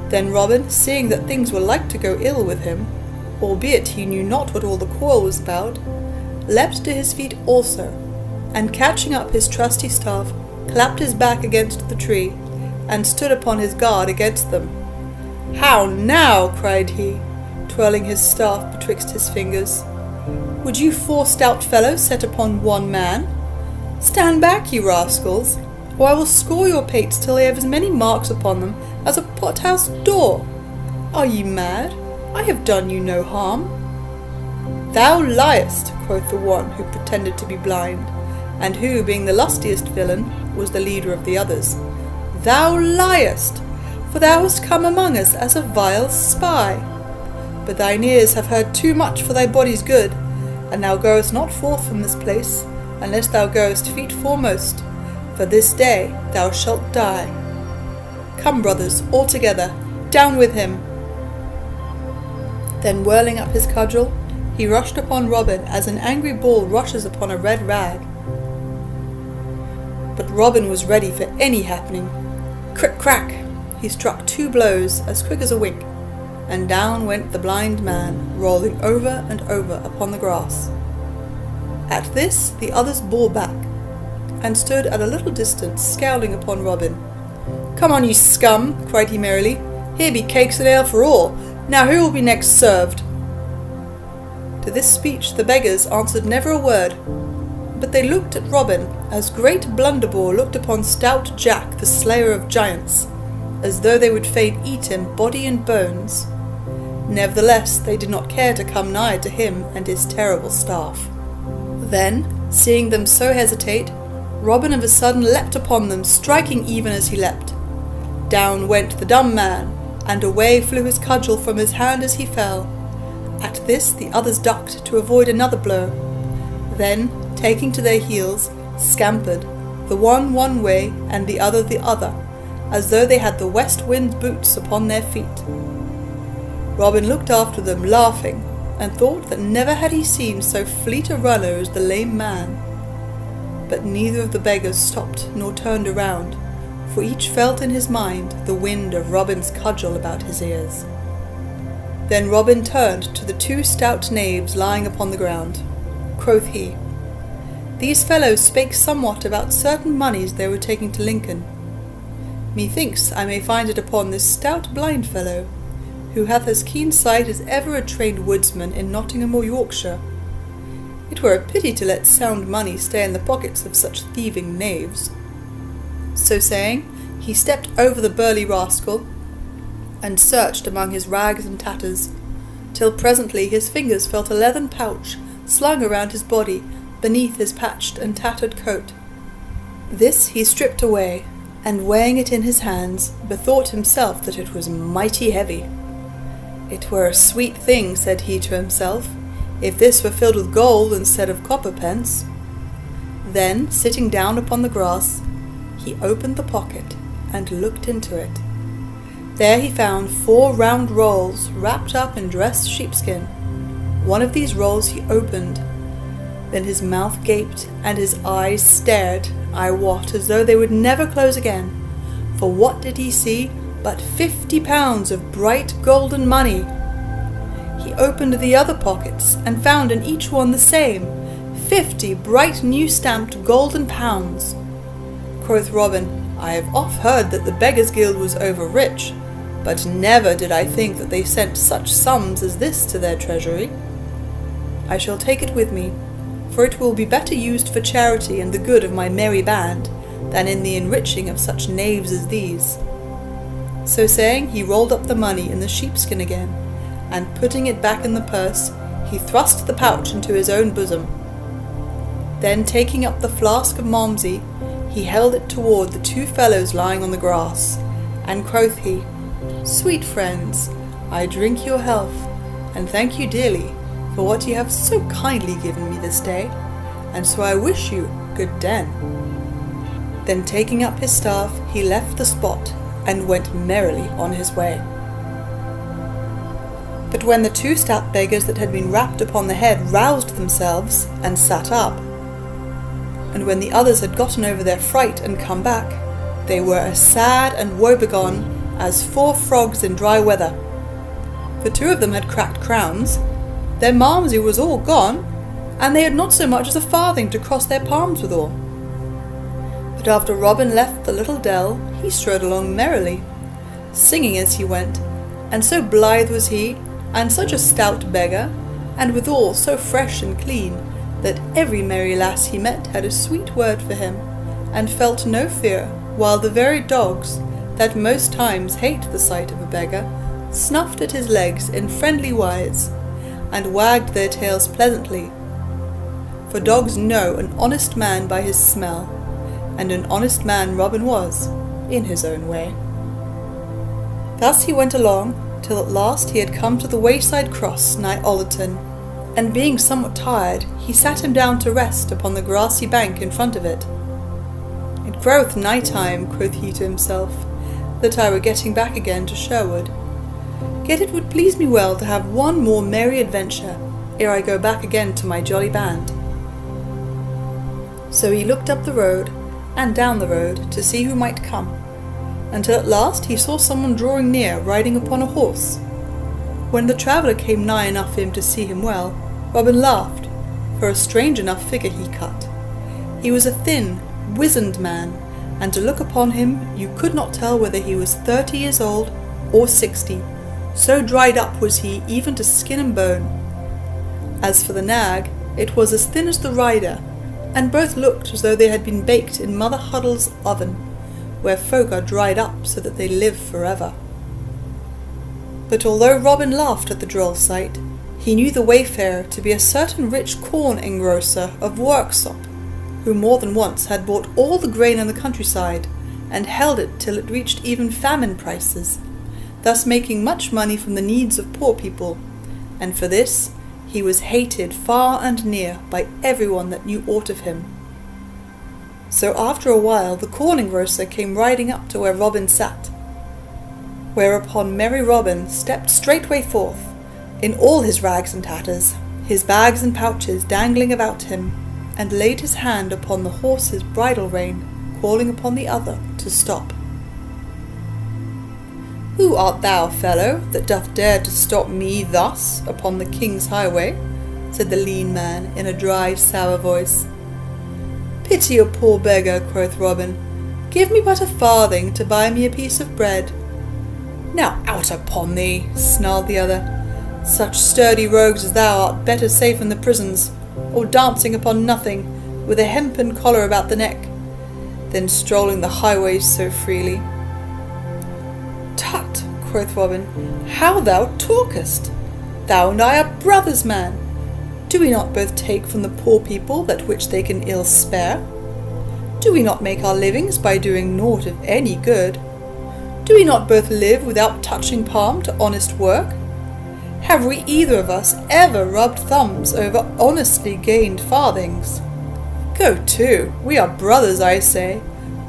Then Robin, seeing that things were like to go ill with him, albeit he knew not what all the quarrel was about, leapt to his feet also, and catching up his trusty staff, clapped his back against the tree, and stood upon his guard against them. "How now?" cried he, twirling his staff betwixt his fingers. "Would you four stout fellows set upon one man? Stand back, you rascals, or I will score your pates till they have as many marks upon them as a pothouse door. Are ye mad? I have done you no harm." "Thou liest," quoth the one who pretended to be blind, and who, being the lustiest villain, was the leader of the others. "Thou liest, for thou hast come among us as a vile spy. But thine ears have heard too much for thy body's good, and thou goest not forth from this place, unless thou goest feet foremost, for this day thou shalt die. Come, brothers, all together, down with him." Then whirling up his cudgel, he rushed upon Robin as an angry bull rushes upon a red rag. But Robin was ready for any happening. crick, crack! He struck 2 blows as quick as a wink, and down went the blind man, rolling over and over upon the grass. At this the others bore back, and stood at a little distance, scowling upon Robin. "Come on, you scum!" cried he merrily. "Here be cakes and ale for all. Now who will be next served?" To this speech the beggars answered never a word, but they looked at Robin as great Blunderbore looked upon stout Jack, the slayer of giants, as though they would fain eat him body and bones. Nevertheless they did not care to come nigh to him and his terrible staff. Then, seeing them so hesitate, Robin of a sudden leapt upon them, striking even as he leapt. Down went the dumb man, and away flew his cudgel from his hand as he fell. At this the others ducked to avoid another blow. Then, taking to their heels, scampered, the one way and the other, as though they had the west wind boots upon their feet. Robin looked after them, laughing, and thought that never had he seen so fleet a runner as the lame man. But neither of the beggars stopped nor turned around, for each felt in his mind the wind of Robin's cudgel about his ears. Then Robin turned to the 2 stout knaves lying upon the ground. Quoth he, "These fellows spake somewhat about certain moneys they were taking to Lincoln. Methinks I may find it upon this stout blind fellow, who hath as keen sight as ever a trained woodsman in Nottingham or Yorkshire. It were a pity to let sound money stay in the pockets of such thieving knaves." So saying, he stepped over the burly rascal, and searched among his rags and tatters, till presently his fingers felt a leathern pouch slung around his body beneath his patched and tattered coat. This he stripped away, and weighing it in his hands, bethought himself that it was mighty heavy. "It were a sweet thing," said he to himself, "if this were filled with gold instead of copper pence." Then, sitting down upon the grass, he opened the pocket and looked into it. There he found 4 round rolls wrapped up in dressed sheepskin. One of these rolls he opened. Then his mouth gaped and his eyes stared, I wot, as though they would never close again. For what did he see but 50 pounds of bright golden money? He opened the other pockets and found in each one the same, 50 bright new stamped golden pounds. Quoth Robin, "I have oft heard that the Beggars' Guild was over rich, but never did I think that they sent such sums as this to their treasury. I shall take it with me, for it will be better used for charity and the good of my merry band than in the enriching of such knaves as these." So saying, he rolled up the money in the sheepskin again, and putting it back in the purse, he thrust the pouch into his own bosom. Then taking up the flask of Malmsey, he held it toward the 2 fellows lying on the grass, and quoth he, "Sweet friends, I drink your health, and thank you dearly for what you have so kindly given me this day, and so I wish you good den." Then taking up his staff, he left the spot, and went merrily on his way. But when the 2 stout beggars that had been rapped upon the head roused themselves, and sat up, and when the others had gotten over their fright and come back, they were as sad and woebegone as 4 frogs in dry weather. For 2 of them had cracked crowns, their Malmsey was all gone, and they had not so much as a farthing to cross their palms withal. But after Robin left the little dell, he strode along merrily, singing as he went, and so blithe was he, and such a stout beggar, and withal so fresh and clean, that every merry lass he met had a sweet word for him, and felt no fear, while the very dogs, that most times hate the sight of a beggar, snuffed at his legs in friendly wise, and wagged their tails pleasantly. For dogs know an honest man by his smell, and an honest man Robin was, in his own way. Thus he went along, till at last he had come to the wayside cross nigh Ollerton, and being somewhat tired, he sat him down to rest upon the grassy bank in front of it. "It groweth night time," quoth he to himself, "that I were getting back again to Sherwood. Yet it would please me well to have one more merry adventure ere I go back again to my jolly band." So he looked up the road and down the road to see who might come, until at last he saw someone drawing near, riding upon a horse. When the traveller came nigh enough for him to see him well, Robin laughed, for a strange enough figure he cut. He was a thin, wizened man, and to look upon him you could not tell whether he was 30 years old or 60, so dried up was he even to skin and bone. As for the nag, it was as thin as the rider, and both looked as though they had been baked in Mother Huddle's oven, where folk are dried up so that they live forever. But although Robin laughed at the droll sight, he knew the wayfarer to be a certain rich corn engrosser of Worksop, who more than once had bought all the grain in the countryside, and held it till it reached even famine prices, thus making much money from the needs of poor people, and for this he was hated far and near by everyone that knew aught of him. So after a while the corn engrosser came riding up to where Robin sat, whereupon merry Robin stepped straightway forth, in all his rags and tatters, his bags and pouches dangling about him, and laid his hand upon the horse's bridle rein, calling upon the other to stop. "Who art thou, fellow, that doth dare to stop me thus upon the king's highway?" said the lean man in a dry, sour voice. "Pity a poor beggar," quoth Robin. "Give me but a farthing to buy me a piece of bread." "Now out upon thee," snarled the other. "Such sturdy rogues as thou art better safe in the prisons, or dancing upon nothing, with a hempen collar about the neck, than strolling the highways so freely." "Tut," quoth Robin, "how thou talkest! Thou and I are brothers, man. Do we not both take from the poor people that which they can ill spare? Do we not make our livings by doing naught of any good? Do we not both live without touching palm to honest work? Have we either of us ever rubbed thumbs over honestly gained farthings? Go to, we are brothers, I say,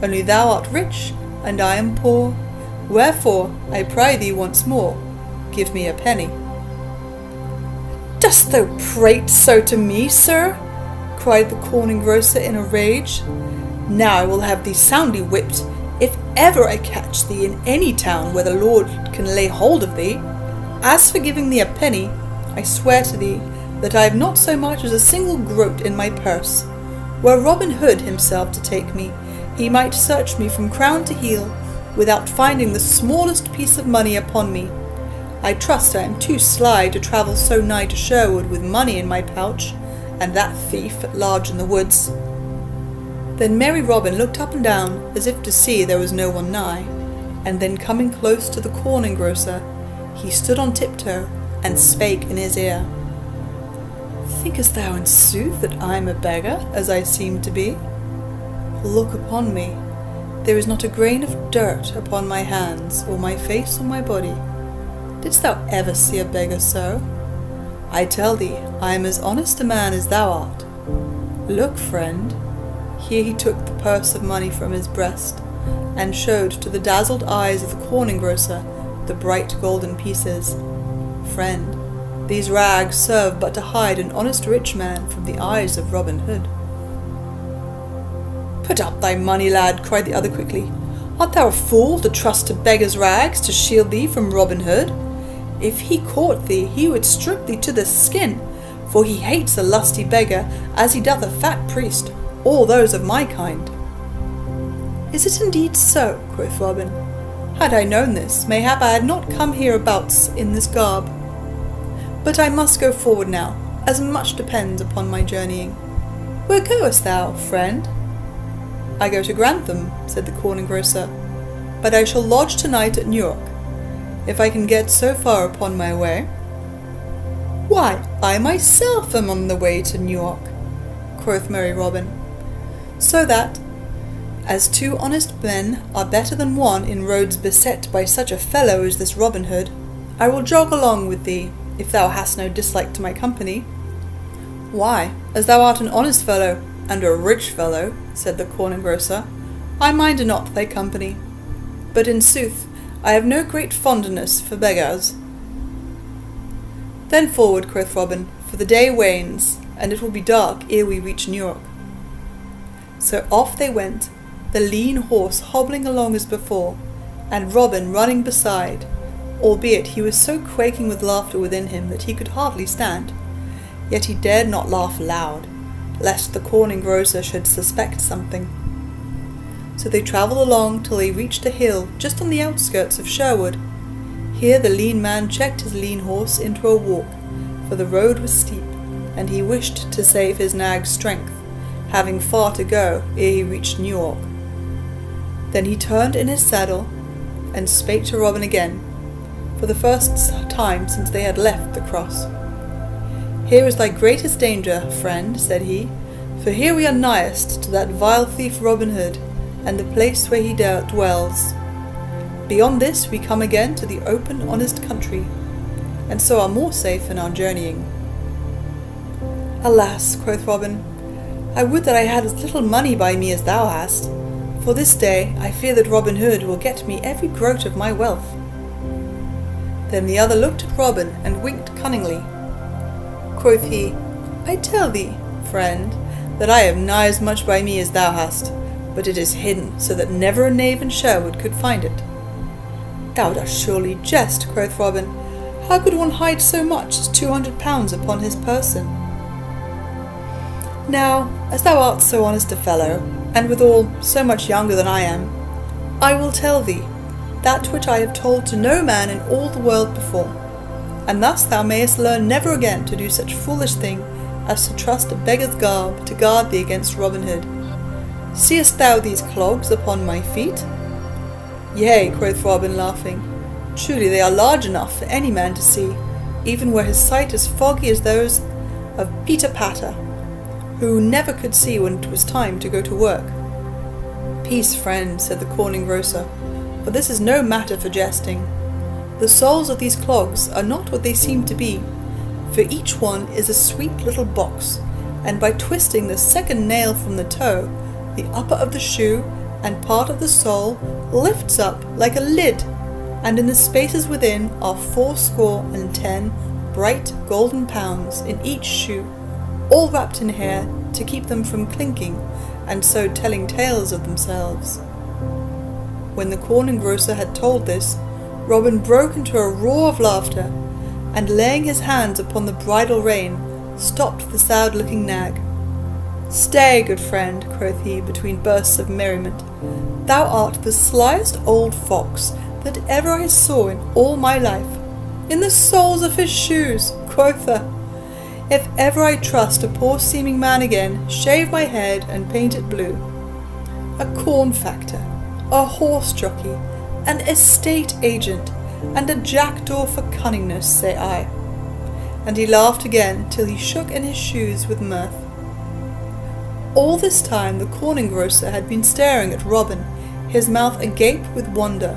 only thou art rich, and I am poor. Wherefore, I pry thee once more, give me a penny." "Dost thou prate so to me, sir?" cried the corn engrosser in a rage. "Now I will have thee soundly whipped, if ever I catch thee in any town where the Lord can lay hold of thee. As for giving thee a penny, I swear to thee that I have not so much as a single groat in my purse. Were Robin Hood himself to take me, he might search me from crown to heel, without finding the smallest piece of money upon me. I trust I am too sly to travel so nigh to Sherwood with money in my pouch, and that thief at large in the woods." Then merry Robin looked up and down, as if to see there was no one nigh, and then coming close to the corn engrosser, he stood on tiptoe, and spake in his ear. "Thinkest thou in sooth that I am a beggar, as I seem to be? Look upon me. There is not a grain of dirt upon my hands, or my face, or my body. Didst thou ever see a beggar so? I tell thee, I am as honest a man as thou art. Look, friend." Here he took the purse of money from his breast, and showed to the dazzled eyes of the corn engrosser the bright golden pieces. "Friend, these rags serve but to hide an honest rich man from the eyes of Robin Hood." "Put up thy money, lad," cried the other quickly. "Art thou a fool to trust to beggars' rags to shield thee from Robin Hood? If he caught thee, he would strip thee to the skin, for he hates a lusty beggar as he doth a fat priest, all those of my kind." "Is it indeed so?" quoth Robin. "Had I known this, mayhap I had not come hereabouts in this garb. But I must go forward now, as much depends upon my journeying. Where goest thou, friend?" "I go to Grantham," said the corn engrosser, "but I shall lodge tonight at Newark, if I can get so far upon my way." "Why, I myself am on the way to Newark," quoth merry Robin. "So that, as two honest men are better than one in roads beset by such a fellow as this Robin Hood, I will jog along with thee, if thou hast no dislike to my company." "Why, as thou art an honest fellow, and a rich fellow," said the corn engrosser, "I mind not thy company. But in sooth, I have no great fondness for beggars." "Then forward," quoth Robin, "for the day wanes, and it will be dark ere we reach Newark." So off they went, the lean horse hobbling along as before, and Robin running beside, albeit he was so quaking with laughter within him that he could hardly stand. Yet he dared not laugh aloud, lest the corn engrosser should suspect something. So they travelled along till they reached a hill just on the outskirts of Sherwood. Here the lean man checked his lean horse into a walk, for the road was steep, and he wished to save his nag's strength, having far to go ere he reached Newark. Then he turned in his saddle, and spake to Robin again, for the first time since they had left the cross. "Here is thy greatest danger, friend," said he, "for here we are nighest to that vile thief Robin Hood, and the place where he dwells. Beyond this we come again to the open honest country, and so are more safe in our journeying." "Alas," quoth Robin, "I would that I had as little money by me as thou hast, for this day I fear that Robin Hood will get me every groat of my wealth." Then the other looked at Robin and winked cunningly. Quoth he, "I tell thee, friend, that I have nigh as much by me as thou hast, but it is hidden, so that never a knave in Sherwood could find it." "Thou dost surely jest," quoth Robin. "How could one hide so much as 200 pounds upon his person?" "Now, as thou art so honest a fellow, and withal so much younger than I am, I will tell thee that which I have told to no man in all the world before, and thus thou mayest learn never again to do such foolish thing as to trust a beggar's garb to guard thee against Robin Hood. Seest thou these clogs upon my feet?" "Yea," quoth Robin, laughing, "truly they are large enough for any man to see, even were his sight as foggy as those of Peter Patter, who never could see when it was time to go to work." "Peace, friend," said the corn engrosser, "for this is no matter for jesting. The soles of these clogs are not what they seem to be, for each one is a sweet little box, and by twisting the second nail from the toe, the upper of the shoe and part of the sole lifts up like a lid, and in the spaces within are 80 bright golden pounds in each shoe, all wrapped in hair to keep them from clinking, and so telling tales of themselves." When the corn engrosser had told this, Robin broke into a roar of laughter, and laying his hands upon the bridle rein, stopped the sad-looking nag. "Stay, good friend," quoth he, between bursts of merriment. "Thou art the slyest old fox that ever I saw in all my life. In the soles of his shoes, quotha! If ever I trust a poor seeming man again, shave my head and paint it blue. A corn factor, a horse jockey, an estate agent, and a jackdaw for cunningness, say I." And he laughed again till he shook in his shoes with mirth. All this time the corn engrosser had been staring at Robin, his mouth agape with wonder.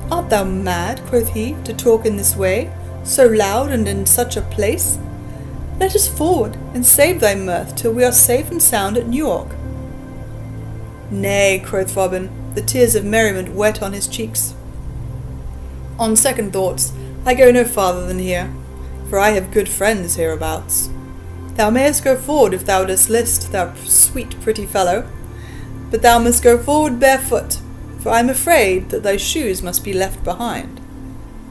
"Art thou mad," quoth he, "to talk in this way, so loud and in such a place? Let us forward, and save thy mirth till we are safe and sound at Newark." "Nay," quoth Robin, the tears of merriment wet on his cheeks. "On second thoughts, I go no farther than here, for I have good friends hereabouts. Thou mayest go forward if thou dost list, thou sweet pretty fellow, but thou must go forward barefoot, for I am afraid that thy shoes must be left behind.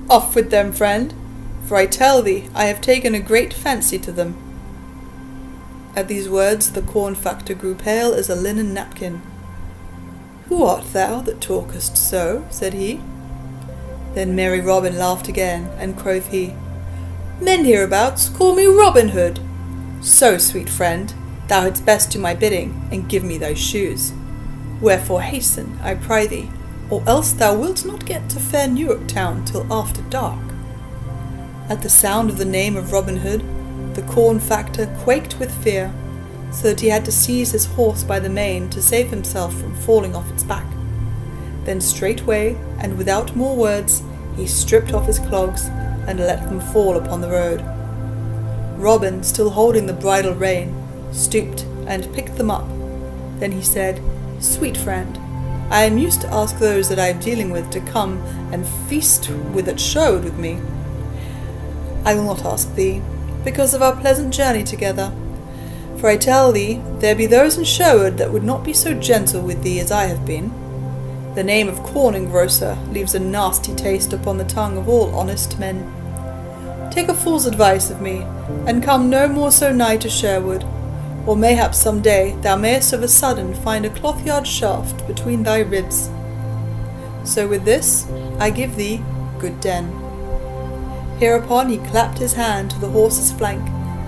Off with them, friend, for I tell thee I have taken a great fancy to them." At these words the corn factor grew pale as a linen napkin. "Who art thou that talkest so?" said he. Then merry Robin laughed again, and quoth he, "Men hereabouts call me Robin Hood. So, sweet friend, thou hadst best do my bidding, and give me thy shoes. Wherefore hasten, I pray thee, or else thou wilt not get to fair Newark town till after dark." At the sound of the name of Robin Hood, the corn factor quaked with fear, so that he had to seize his horse by the mane to save himself from falling off its back. Then straightway, and without more words, he stripped off his clogs and let them fall upon the road. Robin, still holding the bridle rein, stooped and picked them up. Then he said, "Sweet friend, I am used to ask those that I am dealing with to come and feast with at Sherwood with me. I will not ask thee, because of our pleasant journey together. For I tell thee, there be those in Sherwood that would not be so gentle with thee as I have been. The name of corn engrosser leaves a nasty taste upon the tongue of all honest men. Take a fool's advice of me, and come no more so nigh to Sherwood, or mayhap some day thou mayest of a sudden find a cloth-yard shaft between thy ribs. So with this I give thee good den." Hereupon he clapped his hand to the horse's flank,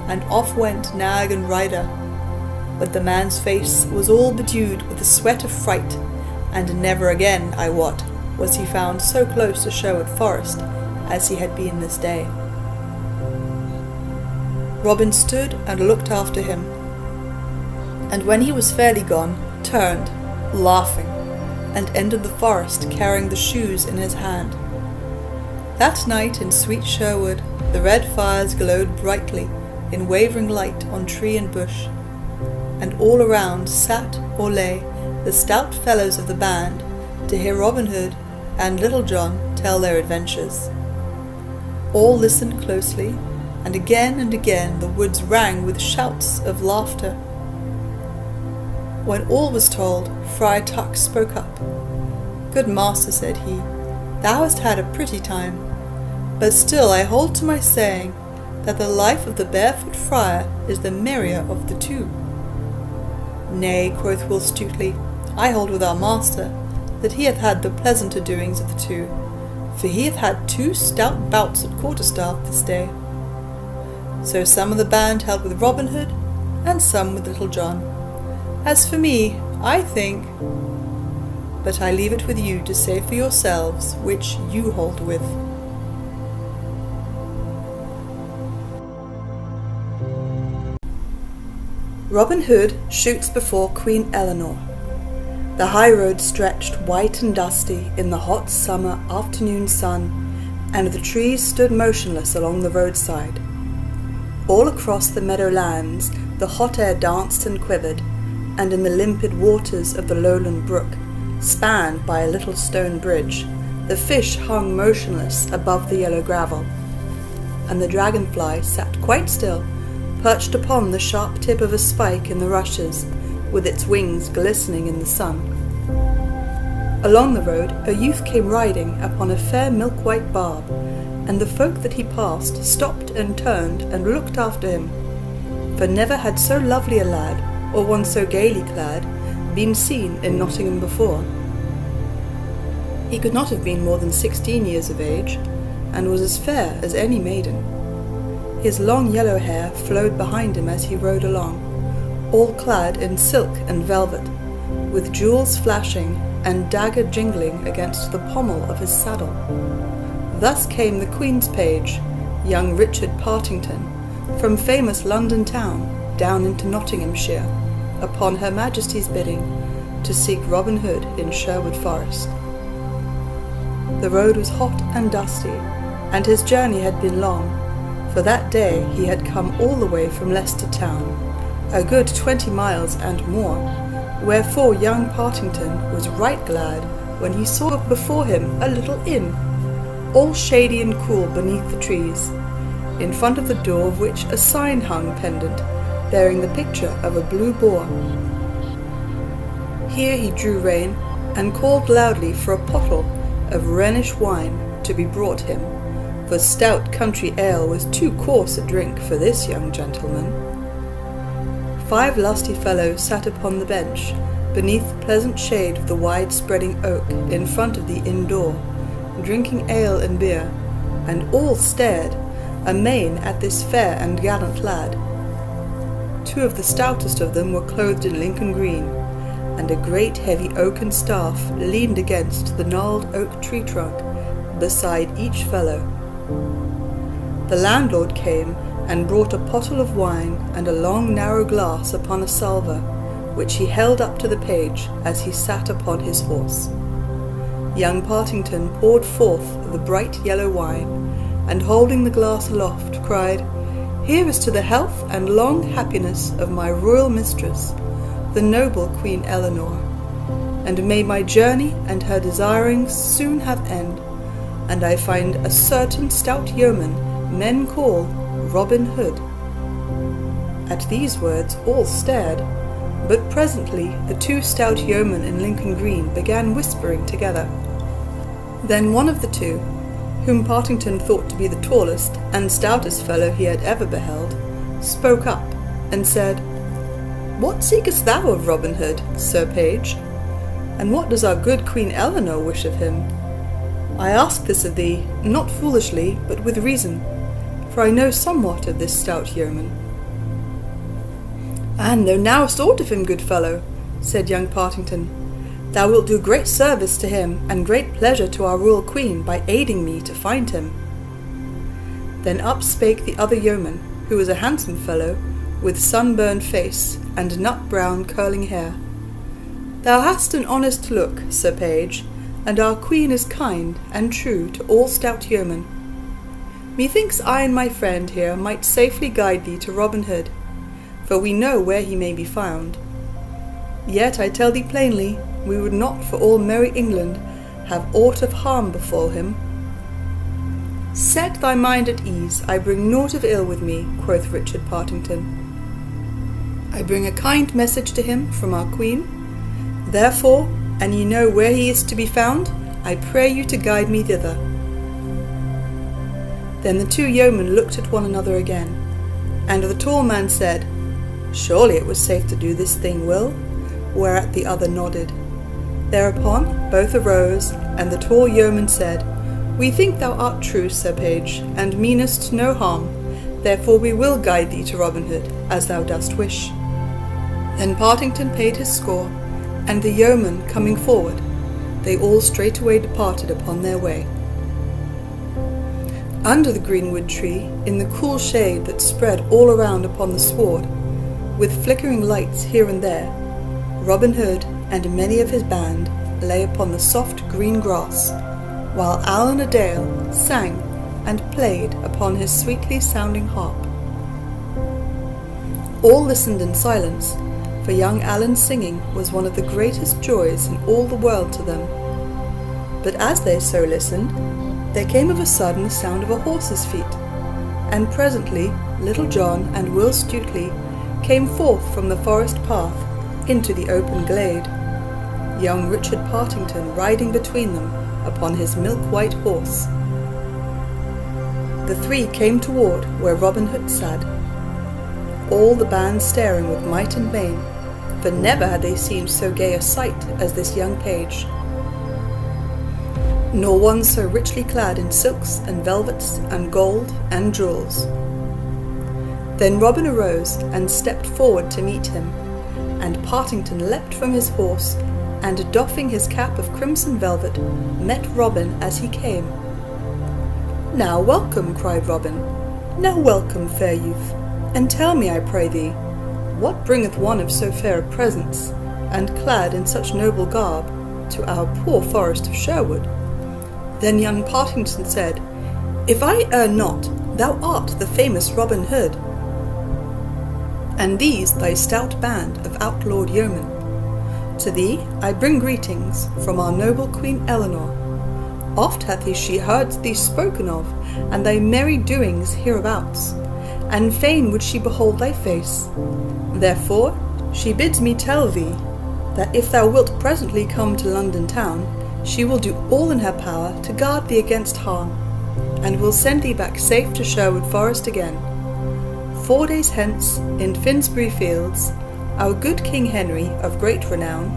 and off went nag and rider. But the man's face was all bedewed with the sweat of fright, and never again, I wot, was he found so close to Sherwood Forest as he had been this day. Robin stood and looked after him, and when he was fairly gone, turned, laughing, and entered the forest carrying the shoes in his hand. That night in sweet Sherwood the red fires glowed brightly in wavering light on tree and bush, and all around sat or lay the stout fellows of the band to hear Robin Hood and Little John tell their adventures. All listened closely, and again the woods rang with shouts of laughter. When all was told, Friar Tuck spoke up. "Good master," said he, "thou hast had a pretty time, but still I hold to my saying that the life of the barefoot friar is the merrier of the two." "Nay," quoth Will Stutely, "I hold with our master that he hath had the pleasanter doings of the two, for he hath had 2 stout bouts at quarterstaff this day." So some of the band held with Robin Hood, and some with Little John. As for me, I think... But I leave it with you to say for yourselves which you hold with. Robin Hood shoots before Queen Eleanor. The high road stretched white and dusty in the hot summer afternoon sun, and the trees stood motionless along the roadside. All across the meadowlands the hot air danced and quivered, and in the limpid waters of the lowland brook, spanned by a little stone bridge, the fish hung motionless above the yellow gravel, and the dragonfly sat quite still, perched upon the sharp tip of a spike in the rushes, with its wings glistening in the sun. Along the road a youth came riding upon a fair milk-white barb, and the folk that he passed stopped and turned and looked after him, for never had so lovely a lad, or one so gaily clad, been seen in Nottingham before. He could not have been more than 16 years of age, and was as fair as any maiden. His long yellow hair flowed behind him as he rode along, all clad in silk and velvet, with jewels flashing and dagger jingling against the pommel of his saddle. Thus came the Queen's page, young Richard Partington, from famous London town down into Nottinghamshire, upon Her Majesty's bidding, to seek Robin Hood in Sherwood Forest. The road was hot and dusty, and his journey had been long, for that day he had come all the way from Leicester town, a good 20 miles and more, wherefore young Partington was right glad when he saw before him a little inn, all shady and cool beneath the trees, in front of the door of which a sign hung pendant, bearing the picture of a blue boar. Here he drew rein, and called loudly for a pottle of Rhenish wine to be brought him, for stout country ale was too coarse a drink for this young gentleman. 5 lusty fellows sat upon the bench, beneath the pleasant shade of the wide-spreading oak in front of the inn door, drinking ale and beer, and all stared amain at this fair and gallant lad. 2 of the stoutest of them were clothed in Lincoln green, and a great heavy oaken staff leaned against the gnarled oak tree trunk beside each fellow. The landlord came and brought a pottle of wine and a long narrow glass upon a salver, which he held up to the page as he sat upon his horse. Young Partington poured forth the bright yellow wine, and holding the glass aloft, cried, "Here is to the health and long happiness of my royal mistress, the noble Queen Eleanor, and may my journey and her desirings soon have end, and I find a certain stout yeoman men call Robin Hood." At these words all stared, But presently the two stout yeomen in Lincoln Green began whispering together. Then one of the two, whom Partington thought to be the tallest and stoutest fellow he had ever beheld, spoke up and said, "What seekest thou of Robin Hood, Sir Page? And what does our good Queen Eleanor wish of him? I ask this of thee, not foolishly, but with reason, for I know somewhat of this stout yeoman." "And thou knowest aught of him, good fellow," said young Partington. "Thou wilt do great service to him and great pleasure to our royal queen by aiding me to find him." Then up spake the other yeoman, who was a handsome fellow, with sunburned face and nut-brown curling hair. "Thou hast an honest look, Sir Page, and our queen is kind and true to all stout yeomen. Methinks I and my friend here might safely guide thee to Robin Hood, for we know where he may be found. Yet I tell thee plainly, we would not for all merry England have aught of harm befall him." "Set thy mind at ease, I bring naught of ill with me," quoth Richard Partington. "I bring a kind message to him from our queen. Therefore, an ye know where he is to be found, I pray you to guide me thither." Then the two yeomen looked at one another again, and the tall man said, "Surely it was safe to do this thing, Will," whereat the other nodded. Thereupon both arose, and the tall yeoman said, "We think thou art true, Sir Page, and meanest no harm, therefore we will guide thee to Robin Hood, as thou dost wish." Then Partington paid his score, and the yeoman coming forward, they all straightway departed upon their way. Under the greenwood tree, in the cool shade that spread all around upon the sward, with flickering lights here and there, Robin Hood and many of his band lay upon the soft green grass, while Allan a Dale sang and played upon his sweetly sounding harp. All listened in silence, for young Allan's singing was one of the greatest joys in all the world to them. But as they so listened, there came of a sudden the sound of a horse's feet, and presently Little John and Will Stutely came forth from the forest path into the open glade, young Richard Partington riding between them upon his milk-white horse. The three came toward where Robin Hood sat, all the band staring with might and main, for never had they seen so gay a sight as this young page, nor one so richly clad in silks and velvets and gold and jewels. Then Robin arose and stepped forward to meet him, and Partington leapt from his horse, and doffing his cap of crimson velvet, met Robin as he came. "Now welcome," cried Robin, "now welcome, fair youth, and tell me, I pray thee, what bringeth one of so fair a presence, and clad in such noble garb, to our poor forest of Sherwood?" Then young Partington said, "If I err not, thou art the famous Robin Hood, and these thy stout band of outlawed yeomen. To thee I bring greetings from our noble Queen Eleanor. Oft hath she heard thee spoken of, and thy merry doings hereabouts, and fain would she behold thy face. Therefore she bids me tell thee, that if thou wilt presently come to London town, she will do all in her power to guard thee against harm, and will send thee back safe to Sherwood Forest again. 4 days hence, in Finsbury Fields, our good King Henry, of great renown,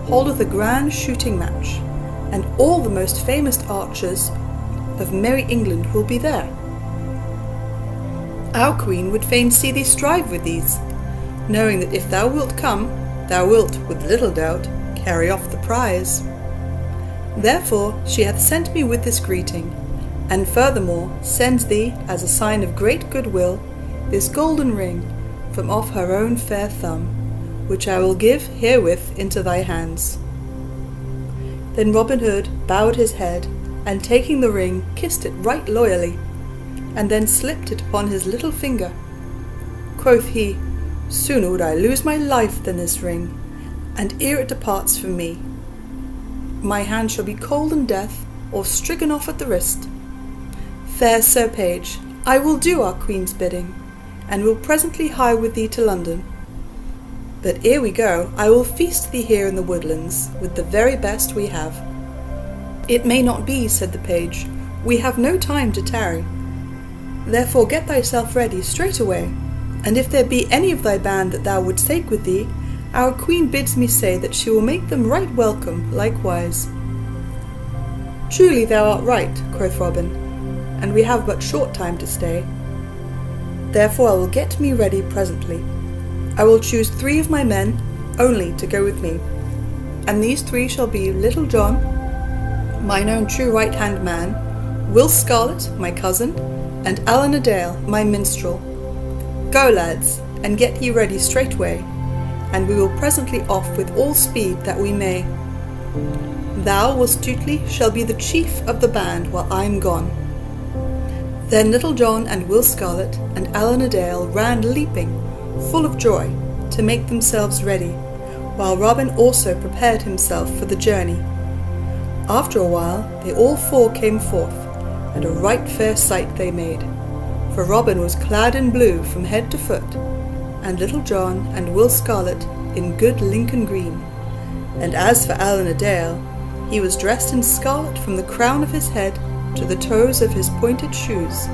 holdeth a grand shooting match, and all the most famous archers of merry England will be there. Our queen would fain see thee strive with these, knowing that if thou wilt come, thou wilt, with little doubt, carry off the prize. Therefore she hath sent me with this greeting, and furthermore sends thee, as a sign of great goodwill, this golden ring from off her own fair thumb, which I will give herewith into thy hands." Then Robin Hood bowed his head, and taking the ring, kissed it right loyally, and then slipped it upon his little finger. Quoth he, "Sooner would I lose my life than this ring, and ere it departs from me, my hand shall be cold in death, or stricken off at the wrist. Fair Sir Page, I will do our queen's bidding, and will presently hie with thee to London." But ere we go, I will feast thee here in the woodlands with the very best we have." "It may not be," said the page. "We have no time to tarry. Therefore get thyself ready straightway, and if there be any of thy band that thou wouldst take with thee, our queen bids me say that she will make them right welcome likewise." "Truly thou art right," quoth Robin, "and we have but short time to stay. Therefore I will get me ready presently. I will choose 3 of my men only to go with me, and these 3 shall be Little John, mine own true right-hand man, Will Scarlet, my cousin, and Alan a Dale, my minstrel. Go, lads, and get ye ready straightway, and we will presently off with all speed that we may. Thou, Will Stutely, shall be the chief of the band while I am gone." Then Little John and Will Scarlet and Alan a Dale ran leaping, full of joy, to make themselves ready, while Robin also prepared himself for the journey. After a while they all 4 came forth, and a right fair sight they made, for Robin was clad in blue from head to foot, and Little John and Will Scarlet in good Lincoln green, and as for Alan a Dale, he was dressed in scarlet from the crown of his head to the toes of his pointed shoes.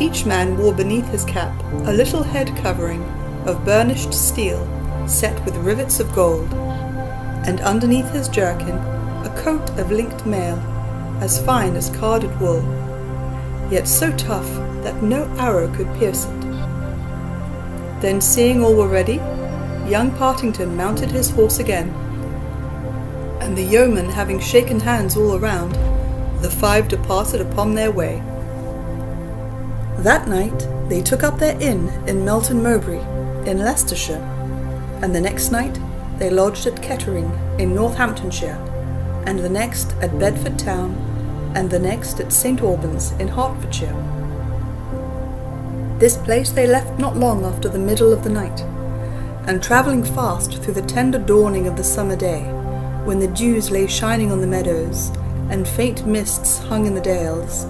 Each man wore beneath his cap a little head covering of burnished steel set with rivets of gold, and underneath his jerkin a coat of linked mail, as fine as carded wool, yet so tough that no arrow could pierce it. Then, seeing all were ready, young Partington mounted his horse again, and the yeomen having shaken hands all around, the 5 departed upon their way. That night they took up their inn in Melton Mowbray, in Leicestershire, and the next night they lodged at Kettering in Northamptonshire, and the next at Bedford Town, and the next at St. Albans in Hertfordshire. This place they left not long after the middle of the night, and travelling fast through the tender dawning of the summer day, when the dews lay shining on the meadows, and faint mists hung in the dales,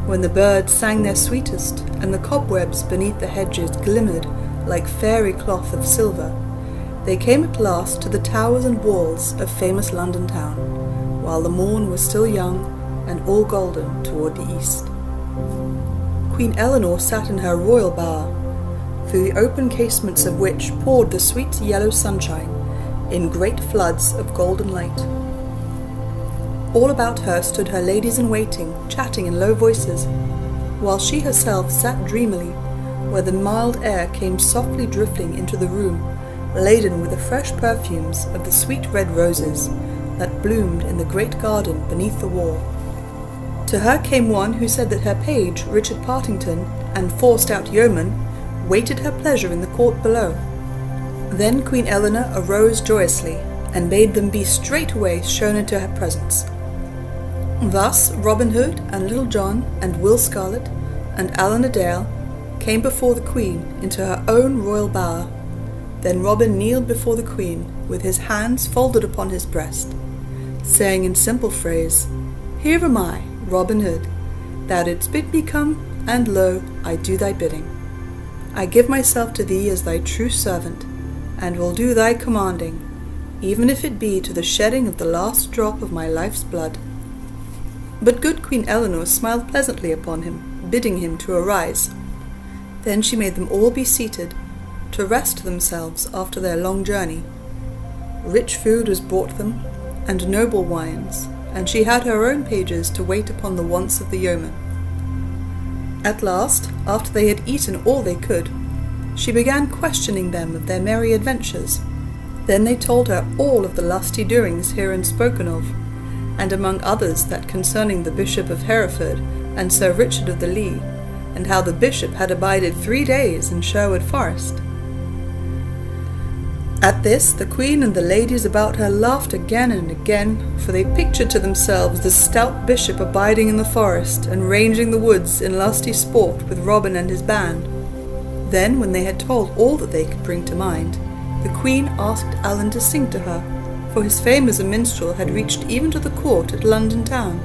when the birds sang their sweetest, and the cobwebs beneath the hedges glimmered like fairy cloth of silver, they came at last to the towers and walls of famous London town, while the morn was still young and all golden toward the east. Queen Eleanor sat in her royal bower, through the open casements of which poured the sweet yellow sunshine in great floods of golden light. All about her stood her ladies-in-waiting, chatting in low voices, while she herself sat dreamily, where the mild air came softly drifting into the room, laden with the fresh perfumes of the sweet red roses that bloomed in the great garden beneath the wall. To her came one who said that her page, Richard Partington, and 4 stout yeomen waited her pleasure in the court below. Then Queen Eleanor arose joyously, and bade them be straightway shown into her presence. Thus Robin Hood and Little John and Will Scarlet and Alan a Dale came before the Queen into her own royal bower. Then Robin kneeled before the Queen with his hands folded upon his breast, saying in simple phrase, "Here am I, Robin Hood. Thou didst bid me come, and lo, I do thy bidding. I give myself to thee as thy true servant, and will do thy commanding, even if it be to the shedding of the last drop of my life's blood." But good Queen Eleanor smiled pleasantly upon him, bidding him to arise. Then she made them all be seated, to rest themselves after their long journey. Rich food was brought them, and noble wines, and she had her own pages to wait upon the wants of the yeomen. At last, after they had eaten all they could, she began questioning them of their merry adventures. Then they told her all of the lusty doings herein spoken of, and among others that concerning the Bishop of Hereford and Sir Richard of the Lee, and how the bishop had abided 3 days in Sherwood Forest. At this the Queen and the ladies about her laughed again and again, for they pictured to themselves the stout bishop abiding in the forest and ranging the woods in lusty sport with Robin and his band. Then, when they had told all that they could bring to mind, the Queen asked Alan to sing to her, for his fame as a minstrel had reached even to the court at London town.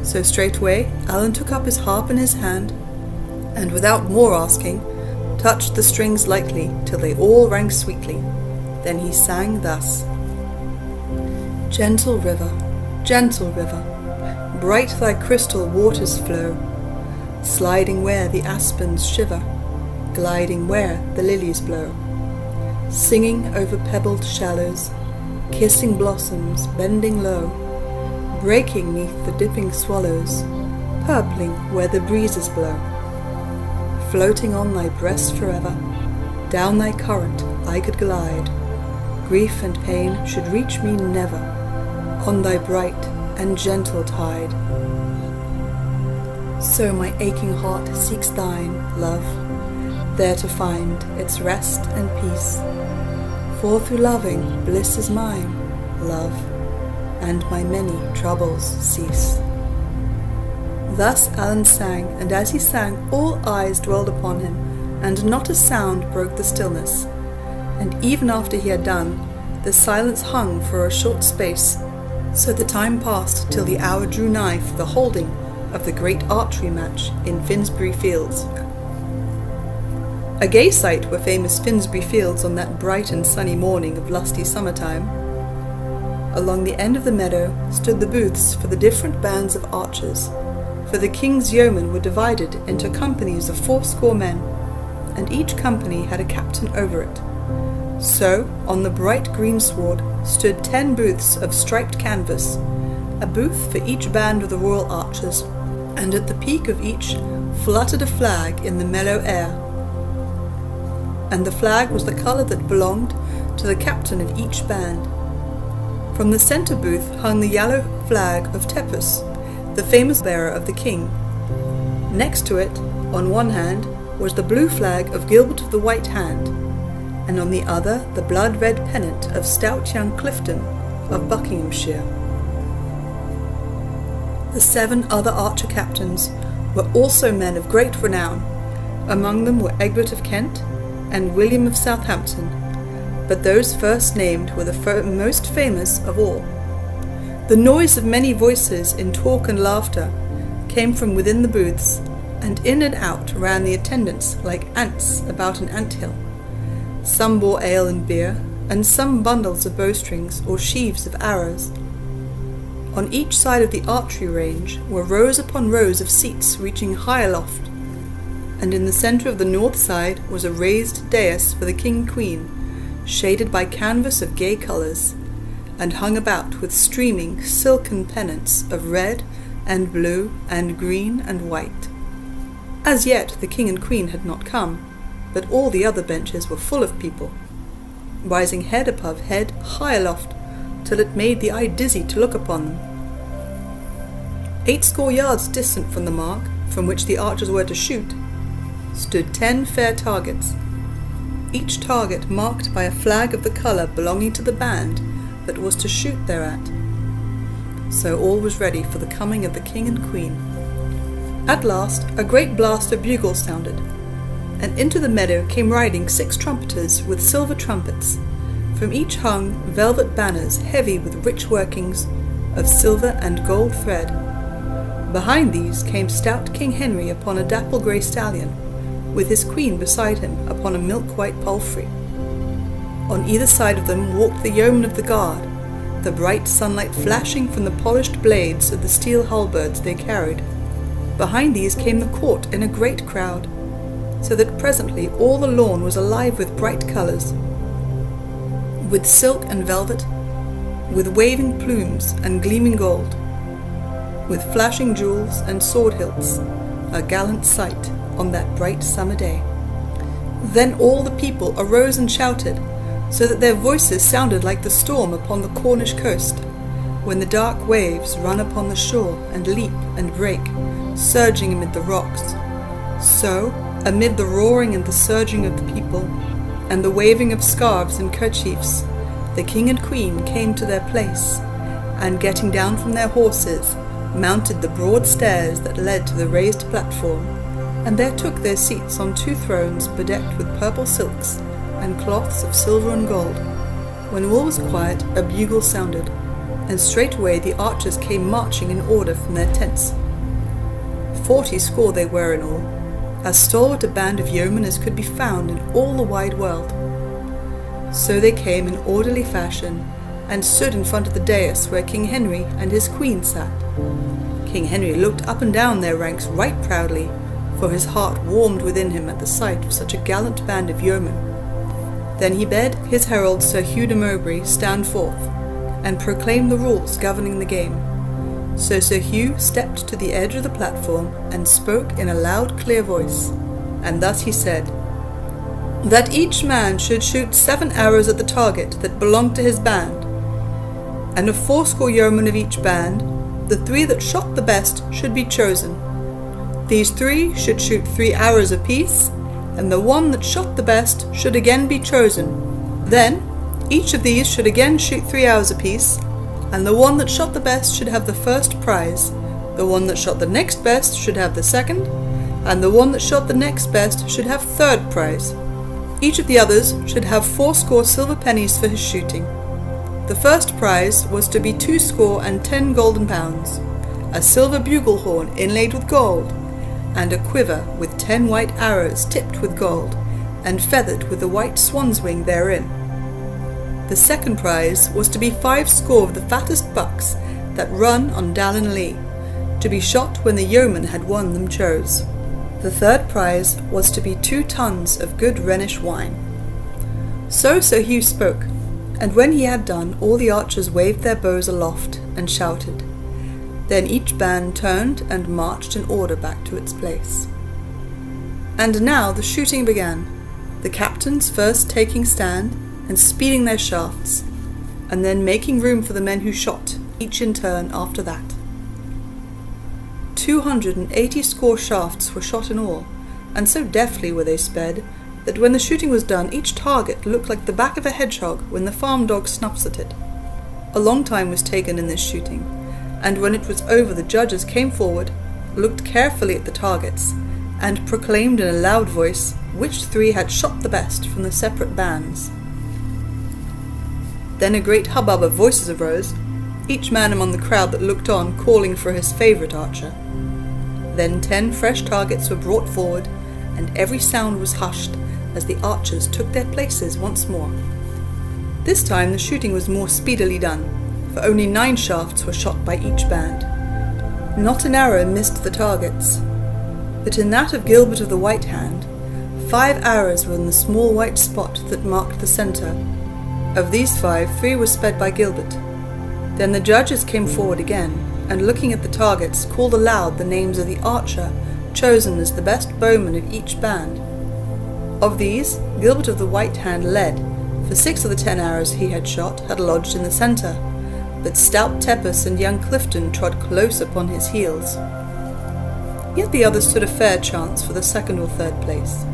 So straightway Alan took up his harp in his hand, and without more asking, touched the strings lightly till they all rang sweetly. Then he sang thus: gentle river, bright thy crystal waters flow, sliding where the aspens shiver, gliding where the lilies blow, singing over pebbled shallows, kissing blossoms bending low, breaking 'neath the dipping swallows, purpling where the breezes blow. Floating on thy breast forever, down thy current I could glide, grief and pain should reach me never, on thy bright and gentle tide. So my aching heart seeks thine, love, there to find its rest and peace, for through loving bliss is mine, love, and my many troubles cease. Thus Alan sang, and as he sang, all eyes dwelled upon him, and not a sound broke the stillness. And even after he had done, the silence hung for a short space, so the time passed till the hour drew nigh for the holding of the great archery match in Finsbury Fields. A gay sight were famous Finsbury Fields on that bright and sunny morning of lusty summer-time. Along the end of the meadow stood the booths for the different bands of archers, for the king's yeomen were divided into companies of 80 men, and each company had a captain over it. So, on the bright greensward stood 10 booths of striped canvas, a booth for each band of the royal archers, and at the peak of each fluttered a flag in the mellow air. And the flag was the colour that belonged to the captain of each band. From the centre booth hung the yellow flag of Tepus, the famous bearer of the king. Next to it, on one hand, was the blue flag of Gilbert of the White Hand, and on the other the blood-red pennant of stout young Clifton of Buckinghamshire. The 7 other archer captains were also men of great renown. Among them were Egbert of Kent and William of Southampton, but those first named were the most famous of all. The noise of many voices in talk and laughter came from within the booths, and in and out ran the attendants like ants about an ant-hill. Some bore ale and beer, and some bundles of bowstrings or sheaves of arrows. On each side of the archery range were rows upon rows of seats reaching high aloft, and in the centre of the north side was a raised dais for the king and queen, shaded by canvas of gay colours, and hung about with streaming silken pennants of red and blue and green and white. As yet the king and queen had not come, but all the other benches were full of people, rising head above head high aloft, till it made the eye dizzy to look upon them. 80 yards distant from the mark from which the archers were to shoot stood 10 fair targets, each target marked by a flag of the colour belonging to the band that was to shoot thereat. So all was ready for the coming of the king and queen. At last a great blast of bugles sounded, and into the meadow came riding 6 trumpeters with silver trumpets. From each hung velvet banners heavy with rich workings of silver and gold thread. Behind these came stout King Henry upon a dapple-grey stallion, with his queen beside him upon a milk-white palfrey. On either side of them walked the yeomen of the guard, the bright sunlight flashing from the polished blades of the steel halberds they carried. Behind these came the court in a great crowd, so that presently all the lawn was alive with bright colours, with silk and velvet, with waving plumes and gleaming gold, with flashing jewels and sword hilts, a gallant sight on that bright summer day. Then all the people arose and shouted, so that their voices sounded like the storm upon the Cornish coast, when the dark waves run upon the shore and leap and break, surging amid the rocks. So, amid the roaring and the surging of the people, and the waving of scarves and kerchiefs, the king and queen came to their place, and getting down from their horses, mounted the broad stairs that led to the raised platform, and there took their seats on 2 thrones bedecked with purple silks and cloths of silver and gold. When all was quiet, a bugle sounded, and straightway the archers came marching in order from their tents. 40 score they were in all, as stalwart a band of yeomen as could be found in all the wide world. So they came in orderly fashion, and stood in front of the dais where King Henry and his queen sat. King Henry looked up and down their ranks right proudly, for his heart warmed within him at the sight of such a gallant band of yeomen. Then he bade his herald Sir Hugh de Mowbray stand forth, and proclaim the rules governing the game. So Sir Hugh stepped to the edge of the platform and spoke in a loud, clear voice, and thus he said, that each man should shoot 7 arrows at the target that belonged to his band, and of 80 yeomen of each band, the 3 that shot the best should be chosen. These 3 should shoot 3 arrows apiece, and the one that shot the best should again be chosen. Then each of these should again shoot 3 arrows apiece, and the one that shot the best should have the first prize, the one that shot the next best should have the second, and the one that shot the next best should have third prize. Each of the others should have 80 silver pennies for his shooting. The first prize was to be 20 golden pounds, a silver bugle horn inlaid with gold, and a quiver with 10 white arrows tipped with gold, and feathered with the white swan's wing therein. The second prize was to be 50 of the fattest bucks that run on Dallin Lee, to be shot when the yeomen had won them chose. The third prize was to be 2 tons of good Rhenish wine. So Sir Hugh spoke, and when he had done, all the archers waved their bows aloft and shouted. Then each band turned and marched in order back to its place. And now the shooting began, the captains first taking stand and speeding their shafts, and then making room for the men who shot, each in turn after that. 280 shafts were shot in all, and so deftly were they sped, that when the shooting was done, each target looked like the back of a hedgehog when the farm dog snuffs at it. A long time was taken in this shooting, and when it was over the judges came forward, looked carefully at the targets, and proclaimed in a loud voice which 3 had shot the best from the separate bands. Then a great hubbub of voices arose, each man among the crowd that looked on calling for his favourite archer. Then 10 fresh targets were brought forward, and every sound was hushed as the archers took their places once more. This time the shooting was more speedily done, for only 9 shafts were shot by each band. Not an arrow missed the targets, but in that of Gilbert of the White Hand, 5 arrows were in the small white spot that marked the centre. Of these 5, 3 were sped by Gilbert. Then the judges came forward again, and looking at the targets, called aloud the names of the archer chosen as the best bowman of each band. Of these, Gilbert of the White Hand led, for 6 of the 10 arrows he had shot had lodged in the centre, but stout Tepus and young Clifton trod close upon his heels. Yet the others stood a fair chance for the second or third place.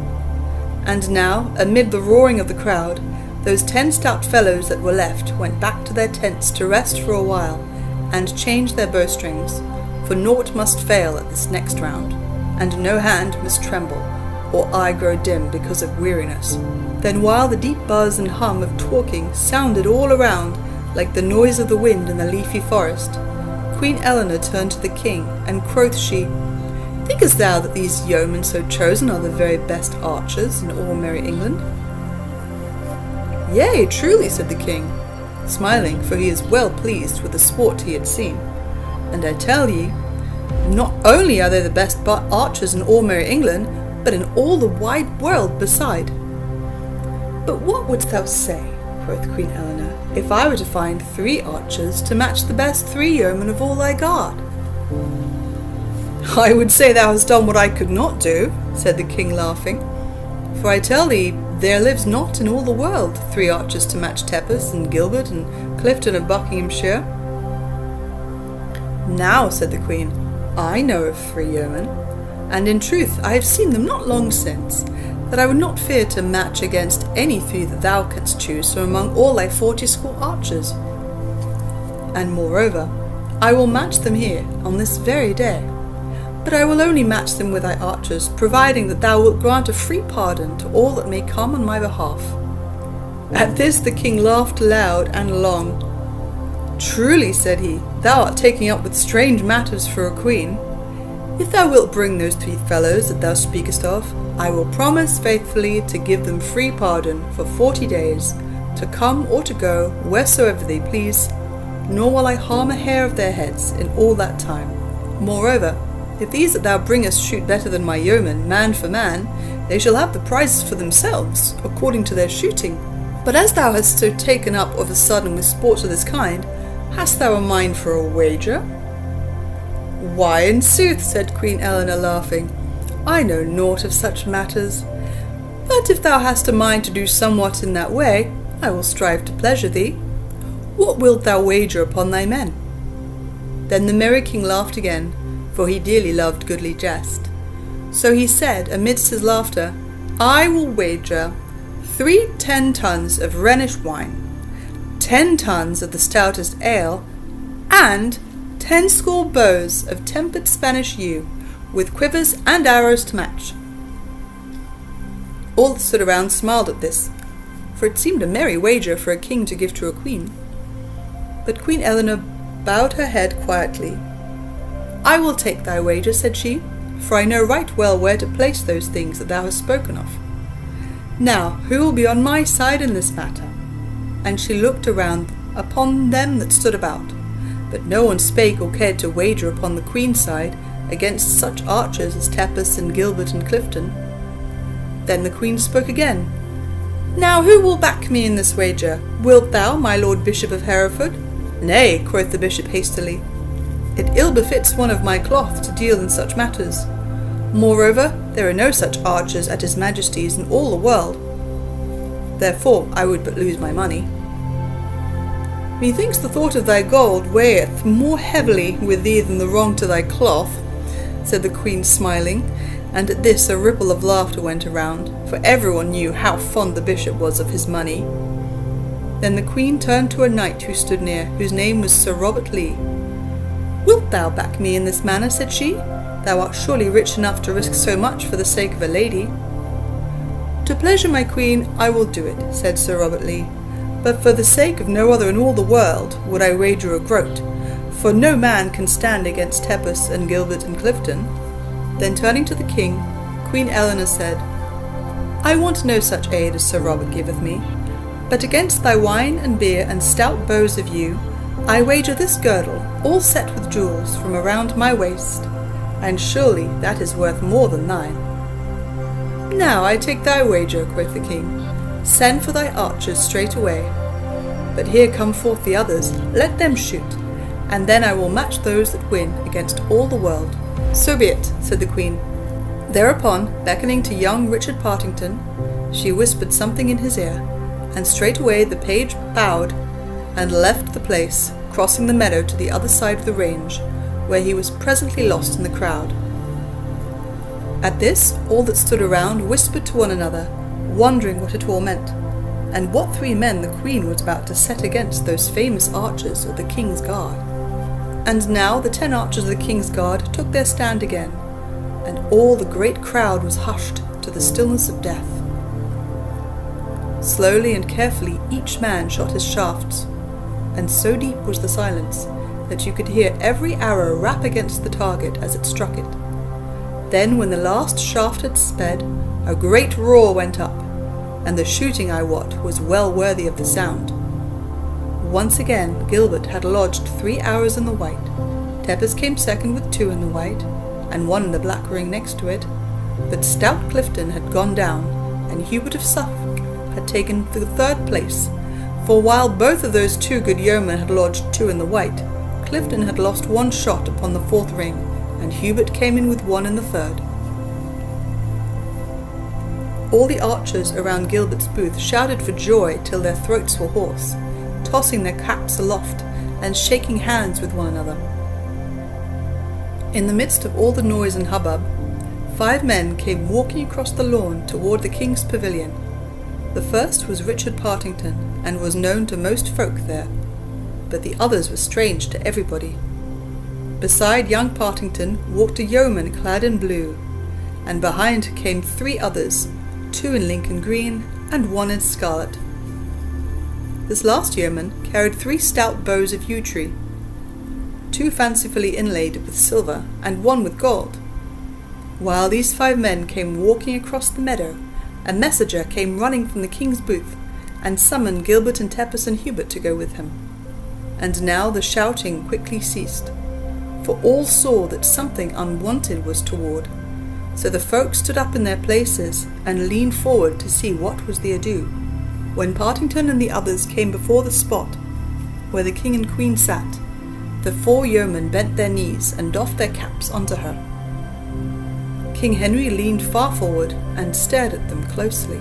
And now, amid the roaring of the crowd, those 10 stout fellows that were left went back to their tents to rest for a while, and change their bowstrings, for naught must fail at this next round, and no hand must tremble, or eye grow dim because of weariness. Then while the deep buzz and hum of talking sounded all around, like the noise of the wind in the leafy forest, Queen Eleanor turned to the king, and quoth she, Thinkest thou that these yeomen so chosen are the very best archers in all merry England? Yea, truly, said the king, smiling, for he is well pleased with the sport he had seen. And I tell ye, not only are they the best archers in all merry England, but in all the wide world beside. But what wouldst thou say, quoth Queen Eleanor, if I were to find 3 archers to match the best 3 yeomen of all thy guard? I would say thou hast done what I could not do, said the king laughing, for I tell thee there lives not in all the world 3 archers to match Tepus and Gilbert and Clifton of Buckinghamshire. Now, said the queen, I know of 3 yeomen, and in truth I have seen them not long since, that I would not fear to match against any 3 that thou canst choose from among all thy 40 archers. And moreover, I will match them here on this very day. But I will only match them with thy archers, providing that thou wilt grant a free pardon to all that may come on my behalf. At this the king laughed loud and long. Truly, said he, thou art taking up with strange matters for a queen. If thou wilt bring those 3 fellows that thou speakest of, I will promise faithfully to give them free pardon for 40 days, to come or to go wheresoever they please, nor will I harm a hair of their heads in all that time. Moreover, if these that thou bringest shoot better than my yeomen, man for man, they shall have the prizes for themselves, according to their shooting. But as thou hast so taken up of a sudden with sports of this kind, hast thou a mind for a wager? Why, in sooth, said Queen Eleanor, laughing, I know naught of such matters. But if thou hast a mind to do somewhat in that way, I will strive to pleasure thee. What wilt thou wager upon thy men? Then the merry king laughed again, for he dearly loved goodly jest. So he said amidst his laughter, I will wager 3 10-tons of Rhenish wine, 10 tons of the stoutest ale, and 10 score bows of tempered Spanish yew, with quivers and arrows to match. All that stood around smiled at this, for it seemed a merry wager for a king to give to a queen. But Queen Eleanor bowed her head quietly. I will take thy wager, said she, for I know right well where to place those things that thou hast spoken of. Now, who will be on my side in this matter? And she looked around upon them that stood about, but no one spake or cared to wager upon the queen's side against such archers as Tepus and Gilbert and Clifton. Then the queen spoke again. Now who will back me in this wager? Wilt thou, my lord bishop of Hereford? Nay, quoth the bishop hastily, it ill befits one of my cloth to deal in such matters. Moreover, there are no such archers at his majesty's in all the world. Therefore I would but lose my money. Methinks the thought of thy gold weigheth more heavily with thee than the wrong to thy cloth, said the queen, smiling, and at this a ripple of laughter went around, for everyone knew how fond the bishop was of his money. Then the queen turned to a knight who stood near, whose name was Sir Robert Lee. Wilt thou back me in this manner, said she? Thou art surely rich enough to risk so much for the sake of a lady. To pleasure my queen I will do it, said Sir Robert Lee, but for the sake of no other in all the world would I wager a groat, for no man can stand against Tepus and Gilbert and Clifton. Then turning to the king, Queen Eleanor said, I want no such aid as Sir Robert giveth me, but against thy wine and beer and stout bows of yew, I wager this girdle, all set with jewels, from around my waist, and surely that is worth more than thine. Now I take thy wager, quoth the king. Send for thy archers straight away. But here come forth the others, let them shoot, and then I will match those that win against all the world. So be it, said the queen. Thereupon, beckoning to young Richard Partington, she whispered something in his ear, and straightway the page bowed and left the place, crossing the meadow to the other side of the range, where he was presently lost in the crowd. At this, all that stood around whispered to one another, wondering what it all meant, and what 3 men the queen was about to set against those famous archers of the king's guard. And now the 10 archers of the king's guard took their stand again, and all the great crowd was hushed to the stillness of death. Slowly and carefully each man shot his shafts, and so deep was the silence that you could hear every arrow rap against the target as it struck it. Then when the last shaft had sped, a great roar went up, and the shooting, I wot, was well worthy of the sound. Once again Gilbert had lodged 3 arrows in the white, Tepus came second with 2 in the white, and 1 in the black ring next to it, but stout Clifton had gone down, and Hubert of Suffolk had taken the 3rd place, for while both of those 2 good yeomen had lodged 2 in the white, Clifton had lost 1 shot upon the 4th ring, and Hubert came in with 1 in the 3rd. All the archers around Gilbert's booth shouted for joy till their throats were hoarse, tossing their caps aloft and shaking hands with one another. In the midst of all the noise and hubbub, 5 men came walking across the lawn toward the king's pavilion. The first was Richard Partington, and was known to most folk there, but the others were strange to everybody. Beside young Partington walked a yeoman clad in blue, and behind came 3 others, 2 in Lincoln green and 1 in scarlet. This last yeoman carried 3 stout bows of yew tree, 2 fancifully inlaid with silver and 1 with gold, While these 5 men came walking across the meadow, a messenger came running from the king's booth, and summoned Gilbert and Tepus and Hubert to go with him. And now the shouting quickly ceased, for all saw that something unwonted was toward. So the folk stood up in their places and leaned forward to see what was the ado, when Partington and the others came before the spot where the king and queen sat. The 4 yeomen bent their knees and doffed their caps unto her. King Henry leaned far forward and stared at them closely.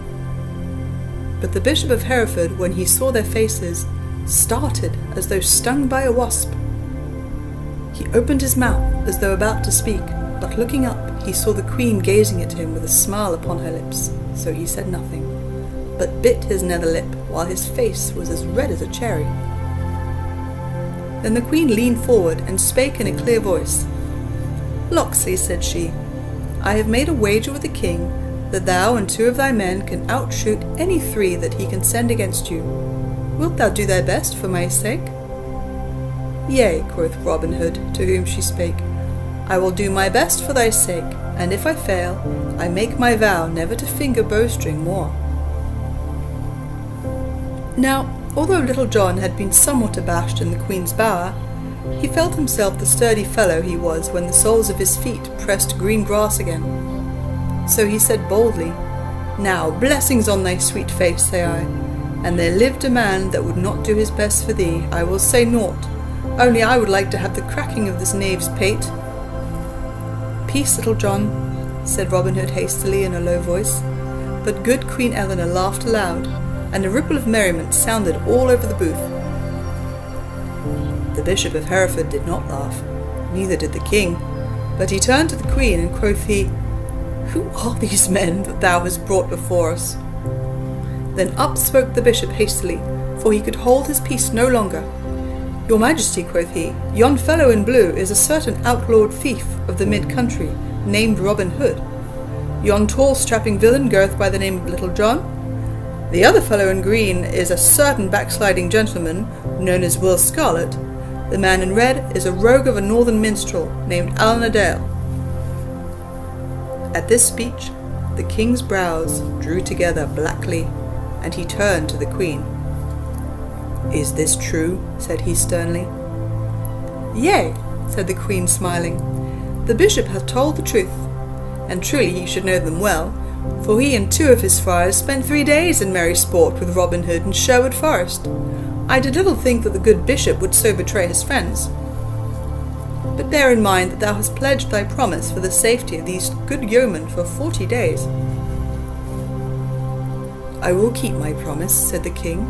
But the Bishop of Hereford, when he saw their faces, started as though stung by a wasp. He opened his mouth as though about to speak, but looking up he saw the queen gazing at him with a smile upon her lips, so he said nothing, but bit his nether lip, while his face was as red as a cherry. Then the queen leaned forward and spake in a clear voice. "Locksley," said she, "I have made a wager with the king that thou and 2 of thy men can outshoot any 3 that he can send against you. Wilt thou do thy best for my sake?" "Yea," quoth Robin Hood, to whom she spake, "I will do my best for thy sake, and if I fail, I make my vow never to finger bowstring more." Now, although Little John had been somewhat abashed in the queen's bower, he felt himself the sturdy fellow he was when the soles of his feet pressed green grass again. So he said boldly, "Now, blessings on thy sweet face, say I, and there lived a man that would not do his best for thee, I will say naught, only I would like to have the cracking of this knave's pate." "Peace, Little John," said Robin Hood hastily in a low voice, but good Queen Eleanor laughed aloud, and a ripple of merriment sounded all over the booth. The Bishop of Hereford did not laugh, neither did the king, but he turned to the queen, and quoth he, "Who are these men that thou hast brought before us?" Then up spoke the bishop hastily, for he could hold his peace no longer. "Your Majesty," quoth he, "yon fellow in blue is a certain outlawed thief of the mid-country, named Robin Hood. Yon tall strapping villain goeth by the name of Little John. The other fellow in green is a certain backsliding gentleman, known as Will Scarlet. The man in red is a rogue of a northern minstrel, named Alan a Dale." At this speech, the king's brows drew together blackly, and he turned to the queen. "Is this true?" said he sternly. "Yea," said the queen, smiling. "The bishop hath told the truth, and truly he should know them well, for he and 2 of his friars spent 3 days in merry sport with Robin Hood in Sherwood Forest. I did little think that the good bishop would so betray his friends. But bear in mind that thou hast pledged thy promise for the safety of these good yeomen for 40 days. "I will keep my promise," said the king,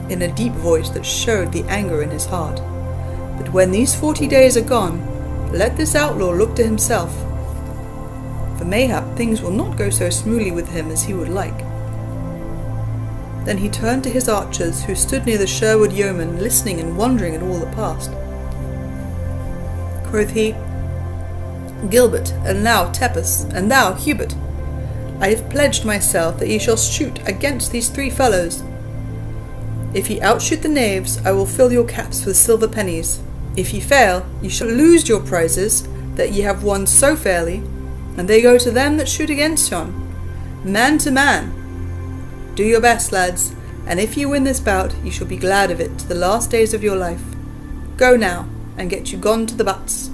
in a deep voice that showed the anger in his heart. "But when these 40 days are gone, let this outlaw look to himself, for mayhap things will not go so smoothly with him as he would like." Then he turned to his archers, who stood near the Sherwood yeomen, listening and wondering at all that passed. Quoth he, "Gilbert, and thou Tepus, and thou Hubert, I have pledged myself that ye shall shoot against these 3 fellows. If ye outshoot the knaves, I will fill your caps with silver pennies. If ye fail, ye shall lose your prizes that ye have won so fairly, and they go to them that shoot against yon, man to man. Do your best, lads, and if ye win this bout, ye shall be glad of it to the last days of your life. Go now, and get you gone to the butts."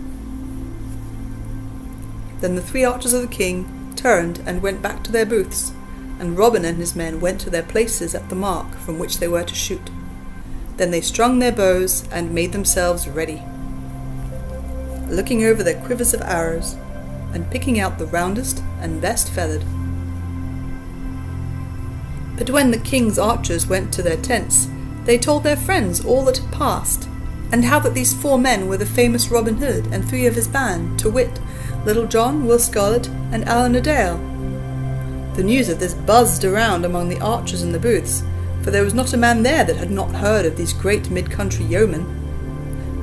Then the 3 archers of the king turned and went back to their booths, and Robin and his men went to their places at the mark from which they were to shoot. Then they strung their bows and made themselves ready, looking over their quivers of arrows, and picking out the roundest and best feathered. But when the king's archers went to their tents, they told their friends all that had passed, and how that these 4 men were the famous Robin Hood and 3 of his band, to wit, Little John, Will Scarlet, and Alan a Dale. The news of this buzzed around among the archers in the booths, for there was not a man there that had not heard of these great mid-country yeomen.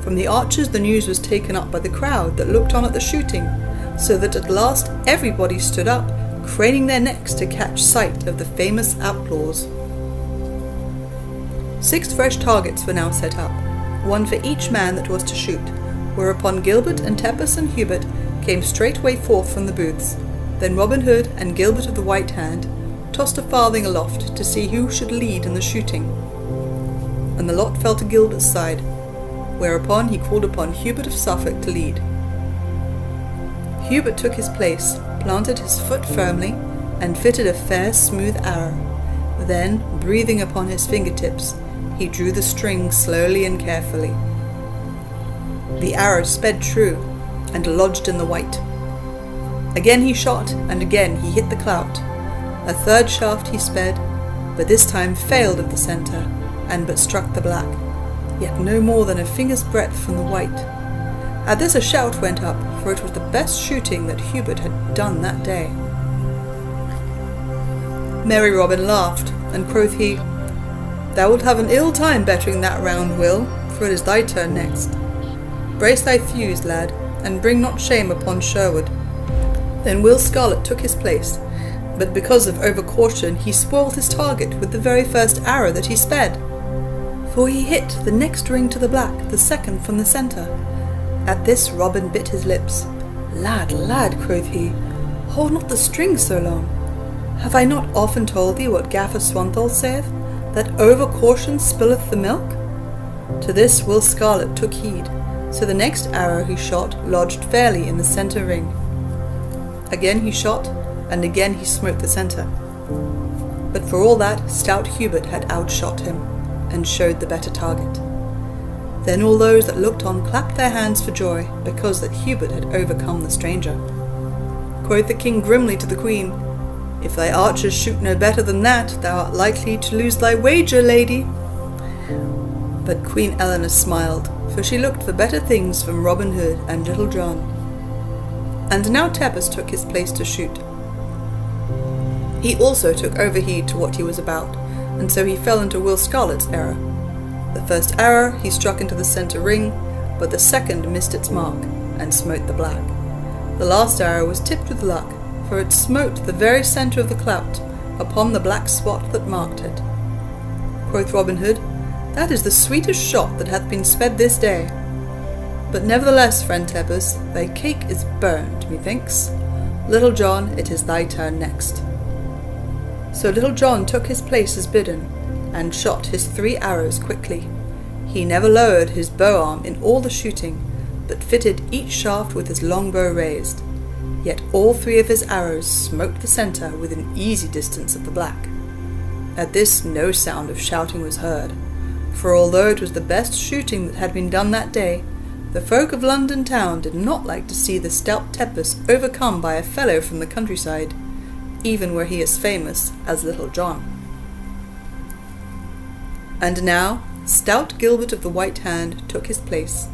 From the archers the news was taken up by the crowd that looked on at the shooting, so that at last everybody stood up, craning their necks to catch sight of the famous outlaws. 6 fresh targets were now set up, 1 for each man that was to shoot, whereupon Gilbert and Tepus and Hubert came straightway forth from the booths. Then Robin Hood and Gilbert of the White Hand tossed a farthing aloft to see who should lead in the shooting. And the lot fell to Gilbert's side, whereupon he called upon Hubert of Suffolk to lead. Hubert took his place, planted his foot firmly, and fitted a fair smooth arrow. Then, breathing upon his fingertips, he drew the string slowly and carefully. The arrow sped true, and lodged in the white. Again he shot, and again he hit the clout. A third shaft he sped, but this time failed at the centre, and but struck the black, yet no more than a finger's breadth from the white. At this a shout went up, for it was the best shooting that Hubert had done that day. Merry Robin laughed, and quoth he, "Thou wilt have an ill time bettering that round, Will, for it is thy turn next. Brace thy thews, lad, and bring not shame upon Sherwood." Then Will Scarlet took his place, but because of over-caution he spoiled his target with the very first arrow that he sped. For he hit the next ring to the black, the second from the centre. At this Robin bit his lips. "Lad, lad," quoth he, "hold not the string so long. Have I not often told thee what Gaffer Swanthol saith, that over-caution spilleth the milk?" To this Will Scarlet took heed, so the next arrow he shot lodged fairly in the centre ring. Again he shot, and again he smote the centre. But for all that, stout Hubert had outshot him, and showed the better target. Then all those that looked on clapped their hands for joy, because that Hubert had overcome the stranger. Quoth the king grimly to the queen, "If thy archers shoot no better than that, thou art likely to lose thy wager, lady." But Queen Eleanor smiled, for she looked for better things from Robin Hood and Little John. And now Tepus took his place to shoot. He also took overheed to what he was about, and so he fell into Will Scarlet's error. The first arrow he struck into the centre ring, but the second missed its mark, and smote the black. The last arrow was tipped with luck, for it smote the very centre of the clout, upon the black spot that marked it. Quoth Robin Hood, "That is the sweetest shot that hath been sped this day. But nevertheless, friend Tepus, thy cake is burned, methinks. Little John, it is thy turn next." So Little John took his place as bidden, and shot his 3 arrows quickly. He never lowered his bow-arm in all the shooting, but fitted each shaft with his longbow raised. Yet all 3 of his arrows smote the centre within easy distance of the black. At this no sound of shouting was heard, for although it was the best shooting that had been done that day, the folk of London town did not like to see the stout Tepus overcome by a fellow from the countryside, even were he as famous as Little John. And now stout Gilbert of the White Hand took his place,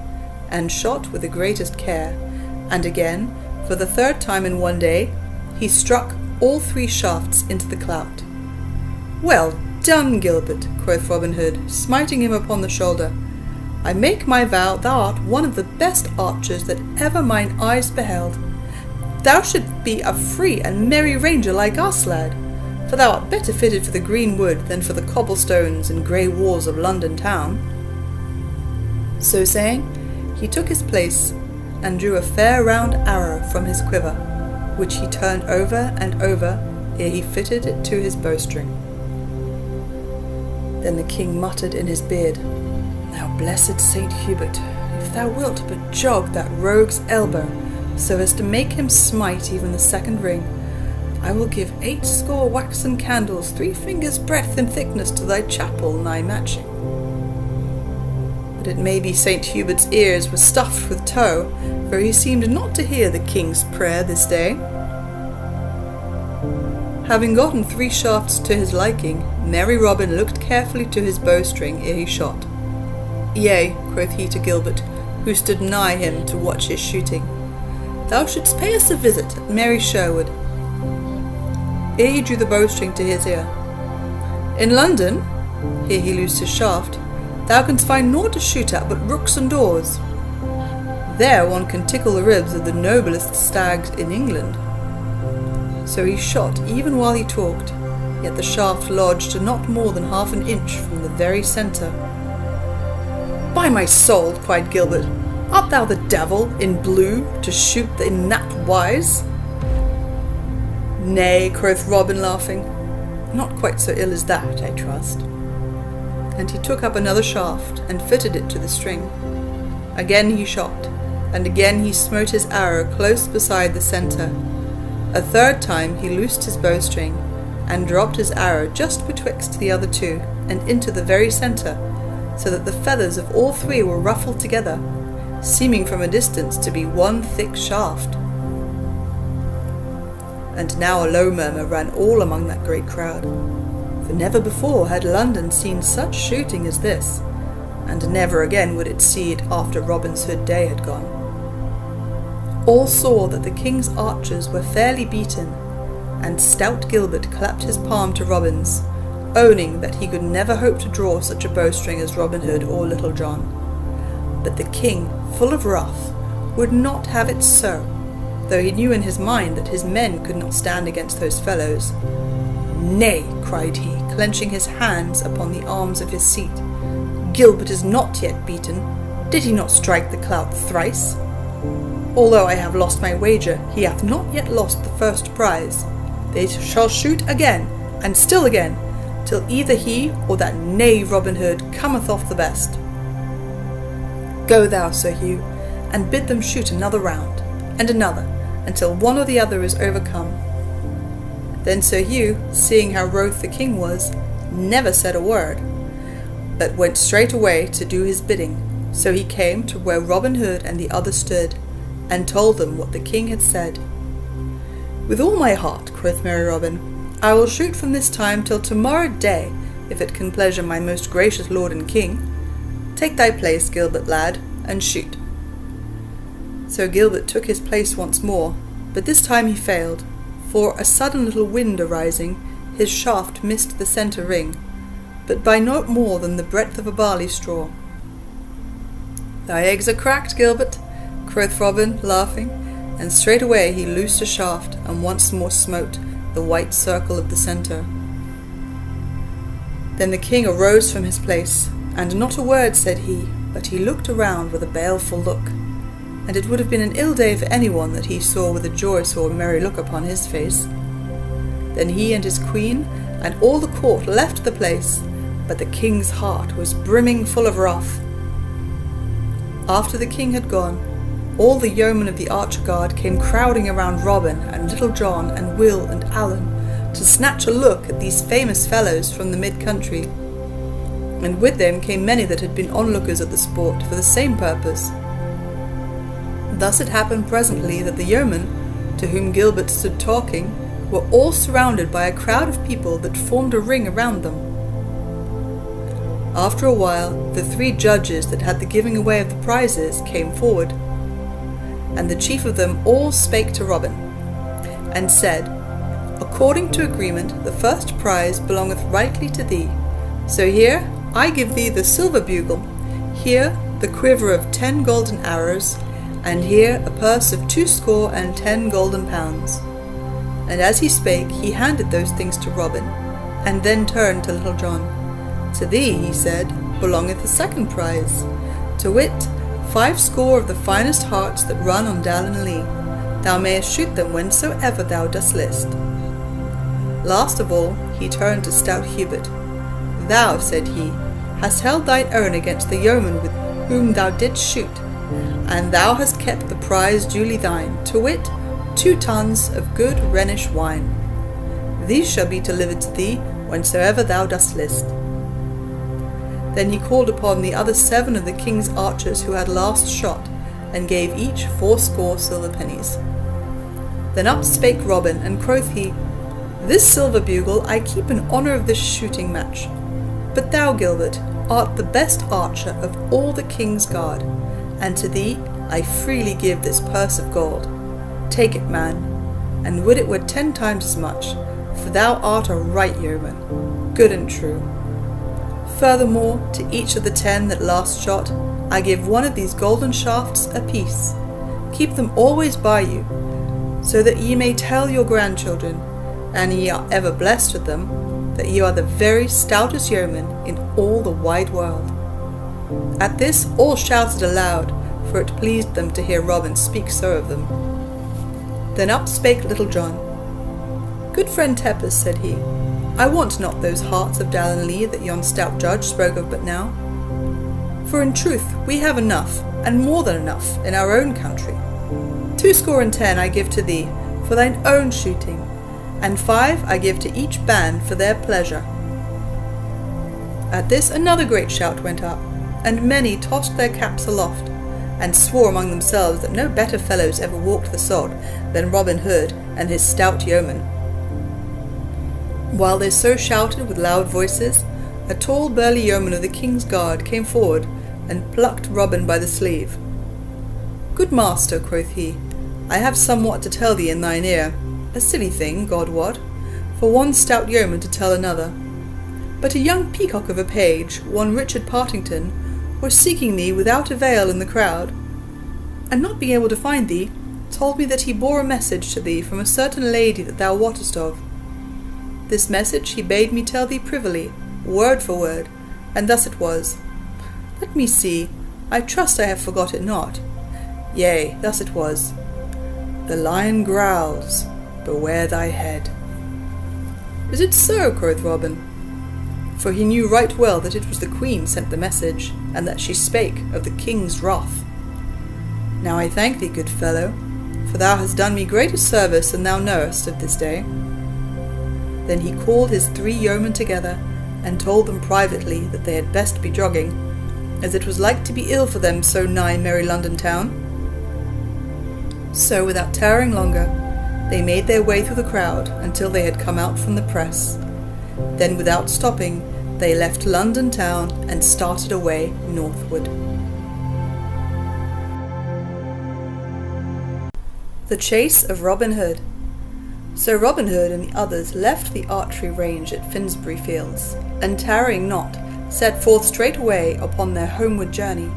and shot with the greatest care, and again, for the 3rd time in one day, he struck all 3 shafts into the clout. "Well done, Gilbert," quoth Robin Hood, smiting him upon the shoulder. "I make my vow thou art one of the best archers that ever mine eyes beheld. Thou shouldst be a free and merry ranger like us, lad, for thou art better fitted for the green wood than for the cobblestones and grey walls of London town." So saying, he took his place, and drew a fair round arrow from his quiver, which he turned over and over ere he fitted it to his bowstring. Then the king muttered in his beard, "Now blessed Saint Hubert, if thou wilt but jog that rogue's elbow, so as to make him smite even the 2nd ring, I will give 80 waxen candles 3 fingers' breadth in thickness to thy chapel nigh Matching." But it may be Saint Hubert's ears were stuffed with tow, for he seemed not to hear the king's prayer this day. Having gotten 3 shafts to his liking, merry Robin looked carefully to his bowstring ere he shot. "Yea," quoth he to Gilbert, who stood nigh him to watch his shooting, "thou shouldst pay us a visit at merry Sherwood." Ere he drew the bowstring to his ear. "In London," here he loosed his shaft, "thou canst find naught to shoot at but rooks and daws. There one can tickle the ribs of the noblest stags in England." So he shot even while he talked, yet the shaft lodged not more than ½ inch from the very centre. "By my soul," cried Gilbert, Art thou the devil in blue to shoot in that wise? Nay, quoth Robin, laughing, not quite so ill as that, I trust. And he took up another shaft and fitted it to the string. Again he shot, and again he smote his arrow close beside the centre. A third time he loosed his bowstring, and dropped his arrow just betwixt the other two, and into the very centre, so that the feathers of all three were ruffled together, seeming from a distance to be one thick shaft. And now a low murmur ran all among that great crowd, for never before had London seen such shooting as this, and never again would it see it after Robin's Hood day had gone. All saw that the king's archers were fairly beaten, and stout Gilbert clapped his palm to Robin's, owning that he could never hope to draw such a bowstring as Robin Hood or Little John. But the king, full of wrath, would not have it so, though he knew in his mind that his men could not stand against those fellows. Nay, cried he, clenching his hands upon the arms of his seat, Gilbert is not yet beaten. Did he not strike the clout thrice? Although I have lost my wager, he hath not yet lost the first prize. They shall shoot again, and still again, till either he or that knave Robin Hood cometh off the best. Go thou, Sir Hugh, and bid them shoot another round, and another, until one or the other is overcome. Then Sir Hugh, seeing how wroth the king was, never said a word, but went straight away to do his bidding. So he came to where Robin Hood and the other stood, and told them what the king had said. With all my heart, quoth merry Robin, I will shoot from this time till tomorrow day, if it can pleasure my most gracious lord and king. Take thy place, Gilbert lad, and shoot. So Gilbert took his place once more, but this time he failed, for a sudden little wind arising, his shaft missed the centre ring, but by no more than the breadth of a barley straw. Thy eggs are cracked, Gilbert, quoth Robin, laughing, and straightway he loosed a shaft, and once more smote the white circle of the centre. Then the king arose from his place, and not a word said he, but he looked around with a baleful look, and it would have been an ill day for anyone that he saw with a joyous or merry look upon his face. Then he and his queen and all the court left the place, but the king's heart was brimming full of wrath. After the king had gone, all the yeomen of the archer guard came crowding around Robin and Little John and Will and Allen to snatch a look at these famous fellows from the mid-country, and with them came many that had been onlookers at the sport for the same purpose. Thus it happened presently that the yeomen, to whom Gilbert stood talking, were all surrounded by a crowd of people that formed a ring around them. After a while, the three judges that had the giving away of the prizes came forward, and the chief of them all spake to Robin, and said, According to agreement, the first prize belongeth rightly to thee. So here I give thee the silver bugle, here the quiver of 10 golden arrows, and here a purse of 20 golden pounds. And as he spake, he handed those things to Robin, and then turned to Little John. To thee, he said, belongeth the second prize, to wit, 50 of the finest harts that run on Dal and Lea. Thou mayest shoot them whensoever thou dost list. Last of all, he turned to stout Hubert. Thou, said he, hast held thine own against the yeoman with whom thou didst shoot, and thou hast kept the prize duly thine, to wit, 2 tuns of good Rhenish wine. These shall be delivered to thee whensoever thou dost list. Then he called upon the other 7 of the king's archers who had last shot, and gave each 40 silver pennies. Then up spake Robin, and quoth he, This silver bugle I keep in honour of this shooting match. But thou, Gilbert, art the best archer of all the king's guard, and to thee I freely give this purse of gold. Take it, man, and would it were 10 times as much, for thou art a right yeoman, good and true. Furthermore, to each of the 10 that last shot, I give 1 of these golden shafts apiece. Keep them always by you, so that ye may tell your grandchildren, and ye are ever blessed with them, that ye are the very stoutest yeomen in all the wide world. At this all shouted aloud, for it pleased them to hear Robin speak so of them. Then up spake Little John. "Good friend Tepus," said he, "I want not those hearts of Dallin Lee that yon stout judge spoke of but now. For in truth we have enough, and more than enough, in our own country. 210 I give to thee, for thine own shooting, and 5 I give to each band for their pleasure." At this another great shout went up, and many tossed their caps aloft, and swore among themselves that no better fellows ever walked the sod than Robin Hood and his stout yeomen. While they so shouted with loud voices, a tall burly yeoman of the King's Guard came forward and plucked Robin by the sleeve. "Good master," quoth he, "I have somewhat to tell thee in thine ear, a silly thing, God wot, for one stout yeoman to tell another. But a young peacock of a page, one Richard Partington, was seeking thee without avail in the crowd, and not being able to find thee, told me that he bore a message to thee from a certain lady that thou wottest of. This message he bade me tell thee privily, word for word, and thus it was. Let me see, I trust I have forgot it not. Yea, thus it was. The lion growls, beware thy head." "Is it so?" quoth Robin, for he knew right well that it was the Queen sent the message, and that she spake of the King's wrath. "Now I thank thee, good fellow, for thou hast done me greater service than thou knowest of this day." Then he called his 3 yeomen together, and told them privately that they had best be jogging, as it was like to be ill for them so nigh merry London town. So without tarrying longer, they made their way through the crowd until they had come out from the press. Then without stopping, they left London town and started away northward. The chase of Robin Hood. So Robin Hood and the others left the archery range at Finsbury Fields, and tarrying not, set forth straightway upon their homeward journey.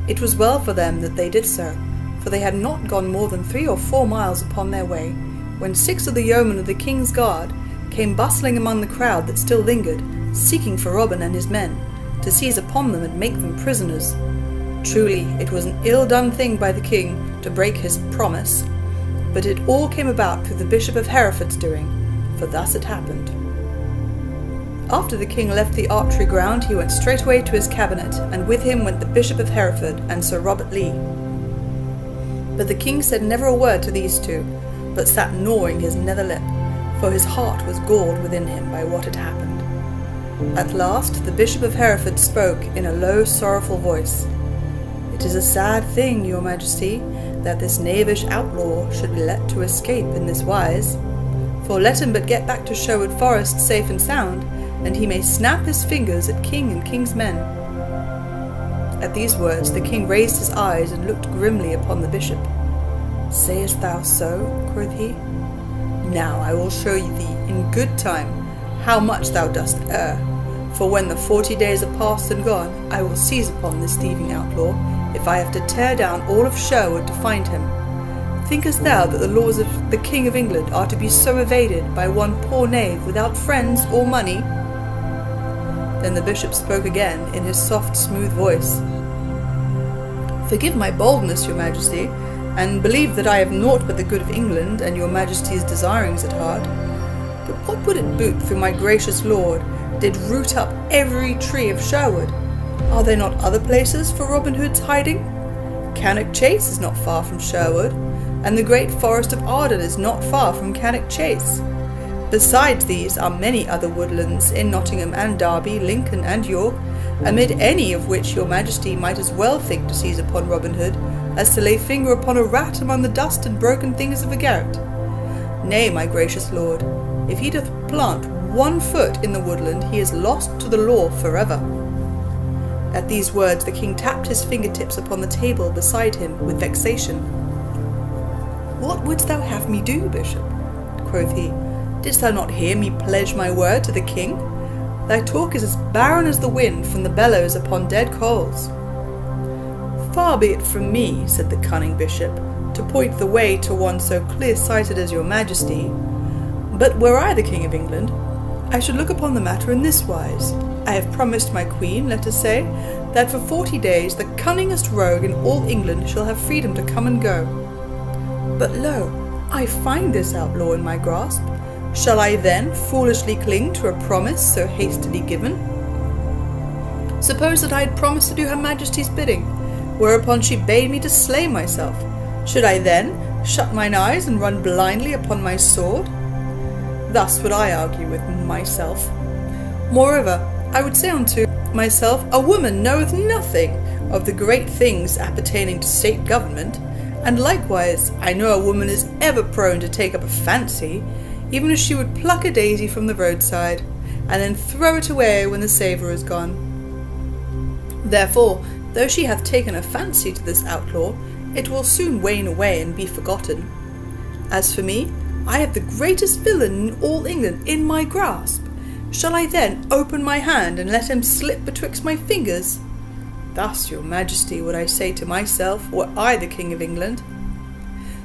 It was well for them that they did so, for they had not gone more than 3 or 4 miles upon their way, when 6 of the yeomen of the King's Guard came bustling among the crowd that still lingered, seeking for Robin and his men, to seize upon them and make them prisoners. Truly, it was an ill-done thing by the King to break his promise, but it all came about through the Bishop of Hereford's doing, for thus it happened. After the King left the archery ground, he went straightway to his cabinet, and with him went the Bishop of Hereford and Sir Robert Lee. But the King said never a word to these 2, but sat gnawing his nether lip, for his heart was galled within him by what had happened. At last the Bishop of Hereford spoke in a low, sorrowful voice. "It is a sad thing, your Majesty, that this knavish outlaw should be let to escape in this wise. For let him but get back to Sherwood Forest safe and sound, and he may snap his fingers at King and King's men." At these words the King raised his eyes and looked grimly upon the bishop. "Sayest thou so?" quoth he. "Now I will show thee in good time how much thou dost err, for when the 40 days are past and gone, I will seize upon this thieving outlaw, if I have to tear down all of Sherwood to find him. Thinkest thou that the laws of the King of England are to be so evaded by one poor knave without friends or money?" Then the bishop spoke again in his soft, smooth voice. "Forgive my boldness, your Majesty, and believe that I have naught but the good of England and your Majesty's desirings at heart. But what would it boot through my gracious lord did root up every tree of Sherwood? Are there not other places for Robin Hood's hiding? Cannock Chase is not far from Sherwood, and the great forest of Arden is not far from Cannock Chase. Besides these are many other woodlands in Nottingham and Derby, Lincoln and York, amid any of which your Majesty might as well think to seize upon Robin Hood as to lay finger upon a rat among the dust and broken things of a garret. Nay, my gracious lord, if he doth plant 1 foot in the woodland, he is lost to the law forever." At these words the King tapped his fingertips upon the table beside him with vexation. "What wouldst thou have me do, Bishop?" quoth he. "Didst thou not hear me pledge my word to the King? Thy talk is as barren as the wind from the bellows upon dead coals." "Far be it from me," said the cunning bishop, "to point the way to one so clear-sighted as your Majesty. But were I the King of England, I should look upon the matter in this wise. I have promised my queen, let us say, that for 40 days the cunningest rogue in all England shall have freedom to come and go. But lo, I find this outlaw in my grasp. Shall I then foolishly cling to a promise so hastily given? Suppose that I had promised to do Her Majesty's bidding, whereupon she bade me to slay myself. Should I then shut mine eyes and run blindly upon my sword? Thus would I argue with myself. Moreover, I would say unto myself, a woman knoweth nothing of the great things appertaining to state government, and likewise I know a woman is ever prone to take up a fancy, even as she would pluck a daisy from the roadside, and then throw it away when the savour is gone. Therefore, though she hath taken a fancy to this outlaw, it will soon wane away and be forgotten. As for me, I have the greatest villain in all England in my grasp. Shall I then open my hand and let him slip betwixt my fingers? Thus, your Majesty, would I say to myself, were I the King of England.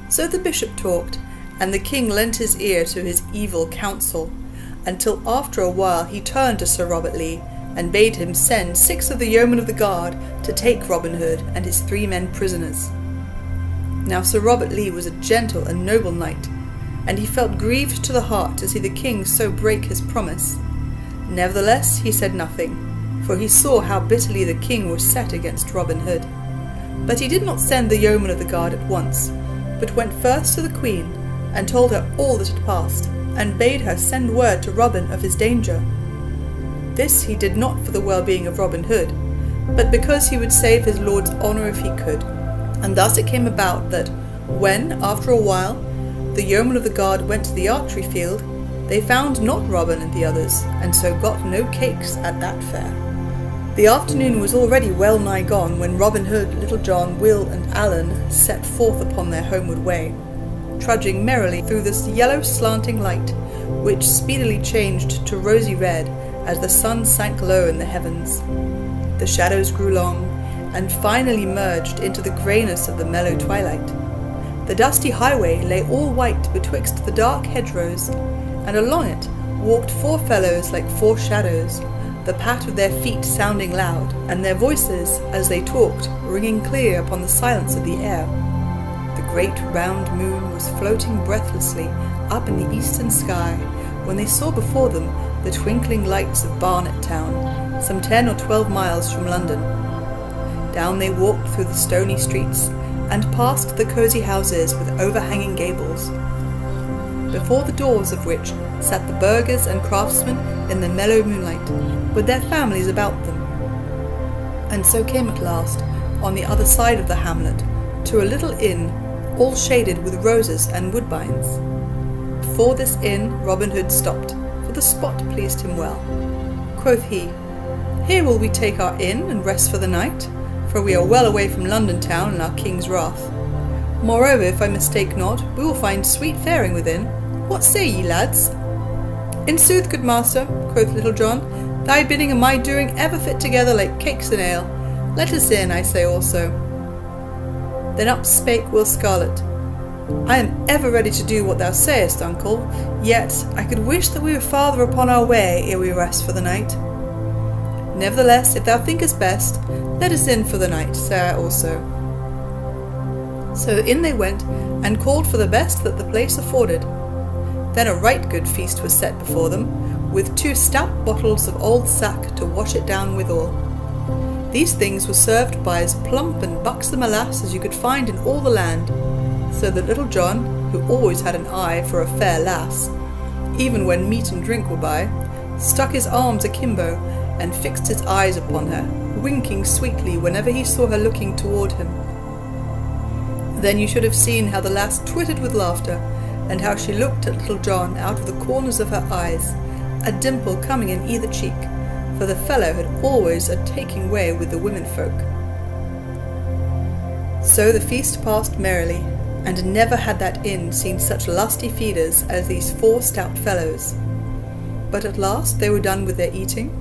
So the bishop talked, and the king lent his ear to his evil counsel, until after a while he turned to Sir Robert Lee, and bade him send 6 of the yeomen of the guard to take Robin Hood and his 3 men prisoners. Now Sir Robert Lee was a gentle and noble knight, and he felt grieved to the heart to see the king so break his promise. Nevertheless he said nothing, for he saw how bitterly the king was set against Robin Hood. But he did not send the yeomen of the guard at once, but went first to the queen, and told her all that had passed, and bade her send word to Robin of his danger. This he did not for the well-being of Robin Hood, but because he would save his lord's honour if he could. And thus it came about that, when, after a while, the yeomen of the guard went to the archery field, they found not Robin and the others, and so got no cakes at that fair. The afternoon was already well nigh gone when Robin Hood, Little John, Will, and Allen set forth upon their homeward way, trudging merrily through this yellow slanting light, which speedily changed to rosy red as the sun sank low in the heavens. The shadows grew long, and finally merged into the greyness of the mellow twilight. The dusty highway lay all white betwixt the dark hedgerows, and along it walked 4 fellows like 4 shadows, the pat of their feet sounding loud, and their voices, as they talked, ringing clear upon the silence of the air. The great round moon was floating breathlessly up in the eastern sky, when they saw before them the twinkling lights of Barnet town, some 10 or 12 miles from London. Down they walked through the stony streets, and past the cosy houses with overhanging gables, before the doors of which sat the burghers and craftsmen in the mellow moonlight, with their families about them, and so came at last, on the other side of the hamlet, to a little inn, all shaded with roses and woodbines. Before this inn Robin Hood stopped, for the spot pleased him well. Quoth he, "Here will we take our inn and rest for the night, for we are well away from London town and our king's wrath. Moreover, if I mistake not, we will find sweet faring within. What say ye, lads?" "In sooth, good master," quoth Little John, "thy bidding and my doing ever fit together like cakes and ale. Let us in, I say also." Then up spake Will Scarlet, "I am ever ready to do what thou sayest, uncle, yet I could wish that we were farther upon our way ere we rest for the night." "Nevertheless, if thou thinkest best, let us in for the night, say I also." So in they went, and called for the best that the place afforded. Then a right good feast was set before them, with 2 stout bottles of old sack to wash it down withal. These things were served by as plump and buxom a lass as you could find in all the land, so that Little John, who always had an eye for a fair lass, even when meat and drink were by, stuck his arms akimbo, and fixed his eyes upon her, winking sweetly whenever he saw her looking toward him. Then you should have seen how the lass twittered with laughter, and how she looked at Little John out of the corners of her eyes, a dimple coming in either cheek, for the fellow had always a taking way with the women folk. So the feast passed merrily, and never had that inn seen such lusty feeders as these 4 stout fellows. But at last they were done with their eating,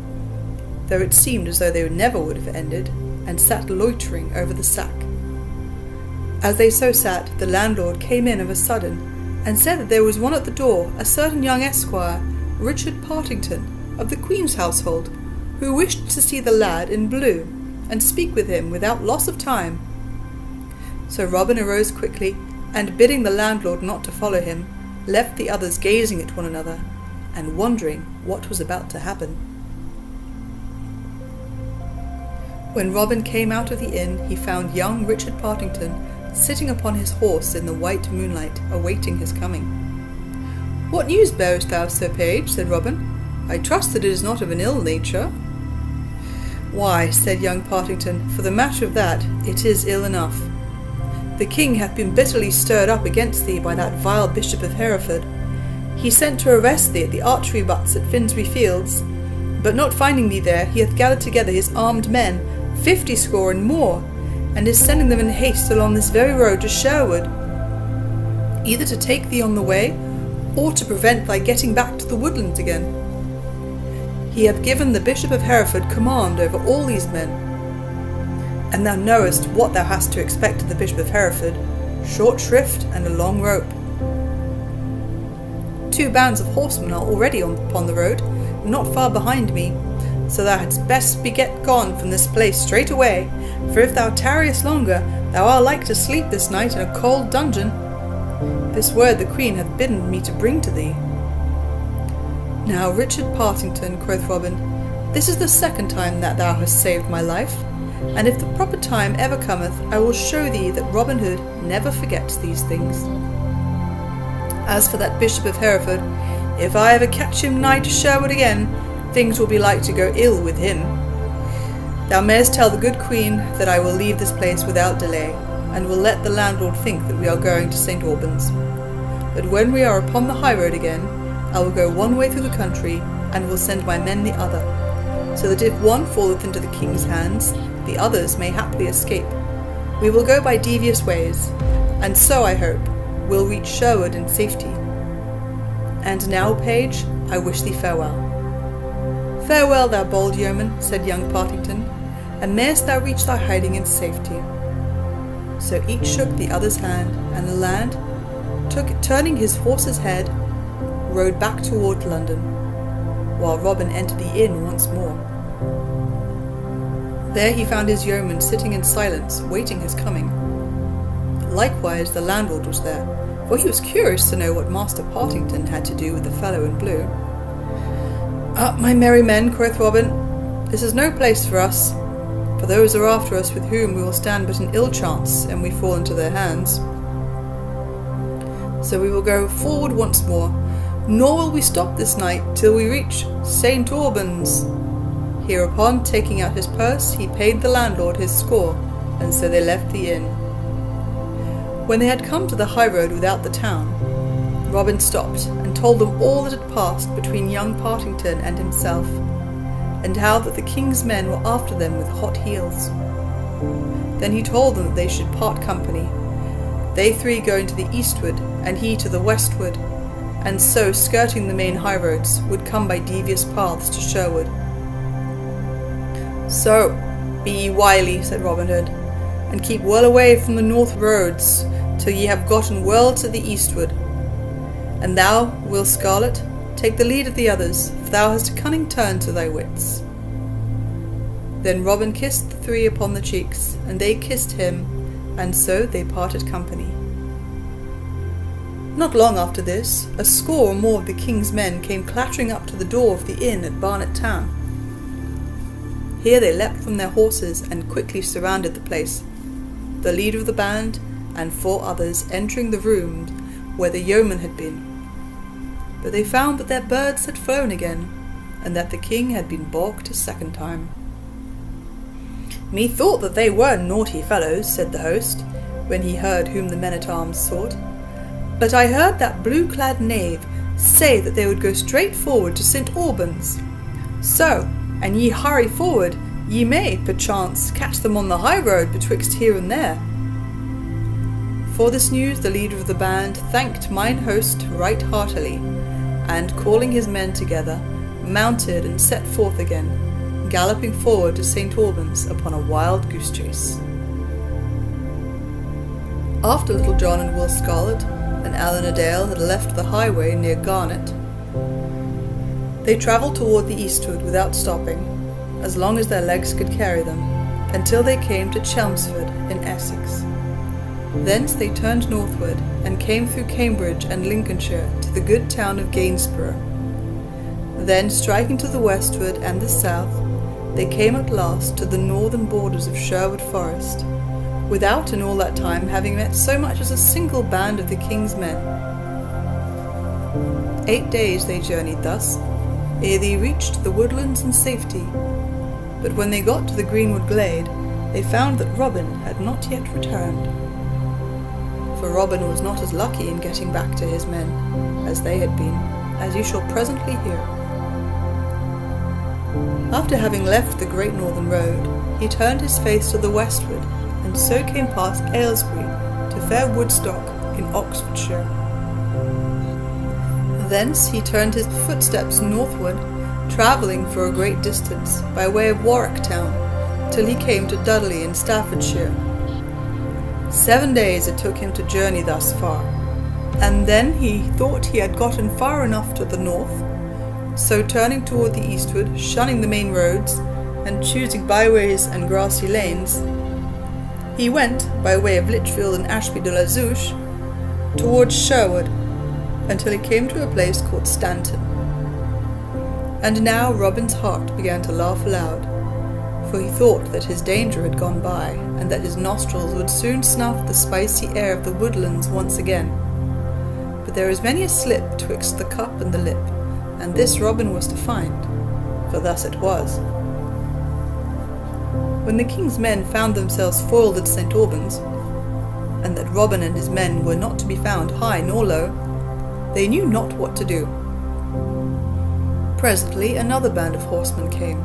though it seemed as though they never would have ended, and sat loitering over the sack. As they so sat, the landlord came in of a sudden, and said that there was one at the door, a certain young esquire, Richard Partington, of the Queen's household, who wished to see the lad in blue, and speak with him without loss of time." So Robin arose quickly, and bidding the landlord not to follow him, left the others gazing at one another, and wondering what was about to happen. When Robin came out of the inn, he found young Richard Partington sitting upon his horse in the white moonlight, awaiting his coming. "What news bearest thou, Sir Page?" said Robin. "I trust that it is not of an ill nature." "Why," said young Partington, "for the matter of that, it is ill enough. The king hath been bitterly stirred up against thee by that vile Bishop of Hereford. He sent to arrest thee at the archery butts at Finsbury Fields, but not finding thee there, he hath gathered together his armed men, 50 score and more, and is sending them in haste along this very road to Sherwood, either to take thee on the way, or to prevent thy getting back to the woodlands again. He hath given the Bishop of Hereford command over all these men, and thou knowest what thou hast to expect of the Bishop of Hereford, short shrift and a long rope. 2 bands of horsemen are already upon the road, not far behind me, so thou hadst best be get gone from this place straight away, for if thou tarriest longer, thou art like to sleep this night in a cold dungeon. This word the Queen hath bidden me to bring to thee." "Now, Richard Partington," quoth Robin, "this is the 2nd time that thou hast saved my life, and if the proper time ever cometh, I will show thee that Robin Hood never forgets these things. As for that Bishop of Hereford, if I ever catch him nigh to Sherwood again, things will be like to go ill with him. Thou mayest tell the good Queen that I will leave this place without delay, and will let the landlord think that we are going to St. Albans. But when we are upon the high road again, I will go one way through the country, and will send my men the other, so that if one falleth into the king's hands, the others may haply escape. We will go by devious ways, and so, I hope, will reach Sherwood in safety. And now, page, I wish thee farewell." "Farewell, thou bold yeoman," said young Partington, "and mayst thou reach thy hiding in safety." So each shook the other's hand, and the lad, turning his horse's head, rode back toward London, while Robin entered the inn once more. There he found his yeoman sitting in silence, waiting his coming. Likewise the landlord was there, for he was curious to know what Master Partington had to do with the fellow in blue. "Up, my merry men," quoth Robin, "this is no place for us, for those are after us with whom we will stand but an ill chance, and we fall into their hands. So we will go forward once more, nor will we stop this night till we reach St. Albans." Hereupon, taking out his purse, he paid the landlord his score, and so they left the inn. When they had come to the high road without the town, Robin stopped and told them all that had passed between young Partington and himself, and how that the king's men were after them with hot heels. Then he told them that they should part company, they 3 going to the eastward, and he to the westward, and so, skirting the main high roads, would come by devious paths to Sherwood. "So, be ye wily," said Robin Hood, "and keep well away from the north roads, till ye have gotten well to the eastward. And thou, Will Scarlet, take the lead of the others, for thou hast a cunning turn to thy wits." Then Robin kissed the 3 upon the cheeks, and they kissed him, and so they parted company. Not long after this, a score or more of the king's men came clattering up to the door of the inn at Barnet Town. Here they leapt from their horses and quickly surrounded the place, the leader of the band and 4 others entering the room where the yeoman had been. But they found that their birds had flown again, and that the king had been balked a 2nd time. "Methought that they were naughty fellows," said the host, when he heard whom the men-at-arms sought. "But I heard that blue-clad knave say that they would go straight forward to St. Albans. So, an ye hurry forward, ye may, perchance, catch them on the high road betwixt here and there." For this news the leader of the band thanked mine host right heartily, and, calling his men together, mounted and set forth again, galloping forward to St. Albans upon a wild goose chase. After Little John and Will Scarlet and Allan a Dale had left the highway near Garnet, they travelled toward the eastward without stopping, as long as their legs could carry them, until they came to Chelmsford in Essex. Thence they turned northward, and came through Cambridge and Lincolnshire to the good town of Gainsborough. Then, striking to the westward and the south, they came at last to the northern borders of Sherwood Forest, without in all that time having met so much as a single band of the king's men. 8 days they journeyed thus, ere they reached the woodlands in safety. But when they got to the greenwood glade, they found that Robin had not yet returned. For Robin was not as lucky in getting back to his men as they had been, as you shall presently hear. After having left the great northern road, he turned his face to the westward, and so came past Aylesbury to fair Woodstock in Oxfordshire. Thence he turned his footsteps northward, travelling for a great distance by way of Warwick town, till he came to Dudley in Staffordshire. 7 days it took him to journey thus far, and then he thought he had gotten far enough to the north, so turning toward the eastward, shunning the main roads, and choosing byways and grassy lanes, he went, by way of Lichfield and Ashby de la Zouche, towards Sherwood, until he came to a place called Stanton. And now Robin's heart began to laugh aloud, for he thought that his danger had gone by, and that his nostrils would soon snuff the spicy air of the woodlands once again. But there is many a slip twixt the cup and the lip, and this Robin was to find, for thus it was. When the king's men found themselves foiled at St. Albans, and that Robin and his men were not to be found high nor low, they knew not what to do. Presently another band of horsemen came,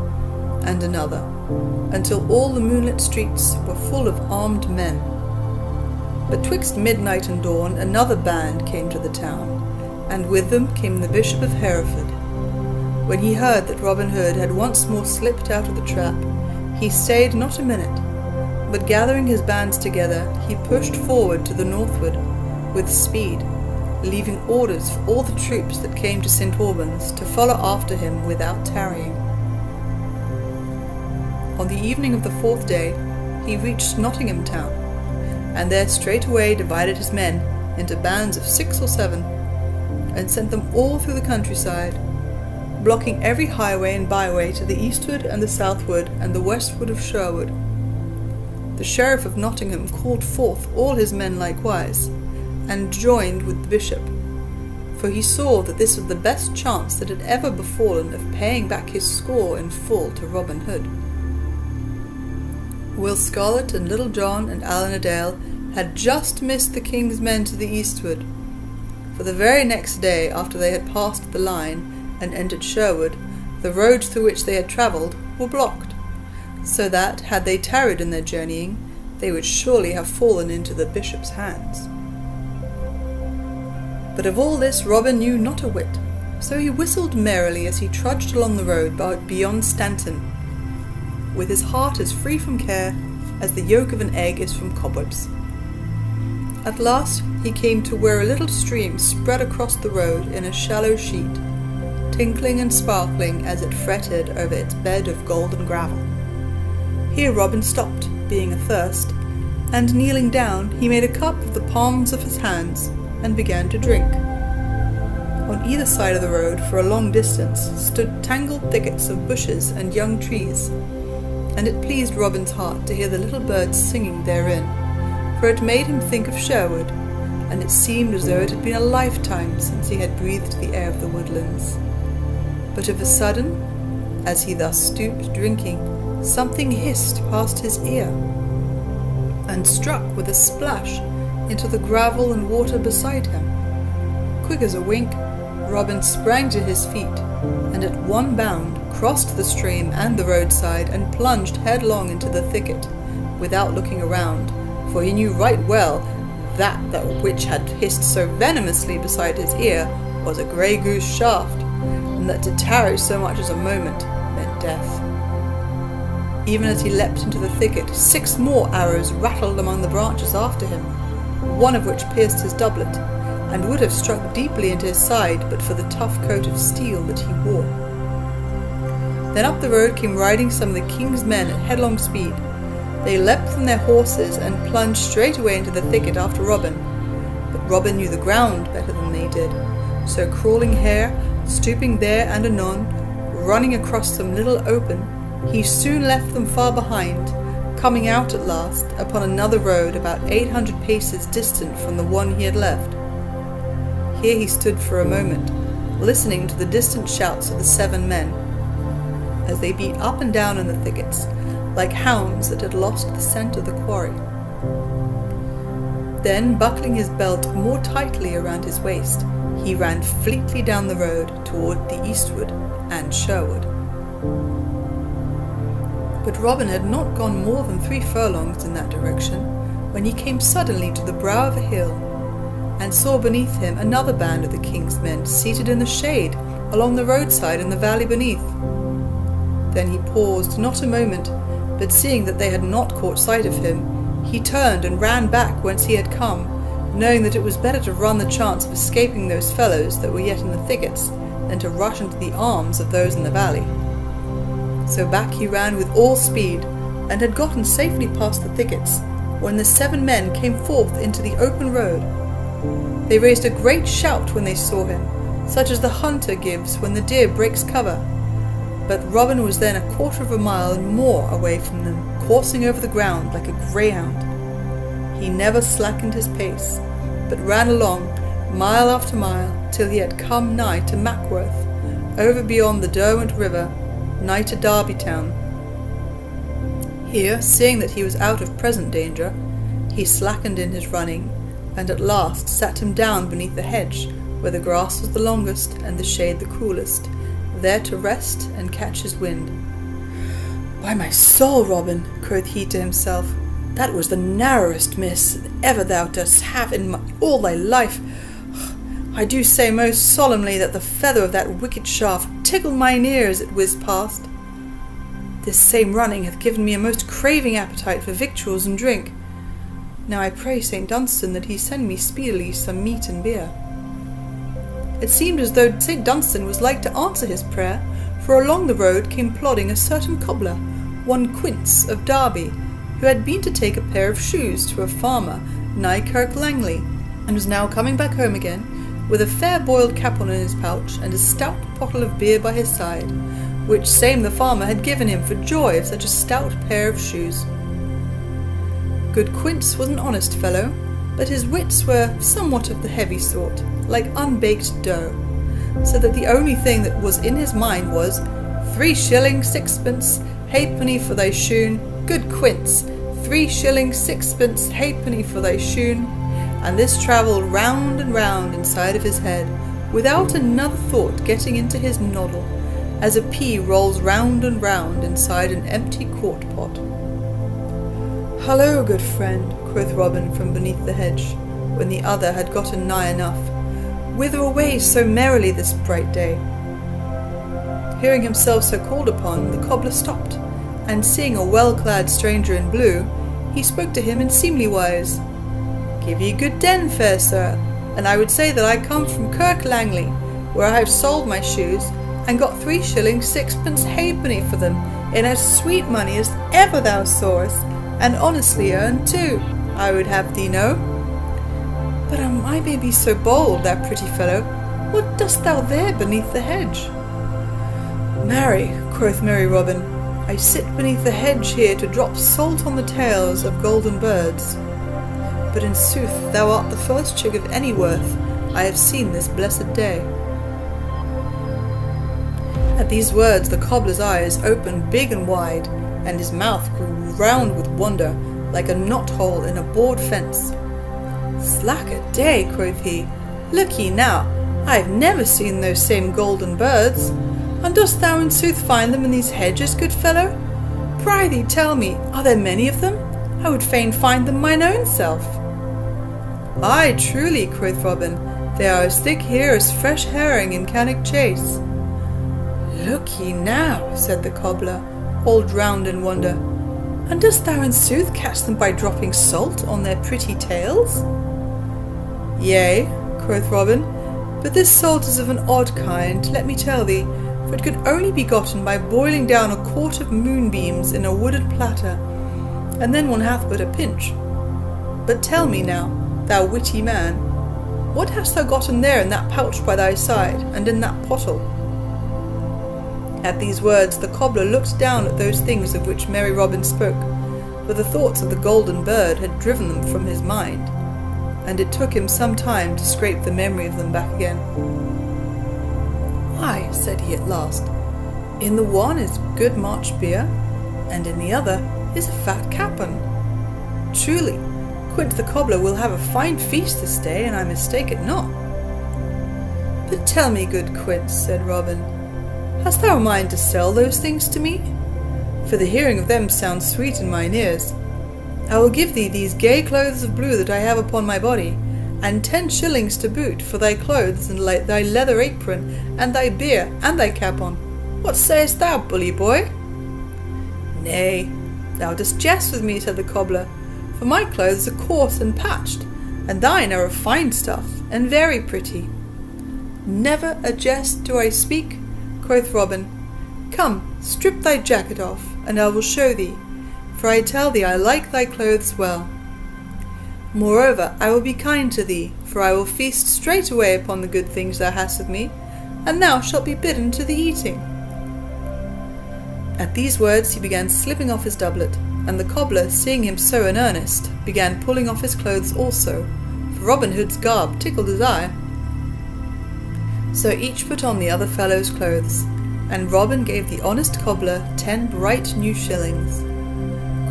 and another, until all the moonlit streets were full of armed men. But twixt midnight and dawn another band came to the town, and with them came the Bishop of Hereford. When he heard that Robin Hood had once more slipped out of the trap, he stayed not a minute, but gathering his bands together, he pushed forward to the northward with speed, leaving orders for all the troops that came to St. Albans to follow after him without tarrying. On the evening of the 4th day, he reached Nottingham town, and there straightway divided his men into bands of 6 or 7, and sent them all through the countryside, blocking every highway and byway to the eastward and the southward and the westward of Sherwood. The Sheriff of Nottingham called forth all his men likewise, and joined with the bishop, for he saw that this was the best chance that had ever befallen of paying back his score in full to Robin Hood. Will Scarlet and Little John and Allen a Dale had just missed the king's men to the eastward, for the very next day after they had passed the line and entered Sherwood, the roads through which they had travelled were blocked, so that, had they tarried in their journeying, they would surely have fallen into the bishop's hands. But of all this Robin knew not a whit, so he whistled merrily as he trudged along the road beyond Stanton, with his heart as free from care as the yolk of an egg is from cobwebs. At last he came to where a little stream spread across the road in a shallow sheet, tinkling and sparkling as it fretted over its bed of golden gravel. Here Robin stopped, being athirst, and kneeling down he made a cup of the palms of his hands, and began to drink. On either side of the road for a long distance stood tangled thickets of bushes and young trees, and it pleased Robin's heart to hear the little birds singing therein, for it made him think of Sherwood, and it seemed as though it had been a lifetime since he had breathed the air of the woodlands. But of a sudden, as he thus stooped drinking, something hissed past his ear, and struck with a splash into the gravel and water beside him. Quick as a wink, Robin sprang to his feet, and at one bound crossed the stream and the roadside, and plunged headlong into the thicket, without looking around, for he knew right well that which had hissed so venomously beside his ear was a grey goose shaft, and that to tarry so much as a moment meant death. Even as he leapt into the thicket, 6 more arrows rattled among the branches after him, one of which pierced his doublet, and would have struck deeply into his side but for the tough coat of steel that he wore. Then up the road came riding some of the king's men at headlong speed, They leapt from their horses and plunged straight away into the thicket after Robin. But Robin knew the ground better than they did, so crawling here, stooping there and anon, running across some little open, he soon left them far behind, coming out at last upon another road about 800 paces distant from the one he had left. Here he stood for a moment, listening to the distant shouts of the 7 men, as they beat up and down in the thickets, like hounds that had lost the scent of the quarry. Then, buckling his belt more tightly around his waist, he ran fleetly down the road toward the eastward and Sherwood. But Robin had not gone more than 3 furlongs in that direction when he came suddenly to the brow of a hill, and saw beneath him another band of the king's men seated in the shade along the roadside in the valley beneath. Then he paused not a moment, but seeing that they had not caught sight of him, he turned and ran back whence he had come, knowing that it was better to run the chance of escaping those fellows that were yet in the thickets than to rush into the arms of those in the valley. So back he ran with all speed, and had gotten safely past the thickets, when the 7 men came forth into the open road. They raised a great shout when they saw him, such as the hunter gives when the deer breaks cover. But Robin was then 1/4 mile and more away from them, coursing over the ground like a greyhound. He never slackened his pace, but ran along, mile after mile, till he had come nigh to Mackworth, over beyond the Derwent River, nigh to Derby town. Here, seeing that he was out of present danger, he slackened in his running, and at last sat him down beneath the hedge, where the grass was the longest and the shade the coolest, there to rest and catch his wind. "By my soul, Robin," quoth he to himself, "that was the narrowest miss that ever thou dost have in all thy life. I do say most solemnly that the feather of that wicked shaft tickled mine ear as it whizzed past. This same running hath given me a most craving appetite for victuals and drink. Now I pray St. Dunstan that he send me speedily some meat and beer." It seemed as though St. Dunstan was like to answer his prayer, for along the road came plodding a certain cobbler, one Quince of Derby, who had been to take a pair of shoes to a farmer nigh Kirk Langley, and was now coming back home again, with a fair boiled capon in his pouch, and a stout bottle of beer by his side, which same the farmer had given him for joy of such a stout pair of shoes. Good Quince was an honest fellow, but his wits were somewhat of the heavy sort, like unbaked dough, so that the only thing that was in his mind was 3 shillings 6pence halfpenny for thy shoon, good Quince, 3 shillings 6pence halfpenny for thy shoon, and this travelled round and round inside of his head, without another thought getting into his noddle, as a pea rolls round and round inside an empty quart-pot. "Hallo, good friend," quoth Robin from beneath the hedge, when the other had gotten nigh enough. "Whither away so merrily this bright day?" Hearing himself so called upon, the cobbler stopped, and seeing a well-clad stranger in blue, he spoke to him in seemly wise. "Give ye good den, fair sir, and I would say that I come from Kirk Langley, where I have sold my shoes, and got 3 shillings 6pence halfpenny for them, in as sweet money as ever thou sawest, and honestly earned too, I would have thee know. But I may be so bold, thou pretty fellow, what dost thou there beneath the hedge?" "Marry," quoth merry Robin, "I sit beneath the hedge here to drop salt on the tails of golden birds. But in sooth thou art the first chick of any worth I have seen this blessed day." At these words the cobbler's eyes opened big and wide, and his mouth grew round with wonder, like a knot-hole in a board fence. "Slack a day," quoth he, "look ye now, I have never seen those same golden birds. And dost thou in sooth find them in these hedges, good fellow? Prithee tell me, are there many of them? I would fain find them mine own self." "Ay, truly," quoth Robin, "they are as thick here as fresh herring in Cannock Chase." "Look ye now," said the cobbler, all drowned in wonder, "and dost thou in sooth catch them by dropping salt on their pretty tails?" "Yea," quoth Robin, "but this salt is of an odd kind, let me tell thee, for it can only be gotten by boiling down a quart of moonbeams in a wooded platter, and then one hath but a pinch. But tell me now, thou witty man, what hast thou gotten there in that pouch by thy side, and in that pottle? At these words the cobbler looked down at those things of which merry Robin spoke, for the thoughts of the golden bird had driven them from his mind, and it took him some time to scrape the memory of them back again. "Why," said he at last, "in the one is good March beer, and in the other is a fat capon. Truly, Quint the cobbler will have a fine feast this day, and I mistake it not." "But tell me, good Quint," said Robin, "hast thou a mind to sell those things to me? For the hearing of them sounds sweet in mine ears. I will give thee these gay clothes of blue that I have upon my body, and 10 shillings to boot for thy clothes and thy leather apron, and thy beer, and thy capon. What sayest thou, bully boy?" "Nay, thou dost jest with me," said the cobbler, "for my clothes are coarse and patched, and thine are of fine stuff, and very pretty." "Never a jest do I speak," quoth Robin. "Come, strip thy jacket off, and I will show thee, for I tell thee I like thy clothes well. Moreover, I will be kind to thee, for I will feast straightway upon the good things thou hast of me, and thou shalt be bidden to the eating." At these words he began slipping off his doublet, and the cobbler, seeing him so in earnest, began pulling off his clothes also, for Robin Hood's garb tickled his eye. So each put on the other fellow's clothes, and Robin gave the honest cobbler 10 bright new shillings.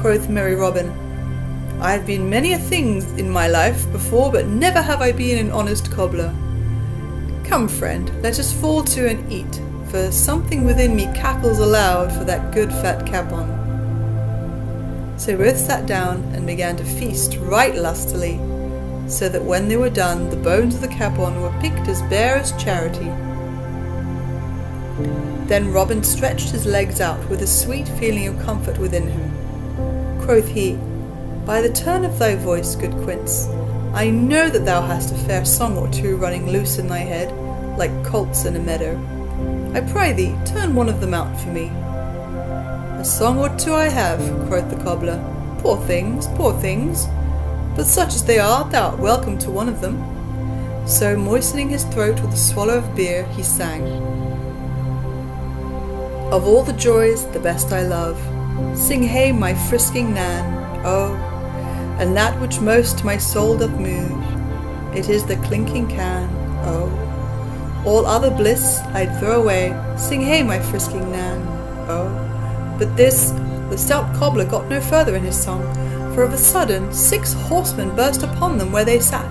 Quoth merry Robin, "I have been many a thing in my life before, but never have I been an honest cobbler. Come, friend, let us fall to and eat, for something within me cackles aloud for that good fat capon." So both sat down and began to feast right lustily, so that when they were done the bones of the capon were picked as bare as charity. Then Robin stretched his legs out with a sweet feeling of comfort within him. Quoth he, "By the turn of thy voice, good Quince, I know that thou hast a fair song or two running loose in thy head, like colts in a meadow. I pray thee, turn one of them out for me." "A song or two I have," quoth the cobbler. Poor things, but such as they are, thou art welcome to one of them." So, moistening his throat with a swallow of beer, he sang, "Of all the joys, the best I love, sing hey, my frisking Nan, oh, and that which most my soul doth move, it is the clinking can, oh. All other bliss I'd throw away, sing hey, my frisking Nan, oh." But this, the stout cobbler got no further in his song, for of a sudden 6 horsemen burst upon them where they sat,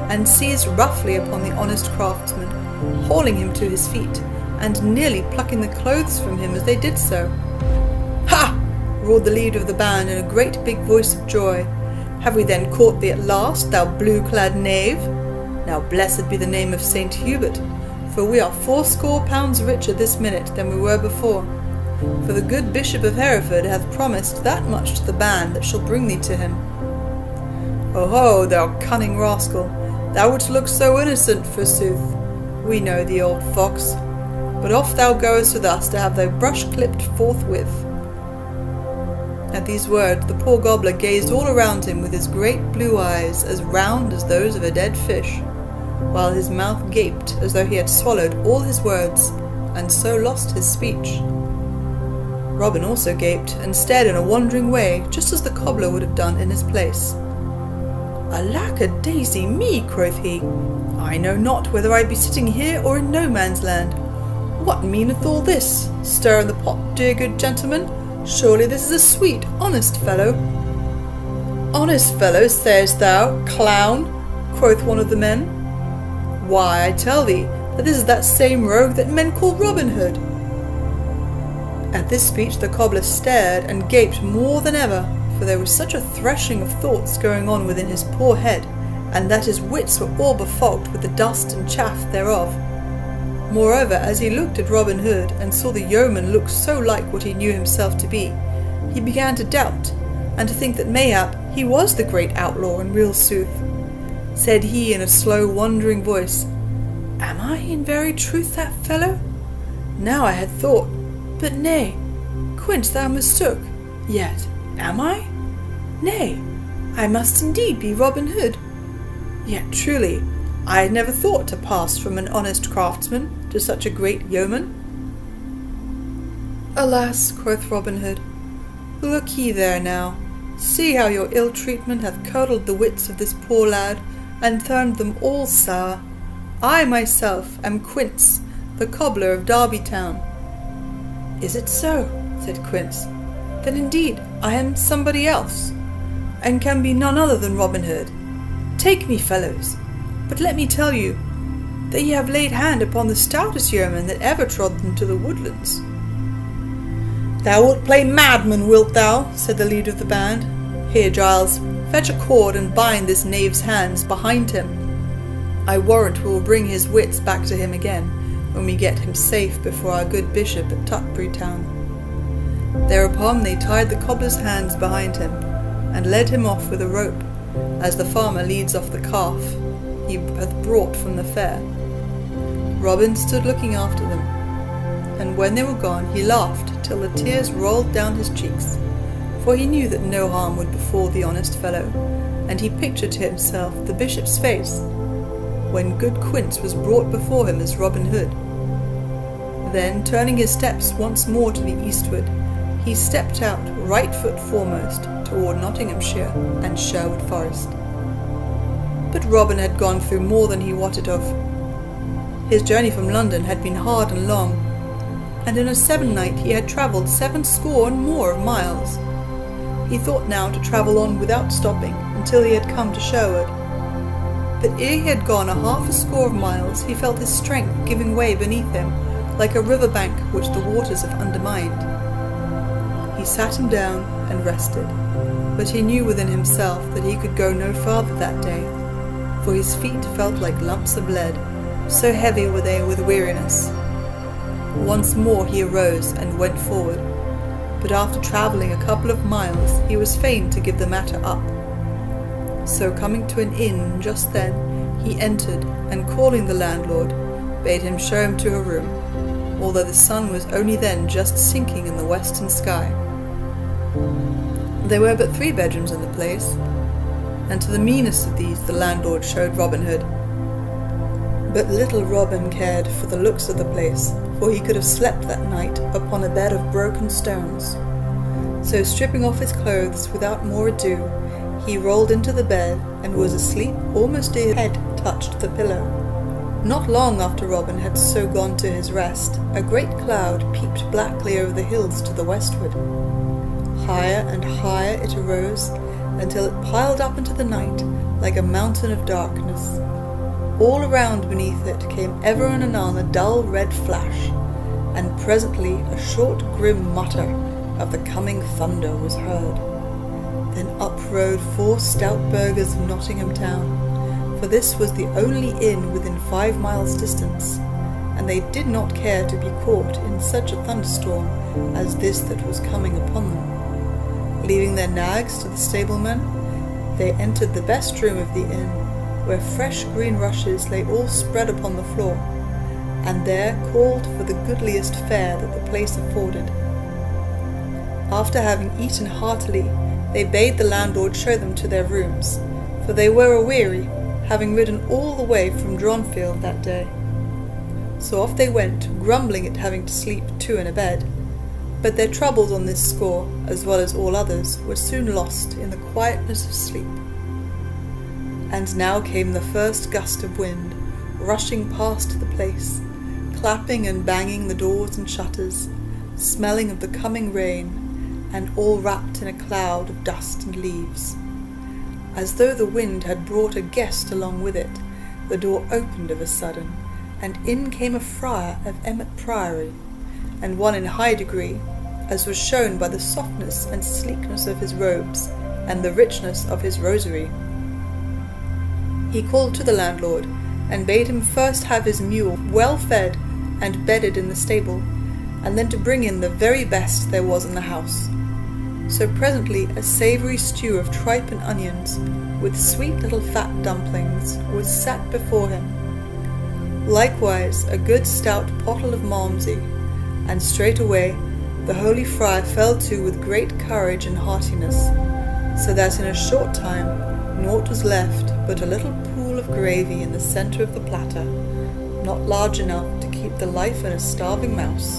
and seized roughly upon the honest craftsman, hauling him to his feet, and nearly plucking the clothes from him as they did so. "Ha!" roared the leader of the band in a great big voice of joy. "Have we then caught thee at last, thou blue-clad knave? Now blessed be the name of St. Hubert, for we are 80 pounds richer this minute than we were before. For the good Bishop of Hereford hath promised that much to the band that shall bring thee to him." "Oho, thou cunning rascal, thou wouldst look so innocent, forsooth. We know thee, old fox, but off thou goest with us to have thy brush clipped forthwith." At these words the poor gobbler gazed all around him with his great blue eyes as round as those of a dead fish, while his mouth gaped as though he had swallowed all his words, and so lost his speech. Robin also gaped, and stared in a wandering way, just as the cobbler would have done in his place. "Alack-a-daisy me," quoth he, "I know not whether I be sitting here or in no man's land. What meaneth all this? Stir in the pot, dear good gentleman. Surely this is a sweet, honest fellow." "Honest fellow, sayest thou, clown?" quoth one of the men. "Why, I tell thee that this is that same rogue that men call Robin Hood." At this speech the cobbler stared and gaped more than ever, for there was such a threshing of thoughts going on within his poor head, and that his wits were all befogged with the dust and chaff thereof. Moreover, as he looked at Robin Hood, and saw the yeoman look so like what he knew himself to be, he began to doubt, and to think that mayhap he was the great outlaw in real sooth. Said he in a slow wandering voice, "Am I in very truth that fellow? Now I had thought, but nay, Quince, thou mistook. Yet, am I? Nay, I must indeed be Robin Hood. Yet truly, I had never thought to pass from an honest craftsman to such a great yeoman. Alas, quoth Robin Hood, look ye there now. See how your ill treatment hath curdled the wits of this poor lad, and turned them all sour. I myself am Quince, the cobbler of Derby town. Is it so? Said Quince. Then indeed I am somebody else, and can be none other than Robin Hood. Take me, fellows, but let me tell you that ye have laid hand upon the stoutest yeoman that ever trod into the woodlands. Thou wilt play madman, wilt thou? Said the leader of the band. Here, Giles, fetch a cord and bind this knave's hands behind him. I warrant we will bring his wits back to him again, when we get him safe before our good bishop at Tutbury town. Thereupon they tied the cobbler's hands behind him, and led him off with a rope, as the farmer leads off the calf he hath brought from the fair. Robin stood looking after them, and when they were gone he laughed till the tears rolled down his cheeks, for he knew that no harm would befall the honest fellow, and he pictured to himself the bishop's face when good Quince was brought before him as Robin Hood. Then, turning his steps once more to the eastward, he stepped out right foot foremost toward Nottinghamshire and Sherwood Forest. But Robin had gone through more than he wotted of. His journey from London had been hard and long, and in a 7-night he had travelled 70 and more of miles. He thought now to travel on without stopping until he had come to Sherwood. But ere he had gone 50 of miles, he felt his strength giving way beneath him, like a river bank which the waters have undermined. He sat him down and rested, but he knew within himself that he could go no farther that day, for his feet felt like lumps of lead, so heavy were they with weariness. Once more he arose and went forward, but after travelling a couple of miles he was fain to give the matter up. So coming to an inn just then, he entered, and calling the landlord, bade him show him to a room, although the sun was only then just sinking in the western sky. There were but 3 bedrooms in the place, and to the meanest of these the landlord showed Robin Hood. But little Robin cared for the looks of the place, for he could have slept that night upon a bed of broken stones. So stripping off his clothes without more ado, he rolled into the bed and was asleep almost ere his head touched the pillow. Not long after Robin had so gone to his rest, a great cloud peeped blackly over the hills to the westward. Higher and higher it arose, until it piled up into the night like a mountain of darkness. All around beneath it came ever and anon a dull red flash, and presently a short grim mutter of the coming thunder was heard. Then up rode 4 stout burghers of Nottingham town, for this was the only inn within 5 miles distance, and they did not care to be caught in such a thunderstorm as this that was coming upon them. Leaving their nags to the stablemen, they entered the best room of the inn, where fresh green rushes lay all spread upon the floor, and there called for the goodliest fare that the place afforded. After having eaten heartily, they bade the landlord show them to their rooms, for they were aweary, having ridden all the way from Dronfield that day. So off they went, grumbling at having to sleep 2 in a bed, but their troubles on this score, as well as all others, were soon lost in the quietness of sleep. And now came the first gust of wind, rushing past the place, clapping and banging the doors and shutters, smelling of the coming rain, and all wrapped in a cloud of dust and leaves. As though the wind had brought a guest along with it, the door opened of a sudden, and in came a friar of Emmet Priory, and one in high degree, as was shown by the softness and sleekness of his robes, and the richness of his rosary. He called to the landlord, and bade him first have his mule well fed and bedded in the stable, and then to bring in the very best there was in the house. So presently a savoury stew of tripe and onions, with sweet little fat dumplings, was set before him. Likewise a good stout pottle of malmsey, and straightway the holy friar fell to with great courage and heartiness, so that in a short time naught was left but a little pool of gravy in the centre of the platter, not large enough to keep the life in a starving mouse.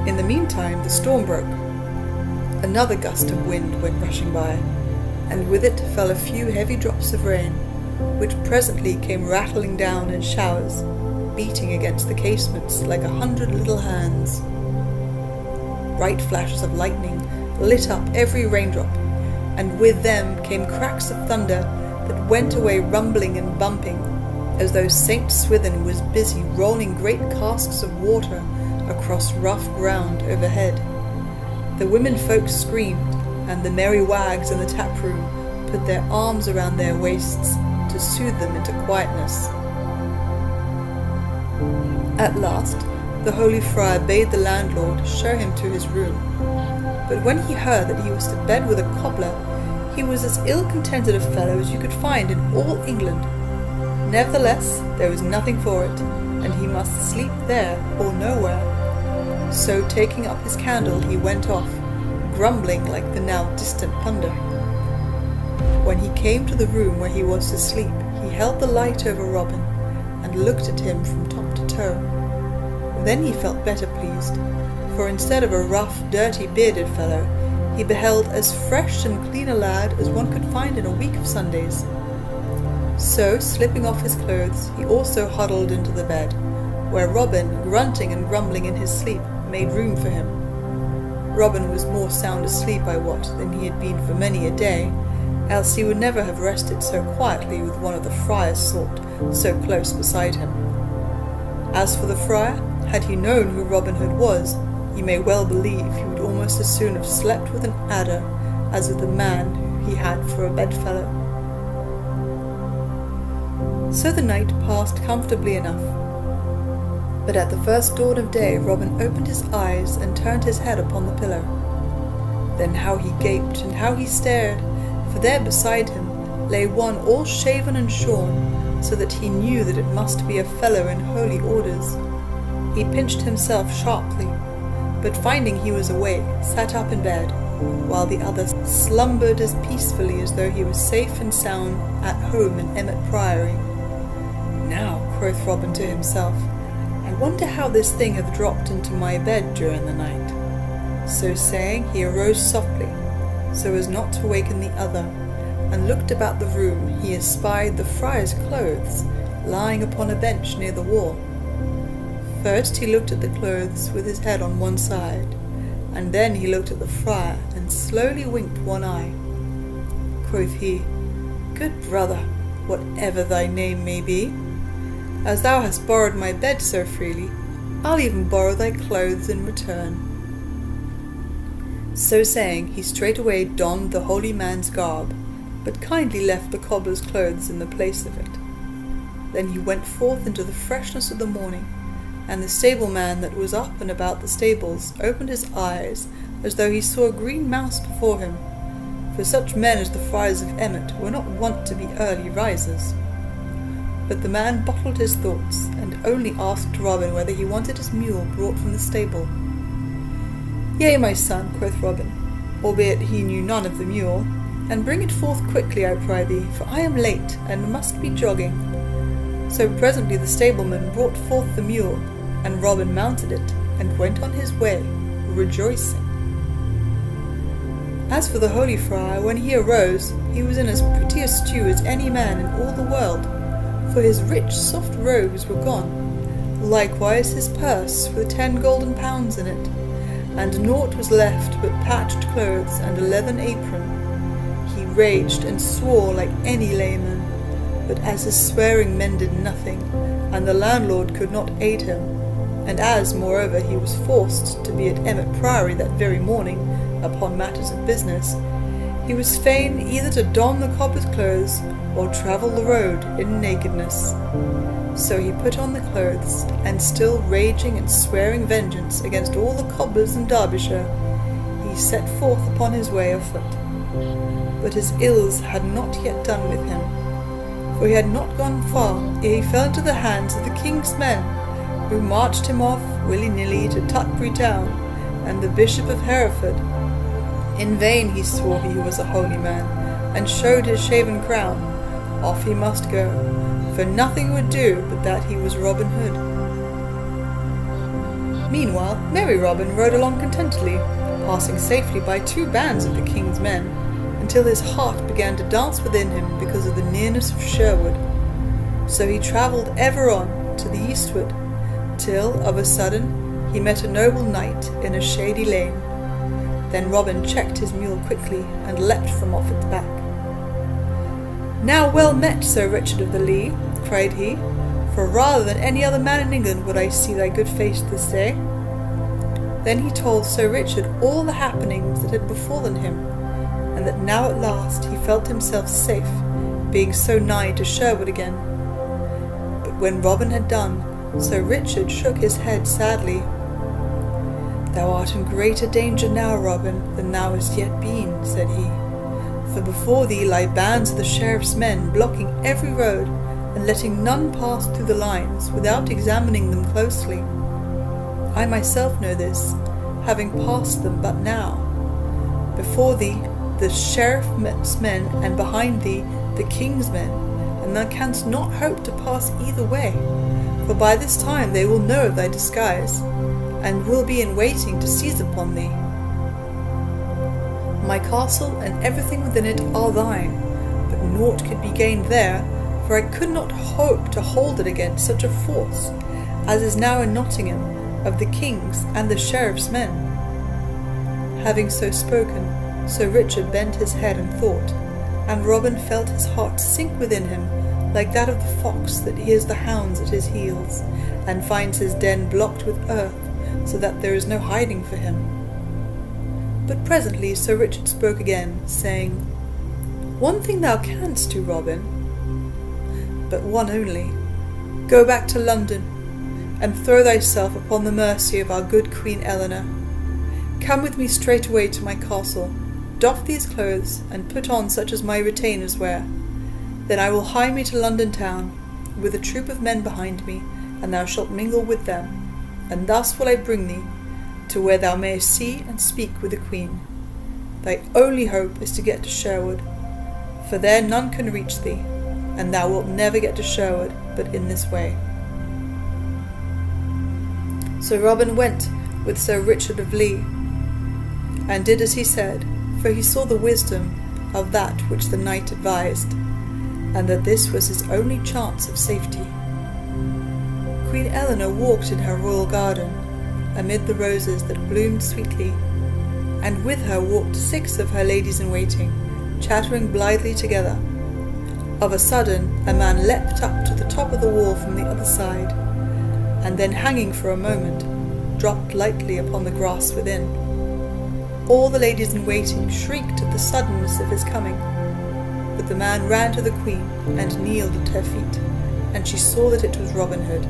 In the meantime the storm broke. Another gust of wind went rushing by, and with it fell a few heavy drops of rain, which presently came rattling down in showers, beating against the casements like 100 little hands. Bright flashes of lightning lit up every raindrop, and with them came cracks of thunder that went away rumbling and bumping, as though St. Swithin was busy rolling great casks of water across rough ground overhead. The women folks screamed, and the merry wags in the tap room put their arms around their waists to soothe them into quietness. At last, the holy friar bade the landlord show him to his room, but when he heard that he was to bed with a cobbler, he was as ill-contented a fellow as you could find in all England. Nevertheless, there was nothing for it, and he must sleep there or nowhere. So taking up his candle, he went off, grumbling like the now distant thunder. When he came to the room where he was to sleep, he held the light over Robin, and looked at him from top to toe. Then he felt better pleased, for instead of a rough, dirty, bearded fellow, he beheld as fresh and clean a lad as one could find in a week of Sundays. So, slipping off his clothes, he also huddled into the bed, where Robin, grunting and grumbling in his sleep, made room for him. Robin was more sound asleep, I wot, than he had been for many a day, else he would never have rested so quietly with one of the friar's sort so close beside him. As for the friar, had he known who Robin Hood was, you may well believe he would almost as soon have slept with an adder as with the man who he had for a bedfellow. So the night passed comfortably enough. But at the first dawn of day Robin opened his eyes and turned his head upon the pillow. Then how he gaped and how he stared, for there beside him lay one all shaven and shorn, so that he knew that it must be a fellow in holy orders. He pinched himself sharply, but finding he was awake, sat up in bed, while the other slumbered as peacefully as though he was safe and sound at home in Emmet Priory. Now, quoth Robin to himself, I wonder how this thing hath dropped into my bed during the night. So saying, he arose softly, so as not to waken the other, and looked about the room. He espied the friar's clothes lying upon a bench near the wall. First he looked at the clothes with his head on one side, and then he looked at the friar, and slowly winked one eye. Quoth he, Good brother, whatever thy name may be, as thou hast borrowed my bed so freely, I'll even borrow thy clothes in return. So saying, he straightway donned the holy man's garb, but kindly left the cobbler's clothes in the place of it. Then he went forth into the freshness of the morning, and the stableman that was up and about the stables opened his eyes as though he saw a green mouse before him, for such men as the friars of Emmet were not wont to be early risers. But the man bottled his thoughts, and only asked Robin whether he wanted his mule brought from the stable. Yea, my son, quoth Robin, albeit he knew none of the mule, and bring it forth quickly, I pry thee, for I am late, and must be jogging. So presently the stableman brought forth the mule, and Robin mounted it, and went on his way, rejoicing. As for the holy friar, when he arose, he was in as pretty a stew as any man in all the world, for his rich soft robes were gone, likewise his purse with 10 golden pounds in it, and naught was left but patched clothes and a leathern apron. He raged and swore like any layman, but as his swearing mended nothing, and the landlord could not aid him, and as, moreover, he was forced to be at Emmet Priory that very morning upon matters of business, he was fain either to don the cobbler's clothes or travel the road in nakedness. So he put on the clothes, and still raging and swearing vengeance against all the cobblers in Derbyshire, he set forth upon his way afoot. But his ills had not yet done with him, for he had not gone far ere he fell into the hands of the king's men, who marched him off willy-nilly to Tutbury town and the Bishop of Hereford. In vain he swore he was a holy man, and showed his shaven crown. Off he must go, for nothing would do but that he was Robin Hood. Meanwhile, merry Robin rode along contentedly, passing safely by 2 bands of the king's men, until his heart began to dance within him because of the nearness of Sherwood. So he travelled ever on to the eastward, till of a sudden he met a noble knight in a shady lane. Then Robin checked his mule quickly and leapt from off its back. "Now well met, Sir Richard of the Lee," cried he, "for rather than any other man in England would I see thy good face this day." Then he told Sir Richard all the happenings that had befallen him, and that now at last he felt himself safe, being so nigh to Sherwood again. But when Robin had done, Sir Richard shook his head sadly. "Thou art in greater danger now, Robin, than thou hast yet been," said he, "for before thee lie bands of the sheriff's men blocking every road, and letting none pass through the lines without examining them closely. I myself know this, having passed them but now. Before thee the sheriff's men, and behind thee the king's men, and thou canst not hope to pass either way, for by this time they will know of thy disguise, and will be in waiting to seize upon thee. My castle and everything within it are thine, but naught could be gained there, for I could not hope to hold it against such a force as is now in Nottingham, of the king's and the sheriff's men." Having so spoken, Sir Richard bent his head and thought, and Robin felt his heart sink within him like that of the fox that hears the hounds at his heels, and finds his den blocked with earth, so that there is no hiding for him. But presently Sir Richard spoke again, saying, "One thing thou canst do, Robin, but one only. Go back to London, and throw thyself upon the mercy of our good Queen Eleanor. Come with me straightway to my castle, doff these clothes, and put on such as my retainers wear. Then I will hie me to London town, with a troop of men behind me, and thou shalt mingle with them, and thus will I bring thee to where thou mayest see and speak with the Queen. Thy only hope is to get to Sherwood, for there none can reach thee, and thou wilt never get to Sherwood but in this way." So Robin went with Sir Richard of Lee, and did as he said, for he saw the wisdom of that which the knight advised, and that this was his only chance of safety. Queen Eleanor walked in her royal garden, amid the roses that bloomed sweetly, and with her walked 6 of her ladies-in-waiting, chattering blithely together. Of a sudden a man leapt up to the top of the wall from the other side, and then hanging for a moment, dropped lightly upon the grass within. All the ladies-in-waiting shrieked at the suddenness of his coming, but the man ran to the Queen and kneeled at her feet, and she saw that it was Robin Hood.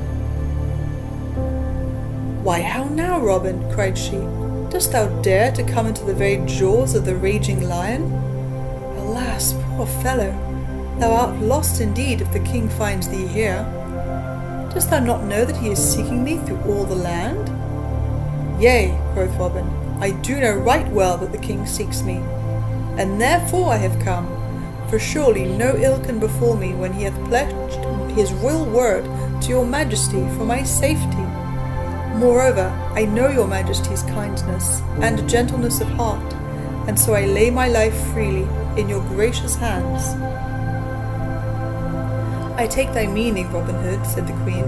"Why, how now, Robin?" cried she. "Dost thou dare to come into the very jaws of the raging lion? Alas, poor fellow, thou art lost indeed if the king finds thee here. Dost thou not know that he is seeking thee through all the land?" "Yea," quoth Robin, "I do know right well that the king seeks me, and therefore I have come, for surely no ill can befall me when he hath pledged his royal word to your majesty for my safety. Moreover, I know your majesty's kindness and gentleness of heart, and so I lay my life freely in your gracious hands." "I take thy meaning, Robin Hood," said the Queen,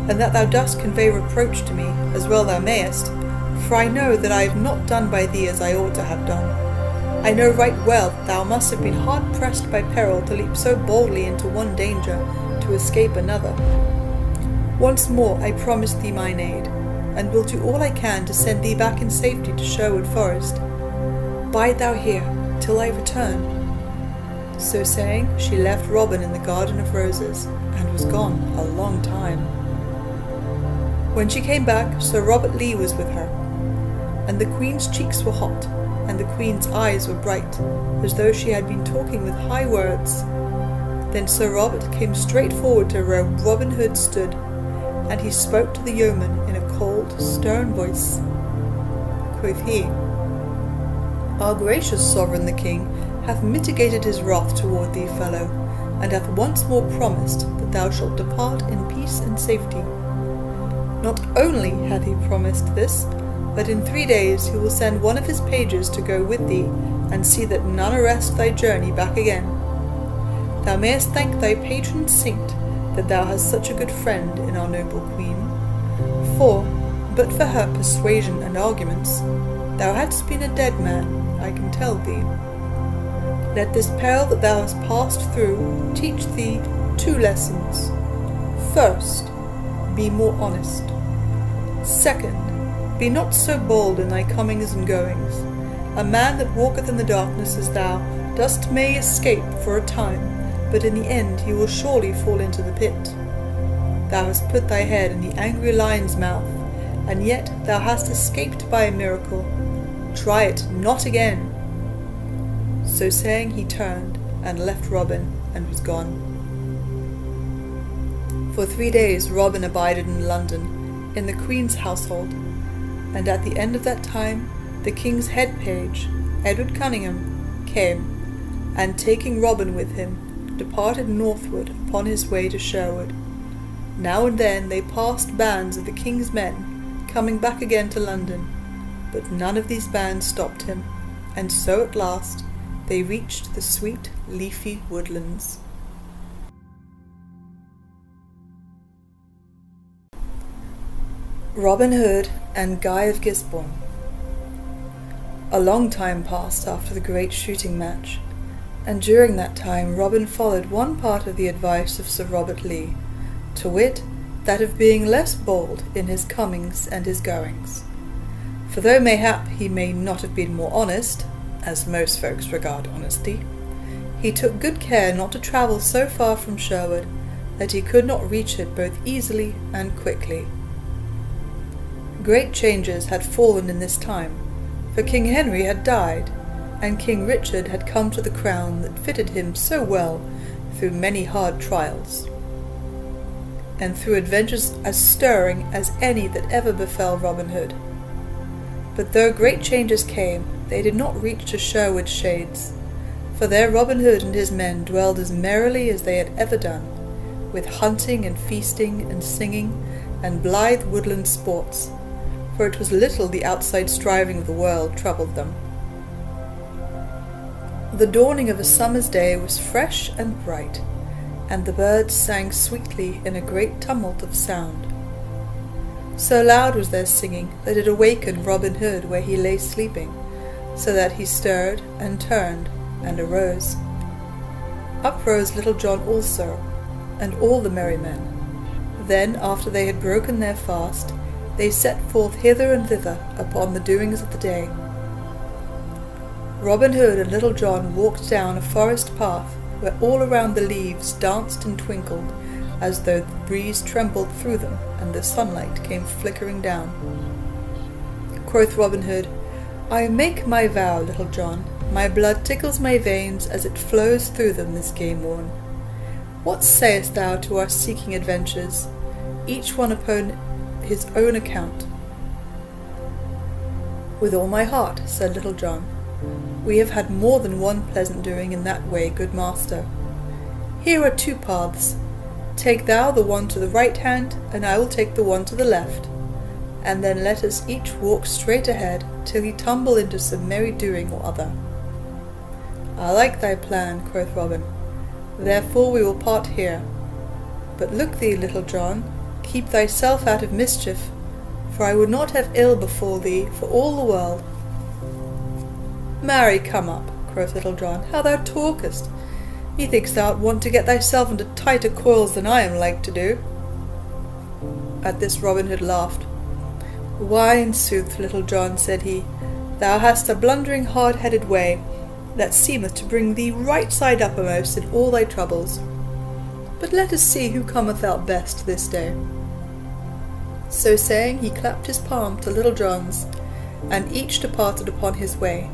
"and that thou dost convey reproach to me, as well thou mayest, for I know that I have not done by thee as I ought to have done. I know right well that thou must have been hard pressed by peril to leap so boldly into one danger to escape another. Once more I promise thee mine aid, and will do all I can to send thee back in safety to Sherwood Forest. Bide thou here till I return." So saying, she left Robin in the garden of roses, and was gone a long time. When she came back, Sir Robert Lee was with her, and the Queen's cheeks were hot, and the Queen's eyes were bright, as though she had been talking with high words. Then Sir Robert came straight forward to where Robin Hood stood, and he spoke to the yeoman in a cold, stern voice. Quoth he, Our gracious sovereign the king hath mitigated his wrath toward thee, fellow, and hath once more promised that thou shalt depart in peace and safety. Not only hath he promised this, but in 3 days he will send one of his pages to go with thee, and see that none arrest thy journey back again. Thou mayest thank thy patron saint that thou hast such a good friend in our noble queen, for, but for her persuasion and arguments, thou hadst been a dead man, I can tell thee. Let this peril that thou hast passed through teach thee 2 lessons. First, be more honest. Second, be not so bold in thy comings and goings. A man that walketh in the darkness as thou dost may escape for a time, but in the end he will surely fall into the pit. Thou hast put thy head in the angry lion's mouth, and yet thou hast escaped by a miracle. Try it not again. So saying, he turned and left Robin and was gone. For 3 days Robin abided in London, in the Queen's household, and at the end of that time the King's head page, Edward Cunningham, came, and taking Robin with him, departed northward upon his way to Sherwood. Now and then they passed bands of the King's men, coming back again to London, but none of these bands stopped him, and so at last they reached the sweet, leafy woodlands. Robin Hood and Guy of Gisborne. A long time passed after the great shooting match, and during that time Robin followed one part of the advice of Sir Robert Lee, to wit, that of being less bold in his comings and his goings. For though mayhap he may not have been more honest, as most folks regard honesty, he took good care not to travel so far from Sherwood that he could not reach it both easily and quickly. Great changes had fallen in this time, for King Henry had died, and King Richard had come to the crown that fitted him so well through many hard trials, and through adventures as stirring as any that ever befell Robin Hood. But though great changes came, they did not reach to Sherwood shades, for there Robin Hood and his men dwelled as merrily as they had ever done, with hunting and feasting and singing and blithe woodland sports, for it was little the outside striving of the world troubled them. The dawning of a summer's day was fresh and bright, and the birds sang sweetly in a great tumult of sound. So loud was their singing that it awakened Robin Hood where he lay sleeping, so that he stirred and turned and arose. Up rose Little John also, and all the merry men. Then, after they had broken their fast, they set forth hither and thither upon the doings of the day. Robin Hood and Little John walked down a forest path where all around the leaves danced and twinkled, as though the breeze trembled through them and the sunlight came flickering down. Quoth Robin Hood, I make my vow, Little John, my blood tickles my veins as it flows through them this game morn. What sayest thou to our seeking adventures, each one upon his own account? With all my heart, said Little John. We have had more than one pleasant doing in that way, good master. Here are 2 paths. Take thou the one to the right hand, and I will take the one to the left, and then let us each walk straight ahead till he tumble into some merry doing or other. I like thy plan, quoth Robin. Therefore we will part here. But look thee, Little John, keep thyself out of mischief, for I would not have ill befall thee for all the world. Marry, come up, quoth Little John, how thou talkest! Methinks thou art wont to get thyself into tighter coils than I am like to do. At this Robin Hood laughed. Why, in sooth, Little John, said he, thou hast a blundering hard-headed way, that seemeth to bring thee right side uppermost in all thy troubles. But let us see who cometh out best this day. So saying, he clapped his palm to Little John's, and each departed upon his way,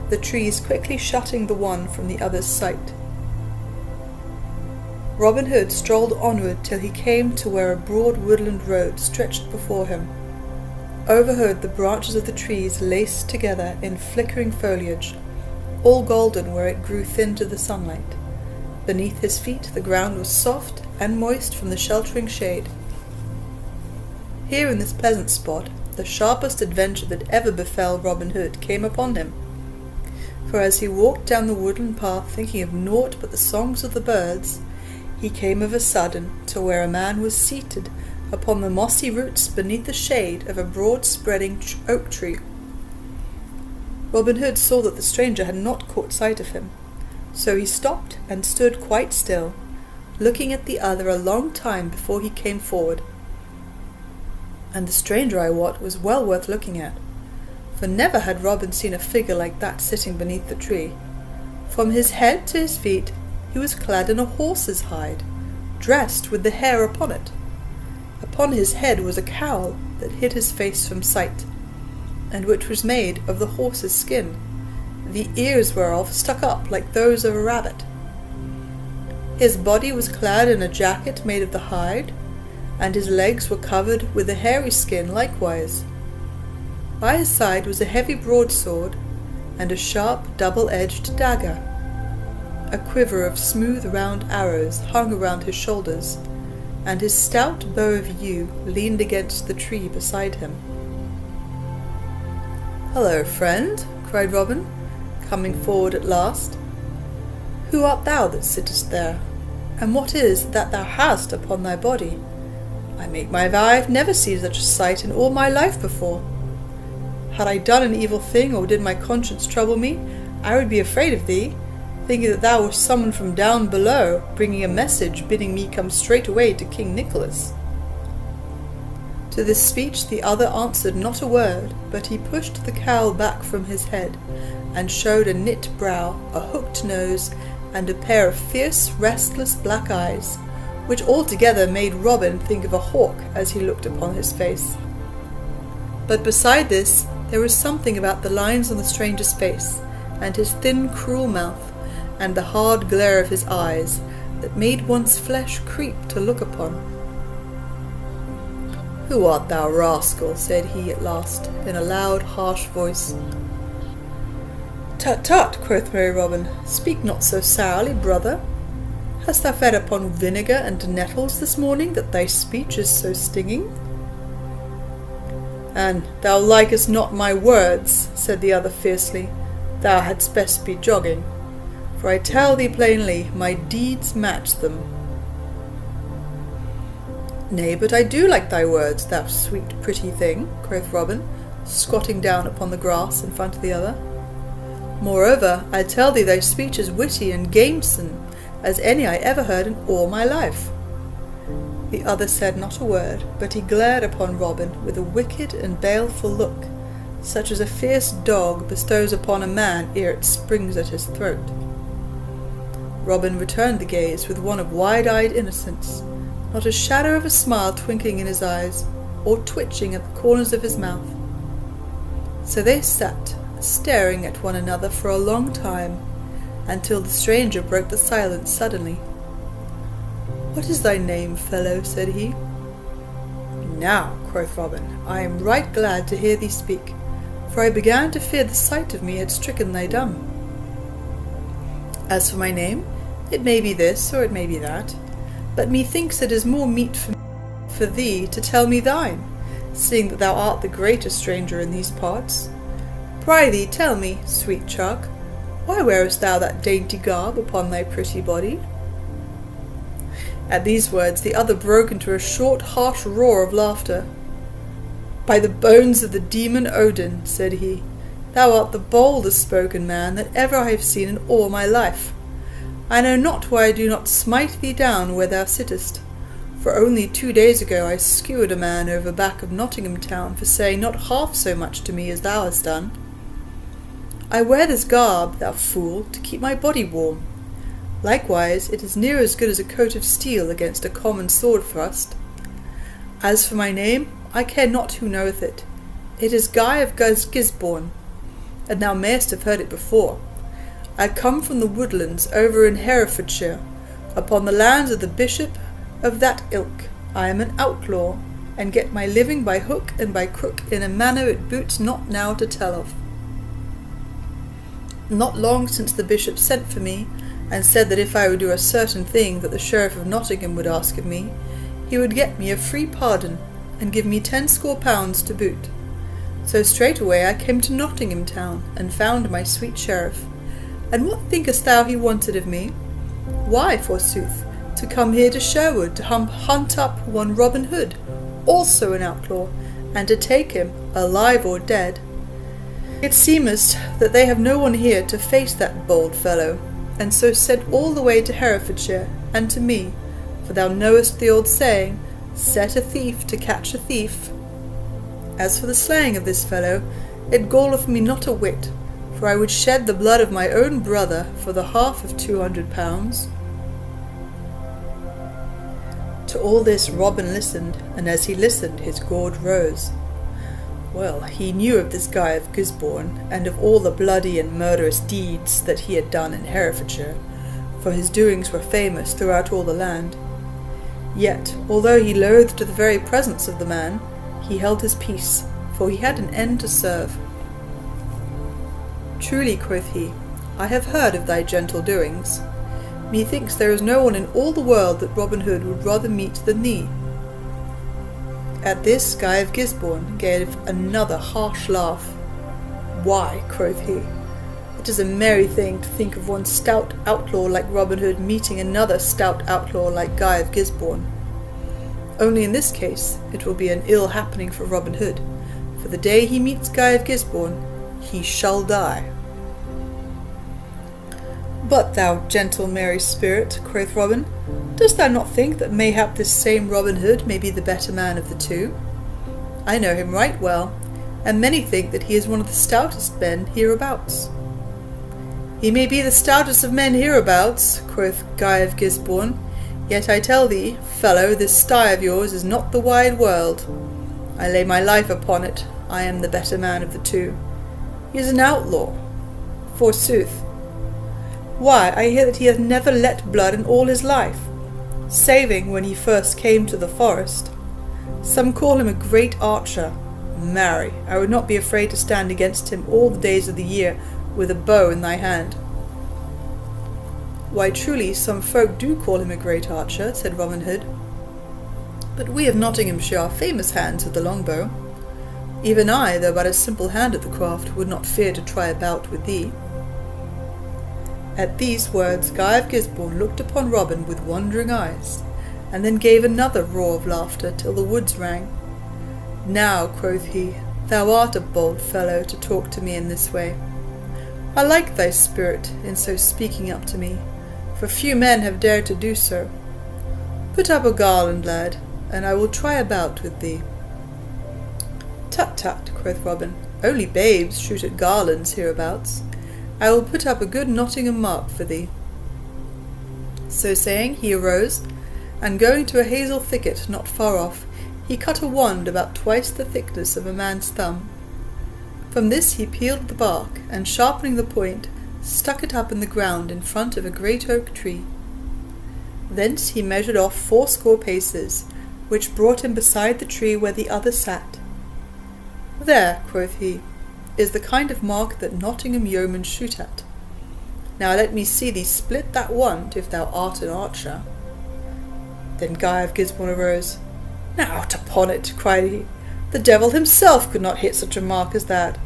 the trees quickly shutting the one from the other's sight. Robin Hood strolled onward till he came to where a broad woodland road stretched before him. overhead the branches of the trees laced together in flickering foliage, all golden where it grew thin to the sunlight. Beneath his feet the ground was soft and moist from the sheltering shade. Here in this pleasant spot the sharpest adventure that ever befell Robin Hood came upon him. For as he walked down the woodland path thinking of naught but the songs of the birds, he came of a sudden to where a man was seated upon the mossy roots beneath the shade of a broad-spreading oak tree. Robin Hood saw that the stranger had not caught sight of him, so he stopped and stood quite still, looking at the other a long time before he came forward. And the stranger, I wot, was well worth looking at, for never had Robin seen a figure like that sitting beneath the tree. From his head to his feet he was clad in a horse's hide, dressed with the hair upon it. Upon his head was a cowl that hid his face from sight, and which was made of the horse's skin, the ears whereof stuck up like those of a rabbit. His body was clad in a jacket made of the hide, and his legs were covered with a hairy skin likewise. By his side was a heavy broadsword, and a sharp double-edged dagger. A quiver of smooth round arrows hung around his shoulders, and his stout bow of yew leaned against the tree beside him. "Hello, friend," cried Robin, coming forward at last. "Who art thou that sittest there, and what is that thou hast upon thy body? I make my vow I have never seen such a sight in all my life before. Had I done an evil thing, or did my conscience trouble me, I would be afraid of thee, thinking that thou wast someone from down below, bringing a message bidding me come straight away to King Nicholas." To this speech the other answered not a word, but he pushed the cowl back from his head, and showed a knit brow, a hooked nose, and a pair of fierce, restless black eyes, which altogether made Robin think of a hawk as he looked upon his face. But beside this, there was something about the lines on the stranger's face, and his thin, cruel mouth, and the hard glare of his eyes, that made one's flesh creep to look upon. "Who art thou, rascal?" said he at last, in a loud, harsh voice. "Tut, tut," quoth merry Robin, "speak not so sourly, brother. Hast thou fed upon vinegar and nettles this morning, that thy speech is so stinging?" "An thou likest not my words," said the other fiercely, "thou hadst best be jogging, for I tell thee plainly, my deeds match them." "Nay, but I do like thy words, thou sweet pretty thing," quoth Robin, squatting down upon the grass in front of the other. "Moreover, I tell thee thy speech is witty and gamesome, as any I ever heard in all my life." The other said not a word, but he glared upon Robin with a wicked and baleful look, such as a fierce dog bestows upon a man ere it springs at his throat. Robin returned the gaze with one of wide-eyed innocence, not a shadow of a smile twinkling in his eyes, or twitching at the corners of his mouth. So they sat, staring at one another for a long time, until the stranger broke the silence suddenly. "What is thy name, fellow?" said he. "Now," quoth Robin, "I am right glad to hear thee speak, for I began to fear the sight of me had stricken thy dumb. As for my name, it may be this, or it may be that, but methinks it is more meet for thee to tell me thine, seeing that thou art the greater stranger in these parts. Prithee tell me, sweet chuck, why wearest thou that dainty garb upon thy pretty body?" At these words the other broke into a short, harsh roar of laughter. "By the bones of the demon Odin," said he, "thou art the boldest spoken man that ever I have seen in all my life. I know not why I do not smite thee down where thou sittest, for only 2 days ago I skewered a man over back of Nottingham town for saying not half so much to me as thou hast done. I wear this garb, thou fool, to keep my body warm. Likewise, it is near as good as a coat of steel against a common sword thrust. As for my name, I care not who knoweth it. It is Guy of Gisborne, and thou mayst have heard it before. I come from the woodlands over in Herefordshire, upon the lands of the bishop of that ilk. I am an outlaw, and get my living by hook and by crook in a manner it boots not now to tell of. Not long since the bishop sent for me, and said that if I would do a certain thing that the Sheriff of Nottingham would ask of me, he would get me a free pardon, and give me 10 pounds to boot. So straightway I came to Nottingham town, and found my sweet Sheriff. And what thinkest thou he wanted of me? Why, forsooth, to come here to Sherwood to hunt up one Robin Hood, also an outlaw, and to take him, alive or dead. It seemeth that they have no one here to face that bold fellow, and so sent all the way to Herefordshire, and to me, for thou knowest the old saying, set a thief to catch a thief. As for the slaying of this fellow, it galleth me not a whit, for I would shed the blood of my own brother for the half of 200 pounds. To all this Robin listened, and as he listened his gourd rose. Well, he knew of this Guy of Gisborne, and of all the bloody and murderous deeds that he had done in Herefordshire, for his doings were famous throughout all the land. Yet, although he loathed the very presence of the man, he held his peace, for he had an end to serve. Truly, quoth he, I have heard of thy gentle doings. Methinks there is no one in all the world that Robin Hood would rather meet than thee. At this Guy of Gisborne gave another harsh laugh. Why, quoth he, it is a merry thing to think of one stout outlaw like Robin Hood meeting another stout outlaw like Guy of Gisborne. Only in this case it will be an ill happening for Robin Hood, for the day he meets Guy of Gisborne he shall die. But thou gentle merry spirit, quoth Robin, dost thou not think that mayhap this same Robin Hood may be the better man of the two? I know him right well, and many think that he is one of the stoutest men hereabouts. He may be the stoutest of men hereabouts, quoth Guy of Gisborne, yet I tell thee, fellow, this sty of yours is not the wide world. I lay my life upon it, I am the better man of the two. He is an outlaw, forsooth. Why, I hear that he hath never let blood in all his life, saving when he first came to the forest. Some call him a great archer. Marry, I would not be afraid to stand against him all the days of the year with a bow in thy hand. Why, truly, some folk do call him a great archer, said Robin Hood. But we of Nottinghamshire are famous hands with the longbow. Even I, though but a simple hand at the craft, would not fear to try a bout with thee. At these words Guy of Gisborne looked upon Robin with wondering eyes, and then gave another roar of laughter till the woods rang. Now, quoth he, thou art a bold fellow to talk to me in this way. I like thy spirit in so speaking up to me, for few men have dared to do so. Put up a garland, lad, and I will try a bout with thee. Tut tut, quoth Robin, only babes shoot at garlands hereabouts. I will put up a good Nottingham mark for thee. So saying, he arose, and going to a hazel thicket not far off, he cut a wand about twice the thickness of a man's thumb. From this he peeled the bark, and sharpening the point, stuck it up in the ground in front of a great oak tree. Thence he measured off 80 paces, which brought him beside the tree where the other sat. There, quoth he, is the kind of mark that Nottingham yeomen shoot at. Now let me see thee split that wand, if thou art an archer. Then Guy of Gisborne arose. Now out upon it, cried he, the devil himself could not hit such a mark as that.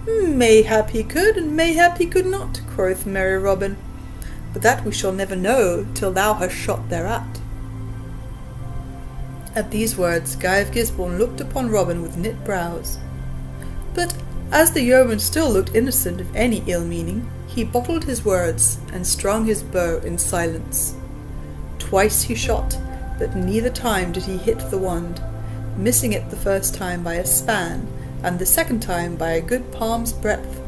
Mayhap he could, and mayhap he could not, quoth merry Robin, but that we shall never know till thou hast shot thereat. At these words Guy of Gisborne looked upon Robin with knit brows. But as the yeoman still looked innocent of any ill meaning, he bottled his words and strung his bow in silence. Twice he shot, but neither time did he hit the wand, missing it the first time by a span, and the second time by a good palm's breadth.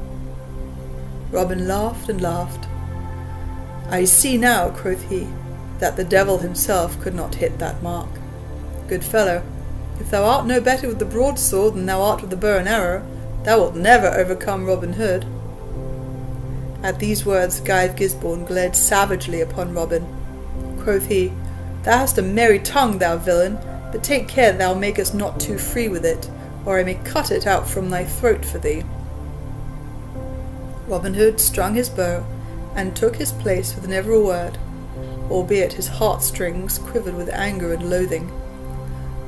Robin laughed and laughed. I see now, quoth he, that the devil himself could not hit that mark. Good fellow, if thou art no better with the broadsword than thou art with the bow and arrow, thou wilt never overcome Robin Hood. At these words Guy of Gisborne glared savagely upon Robin. Quoth he, Thou hast a merry tongue, thou villain, but take care thou makest not too free with it, or I may cut it out from thy throat for thee." Robin Hood strung his bow, and took his place with never a word, albeit his heartstrings quivered with anger and loathing.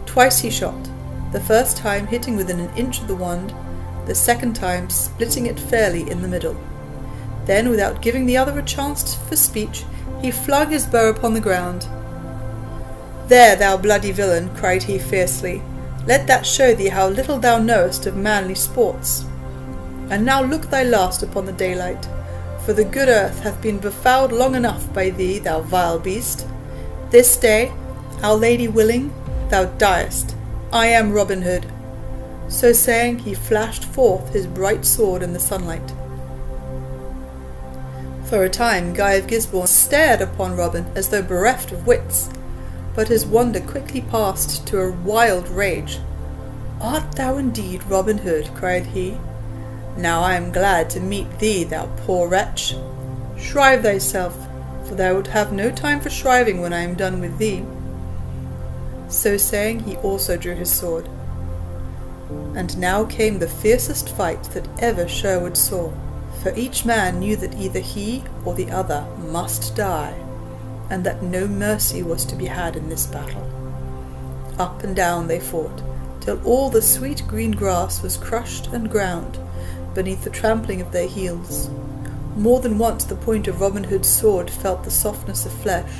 Twice he shot, the first time hitting within an inch of the wand, the second time splitting it fairly in the middle. Then, without giving the other a chance for speech, he flung his bow upon the ground. "There, thou bloody villain," cried he fiercely, "let that show thee how little thou knowest of manly sports. And now look thy last upon the daylight, for the good earth hath been befouled long enough by thee, thou vile beast. This day, Our Lady willing, thou diest. I am Robin Hood." So saying, he flashed forth his bright sword in the sunlight. For a time Guy of Gisborne stared upon Robin as though bereft of wits, but his wonder quickly passed to a wild rage. "Art thou indeed Robin Hood?" cried he. "Now I am glad to meet thee, thou poor wretch. Shrive thyself, for thou wilt have no time for shriving when I am done with thee." So saying, he also drew his sword. And now came the fiercest fight that ever Sherwood saw, for each man knew that either he or the other must die, and that no mercy was to be had in this battle. Up and down they fought, till all the sweet green grass was crushed and ground beneath the trampling of their heels. More than once the point of Robin Hood's sword felt the softness of flesh,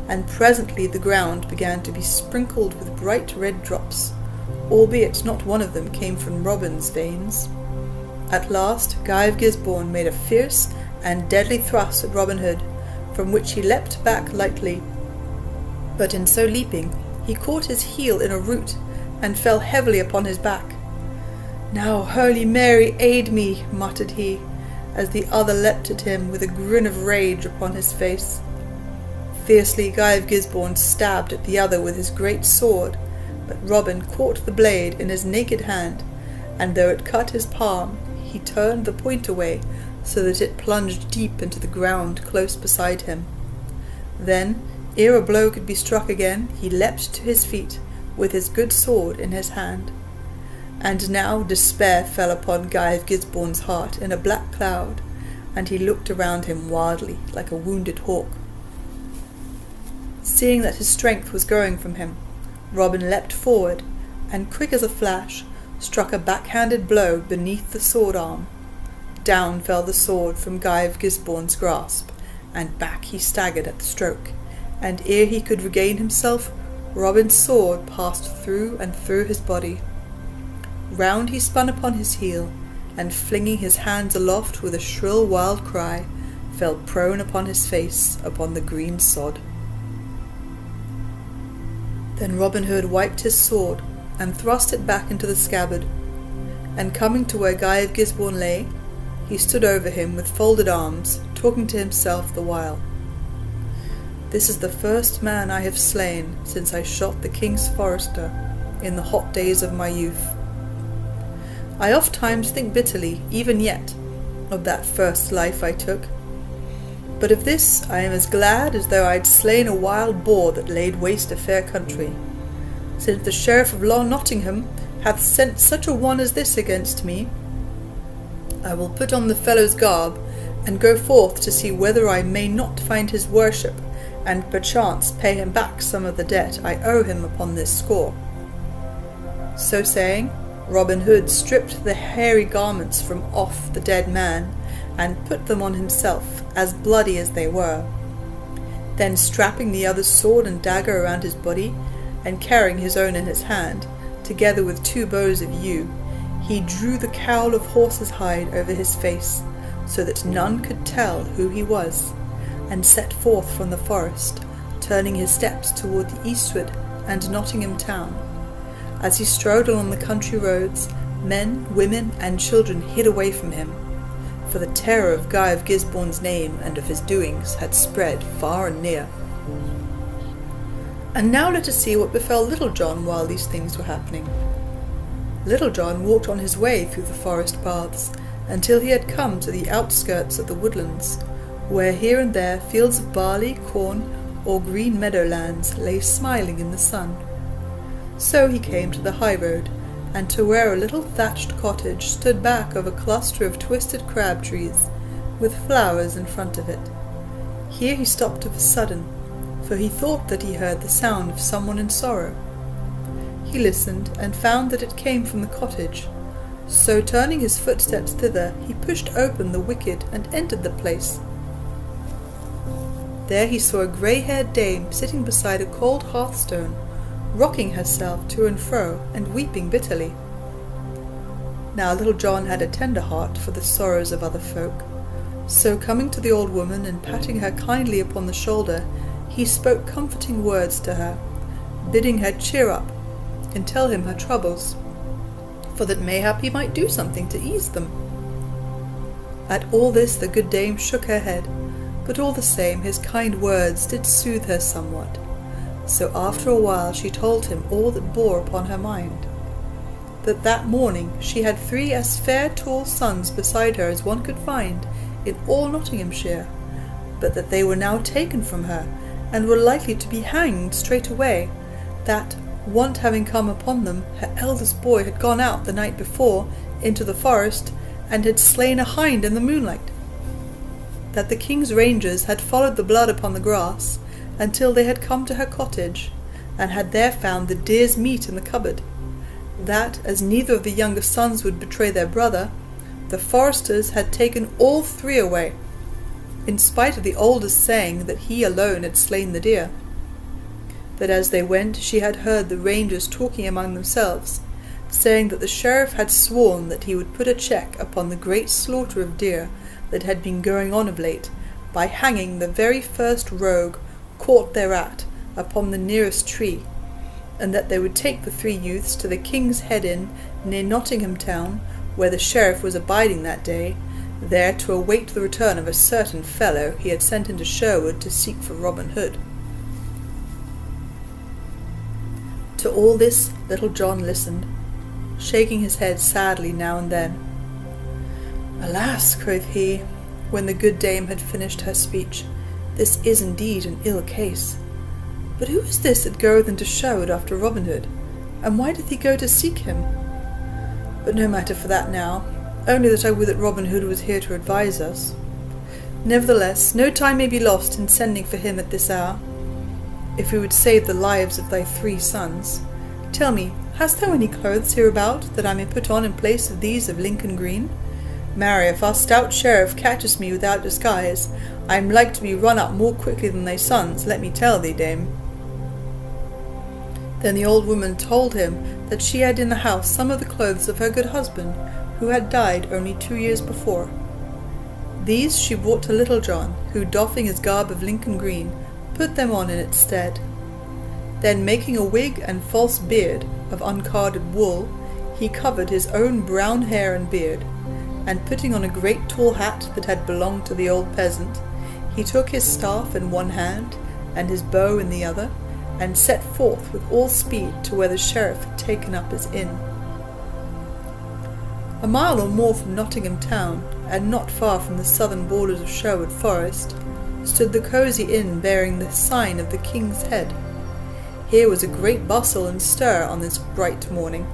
and presently the ground began to be sprinkled with bright red drops, albeit not one of them came from Robin's veins. At last Guy of Gisborne made a fierce and deadly thrust at Robin Hood, from which he leapt back lightly. But in so leaping, he caught his heel in a root, and fell heavily upon his back. "Now, Holy Mary, aid me," muttered he, as the other leapt at him with a grin of rage upon his face. Fiercely Guy of Gisborne stabbed at the other with his great sword, but Robin caught the blade in his naked hand, and though it cut his palm, he turned the point away so that it plunged deep into the ground close beside him. Then, ere a blow could be struck again, he leapt to his feet, with his good sword in his hand. And now despair fell upon Guy of Gisborne's heart in a black cloud, and he looked around him wildly, like a wounded hawk. Seeing that his strength was going from him, Robin leapt forward, and quick as a flash, struck a backhanded blow beneath the sword arm. Down fell the sword from Guy of Gisborne's grasp, and back he staggered at the stroke, and ere he could regain himself, Robin's sword passed through and through his body. Round he spun upon his heel, and flinging his hands aloft with a shrill wild cry, fell prone upon his face upon the green sod. Then Robin Hood wiped his sword, and thrust it back into the scabbard, and coming to where Guy of Gisborne lay, he stood over him with folded arms, talking to himself the while. "This is the first man I have slain since I shot the king's forester in the hot days of my youth. I ofttimes think bitterly, even yet, of that first life I took. But of this I am as glad as though I had slain a wild boar that laid waste a fair country, since the Sheriff of Long Nottingham hath sent such a one as this against me. I will put on the fellow's garb, and go forth to see whether I may not find his worship, and perchance pay him back some of the debt I owe him upon this score." So saying, Robin Hood stripped the hairy garments from off the dead man, and put them on himself, as bloody as they were. Then strapping the other's sword and dagger around his body, and carrying his own in his hand, together with 2 bows of yew, he drew the cowl of horse's hide over his face, so that none could tell who he was, and set forth from the forest, turning his steps toward the eastward and Nottingham town. As he strode along the country roads, men, women, and children hid away from him, for the terror of Guy of Gisborne's name and of his doings had spread far and near. And now let us see what befell Little John while these things were happening. Little John walked on his way through the forest paths, until he had come to the outskirts of the woodlands, where here and there fields of barley, corn, or green meadowlands lay smiling in the sun. So he came to the high road, and to where a little thatched cottage stood back of a cluster of twisted crab trees, with flowers in front of it. Here he stopped of a sudden, for he thought that he heard the sound of someone in sorrow. He listened, and found that it came from the cottage. So turning his footsteps thither, he pushed open the wicket and entered the place. There he saw a grey-haired dame sitting beside a cold hearthstone, rocking herself to and fro, and weeping bitterly. Now Little John had a tender heart for the sorrows of other folk, so coming to the old woman and patting her kindly upon the shoulder, he spoke comforting words to her, bidding her cheer up and tell him her troubles, for that mayhap he might do something to ease them. At all this the good dame shook her head, but all the same his kind words did soothe her somewhat. So after a while she told him all that bore upon her mind. That morning she had 3 as fair tall sons beside her as one could find in all Nottinghamshire, but that they were now taken from her, and were likely to be hanged straightway, that, want having come upon them, her eldest boy had gone out the night before into the forest, and had slain a hind in the moonlight. That the king's rangers had followed the blood upon the grass, until they had come to her cottage, and had there found the deer's meat in the cupboard. That, as neither of the younger sons would betray their brother, the foresters had taken all 3 away, in spite of the oldest saying that he alone had slain the deer. That as they went she had heard the rangers talking among themselves, saying that the sheriff had sworn that he would put a check upon the great slaughter of deer that had been going on of late, by hanging the very first rogue caught thereat upon the nearest tree, and that they would take the 3 youths to the King's Head Inn near Nottingham town, where the sheriff was abiding that day, there to await the return of a certain fellow he had sent into Sherwood to seek for Robin Hood. To all this Little John listened, shaking his head sadly now and then. "Alas," quoth he, when the good dame had finished her speech, "this is indeed an ill case. But who is this that goeth into Sherwood after Robin Hood, and why doth he go to seek him? But no matter for that now, only that I would that Robin Hood was here to advise us. Nevertheless, no time may be lost in sending for him at this hour, if we would save the lives of thy 3 sons. Tell me, hast thou any clothes hereabout, that I may put on in place of these of Lincoln Green? Marry, if our stout sheriff catches me without disguise, I am like to be run up more quickly than thy sons, let me tell thee, dame." Then the old woman told him that she had in the house some of the clothes of her good husband, who had died only 2 years before. These she brought to Little John, who, doffing his garb of Lincoln Green, put them on in its stead. Then, making a wig and false beard of uncarded wool, he covered his own brown hair and beard, and putting on a great tall hat that had belonged to the old peasant, he took his staff in one hand and his bow in the other, and set forth with all speed to where the sheriff had taken up his inn. A mile or more from Nottingham town, and not far from the southern borders of Sherwood Forest, stood the cosy inn bearing the sign of the King's Head. Here was a great bustle and stir on this bright morning,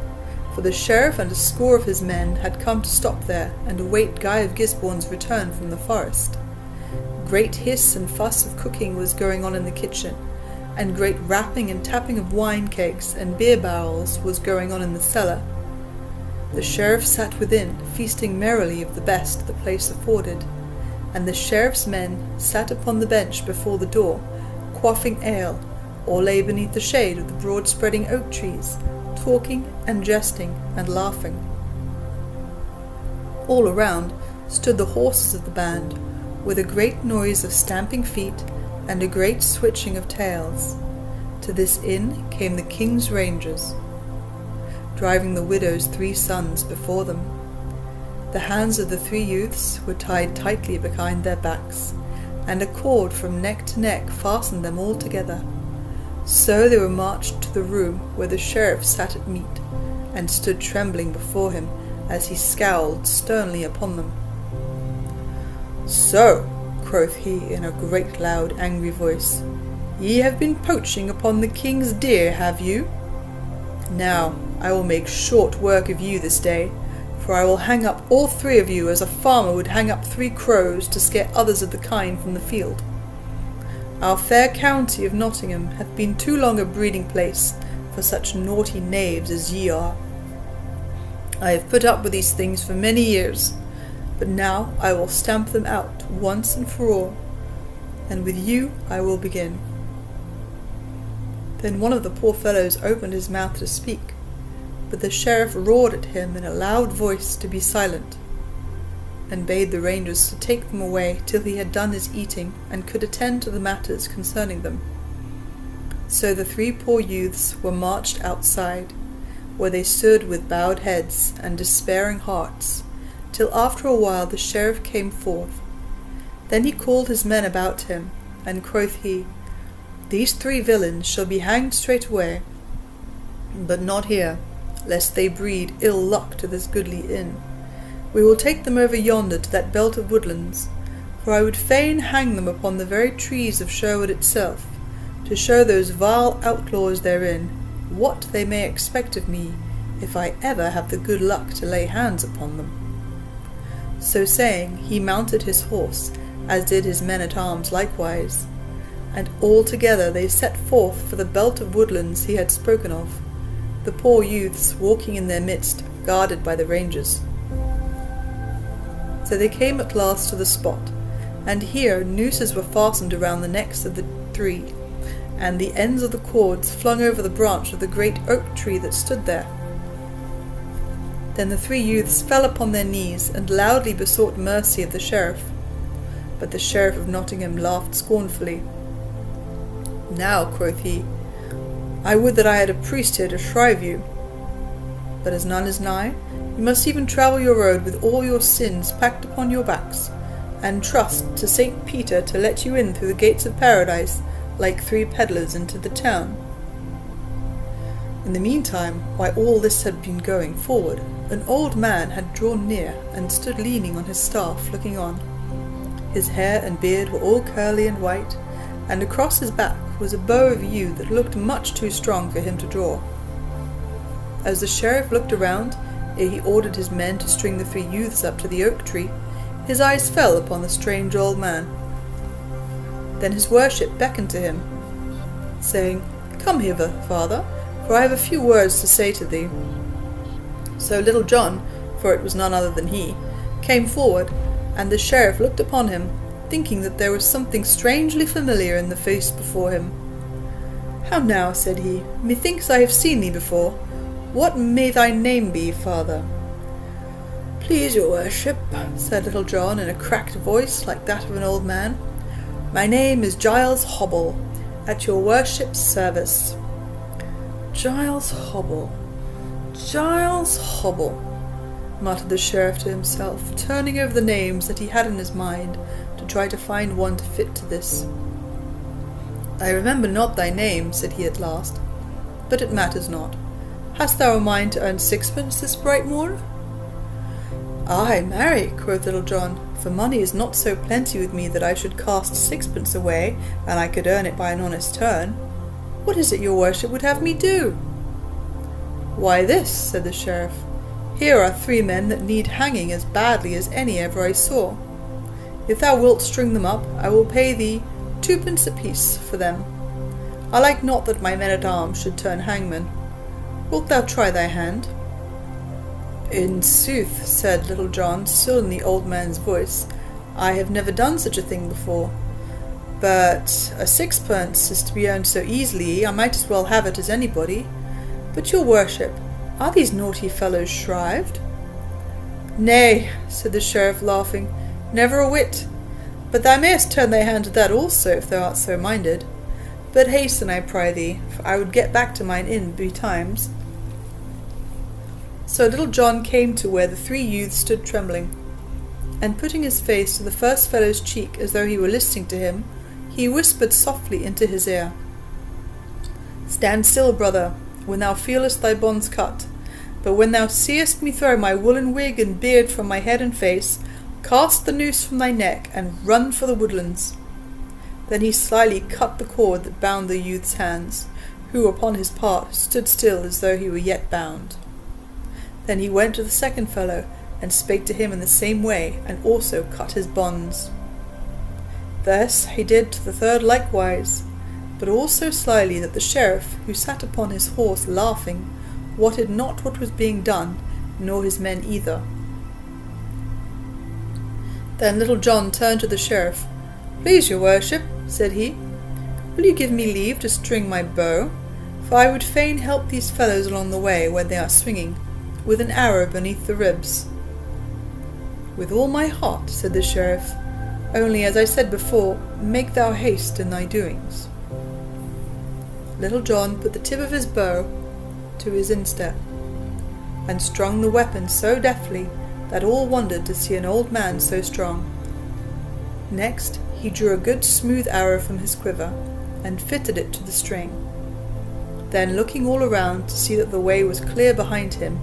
for the sheriff and a score of his men had come to stop there and await Guy of Gisborne's return from the forest. Great hiss and fuss of cooking was going on in the kitchen, and great rapping and tapping of wine kegs and beer barrels was going on in the cellar. The sheriff sat within, feasting merrily of the best the place afforded, and the sheriff's men sat upon the bench before the door, quaffing ale, or lay beneath the shade of the broad-spreading oak trees, talking and jesting and laughing. All around stood the horses of the band, with a great noise of stamping feet and a great switching of tails. To this inn came the King's Rangers, driving the widow's 3 sons before them. The hands of the 3 youths were tied tightly behind their backs, and a cord from neck to neck fastened them all together. So they were marched to the room where the sheriff sat at meat, and stood trembling before him as he scowled sternly upon them. "So," quoth he in a great loud angry voice, "ye have been poaching upon the king's deer, have you?" Now I will make short work of you this day, for I will hang up all 3 of you as a farmer would hang up 3 crows to scare others of the kind from the field. Our fair county of Nottingham hath been too long a breeding place for such naughty knaves as ye are. I have put up with these things for many years, but now I will stamp them out once and for all, and with you I will begin." Then one of the poor fellows opened his mouth to speak, but the sheriff roared at him in a loud voice to be silent, and bade the rangers to take them away till he had done his eating and could attend to the matters concerning them. So the 3 poor youths were marched outside, where they stood with bowed heads and despairing hearts, till after a while the sheriff came forth. Then he called his men about him, and quoth he, "These 3 villains shall be hanged straightway, but not here, lest they breed ill luck to this goodly inn. We will take them over yonder to that belt of woodlands, for I would fain hang them upon the very trees of Sherwood itself, to show those vile outlaws therein what they may expect of me if I ever have the good luck to lay hands upon them." So saying, he mounted his horse, as did his men-at-arms likewise, and all together they set forth for the belt of woodlands he had spoken of, the poor youths walking in their midst, guarded by the rangers. So they came at last to the spot, and here nooses were fastened around the necks of the 3, and the ends of the cords flung over the branch of the great oak tree that stood there. Then the 3 youths fell upon their knees, and loudly besought mercy of the sheriff. But the sheriff of Nottingham laughed scornfully. "Now," quoth he, "I would that I had a priest here to shrive you. But as none is nigh, you must even travel your road with all your sins packed upon your backs, and trust to St. Peter to let you in through the gates of paradise like 3 pedlars into the town." In the meantime, while all this had been going forward, an old man had drawn near and stood leaning on his staff, looking on. His hair and beard were all curly and white, and across his back was a bow of yew that looked much too strong for him to draw. As the sheriff looked around, ere he ordered his men to string the 3 youths up to the oak tree, his eyes fell upon the strange old man. Then his worship beckoned to him, saying, "Come hither, father, for I have a few words to say to thee." So Little John, for it was none other than he, came forward, and the sheriff looked upon him, thinking that there was something strangely familiar in the face before him. "How now," said he, "methinks I have seen thee before. What may thy name be, father?" "Please your worship," said Little John in a cracked voice like that of an old man, "my name is Giles Hobble, at your worship's service." "Giles Hobble, Giles Hobble," muttered the sheriff to himself, turning over the names that he had in his mind to try to find one to fit to this. "I remember not thy name," said he at last, "but it matters not. Hast thou a mind to earn 6pence this bright morn?" "Ay, marry," quoth Little John, "for money is not so plenty with me that I should cast 6pence away, and I could earn it by an honest turn. What is it your worship would have me do?" "Why this," said the sheriff. "Here are 3 men that need hanging as badly as any ever I saw. If thou wilt string them up, I will pay thee 2pence apiece for them. I like not that my men-at-arms should turn hangmen. Wilt thou try thy hand?" "In sooth," said Little John, still in the old man's voice, "I have never done such a thing before. But a 6pence is to be earned so easily, I might as well have it as anybody. But your worship, are these naughty fellows shrived?" "Nay," said the sheriff, laughing, "never a whit. But thou mayest turn thy hand to that also, if thou art so minded. But hasten, I pray thee, for I would get back to mine inn betimes." So Little John came to where the 3 youths stood trembling, and putting his face to the first fellow's cheek as though he were listening to him, he whispered softly into his ear, "Stand still, brother, when thou feelest thy bonds cut, but when thou seest me throw my woollen wig and beard from my head and face, cast the noose from thy neck, and run for the woodlands." Then he slyly cut the cord that bound the youth's hands, who upon his part stood still as though he were yet bound. Then he went to the second fellow, and spake to him in the same way, and also cut his bonds. Thus he did to the third likewise, but all so slyly that the sheriff, who sat upon his horse laughing, wotted not what was being done, nor his men either. Then Little John turned to the sheriff. "Please your worship," said he, "will you give me leave to string my bow? For I would fain help these fellows along the way when they are swinging, with an arrow beneath the ribs." "With all my heart," said the sheriff, "only, as I said before, make thou haste in thy doings." Little John put the tip of his bow to his instep, and strung the weapon so deftly that all wondered to see an old man so strong. Next he drew a good smooth arrow from his quiver, and fitted it to the string. Then, looking all around to see that the way was clear behind him,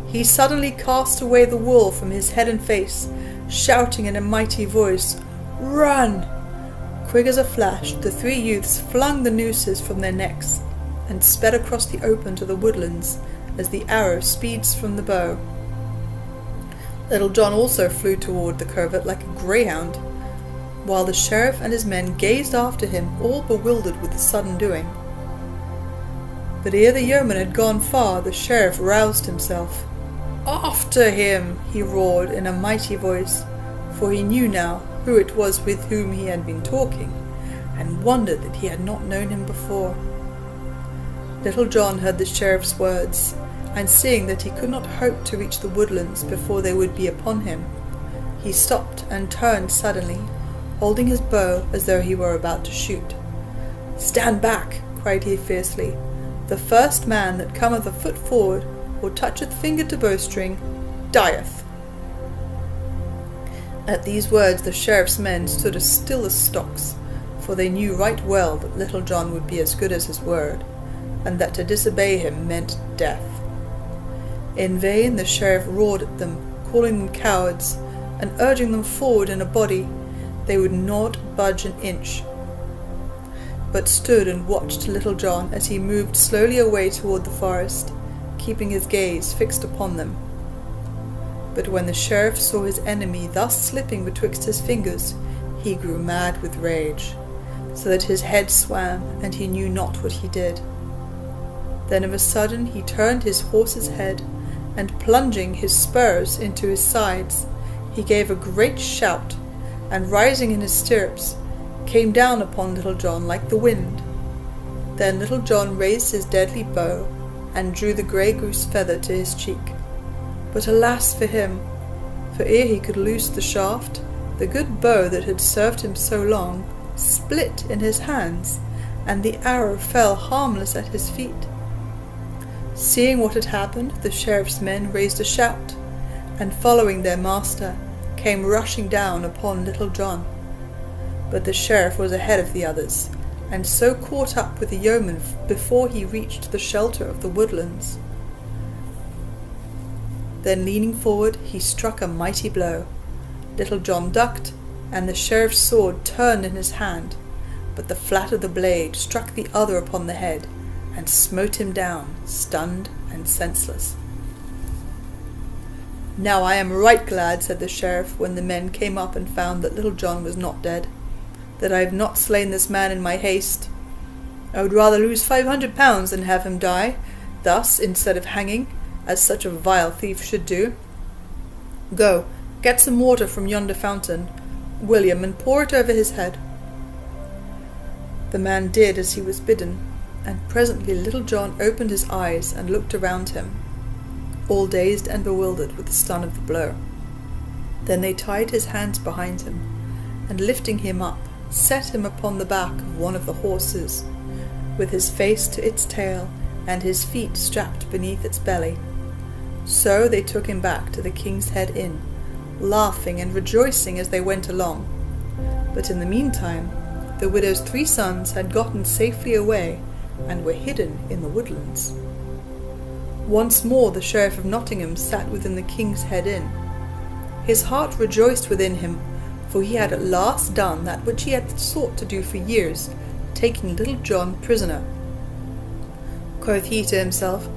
he suddenly cast away the wool from his head and face, shouting in a mighty voice, "Run!" Quick as a flash, the three youths flung the nooses from their necks, and sped across the open to the woodlands, as the arrow speeds from the bow. Little John also flew toward the covert like a greyhound, while the sheriff and his men gazed after him, all bewildered with the sudden doing. But ere the yeoman had gone far, the sheriff roused himself. "After him!" he roared in a mighty voice, for he knew now who it was with whom he had been talking, and wondered that he had not known him before. Little John heard the sheriff's words, and seeing that he could not hope to reach the woodlands before they would be upon him, he stopped and turned suddenly, holding his bow as though he were about to shoot. "Stand back!" cried he fiercely. "The first man that cometh a foot forward, or toucheth finger to bowstring, dieth." At these words the sheriff's men stood as still as stocks, for they knew right well that Little John would be as good as his word, and that to disobey him meant death. In vain the sheriff roared at them, calling them cowards, and urging them forward in a body. They would not budge an inch, but stood and watched Little John as he moved slowly away toward the forest, keeping his gaze fixed upon them. But when the sheriff saw his enemy thus slipping betwixt his fingers, he grew mad with rage, so that his head swam, and he knew not what he did. Then of a sudden he turned his horse's head, and plunging his spurs into his sides, he gave a great shout, and rising in his stirrups, came down upon Little John like the wind. Then Little John raised his deadly bow, and drew the grey goose feather to his cheek. But alas for him! For ere he could loose the shaft, the good bow that had served him so long split in his hands, and the arrow fell harmless at his feet. Seeing what had happened, the sheriff's men raised a shout, and following their master, came rushing down upon Little John. But the sheriff was ahead of the others, and so caught up with the yeoman before he reached the shelter of the woodlands. Then leaning forward, he struck a mighty blow. Little John ducked, and the sheriff's sword turned in his hand, but the flat of the blade struck the other upon the head, and smote him down, stunned and senseless. "Now I am right glad," said the sheriff, when the men came up and found that Little John was not dead, "that I have not slain this man in my haste. I would rather lose £500 than have him die, thus, instead of hanging, as such a vile thief should do. Go, get some water from yonder fountain, William, and pour it over his head." The man did as he was bidden, and presently Little John opened his eyes and looked around him, all dazed and bewildered with the stun of the blow. Then they tied his hands behind him, and lifting him up, set him upon the back of one of the horses, with his face to its tail, and his feet strapped beneath its belly. So they took him back to the King's Head Inn, laughing and rejoicing as they went along. But in the meantime, the widow's 3 sons had gotten safely away, and were hidden in the woodlands. Once more the Sheriff of Nottingham sat within the King's Head Inn. His heart rejoiced within him, for he had at last done that which he had sought to do for years, taking Little John prisoner. quoth he to himself,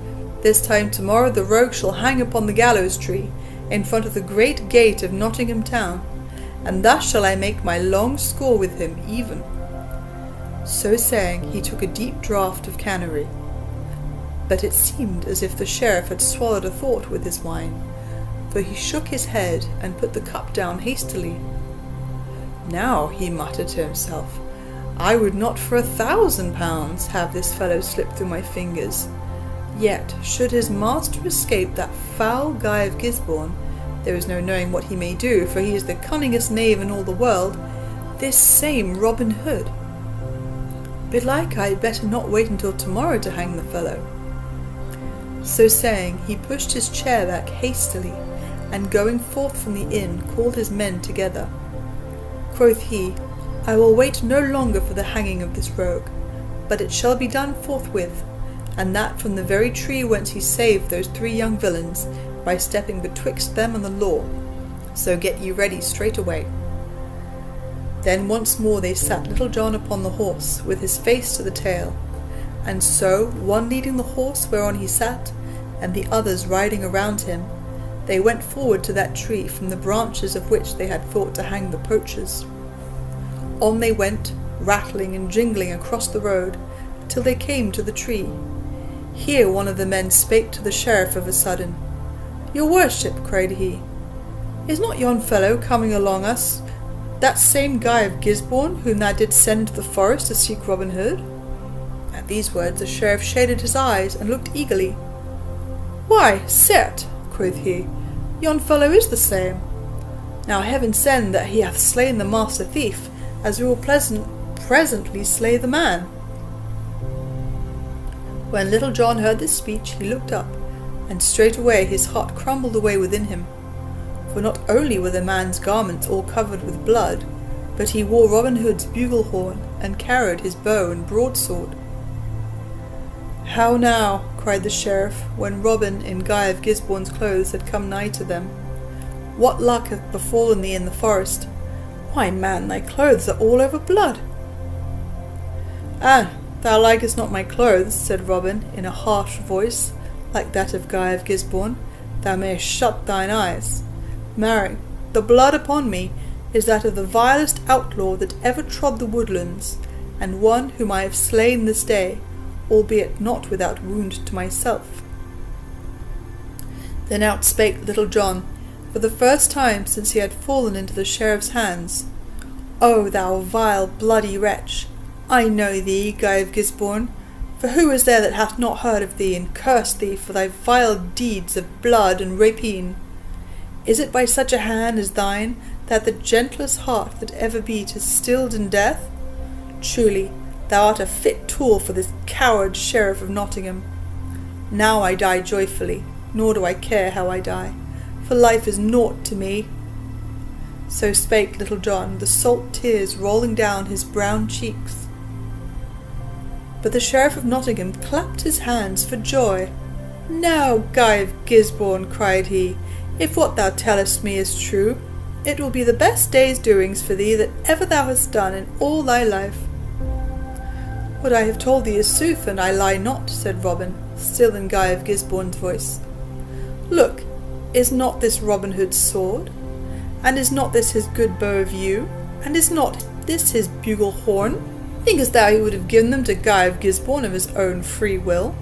this time tomorrow the rogue shall hang upon the gallows tree, in front of the great gate of Nottingham town, and thus shall I make my long score with him even. So saying, he took a deep draught of canary. But it seemed as if the sheriff had swallowed a thought with his wine, for he shook his head and put the cup down hastily. Now, he muttered to himself, I would not for £1,000 have this fellow slip through my fingers. Yet, should his master escape that foul Guy of Gisborne, there is no knowing what he may do, for he is the cunningest knave in all the world, this same Robin Hood. Belike I had better not wait until tomorrow to hang the fellow. So saying, he pushed his chair back hastily, and going forth from the inn, called his men together. Quoth he, I will wait no longer for the hanging of this rogue, but it shall be done forthwith, and that from the very tree whence he saved those 3 young villains, by stepping betwixt them and the law. So get ye ready straightway. Then once more they sat Little John upon the horse, with his face to the tail, and so, one leading the horse whereon he sat, and the others riding around him, they went forward to that tree, from the branches of which they had thought to hang the poachers. On they went, rattling and jingling across the road, till they came to the tree. Here one of the men spake to the sheriff of a sudden. Your worship, cried he, is not yon fellow coming along us, that same Guy of Gisborne, whom thou didst send into the forest to seek Robin Hood? At these words the sheriff shaded his eyes, and looked eagerly. Why, cert, quoth he, yon fellow is the same. Now heaven send that he hath slain the master thief, as we will presently slay the man. When Little John heard this speech, he looked up, and straightway his heart crumbled away within him. For not only were the man's garments all covered with blood, but he wore Robin Hood's bugle horn, and carried his bow and broadsword. How now, cried the sheriff, when Robin in Guy of Gisborne's clothes had come nigh to them, what luck hath befallen thee in the forest? Why, man, thy clothes are all over blood. Ah, thou likest not my clothes, said Robin, in a harsh voice, like that of Guy of Gisborne, thou mayest shut thine eyes. Marry, the blood upon me is that of the vilest outlaw that ever trod the woodlands, and one whom I have slain this day, albeit not without wound to myself. Then out spake Little John, for the first time since he had fallen into the sheriff's hands. O thou vile bloody wretch, I know thee, Guy of Gisborne, for who is there that hath not heard of thee, and cursed thee for thy vile deeds of blood and rapine? Is it by such a hand as thine that the gentlest heart that ever beat is stilled in death? Truly, thou art a fit tool for this coward sheriff of Nottingham. Now I die joyfully, nor do I care how I die, for life is naught to me. So spake Little John, the salt tears rolling down his brown cheeks. But the sheriff of Nottingham clapped his hands for joy. Now, Guy of Gisborne, cried he, if what thou tellest me is true, it will be the best day's doings for thee that ever thou hast done in all thy life. What I have told thee is sooth, and I lie not, said Robin, still in Guy of Gisborne's voice. Look, is not this Robin Hood's sword? And is not this his good bow of yew? And is not this his bugle horn? Thinkest thou he would have given them to Guy of Gisborne of his own free will?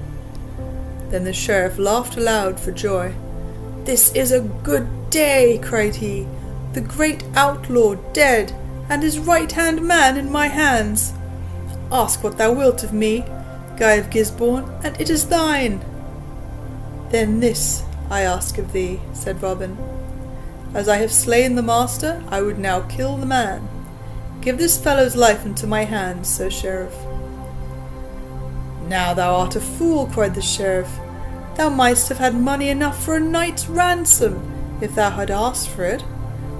Then the sheriff laughed aloud for joy. This is a good day, cried he, the great outlaw dead, and his right-hand man in my hands. Ask what thou wilt of me, Guy of Gisborne, and it is thine. Then this I ask of thee, said Robin. As I have slain the master, I would now kill the man. Give this fellow's life into my hands, Sir Sheriff. Now thou art a fool, cried the sheriff. Thou mightst have had money enough for a knight's ransom, if thou had asked for it.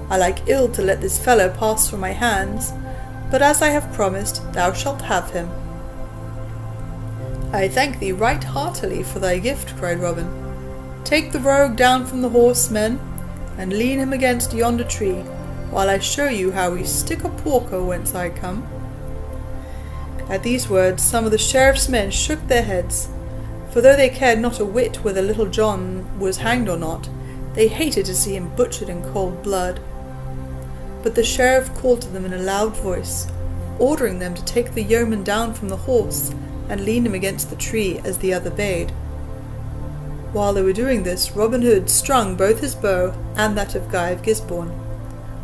I like ill to let this fellow pass from my hands, but as I have promised, thou shalt have him. I thank thee right heartily for thy gift, cried Robin. Take the rogue down from the horse, men, and lean him against yonder tree, while I show you how we stick a porker whence I come. At these words some of the sheriff's men shook their heads, for though they cared not a whit whether Little John was hanged or not, they hated to see him butchered in cold blood. But the sheriff called to them in a loud voice, ordering them to take the yeoman down from the horse and lean him against the tree as the other bade. While they were doing this, Robin Hood strung both his bow and that of Guy of Gisborne,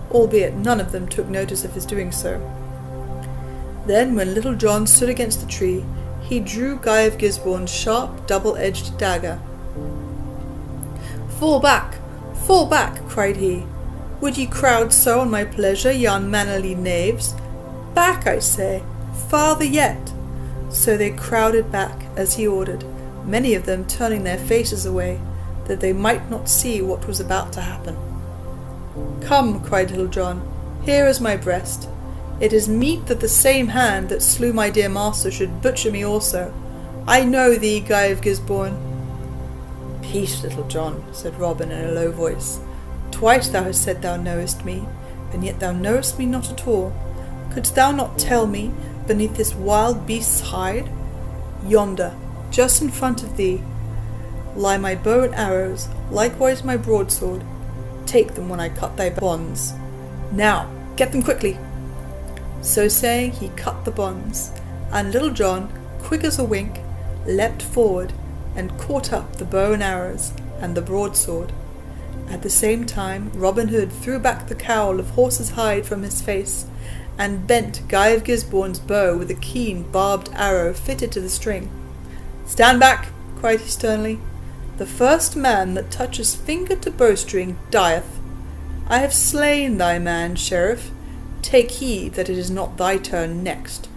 albeit none of them took notice of his doing so. Then, when Little John stood against the tree, he drew Guy of Gisborne's sharp, double-edged dagger. Fall back! Fall back!" cried he. "Would ye crowd so on my pleasure, ye unmannerly knaves? Back, I say! Farther yet!" So they crowded back, as he ordered, many of them turning their faces away, that they might not see what was about to happen. "Come," cried Little John, "here is my breast. It is meet that the same hand that slew my dear master should butcher me also. I know thee, Guy of Gisborne." "Peace, Little John," said Robin in a low voice. "Twice thou hast said thou knowest me, and yet thou knowest me not at all. Couldst thou not tell me beneath this wild beast's hide? Yonder, just in front of thee, lie my bow and arrows, likewise my broadsword. Take them when I cut thy bonds. Now, get them quickly." So saying, he cut the bonds, and Little John, quick as a wink, leapt forward and caught up the bow and arrows and the broadsword. At the same time Robin Hood threw back the cowl of horse's hide from his face, and bent Guy of Gisborne's bow with a keen barbed arrow fitted to the string. "Stand back!" cried he sternly. "The first man that touches finger to bowstring dieth. I have slain thy man, sheriff. Take heed that it is not thy turn next."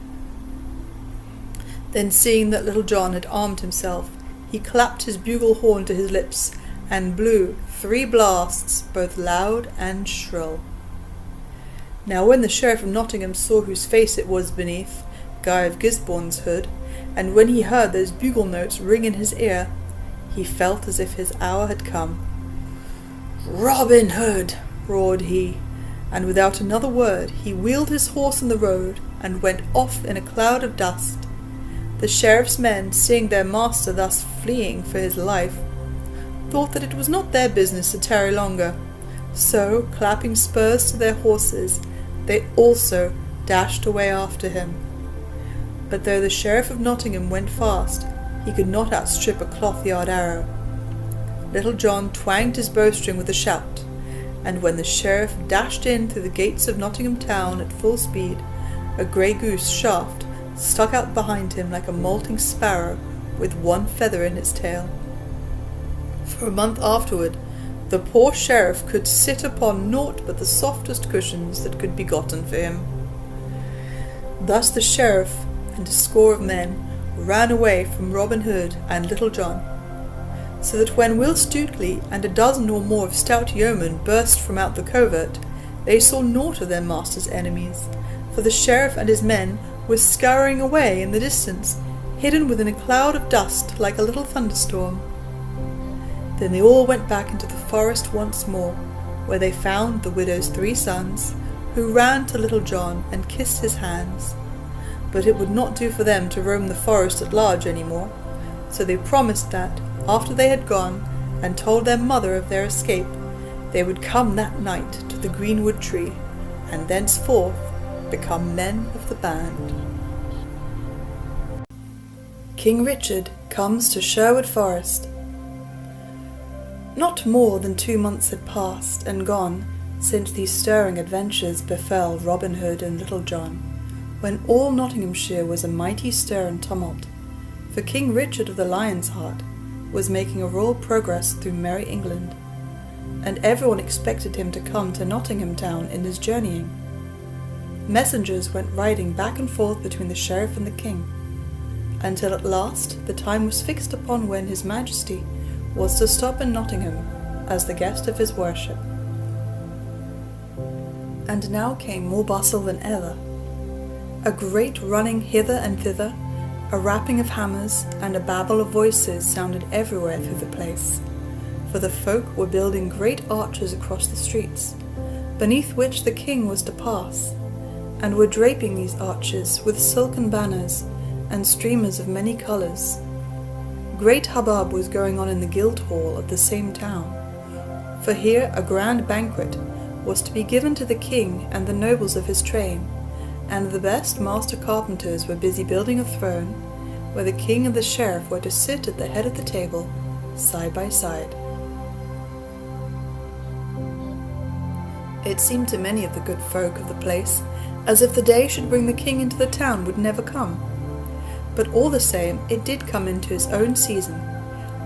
Then, seeing that Little John had armed himself, he clapped his bugle horn to his lips, and blew 3 blasts, both loud and shrill. Now when the Sheriff of Nottingham saw whose face it was beneath Guy of Gisborne's hood, and when he heard those bugle notes ring in his ear, he felt as if his hour had come. "Robin Hood!" roared he, and without another word he wheeled his horse in the road and went off in a cloud of dust. The sheriff's men, seeing their master thus fleeing for his life, thought that it was not their business to tarry longer, so, clapping spurs to their horses, they also dashed away after him. But though the Sheriff of Nottingham went fast, he could not outstrip a cloth-yard arrow. Little John twanged his bowstring with a shout, and when the sheriff dashed in through the gates of Nottingham town at full speed, a grey goose shaft stuck out behind him like a moulting sparrow with one feather in its tail. For a month afterward, the poor sheriff could sit upon naught but the softest cushions that could be gotten for him. Thus the sheriff and a score of men ran away from Robin Hood and Little John, so that when Will Stutely and a dozen or more of stout yeomen burst from out the covert, they saw naught of their master's enemies, for the sheriff and his men were scouring away in the distance, hidden within a cloud of dust like a little thunderstorm. Then they all went back into the forest once more, where they found the widow's 3 sons, who ran to Little John and kissed his hands. But it would not do for them to roam the forest at large any more, so they promised that, after they had gone and told their mother of their escape, they would come that night to the greenwood tree, and thenceforth become men of the band. King Richard comes to Sherwood Forest. Not more than 2 months had passed and gone since these stirring adventures befell Robin Hood and Little John, when all Nottinghamshire was a mighty stir and tumult, for King Richard of the Lion's Heart was making a royal progress through merry England, and everyone expected him to come to Nottingham town in his journeying. Messengers went riding back and forth between the sheriff and the king, until at last the time was fixed upon when his majesty was to stop in Nottingham as the guest of his worship. And now came more bustle than ever. A great running hither and thither, a rapping of hammers, and a babble of voices sounded everywhere through the place, for the folk were building great arches across the streets, beneath which the king was to pass, and were draping these arches with silken banners and streamers of many colours. great hubbub was going on in the Guildhall of the same town, for here a grand banquet was to be given to the king and the nobles of his train, and the best master carpenters were busy building a throne, where the king and the sheriff were to sit at the head of the table, side by side. It seemed to many of the good folk of the place as if the day should bring the king into the town would never come. But all the same it did come into his own season,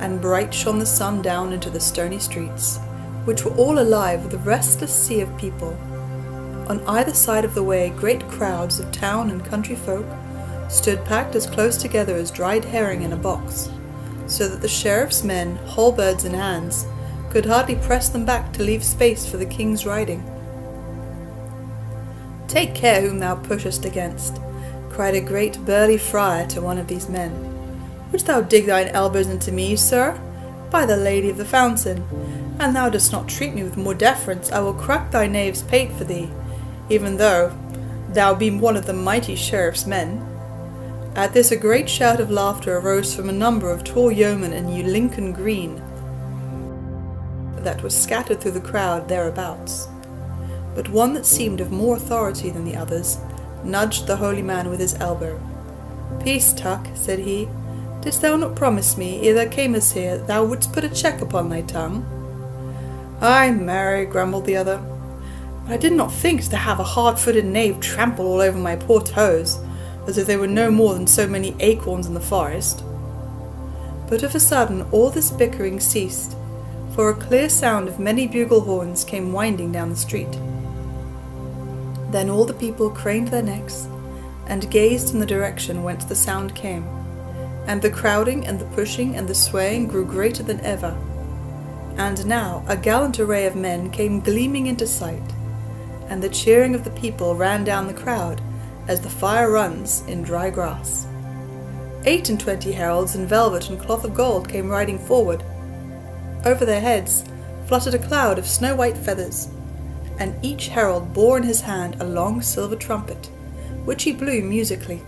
and bright shone the sun down into the stony streets, which were all alive with a restless sea of people. On either side of the way great crowds of town and country folk stood packed as close together as dried herring in a box, so that the sheriff's men, halberds in hands, could hardly press them back to leave space for the king's riding. "Take care whom thou pushest against," cried a great burly friar to one of these men. "Wouldst thou dig thine elbows into me, sir? By the Lady of the Fountain, an thou dost not treat me with more deference, I will crack thy knave's pate for thee, even though thou be one of the mighty sheriff's men." At this a great shout of laughter arose from a number of tall yeomen in New Lincoln green that was scattered through the crowd thereabouts. But one that seemed of more authority than the others nudged the holy man with his elbow. "Peace, Tuck," said he. "Didst thou not promise me, ere thou camest here, thou wouldst put a check upon thy tongue?" "Ay, marry," grumbled the other, "but I did not think to have a hard-footed knave trample all over my poor toes, as if they were no more than so many acorns in the forest." But of a sudden all this bickering ceased, for a clear sound of many bugle horns came winding down the street. Then all the people craned their necks, and gazed in the direction whence the sound came, and the crowding and the pushing and the swaying grew greater than ever. And now a gallant array of men came gleaming into sight, and the cheering of the people ran down the crowd, as the fire runs in dry grass. 28 heralds in velvet and cloth of gold came riding forward. Over their heads fluttered a cloud of snow-white feathers, and each herald bore in his hand a long silver trumpet, which he blew musically.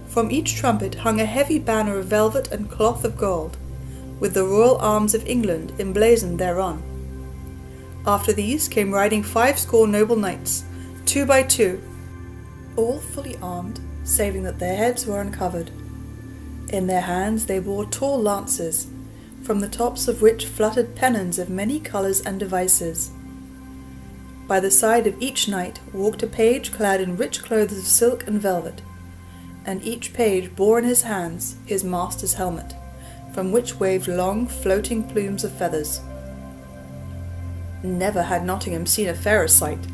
From each trumpet hung a heavy banner of velvet and cloth of gold, with the royal arms of England emblazoned thereon. After these came riding 50 noble knights, 2 by 2, all fully armed, saving that their heads were uncovered. In their hands they bore tall lances, from the tops of which fluttered pennons of many colours and devices. By the side of each knight walked a page clad in rich clothes of silk and velvet, and each page bore in his hands his master's helmet, from which waved long floating plumes of feathers. Never had Nottingham seen a fairer sight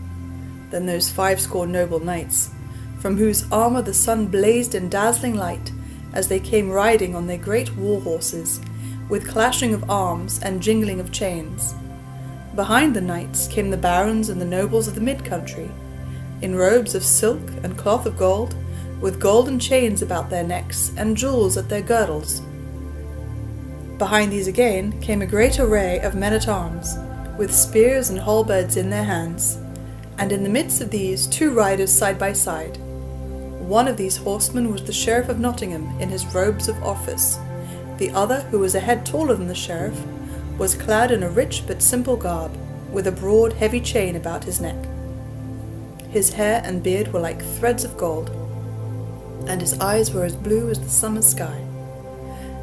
than those 50 noble knights, from whose armour the sun blazed in dazzling light as they came riding on their great war horses, with clashing of arms and jingling of chains. Behind the knights came the barons and the nobles of the mid-country, in robes of silk and cloth of gold, with golden chains about their necks and jewels at their girdles. Behind these again came a great array of men-at-arms, with spears and halberds in their hands, and in the midst of these 2 riders side by side. One of these horsemen was the Sheriff of Nottingham in his robes of office. The other, who was a head taller than the sheriff, was clad in a rich but simple garb, with a broad heavy chain about his neck. His hair and beard were like threads of gold, and his eyes were as blue as the summer sky.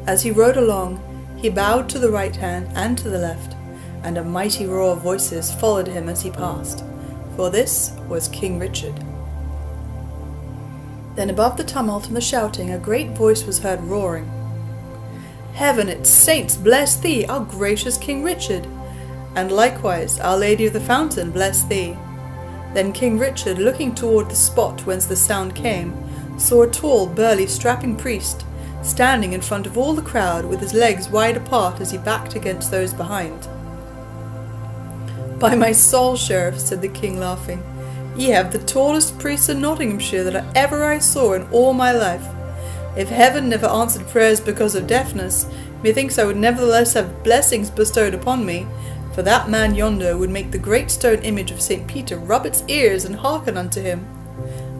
As he rode along, he bowed to the right hand and to the left, and a mighty roar of voices followed him as he passed, for this was King Richard. Then above the tumult and the shouting a great voice was heard roaring, "Heaven its saints bless thee, our gracious King Richard! And likewise our Lady of the Fountain bless thee." Then King Richard, looking toward the spot whence the sound came, saw a tall, burly, strapping priest, standing in front of all the crowd with his legs wide apart as he backed against those behind. "By my soul, Sheriff," said the king, laughing, "ye have the tallest priest in Nottinghamshire that ever I saw in all my life. If heaven never answered prayers because of deafness, methinks I would nevertheless have blessings bestowed upon me, for that man yonder would make the great stone image of St. Peter rub its ears and hearken unto him.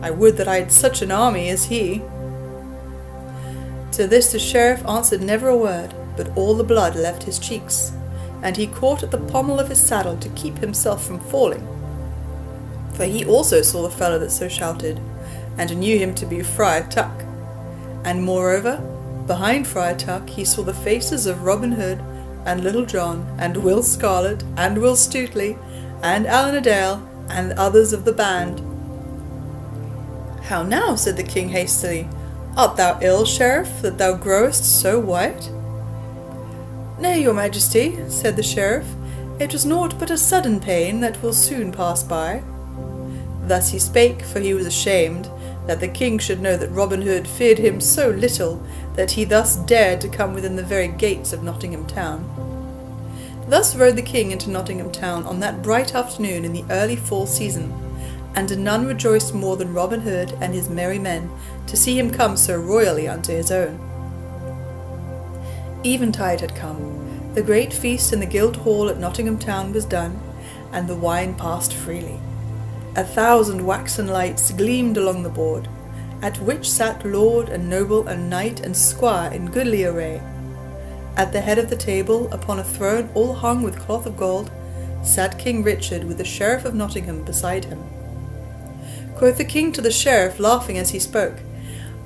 I would that I had such an army as he." To this the sheriff answered never a word, but all the blood left his cheeks, and he caught at the pommel of his saddle to keep himself from falling. For he also saw the fellow that so shouted, and knew him to be Friar Tuck. And moreover, behind Friar Tuck he saw the faces of Robin Hood, and Little John, and Will Scarlet, and Will Stutely, and Allan a Dale, and others of the band. "How now," said the king hastily, "art thou ill, sheriff, that thou growest so white?" "Nay, your majesty," said the sheriff, "it was naught but a sudden pain that will soon pass by." Thus he spake, for he was ashamed that the king should know that Robin Hood feared him so little that he thus dared to come within the very gates of Nottingham town. Thus rode the king into Nottingham town on that bright afternoon in the early fall season, and none rejoiced more than Robin Hood and his merry men to see him come so royally unto his own. Eventide had come. The great feast in the Guild Hall at Nottingham town was done, and the wine passed freely. 1,000 waxen lights gleamed along the board, at which sat lord and noble and knight and squire in goodly array. At the head of the table, upon a throne all hung with cloth of gold, sat King Richard with the Sheriff of Nottingham beside him. Quoth the king to the sheriff, laughing as he spoke,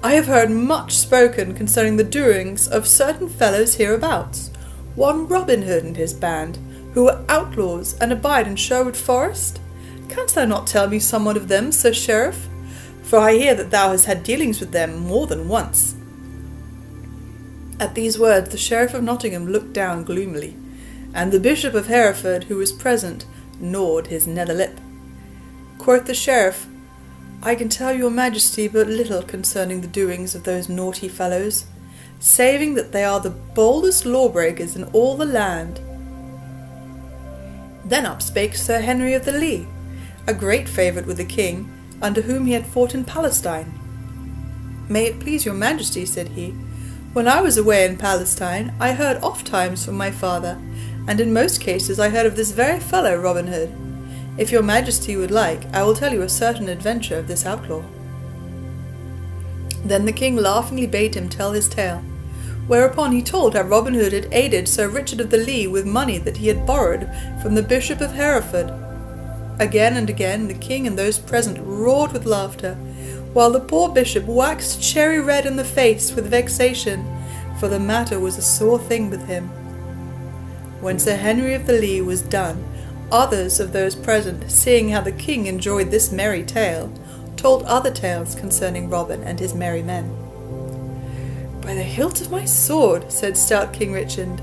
"I have heard much spoken concerning the doings of certain fellows hereabouts, one Robin Hood and his band, who are outlaws and abide in Sherwood Forest. Canst thou not tell me somewhat of them, Sir Sheriff? For I hear that thou hast had dealings with them more than once." At these words the Sheriff of Nottingham looked down gloomily, and the Bishop of Hereford, who was present, gnawed his nether lip. Quoth the sheriff, "I can tell your majesty but little concerning the doings of those naughty fellows, saving that they are the boldest lawbreakers in all the land." Then up spake Sir Henry of the Lee, a great favourite with the king, under whom he had fought in Palestine. "May it please your majesty," said he, "when I was away in Palestine, I heard oft times from my father, and in most cases I heard of this very fellow Robin Hood. If your majesty would like, I will tell you a certain adventure of this outlaw." Then the king laughingly bade him tell his tale, whereupon he told how Robin Hood had aided Sir Richard of the Lee with money that he had borrowed from the Bishop of Hereford. Again and again the king and those present roared with laughter, while the poor bishop waxed cherry red in the face with vexation, for the matter was a sore thing with him. When Sir Henry of the Lee was done, others of those present, seeing how the king enjoyed this merry tale, told other tales concerning Robin and his merry men. "By the hilt of my sword," said stout King Richard,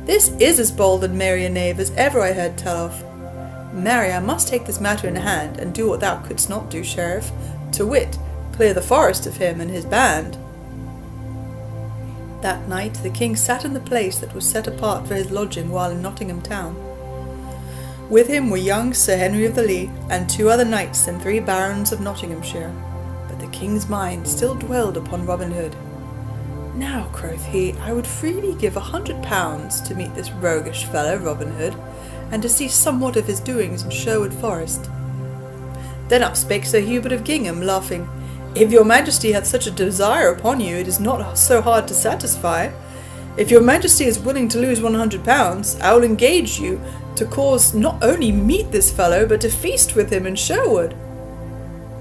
"this is as bold and merry a knave as ever I heard tell of. Marry, I must take this matter in hand, and do what thou couldst not do, sheriff, to wit, clear the forest of him and his band." That night the king sat in the place that was set apart for his lodging while in Nottingham town. With him were young Sir Henry of the Lee, and 2 other knights and 3 barons of Nottinghamshire, but the king's mind still dwelled upon Robin Hood. "Now," quoth he, "I would freely give 100 pounds to meet this roguish fellow Robin Hood, and to see somewhat of his doings in Sherwood Forest." Then up spake Sir Hubert of Gingham, laughing, "If your majesty hath such a desire upon you, it is not so hard to satisfy. If your majesty is willing to lose 100 pounds, I will engage you to cause not only meet this fellow, but to feast with him in Sherwood."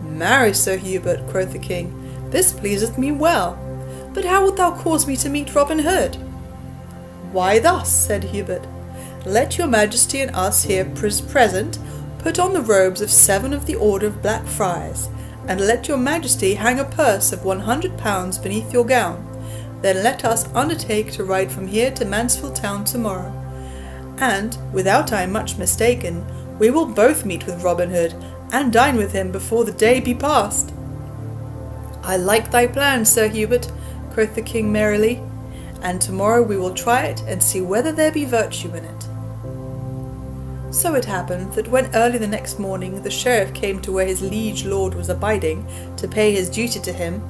"Marry, Sir Hubert," quoth the king, "this pleaseth me well. But how wilt thou cause me to meet Robin Hood?" "Why thus," said Hubert, "let your majesty and us here present put on the robes of 7 of the order of Black Friars, and let your majesty hang a purse of 100 pounds beneath your gown. Then let us undertake to ride from here to Mansfield town tomorrow, and, without I am much mistaken, we will both meet with Robin Hood, and dine with him before the day be past." "I like thy plan, Sir Hubert," quoth the king merrily, "and tomorrow we will try it, and see whether there be virtue in it." So it happened that when early the next morning the sheriff came to where his liege lord was abiding, to pay his duty to him,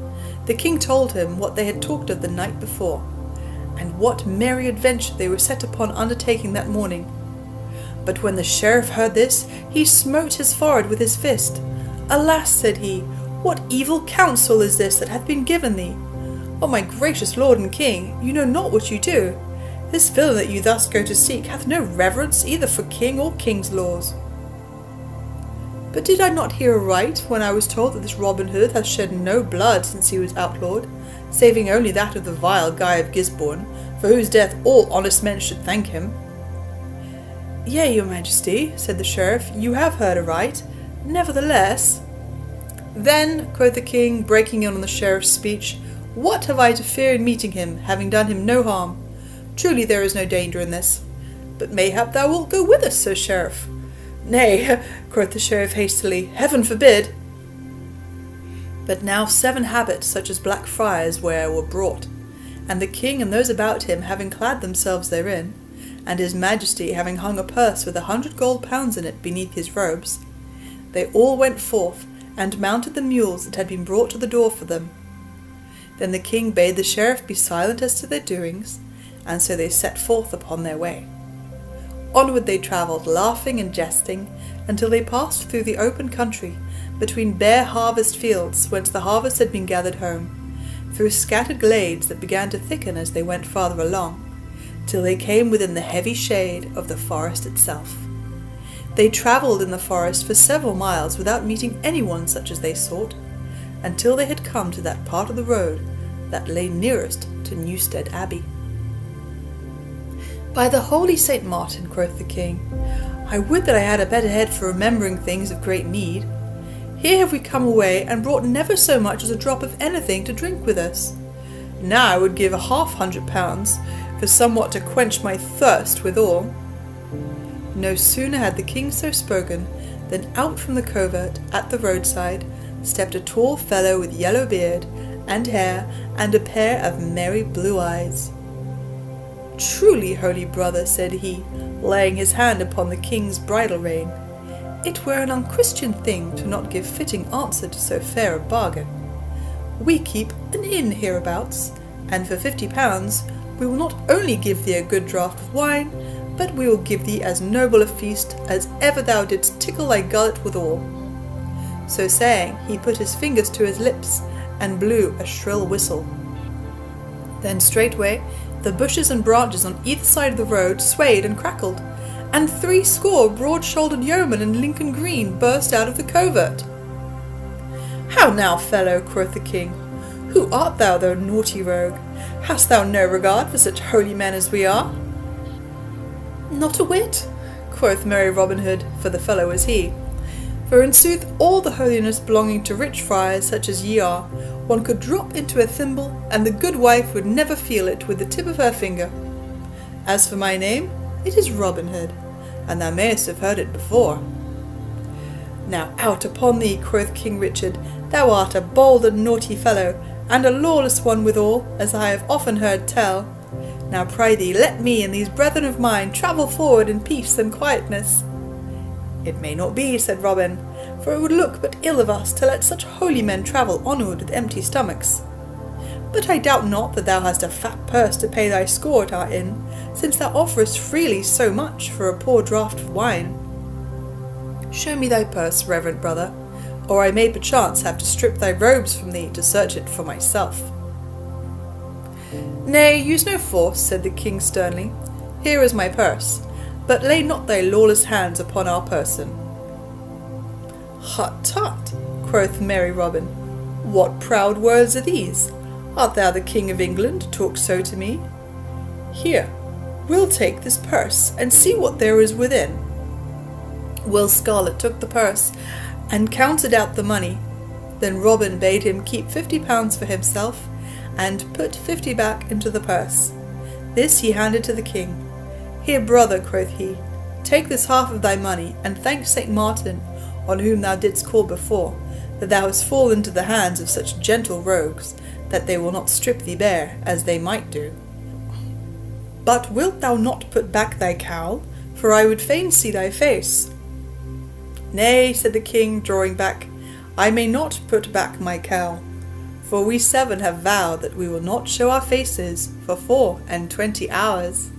the king told him what they had talked of the night before, and what merry adventure they were set upon undertaking that morning. But when the sheriff heard this, he smote his forehead with his fist. "Alas," said he, "what evil counsel is this that hath been given thee? "O my gracious lord and king, you know not what you do. This villain that you thus go to seek hath no reverence either for king or king's laws." "But did I not hear aright when I was told that this Robin Hood hath shed no blood since he was outlawed, saving only that of the vile Guy of Gisborne, for whose death all honest men should thank him?" "Yea, your majesty," said the sheriff, "you have heard aright. Nevertheless—" "Then," quoth the king, breaking in on the sheriff's speech, "what have I to fear in meeting him, having done him no harm? Truly there is no danger in this. But mayhap thou wilt go with us, Sir Sheriff." "Nay," quoth the sheriff hastily, "heaven forbid." But now 7 habits such as Black Friars wear were brought, and the king and those about him having clad themselves therein, and his majesty having hung a purse with 100 gold pounds in it beneath his robes, they all went forth and mounted the mules that had been brought to the door for them. Then the king bade the sheriff be silent as to their doings, and so they set forth upon their way. Onward they travelled, laughing and jesting, until they passed through the open country, between bare harvest fields whence the harvest had been gathered home, through scattered glades that began to thicken as they went farther along, till they came within the heavy shade of the forest itself. They travelled in the forest for several miles without meeting anyone such as they sought, until they had come to that part of the road that lay nearest to Newstead Abbey. "By the holy St. Martin," quoth the king, "I would that I had a better head for remembering things of great need. Here have we come away, and brought never so much as a drop of anything to drink with us. Now I would give £100 for somewhat to quench my thirst withal." No sooner had the king so spoken, than out from the covert at the roadside stepped a tall fellow with yellow beard and hair, and a pair of merry blue eyes. "Truly, holy brother," said he, laying his hand upon the king's bridle rein, "it were an unchristian thing to not give fitting answer to so fair a bargain. We keep an inn hereabouts, and for £50 we will not only give thee a good draught of wine, but we will give thee as noble a feast as ever thou didst tickle thy gullet withal." So saying, he put his fingers to his lips and blew a shrill whistle. Then straightway the bushes and branches on either side of the road swayed and crackled, and 60 broad-shouldered yeomen in Lincoln green burst out of the covert. "How now, fellow," quoth the king, "who art thou, thou naughty rogue? Hast thou no regard for such holy men as we are?" "Not a whit," quoth merry Robin Hood, for the fellow was he. "For in sooth all the holiness belonging to rich friars such as ye are, one could drop into a thimble, and the good wife would never feel it with the tip of her finger. As for my name, it is Robin Hood, and thou mayest have heard it before." "Now out upon thee," quoth King Richard, "thou art a bold and naughty fellow, and a lawless one withal, as I have often heard tell. Now prithee let me and these brethren of mine travel forward in peace and quietness." "It may not be," said Robin, "for it would look but ill of us to let such holy men travel onward with empty stomachs. But I doubt not that thou hast a fat purse to pay thy score at our inn, since thou offerest freely so much for a poor draught of wine. Show me thy purse, reverend brother, or I may perchance have to strip thy robes from thee to search it for myself." "Nay, use no force," said the king sternly. "Here is my purse, but lay not thy lawless hands upon our person." "Hut, tut," quoth merry Robin, "what proud words are these? Art thou the King of England to talk so to me? Here, we'll take this purse, and see what there is within." Will Scarlet took the purse, and counted out the money. Then Robin bade him keep £50 for himself, and put 50 back into the purse. This he handed to the king. "Here, brother," quoth he, "take this half of thy money, and thank St. Martin, on whom thou didst call before, that thou hast fallen into the hands of such gentle rogues, that they will not strip thee bare, as they might do. But wilt thou not put back thy cowl? For I would fain see thy face." "Nay," said the king, drawing back, "I may not put back my cowl, for we 7 have vowed that we will not show our faces for 24 hours."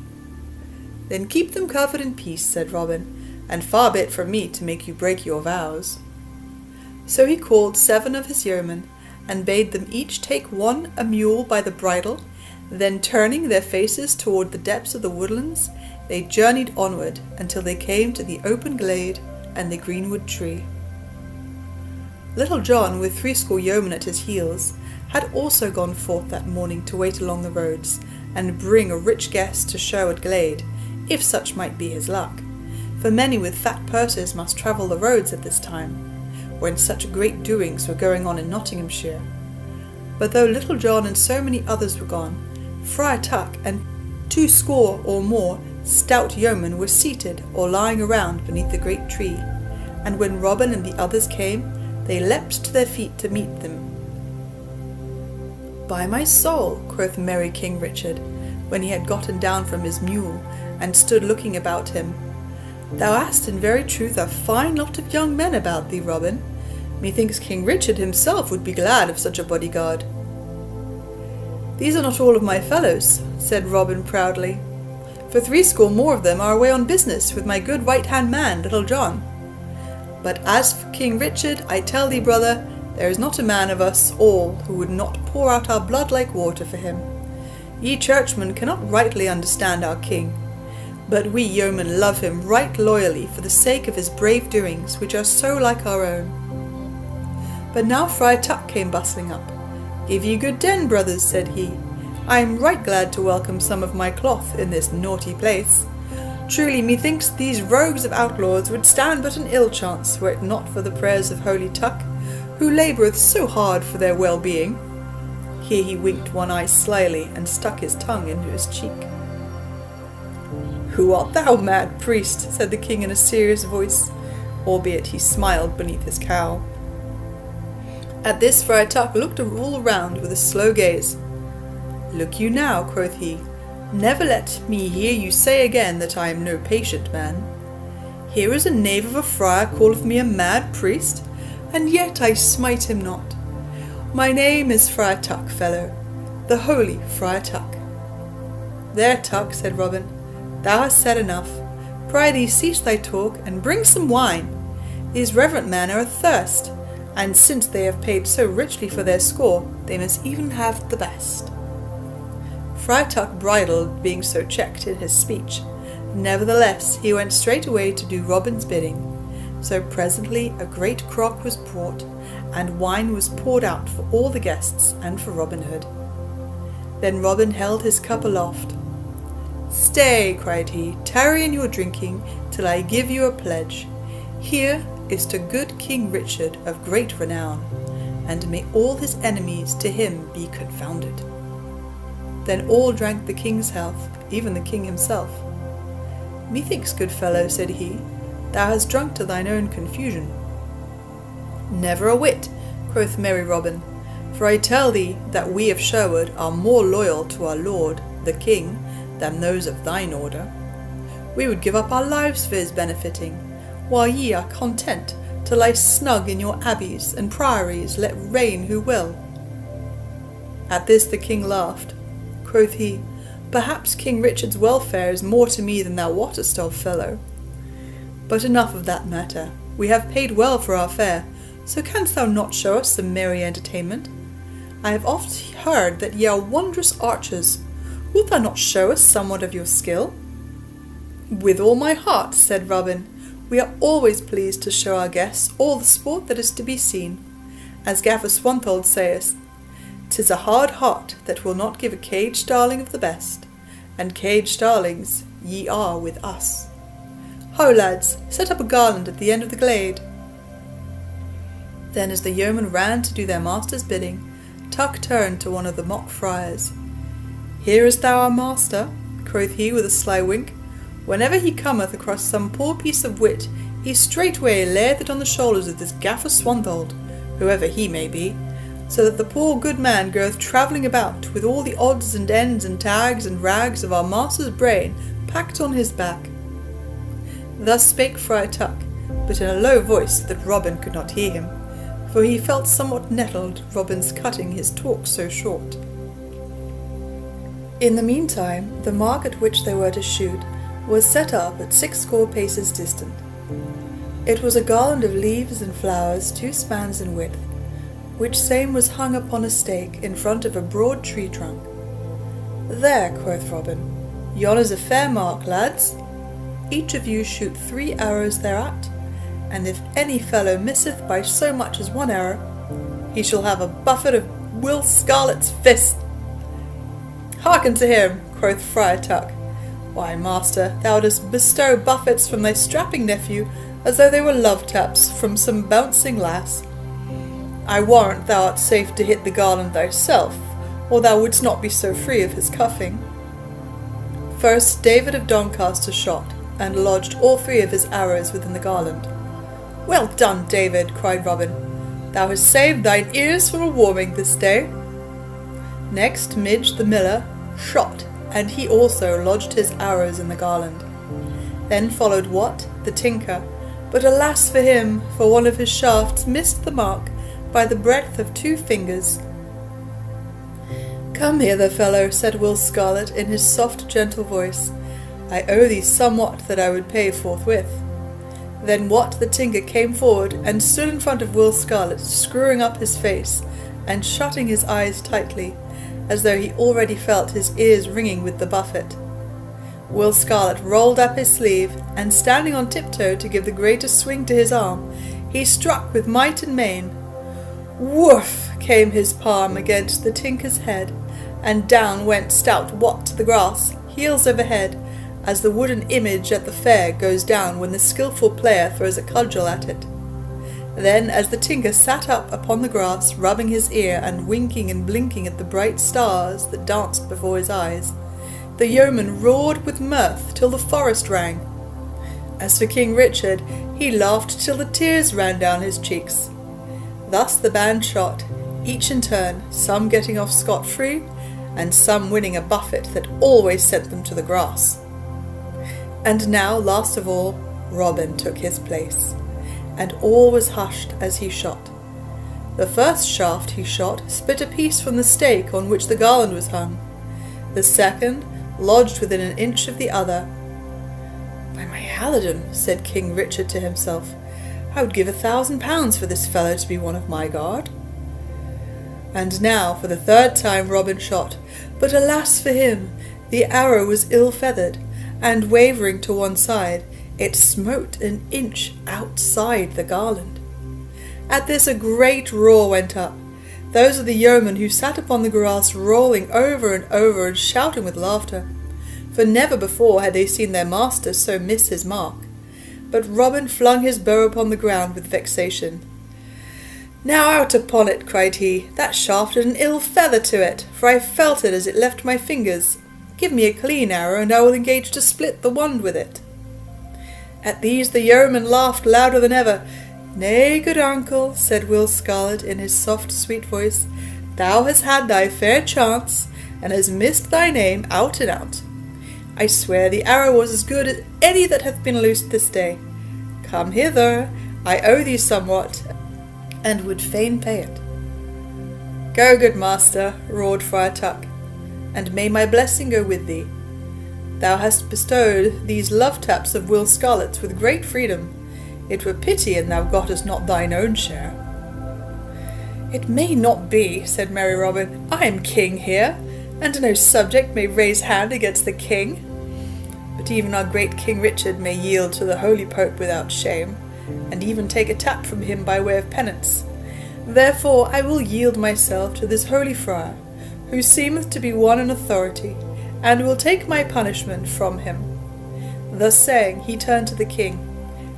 "Then keep them covered in peace," said Robin, "and far be it from me to make you break your vows." So he called 7 of his yeomen, and bade them each take a mule by the bridle. Then turning their faces toward the depths of the woodlands, they journeyed onward until they came to the open glade and the greenwood tree. Little John, with 80 yeomen at his heels, had also gone forth that morning to wait along the roads, and bring a rich guest to Sherwood Glade, if such might be his luck, for many with fat purses must travel the roads at this time, when such great doings were going on in Nottinghamshire. But though Little John and so many others were gone, Friar Tuck and 20 or more stout yeomen were seated or lying around beneath the great tree, and when Robin and the others came, they leapt to their feet to meet them. "By my soul," quoth merry King Richard, when he had gotten down from his mule, and stood looking about him, "thou hast in very truth a fine lot of young men about thee, Robin. Methinks King Richard himself would be glad of such a bodyguard." "These are not all of my fellows," said Robin proudly, "for 80 more of them are away on business with my good right-hand man, Little John. But as for King Richard, I tell thee, brother, there is not a man of us all who would not pour out our blood like water for him. Ye churchmen cannot rightly understand our king, but we yeomen love him right loyally for the sake of his brave doings, which are so like our own." But now Friar Tuck came bustling up. "Give ye good den, brothers," said he. "I am right glad to welcome some of my cloth in this naughty place. Truly, methinks these rogues of outlaws would stand but an ill chance, were it not for the prayers of holy Tuck, who laboureth so hard for their well-being." Here he winked one eye slyly, and stuck his tongue into his cheek. "Who art thou, mad priest?" said the king in a serious voice, albeit he smiled beneath his cowl. At this Friar Tuck looked all around with a slow gaze. "Look you now," quoth he, "never let me hear you say again that I am no patient man. Here is a knave of a friar calleth me a mad priest, and yet I smite him not. My name is Friar Tuck, fellow, the holy Friar Tuck." "There, Tuck," said Robin, "thou hast said enough. Prithee cease thy talk, and bring some wine. These reverent men are athirst, and since they have paid so richly for their score, they must even have the best." Friar Tuck bridled, being so checked in his speech. Nevertheless, he went straight away to do Robin's bidding. So presently a great crock was brought, and wine was poured out for all the guests and for Robin Hood. Then Robin held his cup aloft. "Stay," cried he, "tarry in your drinking till I give you a pledge. Here is to good King Richard of great renown, and may all his enemies to him be confounded." Then all drank the king's health, even the king himself. "Methinks, good fellow," said he, "thou hast drunk to thine own confusion." "Never a whit," quoth merry Robin, "for I tell thee that we of Sherwood are more loyal to our lord, the king, than those of thine order. We would give up our lives for his benefiting, while ye are content to lie snug in your abbeys and priories, let reign who will." At this the king laughed. Quoth he, "Perhaps King Richard's welfare is more to me than thou wottest of, fellow. But enough of that matter. We have paid well for our fare, so canst thou not show us some merry entertainment? I have oft heard that ye are wondrous archers. Wilt thou not show us somewhat of your skill?" "With all my heart," said Robin. "We are always pleased to show our guests all the sport that is to be seen. As Gaffer Swanthold saith, "'Tis a hard heart that will not give a caged starling of the best, and caged starlings ye are with us. Ho, lads, set up a garland at the end of the glade." Then as the yeomen ran to do their master's bidding, Tuck turned to one of the mock friars. "Hearest thou our master?" quoth he with a sly wink. "Whenever he cometh across some poor piece of wit, he straightway layeth it on the shoulders of this Gaffer Swanthold, whoever he may be, so that the poor good man goeth travelling about with all the odds and ends and tags and rags of our master's brain packed on his back." Thus spake Friar Tuck, but in a low voice that Robin could not hear him, for he felt somewhat nettled at Robin's cutting his talk so short. In the meantime, the mark at which they were to shoot was set up at 60 paces distant. It was a garland of leaves and flowers 2 spans in width, which same was hung upon a stake in front of a broad tree trunk. "There," quoth Robin, "yon is a fair mark, lads. Each of you shoot 3 arrows thereat, and if any fellow misseth by so much as 1 arrow, he shall have a buffet of Will Scarlet's fist." "Hearken to him," quoth Friar Tuck. "Why, master, thou dost bestow buffets from thy strapping nephew as though they were love-taps from some bouncing lass. I warrant thou art safe to hit the garland thyself, or thou wouldst not be so free of his cuffing." First David of Doncaster shot, and lodged all 3 of his arrows within the garland. "Well done, David," cried Robin. "Thou hast saved thine ears from a warming this day." Next Midge the miller shot, and he also lodged his arrows in the garland. Then followed Wat the tinker, but alas for him, for one of his shafts missed the mark by the breadth of 2 fingers. "Come hither, fellow," said Will Scarlet in his soft, gentle voice. "I owe thee somewhat that I would pay forthwith." Then Wat the tinker came forward and stood in front of Will Scarlet, screwing up his face and shutting his eyes tightly, as though he already felt his ears ringing with the buffet. Will Scarlet rolled up his sleeve, and standing on tiptoe to give the greatest swing to his arm, he struck with might and main. Woof! Came his palm against the tinker's head, and down went stout Wat to the grass, heels over head, as the wooden image at the fair goes down when the skilful player throws a cudgel at it. Then, as the tinker sat up upon the grass, rubbing his ear and winking and blinking at the bright stars that danced before his eyes, the yeoman roared with mirth till the forest rang. As for King Richard, he laughed till the tears ran down his cheeks. Thus the band shot, each in turn, some getting off scot-free, and some winning a buffet that always sent them to the grass. And now, last of all, Robin took his place, and all was hushed as he shot. The first shaft he shot split a piece from the stake on which the garland was hung. The second lodged within an inch of the other. "By my halidom," said King Richard to himself, "I would give £1,000 for this fellow to be one of my guard." And now for the 3rd time Robin shot, but alas for him, the arrow was ill-feathered, and wavering to one side, it smote an inch outside the garland. At this a great roar went up, those of the yeomen who sat upon the grass rolling over and over and shouting with laughter, for never before had they seen their master so miss his mark. But Robin flung his bow upon the ground with vexation. "Now out upon it," cried he, "that shaft had an ill feather to it, for I felt it as it left my fingers. Give me a clean arrow, and I will engage to split the wand with it." At these the yeoman laughed louder than ever. "Nay, good uncle," said Will Scarlet in his soft, sweet voice, "thou hast had thy fair chance, and hast missed thine aim out and out. I swear the arrow was as good as any that hath been loosed this day. Come hither, I owe thee somewhat, and would fain pay it." "Go, good master," roared Friar Tuck, "and may my blessing go with thee. Thou hast bestowed these love-taps of Will Scarlet's with great freedom. It were pity an thou gottest not thine own share." "It may not be," said merry Robin. "I am king here, and no subject may raise hand against the king. But even our great King Richard may yield to the holy Pope without shame, and even take a tap from him by way of penance. Therefore I will yield myself to this holy friar, who seemeth to be one in authority, and will take my punishment from him." Thus saying, he turned to the king.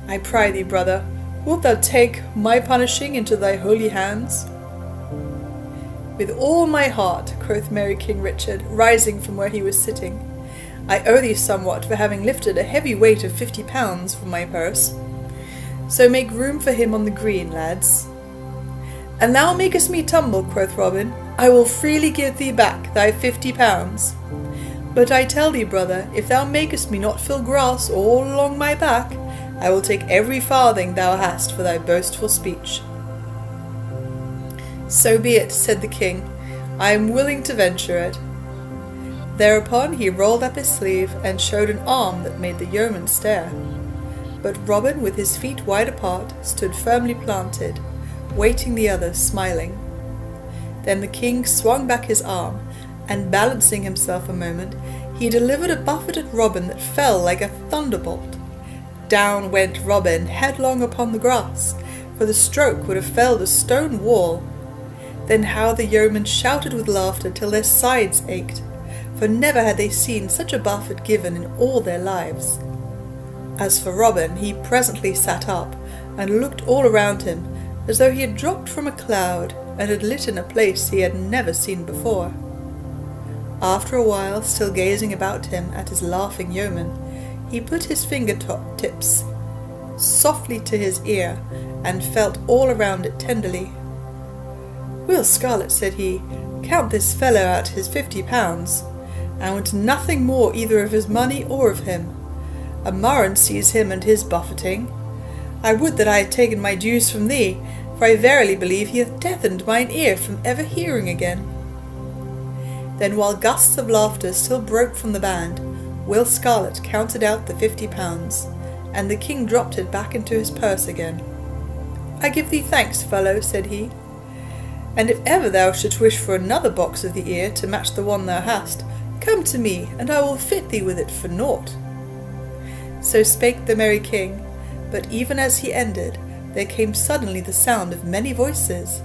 "I pry thee, brother, wilt thou take my punishing into thy holy hands?" "With all my heart," quoth merry King Richard, rising from where he was sitting. "I owe thee somewhat for having lifted a heavy weight of £50 from my purse. So make room for him on the green, lads." "And thou makest me tumble," quoth Robin. "I will freely give thee back thy £50. But I tell thee, brother, if thou makest me not feel grass all along my back, I will take every farthing thou hast for thy boastful speech." "So be it," said the king. "I am willing to venture it." Thereupon he rolled up his sleeve and showed an arm that made the yeoman stare. But Robin, with his feet wide apart, stood firmly planted, waiting the others, smiling. Then the king swung back his arm, and balancing himself a moment, he delivered a buffet at Robin that fell like a thunderbolt. Down went Robin headlong upon the grass, for the stroke would have felled a stone wall. Then how the yeomen shouted with laughter till their sides ached, for never had they seen such a buffet given in all their lives. As for Robin, he presently sat up, and looked all around him, as though he had dropped from a cloud, and had lit in a place he had never seen before. After a while, still gazing about him at his laughing yeomen, he put his finger-tips softly to his ear, and felt all around it tenderly. "Will Scarlet," said he, "count this fellow out his 50 pounds, and want nothing more either of his money or of him. A murrain seize him and his buffeting. I would that I had taken my dues from thee, for I verily believe he hath deafened mine ear from ever hearing again." Then while gusts of laughter still broke from the band, Will Scarlet counted out the 50 pounds, and the king dropped it back into his purse again. "I give thee thanks, fellow," said he, "and if ever thou shouldst wish for another box of the ear to match the one thou hast, come to me, and I will fit thee with it for naught." So spake the merry king, but even as he ended, there came suddenly the sound of many voices,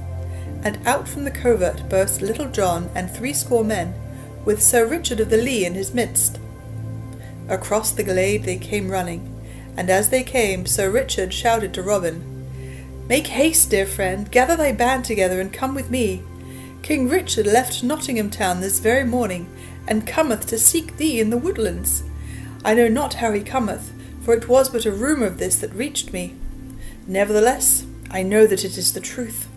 and out from the covert burst Little John and 80 men, with Sir Richard of the Lea in his midst. Across the glade they came running, and as they came, Sir Richard shouted to Robin, "Make haste, dear friend, gather thy band together, and come with me. King Richard left Nottingham town this very morning, and cometh to seek thee in the woodlands. I know not how he cometh, for it was but a rumour of this that reached me. Nevertheless, I know that it is the truth.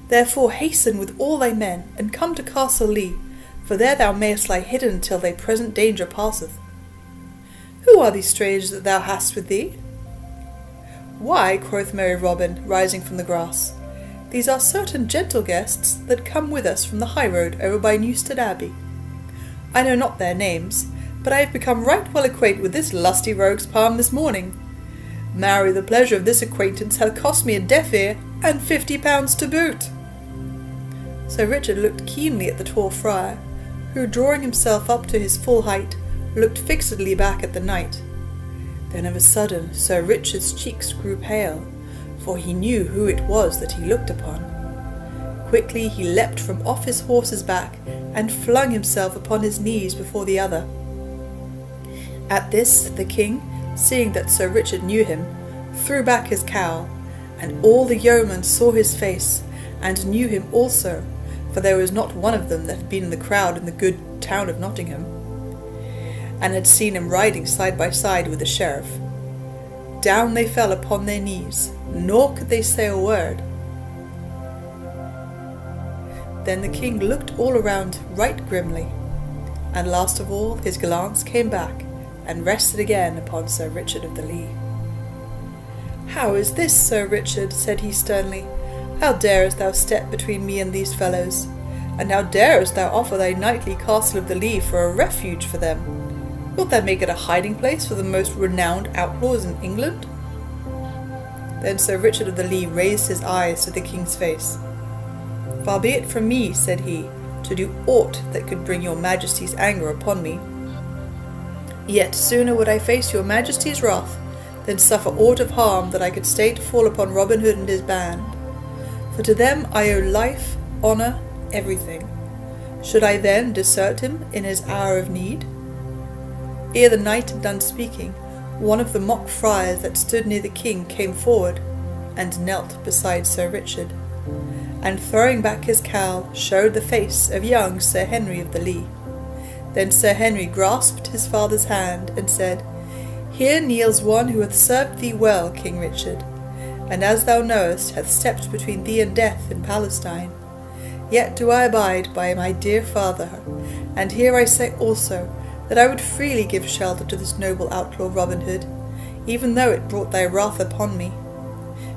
Therefore hasten with all thy men, and come to Castle Lea, for there thou mayest lie hidden till thy present danger passeth. Who are these strangers that thou hast with thee?" "Why," quoth merry Robin, rising from the grass, "these are certain gentle guests that come with us from the high road over by Newstead Abbey. I know not their names, but I have become right well acquainted with this lusty rogue's palm this morning. Marry, the pleasure of this acquaintance hath cost me a deaf ear, and 50 pounds to boot." Sir Richard looked keenly at the tall friar, who, drawing himself up to his full height, looked fixedly back at the knight. Then of a sudden Sir Richard's cheeks grew pale, for he knew who it was that he looked upon. Quickly he leapt from off his horse's back, and flung himself upon his knees before the other. At this the king, seeing that Sir Richard knew him, threw back his cowl, and all the yeomen saw his face, and knew him also, for there was not one of them that had been in the crowd in the good town of Nottingham, and had seen him riding side by side with the sheriff. Down they fell upon their knees, nor could they say a word. Then the king looked all around right grimly, and last of all his glance came back, and rested again upon Sir Richard of the Lea. "How is this, Sir Richard?" said he sternly. "How darest thou step between me and these fellows? And how darest thou offer thy knightly castle of the Lea for a refuge for them? Wilt thou make it a hiding place for the most renowned outlaws in England?" Then Sir Richard of the Lea raised his eyes to the king's face. "Far be it from me," said he, "to do aught that could bring your majesty's anger upon me. Yet sooner would I face your majesty's wrath than suffer aught of harm that I could stay to fall upon Robin Hood and his band. For to them I owe life, honour, everything. Should I then desert him in his hour of need?" Ere the knight had done speaking, one of the mock friars that stood near the king came forward, and knelt beside Sir Richard, and throwing back his cowl, showed the face of young Sir Henry of the Lea. Then Sir Henry grasped his father's hand, and said, "Here kneels one who hath served thee well, King Richard, and as thou knowest hath stepped between thee and death in Palestine. Yet do I abide by my dear father, and here I say also that I would freely give shelter to this noble outlaw Robin Hood, even though it brought thy wrath upon me.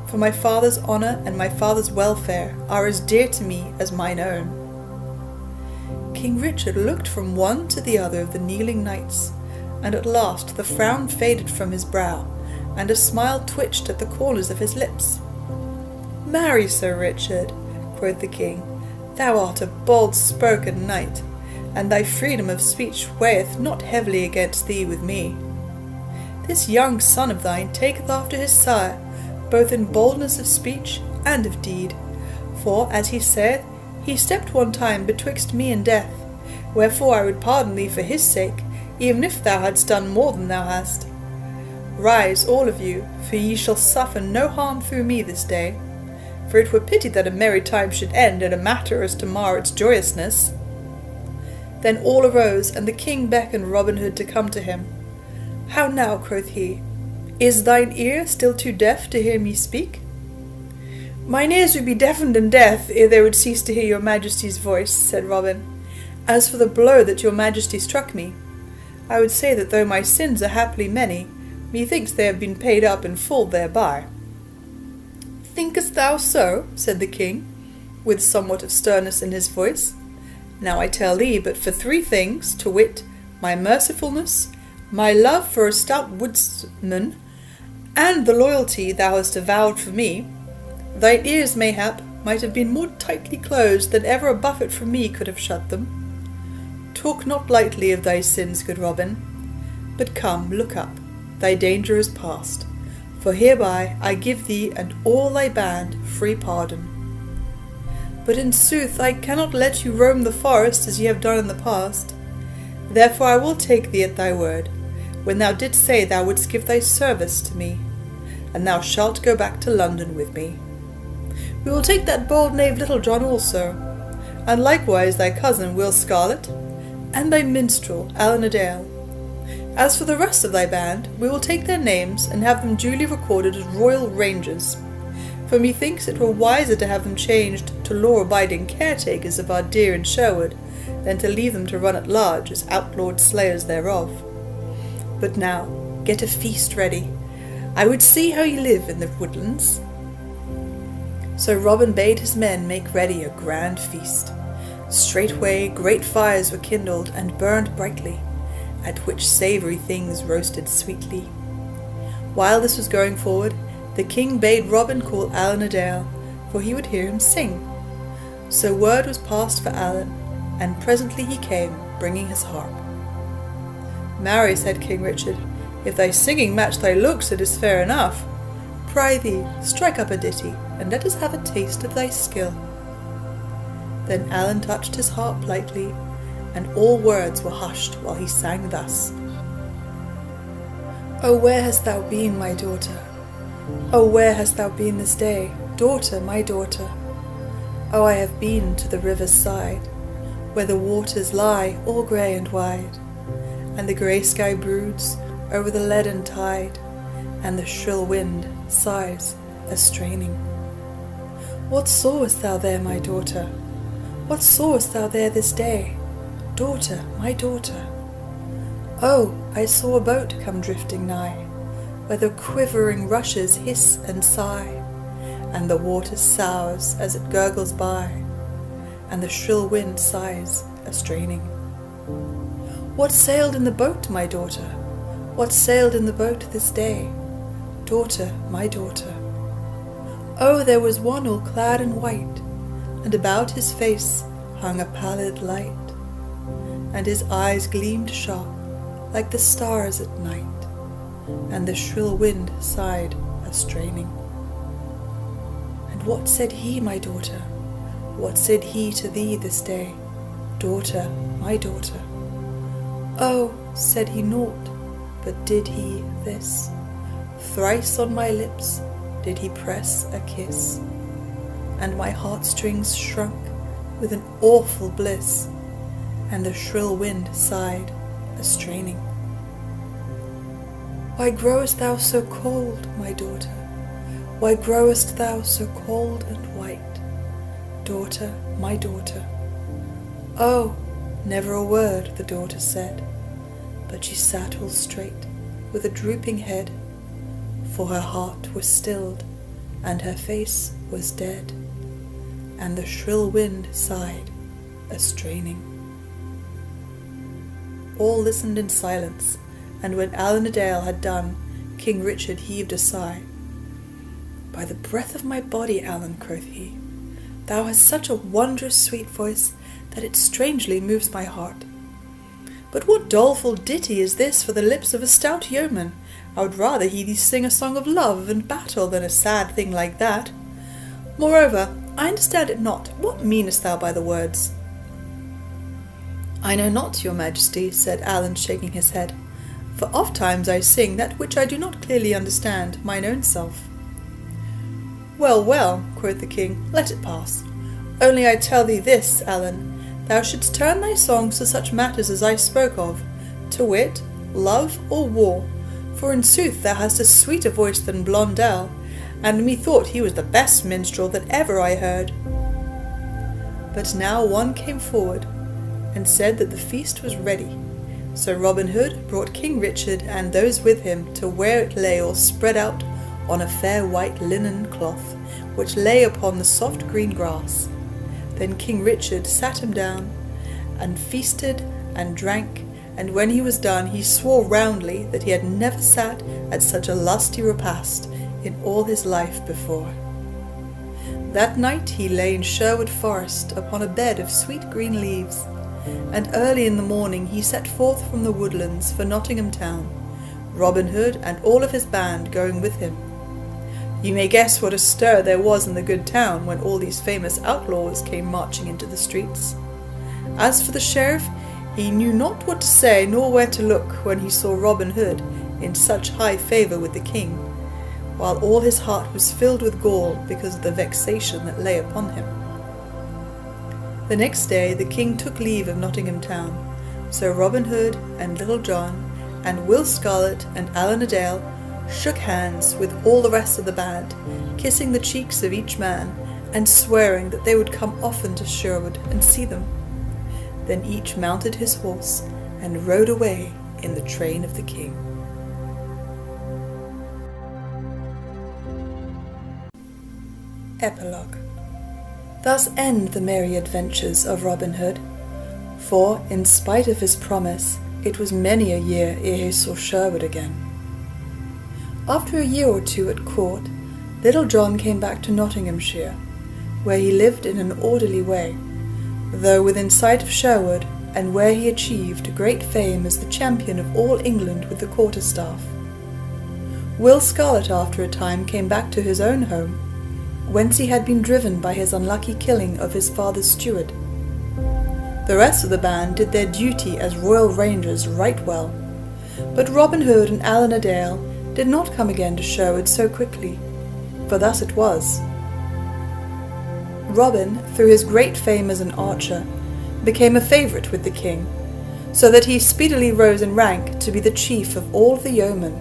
For my father's honour and my father's welfare are as dear to me as mine own." King Richard looked from one to the other of the kneeling knights, and at last the frown faded from his brow, and a smile twitched at the corners of his lips. "Marry, Sir Richard," quoth the king, Thou art a bold-spoken knight, and thy freedom of speech weigheth not heavily against thee with me. This young son of thine taketh after his sire, both in boldness of speech and of deed. For, as he saith, he stepped one time betwixt me and death, wherefore I would pardon thee for his sake, even if thou hadst done more than thou hast. Rise, all of you, for ye shall suffer no harm through me this day. For it were pity that a merry time should end in a matter as to mar its joyousness. Then all arose, and the king beckoned Robin Hood to come to him. How now, quoth he, is thine ear still too deaf to hear me speak? Mine ears would be deafened and deaf ere they would cease to hear your majesty's voice, said Robin. As for the blow that your majesty struck me, I would say that though my sins are happily many, methinks they have been paid up in full thereby. Thinkest thou so? Said the king, with somewhat of sternness in his voice. Now I tell thee but for 3 things, to wit, my mercifulness, my love for a stout woodsman, and the loyalty thou hast avowed for me, thine ears mayhap might have been more tightly closed than ever a buffet from me could have shut them. Talk not lightly of thy sins, good Robin, but come, look up, thy danger is past, for hereby I give thee and all thy band free pardon. But in sooth I cannot let you roam the forest as ye have done in the past. Therefore I will take thee at thy word, when thou didst say thou wouldst give thy service to me, and thou shalt go back to London with me. We will take that bold knave Little John also, and likewise thy cousin Will Scarlet, and thy minstrel Alan a Dale. As for the rest of thy band, we will take their names and have them duly recorded as Royal Rangers, for methinks it were wiser to have them changed to law-abiding caretakers of our deer in Sherwood than to leave them to run at large as outlawed slayers thereof. But now, get a feast ready. I would see how ye live in the woodlands. So Robin bade his men make ready a grand feast. Straightway great fires were kindled and burned brightly, at which savoury things roasted sweetly. While this was going forward, the king bade Robin call Alan a Dale, for he would hear him sing. So word was passed for Alan, and presently he came, bringing his harp. Marry, said King Richard, if thy singing match thy looks, it is fair enough. Prithee, strike up a ditty, and let us have a taste of thy skill. Then Alan touched his harp lightly, and all words were hushed while he sang thus. O where hast thou been, my daughter? O where hast thou been this day, daughter, my daughter? O I have been to the river's side, where the waters lie all grey and wide, and the grey sky broods over the leaden tide, and the shrill wind sighs a straining. What sawest thou there, my daughter? What sawest thou there this day, daughter, my daughter? Oh, I saw a boat come drifting nigh, where the quivering rushes hiss and sigh, and the water sours as it gurgles by, and the shrill wind sighs a straining. What sailed in the boat, my daughter? What sailed in the boat this day, daughter, my daughter? Oh, there was one all clad in white, and about his face hung a pallid light, and his eyes gleamed sharp like the stars at night, and the shrill wind sighed a straining. And what said he, my daughter? What said he to thee this day, daughter, my daughter? Oh, said he naught, but did he this? Thrice on my lips did he press a kiss, and my heartstrings shrunk with an awful bliss, and the shrill wind sighed a straining. Why growest thou so cold, my daughter? Why growest thou so cold and white, daughter, my daughter? Oh, never a word the daughter said, but she sat all straight with a drooping head, for her heart was stilled and her face was dead, and the shrill wind sighed a straining. All listened in silence, and when Alan a Dale had done, King Richard heaved a sigh. By the breath of my body, Alan, quoth he, Thou hast such a wondrous sweet voice that it strangely moves my heart. But what doleful ditty is this for the lips of a stout yeoman? I would rather hear thee sing a song of love and battle than a sad thing like that. Moreover, I understand it not. What meanest thou by the words?" "I know not, your majesty," said Allen, shaking his head, "for ofttimes I sing that which I do not clearly understand, mine own self." "Well, well," quoth the king, "let it pass. Only I tell thee this, Allen, thou shouldst turn thy songs to such matters as I spoke of, to wit, love or war, for in sooth thou hast a sweeter voice than Blondel, and methought he was the best minstrel that ever I heard." But now one came forward, and said that the feast was ready. So Robin Hood brought King Richard and those with him to where it lay all spread out on a fair white linen cloth, which lay upon the soft green grass. Then King Richard sat him down, and feasted and drank, and when he was done he swore roundly that he had never sat at such a lusty repast in all his life before. That night he lay in Sherwood Forest upon a bed of sweet green leaves, and early in the morning he set forth from the woodlands for Nottingham town, Robin Hood and all of his band going with him. You may guess what a stir there was in the good town when all these famous outlaws came marching into the streets. As for the sheriff, he knew not what to say nor where to look when he saw Robin Hood in such high favour with the king, while all his heart was filled with gall because of the vexation that lay upon him. The next day the king took leave of Nottingham town, so Robin Hood and Little John and Will Scarlet and Allen a Dale shook hands with all the rest of the band, kissing the cheeks of each man, and swearing that they would come often to Sherwood and see them. Then each mounted his horse and rode away in the train of the king. Epilogue. Thus end the merry adventures of Robin Hood, for, in spite of his promise, it was many a year ere he saw Sherwood again. After a year or two at court, Little John came back to Nottinghamshire, where he lived in an orderly way, though within sight of Sherwood, and where he achieved great fame as the champion of all England with the quarterstaff. Will Scarlet after a time came back to his own home, whence he had been driven by his unlucky killing of his father's steward. The rest of the band did their duty as royal rangers right well, but Robin Hood and Allen a Dale did not come again to Sherwood so quickly, for thus it was. Robin, through his great fame as an archer, became a favourite with the king, so that he speedily rose in rank to be the chief of all the yeomen.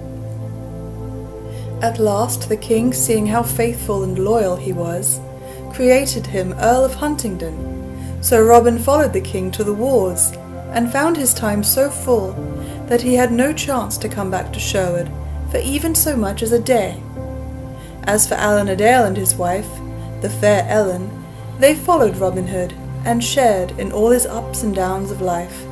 At last the king, seeing how faithful and loyal he was, created him Earl of Huntingdon, so Robin followed the king to the wars, and found his time so full that he had no chance to come back to Sherwood for even so much as a day. As for Allen a Dale and his wife, the fair Ellen, they followed Robin Hood, and shared in all his ups and downs of life.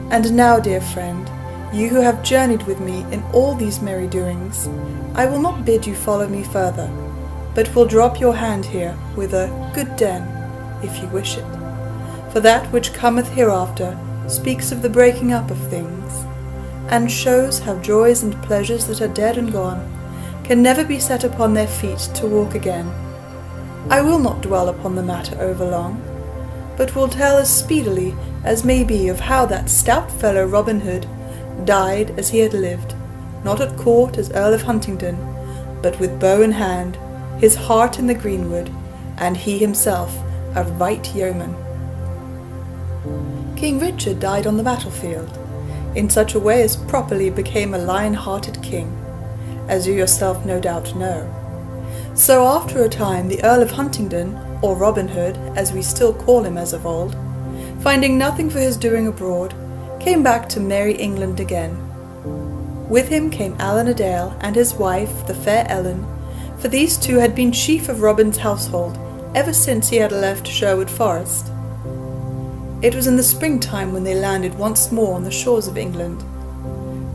And now, dear friend, you who have journeyed with me in all these merry doings, I will not bid you follow me further, but will drop your hand here with a good den, if you wish it. For that which cometh hereafter speaks of the breaking up of things, and shows how joys and pleasures that are dead and gone can never be set upon their feet to walk again. I will not dwell upon the matter overlong, but will tell as speedily as may be of how that stout fellow Robin Hood died as he had lived, not at court as Earl of Huntingdon, but with bow in hand, his heart in the greenwood, and he himself a right yeoman. King Richard died on the battlefield, in such a way as properly became a lion-hearted king, as you yourself no doubt know. So after a time the Earl of Huntingdon, or Robin Hood, as we still call him as of old, finding nothing for his doing abroad, came back to merry England again. With him came Allen a Dale and his wife, the fair Ellen, for these two had been chief of Robin's household ever since he had left Sherwood Forest. It was in the springtime when they landed once more on the shores of England.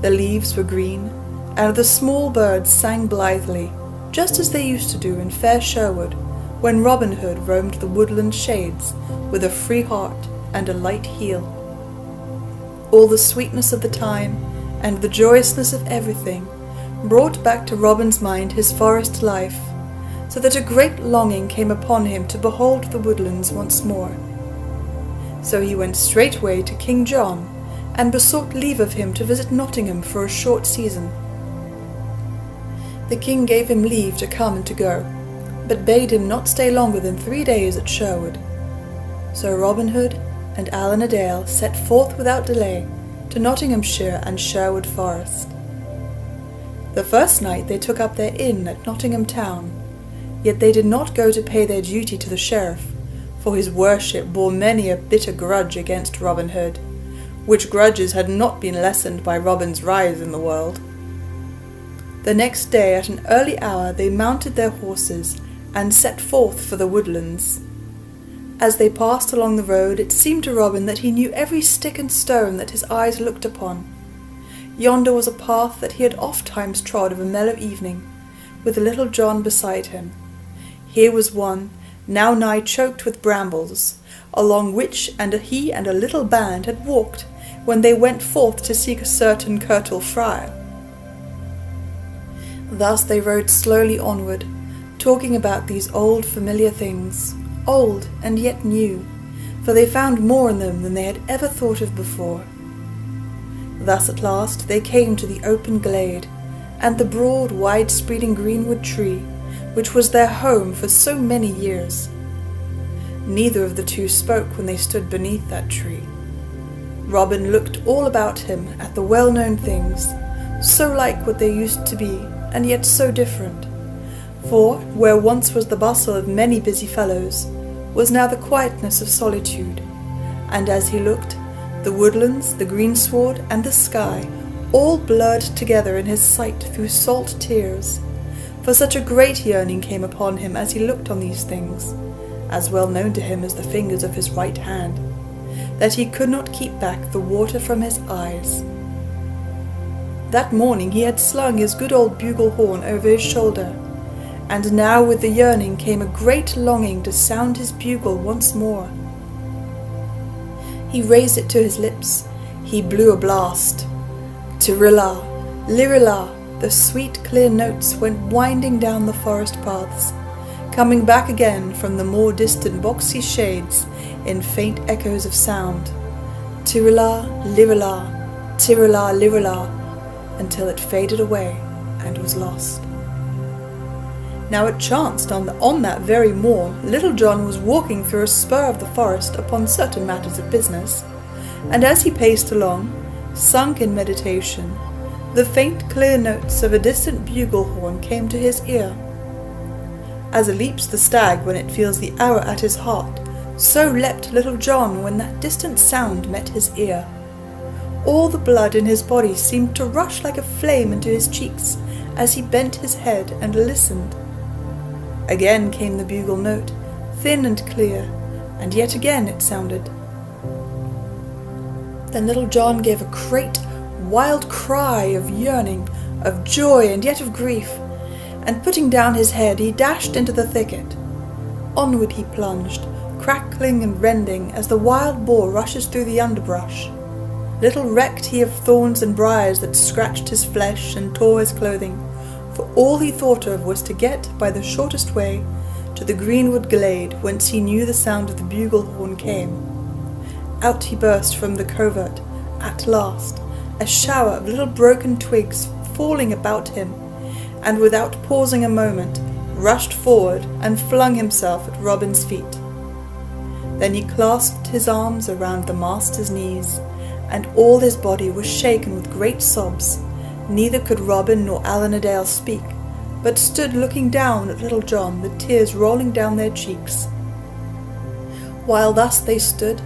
The leaves were green, and the small birds sang blithely, just as they used to do in fair Sherwood, when Robin Hood roamed the woodland shades with a free heart and a light heel. All the sweetness of the time and the joyousness of everything brought back to Robin's mind his forest life, so that a great longing came upon him to behold the woodlands once more. So he went straightway to King John, and besought leave of him to visit Nottingham for a short season. The king gave him leave to come and to go, but bade him not stay longer than 3 days at Sherwood. So Robin Hood and Allen a Dale set forth without delay to Nottinghamshire and Sherwood Forest. The first night they took up their inn at Nottingham town, yet they did not go to pay their duty to the sheriff, for his worship bore many a bitter grudge against Robin Hood, which grudges had not been lessened by Robin's rise in the world. The next day at an early hour they mounted their horses and set forth for the woodlands. As they passed along the road, it seemed to Robin that he knew every stick and stone that his eyes looked upon. Yonder was a path that he had ofttimes trod of a mellow evening, with Little John beside him. Here was one, now nigh choked with brambles, along which he and a little band had walked when they went forth to seek a certain curtal friar. Thus they rode slowly onward, talking about these old familiar things, old and yet new, for they found more in them than they had ever thought of before. Thus at last they came to the open glade, and the broad, wide-spreading greenwood tree, which was their home for so many years. Neither of the two spoke when they stood beneath that tree. Robin looked all about him at the well-known things, so like what they used to be, and yet so different. For where once was the bustle of many busy fellows, was now the quietness of solitude, and as he looked, the woodlands, the greensward, and the sky all blurred together in his sight through salt tears, for such a great yearning came upon him as he looked on these things, as well known to him as the fingers of his right hand, that he could not keep back the water from his eyes. That morning he had slung his good old bugle horn over his shoulder, and now with the yearning came a great longing to sound his bugle once more. He raised it to his lips, he blew a blast. Tirilla, lirilla, the sweet clear notes went winding down the forest paths, coming back again from the more distant boxy shades in faint echoes of sound. Tirilla, lirilla, tirilla, lirilla, until it faded away and was lost. Now it chanced on that very morn Little John was walking through a spur of the forest upon certain matters of business, and as he paced along, sunk in meditation, the faint clear notes of a distant bugle horn came to his ear. As leaps the stag when it feels the hour at his heart, so leapt Little John when that distant sound met his ear. All the blood in his body seemed to rush like a flame into his cheeks as he bent his head and listened. Again came the bugle note, thin and clear, and yet again it sounded. Then Little John gave a great, wild cry of yearning, of joy, and yet of grief, and putting down his head he dashed into the thicket. Onward he plunged, crackling and rending as the wild boar rushes through the underbrush. Little recked he of thorns and briars that scratched his flesh and tore his clothing, for all he thought of was to get by the shortest way to the greenwood glade whence he knew the sound of the bugle horn came. Out he burst from the covert, at last, a shower of little broken twigs falling about him, and without pausing a moment, rushed forward and flung himself at Robin's feet. Then he clasped his arms around the master's knees, and all his body was shaken with great sobs. Neither could Robin nor Allen a Dale speak, but stood looking down at Little John, the tears rolling down their cheeks. While thus they stood,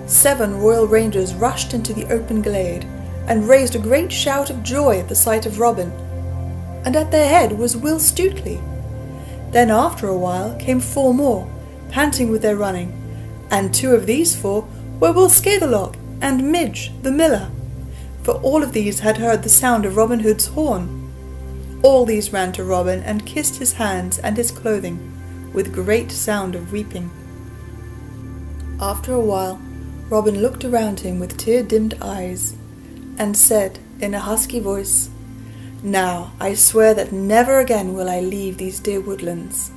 7 royal rangers rushed into the open glade, and raised a great shout of joy at the sight of Robin, and at their head was Will Stutely. Then after a while came 4 more, panting with their running, and 2 of these 4 were Will Scathelocke and Midge the miller, for all of these had heard the sound of Robin Hood's horn. All these ran to Robin and kissed his hands and his clothing, with great sound of weeping. After a while, Robin looked around him with tear-dimmed eyes, and said in a husky voice, "Now I swear that never again will I leave these dear woodlands.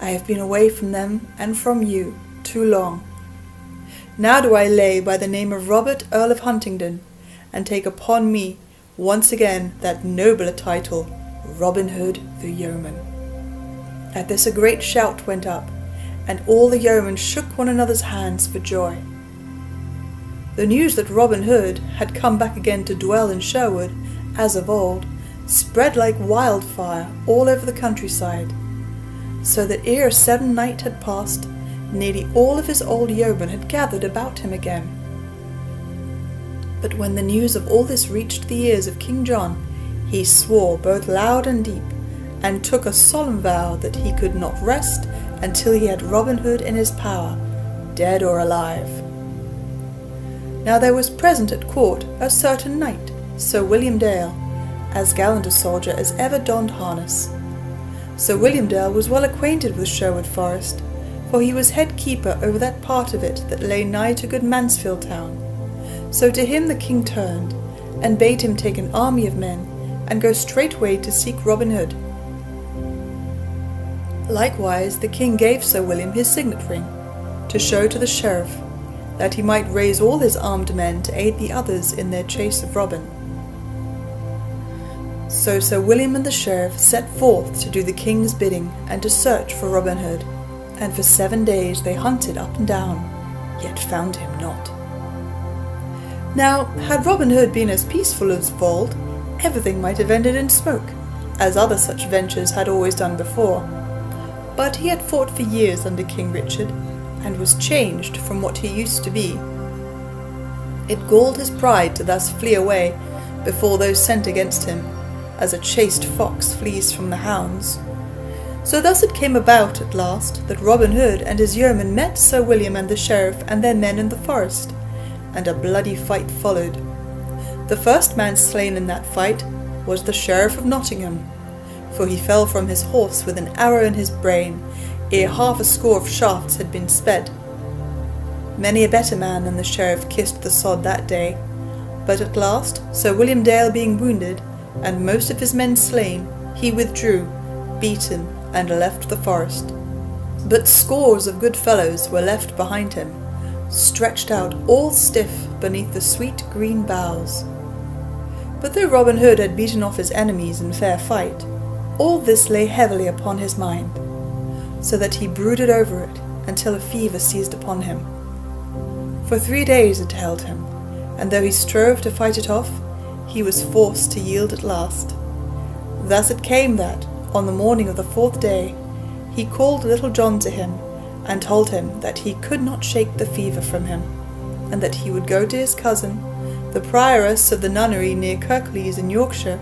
I have been away from them and from you too long. Now do I lay by the name of Robert, Earl of Huntingdon, and take upon me once again that nobler title, Robin Hood the Yeoman." At this a great shout went up, and all the yeomen shook one another's hands for joy. The news that Robin Hood had come back again to dwell in Sherwood, as of old, spread like wildfire all over the countryside, so that ere 7 nights had passed, nearly all of his old yeomen had gathered about him again. But when the news of all this reached the ears of King John, he swore both loud and deep, and took a solemn vow that he could not rest until he had Robin Hood in his power, dead or alive. Now there was present at court a certain knight, Sir William Dale, as gallant a soldier as ever donned harness. Sir William Dale was well acquainted with Sherwood Forest, for he was head keeper over that part of it that lay nigh to good Mansfield town. So to him the king turned, and bade him take an army of men, and go straightway to seek Robin Hood. Likewise the king gave Sir William his signet ring, to show to the sheriff, that he might raise all his armed men to aid the others in their chase of Robin. So Sir William and the sheriff set forth to do the king's bidding, and to search for Robin Hood, and for 7 days they hunted up and down, yet found him not. Now, had Robin Hood been as peaceful as of old, everything might have ended in smoke, as other such ventures had always done before. But he had fought for years under King Richard, and was changed from what he used to be. It galled his pride to thus flee away before those sent against him, as a chased fox flees from the hounds. So thus it came about at last that Robin Hood and his yeomen met Sir William and the sheriff and their men in the forest, and a bloody fight followed. The first man slain in that fight was the Sheriff of Nottingham, for he fell from his horse with an arrow in his brain, ere 50 of shafts had been sped. Many a better man than the sheriff kissed the sod that day, but at last, Sir William Dale being wounded, and most of his men slain, he withdrew, beaten, and left the forest. But scores of good fellows were left behind him, stretched out all stiff beneath the sweet green boughs. But though Robin Hood had beaten off his enemies in fair fight, all this lay heavily upon his mind, so that he brooded over it until a fever seized upon him. For 3 days it held him, and though he strove to fight it off, he was forced to yield at last. Thus it came that, on the morning of the 4th day, he called Little John to him, and told him that he could not shake the fever from him, and that he would go to his cousin, the prioress of the nunnery near Kirklees in Yorkshire,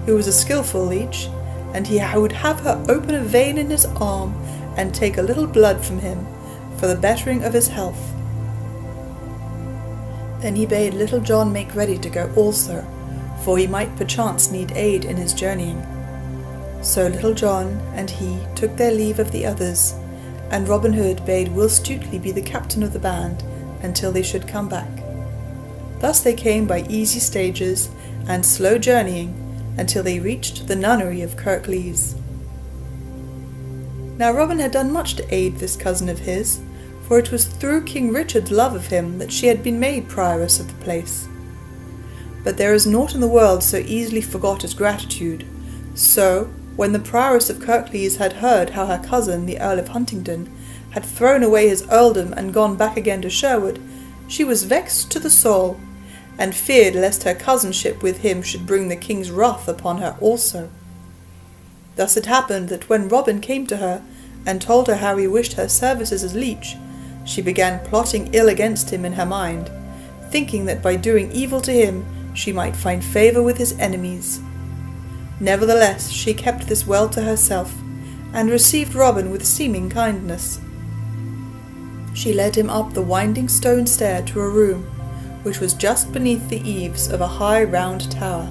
who was a skilful leech, and he would have her open a vein in his arm, and take a little blood from him, for the bettering of his health. Then he bade Little John make ready to go also, for he might perchance need aid in his journeying. So Little John and he took their leave of the others, and Robin Hood bade Will Stutely be the captain of the band until they should come back. Thus they came by easy stages and slow journeying until they reached the nunnery of Kirklees. Now Robin had done much to aid this cousin of his, for it was through King Richard's love of him that she had been made prioress of the place. But there is naught in the world so easily forgot as gratitude. So, when the prioress of Kirklees had heard how her cousin, the Earl of Huntingdon, had thrown away his earldom and gone back again to Sherwood, she was vexed to the soul, and feared lest her cousinship with him should bring the king's wrath upon her also. Thus it happened that when Robin came to her, and told her how he wished her services as leech, she began plotting ill against him in her mind, thinking that by doing evil to him she might find favour with his enemies. Nevertheless she kept this well to herself, and received Robin with seeming kindness. She led him up the winding stone stair to a room, which was just beneath the eaves of a high round tower,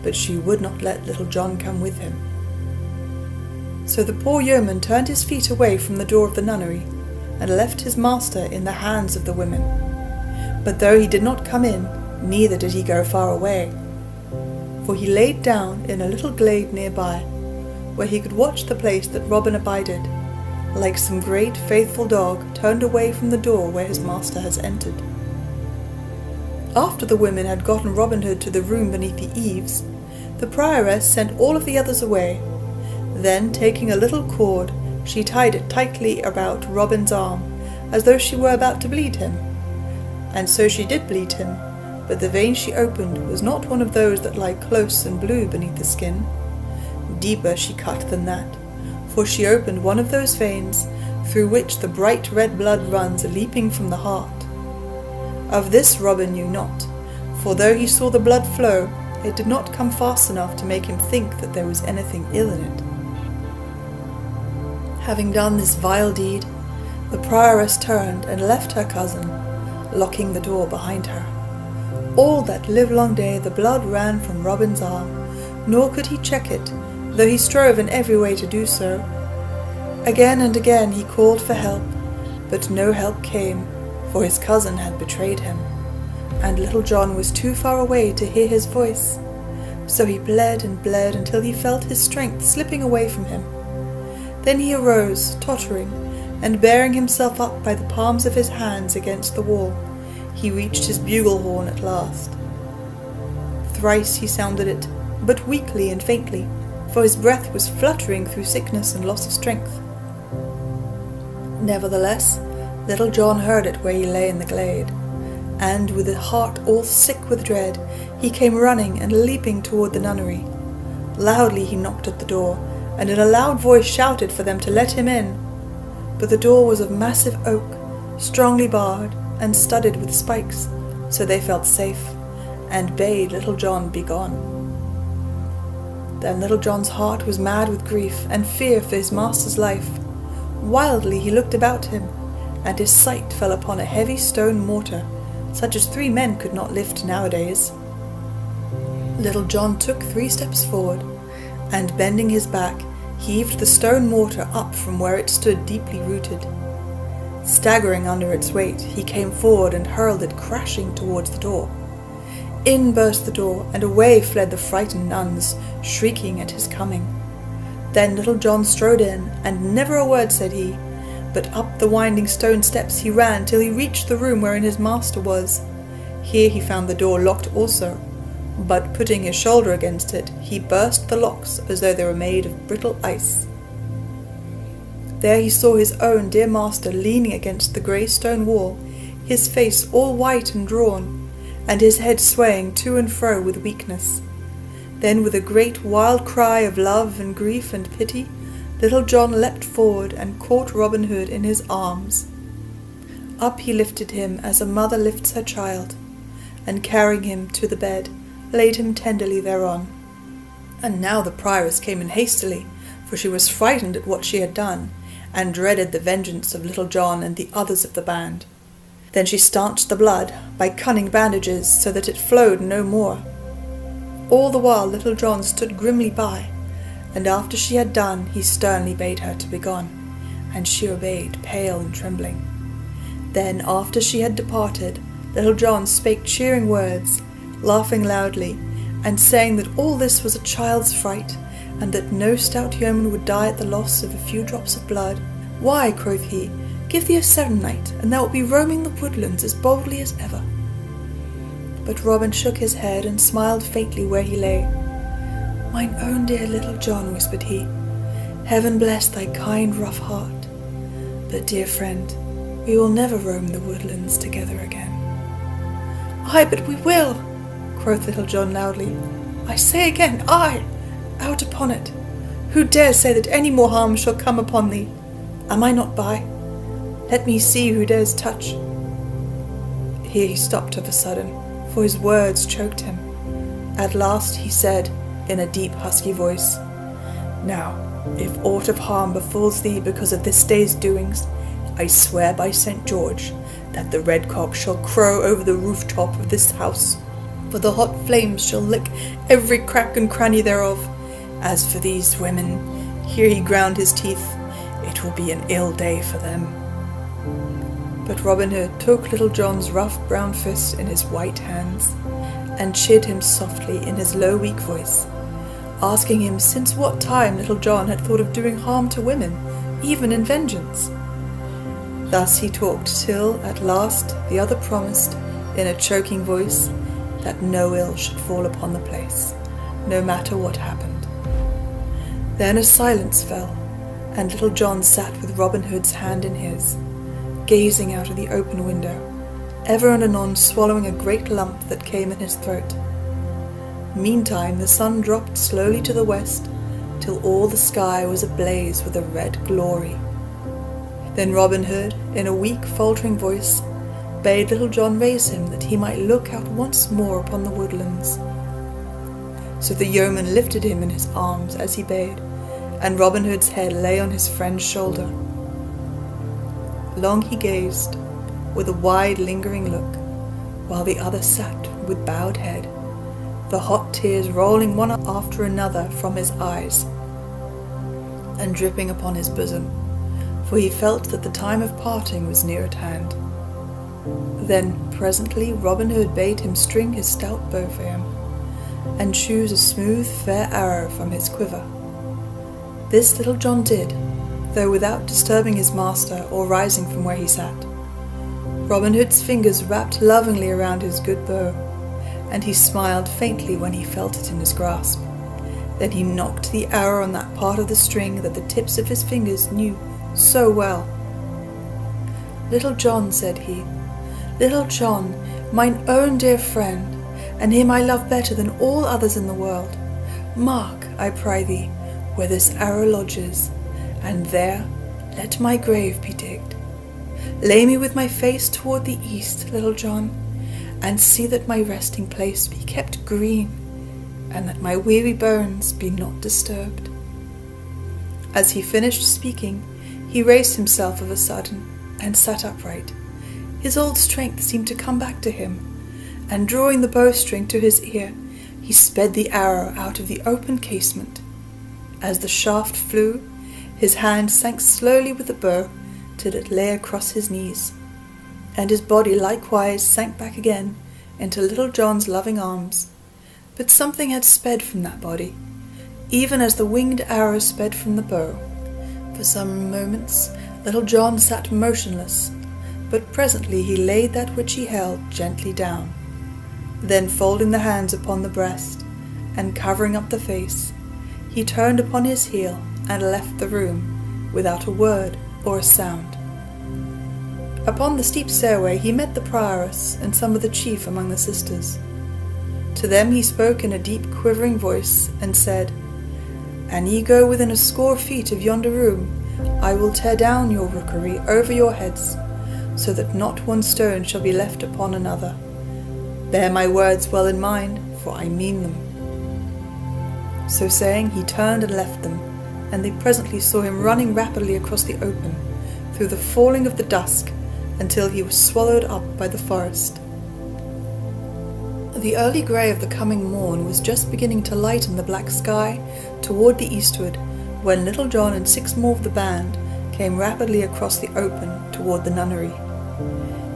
but she would not let Little John come with him. So the poor yeoman turned his feet away from the door of the nunnery, and left his master in the hands of the women. But though he did not come in, neither did he go far away, for he laid down in a little glade near-by, where he could watch the place that Robin abided, like some great faithful dog turned away from the door where his master has entered. After the women had gotten Robin Hood to the room beneath the eaves, the prioress sent all of the others away. Then, taking a little cord, she tied it tightly about Robin's arm, as though she were about to bleed him. And so she did bleed him, but the vein she opened was not one of those that lie close and blue beneath the skin. Deeper she cut than that, for she opened one of those veins through which the bright red blood runs leaping from the heart. Of this Robin knew not, for though he saw the blood flow, it did not come fast enough to make him think that there was anything ill in it. Having done this vile deed, the prioress turned and left her cousin, locking the door behind her. All that livelong day the blood ran from Robin's arm, nor could he check it, though he strove in every way to do so. Again and again he called for help, but no help came, for his cousin had betrayed him, and Little John was too far away to hear his voice. So he bled and bled until he felt his strength slipping away from him. Then he arose, tottering, and bearing himself up by the palms of his hands against the wall, he reached his bugle horn at last. Thrice he sounded it, but weakly and faintly, for his breath was fluttering through sickness and loss of strength. Nevertheless, Little John heard it where he lay in the glade, and with a heart all sick with dread, he came running and leaping toward the nunnery. Loudly he knocked at the door, and in a loud voice shouted for them to let him in. But the door was of massive oak, strongly barred, and studded with spikes, so they felt safe, and bade Little John be gone. Then Little John's heart was mad with grief and fear for his master's life. Wildly he looked about him, and his sight fell upon a heavy stone mortar, such as 3 men could not lift nowadays. Little John took 3 steps forward, and bending his back, heaved the stone mortar up from where it stood deeply rooted. Staggering under its weight, he came forward and hurled it crashing towards the door. In burst the door, and away fled the frightened nuns, shrieking at his coming. Then Little John strode in, and never a word said he, but up the winding stone steps he ran till he reached the room wherein his master was. Here he found the door locked also, but putting his shoulder against it, he burst the locks as though they were made of brittle ice. There he saw his own dear master leaning against the grey stone wall, his face all white and drawn, and his head swaying to and fro with weakness. Then with a great wild cry of love and grief and pity, Little John leapt forward and caught Robin Hood in his arms. Up he lifted him as a mother lifts her child, and carrying him to the bed, laid him tenderly thereon. And now the prioress came in hastily, for she was frightened at what she had done, and dreaded the vengeance of Little John and the others of the band. Then she stanched the blood by cunning bandages, so that it flowed no more. All the while Little John stood grimly by, and after she had done, he sternly bade her to be gone, and she obeyed, pale and trembling. Then, after she had departed, Little John spake cheering words, laughing loudly, and saying that all this was a child's fright, and that no stout yeoman would die at the loss of a few drops of blood. Why, quoth he, give thee a serennight, and thou wilt be roaming the woodlands as boldly as ever. But Robin shook his head and smiled faintly where he lay. Mine own dear Little John, whispered he, heaven bless thy kind rough heart. But, dear friend, we will never roam the woodlands together again. Ay, but we will, quoth Little John loudly. I say again, ay, out upon it. Who dares say that any more harm shall come upon thee? Am I not by? Let me see who dares touch. Here he stopped of a sudden, for his words choked him. At last he said, in a deep husky voice, Now, if aught of harm befalls thee because of this day's doings, I swear by St. George that the red cock shall crow over the rooftop of this house, for the hot flames shall lick every crack and cranny thereof. As for these women, Here he ground his teeth. It will be an ill day for them. But Robin Hood took Little John's rough brown fist in his white hands and chid him softly in his low weak voice, asking him since what time Little John had thought of doing harm to women, even in vengeance. Thus he talked till at last the other promised in a choking voice that no ill should fall upon the place, no matter what happened. Then a silence fell, and Little John sat with Robin Hood's hand in his, gazing out of the open window, ever and anon swallowing a great lump that came in his throat. Meantime the sun dropped slowly to the west, till all the sky was ablaze with a red glory. Then Robin Hood, in a weak, faltering voice, bade Little John raise him, that he might look out once more upon the woodlands. So the yeoman lifted him in his arms as he bade, and Robin Hood's head lay on his friend's shoulder. Long he gazed, with a wide, lingering look, while the other sat with bowed head, the hot tears rolling one after another from his eyes, and dripping upon his bosom, for he felt that the time of parting was near at hand. Then presently Robin Hood bade him string his stout bow for him, and choose a smooth, fair arrow from his quiver. This Little John did, though without disturbing his master or rising from where he sat. Robin Hood's fingers wrapped lovingly around his good bow, and he smiled faintly when he felt it in his grasp. Then he knocked the arrow on that part of the string that the tips of his fingers knew so well. "Little John," said he, "Little John, mine own dear friend, and him I love better than all others in the world, mark, I pray thee, where this arrow lodges, and there let my grave be digged. Lay me with my face toward the east, Little John, and see that my resting place be kept green, and that my weary bones be not disturbed." As he finished speaking, he raised himself of a sudden, and sat upright. His old strength seemed to come back to him, and drawing the bowstring to his ear, he sped the arrow out of the open casement. As the shaft flew, his hand sank slowly with the bow till it lay across his knees, and his body likewise sank back again into Little John's loving arms. But something had sped from that body, even as the winged arrow sped from the bow. For some moments Little John sat motionless, but presently he laid that which he held gently down. Then folding the hands upon the breast, and covering up the face, he turned upon his heel and left the room, without a word or a sound. Upon the steep stairway he met the prioress and some of the chief among the sisters. To them he spoke in a deep quivering voice, and said, "An ye go within a score feet of yonder room, I will tear down your rookery over your heads, so that not one stone shall be left upon another. Bear my words well in mind, for I mean them." So saying, he turned and left them, and they presently saw him running rapidly across the open, through the falling of the dusk, until he was swallowed up by the forest. The early grey of the coming morn was just beginning to lighten the black sky toward the eastward, when Little John and 6 more of the band came rapidly across the open toward the nunnery.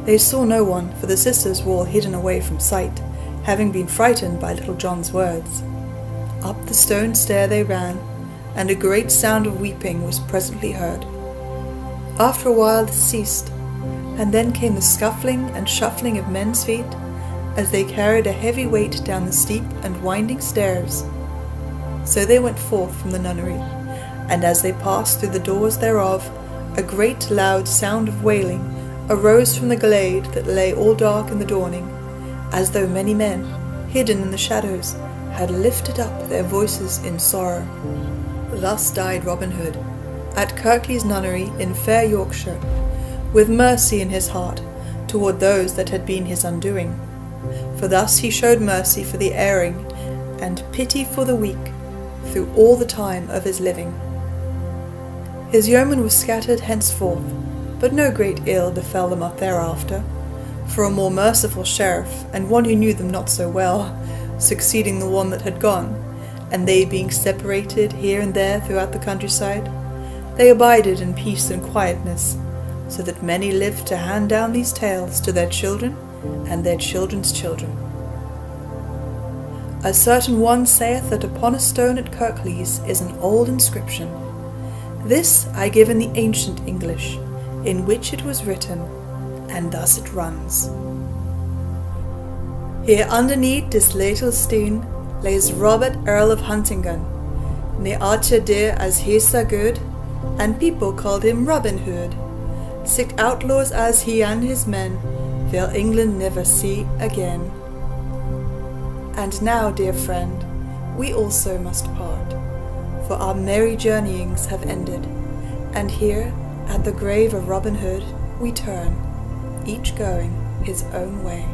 They saw no one, for the sisters were all hidden away from sight, having been frightened by Little John's words. Up the stone stair they ran, and a great sound of weeping was presently heard. After a while this ceased, and then came the scuffling and shuffling of men's feet, as they carried a heavy weight down the steep and winding stairs. So they went forth from the nunnery, and as they passed through the doors thereof, a great loud sound of wailing arose from the glade that lay all dark in the dawning, as though many men, hidden in the shadows, had lifted up their voices in sorrow. Thus died Robin Hood, at Kirklees nunnery in fair Yorkshire, with mercy in his heart toward those that had been his undoing. For thus he showed mercy for the erring, and pity for the weak, through all the time of his living. His yeomen were scattered henceforth, but no great ill befell them thereafter, for a more merciful sheriff, and one who knew them not so well, succeeding the one that had gone, and they being separated here and there throughout the countryside, they abided in peace and quietness, so that many lived to hand down these tales to their children and their children's children. A certain one saith that upon a stone at Kirklees is an old inscription. This I give in the ancient English, in which it was written, and thus it runs. Here underneath this little stone lays Robert Earl of Huntingdon, ne archer dear as he so good, and people called him Robin Hood. Sic outlaws as he and his men, will England never see again. And now, dear friend, we also must part, for our merry journeyings have ended, and here, at the grave of Robin Hood, we turn, each going his own way.